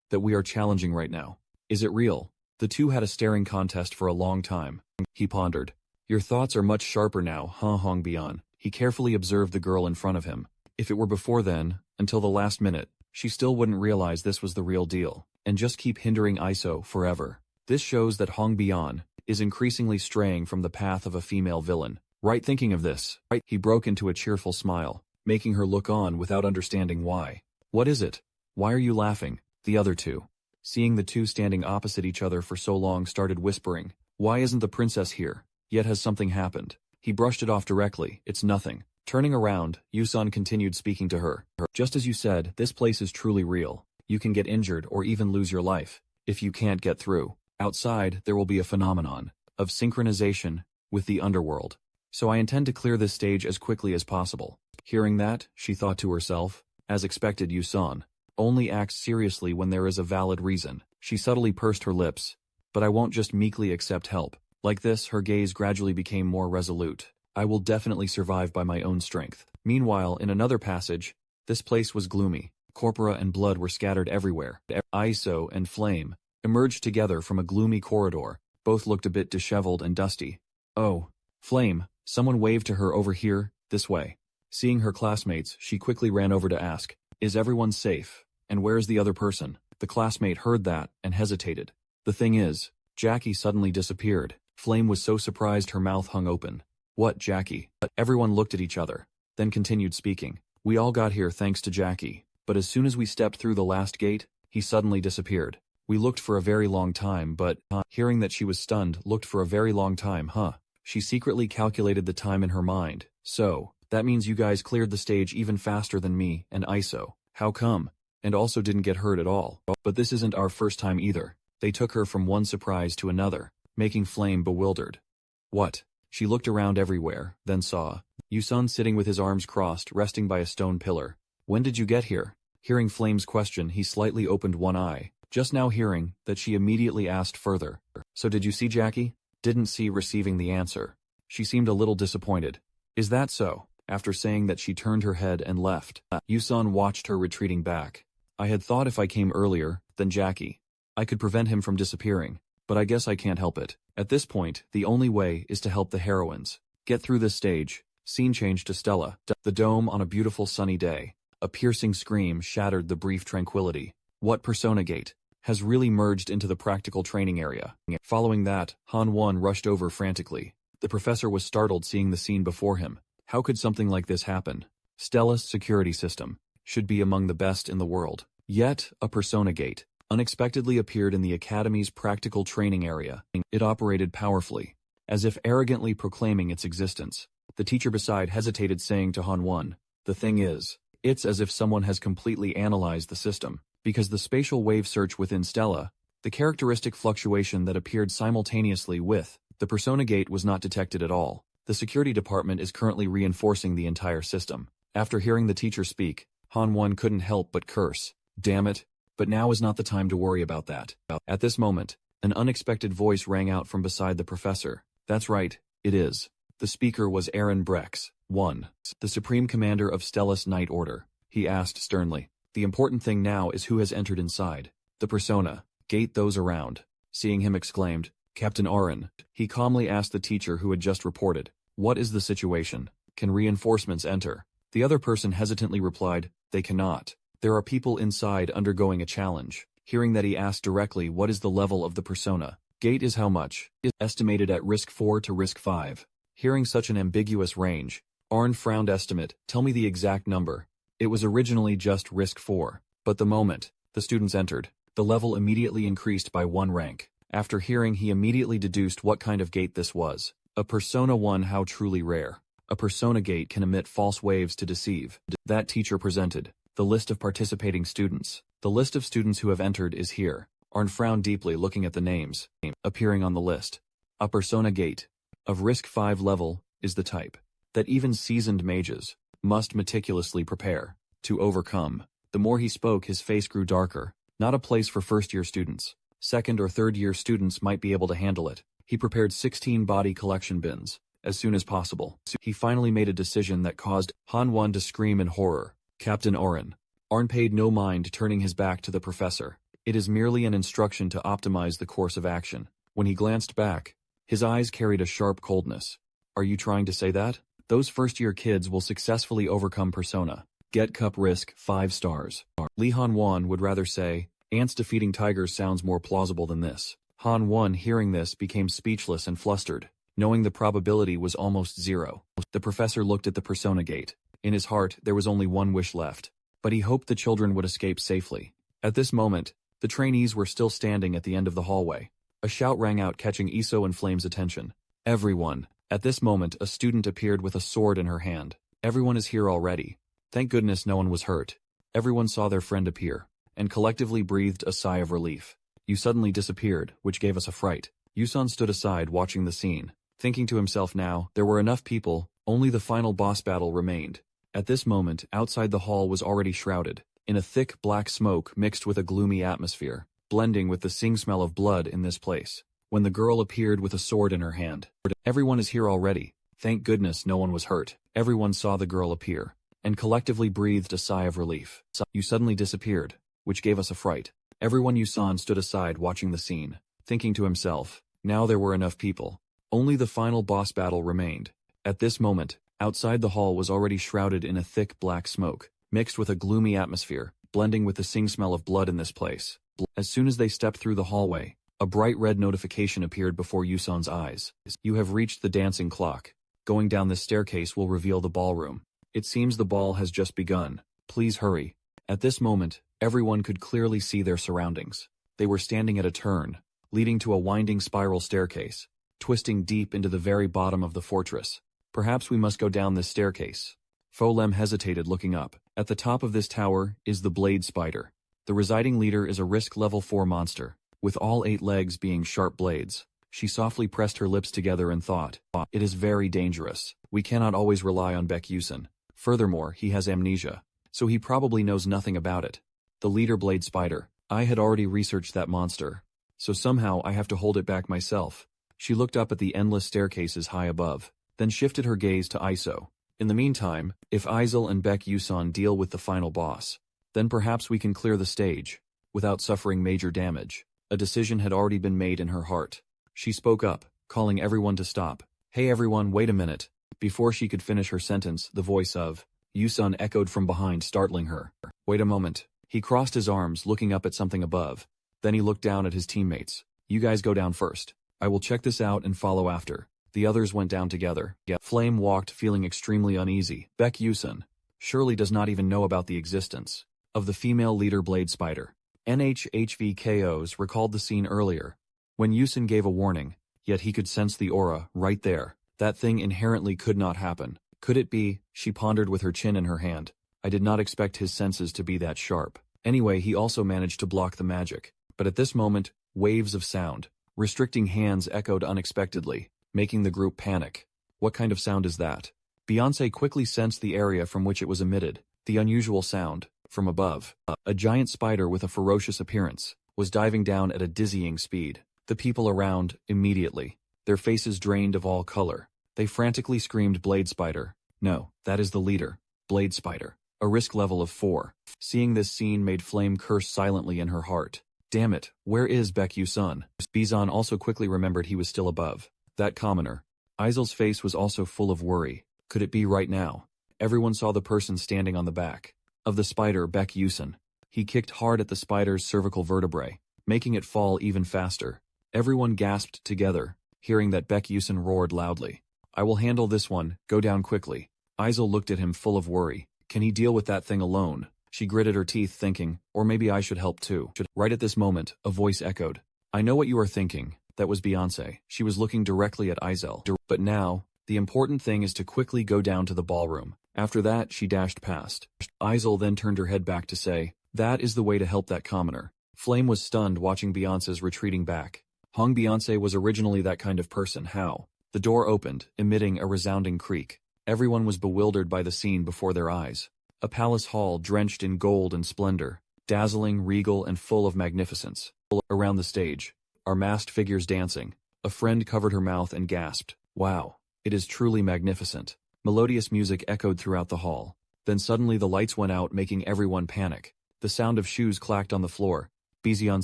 that we are challenging right now, is it real? The two had a staring contest for a long time. He pondered. Your thoughts are much sharper now, huh, Hongbian? He carefully observed the girl in front of him. If it were before then, until the last minute, she still wouldn't realize this was the real deal, and just keep hindering Iso forever. This shows that Hongbian is increasingly straying from the path of a female villain. Right, thinking of this, he broke into a cheerful smile, making her look on without understanding why. What is it? Why are you laughing? The other two, seeing the two standing opposite each other for so long, started whispering. Why isn't the princess here? Yet has something happened? He brushed it off directly. It's nothing. Turning around, Yusun continued speaking to her. Just as you said, this place is truly real. You can get injured or even lose your life if you can't get through. Outside, there will be a phenomenon of synchronization with the underworld. So I intend to clear this stage as quickly as possible. Hearing that, she thought to herself, as expected, Yusun only acts seriously when there is a valid reason. She subtly pursed her lips. But I won't just meekly accept help. Like this, her gaze gradually became more resolute. I will definitely survive by my own strength. Meanwhile, in another passage, this place was gloomy. Corpora and blood were scattered everywhere. Iso and Flame emerged together from a gloomy corridor. Both looked a bit disheveled and dusty. Oh, Flame, someone waved to her over here, this way. Seeing her classmates, she quickly ran over to ask, is everyone safe? And where's the other person? The classmate heard that and hesitated. The thing is, Jackie suddenly disappeared. Flame was so surprised her mouth hung open. What, Jackie? Everyone looked at each other, then continued speaking. We all got here thanks to Jackie, but as soon as we stepped through the last gate, he suddenly disappeared. We looked for a very long time, but, hearing that she was stunned, looked for a very long time, huh? She secretly calculated the time in her mind. So, that means you guys cleared the stage even faster than me and Iso. How come? And also didn't get hurt at all. But this isn't our first time either. They took her from one surprise to another, making Flame bewildered. What? She looked around everywhere, then saw Yusun sitting with his arms crossed, resting by a stone pillar. When did you get here? Hearing Flame's question, he slightly opened one eye, just now hearing that she immediately asked further. So did you see Jackie? Didn't see, receiving the answer. She seemed a little disappointed. Is that so? After saying that, she turned her head and left. Yusun watched her retreating back. I had thought if I came earlier, then Jackie, I could prevent him from disappearing, but I guess I can't help it. At this point, the only way is to help the heroines get through this stage. Scene change to Stella. The dome on a beautiful sunny day. A piercing scream shattered the brief tranquility. What persona gate has really merged into the practical training area? Following that, Han Won rushed over frantically. The professor was startled seeing the scene before him. How could something like this happen? Stella's security system should be among the best in the world. Yet, a persona gate unexpectedly appeared in the Academy's practical training area. It operated powerfully, as if arrogantly proclaiming its existence. The teacher beside hesitated, saying to Han1, "The thing is, it's as if someone has completely analyzed the system, because the spatial wave search within Stella, the characteristic fluctuation that appeared simultaneously with the persona gate was not detected at all. The security department is currently reinforcing the entire system." After hearing the teacher speak, Han1 couldn't help but curse. Damn it, but now is not the time to worry about that. At this moment, an unexpected voice rang out from beside the professor. That's right, it is. The speaker was Aaron Brex, the Supreme Commander of Stella's Night Order. He asked sternly. The important thing now is who has entered inside. The persona gate. Those around, seeing him, exclaimed, "Captain Aaron." He calmly asked the teacher who had just reported, "What is the situation? Can reinforcements enter?" The other person hesitantly replied, "They cannot. There are people inside undergoing a challenge." Hearing that, he asked directly, "What is the level of the persona gate? Is how much?" Is estimated at risk 4 to risk 5. Hearing such an ambiguous range, Arn frowned. Estimate, tell me the exact number. It was originally just risk 4, but the moment the students entered, the level immediately increased by 1 rank. After hearing, he immediately deduced what kind of gate this was. A persona 1. How truly rare. A persona gate can emit false waves to deceive. That teacher presented the list of participating students. The list of students who have entered is here. Arn frowned deeply, looking at the names appearing on the list. A persona gate of risk 5 level is the type that even seasoned mages must meticulously prepare to overcome. The more he spoke, his face grew darker. Not a place for first-year students. Second- or third-year students might be able to handle it. He prepared 16 body collection bins as soon as possible. He finally made a decision that caused Han1 to scream in horror. Captain Oren. Arn paid no mind, turning his back to the professor. It is merely an instruction to optimize the course of action. When he glanced back, his eyes carried a sharp coldness. Are you trying to say that those first-year kids will successfully overcome persona get cup risk 5 stars? Li Han1 would rather say, ants defeating tigers sounds more plausible than this. Han1, hearing this, became speechless and flustered, knowing the probability was almost 0. The professor looked at the persona gate. In his heart, there was only one wish left, but he hoped the children would escape safely. At this moment, the trainees were still standing at the end of the hallway. A shout rang out, catching Iso and Flame's attention. Everyone. At this moment, a student appeared with a sword in her hand. Everyone is here already. Thank goodness no one was hurt. Everyone saw their friend appear, and collectively breathed a sigh of relief. You suddenly disappeared, which gave us a fright. Yusan stood aside, watching the scene, thinking to himself, now, there were enough people, only the final boss battle remained. At this moment, outside the hall was already shrouded in a thick black smoke mixed with a gloomy atmosphere, blending with the sing smell of blood in this place, when the girl appeared with a sword in her hand. Everyone is here already. Thank goodness no one was hurt. Everyone saw the girl appear, and collectively breathed a sigh of relief. You suddenly disappeared, which gave us a fright. Everyone Yusan stood aside, watching the scene, thinking to himself, now there were enough people. Only the final boss battle remained. At this moment, outside the hall was already shrouded in a thick black smoke, mixed with a gloomy atmosphere, blending with the sing smell of blood in this place. As soon as they stepped through the hallway, a bright red notification appeared before Yusan's eyes. You have reached the dancing clock. Going down this staircase will reveal the ballroom. It seems the ball has just begun. Please hurry. At this moment, everyone could clearly see their surroundings. They were standing at a turn, leading to a winding spiral staircase, twisting deep into the very bottom of the fortress. Perhaps we must go down this staircase. Folem hesitated, looking up. At the top of this tower is the Blade Spider. The residing leader is a risk level 4 monster, with all 8 legs being sharp blades. She softly pressed her lips together and thought, it is very dangerous. We cannot always rely on Baek Yusen. Furthermore, he has amnesia, so he probably knows nothing about it. The leader Blade Spider. I had already researched that monster, so somehow I have to hold it back myself. She looked up at the endless staircases high above, then shifted her gaze to Iso. In the meantime, if Izel and Baek Yusan deal with the final boss, then perhaps we can clear the stage, without suffering major damage. A decision had already been made in her heart. She spoke up, calling everyone to stop. Hey everyone, wait a minute. Before she could finish her sentence, the voice of Yusan echoed from behind, startling her. Wait a moment. He crossed his arms, looking up at something above. Then he looked down at his teammates. You guys go down first. I will check this out and follow after. The others went down together. Flame walked, feeling extremely uneasy. Baek Yusen surely does not even know about the existence of the female leader Blade Spider. NHHVKOs recalled the scene earlier, when Yusen gave a warning, yet he could sense the aura right there. That thing inherently could not happen. Could it be? She pondered with her chin in her hand. I did not expect his senses to be that sharp. Anyway, he also managed to block the magic. But at this moment, waves of sound, restricting hands echoed unexpectedly, making the group panic. What kind of sound is that? Beyoncé quickly sensed the area from which it was emitted. The unusual sound, from above. A giant spider with a ferocious appearance, was diving down at a dizzying speed. The people around, immediately, their faces drained of all color. They frantically screamed, Blade Spider. No, that is the leader. Blade Spider. A risk level of 4. Seeing this scene made Flame curse silently in her heart. Damn it, where is Baek-Yu-sun? Bizan also quickly remembered he was still above. That commoner. Aizel's face was also full of worry. Could it be right now? Everyone saw the person standing on the back of the spider, Baek-Yu-sun. He kicked hard at the spider's cervical vertebrae, making it fall even faster. Everyone gasped together, hearing that Baek-Yu-sun roared loudly. I will handle this one, go down quickly. Aizel looked at him full of worry. Can he deal with that thing alone? She gritted her teeth thinking, or maybe I should help too. Right at this moment, a voice echoed. I know what you are thinking. That was Beyoncé. She was looking directly at Aizel. But now, the important thing is to quickly go down to the ballroom. After that, she dashed past. Aizel then turned her head back to say, that is the way to help that commoner. Flame was stunned watching Beyoncé's retreating back. Hong Beyoncé was originally that kind of person. How? The door opened, emitting a resounding creak. Everyone was bewildered by the scene before their eyes. A palace hall drenched in gold and splendor, dazzling, regal, and full of magnificence. Around the stage, are masked figures dancing. A friend covered her mouth and gasped, wow, it is truly magnificent. Melodious music echoed throughout the hall. Then suddenly the lights went out, making everyone panic. The sound of shoes clacked on the floor. Bizion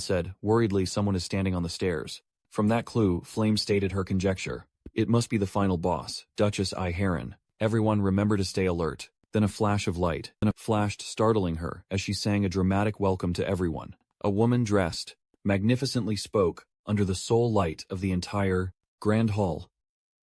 said, worriedly, someone is standing on the stairs. From that clue, Flame stated her conjecture. It must be the final boss, Duchess I. Heron. Everyone remember to stay alert. Then a flash of light flashed, startling her as she sang a dramatic welcome to everyone. A woman dressed magnificently spoke under the sole light of the entire grand hall.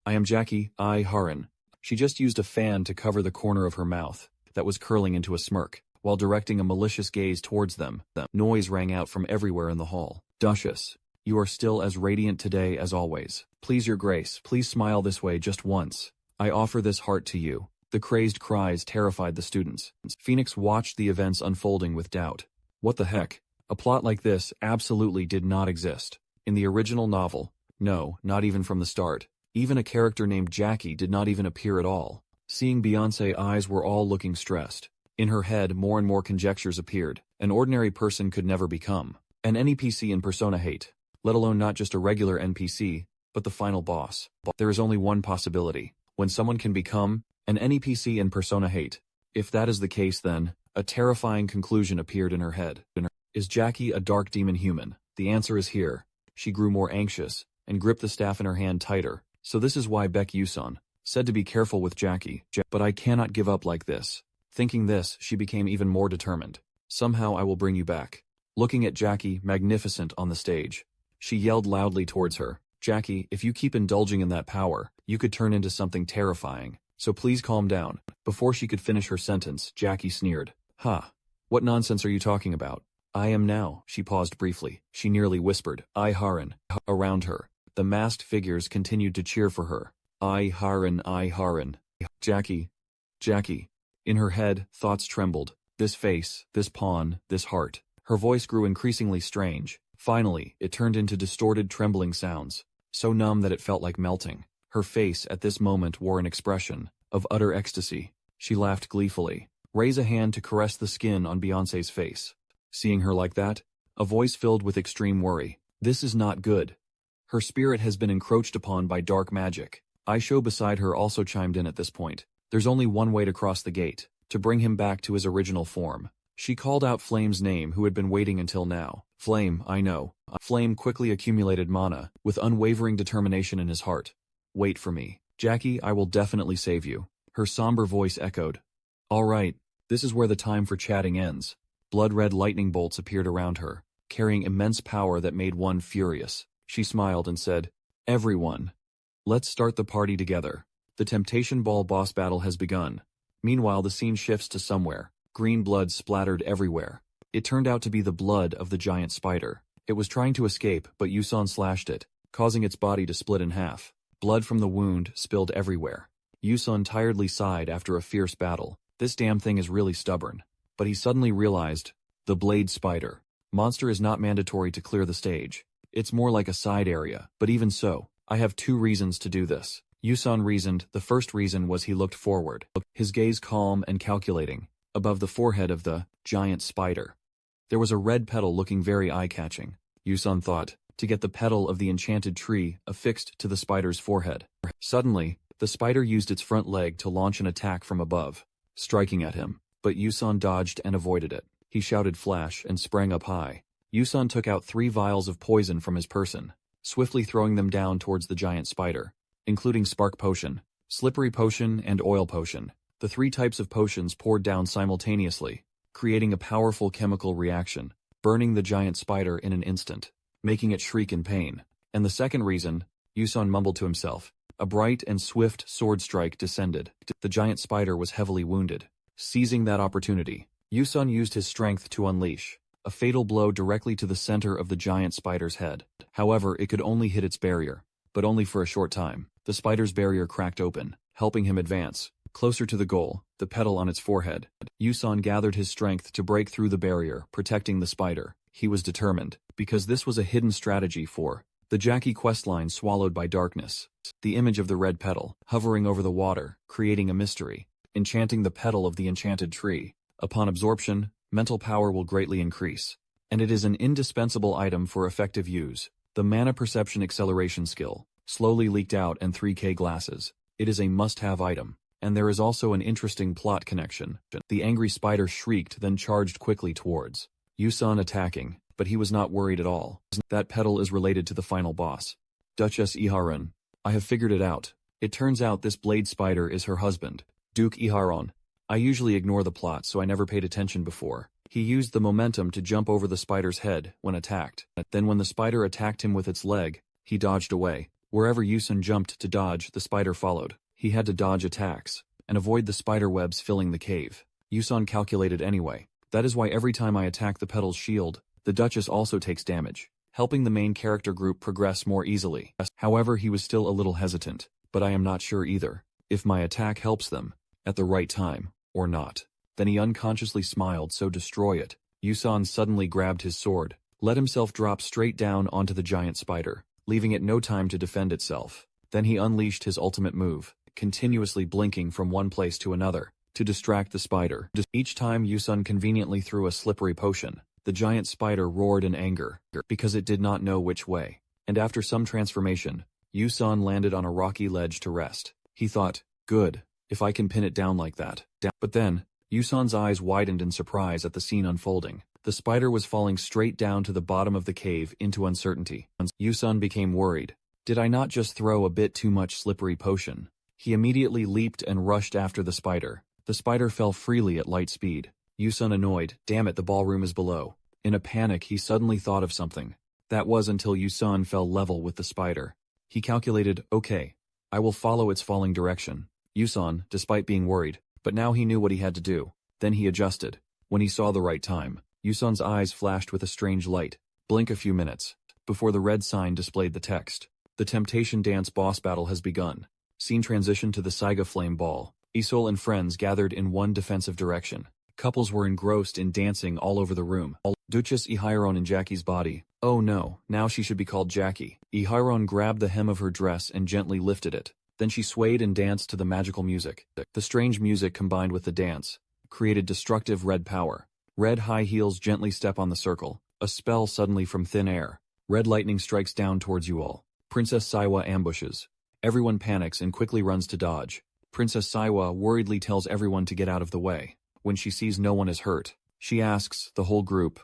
I am Jackie I. Heron. She just used a fan to cover the corner of her mouth that was curling into a smirk, while directing a malicious gaze towards them. The noise rang out from everywhere in the hall. Duchess, you are still as radiant today as always. Please, your grace, please smile this way just once. I offer this heart to you. The crazed cries terrified the students. Phoenix watched the events unfolding with doubt. What the heck? A plot like this absolutely did not exist. In the original novel, no, not even from the start. Even a character named Jackie did not even appear at all. Seeing Beyoncé's eyes were all looking stressed. In her head, more and more conjectures appeared. An ordinary person could never become an NPC in Persona 8, let alone not just a regular NPC, but the final boss. There is only one possibility. When someone can become an NPC in Persona 8. If that is the case, then a terrifying conclusion appeared in her head. Is Jackie a dark demon human? The answer is here. She grew more anxious and gripped the staff in her hand tighter. So this is why Baek-Yu-sun said to be careful with Jackie. But I cannot give up like this. Thinking this, she became even more determined. Somehow I will bring you back. Looking at Jackie, magnificent on the stage, she yelled loudly towards her. Jackie, if you keep indulging in that power, you could turn into something terrifying. So please calm down. Before she could finish her sentence, Jackie sneered. Ha! What nonsense are you talking about? I am now. She paused briefly. She nearly whispered. I Haran. Around her, the masked figures continued to cheer for her. I Haran, I Haran. Jackie. Jackie. In her head, thoughts trembled. This face, this pawn, this heart. Her voice grew increasingly strange. Finally, it turned into distorted, trembling sounds, so numb that it felt like melting. Her face at this moment wore an expression of utter ecstasy. She laughed gleefully. Raise a hand to caress the skin on Beyoncé's face. Seeing her like that, a voice filled with extreme worry. This is not good. Her spirit has been encroached upon by dark magic. Aisho beside her also chimed in at this point. There's only one way to cross the gate, to bring him back to his original form. She called out Flame's name, who had been waiting until now. Flame, I know. Flame quickly accumulated mana, with unwavering determination in his heart. Wait for me. Jackie, I will definitely save you. Her somber voice echoed. All right, this is where the time for chatting ends. Blood-red lightning bolts appeared around her, carrying immense power that made one furious. She smiled and said, Everyone, let's start the party together. The Temptation Ball boss battle has begun. Meanwhile, the scene shifts to somewhere. Green blood splattered everywhere. It turned out to be the blood of the giant spider. It was trying to escape, but Yusan slashed it, causing its body to split in half. Blood from the wound spilled everywhere. Yusun tiredly sighed after a fierce battle. This damn thing is really stubborn. But he suddenly realized, the blade spider. Monster is not mandatory to clear the stage. It's more like a side area, but even so, I have 2 reasons to do this. Yusun reasoned. The first reason was he looked forward, his gaze calm and calculating, above the forehead of the giant spider. There was a red petal looking very eye-catching. Yusun thought, to get the petal of the enchanted tree affixed to the spider's forehead. Suddenly, the spider used its front leg to launch an attack from above, striking at him, but Yusun dodged and avoided it. He shouted flash and sprang up high. Yusun took out 3 vials of poison from his person, swiftly throwing them down towards the giant spider, including spark potion, slippery potion, and oil potion. The 3 types of potions poured down simultaneously, creating a powerful chemical reaction, burning the giant spider in an instant, making it shriek in pain. And the second reason, Yusun mumbled to himself, a bright and swift sword strike descended. The giant spider was heavily wounded. Seizing that opportunity, Yusun used his strength to unleash a fatal blow directly to the center of the giant spider's head. However, it could only hit its barrier, but only for a short time. The spider's barrier cracked open, helping him advance closer to the goal, the petal on its forehead. Yusun gathered his strength to break through the barrier, protecting the spider. He was determined, because this was a hidden strategy for the Jackie questline Swallowed by Darkness. The image of the red petal, hovering over the water, creating a mystery, enchanting the petal of the enchanted tree. Upon absorption, mental power will greatly increase, and it is an indispensable item for effective use. The mana perception acceleration skill, slowly leaked out, and 3K glasses. It is a must-have item, and there is also an interesting plot connection. The angry spider shrieked, then charged quickly towards Yusun, attacking, but he was not worried at all. That petal is related to the final boss, Duchess Iharon. I have figured it out. It turns out this blade spider is her husband, Duke Iharon. I usually ignore the plot, so I never paid attention before. He used the momentum to jump over the spider's head when attacked. Then when the spider attacked him with its leg, he dodged away. Wherever Yusun jumped to dodge, the spider followed. He had to dodge attacks and avoid the spider webs filling the cave. Yusun calculated anyway. That is why every time I attack the petal's shield, the Duchess also takes damage, helping the main character group progress more easily. However, he was still a little hesitant, but I am not sure either if my attack helps them at the right time or not. Then he unconsciously smiled, so destroy it. Yusun suddenly grabbed his sword, let himself drop straight down onto the giant spider, leaving it no time to defend itself. Then he unleashed his ultimate move, continuously blinking from one place to another, to distract the spider. Each time Yusun conveniently threw a slippery potion, the giant spider roared in anger, because it did not know which way. And after some transformation, Yusun landed on a rocky ledge to rest. He thought, good, if I can pin it down like that. But then, Yusun's eyes widened in surprise at the scene unfolding. The spider was falling straight down to the bottom of the cave into uncertainty. Yusun became worried. Did I not just throw a bit too much slippery potion? He immediately leaped and rushed after the spider. The spider fell freely at light speed. Yusun annoyed, damn it, the ballroom is below. In a panic, he suddenly thought of something. That was until Yusun fell level with the spider. He calculated, okay, I will follow its falling direction. Yusun, despite being worried, but now he knew what he had to do. Then he adjusted. When he saw the right time, Yusun's eyes flashed with a strange light. Blink a few minutes. Before the red sign displayed the text. The Temptation Dance boss battle has begun. Scene transition to the Saiga Flame Ball. Isol and friends gathered in one defensive direction. Couples were engrossed in dancing all over the room. Duchess Iharon in Jackie's body. Oh no, now she should be called Jackie. Iharon grabbed the hem of her dress and gently lifted it. Then she swayed and danced to the magical music. The strange music combined with the dance created destructive red power. Red high heels gently step on the circle. A spell suddenly from thin air. Red lightning strikes down towards you all. Princess Saiwa ambushes. Everyone panics and quickly runs to dodge. Princess Saiwa worriedly tells everyone to get out of the way. When she sees no one is hurt, she asks the whole group,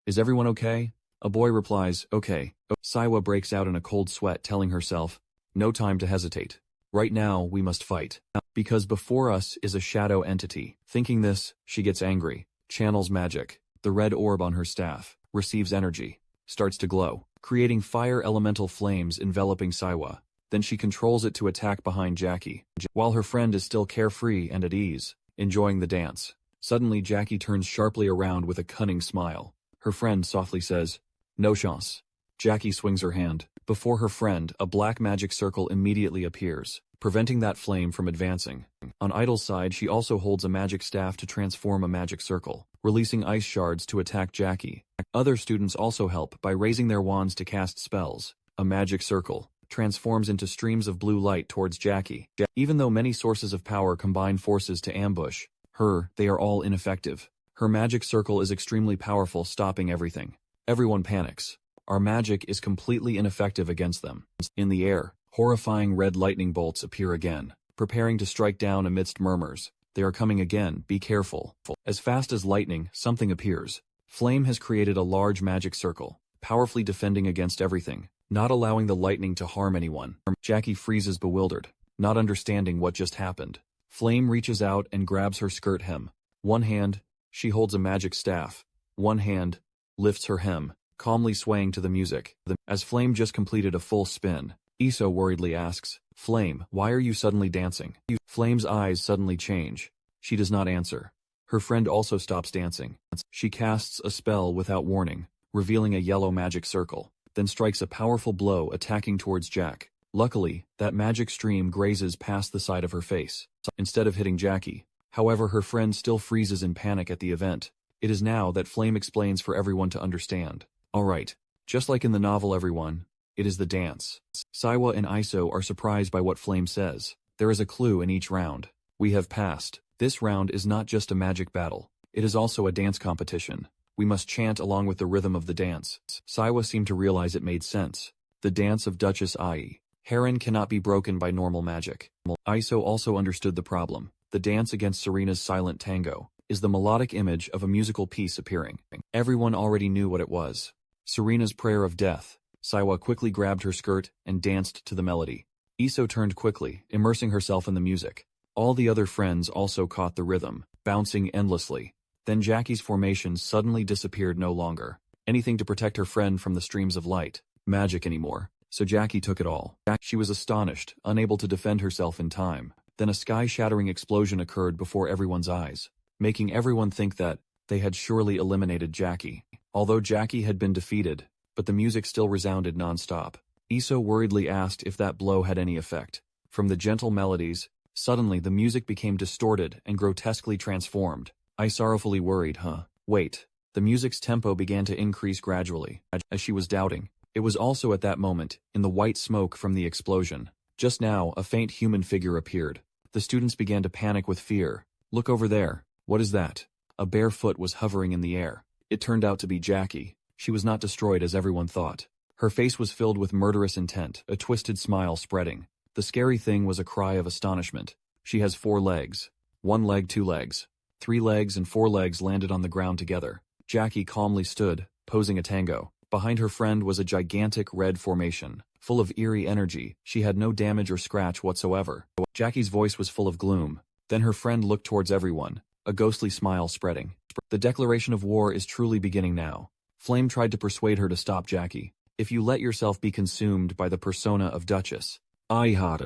is everyone okay? A boy replies, okay. Saiwa breaks out in a cold sweat, telling herself, no time to hesitate. Right now, we must fight. Because before us is a shadow entity. Thinking this, she gets angry, channels magic. The red orb on her staff receives energy, starts to glow, creating fire elemental flames enveloping Saiwa. Then she controls it to attack behind Jackie, while her friend is still carefree and at ease, enjoying the dance. Suddenly Jackie turns sharply around with a cunning smile. Her friend softly says, no chance. Jackie swings her hand. Before her friend, a black magic circle immediately appears, preventing that flame from advancing. On Idol's side, she also holds a magic staff to transform a magic circle, releasing ice shards to attack Jackie. Other students also help by raising their wands to cast spells. A magic circle transforms into streams of blue light towards Jackie. Even though many sources of power combine forces to ambush her, they are all ineffective. Her magic circle is extremely powerful, stopping everything. Everyone panics. Our magic is completely ineffective against them. In the air, horrifying red lightning bolts appear again, preparing to strike down amidst murmurs. They are coming again, be careful. As fast as lightning, something appears. Flame has created a large magic circle, powerfully defending against everything, not allowing the lightning to harm anyone. Jackie freezes bewildered, not understanding what just happened. Flame reaches out and grabs her skirt hem. One hand, she holds a magic staff. One hand, lifts her hem, calmly swaying to the music. As Flame just completed a full spin, Iso worriedly asks, "Flame, why are you suddenly dancing?" Flame's eyes suddenly change. She does not answer. Her friend also stops dancing. She casts a spell without warning, revealing a yellow magic circle, then strikes a powerful blow attacking towards Jack. Luckily, that magic stream grazes past the side of her face, instead of hitting Jackie. However, her friend still freezes in panic at the event. It is now that Flame explains for everyone to understand. Alright, just like in the novel everyone, it is the dance. Saiwa and Iso are surprised by what Flame says. There is a clue in each round. We have passed. This round is not just a magic battle. It is also a dance competition. We must chant along with the rhythm of the dance. Saiwa seemed to realize it made sense. The dance of Duchess Ai. Heron cannot be broken by normal magic. Iso also understood the problem. The dance against Serena's silent tango is the melodic image of a musical piece appearing. Everyone already knew what it was. Serena's prayer of death. Saiwa quickly grabbed her skirt and danced to the melody. Iso turned quickly, immersing herself in the music. All the other friends also caught the rhythm, bouncing endlessly. Then Jackie's formation suddenly disappeared no longer. Anything to protect her friend from the streams of light. Magic anymore. So Jackie took it all. She was astonished, unable to defend herself in time. Then a sky-shattering explosion occurred before everyone's eyes, making everyone think that they had surely eliminated Jackie. Although Jackie had been defeated, but the music still resounded non-stop. Iso worriedly asked if that blow had any effect. From the gentle melodies, suddenly the music became distorted and grotesquely transformed. I sorrowfully worried, Wait. The music's tempo began to increase gradually, as she was doubting. It was also at that moment, in the white smoke from the explosion. Just now, a faint human figure appeared. The students began to panic with fear. Look over there. What is that? A bare foot was hovering in the air. It turned out to be Jackie. She was not destroyed as everyone thought. Her face was filled with murderous intent, a twisted smile spreading. The scary thing was a cry of astonishment. She has 4 legs. 1 leg, 2 legs. 3 legs and 4 legs landed on the ground together. Jackie calmly stood, posing a tango. Behind her friend was a gigantic red formation, full of eerie energy. She had no damage or scratch whatsoever. Jackie's voice was full of gloom. Then her friend looked towards everyone, a ghostly smile spreading. The declaration of war is truly beginning now. Flame tried to persuade her to stop Jackie. If you let yourself be consumed by the persona of Duchess Ai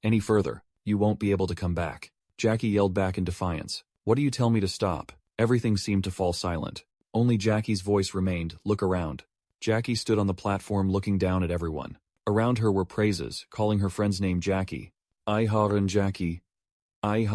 any further, you won't be able to come back. Jackie yelled back in defiance. What do you tell me to stop? Everything seemed to fall silent. Only Jackie's voice remained, look around. Jackie stood on the platform looking down at everyone. Around her were praises, calling her friend's name Jackie. Ai Jackie. Ai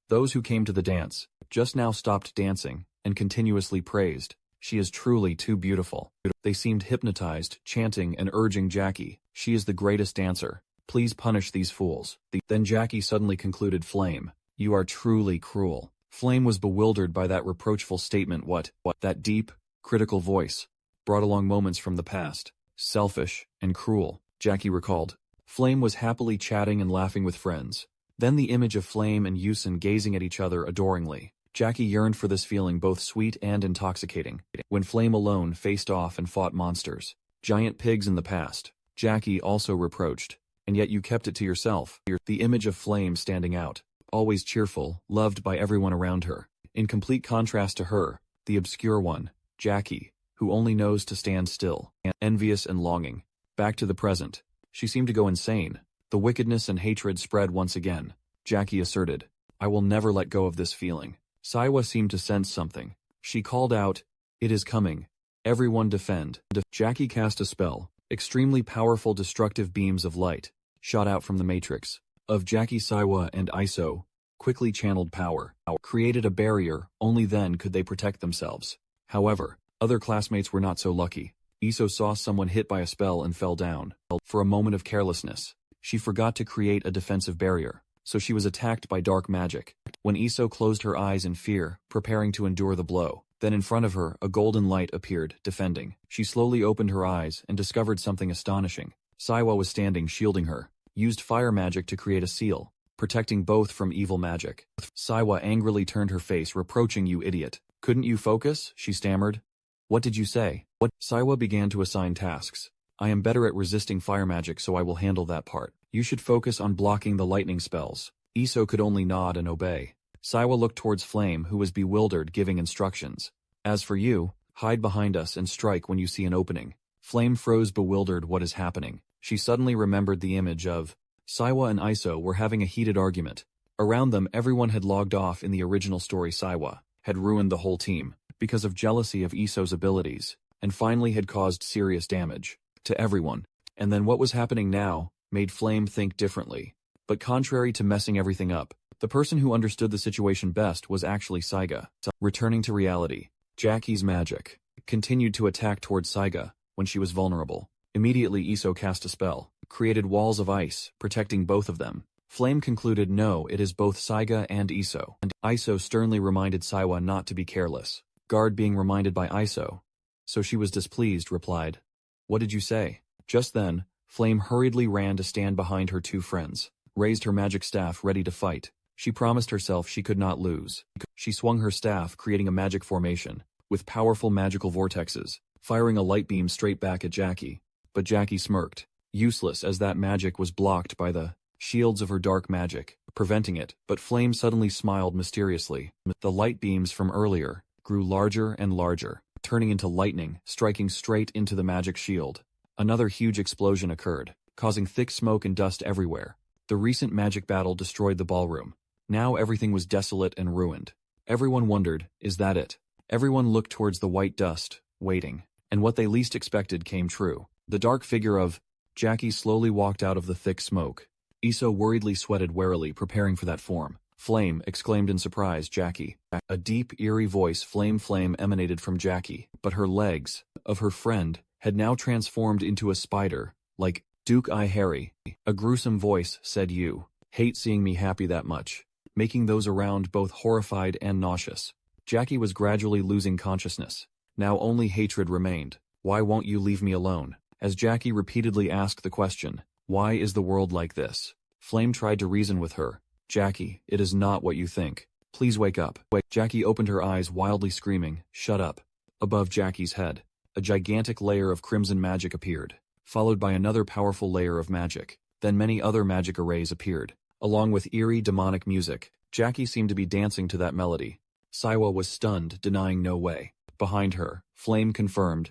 Those who came to the dance just now stopped dancing and continuously praised. She is truly too beautiful. They seemed hypnotized, chanting and urging Jackie. She is the greatest dancer. Please punish these fools. Then Jackie suddenly concluded, Flame, you are truly cruel. Flame was bewildered by that reproachful statement. What? That deep, critical voice brought along moments from the past. Selfish and cruel, Jackie recalled. Flame was happily chatting and laughing with friends. Then the image of Flame and Yusen gazing at each other adoringly. Jackie yearned for this feeling, both sweet and intoxicating. When Flame alone faced off and fought monsters, giant pigs in the past, Jackie also reproached. And yet you kept it to yourself. The image of Flame standing out, always cheerful, loved by everyone around her. In complete contrast to her, the obscure one, Jackie, who only knows to stand still, envious and longing. Back to the present. She seemed to go insane. The wickedness and hatred spread once again. Jackie asserted, I will never let go of this feeling. Saiwa seemed to sense something. She called out, it is coming. Everyone defend. Jackie cast a spell, Extremely powerful destructive beams of light shot out from the matrix of Jackie, Saiwa, and Iso, quickly channeled power, created a barrier. Only then could they protect themselves. However, other classmates were not so lucky. Iso saw someone hit by a spell and fell down. For a moment of carelessness, she forgot to create a defensive barrier, so she was attacked by dark magic. When Iso closed her eyes in fear, preparing to endure the blow, then in front of her, a golden light appeared, defending. She slowly opened her eyes and discovered something astonishing. Saiwa was standing, shielding her, used fire magic to create a seal, protecting both from evil magic. Saiwa angrily turned her face, reproaching, "You idiot. Couldn't you focus?" she stammered. "What did you say?" Saiwa began to assign tasks. "I am better at resisting fire magic, so I will handle that part. You should focus on blocking the lightning spells." Iso could only nod and obey. Saiwa looked towards Flame, who was bewildered, giving instructions. "As for you, hide behind us and strike when you see an opening." Flame froze, bewildered. What is happening? She suddenly remembered the image of Saiwa and Iso were having a heated argument. Around them, everyone had logged off. In the original story, Saiwa had ruined the whole team because of jealousy of Iso's abilities, and finally had caused serious damage to everyone. And then what was happening now made Flame think differently. But contrary to messing everything up, the person who understood the situation best was actually Saiga. Returning to reality, Jackie's magic continued to attack towards Saiga when she was vulnerable. Immediately Iso cast a spell, created walls of ice, protecting both of them. Flame concluded, no, it is both Saiga and Iso. And Iso sternly reminded Saiwa not to be careless. Guard being reminded by Iso. So she was displeased, replied, "What did you say?" Just then, Flame hurriedly ran to stand behind her two friends, raised her magic staff ready to fight. She promised herself she could not lose. She swung her staff, creating a magic formation, with powerful magical vortexes, firing a light beam straight back at Jackie. But Jackie smirked, useless, as that magic was blocked by the shields of her dark magic, preventing it. But Flame suddenly smiled mysteriously. The light beams from earlier grew larger and larger, turning into lightning, striking straight into the magic shield. Another huge explosion occurred, causing thick smoke and dust everywhere. The recent magic battle destroyed the ballroom. Now everything was desolate and ruined. Everyone wondered, is that it? Everyone looked towards the white dust, waiting. And what they least expected came true. The dark figure of Jackie slowly walked out of the thick smoke. Iso worriedly sweated warily, preparing for that form. "Flame!" exclaimed in surprise Jackie. A deep, eerie voice, Flame emanated from Jackie, but her legs, of her friend, had now transformed into a spider, like Duke I Harry. A gruesome voice said, "You hate seeing me happy that much," making those around both horrified and nauseous. Jackie was gradually losing consciousness. Now only hatred remained. "Why won't you leave me alone?" As Jackie repeatedly asked the question, "Why is the world like this?" Flame tried to reason with her. "Jackie, it is not what you think. Please wake up." Jackie opened her eyes, wildly screaming, "Shut up." Above Jackie's head, a gigantic layer of crimson magic appeared, followed by another powerful layer of magic. Then many other magic arrays appeared, along with eerie demonic music. Jackie seemed to be dancing to that melody. Saiwa was stunned, denying no way. Behind her, Flame confirmed,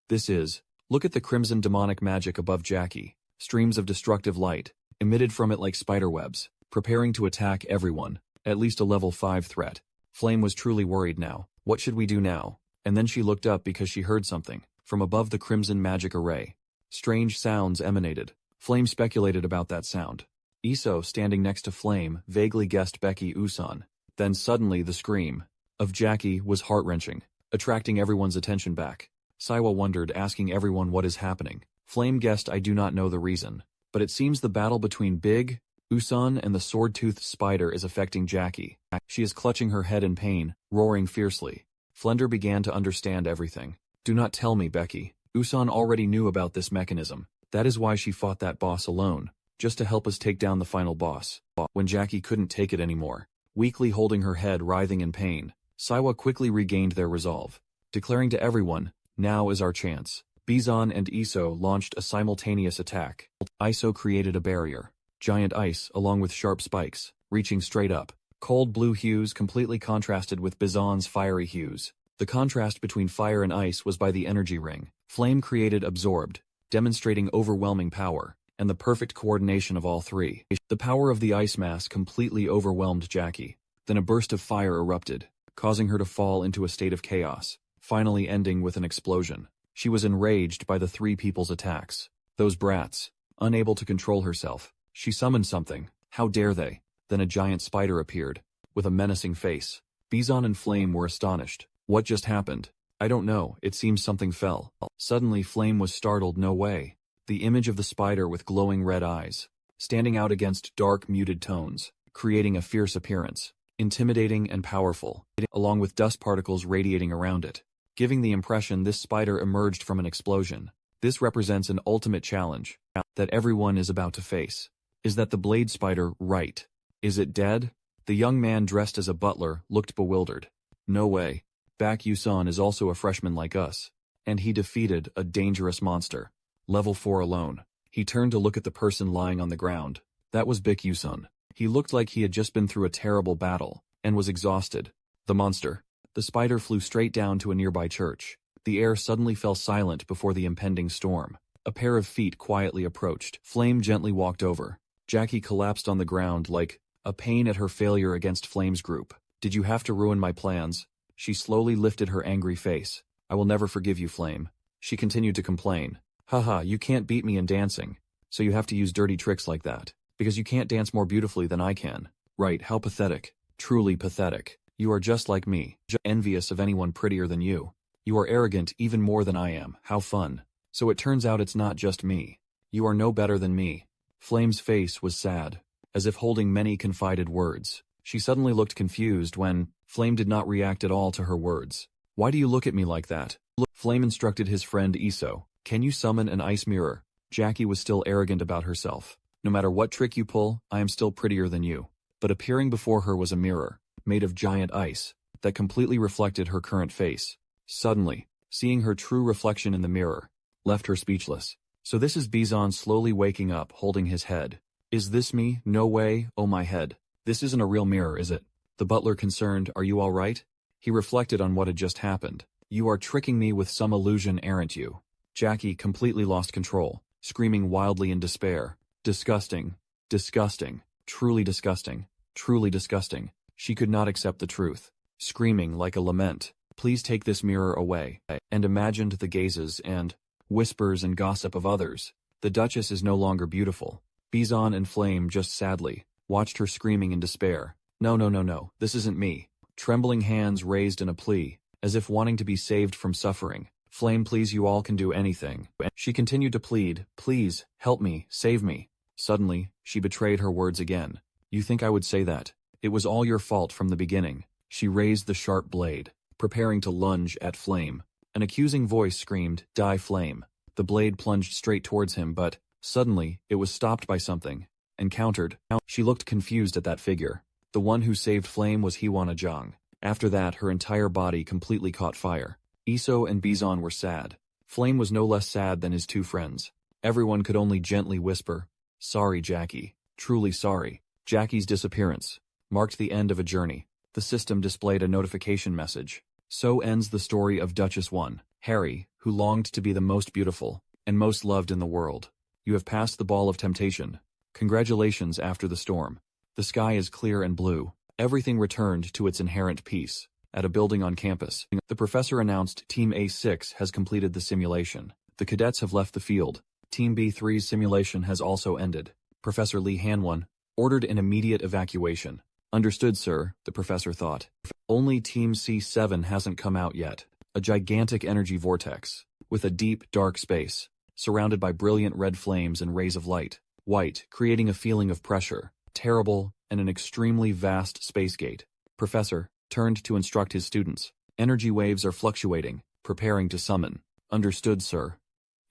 "This is..." Look at the crimson demonic magic above Jackie. Streams of destructive light emitted from it like spiderwebs, preparing to attack everyone. At least a level 5 threat. Flame was truly worried now. What should we do now? And then she looked up because she heard something from above the crimson magic array. Strange sounds emanated. Flame speculated about that sound. Iso, standing next to Flame, vaguely guessed Becky Usan. Then suddenly the scream of Jackie was heart-wrenching, attracting everyone's attention back. Saiwa wondered, asking everyone what is happening. Flame guessed, "I do not know the reason, but it seems the battle between Big Usan and the sword-toothed spider is affecting Jackie." She is clutching her head in pain, roaring fiercely. Flender began to understand everything. "Do not tell me, Becky. Usan already knew about this mechanism. That is why she fought that boss alone, just to help us take down the final boss." When Jackie couldn't take it anymore, weakly holding her head, writhing in pain, Saiwa quickly regained their resolve, declaring to everyone, "Now is our chance." Bizan and Iso launched a simultaneous attack. Iso created a barrier, giant ice along with sharp spikes, reaching straight up. Cold blue hues completely contrasted with Bizan's fiery hues. The contrast between fire and ice was by the energy ring. Flame created absorbed, demonstrating overwhelming power, and the perfect coordination of all three. The power of the ice mass completely overwhelmed Jackie. Then a burst of fire erupted, causing her to fall into a state of chaos, finally ending with an explosion. She was enraged by the three people's attacks. Those brats. Unable to control herself, she summoned something. How dare they? Then a giant spider appeared, with a menacing face. Bizon and Flame were astonished. What just happened? I don't know, it seems something fell. Suddenly Flame was startled. No way. The image of the spider with glowing red eyes, standing out against dark muted tones, creating a fierce appearance, intimidating and powerful, along with dust particles radiating around it, giving the impression this spider emerged from an explosion. This represents an ultimate challenge that everyone is about to face. Is that the blade spider, right? Is it dead? The young man dressed as a butler looked bewildered. No way. Baek-Yusan is also a freshman like us. And he defeated a dangerous monster. Level 4 alone. He turned to look at the person lying on the ground. That was Baek-Yusan. He looked like he had just been through a terrible battle, and was exhausted. The monster. The spider flew straight down to a nearby church. The air suddenly fell silent before the impending storm. A pair of feet quietly approached. Flame gently walked over. Jackie collapsed on the ground like a pain at her failure against Flame's group. Did you have to ruin my plans? She slowly lifted her angry face. I will never forgive you, Flame. She continued to complain. Haha, you can't beat me in dancing, so you have to use dirty tricks like that, because you can't dance more beautifully than I can. Right, how pathetic. Truly pathetic. You are just like me, envious of anyone prettier than you. You are arrogant even more than I am. How fun. So it turns out it's not just me. You are no better than me. Flame's face was sad, as if holding many confided words. She suddenly looked confused when Flame did not react at all to her words. Why do you look at me like that? Flame instructed his friend Iso. Can you summon an ice mirror? Jackie was still arrogant about herself. No matter what trick you pull, I am still prettier than you. But appearing before her was a mirror, made of giant ice, that completely reflected her current face. Suddenly, seeing her true reflection in the mirror, left her speechless. So this is Bizon slowly waking up, holding his head. Is this me? No way, oh my head. This isn't a real mirror, is it? The butler concerned, are you all right? He reflected on what had just happened. You are tricking me with some illusion, aren't you? Jackie completely lost control, screaming wildly in despair. Disgusting. Disgusting. Truly disgusting. Truly disgusting. She could not accept the truth. Screaming like a lament. Please take this mirror away. And imagined the gazes and whispers and gossip of others. The Duchess is no longer beautiful. Bizon and Flame just sadly watched her screaming in despair. No, no, no, no, this isn't me. Trembling hands raised in a plea, as if wanting to be saved from suffering. Flame, please, you all can do anything. She continued to plead, please, help me, save me. Suddenly, she betrayed her words again. You think I would say that? It was all your fault from the beginning. She raised the sharp blade, preparing to lunge at Flame. An accusing voice screamed, die, Flame. The blade plunged straight towards him, but suddenly, it was stopped by something. Encountered. She looked confused at that figure. The one who saved Flame was Hwana-jang. After that, her entire body completely caught fire. Iso and Bizon were sad. Flame was no less sad than his two friends. Everyone could only gently whisper, sorry, Jackie. Truly sorry. Jackie's disappearance marked the end of a journey. The system displayed a notification message. So ends the story of Duchess 1. Harry, who longed to be the most beautiful and most loved in the world. You have passed the ball of temptation. Congratulations after the storm. The sky is clear and blue. Everything returned to its inherent peace. At a building on campus, the professor announced Team A6 has completed the simulation. The cadets have left the field. Team B3's simulation has also ended. Professor Lee Hanwon ordered an immediate evacuation. Understood, sir, the professor thought. Only Team C7 hasn't come out yet. A gigantic energy vortex, with a deep, dark space, surrounded by brilliant red flames and rays of light. White, creating a feeling of pressure, terrible, and an extremely vast space gate. Professor turned to instruct his students. Energy waves are fluctuating, preparing to summon. Understood, sir.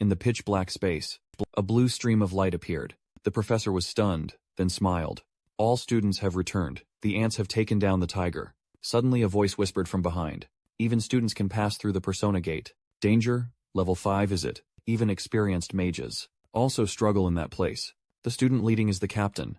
In the pitch-black space, a blue stream of light appeared. The professor was stunned, then smiled. All students have returned. The ants have taken down the tiger. Suddenly a voice whispered from behind. Even students can pass through the persona gate. Danger? Level 5 is it? Even experienced mages also struggle in that place. The student leading is the captain.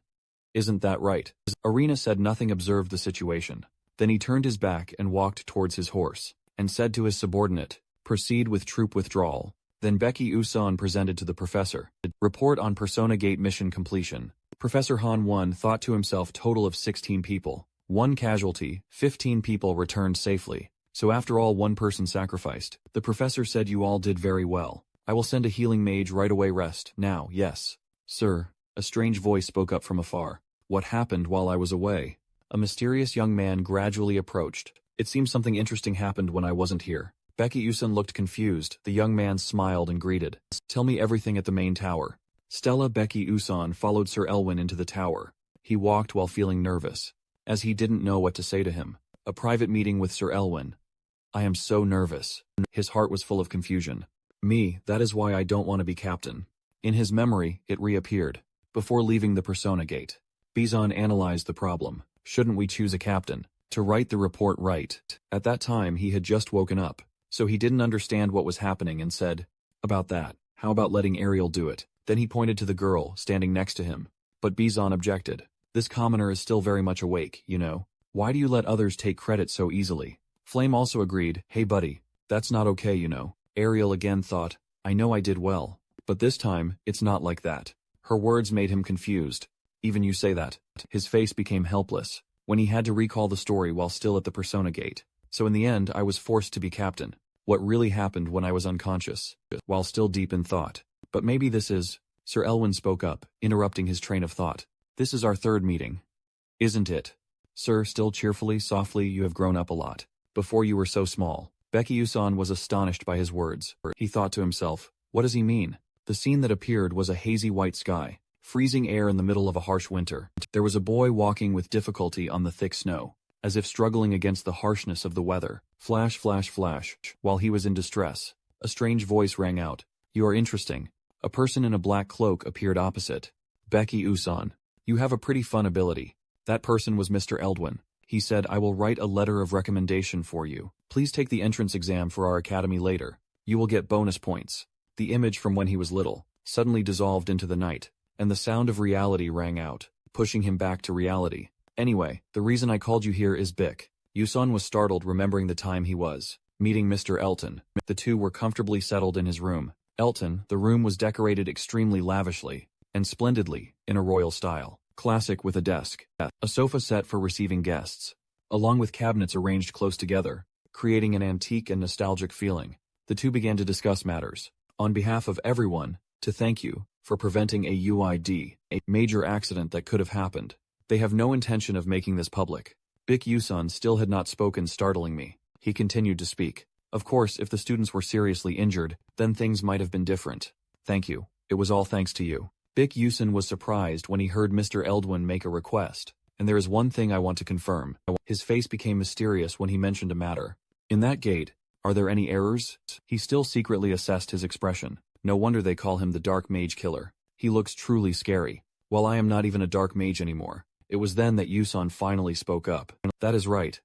Isn't that right? Arena said nothing, observed the situation. Then he turned his back and walked towards his horse, and said to his subordinate, proceed with troop withdrawal. Then Baek-Yusan presented to the professor. Report on Persona Gate mission completion. Professor Han 1 thought to himself, total of 16 people. 1 casualty, 15 people returned safely. So after all, one person sacrificed. The professor said you all did very well. I will send a healing mage right away. Rest now, yes. Sir, a strange voice spoke up from afar. What happened while I was away? A mysterious young man gradually approached. It seems something interesting happened when I wasn't here. Becky Usun looked confused. The young man smiled and greeted. Tell me everything at the main tower. Stella Becky Usun followed Sir Elwyn into the tower. He walked while feeling nervous, as he didn't know what to say to him. A private meeting with Sir Elwyn. I am so nervous. His heart was full of confusion. Me, that is why I don't want to be captain. In his memory, it reappeared. Before leaving the persona gate, Bizon analyzed the problem. Shouldn't we choose a captain? To write the report right. At that time he had just woken up, so he didn't understand what was happening and said, about that, how about letting Ariel do it? Then he pointed to the girl standing next to him. But Bizon objected. This commoner is still very much awake, you know. Why do you let others take credit so easily? Flame also agreed, hey buddy, that's not okay, you know. Ariel again thought, I know I did well, but this time, it's not like that. Her words made him confused. Even you say that. His face became helpless when he had to recall the story while still at the persona gate. So in the end, I was forced to be captain. What really happened when I was unconscious, while still deep in thought. But maybe this is... Sir Elwyn spoke up, interrupting his train of thought. This is our third meeting. Isn't it? Sir, still cheerfully, softly, you have grown up a lot. Before you were so small. Becky Usun was astonished by his words. He thought to himself, what does he mean? The scene that appeared was a hazy white sky, freezing air in the middle of a harsh winter. There was a boy walking with difficulty on the thick snow, as if struggling against the harshness of the weather. Flash, flash, flash. While he was in distress, a strange voice rang out. You are interesting. A person in a black cloak appeared opposite. Becky Usun, you have a pretty fun ability. That person was Mr. Eldwin. He said, I will write a letter of recommendation for you. Please take the entrance exam for our academy later. You will get bonus points. The image from when he was little suddenly dissolved into the night, and the sound of reality rang out, pushing him back to reality. Anyway, the reason I called you here is Bick. Yusun was startled remembering the time he was meeting Mr. Elton. The two were comfortably settled in his room. Elton, the room was decorated extremely lavishly and splendidly, in a royal style. Classic with a desk, a sofa set for receiving guests, along with cabinets arranged close together, creating an antique and nostalgic feeling. The two began to discuss matters. On behalf of everyone, to thank you for preventing a UID, a major accident that could have happened. They have no intention of making this public. Bick Yusun still had not spoken, startling me. He continued to speak. Of course, if the students were seriously injured, then things might have been different. Thank you. It was all thanks to you. Bick Yusun was surprised when he heard Mr. Eldwin make a request. And there is one thing I want to confirm. His face became mysterious when he mentioned a matter. In that gate, are there any errors? He still secretly assessed his expression. No wonder they call him the Dark Mage Killer. He looks truly scary. Well, I am not even a Dark Mage anymore. It was then that Yusun finally spoke up. That is right.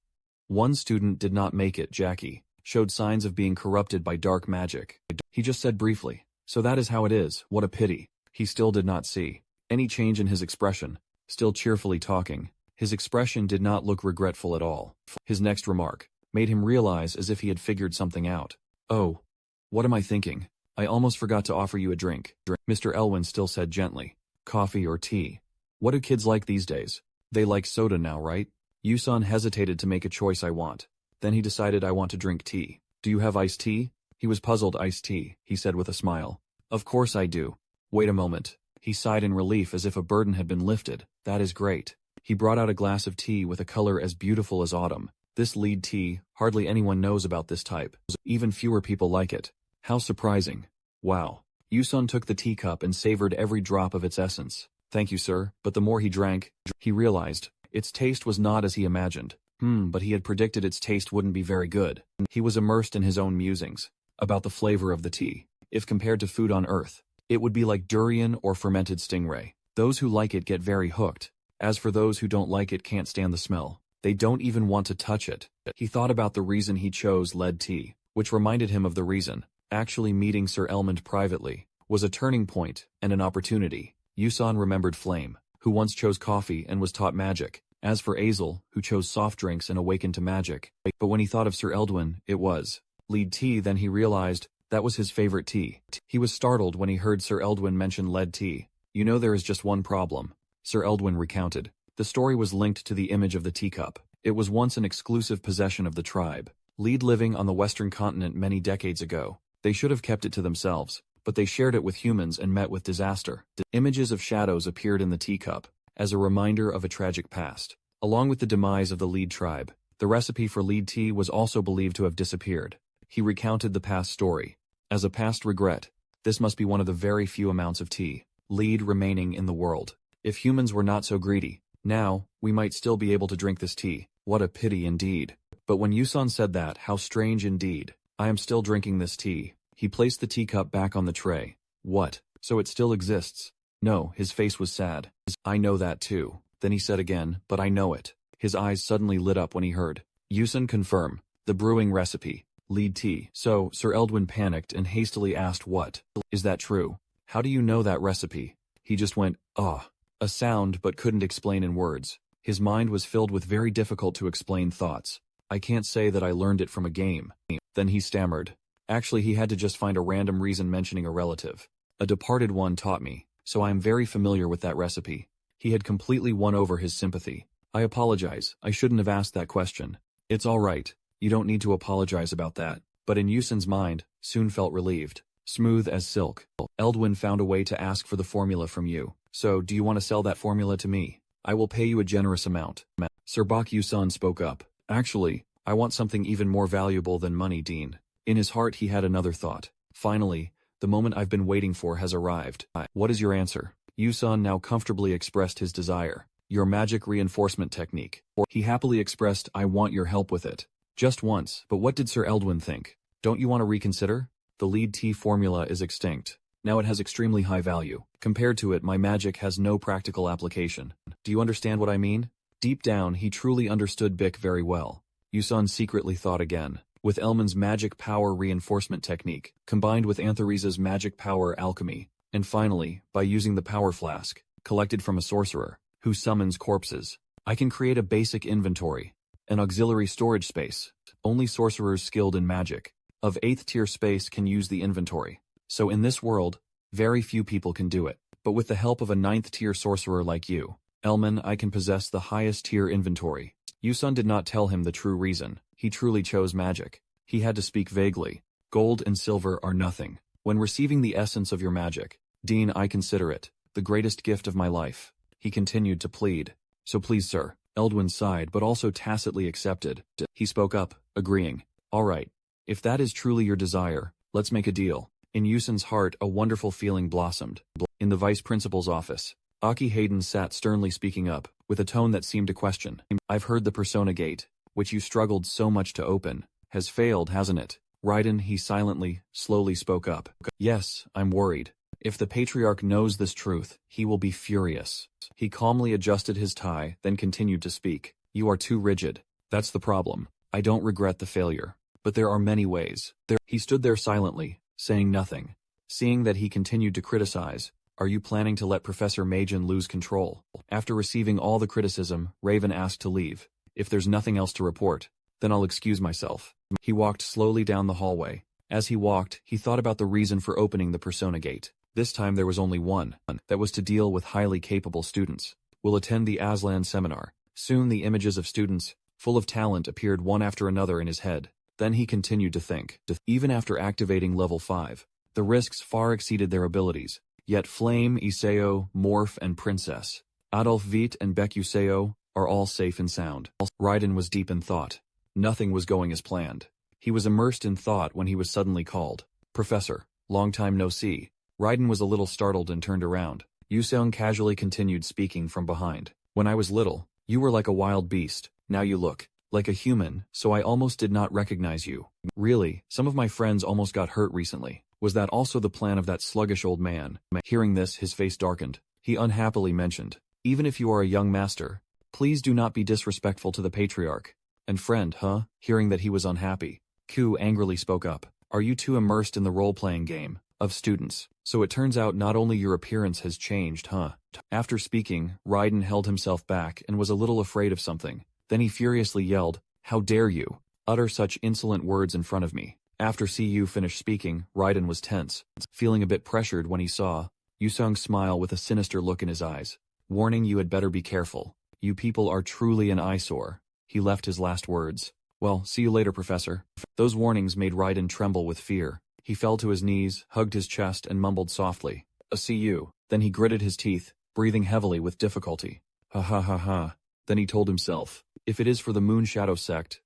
One student did not make it, Jackie. Showed signs of being corrupted by dark magic. He just said briefly. So that is how it is. What a pity. He still did not see any change in his expression. Still cheerfully talking. His expression did not look regretful at all. His next remark made him realize as if he had figured something out. Oh, what am I thinking? I almost forgot to offer you a drink. Mr. Elwyn still said gently. Coffee or tea? What do kids like these days? They like soda now, right? Yusun hesitated to make a choice. I want. Then he decided, I want to drink tea. Do you have iced tea? He was puzzled. Iced tea, he said with a smile. Of course I do. Wait a moment. He sighed in relief as if a burden had been lifted. That is great. He brought out a glass of tea with a color as beautiful as autumn. This lead tea, hardly anyone knows about this type. Even fewer people like it. How surprising. Wow. Yusun took the teacup and savored every drop of its essence. Thank you, sir. But the more he drank, he realized its taste was not as he imagined. But he had predicted its taste wouldn't be very good. He was immersed in his own musings about the flavor of the tea. If compared to food on Earth, it would be like durian or fermented stingray. Those who like it get very hooked. As for those who don't like it, can't stand the smell. They don't even want to touch it. He thought about the reason he chose lead tea, which reminded him of the reason. Actually meeting Sir Elmond privately was a turning point and an opportunity. Yusun remembered Flame, who once chose coffee and was taught magic. As for Azel, who chose soft drinks and awakened to magic. But when he thought of Sir Eldwin, it was lead tea. Then he realized that was his favorite tea. He was startled when he heard Sir Eldwin mention lead tea. You know, there is just one problem. Sir Eldwin recounted. The story was linked to the image of the teacup. It was once an exclusive possession of the tribe. lead living on the Western continent many decades ago. They should have kept it to themselves, but they shared it with humans and met with disaster. Images of shadows appeared in the teacup, as a reminder of a tragic past. Along with the demise of the lead tribe, the recipe for lead tea was also believed to have disappeared. He recounted the past story. As a past regret, this must be one of the very few amounts of tea, lead remaining in the world. If humans were not so greedy, now, we might still be able to drink this tea. What a pity indeed. But when Yusan said that, how strange indeed. I am still drinking this tea. He placed the teacup back on the tray. What? So it still exists? No, his face was sad. I know that too. Then he said again, but I know it. His eyes suddenly lit up when he heard. Yusan confirm. The brewing recipe. Lead tea. So, Sir Eldwin panicked and hastily asked what? Is that true? How do you know that recipe? He just went, ah. A sound but couldn't explain in words. His mind was filled with very difficult to explain thoughts. I can't say that I learned it from a game. Then he stammered. Actually, he had to just find a random reason mentioning a relative. A departed one taught me, so I am very familiar with that recipe. He had completely won over his sympathy. I apologize, I shouldn't have asked that question. It's all right, you don't need to apologize about that. But in Yusan's mind, soon felt relieved. Smooth as silk. Eldwin found a way to ask for the formula from you. So, do you want to sell that formula to me? I will pay you a generous amount. Sir Bak Yusan spoke up. Actually, I want something even more valuable than money, Dean. In his heart he had another thought. Finally, the moment I've been waiting for has arrived. What is your answer? Yusan now comfortably expressed his desire. Your magic reinforcement technique. He happily expressed, I want your help with it. Just once, but what did Sir Eldwin think? Don't you want to reconsider? The lead tea formula is extinct. Now it has extremely high value. Compared to it, my magic has no practical application. Do you understand what I mean? Deep down, he truly understood Bic very well. Yusan secretly thought again. With Elman's magic power reinforcement technique, combined with Anthonisa's magic power alchemy, and finally, by using the power flask, collected from a sorcerer, who summons corpses, I can create a basic inventory, an auxiliary storage space. Only sorcerers skilled in magic, of 8th tier space can use the inventory. So in this world, very few people can do it. But with the help of a 9th tier sorcerer like you, Elman, I can possess the highest tier inventory. Yusan did not tell him the true reason. He truly chose magic. He had to speak vaguely. Gold and silver are nothing. When receiving the essence of your magic, Dean, I consider it the greatest gift of my life. He continued to plead. So please, sir. Eldwin sighed but also tacitly accepted. He spoke up, agreeing. All right. If that is truly your desire, let's make a deal. In Yusan's heart, a wonderful feeling blossomed. In the vice principal's office, Aki Hayden sat sternly speaking up, with a tone that seemed to question. I've heard the Persona Gate, which you struggled so much to open, has failed, hasn't it? Raiden, he silently, slowly spoke up. Yes, I'm worried. If the Patriarch knows this truth, he will be furious. He calmly adjusted his tie, then continued to speak. You are too rigid. That's the problem. I don't regret the failure. But there are many ways. He stood there silently, saying nothing. Seeing that he continued to criticize, are you planning to let Professor Majin lose control? After receiving all the criticism, Raven asked to leave. If there's nothing else to report, then I'll excuse myself. He walked slowly down the hallway. As he walked, he thought about the reason for opening the Persona Gate. This time there was only one, that was to deal with highly capable students. We'll attend the Aslan seminar. Soon the images of students, full of talent, appeared one after another in his head. Then he continued to think. Even after activating level 5, the risks far exceeded their abilities. Yet Flame, Iseo, Morph, and Princess, Adolf Veit and Beck Useo, are all safe and sound. Raiden was deep in thought. Nothing was going as planned. He was immersed in thought when he was suddenly called. Professor, long time no see. Raiden was a little startled and turned around. Yuseong casually continued speaking from behind. When I was little, you were like a wild beast. Now you look like a human, so I almost did not recognize you. Really, some of my friends almost got hurt recently. Was that also the plan of that sluggish old man? Hearing this, his face darkened. He unhappily mentioned, even if you are a young master, please do not be disrespectful to the Patriarch. And friend, huh? Hearing that he was unhappy, Ku angrily spoke up. Are you too immersed in the role-playing game of students? So it turns out not only your appearance has changed, huh? After speaking, Raiden held himself back and was a little afraid of something. Then he furiously yelled, how dare you utter such insolent words in front of me? After Cu finished speaking, Raiden was tense, feeling a bit pressured when he saw Yuseong's smile with a sinister look in his eyes. Warning, you had better be careful. You people are truly an eyesore. He left his last words. Well, see you later, Professor. Those warnings made Raiden tremble with fear. He fell to his knees, hugged his chest, and mumbled softly, see you. Then he gritted his teeth, breathing heavily with difficulty. Ha ha ha ha. Then he told himself, if it is for the Moon Shadow sect,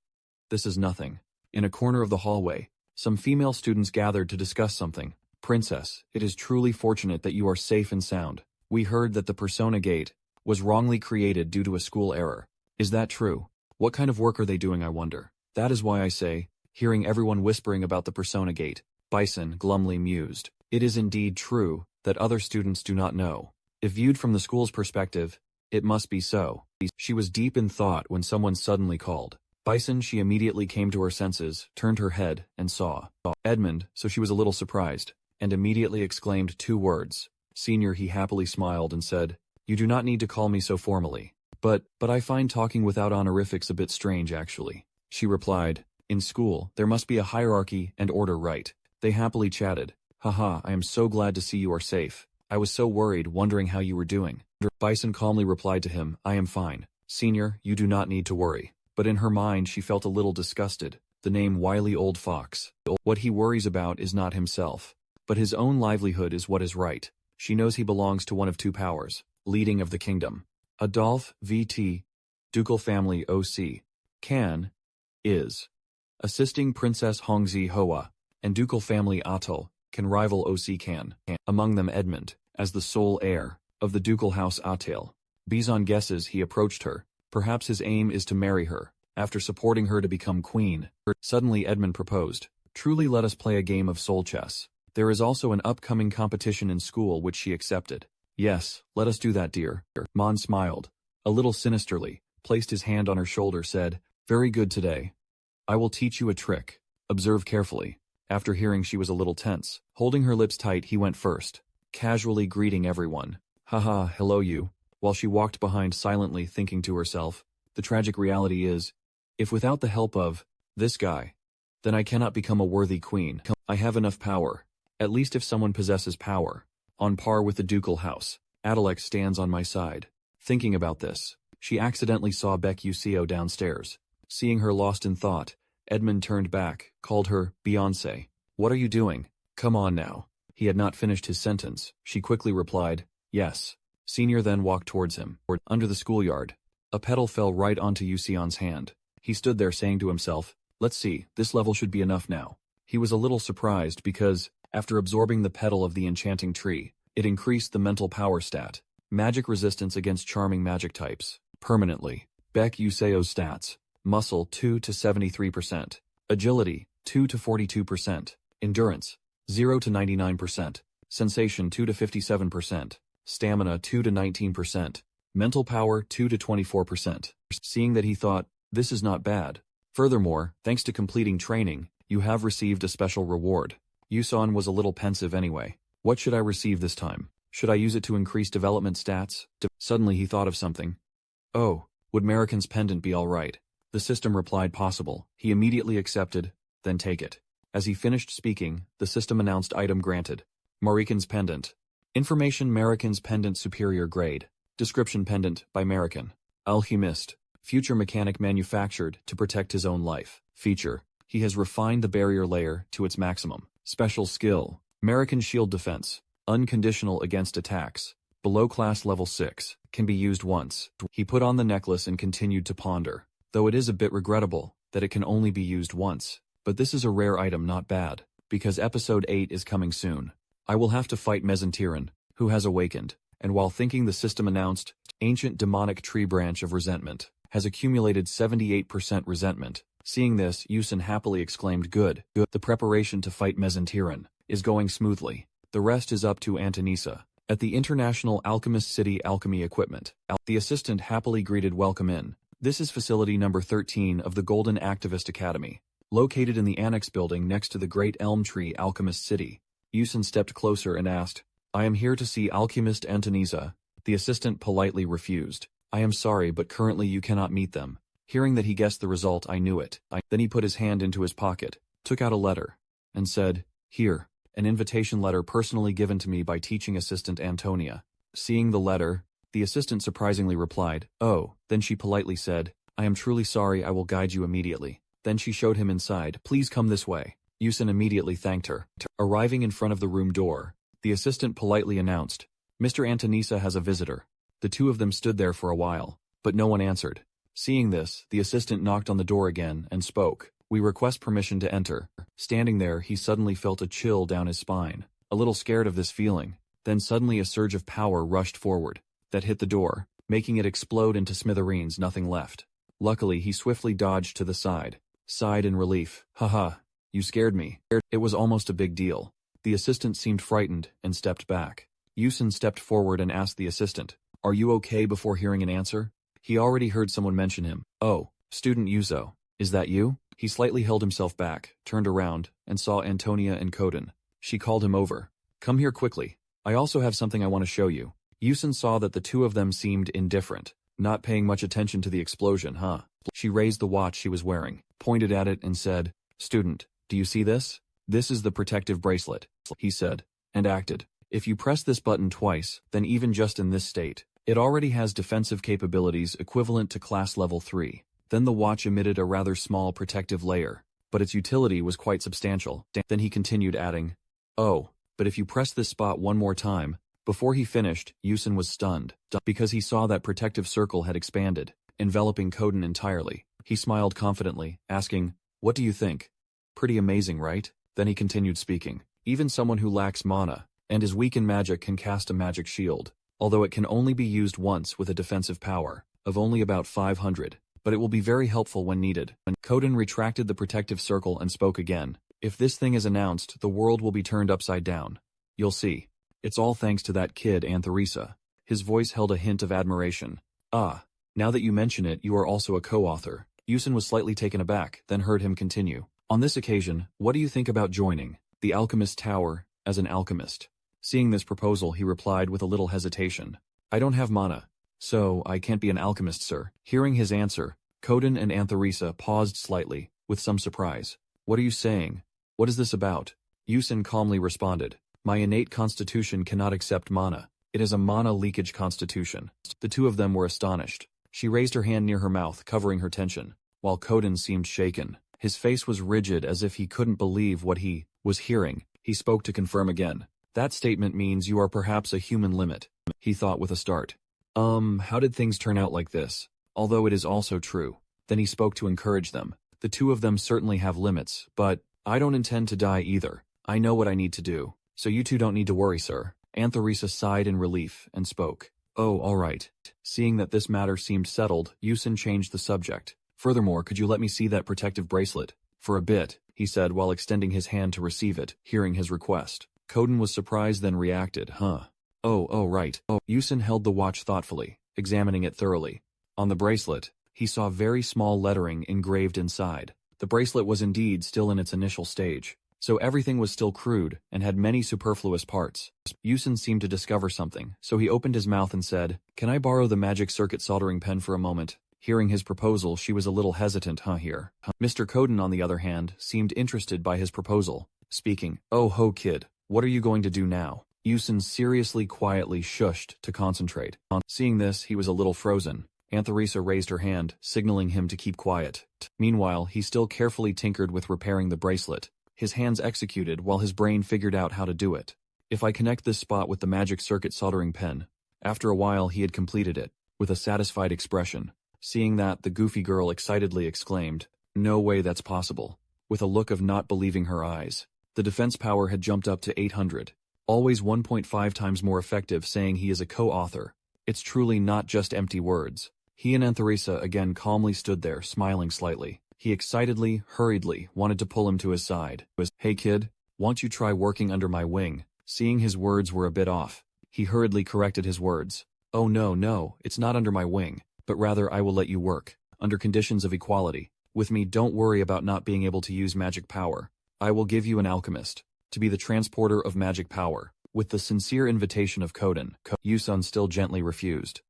this is nothing. In a corner of the hallway, some female students gathered to discuss something. Princess, it is truly fortunate that you are safe and sound. We heard that the Persona Gate was wrongly created due to a school error. Is that true? What kind of work are they doing, I wonder? That is why I say, hearing everyone whispering about the Persona Gate, Bison glumly mused. It is indeed true that other students do not know. If viewed from the school's perspective, it must be so. She was deep in thought when someone suddenly called. Bison, she immediately came to her senses, turned her head, and saw Edmund, so she was a little surprised, and immediately exclaimed 2 words. Senior, he happily smiled and said, you do not need to call me so formally. But I find talking without honorifics a bit strange, actually. She replied, in school, there must be a hierarchy and order, right? They happily chatted. Haha, I am so glad to see you are safe. I was so worried, wondering how you were doing. Bison calmly replied to him, I am fine. Senior, you do not need to worry. But in her mind she felt a little disgusted. The name wily old fox. What he worries about is not himself, but his own livelihood is what is right. She knows he belongs to one of 2 powers, leading of the kingdom. Adolf, VT, ducal family OC, can, is. Assisting Princess Hongzi Hoa, and ducal family Ato, can rival OC can. Among them Edmund, as the sole heir of the ducal house Atel. Bizon guesses he approached her. Perhaps his aim is to marry her, after supporting her to become queen. Suddenly Edmund proposed, truly let us play a game of soul chess. There is also an upcoming competition in school which she accepted. Yes, let us do that, dear. Mon smiled, a little sinisterly, placed his hand on her shoulder, said, very good today. I will teach you a trick. Observe carefully. After hearing she was a little tense, holding her lips tight, he went first, casually greeting everyone. Haha, hello you. While she walked behind silently, thinking to herself, the tragic reality is, if without the help of this guy, then I cannot become a worthy queen. I have enough power. At least if someone possesses power, on par with the ducal house, Adelex stands on my side. Thinking about this, she accidentally saw Beck Usio downstairs. Seeing her lost in thought, Edmund turned back, called her, Beyoncé. What are you doing? Come on now. He had not finished his sentence. She quickly replied, yes. Senior then walked towards him. Under the schoolyard, a petal fell right onto Yusion's hand. He stood there saying to himself, let's see, this level should be enough now. He was a little surprised because, after absorbing the petal of the enchanting tree, it increased the mental power stat, magic resistance against charming magic types, permanently. Beck Yuseo's stats, muscle 2 to 73%, agility 2 to 42%, endurance 0 to 99%, sensation 2 to 57%, stamina 2 to 19%, mental power 2 to 24%. Seeing that, he thought, this is not bad. Furthermore, thanks to completing training, you have received a special reward. Yuson was a little pensive anyway. What should I receive this time? Should I use it to increase development stats? Suddenly he thought of something. Oh, would Marican's pendant be all right? The system replied possible. He immediately accepted, then take it. As he finished speaking, the system announced item granted. Marican's pendant. Information: Marican's pendant superior grade. Description: pendant by Marican. Alchemist. Future mechanic manufactured to protect his own life. Feature: he has refined the barrier layer to its maximum. Special skill: Marican shield defense. Unconditional against attacks. Below class level 6. Can be used once. He put on the necklace and continued to ponder. Though it is a bit regrettable that it can only be used once. But this is a rare item, not bad. Because episode 8 is coming soon. I will have to fight Mesenterin, who has awakened. And while thinking, the system announced, ancient demonic tree branch of resentment. Has accumulated 78% resentment. Seeing this, Yusin happily exclaimed, good. The preparation to fight Mesenterin is going smoothly. The rest is up to Anthonisa. At the International Alchemist City Alchemy Equipment, the assistant happily greeted, welcome in. This is facility number 13 of the Golden Activist Academy, located in the annex building next to the Great Elm Tree Alchemist City. Yusin stepped closer and asked, I am here to see Alchemist Anthonisa. The assistant politely refused. I am sorry, but currently you cannot meet them. Hearing that he guessed the result, I knew it. Then he put his hand into his pocket, took out a letter, and said, here, an invitation letter personally given to me by teaching assistant Antonia. Seeing the letter, the assistant surprisingly replied, oh. Then she politely said, I am truly sorry, I will guide you immediately. Then she showed him inside. Please come this way. Yusin immediately thanked her. Arriving in front of the room door, the assistant politely announced, Mr. Anthonisa has a visitor. The two of them stood there for a while, but no one answered. Seeing this, the assistant knocked on the door again and spoke. We request permission to enter. Standing there, he suddenly felt a chill down his spine, a little scared of this feeling. Then suddenly a surge of power rushed forward, that hit the door, making it explode into smithereens, nothing left. Luckily, he swiftly dodged to the side, sighed in relief. Haha, you scared me. It was almost a big deal. The assistant seemed frightened and stepped back. Yusin stepped forward and asked the assistant, Are you okay before hearing an answer? He already heard someone mention him. Oh, student Yuzo. Is that you? He slightly held himself back, turned around, and saw Antonia and Koden. She called him over. Come here quickly. I also have something I want to show you. Yusin saw that the two of them seemed indifferent, not paying much attention to the explosion, huh? She raised the watch she was wearing, pointed at it and said, Student, do you see this? This is the protective bracelet, he said, and acted. If you press this button twice, then even just in this state, it already has defensive capabilities equivalent to class level 3. Then the watch emitted a rather small protective layer, but its utility was quite substantial. Then he continued adding, Oh, but if you press this spot one more time. Before he finished, Yusin was stunned, because he saw that protective circle had expanded, enveloping Koden entirely. He smiled confidently, asking, What do you think? Pretty amazing, right? Then he continued speaking. Even someone who lacks mana, and is weak in magic can cast a magic shield, although it can only be used once with a defensive power of only about 500. But it will be very helpful when needed. Koden retracted the protective circle and spoke again. If this thing is announced, the world will be turned upside down. You'll see. It's all thanks to that kid Anthonisa. His voice held a hint of admiration. Ah, now that you mention it, you are also a co-author. Yusin was slightly taken aback, then heard him continue. On this occasion, what do you think about joining the Alchemist Tower as an alchemist? Seeing this proposal, he replied with a little hesitation. I don't have mana. So, I can't be an alchemist, sir. Hearing his answer, Koden and Anthonisa paused slightly, with some surprise. What are you saying? What is this about? Yusin calmly responded. My innate constitution cannot accept mana. It is a mana leakage constitution. The two of them were astonished. She raised her hand near her mouth, covering her tension, while Koden seemed shaken. His face was rigid as if he couldn't believe what he was hearing. He spoke to confirm again. That statement means you are perhaps a human limit, he thought with a start. How did things turn out like this? Although it is also true. Then he spoke to encourage them. The two of them certainly have limits, but I don't intend to die either. I know what I need to do, so you two don't need to worry, sir. Anthonisa sighed in relief and spoke. Oh, all right. Seeing that this matter seemed settled, Yusin changed the subject. Furthermore, could you let me see that protective bracelet? For a bit, he said while extending his hand to receive it, hearing his request. Koden was surprised then reacted, huh? Oh, right. Yusin held the watch thoughtfully, examining it thoroughly. On the bracelet, he saw very small lettering engraved inside. The bracelet was indeed still in its initial stage, so everything was still crude and had many superfluous parts. Yusin seemed to discover something, so he opened his mouth and said, Can I borrow the magic circuit soldering pen for a moment? Hearing his proposal, she was a little hesitant, here. Mr. Koden, on the other hand, seemed interested by his proposal, speaking, Oh ho kid, what are you going to do now? Yusin seriously quietly shushed to concentrate. Seeing this, he was a little frozen. Anthonisa raised her hand, signaling him to keep quiet. Meanwhile, he still carefully tinkered with repairing the bracelet. His hands executed while his brain figured out how to do it. If I connect this spot with the magic circuit soldering pen. After a while, he had completed it, with a satisfied expression. Seeing that, the goofy girl excitedly exclaimed, No way that's possible, with a look of not believing her eyes. The defense power had jumped up to 800. Always 1.5 times more effective, saying he is a co-author. It's truly not just empty words. He and Anthonisa again calmly stood there, smiling slightly. He excitedly, hurriedly, wanted to pull him to his side. Hey kid, won't you try working under my wing? Seeing his words were a bit off, he hurriedly corrected his words. Oh no, it's not under my wing, but rather I will let you work, under conditions of equality. With me, don't worry about not being able to use magic power. I will give you an alchemist, to be the transporter of magic power. With the sincere invitation of Koden, Yusun still gently refused.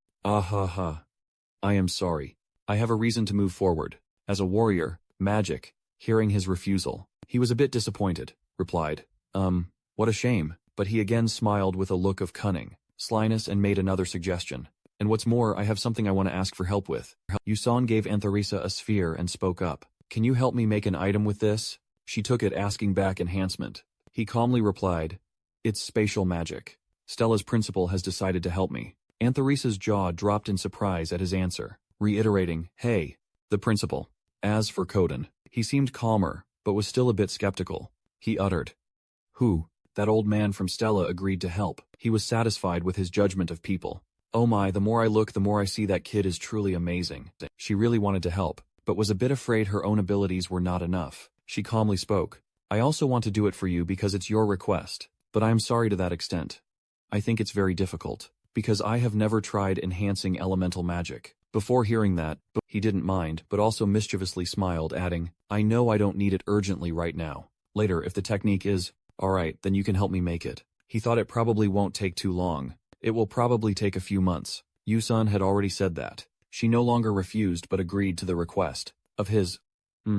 I am sorry. I have a reason to move forward. As a warrior, magic. Hearing his refusal, he was a bit disappointed, replied, what a shame, but he again smiled with a look of cunning, slyness and made another suggestion. And what's more, I have something I want to ask for help with. Yusun gave Anthonisa a sphere and spoke up. Can you help me make an item with this? She took it, asking back enhancement. He calmly replied, it's spatial magic. Stella's principal has decided to help me. Anthonisa's jaw dropped in surprise at his answer, reiterating, hey, the principal. As for Koden, he seemed calmer, but was still a bit skeptical. He uttered, who? That old man from Stella agreed to help. He was satisfied with his judgment of people. Oh my, the more I look, the more I see that kid is truly amazing. She really wanted to help, but was a bit afraid her own abilities were not enough. She calmly spoke. I also want to do it for you because it's your request, but I am sorry to that extent. I think it's very difficult, because I have never tried enhancing elemental magic. Before hearing that, he didn't mind, but also mischievously smiled, adding, I know I don't need it urgently right now. Later, if the technique is, alright, then you can help me make it. He thought it probably won't take too long. It will probably take a few months. Yusun had already said that. She no longer refused but agreed to the request of his.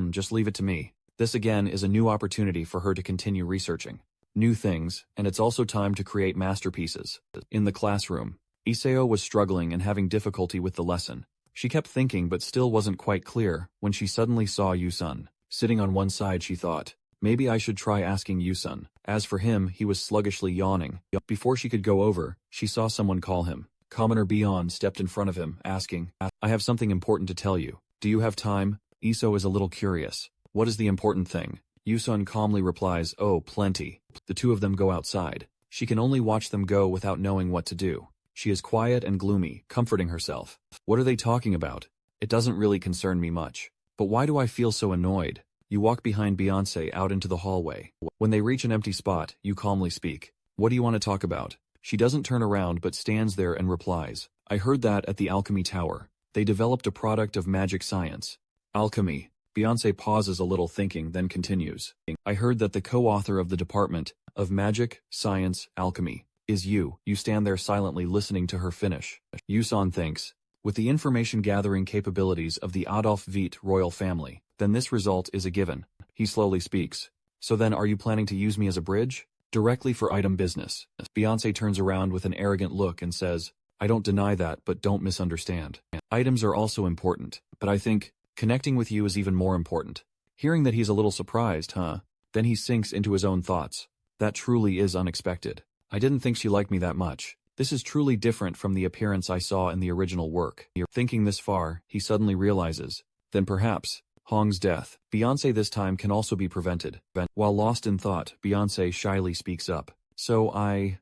Just leave it to me. This again is a new opportunity for her to continue researching new things, and it's also time to create masterpieces. In the classroom, Iseo was struggling and having difficulty with the lesson. She kept thinking but still wasn't quite clear when she suddenly saw Yusun. Sitting on one side, she thought, maybe I should try asking Yusun. As for him, he was sluggishly yawning. Before she could go over, she saw someone call him. Commoner Beyond stepped in front of him, asking, I have something important to tell you. Do you have time? Iso is a little curious. What is the important thing? Yusun calmly replies, oh, plenty. The two of them go outside. She can only watch them go without knowing what to do. She is quiet and gloomy, comforting herself. What are they talking about? It doesn't really concern me much. But why do I feel so annoyed? You walk behind Beyonce out into the hallway. When they reach an empty spot, you calmly speak. What do you want to talk about? She doesn't turn around but stands there and replies, I heard that at the Alchemy Tower. They developed a product of magic science. Alchemy. Beyonce pauses a little thinking, then continues. I heard that the co-author of the Department of Magic, Science, Alchemy is you. You stand there silently listening to her finish. Yusun thinks, with the information gathering capabilities of the Adolf Veit royal family, then this result is a given. He slowly speaks. So then are you planning to use me as a bridge? Directly for item business. Beyonce turns around with an arrogant look and says, I don't deny that, but don't misunderstand. Items are also important, but I think connecting with you is even more important. Hearing that he's a little surprised, huh? Then he sinks into his own thoughts. That truly is unexpected. I didn't think she liked me that much. This is truly different from the appearance I saw in the original work. Thinking this far, he suddenly realizes, then perhaps, Hong's death. Beyonce this time can also be prevented. While lost in thought, Beyonce shyly speaks up. So I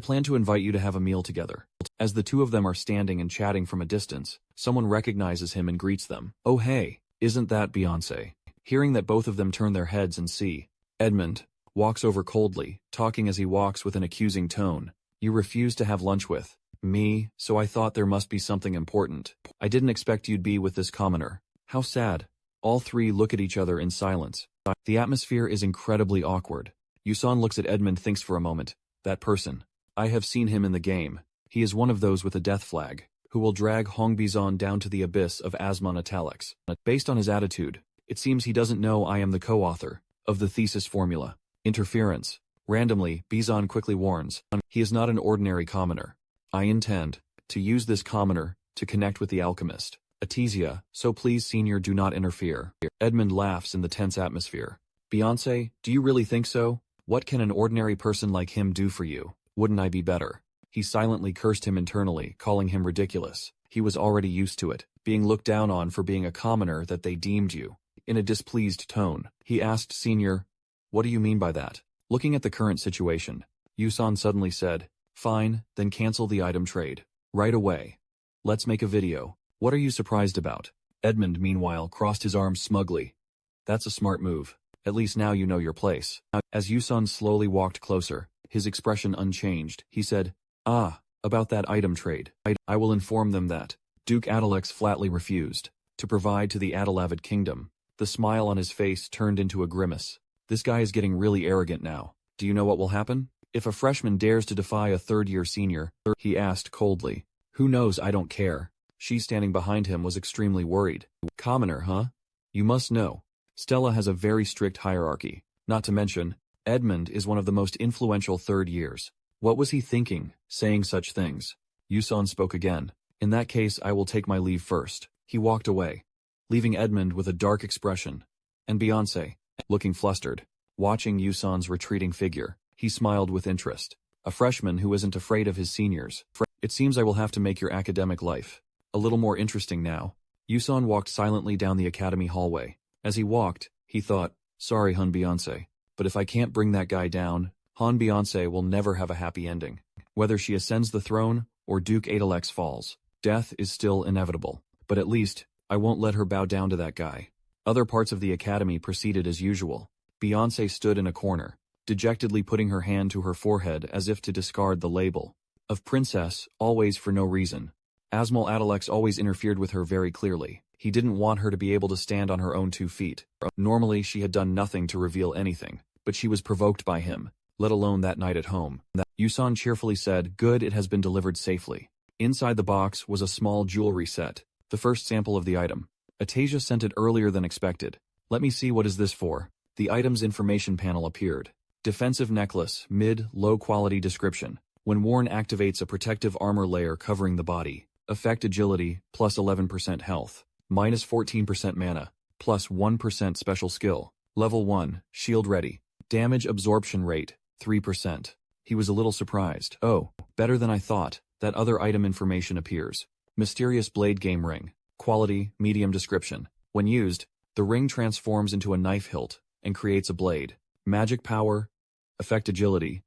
plan to invite you to have a meal together. As the two of them are standing and chatting from a distance, someone recognizes him and greets them. Oh hey, isn't that Beyonce? Hearing that both of them turn their heads and see, Edmund walks over coldly, talking as he walks with an accusing tone. You refuse to have lunch with me, so I thought there must be something important. I didn't expect you'd be with this commoner. How sad. All three look at each other in silence. The atmosphere is incredibly awkward. Yusun looks at Edmund, thinks for a moment. That person. I have seen him in the game. He is one of those with a death flag, who will drag Hongbizon down to the abyss of Asmon Italics. Based on his attitude, it seems he doesn't know I am the co-author of the thesis formula. Interference. Randomly, Bizon quickly warns, he is not an ordinary commoner. I intend to use this commoner to connect with the alchemist. Atizia, so please senior do not interfere. Edmund laughs in the tense atmosphere. Beyonce, do you really think so? What can an ordinary person like him do for you? Wouldn't I be better? He silently cursed him internally, calling him ridiculous. He was already used to it, being looked down on for being a commoner that they deemed you. In a displeased tone, he asked Senior, what do you mean by that? Looking at the current situation, Yusun suddenly said, fine, then cancel the item trade. Right away. Let's make a video. What are you surprised about? Edmund, meanwhile, crossed his arms smugly. That's a smart move. At least now you know your place. As Yusun slowly walked closer, his expression unchanged, he said, about that item trade. I will inform them that Duke Adalex flatly refused to provide to the Adelavid kingdom. The smile on his face turned into a grimace. This guy is getting really arrogant now. Do you know what will happen? If a freshman dares to defy a third-year senior, he asked coldly. Who knows, I don't care. She standing behind him was extremely worried. Commoner, huh? You must know. Stella has a very strict hierarchy. Not to mention, Edmund is one of the most influential third years. What was he thinking, saying such things? Yusun spoke again. In that case, I will take my leave first. He walked away. leaving Edmund with a dark expression. And Beyonce, looking flustered. Watching Yusan's retreating figure, he smiled with interest. A freshman who isn't afraid of his seniors. It seems I will have to make your academic life a little more interesting now. Yusan walked silently down the academy hallway. As he walked, he thought, sorry hun Beyonce, but if I can't bring that guy down, Han Beyonce will never have a happy ending. Whether she ascends the throne, or Duke Adalex falls, death is still inevitable. But at least, I won't let her bow down to that guy. Other parts of the academy proceeded as usual. Beyonce stood in a corner, dejectedly putting her hand to her forehead as if to discard the label of princess, always for no reason. Asmal Adalex always interfered with her very clearly. He didn't want her to be able to stand on her own 2 feet. Normally she had done nothing to reveal anything, but she was provoked by him, let alone that night at home. Yusan cheerfully said, good, it has been delivered safely. Inside the box was a small jewelry set, the first sample of the item. Atasia sent it earlier than expected. Let me see, what is this for? The item's information panel appeared. Defensive necklace, mid-low quality description. When worn activates a protective armor layer covering the body. Effect agility, plus 11% health. Minus 14% mana. Plus 1% special skill. Level 1, shield ready. Damage absorption rate, 3%. He was a little surprised. Oh, better than I thought. That other item information appears. Mysterious blade game ring. Quality, medium description. When used, the ring transforms into a knife hilt and creates a blade. Magic power, effect agility,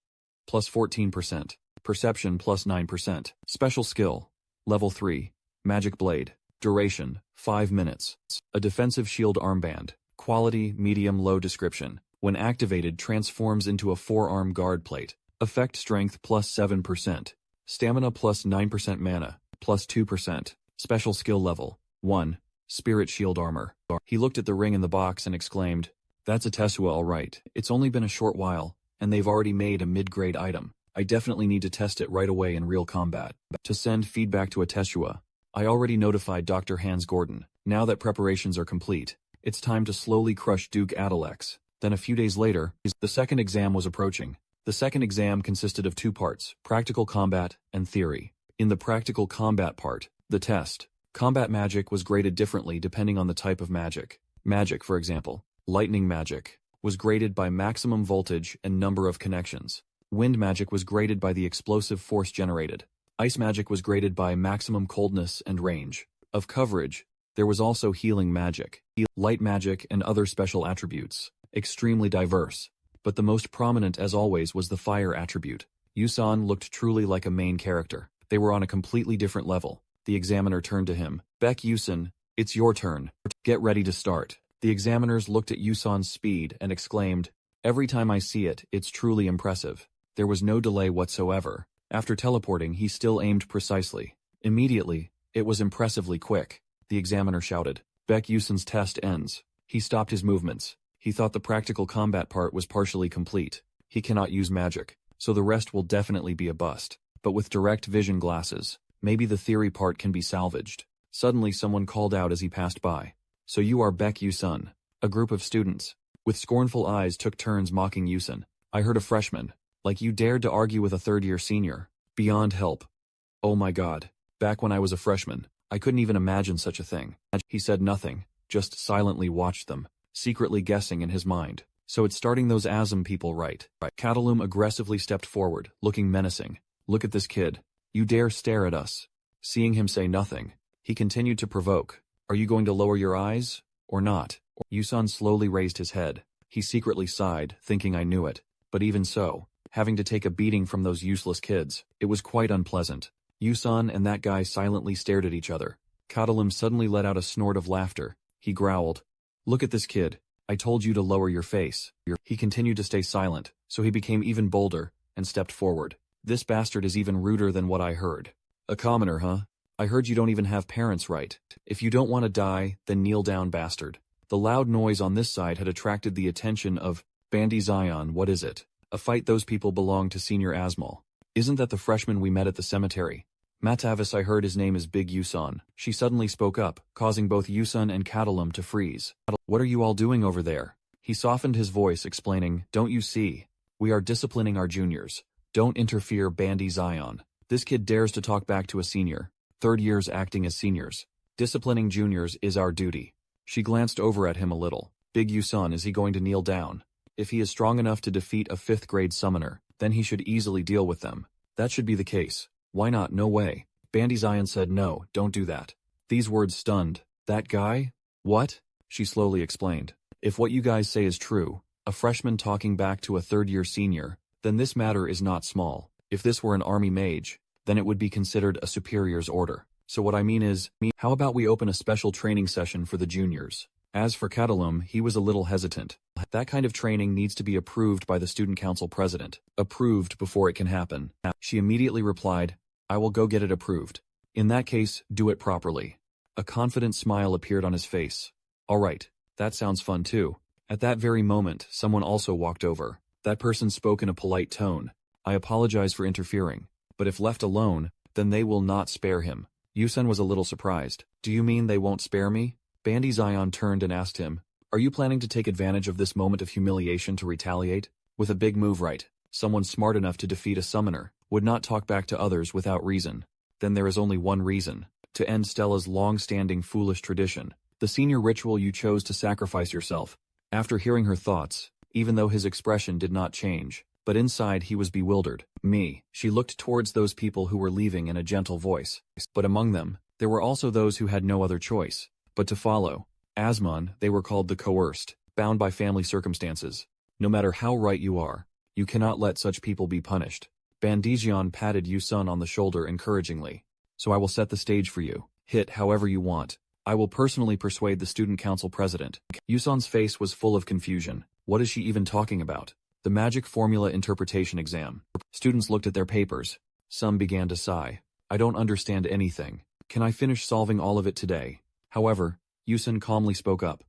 plus 14%. Perception plus 9%. Special skill, level 3, magic blade. Duration, 5 minutes. A defensive shield armband. Quality, medium-low description. When activated, transforms into a forearm guard plate. Effect strength plus 7%. Stamina plus 9% mana, plus 2%. Special skill level, 1, spirit shield armor. He looked at the ring in the box and exclaimed, that's a Tesua all right. It's only been a short while, and they've already made a mid-grade item. I definitely need to test it right away in real combat. To send feedback to a Tesua, I already notified Dr. Hans Gordon. Now that preparations are complete, it's time to slowly crush Duke Adalex. Then a few days later, the second exam was approaching. The second exam consisted of 2 parts, practical combat and theory. In the practical combat part, the test, combat magic was graded differently depending on the type of magic. Magic, for example, lightning magic, was graded by maximum voltage and number of connections. Wind magic was graded by the explosive force generated. Ice magic was graded by maximum coldness and range of coverage. There was also healing magic, light magic, and other special attributes. Extremely diverse. But the most prominent, as always, was the fire attribute. Yusan looked truly like a main character. They were on a completely different level. The examiner turned to him. Beck Yusan, it's your turn. Get ready to start. The examiners looked at Yusan's speed and exclaimed, every time I see it, it's truly impressive. There was no delay whatsoever. After teleporting, he still aimed precisely. Immediately, it was impressively quick. The examiner shouted, Beck Yusan's test ends. He stopped his movements. He thought the practical combat part was partially complete. He cannot use magic, so the rest will definitely be a bust. But with direct vision glasses, maybe the theory part can be salvaged. Suddenly someone called out as he passed by. So you are Beck Yusan. A group of students, with scornful eyes, took turns mocking Yusan. I heard a freshman. Like you dared to argue with a third-year senior. Beyond help. Oh my god. Back when I was a freshman, I couldn't even imagine such a thing. He said nothing, just silently watched them, secretly guessing in his mind. So it's starting those Asm people right. Catalum aggressively stepped forward, looking menacing. Look at this kid. You dare stare at us. Seeing him say nothing, he continued to provoke. Are you going to lower your eyes, or not? Yusan slowly raised his head. He secretly sighed, thinking I knew it. But even so, having to take a beating from those useless kids, it was quite unpleasant. Yusan and that guy silently stared at each other. Catalum suddenly let out a snort of laughter. He growled, look at this kid. I told you to lower your face. He continued to stay silent, so he became even bolder, and stepped forward. This bastard is even ruder than what I heard. A commoner, huh? I heard you don't even have parents, right? If you don't want to die, then kneel down, bastard. The loud noise on this side had attracted the attention of Bandy Zion. What is it? A fight. Those people belong to Senior Asmal. Isn't that the freshman we met at the cemetery? Matavis, I heard his name is Big Yusan. She suddenly spoke up, causing both Yusan and Catalum to freeze. What are you all doing over there? He softened his voice, explaining, don't you see? We are disciplining our juniors. Don't interfere, Bandy Zion. This kid dares to talk back to a senior. Third years acting as seniors. Disciplining juniors is our duty. She glanced over at him a little. Big Yusun, is he going to kneel down? If he is strong enough to defeat a 5th grade summoner, then he should easily deal with them. That should be the case. Why not? No way. Bandy Zion said, no, don't do that. These words stunned. That guy? What? She slowly explained. If what you guys say is true, a freshman talking back to a 3rd-year senior, then this matter is not small. If this were an army mage, then it would be considered a superior's order. So what I mean is, how about we open a special training session for the juniors? As for Catalum, he was a little hesitant. That kind of training needs to be approved by the student council president. Approved before it can happen. She immediately replied, I will go get it approved. In that case, do it properly. A confident smile appeared on his face. All right, that sounds fun too. At that very moment, someone also walked over. That person spoke in a polite tone. I apologize for interfering, but if left alone, then they will not spare him. Yusun was a little surprised. Do you mean they won't spare me? Bandy Zion turned and asked him, are you planning to take advantage of this moment of humiliation to retaliate? With a big move, right? Someone smart enough to defeat a summoner would not talk back to others without reason. Then there is only one reason. To end Stella's long-standing foolish tradition. The senior ritual you chose to sacrifice yourself. After hearing her thoughts, even though his expression did not change, but inside he was bewildered. Me. She looked towards those people who were leaving in a gentle voice. But among them, there were also those who had no other choice but to follow. Asmon, they were called the coerced, bound by family circumstances. No matter how right you are, you cannot let such people be punished. Bandijian patted Yusun on the shoulder encouragingly. So I will set the stage for you. Hit however you want. I will personally persuade the student council president. Yusun's face was full of confusion. What is she even talking about? The magic formula interpretation exam. Students looked at their papers. Some began to sigh. I don't understand anything. Can I finish solving all of it today? However, Yusun calmly spoke up.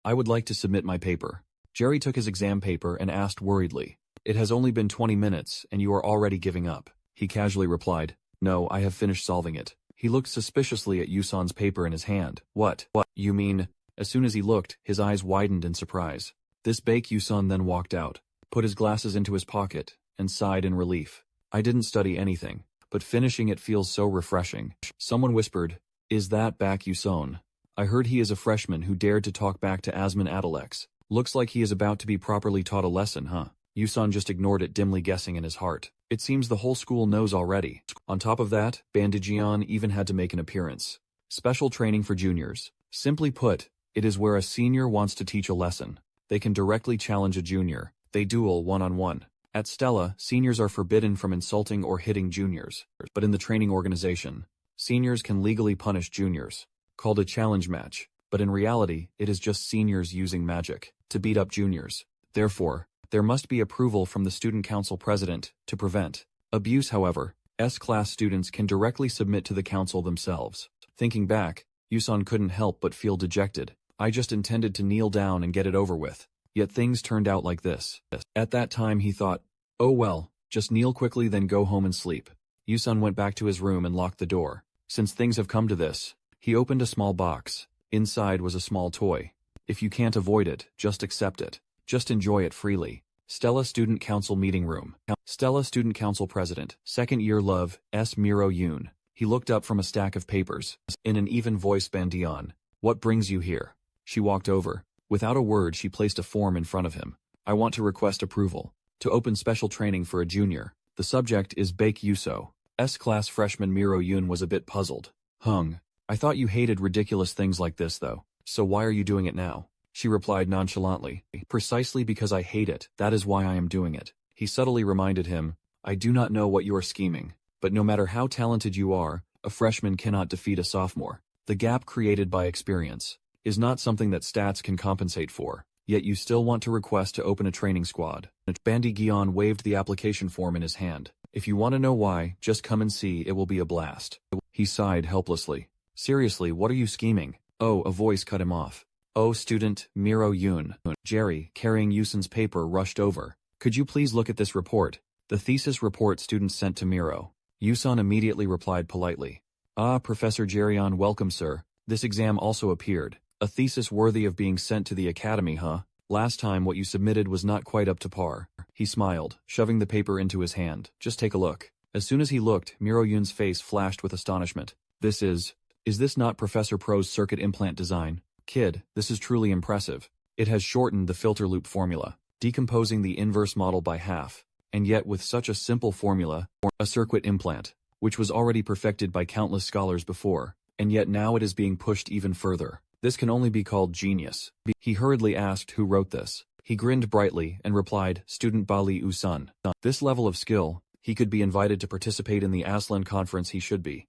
I would like to submit my paper. Jerry took his exam paper and asked worriedly. It has only been 20 minutes and you are already giving up. He casually replied, no, I have finished solving it. He looked suspiciously at Yusun's paper in his hand. What? You mean? As soon as he looked, his eyes widened in surprise. This bake Yusun then walked out, put his glasses into his pocket, and sighed in relief. I didn't study anything, but finishing it feels so refreshing. Someone whispered, is that back Yusun? I heard he is a freshman who dared to talk back to Asmon Adalex. Looks like he is about to be properly taught a lesson, huh? Yusun just ignored it, dimly guessing in his heart. It seems the whole school knows already. On top of that, Bandijian even had to make an appearance. Special training for juniors. Simply put, it is where a senior wants to teach a lesson. They can directly challenge a junior. They duel one-on-one. At Stella, seniors are forbidden from insulting or hitting juniors. But in the training organization, seniors can legally punish juniors. Called a challenge match. But in reality, it is just seniors using magic to beat up juniors. Therefore, there must be approval from the student council president to prevent abuse. However, S-class students can directly submit to the council themselves. Thinking back, Yusun couldn't help but feel dejected. I just intended to kneel down and get it over with. Yet things turned out like this. At that time he thought, oh well, just kneel quickly then go home and sleep. Yusun went back to his room and locked the door. Since things have come to this, he opened a small box. Inside was a small toy. If you can't avoid it, just accept it. Just enjoy it freely. Stella Student Council Meeting Room. Stella Student Council President, 2nd Year Love, S. Miro Yoon. He looked up from a stack of papers. In an even voice, Bandian. What brings you here? She walked over. Without a word, she placed a form in front of him. I want to request approval to open special training for a junior. The subject is Bake Yuso. S-class freshman Miro Yoon was a bit puzzled. I thought you hated ridiculous things like this though. So why are you doing it now? She replied nonchalantly. Precisely because I hate it, that is why I am doing it. He subtly reminded him, I do not know what you are scheming, but no matter how talented you are, a freshman cannot defeat a sophomore. The gap created by experience is not something that stats can compensate for, yet you still want to request to open a training squad. Bandy Gion waved the application form in his hand. If you want to know why, just come and see, it will be a blast. He sighed helplessly. Seriously, what are you scheming? Oh, a voice cut him off. Oh, student, Miro Yoon. Jerry, carrying Yusun's paper, rushed over. Could you please look at this report? The thesis report students sent to Miro. Yusun immediately replied politely. Ah, Professor Jerryon, welcome sir. This exam also appeared. A thesis worthy of being sent to the academy, huh? Last time what you submitted was not quite up to par. He smiled, shoving the paper into his hand. Just take a look. As soon as he looked, Miro Yoon's face flashed with astonishment. Is this not Professor Pro's circuit implant design? Kid, this is truly impressive. It has shortened the filter loop formula, decomposing the inverse model by half, and yet with such a simple formula, a circuit implant, which was already perfected by countless scholars before, and yet now it is being pushed even further. This can only be called genius. He hurriedly asked who wrote this. He grinned brightly and replied, Student Bali Usun. This level of skill, he could be invited to participate in the Aslan conference. He should be.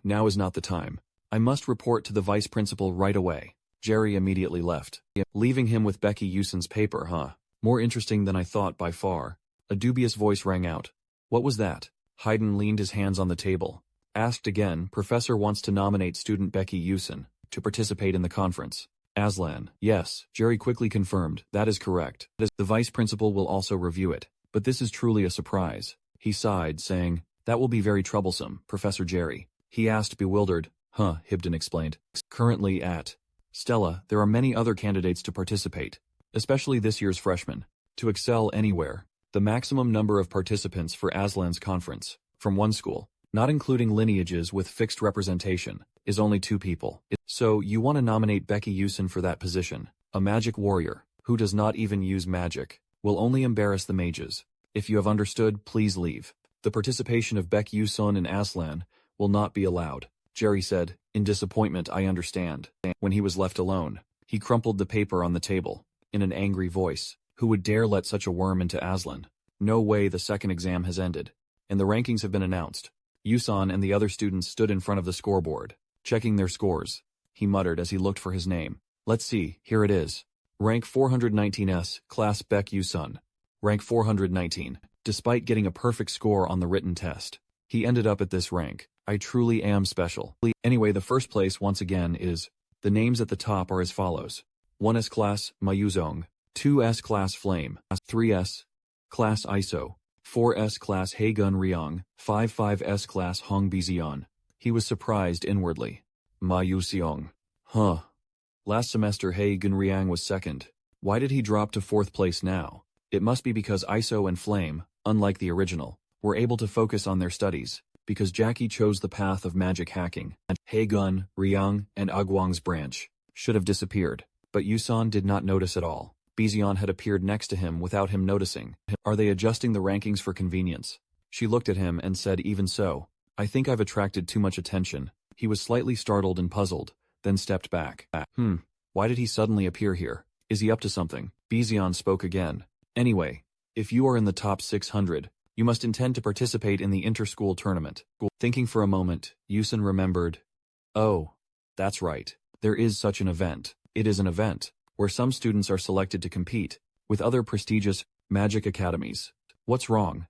Now is not the time. I must report to the vice principal right away. Jerry immediately left, leaving him with Becky Usun's paper. More interesting than I thought by far. A dubious voice rang out. What was that? Haydn leaned his hands on the table. Asked again, Professor wants to nominate student Becky Usun to participate in the conference. Aslan. Yes, Jerry quickly confirmed, that is correct. The vice principal will also review it, but this is truly a surprise. He sighed, saying, that will be very troublesome, Professor Jerry. He asked bewildered. Hibden explained. Currently at Stella, there are many other candidates to participate, especially this year's freshmen. To excel anywhere, the maximum number of participants for Aslan's conference, from one school, not including lineages with fixed representation, is only 2 people. So you want to nominate Becky Usun for that position, a magic warrior, who does not even use magic, will only embarrass the mages. If you have understood, please leave. The participation of Becky Usun and Aslan will not be allowed. Jerry said, in disappointment. I understand. When he was left alone, he crumpled the paper on the table, in an angry voice. Who would dare let such a worm into Aslan? No way. The second exam has ended, and the rankings have been announced. Usun and the other students stood in front of the scoreboard, checking their scores. He muttered as he looked for his name. Let's see, here it is. Rank 419S, Class Beck Usun. Rank 419. Despite getting a perfect score on the written test, he ended up at this rank. I truly am special. Anyway, the first place once again is, the names at the top are as follows. 1S Class, Mayuzong. 2S Class Flame. 3S Class ISO. 4S Class Haegun Ryong. 5S Class Hong Bizion. He was surprised inwardly. Ma Yuseong. Last semester Hae Gunryang was second. Why did he drop to 4th place now? It must be because ISO and Flame, unlike the original, were able to focus on their studies, because Jackie chose the path of magic hacking. Hae Gun, Ryang, and Agwang's branch should have disappeared, but Yusan did not notice at all. Bizion had appeared next to him without him noticing. Are they adjusting the rankings for convenience? She looked at him and said, even so, I think I've attracted too much attention. He was slightly startled and puzzled, then stepped back. Why did he suddenly appear here? Is he up to something? Bizion spoke again. Anyway, if you are in the top 600, you must intend to participate in the inter-school tournament. Thinking for a moment, Yusun remembered. Oh, that's right. There is such an event. It is an event where some students are selected to compete with other prestigious magic academies. What's wrong?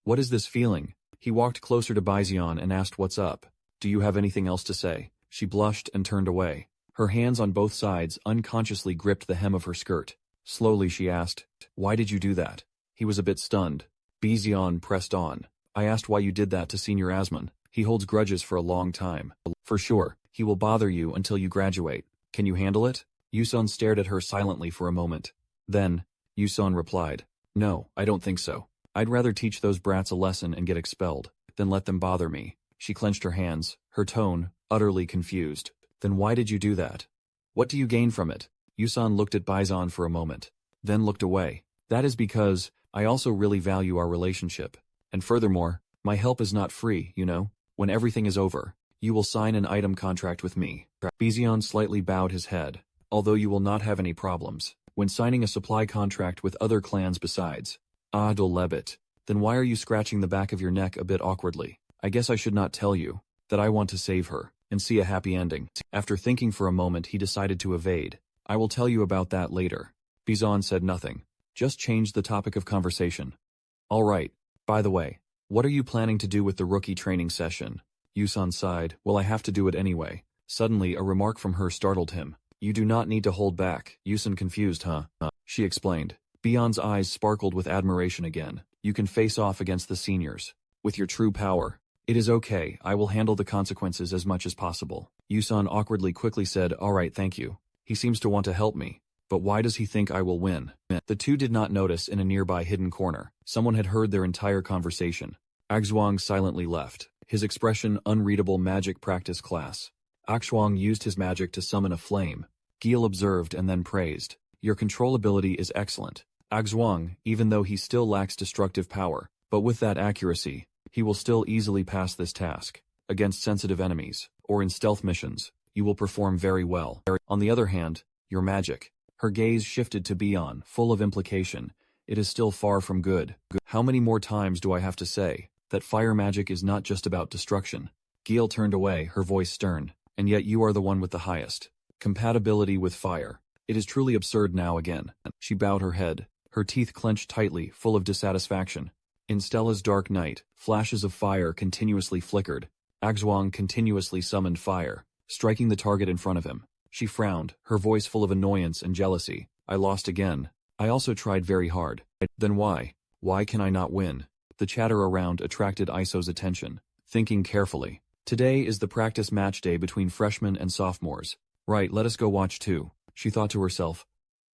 What is this feeling? He walked closer to Bizion and asked what's up. Do you have anything else to say? She blushed and turned away. Her hands on both sides unconsciously gripped the hem of her skirt. Slowly she asked, why did you do that? He was a bit stunned. Bizion pressed on. I asked why you did that to Senior Asman. He holds grudges for a long time. For sure, he will bother you until you graduate. Can you handle it? Yusun stared at her silently for a moment. Then, Yusun replied, no, I don't think so. I'd rather teach those brats a lesson and get expelled than let them bother me. She clenched her hands, her tone utterly confused. Then why did you do that? What do you gain from it? Yusun looked at Bizion for a moment, then looked away. That is because I also really value our relationship. And furthermore, my help is not free, you know. When everything is over, you will sign an item contract with me. Bizion slightly bowed his head. Although you will not have any problems when signing a supply contract with other clans besides. Lebit. Then why are you scratching the back of your neck a bit awkwardly? I guess I should not tell you that I want to save her and see a happy ending. After thinking for a moment, he decided to evade. I will tell you about that later. Bizion said nothing. Just changed the topic of conversation. All right. By the way, what are you planning to do with the rookie training session? Yusun sighed. Well, I have to do it anyway. Suddenly, a remark from her startled him. You do not need to hold back. Yusun confused, huh? She explained. Bion's eyes sparkled with admiration again. You can face off against the seniors with your true power. It is okay. I will handle the consequences as much as possible. Yusun awkwardly quickly said, all right, thank you. He seems to want to help me. But why does he think I will win? The two did not notice in a nearby hidden corner. Someone had heard their entire conversation. Agzwang silently left. His expression unreadable magic practice class. Akshwang used his magic to summon a flame, Gil observed and then praised. Your control ability is excellent. Agzwang, even though he still lacks destructive power, but with that accuracy, he will still easily pass this task. Against sensitive enemies, or in stealth missions, you will perform very well. On the other hand, your magic. Her gaze shifted to Bion, full of implication. It is still far from good. How many more times do I have to say that fire magic is not just about destruction? Gil turned away, her voice stern. And yet you are the one with the highest compatibility with fire. It is truly absurd now again. She bowed her head, her teeth clenched tightly, full of dissatisfaction. In Stella's dark night, flashes of fire continuously flickered. Agzwang continuously summoned fire, striking the target in front of him. She frowned, her voice full of annoyance and jealousy. I lost again. I also tried very hard. Then why? Why can I not win? The chatter around attracted Iso's attention. Thinking carefully. Today is the practice match day between freshmen and sophomores. Right, let us go watch too. She thought to herself.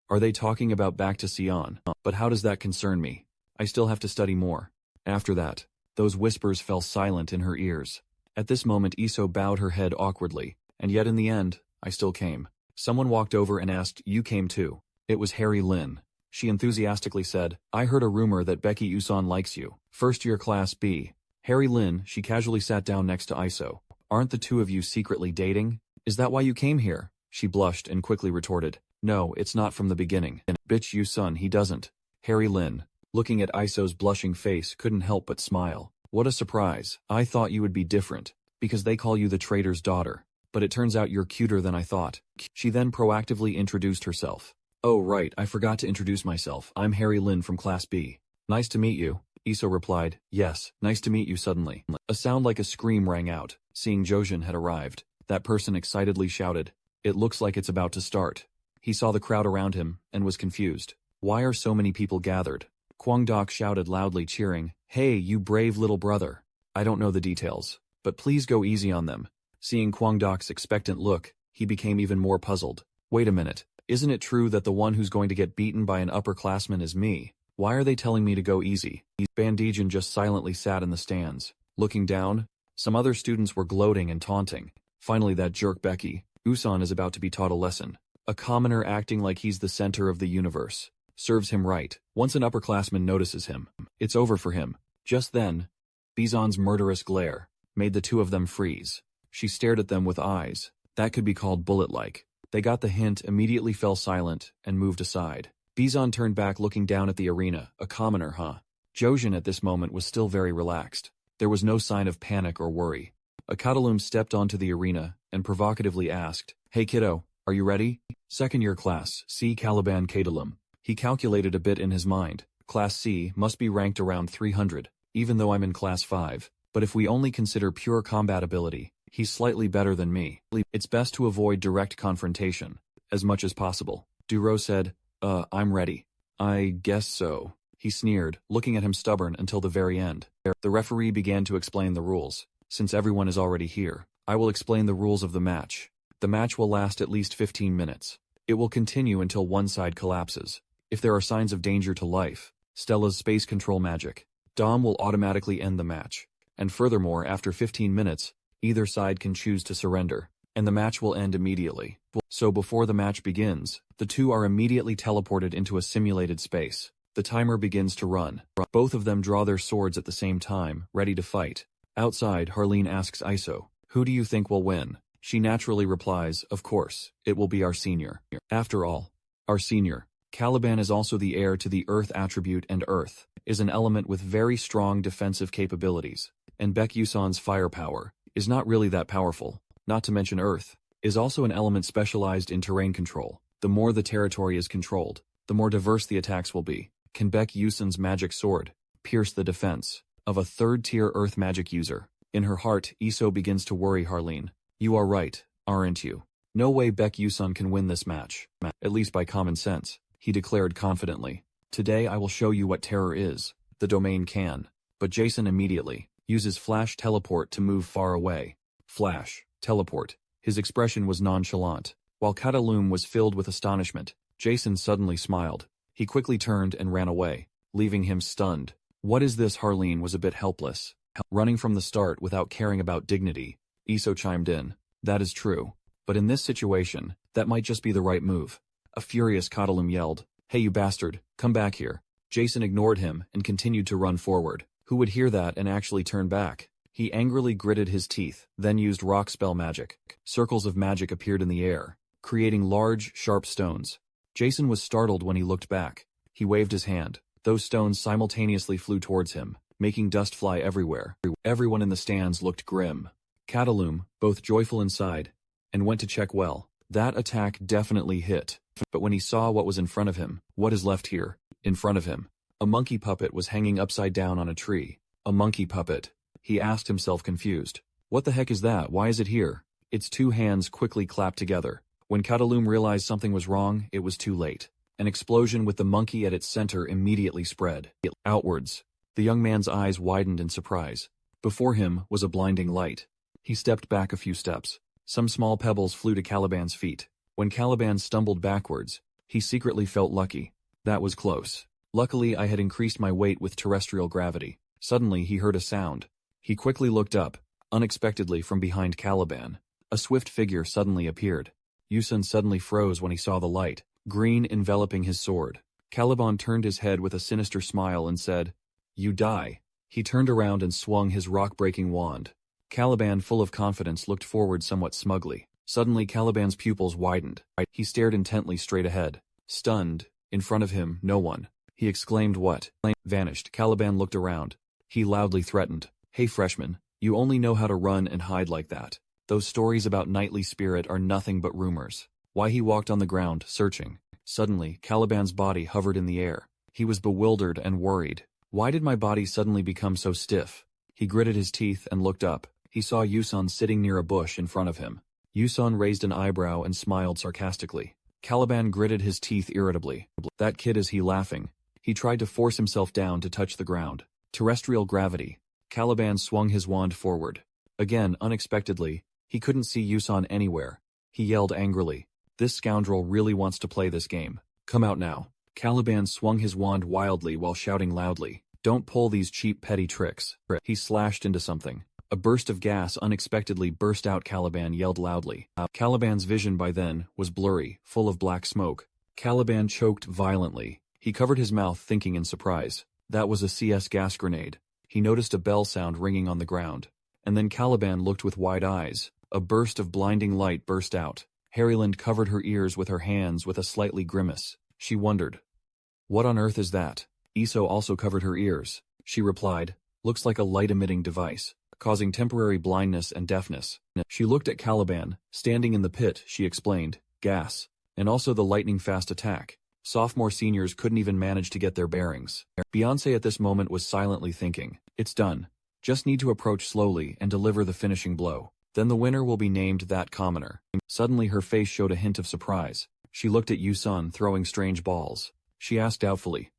Are they talking about back to Sion? But how does that concern me? I still have to study more. After that, those whispers fell silent in her ears. At this moment Iso bowed her head awkwardly, and yet in the end, I still came. Someone walked over and asked, you came too. It was Harry Lin. She enthusiastically said, I heard a rumor that Becky Uson likes you. First year class B. Harry Lin, she casually sat down next to Iso. Aren't the two of you secretly dating? Is that why you came here? She blushed and quickly retorted, no, it's not from the beginning. Bitch Uson, he doesn't. Harry Lin, looking at Iso's blushing face, couldn't help but smile. What a surprise. I thought you would be different, because they call you the traitor's daughter. But it turns out you're cuter than I thought. She then proactively introduced herself. Oh right, I forgot to introduce myself. I'm Harry Lin from Class B. Nice to meet you. Iso replied, yes, nice to meet you suddenly. A sound like a scream rang out. Seeing Jojin had arrived, that person excitedly shouted, it looks like it's about to start. He saw the crowd around him, and was confused. Why are so many people gathered? Kwangdok shouted loudly, cheering, hey, you brave little brother. I don't know the details, but please go easy on them. Seeing Kwangdok's expectant look, he became even more puzzled. Wait a minute, isn't it true that the one who's going to get beaten by an upperclassman is me? Why are they telling me to go easy? Bandijin just silently sat in the stands. Looking down, some other students were gloating and taunting. Finally that jerk Becky Uson is about to be taught a lesson. A commoner acting like he's the center of the universe. Serves him right. Once an upperclassman notices him, it's over for him. Just then, Bizon's murderous glare made the two of them freeze. She stared at them with eyes that could be called bullet-like. They got the hint, immediately fell silent, and moved aside. Bizon turned back looking down at the arena. A commoner, huh? Jojin at this moment was still very relaxed. There was no sign of panic or worry. A Catalum stepped onto the arena and provocatively asked, hey kiddo, are you ready? Second year class, C Caliban Catalum. He calculated a bit in his mind. Class C must be ranked around 300, even though I'm in Class 5. But if we only consider pure combat ability, he's slightly better than me. It's best to avoid direct confrontation, as much as possible. Duro said, I'm ready. I guess so. He sneered, looking at him stubborn until the very end. The referee began to explain the rules. Since everyone is already here, I will explain the rules of the match. The match will last at least 15 minutes. It will continue until one side collapses. If there are signs of danger to life, Stella's space control magic, Dom will automatically end the match. And furthermore, after 15 minutes, either side can choose to surrender, and the match will end immediately. So before the match begins, the two are immediately teleported into a simulated space. The timer begins to run. Both of them draw their swords at the same time, ready to fight. Outside, Harleen asks Iso, who do you think will win? She naturally replies, of course, it will be our senior. After all, our senior, Caliban is also the heir to the Earth attribute, and Earth is an element with very strong defensive capabilities. And Beck Yuson's firepower is not really that powerful. Not to mention Earth is also an element specialized in terrain control. The more the territory is controlled, the more diverse the attacks will be. Can Beck Yuson's magic sword pierce the defense of a third-tier Earth magic user? In her heart, Iso begins to worry Harleen. You are right, aren't you? No way Beck Yuson can win this match, at least by common sense, he declared confidently. Today I will show you what terror is. The domain can. But Jason immediately uses flash teleport to move far away. Flash, teleport. His expression was nonchalant. While Catalum was filled with astonishment, Jason suddenly smiled. He quickly turned and ran away, leaving him stunned. What is this? Harleen was a bit helpless. Running from the start without caring about dignity. Iso chimed in. That is true. But in this situation, That might just be the right move. A furious Cataloom yelled, "Hey you bastard, come back here." Jason ignored him and continued to run forward. Who would hear that and actually turn back? He angrily gritted his teeth, then used rock spell magic. Circles of magic appeared in the air, creating large, sharp stones. Jason was startled when he looked back. He waved his hand. Those stones simultaneously flew towards him, making dust fly everywhere. Everyone in the stands looked grim. Cataloom, both joyful inside, and went to check well. That attack definitely hit. But when he saw what was in front of him, what is left here, in front of him, a monkey puppet was hanging upside down on a tree. A monkey puppet. He asked himself confused. What the heck is that? Why is it here? Its two hands quickly clapped together. When Cataloom realized something was wrong, it was too late. An explosion with the monkey at its center immediately spread outwards. The young man's eyes widened in surprise. Before him was a blinding light. He stepped back a few steps. Some small pebbles flew to Caliban's feet. When Caliban stumbled backwards, he secretly felt lucky. That was close. Luckily, I had increased my weight with terrestrial gravity. Suddenly, he heard a sound. He quickly looked up, unexpectedly from behind Caliban. A swift figure suddenly appeared. Yusun suddenly froze when he saw the light, green enveloping his sword. Caliban turned his head with a sinister smile and said, "You die." He turned around and swung his rock-breaking wand. Caliban, full of confidence, looked forward somewhat smugly. Suddenly Caliban's pupils widened. He stared intently straight ahead. Stunned, in front of him, no one. He exclaimed, "What?" Vanished. Caliban looked around. He loudly threatened, "Hey freshman, you only know how to run and hide like that. Those stories about knightly spirit are nothing but rumors." Why he walked on the ground, searching. Suddenly, Caliban's body hovered in the air. He was bewildered and worried. Why did my body suddenly become so stiff? He gritted his teeth and looked up. He saw Yusun sitting near a bush in front of him. Yusun raised an eyebrow and smiled sarcastically. Caliban gritted his teeth irritably. That kid, is he laughing? He tried to force himself down to touch the ground. Terrestrial gravity. Caliban swung his wand forward. Again, unexpectedly, he couldn't see Yusun anywhere. He yelled angrily, "This scoundrel really wants to play this game. Come out now." Caliban swung his wand wildly while shouting loudly, "Don't pull these cheap petty tricks." He slashed into something. A burst of gas unexpectedly burst out. Caliban yelled loudly. Caliban's vision by then was blurry, full of black smoke. Caliban choked violently. He covered his mouth, thinking in surprise. That was a CS gas grenade. He noticed a bell sound ringing on the ground. And then Caliban looked with wide eyes. A burst of blinding light burst out. Harryland covered her ears with her hands with a slightly grimace. She wondered, "What on earth is that?" Iso also covered her ears. She replied, "Looks like a light-emitting device, causing temporary blindness and deafness." She looked at Caliban, standing in the pit. She explained, "Gas, and also the lightning-fast attack." Sophomore seniors couldn't even manage to get their bearings. Beyoncé at this moment was silently thinking, "It's done. Just need to approach slowly and deliver the finishing blow. Then the winner will be named that commoner." Suddenly her face showed a hint of surprise. She looked at Yusun throwing strange balls. She asked doubtfully,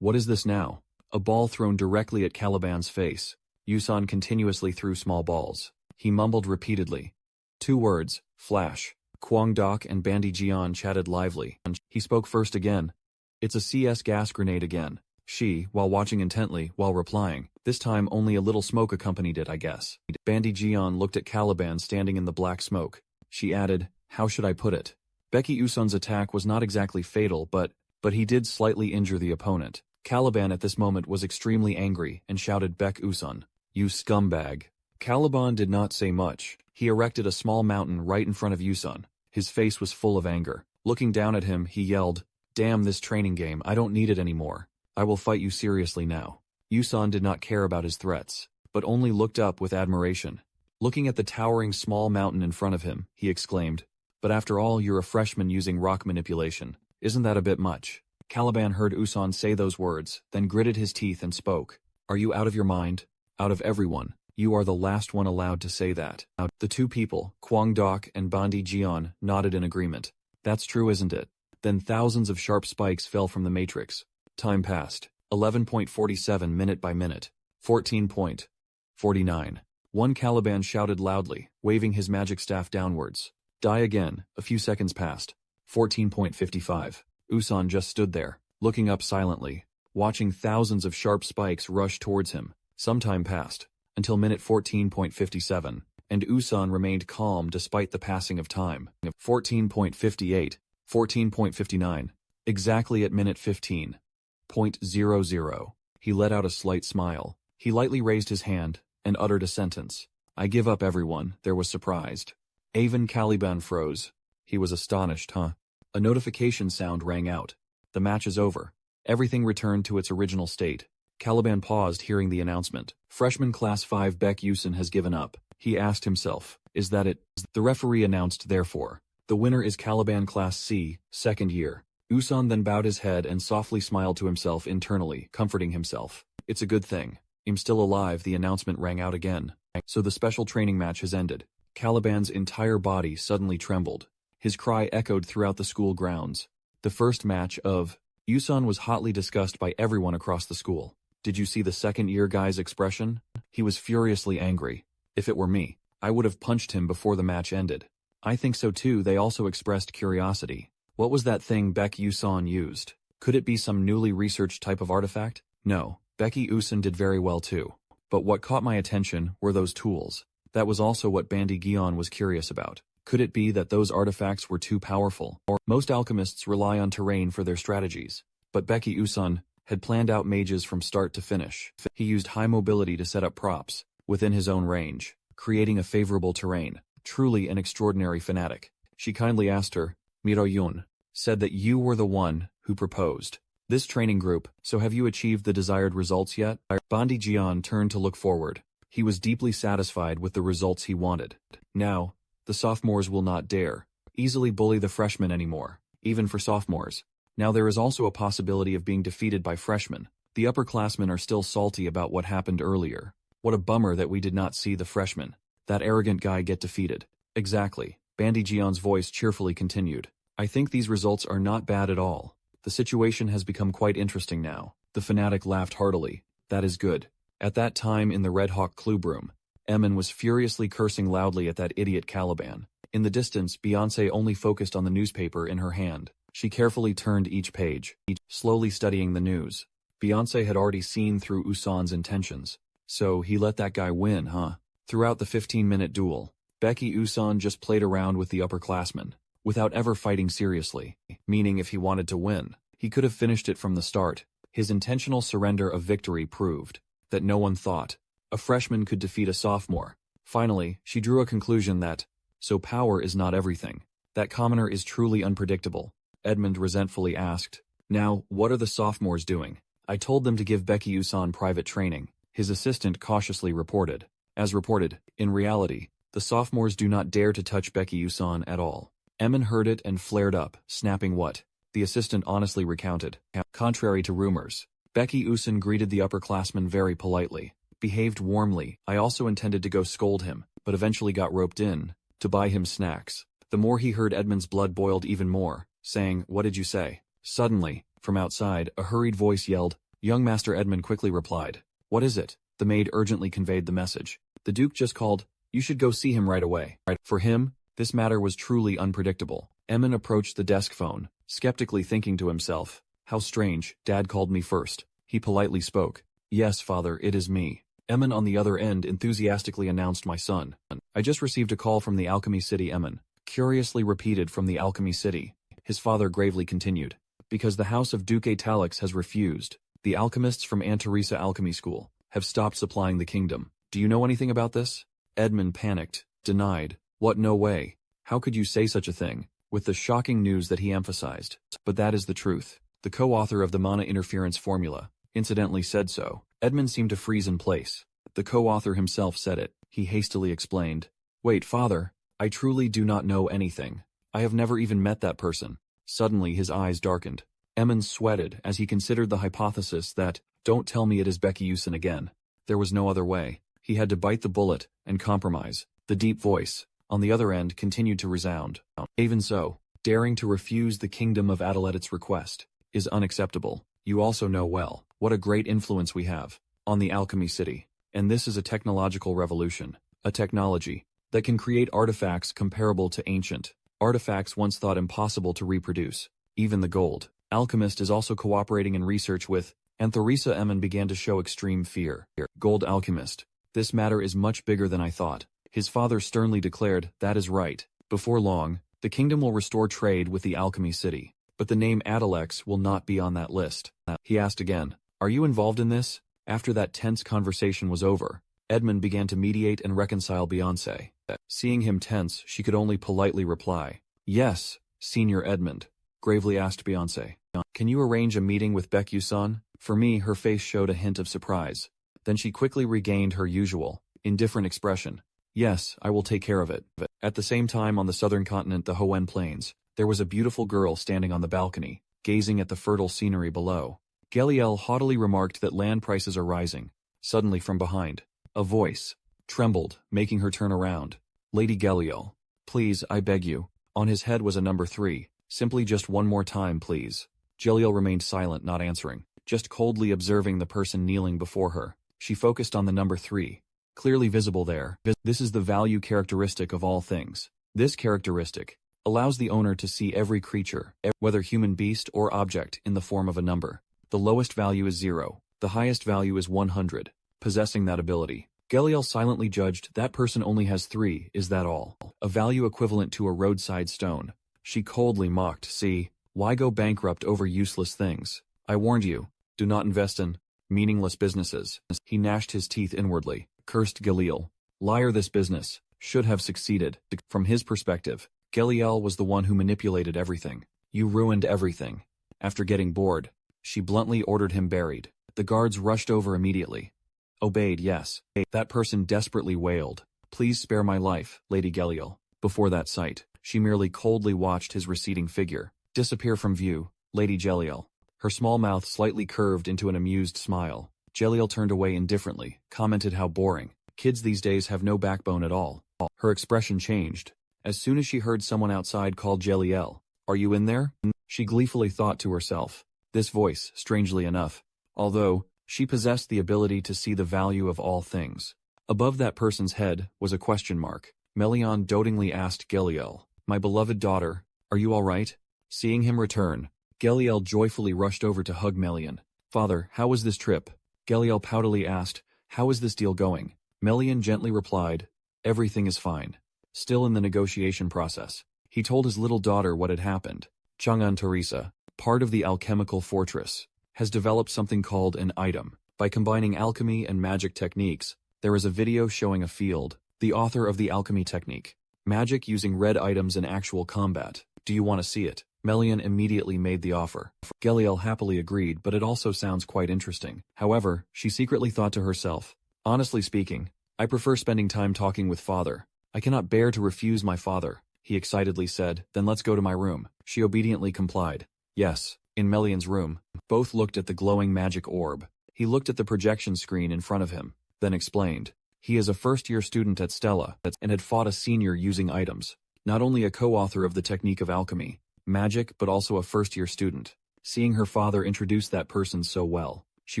"What is this now?" A ball thrown directly at Caliban's face. Yusun continuously threw small balls. He mumbled repeatedly. Two words, flash. Kwang Dok and Bandy Jian chatted lively. He spoke first again. "It's a CS gas grenade again." She, while watching intently, while replying, "This time only a little smoke accompanied it, I guess." Bandy Jian looked at Caliban standing in the black smoke. She added, "How should I put it? Becky Usun's attack was not exactly fatal, but he did slightly injure the opponent." Caliban at this moment was extremely angry and shouted, "Beck Usun, you scumbag." Caliban did not say much. He erected a small mountain right in front of Yusun. His face was full of anger. Looking down at him, he yelled, "Damn this training game, I don't need it anymore. I will fight you seriously now." Yusun did not care about his threats, but only looked up with admiration. Looking at the towering small mountain in front of him, he exclaimed, "But after all, you're a freshman using rock manipulation. Isn't that a bit much?" Caliban heard Usun say those words, then gritted his teeth and spoke. "Are you out of your mind? Out of everyone, you are the last one allowed to say that." The two people, Kwang Dok and Bandi Jian, nodded in agreement. "That's true, isn't it?" Then thousands of sharp spikes fell from the matrix. Time passed. 11.47 minute by minute. 14.49. One Caliban shouted loudly, waving his magic staff downwards. Die again. A few seconds passed. 14.55. Usun just stood there, looking up silently, watching thousands of sharp spikes rush towards him. Some time passed, until minute 14.57, and Usan remained calm despite the passing of time. 14.58, 14.59, exactly at minute 15.00. He let out a slight smile. He lightly raised his hand and uttered a sentence. I give up, everyone. There was surprised. Avon Caliban froze. He was astonished, huh? A notification sound rang out. The match is over. Everything returned to its original state. Caliban paused, hearing the announcement. Freshman Class 5 Beck Yusin has given up. He asked himself, is that it? The referee announced, therefore. The winner is Caliban Class C, second year. Usan then bowed his head and softly smiled to himself internally, comforting himself. It's a good thing. I'm still alive, the announcement rang out again. So the special training match has ended. Caliban's entire body suddenly trembled. His cry echoed throughout the school grounds. The first match of Usan was hotly discussed by everyone across the school. Did you see the second-year guy's expression? He was furiously angry. If it were me, I would have punched him before the match ended. I think so too. They also expressed curiosity. What was that thing Beck Usan used? Could it be some newly researched type of artifact? No, Becky Usan did very well too. But what caught my attention were those tools. That was also what Bandy Gion was curious about. Could it be that those artifacts were too powerful? Most alchemists rely on terrain for their strategies. But Becky Usan had planned out mages from start to finish. He used high mobility to set up props within his own range, creating a favorable terrain. Truly an extraordinary fanatic. She kindly asked her, Miroyun, said that you were the one who proposed this training group, so have you achieved the desired results yet? Bandi Jian turned to look forward. He was deeply satisfied with the results he wanted. Now, the sophomores will not dare easily bully the freshmen anymore, even for sophomores. Now there is also a possibility of being defeated by freshmen. The upperclassmen are still salty about what happened earlier. What a bummer that we did not see the freshmen, that arrogant guy, get defeated. Exactly. Bandy Jian's voice cheerfully continued. I think these results are not bad at all. The situation has become quite interesting now. The fanatic laughed heartily. That is good. At that time in the Red Hawk Club room, Emin was furiously cursing loudly at that idiot Caliban. In the distance, Beyoncé only focused on the newspaper in her hand. She carefully turned each page, slowly studying the news. Beyoncé had already seen through Usan's intentions. So he let that guy win, huh? Throughout the 15-minute duel, Becky Usan just played around with the upperclassmen, without ever fighting seriously. Meaning if he wanted to win, he could have finished it from the start. His intentional surrender of victory proved that no one thought a freshman could defeat a sophomore. Finally, she drew a conclusion that, so power is not everything. That commoner is truly unpredictable. Edmund resentfully asked, now, what are the sophomores doing? I told them to give Becky Usan private training, his assistant cautiously reported. As reported, in reality, the sophomores do not dare to touch Becky Usan at all. Emin heard it and flared up, snapping what the assistant honestly recounted. Contrary to rumors, Becky Usan greeted the upperclassmen very politely, behaved warmly. I also intended to go scold him, but eventually got roped in to buy him snacks. The more he heard, Edmund's blood boiled even more, saying, what did you say? Suddenly, from outside, a hurried voice yelled. Young Master Edmund quickly replied, what is it? The maid urgently conveyed the message. The Duke just called. You should go see him right away. For him, this matter was truly unpredictable. Emin approached the desk phone, skeptically thinking to himself, how strange, Dad called me first. He politely spoke. Yes, Father, it is me. Emin on the other end enthusiastically announced, my son. I just received a call from the Alchemy City. Emin curiously repeated, from the Alchemy City. His father gravely continued. Because the House of Duque Talix has refused. The alchemists from Anthonisa Alchemy School have stopped supplying the kingdom. Do you know anything about this? Edmund panicked. Denied. What? No way. How could you say such a thing? With the shocking news that he emphasized. But that is the truth. The co-author of the mana interference formula incidentally said so. Edmund seemed to freeze in place. The co-author himself said it. He hastily explained. Wait, Father, I truly do not know anything. I have never even met that person. Suddenly his eyes darkened. Emin sweated as he considered the hypothesis that, don't tell me it is Becky Usan again. There was no other way. He had to bite the bullet and compromise. The deep voice, on the other end, continued to resound. Even so, daring to refuse the kingdom of Adelet's request is unacceptable. You also know well what a great influence we have on the Alchemy City. And this is a technological revolution. A technology that can create artifacts comparable to ancient artifacts once thought impossible to reproduce. Even the gold alchemist is also cooperating in research with Anthonisa. Emin began to show extreme fear. Gold alchemist. This matter is much bigger than I thought. His father sternly declared, "That is right. Before long, the kingdom will restore trade with the alchemy city. But the name Adalex will not be on that list." He asked again, "Are you involved in this?" After that tense conversation was over, Edmund began to mediate and reconcile Beyoncé. Seeing him tense, she could only politely reply, "Yes, Senior Edmund," gravely asked Beyoncé. "Can you arrange a meeting with Baek-Yusan?" For me, her face showed a hint of surprise. Then she quickly regained her usual, indifferent expression. "Yes, I will take care of it." At the same time on the southern continent, the Hoenn Plains, there was a beautiful girl standing on the balcony, gazing at the fertile scenery below. Geliel haughtily remarked that land prices are rising. Suddenly from behind, a voice trembled, making her turn around. "Lady Geliel, please, I beg you." On his head was a number 3. "Simply just one more time, please." Geliel remained silent, not answering, just coldly observing the person kneeling before her. She focused on the number 3. Clearly visible there. This is the value characteristic of all things. This characteristic allows the owner to see every creature, whether human, beast, or object, in the form of a number. The lowest value is 0. The highest value is 100. Possessing that ability, Geliel silently judged, "That person only has 3, is that all? A value equivalent to a roadside stone." She coldly mocked, "See, why go bankrupt over useless things? I warned you, do not invest in meaningless businesses." He gnashed his teeth inwardly, cursed Geliel. Liar, this business should have succeeded. From his perspective, Geliel was the one who manipulated everything. "You ruined everything." After getting bored, she bluntly ordered him buried. The guards rushed over immediately. Obeyed, yes. That person desperately wailed, "Please spare my life, Lady Geliel." Before that sight, she merely coldly watched his receding figure disappear from view. "Lady Geliel." Her small mouth slightly curved into an amused smile. Geliel turned away indifferently, commented how boring. Kids these days have no backbone at all. Her expression changed. As soon as she heard someone outside call Geliel, "Are you in there?" She gleefully thought to herself. This voice, strangely enough, although she possessed the ability to see the value of all things. Above that person's head was a question mark. Melian dotingly asked Geliel, "My beloved daughter, are you all right?" Seeing him return, Geliel joyfully rushed over to hug Melian. "Father, how was this trip?" Geliel poutily asked, "How is this deal going?" Melian gently replied, "Everything is fine. Still in the negotiation process." He told his little daughter what had happened. Anthonisa, part of the alchemical fortress, has developed something called an item. By combining alchemy and magic techniques, there is a video showing a field. The author of the alchemy technique, magic using red items in actual combat. "Do you want to see it?" Melian immediately made the offer. Geliel happily agreed, but it also sounds quite interesting. However, she secretly thought to herself, "Honestly speaking, I prefer spending time talking with father. I cannot bear to refuse my father." He excitedly said, "Then let's go to my room." She obediently complied. Yes, in Melian's room. Both looked at the glowing magic orb. He looked at the projection screen in front of him, then explained. He is a first-year student at Stella and had fought a senior using items. Not only a co-author of the technique of alchemy, magic, but also a first-year student. Seeing her father introduce that person so well, she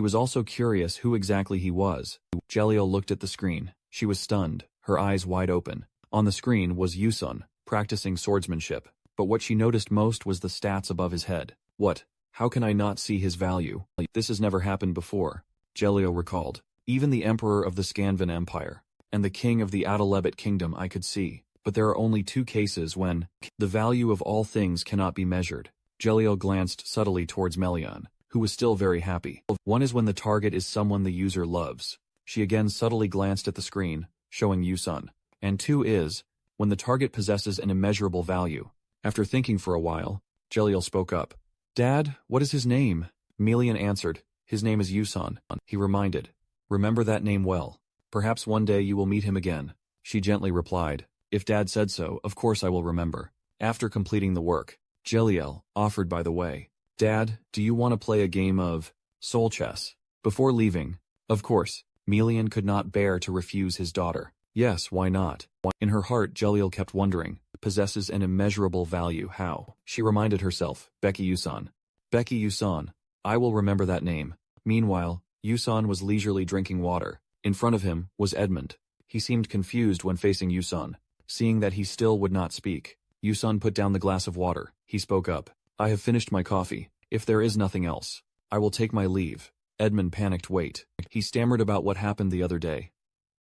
was also curious who exactly he was. Geliel looked at the screen. She was stunned, her eyes wide open. On the screen was Yusun, practicing swordsmanship. But what she noticed most was the stats above his head. "What? How can I not see his value? This has never happened before," Geliel recalled. "Even the Emperor of the Scanvan Empire and the King of the Adalebit Kingdom I could see. But there are only 2 cases when the value of all things cannot be measured." Geliel glanced subtly towards Melian, who was still very happy. "One is when the target is someone the user loves." She again subtly glanced at the screen, showing Yusun. "And 2 is when the target possesses an immeasurable value." After thinking for a while, Geliel spoke up. "Dad, what is his name?" Melian answered, "His name is Yusun." He reminded, "Remember that name well. Perhaps one day you will meet him again." She gently replied, "If Dad said so, of course I will remember." After completing the work, Geliel offered, "By the way, Dad, do you want to play a game of soul chess?" Before leaving, of course, Melian could not bear to refuse his daughter. Yes, why not? In her heart, Geliel kept wondering, possesses an immeasurable value, how? She reminded herself, Baek-Yusan. Baek-Yusan, I will remember that name. Meanwhile, Yusan was leisurely drinking water. In front of him was Edmund. He seemed confused when facing Yusan. Seeing that he still would not speak, Yusan put down the glass of water. He spoke up. "I have finished my coffee. If there is nothing else, I will take my leave." Edmund panicked. "Wait." He stammered about what happened the other day.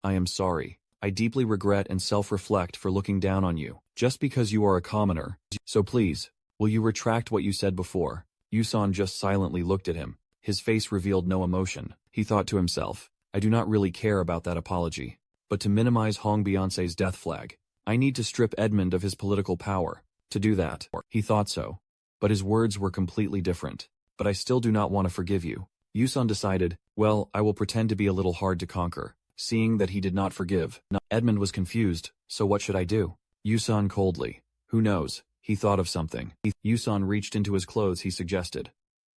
"I am sorry." I deeply regret and self-reflect for looking down on you, just because you are a commoner. So please, will you retract what you said before? Yusan just silently looked at him. His face revealed no emotion. He thought to himself, I do not really care about that apology. But to minimize Hong Beyonce's death flag, I need to strip Edmund of his political power. To do that, he thought so. But his words were completely different. But I still do not want to forgive you. Yusan decided, well, I will pretend to be a little hard to conquer. Seeing that he did not forgive, Edmund was confused, so what should I do? Yusan coldly. Who knows? He thought of something. Yusan reached into his clothes, he suggested.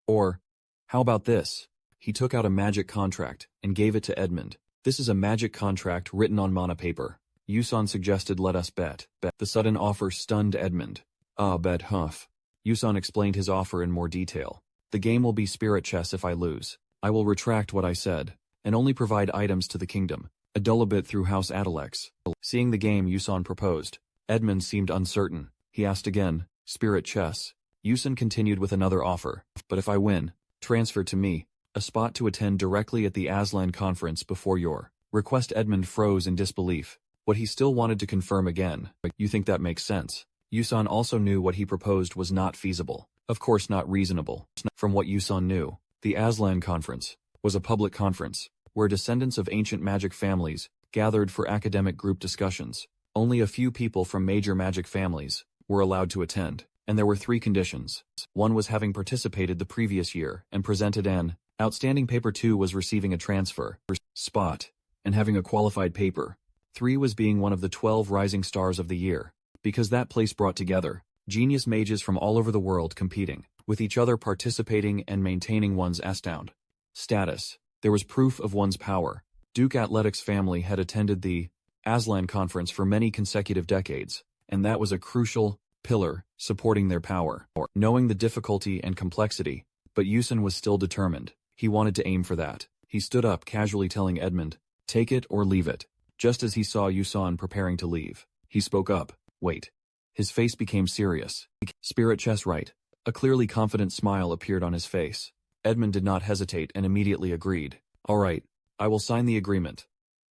Or, how about this? He took out a magic contract and gave it to Edmund. This is a magic contract written on mana paper. Yusan suggested let us bet. The sudden offer stunned Edmund. Bet huff. Yusan explained his offer in more detail. The game will be spirit chess if I lose. I will retract what I said, and only provide items to the kingdom. A Adulabit through House Adalex. Seeing the game Yusan proposed, Edmund seemed uncertain. He asked again, spirit chess. Yusan continued with another offer. But if I win, transfer to me a spot to attend directly at the Aslan conference before your request. Edmund froze in disbelief. What he still wanted to confirm again. You think that makes sense? Yusan also knew what he proposed was not feasible. Of course not reasonable. From what Yusan knew, the Aslan conference was a public conference where descendants of ancient magic families gathered for academic group discussions. Only a few people from major magic families were allowed to attend, and there were 3 conditions. 1 was having participated the previous year and presented an outstanding paper. 2 was receiving a transfer spot and having a qualified paper. 3 was being one of the 12 rising stars of the year, because that place brought together genius mages from all over the world competing with each other, participating and maintaining one's astound status. There was proof of one's power. Duke Athletics family had attended the Aslan conference for many consecutive decades, and that was a crucial pillar supporting their power. Knowing the difficulty and complexity, but Yusan was still determined. He wanted to aim for that. He stood up, casually telling Edmund, take it or leave it. Just as he saw Yusan preparing to leave, he spoke up, wait. His face became serious. Spirit chess, right? A clearly confident smile appeared on his face. Edmund did not hesitate and immediately agreed. All right, I will sign the agreement.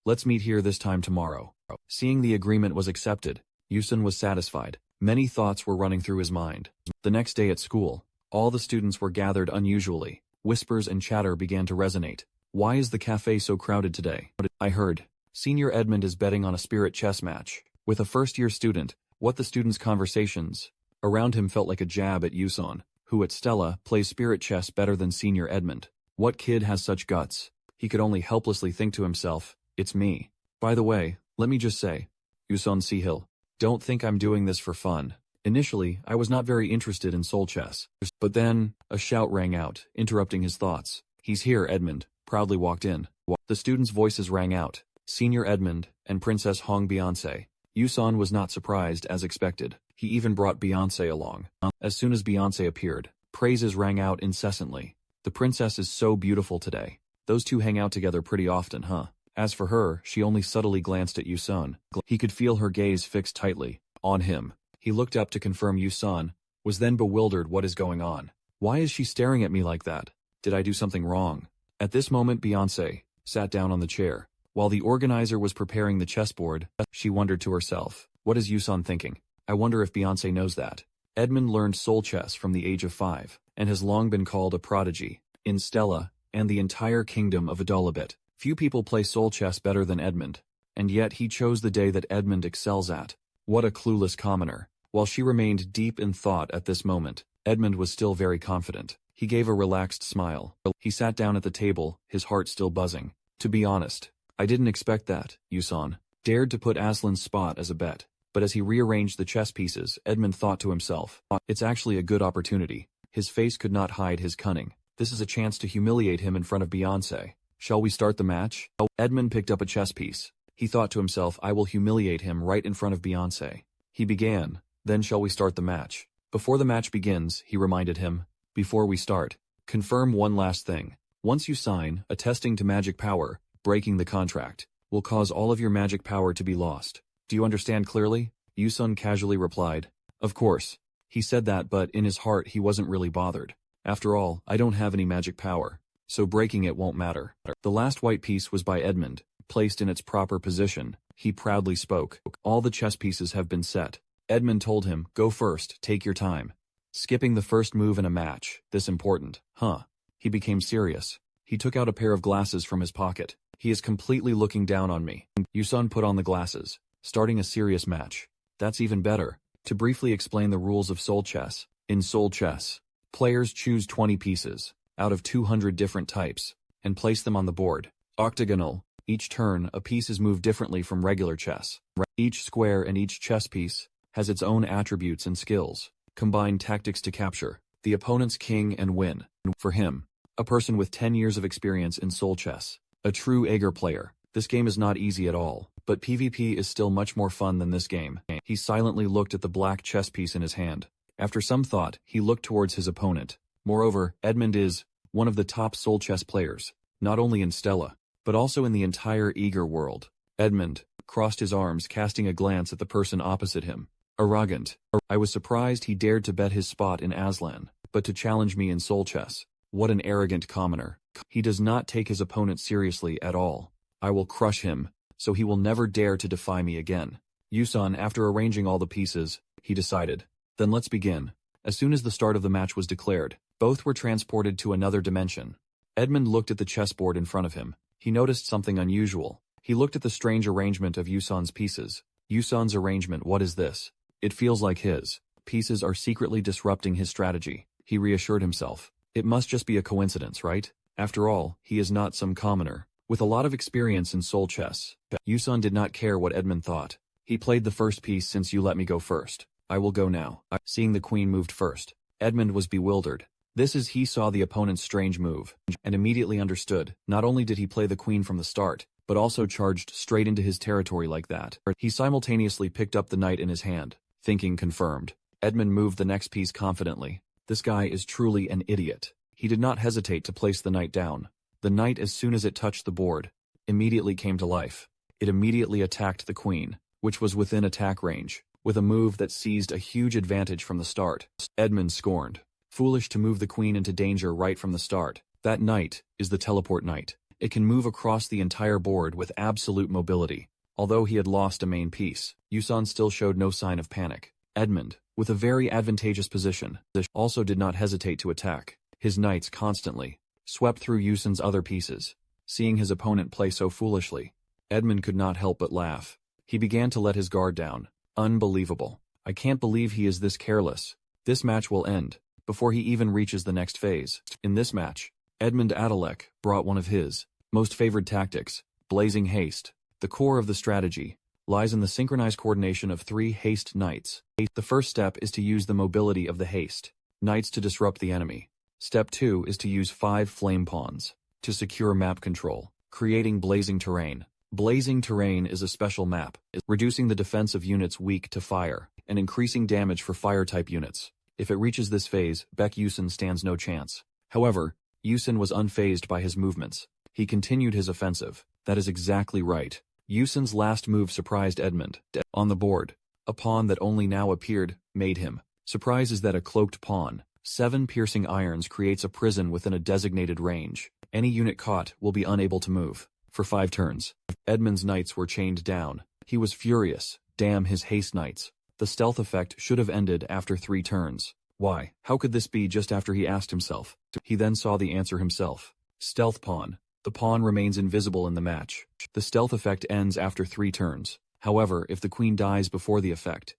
Let's meet here this time tomorrow. Seeing the agreement was accepted, Yusan was satisfied. Many thoughts were running through his mind. The next day at school, all the students were gathered unusually. Whispers and chatter began to resonate. Why is the cafe so crowded today? I heard. Senior Edmund is betting on a spirit chess match with a first-year student. What the students' conversations around him felt like a jab at Yusan, who at Stella plays spirit chess better than Senior Edmund. What kid has such guts? He could only helplessly think to himself, it's me. By the way, let me just say, Yusan Sihil, don't think I'm doing this for fun. Initially, I was not very interested in soul chess. But then, a shout rang out, interrupting his thoughts. He's here, Edmund proudly walked in. The students' voices rang out. Senior Edmund and Princess Hong Beyonce. Yusan was not surprised as expected. He even brought Beyonce along. As soon as Beyonce appeared, praises rang out incessantly. The princess is so beautiful today. Those two hang out together pretty often, huh? As for her, she only subtly glanced at Yusan. He could feel her gaze fixed tightly on him. He looked up to confirm Yusan was then bewildered. What is going on? Why is she staring at me like that? Did I do something wrong? At this moment Beyonce sat down on the chair. While the organizer was preparing the chessboard, she wondered to herself, what is Yusan thinking? I wonder if Beyonce knows that. Edmund learned soul chess from the age of 5, and has long been called a prodigy in Stella and the entire kingdom of Adulabit. Few people play soul chess better than Edmund, and yet he chose the day that Edmund excels at. What a clueless commoner. While she remained deep in thought at this moment, Edmund was still very confident. He gave a relaxed smile. He sat down at the table, his heart still buzzing. To be honest, I didn't expect that, Yusan dared to put Aslan's spot as a bet. But as he rearranged the chess pieces, Edmund thought to himself, it's actually a good opportunity. His face could not hide his cunning. This is a chance to humiliate him in front of Beyonce. Shall we start the match? Edmund picked up a chess piece. He thought to himself, I will humiliate him right in front of Beyonce. He began, then shall we start the match? Before the match begins, he reminded him, before we start, confirm one last thing. Once you sign, attesting to magic power, breaking the contract will cause all of your magic power to be lost. Do you understand clearly? Yusan casually replied. Of course. He said that, but in his heart he wasn't really bothered. After all, I don't have any magic power, so breaking it won't matter. The last white piece was by Edmund, placed in its proper position. He proudly spoke. All the chess pieces have been set. Edmund told him, go first, take your time. Skipping the first move in a match, this important, huh? He became serious. He took out a pair of glasses from his pocket. He is completely looking down on me. Yusun put on the glasses, starting a serious match. That's even better. To briefly explain the rules of Soul Chess. In Soul Chess, players choose 20 pieces, out of 200 different types, and place them on the board. Octagonal, each turn a piece is moved differently from regular chess. Each square and each chess piece has its own attributes and skills. Combine tactics to capture the opponent's king and win. For him, a person with 10 years of experience in Soul Chess, a true Ager player, this game is not easy at all, but PvP is still much more fun than this game. He silently looked at the black chess piece in his hand. After some thought, he looked towards his opponent. Moreover, Edmund is one of the top Soul Chess players, not only in Stella, but also in the entire Ager world. Edmund crossed his arms, casting a glance at the person opposite him. Arrogant. I was surprised he dared to bet his spot in Aslan, but to challenge me in Soul Chess. What an arrogant commoner. He does not take his opponent seriously at all. I will crush him, so he will never dare to defy me again. Yusun, after arranging all the pieces, he decided. Then let's begin. As soon as the start of the match was declared, both were transported to another dimension. Edmund looked at the chessboard in front of him. He noticed something unusual. He looked at the strange arrangement of Yusun's pieces. Yusun's arrangement, what is this? It feels like his pieces are secretly disrupting his strategy. He reassured himself. It must just be a coincidence, right? After all, he is not some commoner. With a lot of experience in Soul Chess, Yusun did not care what Edmund thought. He played the first piece since you let me go first. I will go now. Seeing the queen moved first, Edmund was bewildered. He saw the opponent's strange move, and immediately understood. Not only did he play the queen from the start, but also charged straight into his territory like that. He simultaneously picked up the knight in his hand. Thinking confirmed, Edmund moved the next piece confidently. This guy is truly an idiot. He did not hesitate to place the knight down. The knight, as soon as it touched the board, immediately came to life. It immediately attacked the queen, which was within attack range, with a move that seized a huge advantage from the start. Edmund scorned. Foolish to move the queen into danger right from the start. That knight is the teleport knight. It can move across the entire board with absolute mobility. Although he had lost a main piece, Yusun still showed no sign of panic. Edmund, with a very advantageous position, also did not hesitate to attack. His knights constantly swept through Yusun's other pieces. Seeing his opponent play so foolishly, Edmund could not help but laugh. He began to let his guard down. Unbelievable. I can't believe he is this careless. This match will end before he even reaches the next phase. In this match, Edmund Adalek brought one of his most favored tactics, blazing haste. The core of the strategy lies in the synchronized coordination of 3 haste knights. The first step is to use the mobility of the haste knights to disrupt the enemy. Step 2 is to use 5 flame pawns to secure map control, creating blazing terrain. Blazing terrain is a special map, reducing the defense of units weak to fire, and increasing damage for fire-type units. If it reaches this phase, Yusun stands no chance. However, Yusun was unfazed by his movements. He continued his offensive. That is exactly right. Yusun's last move surprised Edmund. On the board, a pawn that only now appeared made him. Surprise is that a cloaked pawn, 7 piercing irons, creates a prison within a designated range. Any unit caught will be unable to move. For 5 turns, Edmund's knights were chained down. He was furious. Damn his haste knights. The stealth effect should have ended after 3 turns. Why? How could this be? Just after he asked himself. He then saw the answer himself. Stealth pawn. The pawn remains invisible in the match. The stealth effect ends after 3 turns. However, if the queen dies before the effect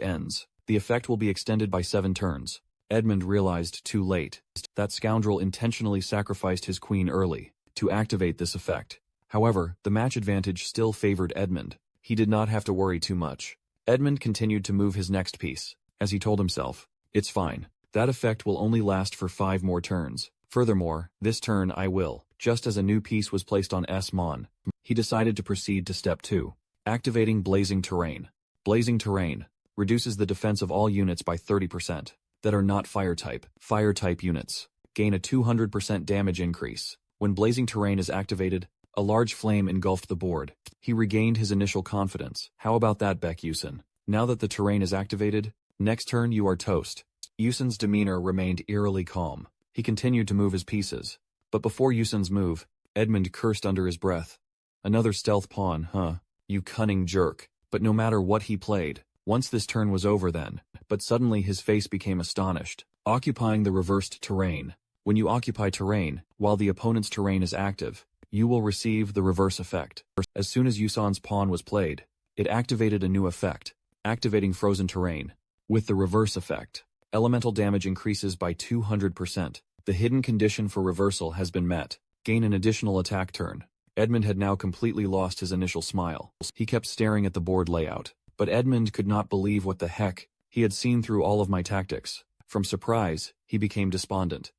ends, the effect will be extended by 7 turns. Edmund realized too late. That scoundrel intentionally sacrificed his queen early to activate this effect. However, the match advantage still favored Edmund. He did not have to worry too much. Edmund continued to move his next piece. As he told himself, it's fine. That effect will only last for 5 more turns. Furthermore, this turn I will. Just as a new piece was placed on S-Mon, he decided to proceed to step 2. Activating Blazing Terrain. Blazing Terrain reduces the defense of all units by 30% that are not fire-type. Fire-type units gain a 200% damage increase. When Blazing Terrain is activated, a large flame engulfed the board. He regained his initial confidence. How about that, Yusun? Now that the terrain is activated, next turn you are toast. Yusun's demeanor remained eerily calm. He continued to move his pieces. But before Yusun's move, Edmund cursed under his breath. Another stealth pawn, huh? You cunning jerk. But no matter what he played, once this turn was over then, but suddenly his face became astonished. Occupying the reversed terrain. When you occupy terrain, while the opponent's terrain is active, you will receive the reverse effect. As soon as Yusan's pawn was played, it activated a new effect, activating frozen terrain. With the reverse effect, elemental damage increases by 200%. The hidden condition for reversal has been met. Gain an additional attack turn. Edmund had now completely lost his initial smile. He kept staring at the board layout. But Edmund could not believe what the heck. He had seen through all of my tactics. From surprise, he became despondent.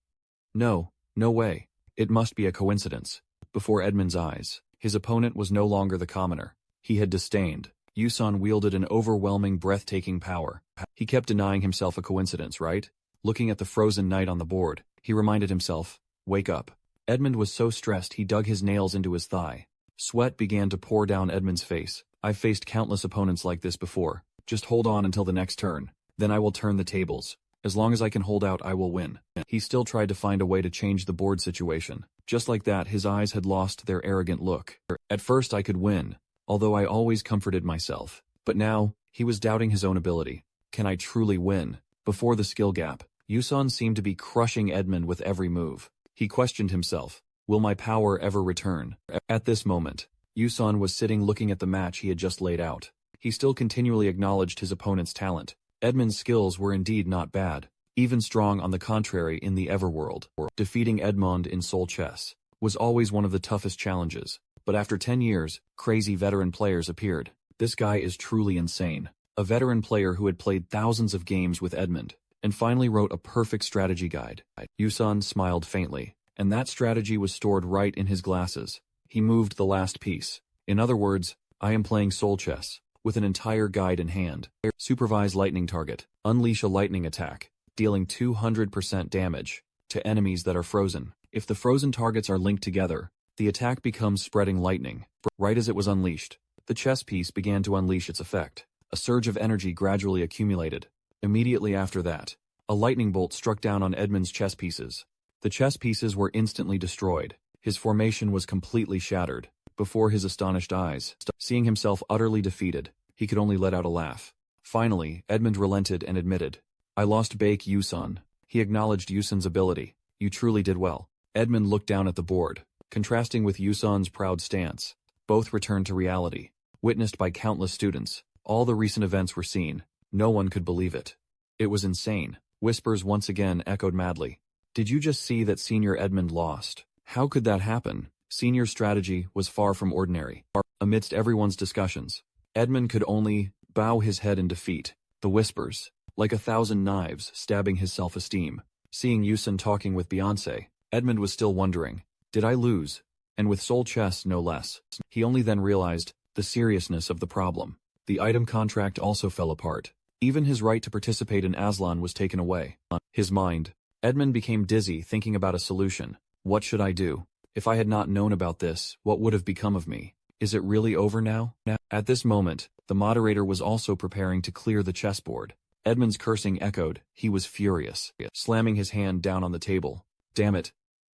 No way. It must be a coincidence. Before Edmund's eyes, his opponent was no longer the commoner. He had Disdained. Yusan wielded an overwhelming, breathtaking power. He kept denying himself a coincidence, right? Looking at the frozen knight on the board, he reminded himself, wake up. Edmund was so stressed he dug his nails into his thigh. Sweat began to pour down Edmund's face. I've faced countless opponents like this before. Just hold on until the next turn. Then I will turn the tables. As long as I can hold out, I will win. He still tried to find a way to change the board situation. Just like that, his eyes had lost their arrogant look. At first I could win, although I always comforted myself. But now, he was doubting his own ability. Can I truly win? Before the skill gap, Yusan seemed to be crushing Edmund with every move. He questioned himself, will my power ever return? At this moment, Yusan was sitting looking at the match he had just laid out. He still continually acknowledged his opponent's talent. Edmund's skills were indeed not bad, even strong on the contrary in the Everworld. Defeating Edmund in Soul Chess was always one of the toughest challenges, but after 10 years, crazy veteran players appeared. This guy is truly insane. A veteran player who had played thousands of games with Edmund, and finally wrote a perfect strategy guide. Yusan smiled faintly, and that strategy was stored right in his glasses. He moved the last piece. In other words, I am playing Soul Chess, with an entire guide in hand. Supervise lightning target. Unleash a lightning attack, dealing 200% damage to enemies that are frozen. If the frozen targets are linked together, the attack becomes spreading lightning. Right as it was unleashed, the chess piece began to unleash its effect. A surge of energy gradually accumulated. Immediately after that, a lightning bolt struck down on Edmund's chess pieces. The chess pieces were instantly destroyed. His formation was completely shattered. Before his astonished eyes, seeing himself utterly defeated, he could only let out a laugh. Finally, Edmund relented and admitted, I lost Bake Yusan. He acknowledged Yusan's ability. You truly did well. Edmund looked down at the board, contrasting with Yusan's proud stance. Both returned to reality. Witnessed by countless students, all the recent events were seen. No one could believe it. It was insane. Whispers once again echoed madly. Did you just see that Senior Edmund lost? How could that happen? Senior's strategy was far from ordinary. Amidst everyone's discussions, Edmund could only bow his head in defeat. The whispers, like 1,000 knives stabbing his self-esteem. Seeing Yusan talking with Beyonce, Edmund was still wondering, did I lose? And with Soul Chess no less. He only then realized the seriousness of the problem. The item contract also fell apart. Even his right to participate in Aslan was taken away. His mind, Edmund became dizzy thinking about a solution. What should I do? If I had not known about this, what would have become of me? Is it really over now? At this moment, the moderator was also preparing to clear the chessboard. Edmund's cursing echoed. He was furious, slamming his hand down on the table. Damn it.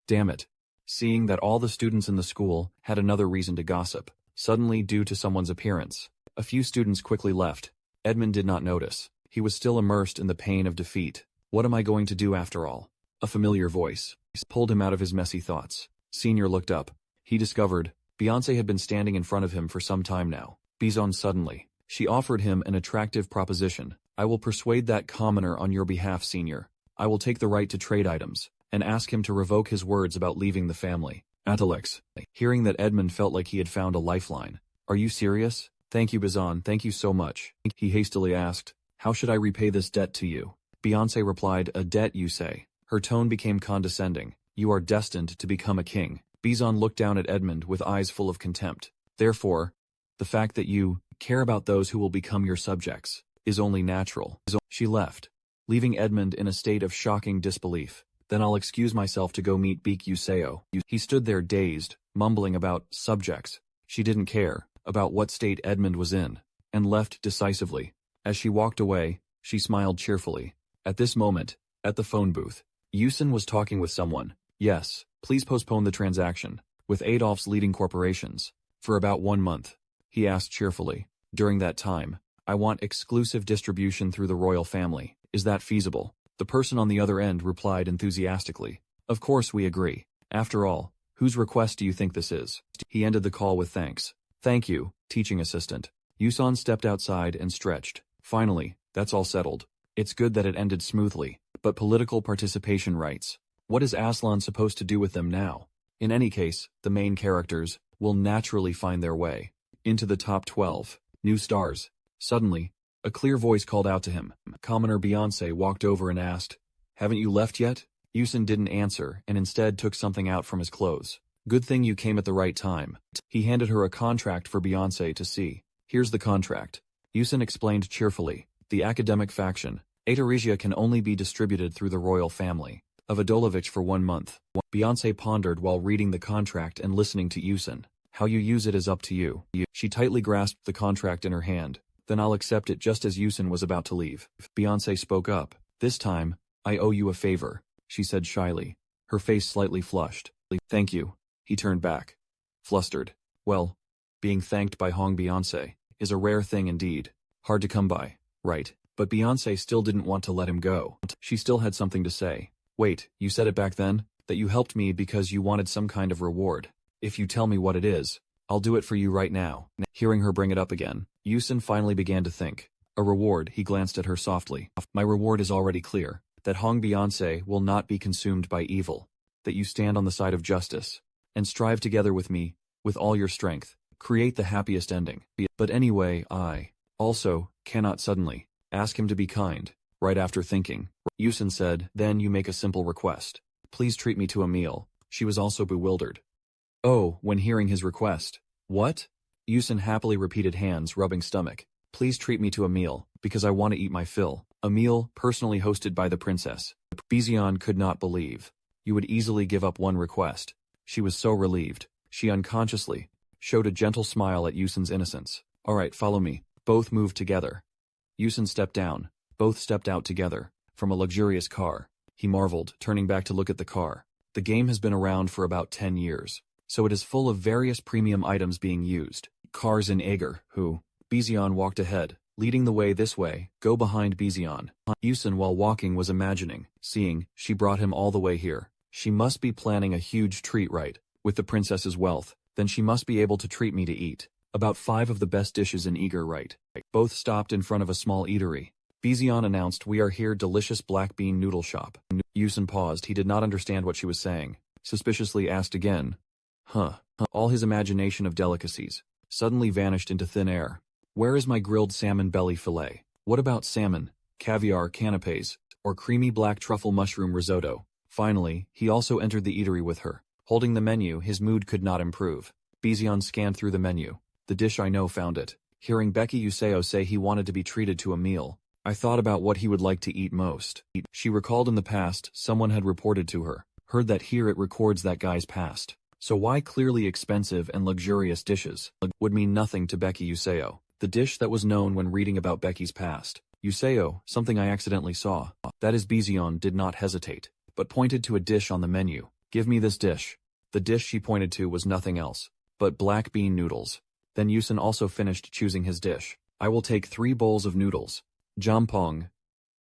Damn it. Seeing that all the students in the school had another reason to gossip, suddenly due to someone's appearance, a few students quickly left. Edmund did not notice. He was still immersed in the pain of defeat. What am I going to do after all? A familiar voice pulled him out of his messy thoughts. Senior looked up. He discovered Beyonce had been standing in front of him for some time now. Bizon suddenly. She offered him an attractive proposition. I will persuade that commoner on your behalf, Senior. I will take the right to trade items, and ask him to revoke his words about leaving the family. Atelix. Hearing that Edmund felt like he had found a lifeline. Are you serious? Thank you, Bizon, thank you so much. He hastily asked, how should I repay this debt to you? Beyonce replied, a debt, you say? Her tone became condescending. You are destined to become a king. Bizon looked down at Edmund with eyes full of contempt. Therefore, the fact that you care about those who will become your subjects is only natural. She left, leaving Edmund in a state of shocking disbelief. Then I'll excuse myself to go meet Beek Yuseo. He stood there dazed, mumbling about subjects. She didn't care about what state Edmund was in, and left decisively. As she walked away, she smiled cheerfully. At this moment, at the phone booth, Yusan was talking with someone. Yes, please postpone the transaction, with Adolf's leading corporations, for about 1 month. he asked cheerfully. During that time, I want exclusive distribution through the royal family. Is that feasible? The person on the other end replied enthusiastically. Of course we agree. After all, whose request do you think this is? He ended the call with thanks. Thank you, teaching assistant. Yusan stepped outside and stretched. Finally, that's all settled. It's good that it ended smoothly, but political participation rights. What is Aslan supposed to do with them now? In any case, the main characters will naturally find their way into the top 12 new stars. Suddenly, a clear voice called out to him. Commoner Beyonce walked over and asked, "Haven't you left yet?" Yusan didn't answer and instead took something out from his clothes. Good thing you came at the right time. He handed her a contract for Beyonce to see. Here's the contract. Yusan explained cheerfully. The academic faction, Ateresia, can only be distributed through the royal family of Adolovich for 1 month. Beyonce pondered while reading the contract and listening to Yusan. How you use it is up to you. She tightly grasped the contract in her hand. Then I'll accept it just as Yusan was about to leave. Beyonce spoke up. This time, I owe you a favor, she said shyly, her face slightly flushed. Thank you. He turned back, flustered. Well, being thanked by Hong Beyonce is a rare thing indeed. Hard to come by, right? But Beyonce still didn't want to let him go. She still had something to say. Wait, you said it back then? That you helped me because you wanted some kind of reward. If you tell me what it is, I'll do it for you right now. Hearing her bring it up again, Yusan finally began to think. A reward, he glanced at her softly. My reward is already clear. That Hong Beyonce will not be consumed by evil. That you stand on the side of justice. And strive together with me, with all your strength. Create the happiest ending. But anyway, I also cannot suddenly ask him to be kind. Right after thinking, Yusan said, then you make a simple request. Please treat me to a meal. She was also bewildered. Oh, when hearing his request. What? Yusan happily repeated, hands rubbing stomach. Please treat me to a meal, because I want to eat my fill. A meal personally hosted by the princess. Bizion could not believe. You would easily give up one request. She was so relieved. She unconsciously showed a gentle smile at Yusan's innocence. Alright, follow me. Both moved together. Yusan stepped down. Both stepped out together, from a luxurious car. He marveled, turning back to look at the car. The game has been around for about 10 years. So it is full of various premium items being used. Cars in Ager, who? Bizion walked ahead, leading the way this way, go behind Bizion. Yusan, while walking, was imagining, seeing, she brought him all the way here. She must be planning a huge treat, right? With the princess's wealth, then she must be able to treat me to eat. About 5 of the best dishes in Eager, right? Both stopped in front of a small eatery. Bizion announced, we are here, delicious black bean noodle shop. Yusan paused, he did not understand what she was saying. Suspiciously asked again. All his imagination of delicacies suddenly vanished into thin air. Where is my grilled salmon belly fillet? What about salmon, caviar canapes, or creamy black truffle mushroom risotto? Finally, he also entered the eatery with her. Holding the menu, his mood could not improve. Bizion scanned through the menu. The dish I know found it. Hearing Becky Yuseo say he wanted to be treated to a meal, I thought about what he would like to eat most. She recalled in the past, someone had reported to her. Heard that here it records that guy's past. So why clearly expensive and luxurious dishes would mean nothing to Becky Yuseo. The dish that was known when reading about Becky's past. Yuseo, something I accidentally saw. That is, Bizion did not hesitate, but pointed to a dish on the menu. Give me this dish. The dish she pointed to was nothing else but black bean noodles. Then Yusan also finished choosing his dish. I will take 3 bowls of noodles, jampong,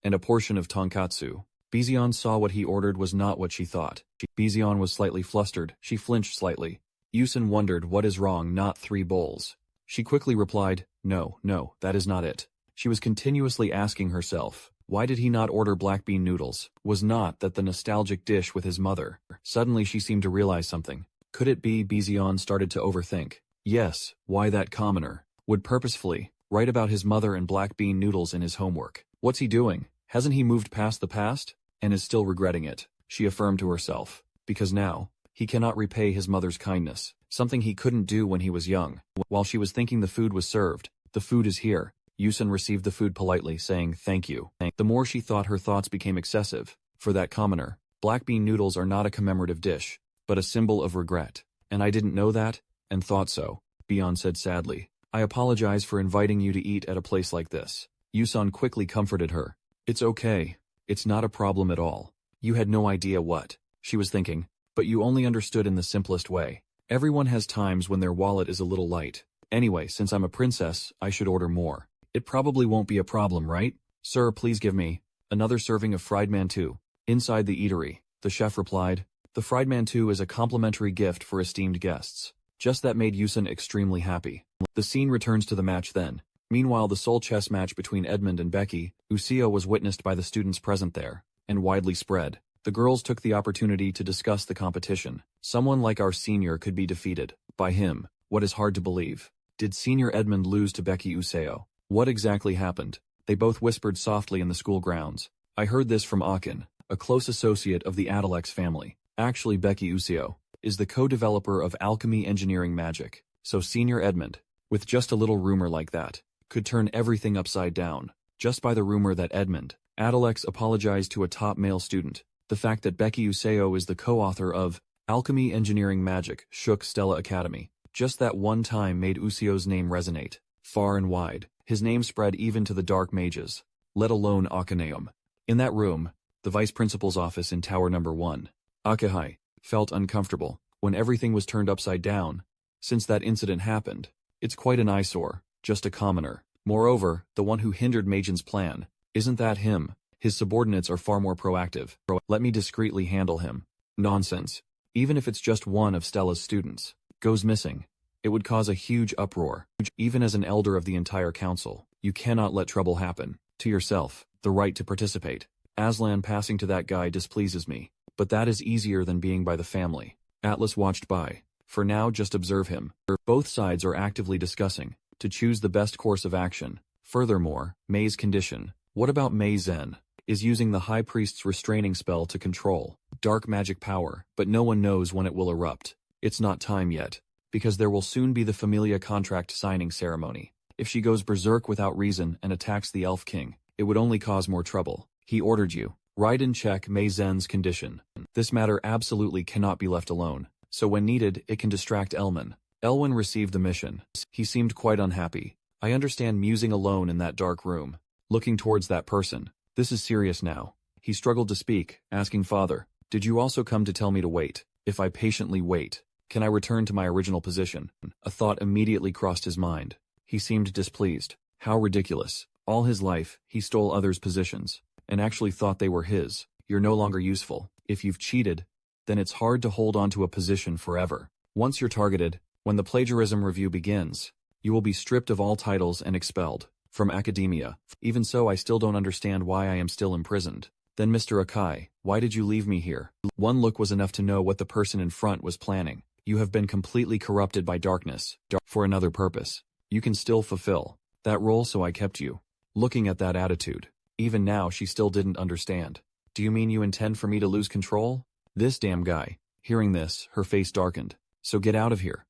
and a portion of tonkatsu. Bizion saw what he ordered was not what she thought. Bizion was slightly flustered. She flinched slightly. Yusan wondered, what is wrong, not 3 bowls? She quickly replied, no, that is not it. She was continuously asking herself, why did he not order black bean noodles? Was not that the nostalgic dish with his mother? Suddenly she seemed to realize something. Could it be? Bizion started to overthink. Yes, why that commoner would purposefully write about his mother and black bean noodles in his homework. What's he doing? Hasn't he moved past the past? And is still regretting it, she affirmed to herself. Because now, he cannot repay his mother's kindness, something he couldn't do when he was young. While she was thinking the food was served, the food is here. Yusan received the food politely, saying thank you. The more she thought, her thoughts became excessive. For that commoner, black bean noodles are not a commemorative dish, but a symbol of regret. And I didn't know that, and thought so, Bion said sadly. I apologize for inviting you to eat at a place like this. Yusan quickly comforted her. It's okay. It's not a problem at all. You had no idea what she was thinking, but you only understood in the simplest way. Everyone has times when their wallet is a little light, Anyway, since I'm a princess, I should order more. It probably won't be a problem, right? Sir, please give me another serving of fried mantou. Inside the eatery, the chef replied, the fried mantou is a complimentary gift for esteemed guests. Just that made Yusun extremely happy. The scene returns to the match then. Meanwhile, the sole chess match between Edmund and Becky Usio was witnessed by the students present there, and widely spread. The girls took the opportunity to discuss the competition. Someone like our senior could be defeated. By him. What is hard to believe? Did senior Edmund lose to Becky Useo? What exactly happened? They both whispered softly in the school grounds. I heard this from Akin, a close associate of the Adalex family. Actually, Becky Usio is the co-developer of alchemy engineering magic. So senior Edmund, with just a little rumor like that, could turn everything upside down. Just by the rumor that Edmund, Adalex apologized to a top male student. The fact that Becky Useo is the co-author of Alchemy Engineering Magic shook Stella Academy. Just that one time made Usio's name resonate. Far and wide, his name spread even to the dark mages, let alone Arcanium. In that room, the vice principal's office in Tower Number 1, Akihai felt uncomfortable when everything was turned upside down. Since that incident happened, it's quite an eyesore, just a commoner. Moreover, the one who hindered Majin's plan, isn't that him? His subordinates are far more proactive. Let me discreetly handle him. Nonsense. Even if it's just one of Stella's students goes missing, it would cause a huge uproar. Even as an elder of the entire council, you cannot let trouble happen. To yourself, the right to participate. Aslan passing to that guy displeases me, but that is easier than being by the family. Atlas watched by. For now, just observe him. Both sides are actively discussing to choose the best course of action. Furthermore, Mei's condition. What about Mei Zhen? Is using the High Priest's restraining spell to control dark magic power, but no one knows when it will erupt. It's not time yet, because there will soon be the Familia contract signing ceremony. If she goes berserk without reason and attacks the Elf King, it would only cause more trouble. He ordered you. Write and check Mei Zhen's condition. This matter absolutely cannot be left alone, so when needed, it can distract Elman. Elwin received the mission. He seemed quite unhappy. I understand musing alone in that dark room, looking towards that person. This is serious now. He struggled to speak, asking Father, did you also come to tell me to wait? If I patiently wait, can I return to my original position? A thought immediately crossed his mind. He seemed displeased. How ridiculous. All his life, he stole others' positions, and actually thought they were his. You're no longer useful. If you've cheated, then it's hard to hold on to a position forever. Once you're targeted, when the plagiarism review begins, you will be stripped of all titles and expelled from academia. Even so, I still don't understand why I am still imprisoned. Then Mr. Akai, why did you leave me here? One look was enough to know what the person in front was planning. You have been completely corrupted by darkness, for another purpose. You can still fulfill that role, so I kept you. Looking at that attitude, even now she still didn't understand. Do you mean you intend for me to lose control? This damn guy. Hearing this, her face darkened. So get out of here.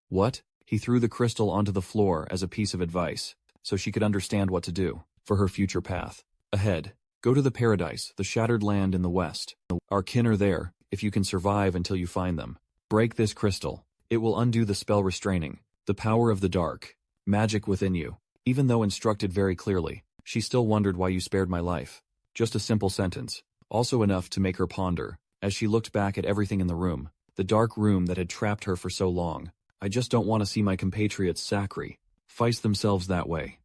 What? He threw the crystal onto the floor as a piece of advice, so she could understand what to do for her future path. Ahead, go to the paradise, the shattered land in the west. Our kin are there, if you can survive until you find them. Break this crystal. It will undo the spell restraining the power of the dark magic within you. Even though instructed very clearly, she still wondered why you spared my life. Just a simple sentence, also enough to make her ponder, as she looked back at everything in the room, the dark room that had trapped her for so long. I just don't want to see my compatriots sacrifice themselves that way.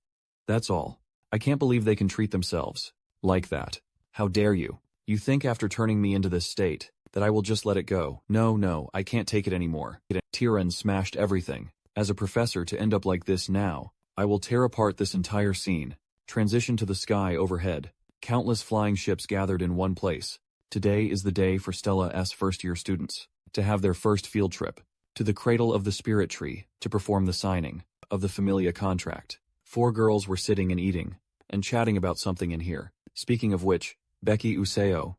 That's all. I can't believe they can treat themselves like that. How dare you? You think after turning me into this state, that I will just let it go? No, I can't take it anymore. Tyrann smashed everything. As a professor to end up like this now, I will tear apart this entire scene. Transition to the sky overhead. Countless flying ships gathered in one place. Today is the day for Stella's first-year students to have their first field trip to the cradle of the spirit tree to perform the signing of the Familia contract. 4 girls were sitting and eating and chatting about something in here. Speaking of which, Becky Useo,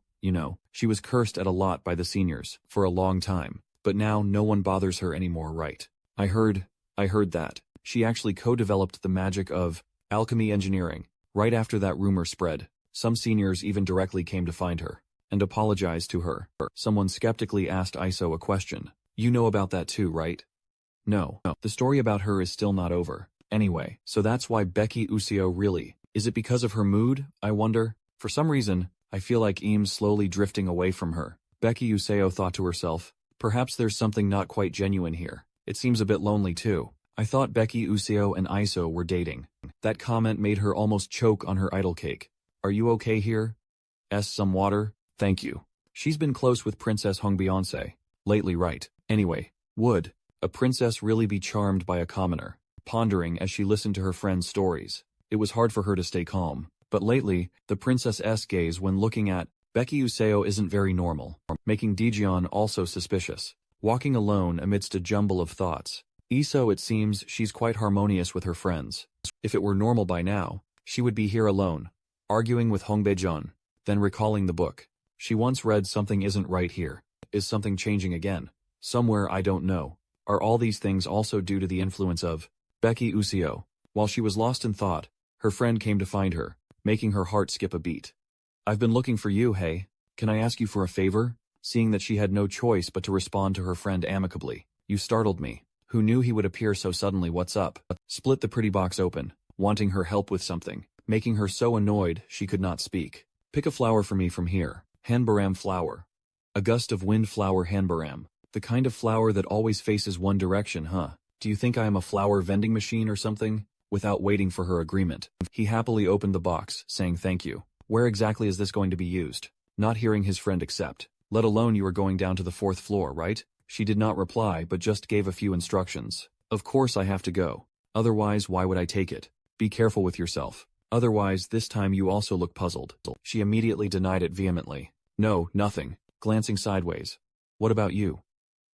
she was cursed at a lot by the seniors for a long time, but now no one bothers her anymore, right? I heard that. She actually co-developed the magic of alchemy engineering. Right after that rumor spread, some seniors even directly came to find her and apologized to her. Someone skeptically asked Iso a question. You know about that too, right? No. The story about her is still not over. Anyway, so that's why Becky Useo really. Is it because of her mood, I wonder? For some reason, I feel like Eames slowly drifting away from her. Becky Useo thought to herself, perhaps there's something not quite genuine here. It seems a bit lonely too. I thought Becky Useo and Iso were dating. That comment made her almost choke on her idol cake. Are you okay here? Some water? Thank you. She's been close with Princess Hong Beyonce. Lately, right? Anyway, would a princess really be charmed by a commoner? Pondering as she listened to her friend's stories. It was hard for her to stay calm. But lately, the princess's gaze when looking at Becky Useo isn't very normal, making Daejeon also suspicious. Walking alone amidst a jumble of thoughts. Iso, it seems she's quite harmonious with her friends. If it were normal by now, she would be here alone, arguing with Hongbejun, then recalling the book. She once read something isn't right here. Is something changing again? Somewhere I don't know. Are all these things also due to the influence of Becky Useo? While she was lost in thought, her friend came to find her, making her heart skip a beat. I've been looking for you, hey. Can I ask you for a favor? Seeing that she had no choice but to respond to her friend amicably. You startled me. Who knew he would appear so suddenly? What's up? Split the pretty box open, wanting her help with something, making her so annoyed she could not speak. Pick a flower for me from here. Hanbaram flower. A gust of wind flower Hanbaram. The kind of flower that always faces one direction, huh? Do you think I am a flower vending machine or something? Without waiting for her agreement, he happily opened the box, saying thank you. Where exactly is this going to be used? Not hearing his friend accept. Let alone you are going down to the 4th floor, right? She did not reply but just gave a few instructions. Of course I have to go. Otherwise why would I take it? Be careful with yourself. Otherwise this time you also look puzzled. She immediately denied it vehemently. No, nothing. Glancing sideways. What about you?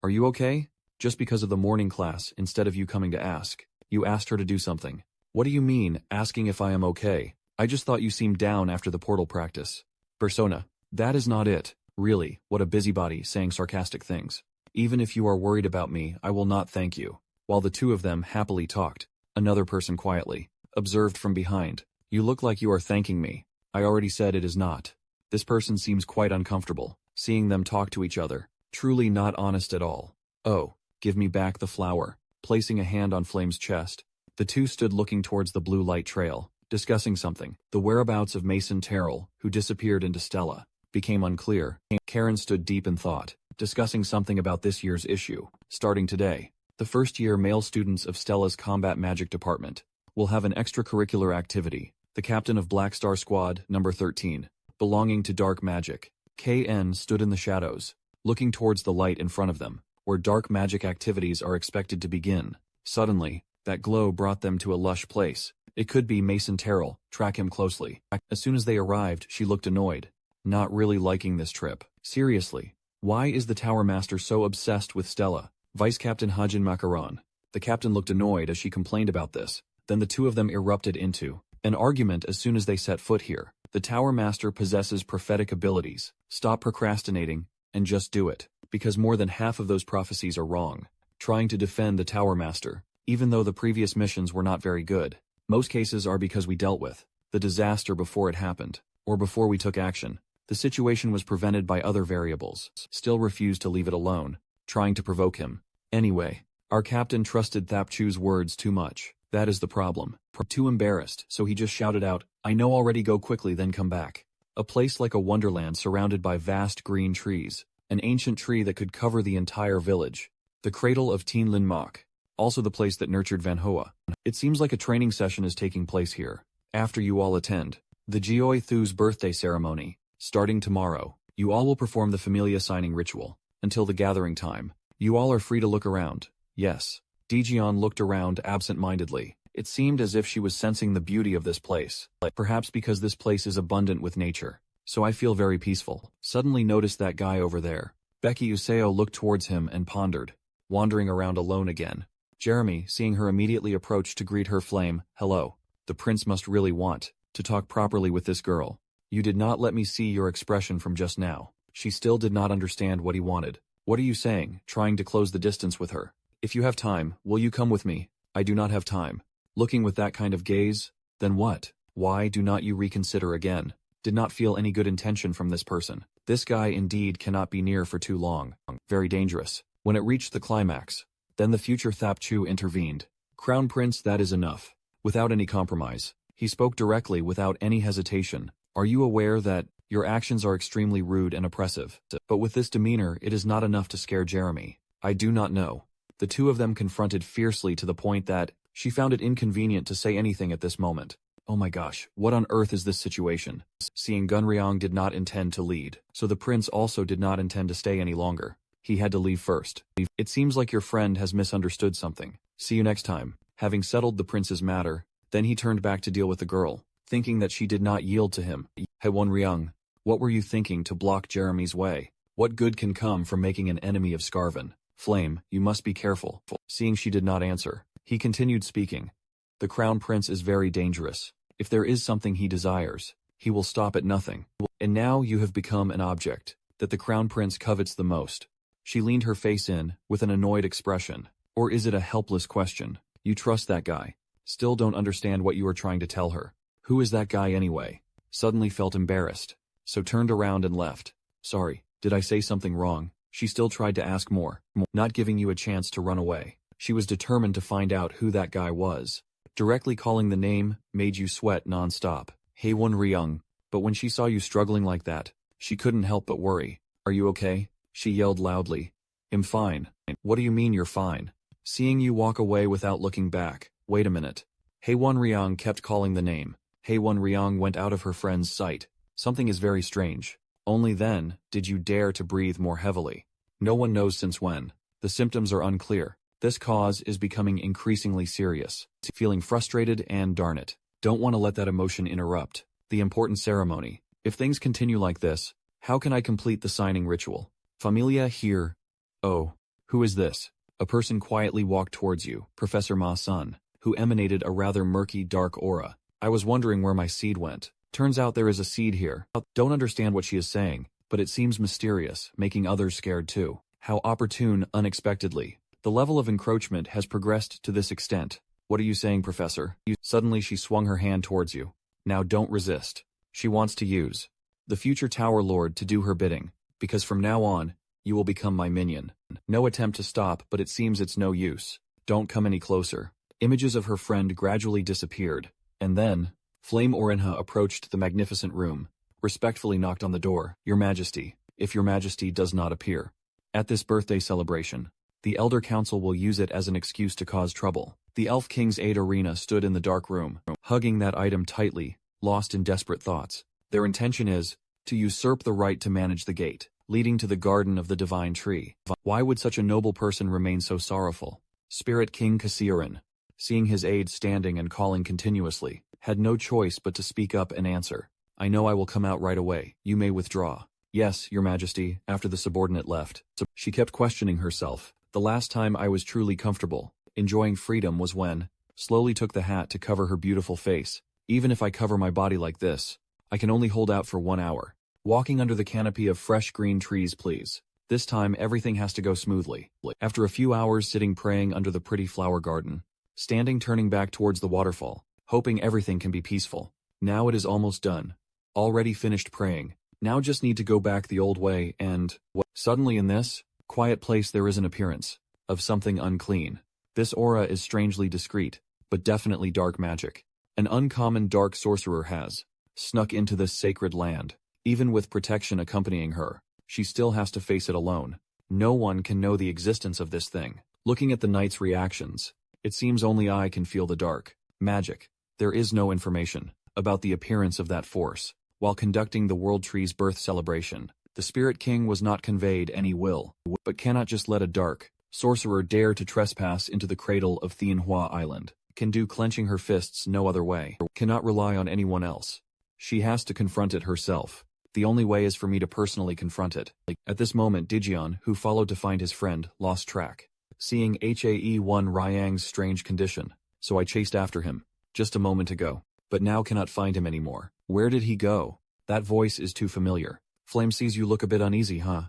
Are you okay? Just because of the morning class, instead of you coming to ask, you asked her to do something. What do you mean, asking if I am okay? I just thought you seemed down after the portal practice. Persona. That is not it. Really, what a busybody, saying sarcastic things. Even if you are worried about me, I will not thank you. While the two of them happily talked, another person quietly observed from behind. You look like you are thanking me. I already said it is not. This person seems quite uncomfortable, seeing them talk to each other. Truly not honest at all. Oh, give me back the flower. Placing a hand on Flame's chest, the two stood looking towards the blue light trail, discussing something. The whereabouts of Mason Terrell, who disappeared into Stella, became unclear. Karen stood deep in thought, discussing something about this year's issue. Starting today, the first-year male students of Stella's Combat Magic Department will have an extracurricular activity. The captain of Black Star Squad, number 13, belonging to Dark Magic, KN, stood in the shadows, looking towards the light in front of them, where dark magic activities are expected to begin. Suddenly, that glow brought them to a lush place. It could be Mason Terrell. Track him closely. As soon as they arrived, she looked annoyed, not really liking this trip. Seriously, why is the Tower Master so obsessed with Stella? Vice Captain Hajin Macaron. The captain looked annoyed as she complained about this. Then the two of them erupted into an argument as soon as they set foot here. The Tower Master possesses prophetic abilities. Stop procrastinating, and just do it. Because more than half of those prophecies are wrong. Trying to defend the Tower Master, even though the previous missions were not very good. Most cases are because we dealt with the disaster before it happened, or before we took action. The situation was prevented by other variables. Still refused to leave it alone, trying to provoke him. Anyway, our captain trusted Thapchu's words too much. That is the problem. Too embarrassed, so he just shouted out, I know already, go quickly then come back. A place like a wonderland surrounded by vast green trees. An ancient tree that could cover the entire village. The cradle of Teen Lin Mok. Also the place that nurtured Van Hoa. It seems like a training session is taking place here. After you all attend the Geoi Thu's birthday ceremony, starting tomorrow, you all will perform the Familia signing ritual. Until the gathering time, you all are free to look around. Yes. Daejeon looked around absent-mindedly. It seemed as if she was sensing the beauty of this place. Perhaps because this place is abundant with nature. So I feel very peaceful. Suddenly noticed that guy over there. Becky Useo looked towards him and pondered, wandering around alone again. Jeremy, seeing her, immediately approached to greet her. Flame, hello. The prince must really want to talk properly with this girl. You did not let me see your expression from just now. She still did not understand what he wanted. What are you saying? Trying to close the distance with her. If you have time, will you come with me? I do not have time. Looking with that kind of gaze? Then what? Why do not you reconsider again? Did not feel any good intention from this person. This guy indeed cannot be near for too long. Very dangerous. When it reached the climax, then the future Thapchu intervened. Crown Prince, that is enough. Without any compromise. He spoke directly without any hesitation. Are you aware that your actions are extremely rude and oppressive? But with this demeanor, it is not enough to scare Jeremy. I do not know. The two of them confronted fiercely to the point that she found it inconvenient to say anything at this moment. Oh my gosh, what on earth is this situation? Seeing Gunryong did not intend to lead, so the prince also did not intend to stay any longer. He had to leave first. It seems like your friend has misunderstood something. See you next time. Having settled the prince's matter, then he turned back to deal with the girl, thinking that she did not yield to him. Haewon-ryung, what were you thinking to block Jeremy's way? What good can come from making an enemy of Scarvin? Flame, you must be careful. Seeing she did not answer, he continued speaking. The crown prince is very dangerous. If there is something he desires, he will stop at nothing. And now you have become an object that the crown prince covets the most. She leaned her face in, with an annoyed expression. Or is it a helpless question? You trust that guy. Still don't understand what you are trying to tell her. Who is that guy anyway? Suddenly felt embarrassed, so turned around and left. Sorry, did I say something wrong? She still tried to ask more, not giving you a chance to run away. She was determined to find out who that guy was. Directly calling the name made you sweat non-stop. Haewon-ryung. But when she saw you struggling like that, she couldn't help but worry. Are you okay? She yelled loudly. I'm fine. What do you mean you're fine? Seeing you walk away without looking back. Wait a minute. Haewon-ryung kept calling the name. Haewon-ryung went out of her friend's sight. Something is very strange. Only then did you dare to breathe more heavily. No one knows since when. The symptoms are unclear. This cause is becoming increasingly serious. Feeling frustrated and darn it. Don't want to let that emotion interrupt the important ceremony. If things continue like this, how can I complete the signing ritual? Familia here. Oh, who is this? A person quietly walked towards you, Professor Ma-sun, who emanated a rather murky dark aura. I was wondering where my seed went. Turns out there is a seed here. Don't understand what she is saying, but it seems mysterious, making others scared too. How opportune unexpectedly. The level of encroachment has progressed to this extent. What are you saying, Professor? Suddenly she swung her hand towards you. Now don't resist. She wants to use the future Tower Lord to do her bidding, because from now on, you will become my minion. No attempt to stop, but it seems it's no use. Don't come any closer. Images of her friend gradually disappeared, and then, Flame Orenha approached the magnificent room, respectfully knocked on the door. Your Majesty, if your Majesty does not appear at this birthday celebration, the Elder Council will use it as an excuse to cause trouble. The Elf King's aide Arena stood in the dark room, hugging that item tightly, lost in desperate thoughts. Their intention is to usurp the right to manage the gate, leading to the garden of the divine tree. Why would such a noble person remain so sorrowful? Spirit King Kasierin, seeing his aide standing and calling continuously, had no choice but to speak up and answer. I know I will come out right away. You may withdraw. Yes, your Majesty, after the subordinate left. She kept questioning herself. The last time I was truly comfortable, enjoying freedom was when, slowly took the hat to cover her beautiful face. Even if I cover my body like this, I can only hold out for 1 hour. Walking under the canopy of fresh green trees, please. This time everything has to go smoothly. After a few hours sitting praying under the pretty flower garden, standing turning back towards the waterfall, hoping everything can be peaceful. Now it is almost done. Already finished praying. Now just need to go back the old way and, suddenly in this quiet place there is an appearance of something unclean. This aura is strangely discreet, but definitely dark magic. An uncommon dark sorcerer has snuck into this sacred land. Even with protection accompanying her, she still has to face it alone. No one can know the existence of this thing. Looking at the knight's reactions, it seems only I can feel the dark magic. There is no information about the appearance of that force. While conducting the World Tree's birth celebration, the Spirit King was not conveyed any will, but cannot just let a dark sorcerer dare to trespass into the cradle of Tianhua Island. Can do clenching her fists no other way. Cannot rely on anyone else. She has to confront it herself. The only way is for me to personally confront it. At this moment Dijian, who followed to find his friend, lost track. Seeing Hae-1 Ryang's strange condition, so I chased after him, just a moment ago, but now cannot find him anymore. Where did he go? That voice is too familiar. Flame sees you look a bit uneasy, huh?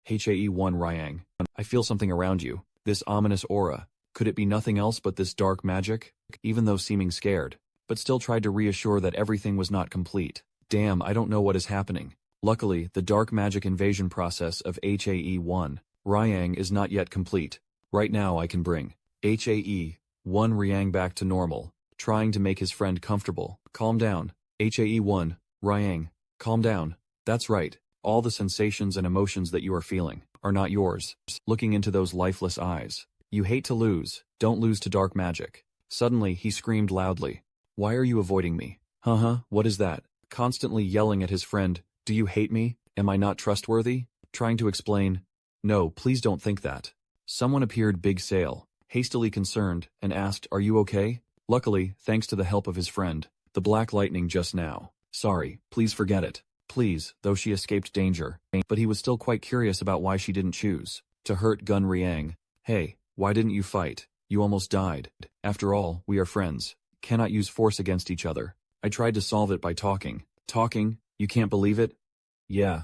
Hae-1 Ryang. I feel something around you. This ominous aura. Could it be nothing else but this dark magic? Even though seeming scared, but still tried to reassure that everything was not complete. Damn, I don't know what is happening. Luckily, the dark magic invasion process of Hae-1 Ryang is not yet complete. Right now I can bring Hae-1 Ryang back to normal, trying to make his friend comfortable. Calm down. Hae-1 Ryang. Calm down. That's right. All the sensations and emotions that you are feeling are not yours. Looking into those lifeless eyes, You hate to lose, don't lose to dark magic. Suddenly, he screamed loudly. Why are you avoiding me? What is that? Constantly yelling at his friend, do you hate me? Am I not trustworthy? Trying to explain. No, please don't think that. Someone appeared big sail, hastily concerned, and asked, are you okay? Luckily, thanks to the help of his friend, the black lightning just now. Sorry, please forget it. Please, though she escaped danger. But he was still quite curious about why she didn't choose to hurt Gun Riang. Hey, why didn't you fight? You almost died. After all, we are friends. Cannot use force against each other. I tried to solve it by talking. Talking? You can't believe it? Yeah.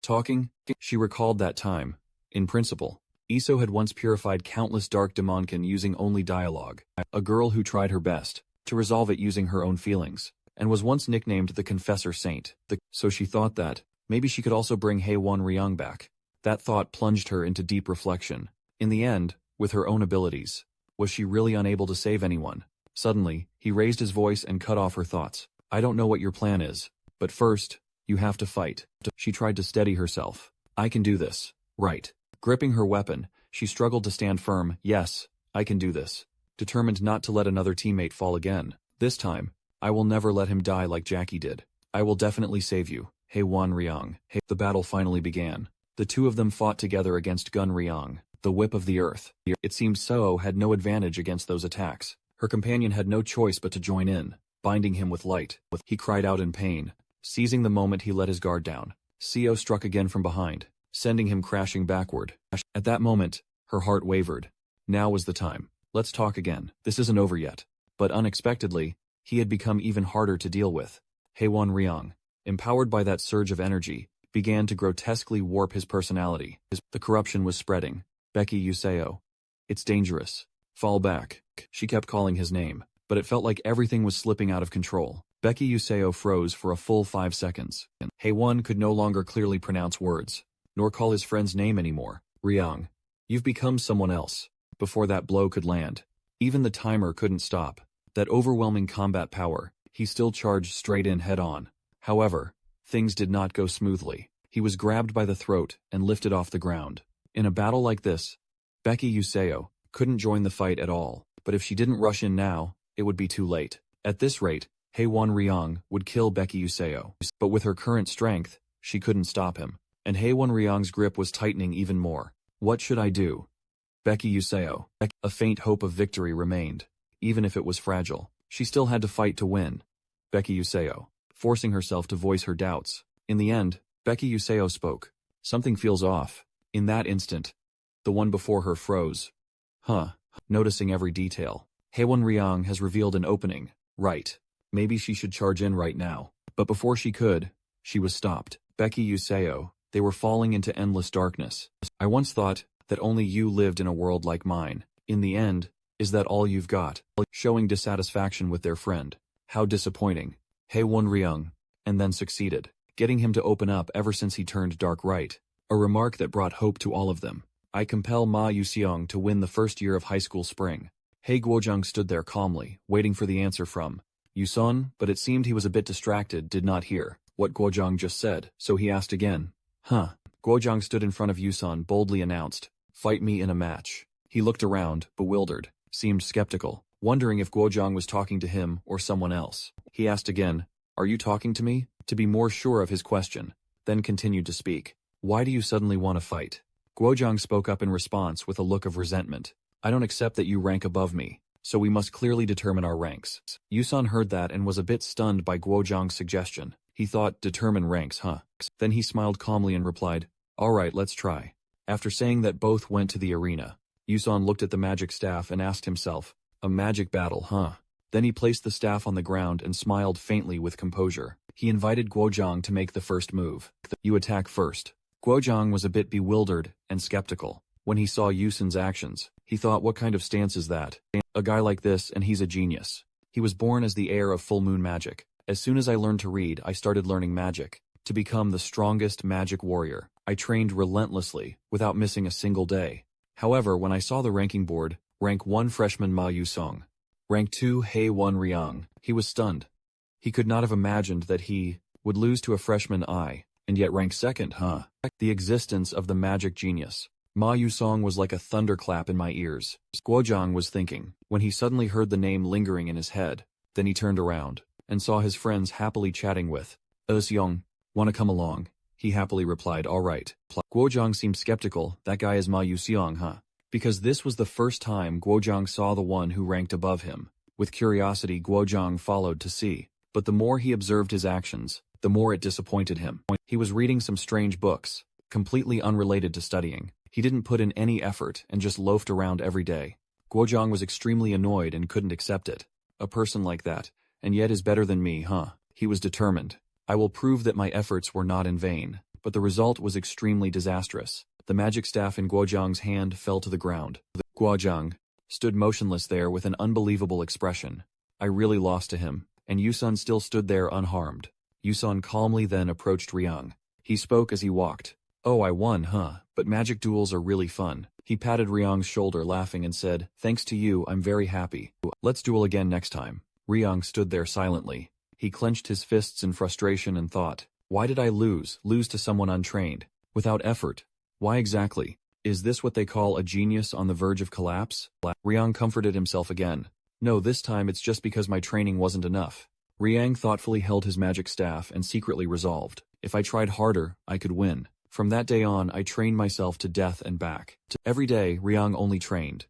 Talking? She recalled that time. In principle, Iso had once purified countless dark demonkin using only dialogue. A girl who tried her best to resolve it using her own feelings, and was once nicknamed the Confessor Saint. So she thought that maybe she could also bring Haewon Ryung back. That thought plunged her into deep reflection. In the end, with her own abilities, was she really unable to save anyone? Suddenly, he raised his voice and cut off her thoughts. I don't know what your plan is, but first, you have to fight. She tried to steady herself. I can do this. Right. Gripping her weapon, she struggled to stand firm. Yes, I can do this. Determined not to let another teammate fall again. This time, I will never let him die like Jackie did. I will definitely save you. Haewon Ryung. The battle finally began. The two of them fought together against Gun Ryung, the whip of the earth. It seemed Seo had no advantage against those attacks. Her companion had no choice but to join in, binding him with light. He cried out in pain. Seizing the moment, he let his guard down. Seo struck again from behind, sending him crashing backward. At that moment, her heart wavered. Now was the time. Let's talk again. This isn't over yet. But unexpectedly, he had become even harder to deal with. Haewon Ryung, empowered by that surge of energy, began to grotesquely warp his personality. The corruption was spreading. Becky Yuseo. It's dangerous. Fall back. She kept calling his name, but it felt like everything was slipping out of control. Becky Yuseo froze for a full 5 seconds. Haewon could no longer clearly pronounce words, nor call his friend's name anymore. Ryung, you've become someone else. Before that blow could land, even the timer couldn't stop. That overwhelming combat power, he still charged straight in head-on. However, things did not go smoothly. He was grabbed by the throat and lifted off the ground. In a battle like this, Becky Yuseo couldn't join the fight at all, but if she didn't rush in now, it would be too late. At this rate, Haewon Ryung would kill Becky Yuseo. But with her current strength, she couldn't stop him. And Haewon Ryung's grip was tightening even more. What should I do? Becky Yuseo. A faint hope of victory remained, even if it was fragile. She still had to fight to win. Becky Yuseo, forcing herself to voice her doubts. In the end, Becky Yuseo spoke. Something feels off. In that instant, the one before her froze. Noticing every detail. Haewon Ryung has revealed an opening. Right. Maybe she should charge in right now. But before she could, she was stopped. Becky Yuseo, they were falling into endless darkness. I once thought that only you lived in a world like mine. In the end, is that all you've got? Showing dissatisfaction with their friend. How disappointing. Haewon Ryung, and then succeeded, getting him to open up ever since he turned dark right. A remark that brought hope to all of them. I compel Ma Yuseong to win the first year of high school spring. Hae Guojung stood there calmly, waiting for the answer from Yuson, but it seemed he was a bit distracted, did not hear what Guojung just said, so he asked again. Guojung stood in front of Yuson, boldly announced, fight me in a match. He looked around, bewildered, seemed skeptical, wondering if Guojung was talking to him or someone else. He asked again, are you talking to me? To be more sure of his question, then continued to speak. Why do you suddenly want to fight? Guojung spoke up in response with a look of resentment. I don't accept that you rank above me, so we must clearly determine our ranks. Yuson heard that and was a bit stunned by Guojung's suggestion. He thought, determine ranks, huh? Then he smiled calmly and replied, all right, let's try. After saying that, both went to the arena. Yuson looked at the magic staff and asked himself, a magic battle, huh? Then he placed the staff on the ground and smiled faintly with composure. He invited Guojung to make the first move. You attack first. Guojung was a bit bewildered and skeptical. When he saw Yuson's actions, he thought, what kind of stance is that? A guy like this, and he's a genius. He was born as the heir of full moon magic. As soon as I learned to read, I started learning magic. To become the strongest magic warrior, I trained relentlessly, without missing a single day. However, when I saw the ranking board, rank 1 freshman Ma Yusong, rank 2 Haewon Ryung, he was stunned. He could not have imagined that he would lose to a freshman and yet rank 2nd, The existence of the magic genius Ma Yusong was like a thunderclap in my ears. Guozhang was thinking, when he suddenly heard the name lingering in his head. Then he turned around, and saw his friends happily chatting with. Seong, wanna come along? He happily replied, alright. Guozhang seemed skeptical, that guy is Ma Yuseong, huh? Because this was the first time Guozhang saw the one who ranked above him. With curiosity Guozhang followed to see. But the more he observed his actions, the more it disappointed him. He was reading some strange books, completely unrelated to studying. He didn't put in any effort and just loafed around every day. Guozhang was extremely annoyed and couldn't accept it. A person like that, and yet is better than me, huh? He was determined. I will prove that my efforts were not in vain. But the result was extremely disastrous. The magic staff in Guozhang's hand fell to the ground. Guozhang stood motionless there with an unbelievable expression. I really lost to him, and Yusun still stood there unharmed. Yusun calmly then approached Ryang. He spoke as he walked. Oh, I won, huh? But magic duels are really fun. He patted Ryang's shoulder laughing and said, thanks to you, I'm very happy. Let's duel again next time. Ryang stood there silently. He clenched his fists in frustration and thought, why did I lose to someone untrained? Without effort. Why exactly? Is this what they call a genius on the verge of collapse? Ryang comforted himself again. No, this time it's just because my training wasn't enough. Ryang thoughtfully held his magic staff and secretly resolved, if I tried harder, I could win. From that day on, I trained myself to death and back. Every day, Ryang only trained,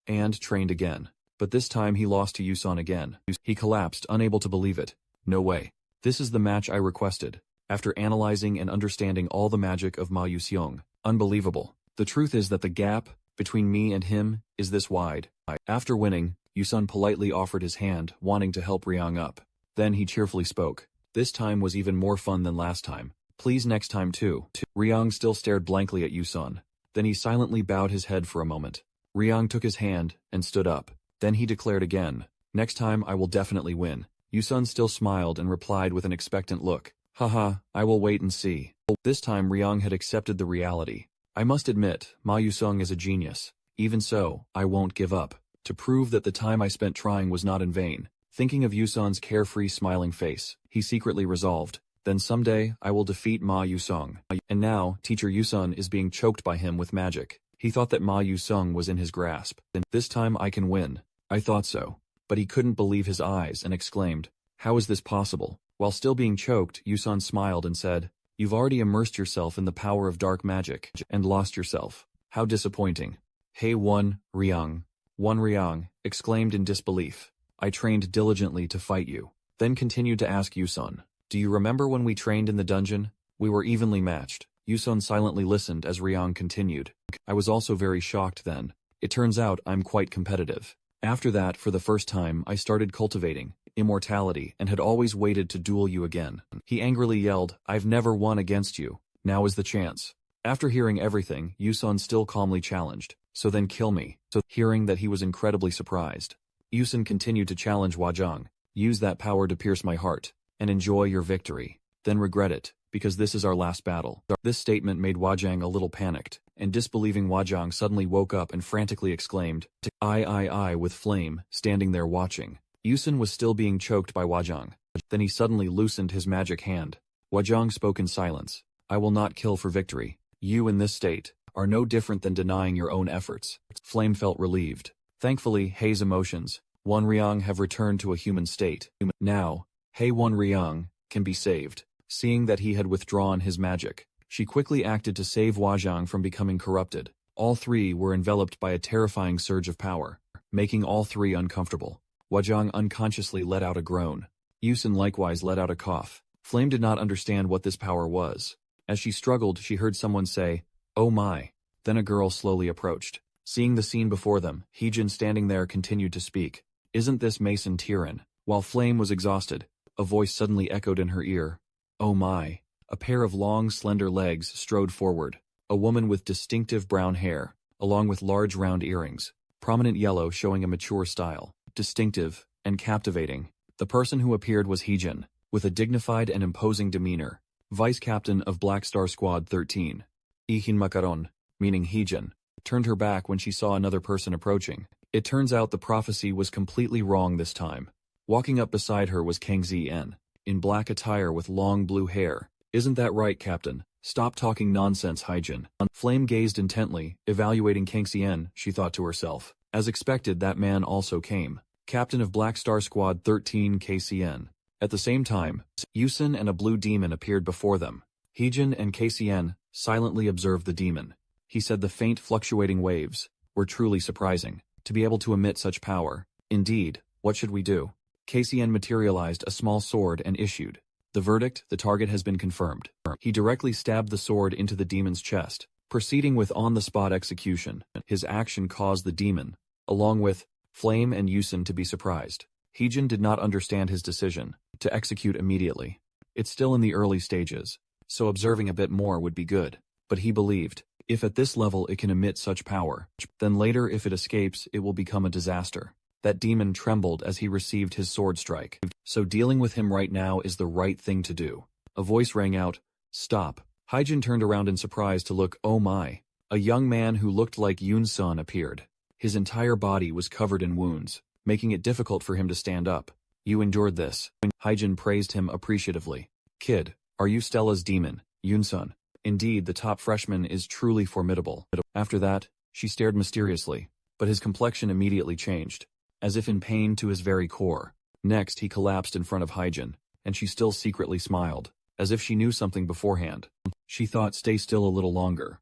and trained again. But this time he lost to Yusun again. He collapsed, unable to believe it. No way. This is the match I requested. After analyzing and understanding all the magic of Ma Yuseong. Unbelievable. The truth is that the gap between me and him is this wide. After winning, Yusun politely offered his hand, wanting to help Ryang up. Then he cheerfully spoke. This time was even more fun than last time. Please next time too. Ryang still stared blankly at Yusun. Then he silently bowed his head for a moment. Ryang took his hand and stood up. Then he declared again, next time I will definitely win. Yusun still smiled and replied with an expectant look. Haha, I will wait and see. This time Ryang had accepted the reality. I must admit, Ma Yusong is a genius. Even so, I won't give up. To prove that the time I spent trying was not in vain. Thinking of Yusun's carefree smiling face, he secretly resolved. Then someday, I will defeat Ma Yusong. And now, teacher Yusun is being choked by him with magic. He thought that Ma Yusong was in his grasp. Then this time I can win. I thought so. But he couldn't believe his eyes and exclaimed, how is this possible? While still being choked, Yusun smiled and said, you've already immersed yourself in the power of dark magic, and lost yourself. How disappointing. Hey one Ryang, exclaimed in disbelief. I trained diligently to fight you. Then continued to ask Yusun, do you remember when we trained in the dungeon? We were evenly matched. Yusun silently listened as Ryang continued. I was also very shocked then. It turns out I'm quite competitive. After that, for the first time, I started cultivating immortality and had always waited to duel you again. He angrily yelled, I've never won against you. Now is the chance. After hearing everything, Yusun still calmly challenged. So then kill me. So hearing that he was incredibly surprised. Yusun continued to challenge Guozhang. Use that power to pierce my heart. And enjoy your victory. Then regret it, because this is our last battle. This statement made Guozhang a little panicked, and disbelieving Guozhang suddenly woke up and frantically exclaimed, I with flame, standing there watching. Yusun was still being choked by Guozhang. Then he suddenly loosened his magic hand. Guozhang spoke in silence. I will not kill for victory. You in this state are no different than denying your own efforts. Flame felt relieved. Thankfully, Hei's emotions, One Ryang, have returned to a human state. Now, Hei One Ryang can be saved. Seeing that he had withdrawn his magic, she quickly acted to save Guozhang from becoming corrupted. All three were enveloped by a terrifying surge of power, making all three uncomfortable. Guozhang unconsciously let out a groan. Yusun likewise let out a cough. Flame did not understand what this power was. As she struggled, she heard someone say, oh my. Then a girl slowly approached. Seeing the scene before them, Heejin standing there continued to speak. Isn't this Mason Tyran? While Flame was exhausted, a voice suddenly echoed in her ear. Oh my. A pair of long, slender legs strode forward. A woman with distinctive brown hair, along with large round earrings. Prominent yellow showing a mature style. Distinctive and captivating. The person who appeared was Heejin, with a dignified and imposing demeanor. Vice Captain of Black Star Squad 13. Ihin Makaron, meaning Heejin, turned her back when she saw another person approaching. It turns out the prophecy was completely wrong this time. Walking up beside her was Kang Zi-en, in black attire with long blue hair. Isn't that right, Captain? Stop talking nonsense, Hyjin. Flame gazed intently, evaluating Kang Xian, she thought to herself. As expected, that man also came. Captain of Black Star Squad 13 KCN. At the same time, Yusun and a blue demon appeared before them. Hyjin and KCN silently observed the demon. He said the faint fluctuating waves were truly surprising. To be able to emit such power. Indeed, what should we do? KCN materialized a small sword and issued. The verdict, the target has been confirmed. He directly stabbed the sword into the demon's chest, proceeding with on-the-spot execution. His action caused the demon, along with Flame and Yusun, to be surprised. Hyjin did not understand his decision to execute immediately. It's still in the early stages, so observing a bit more would be good. But he believed, if at this level it can emit such power, then later if it escapes it will become a disaster. That demon trembled as he received his sword strike. So dealing with him right now is the right thing to do. A voice rang out, "Stop." Hyjin turned around in surprise to look. Oh my. A young man who looked like Yun-sun appeared. His entire body was covered in wounds, making it difficult for him to stand up. You endured this. Hyjin praised him appreciatively. Kid, are you Stella's demon, Yun-sun? Indeed, the top freshman is truly formidable. After that, she stared mysteriously, but his complexion immediately changed, as if in pain to his very core. Next, he collapsed in front of Hyjin, and she still secretly smiled, as if she knew something beforehand. She thought, stay still a little longer.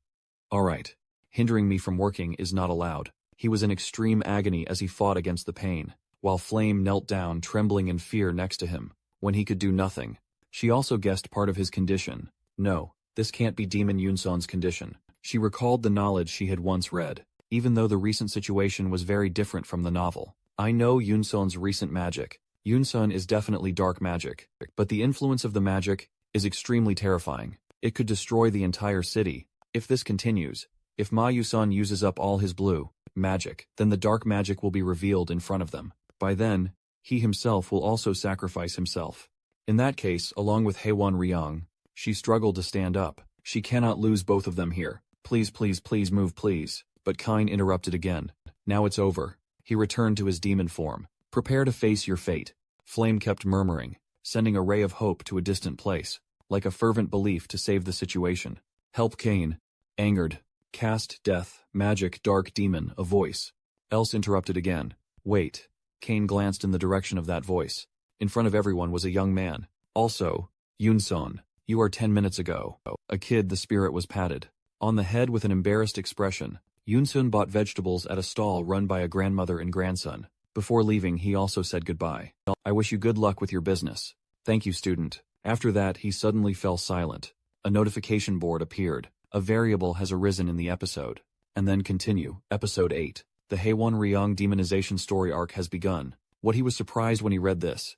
Alright. Hindering me from working is not allowed. He was in extreme agony as he fought against the pain, while Flame knelt down trembling in fear next to him, when he could do nothing. She also guessed part of his condition. No, this can't be Demon Yun-sun's condition. She recalled the knowledge she had once read, even though the recent situation was very different from the novel. I know Yun-sun's recent magic. Yun-sun is definitely dark magic, but the influence of the magic is extremely terrifying. It could destroy the entire city. If this continues, if Ma Yun-sun uses up all his blue magic, then the dark magic will be revealed in front of them. By then, he himself will also sacrifice himself. In that case, along with Haewon Ryong, she struggled to stand up. She cannot lose both of them here. Please, please, please move, please. But Kine interrupted again. Now it's over. He returned to his demon form. Prepare to face your fate. Flame kept murmuring, sending a ray of hope to a distant place, like a fervent belief to save the situation. Help Kane. Angered. Cast death, magic, dark demon, a voice. Else interrupted again. Wait. Kane glanced in the direction of that voice. In front of everyone was a young man. Also, Yun-sun. You are 10 minutes ago. A kid, the spirit was patted on the head with an embarrassed expression. Yun-sun bought vegetables at a stall run by a grandmother and grandson. Before leaving, he also said goodbye. I wish you good luck with your business. Thank you, student. After that, he suddenly fell silent. A notification board appeared. A variable has arisen in the episode. And then continue. Episode 8. The Haewon Ryong demonization story arc has begun. What he was surprised when he read this.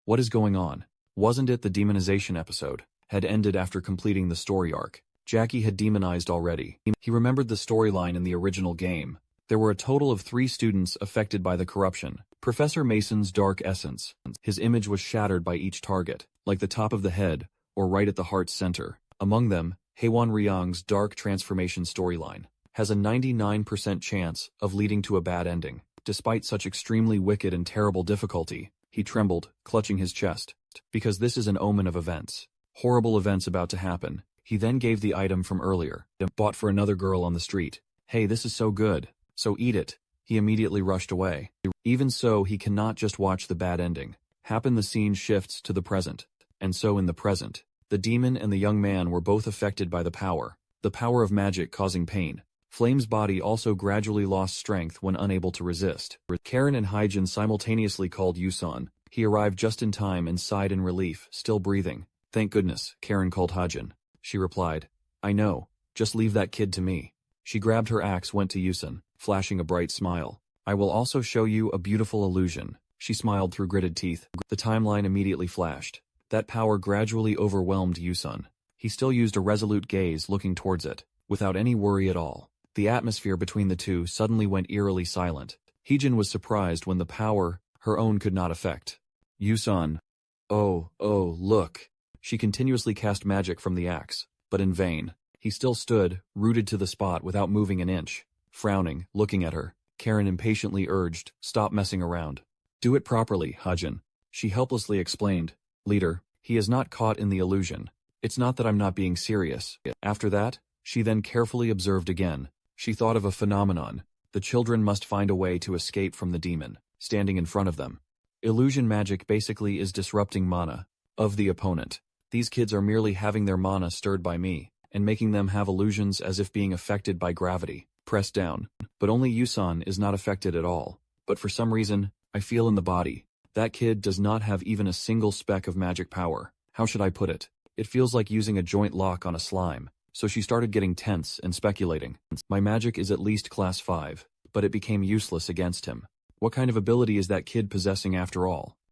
What is going on? Wasn't it the demonization episode had ended after completing the story arc? Jackie had demonized already. He remembered the storyline in the original game. There were a total of 3 students affected by the corruption. Professor Mason's dark essence. His image was shattered by each target, like the top of the head, or right at the heart's center. Among them, Haewon Ryong's dark transformation storyline has a 99% chance of leading to a bad ending. Despite such extremely wicked and terrible difficulty, he trembled, clutching his chest. Because this is an omen of events. Horrible events about to happen. He then gave the item from earlier, bought for another girl on the street. Hey, this is so good. So eat it. He immediately rushed away. Even so, he cannot just watch the bad ending happen. The scene shifts to the present. And so in the present, the demon and the young man were both affected by the power of magic causing pain. Flame's body also gradually lost strength when unable to resist. Karen and Hyjin simultaneously called Yusun. He arrived just in time and sighed in relief, still breathing. Thank goodness, Karen called Hyjin. She replied, I know, just leave that kid to me. She grabbed her axe, went to Yusun, flashing a bright smile. I will also show you a beautiful illusion. She smiled through gritted teeth. The timeline immediately flashed. That power gradually overwhelmed Yusun. He still used a resolute gaze looking towards it, without any worry at all. The atmosphere between the two suddenly went eerily silent. Hyjin was surprised when the power her own could not affect. Yusun. Oh, look. She continuously cast magic from the axe, but in vain. He still stood, rooted to the spot without moving an inch. Frowning, looking at her, Karen impatiently urged, stop messing around. Do it properly, Hyjin. She helplessly explained. Leader, he is not caught in the illusion. It's not that I'm not being serious. After that, she then carefully observed again. She thought of a phenomenon. The children must find a way to escape from the demon, standing in front of them. Illusion magic basically is disrupting mana of the opponent. These kids are merely having their mana stirred by me, and making them have illusions as if being affected by gravity, pressed down. But only Yusan is not affected at all. But for some reason, I feel in the body. That kid does not have even a single speck of magic power. How should I put it? It feels like using a joint lock on a slime. So she started getting tense and speculating. My magic is at least class 5, but it became useless against him. What kind of ability is that kid possessing after all?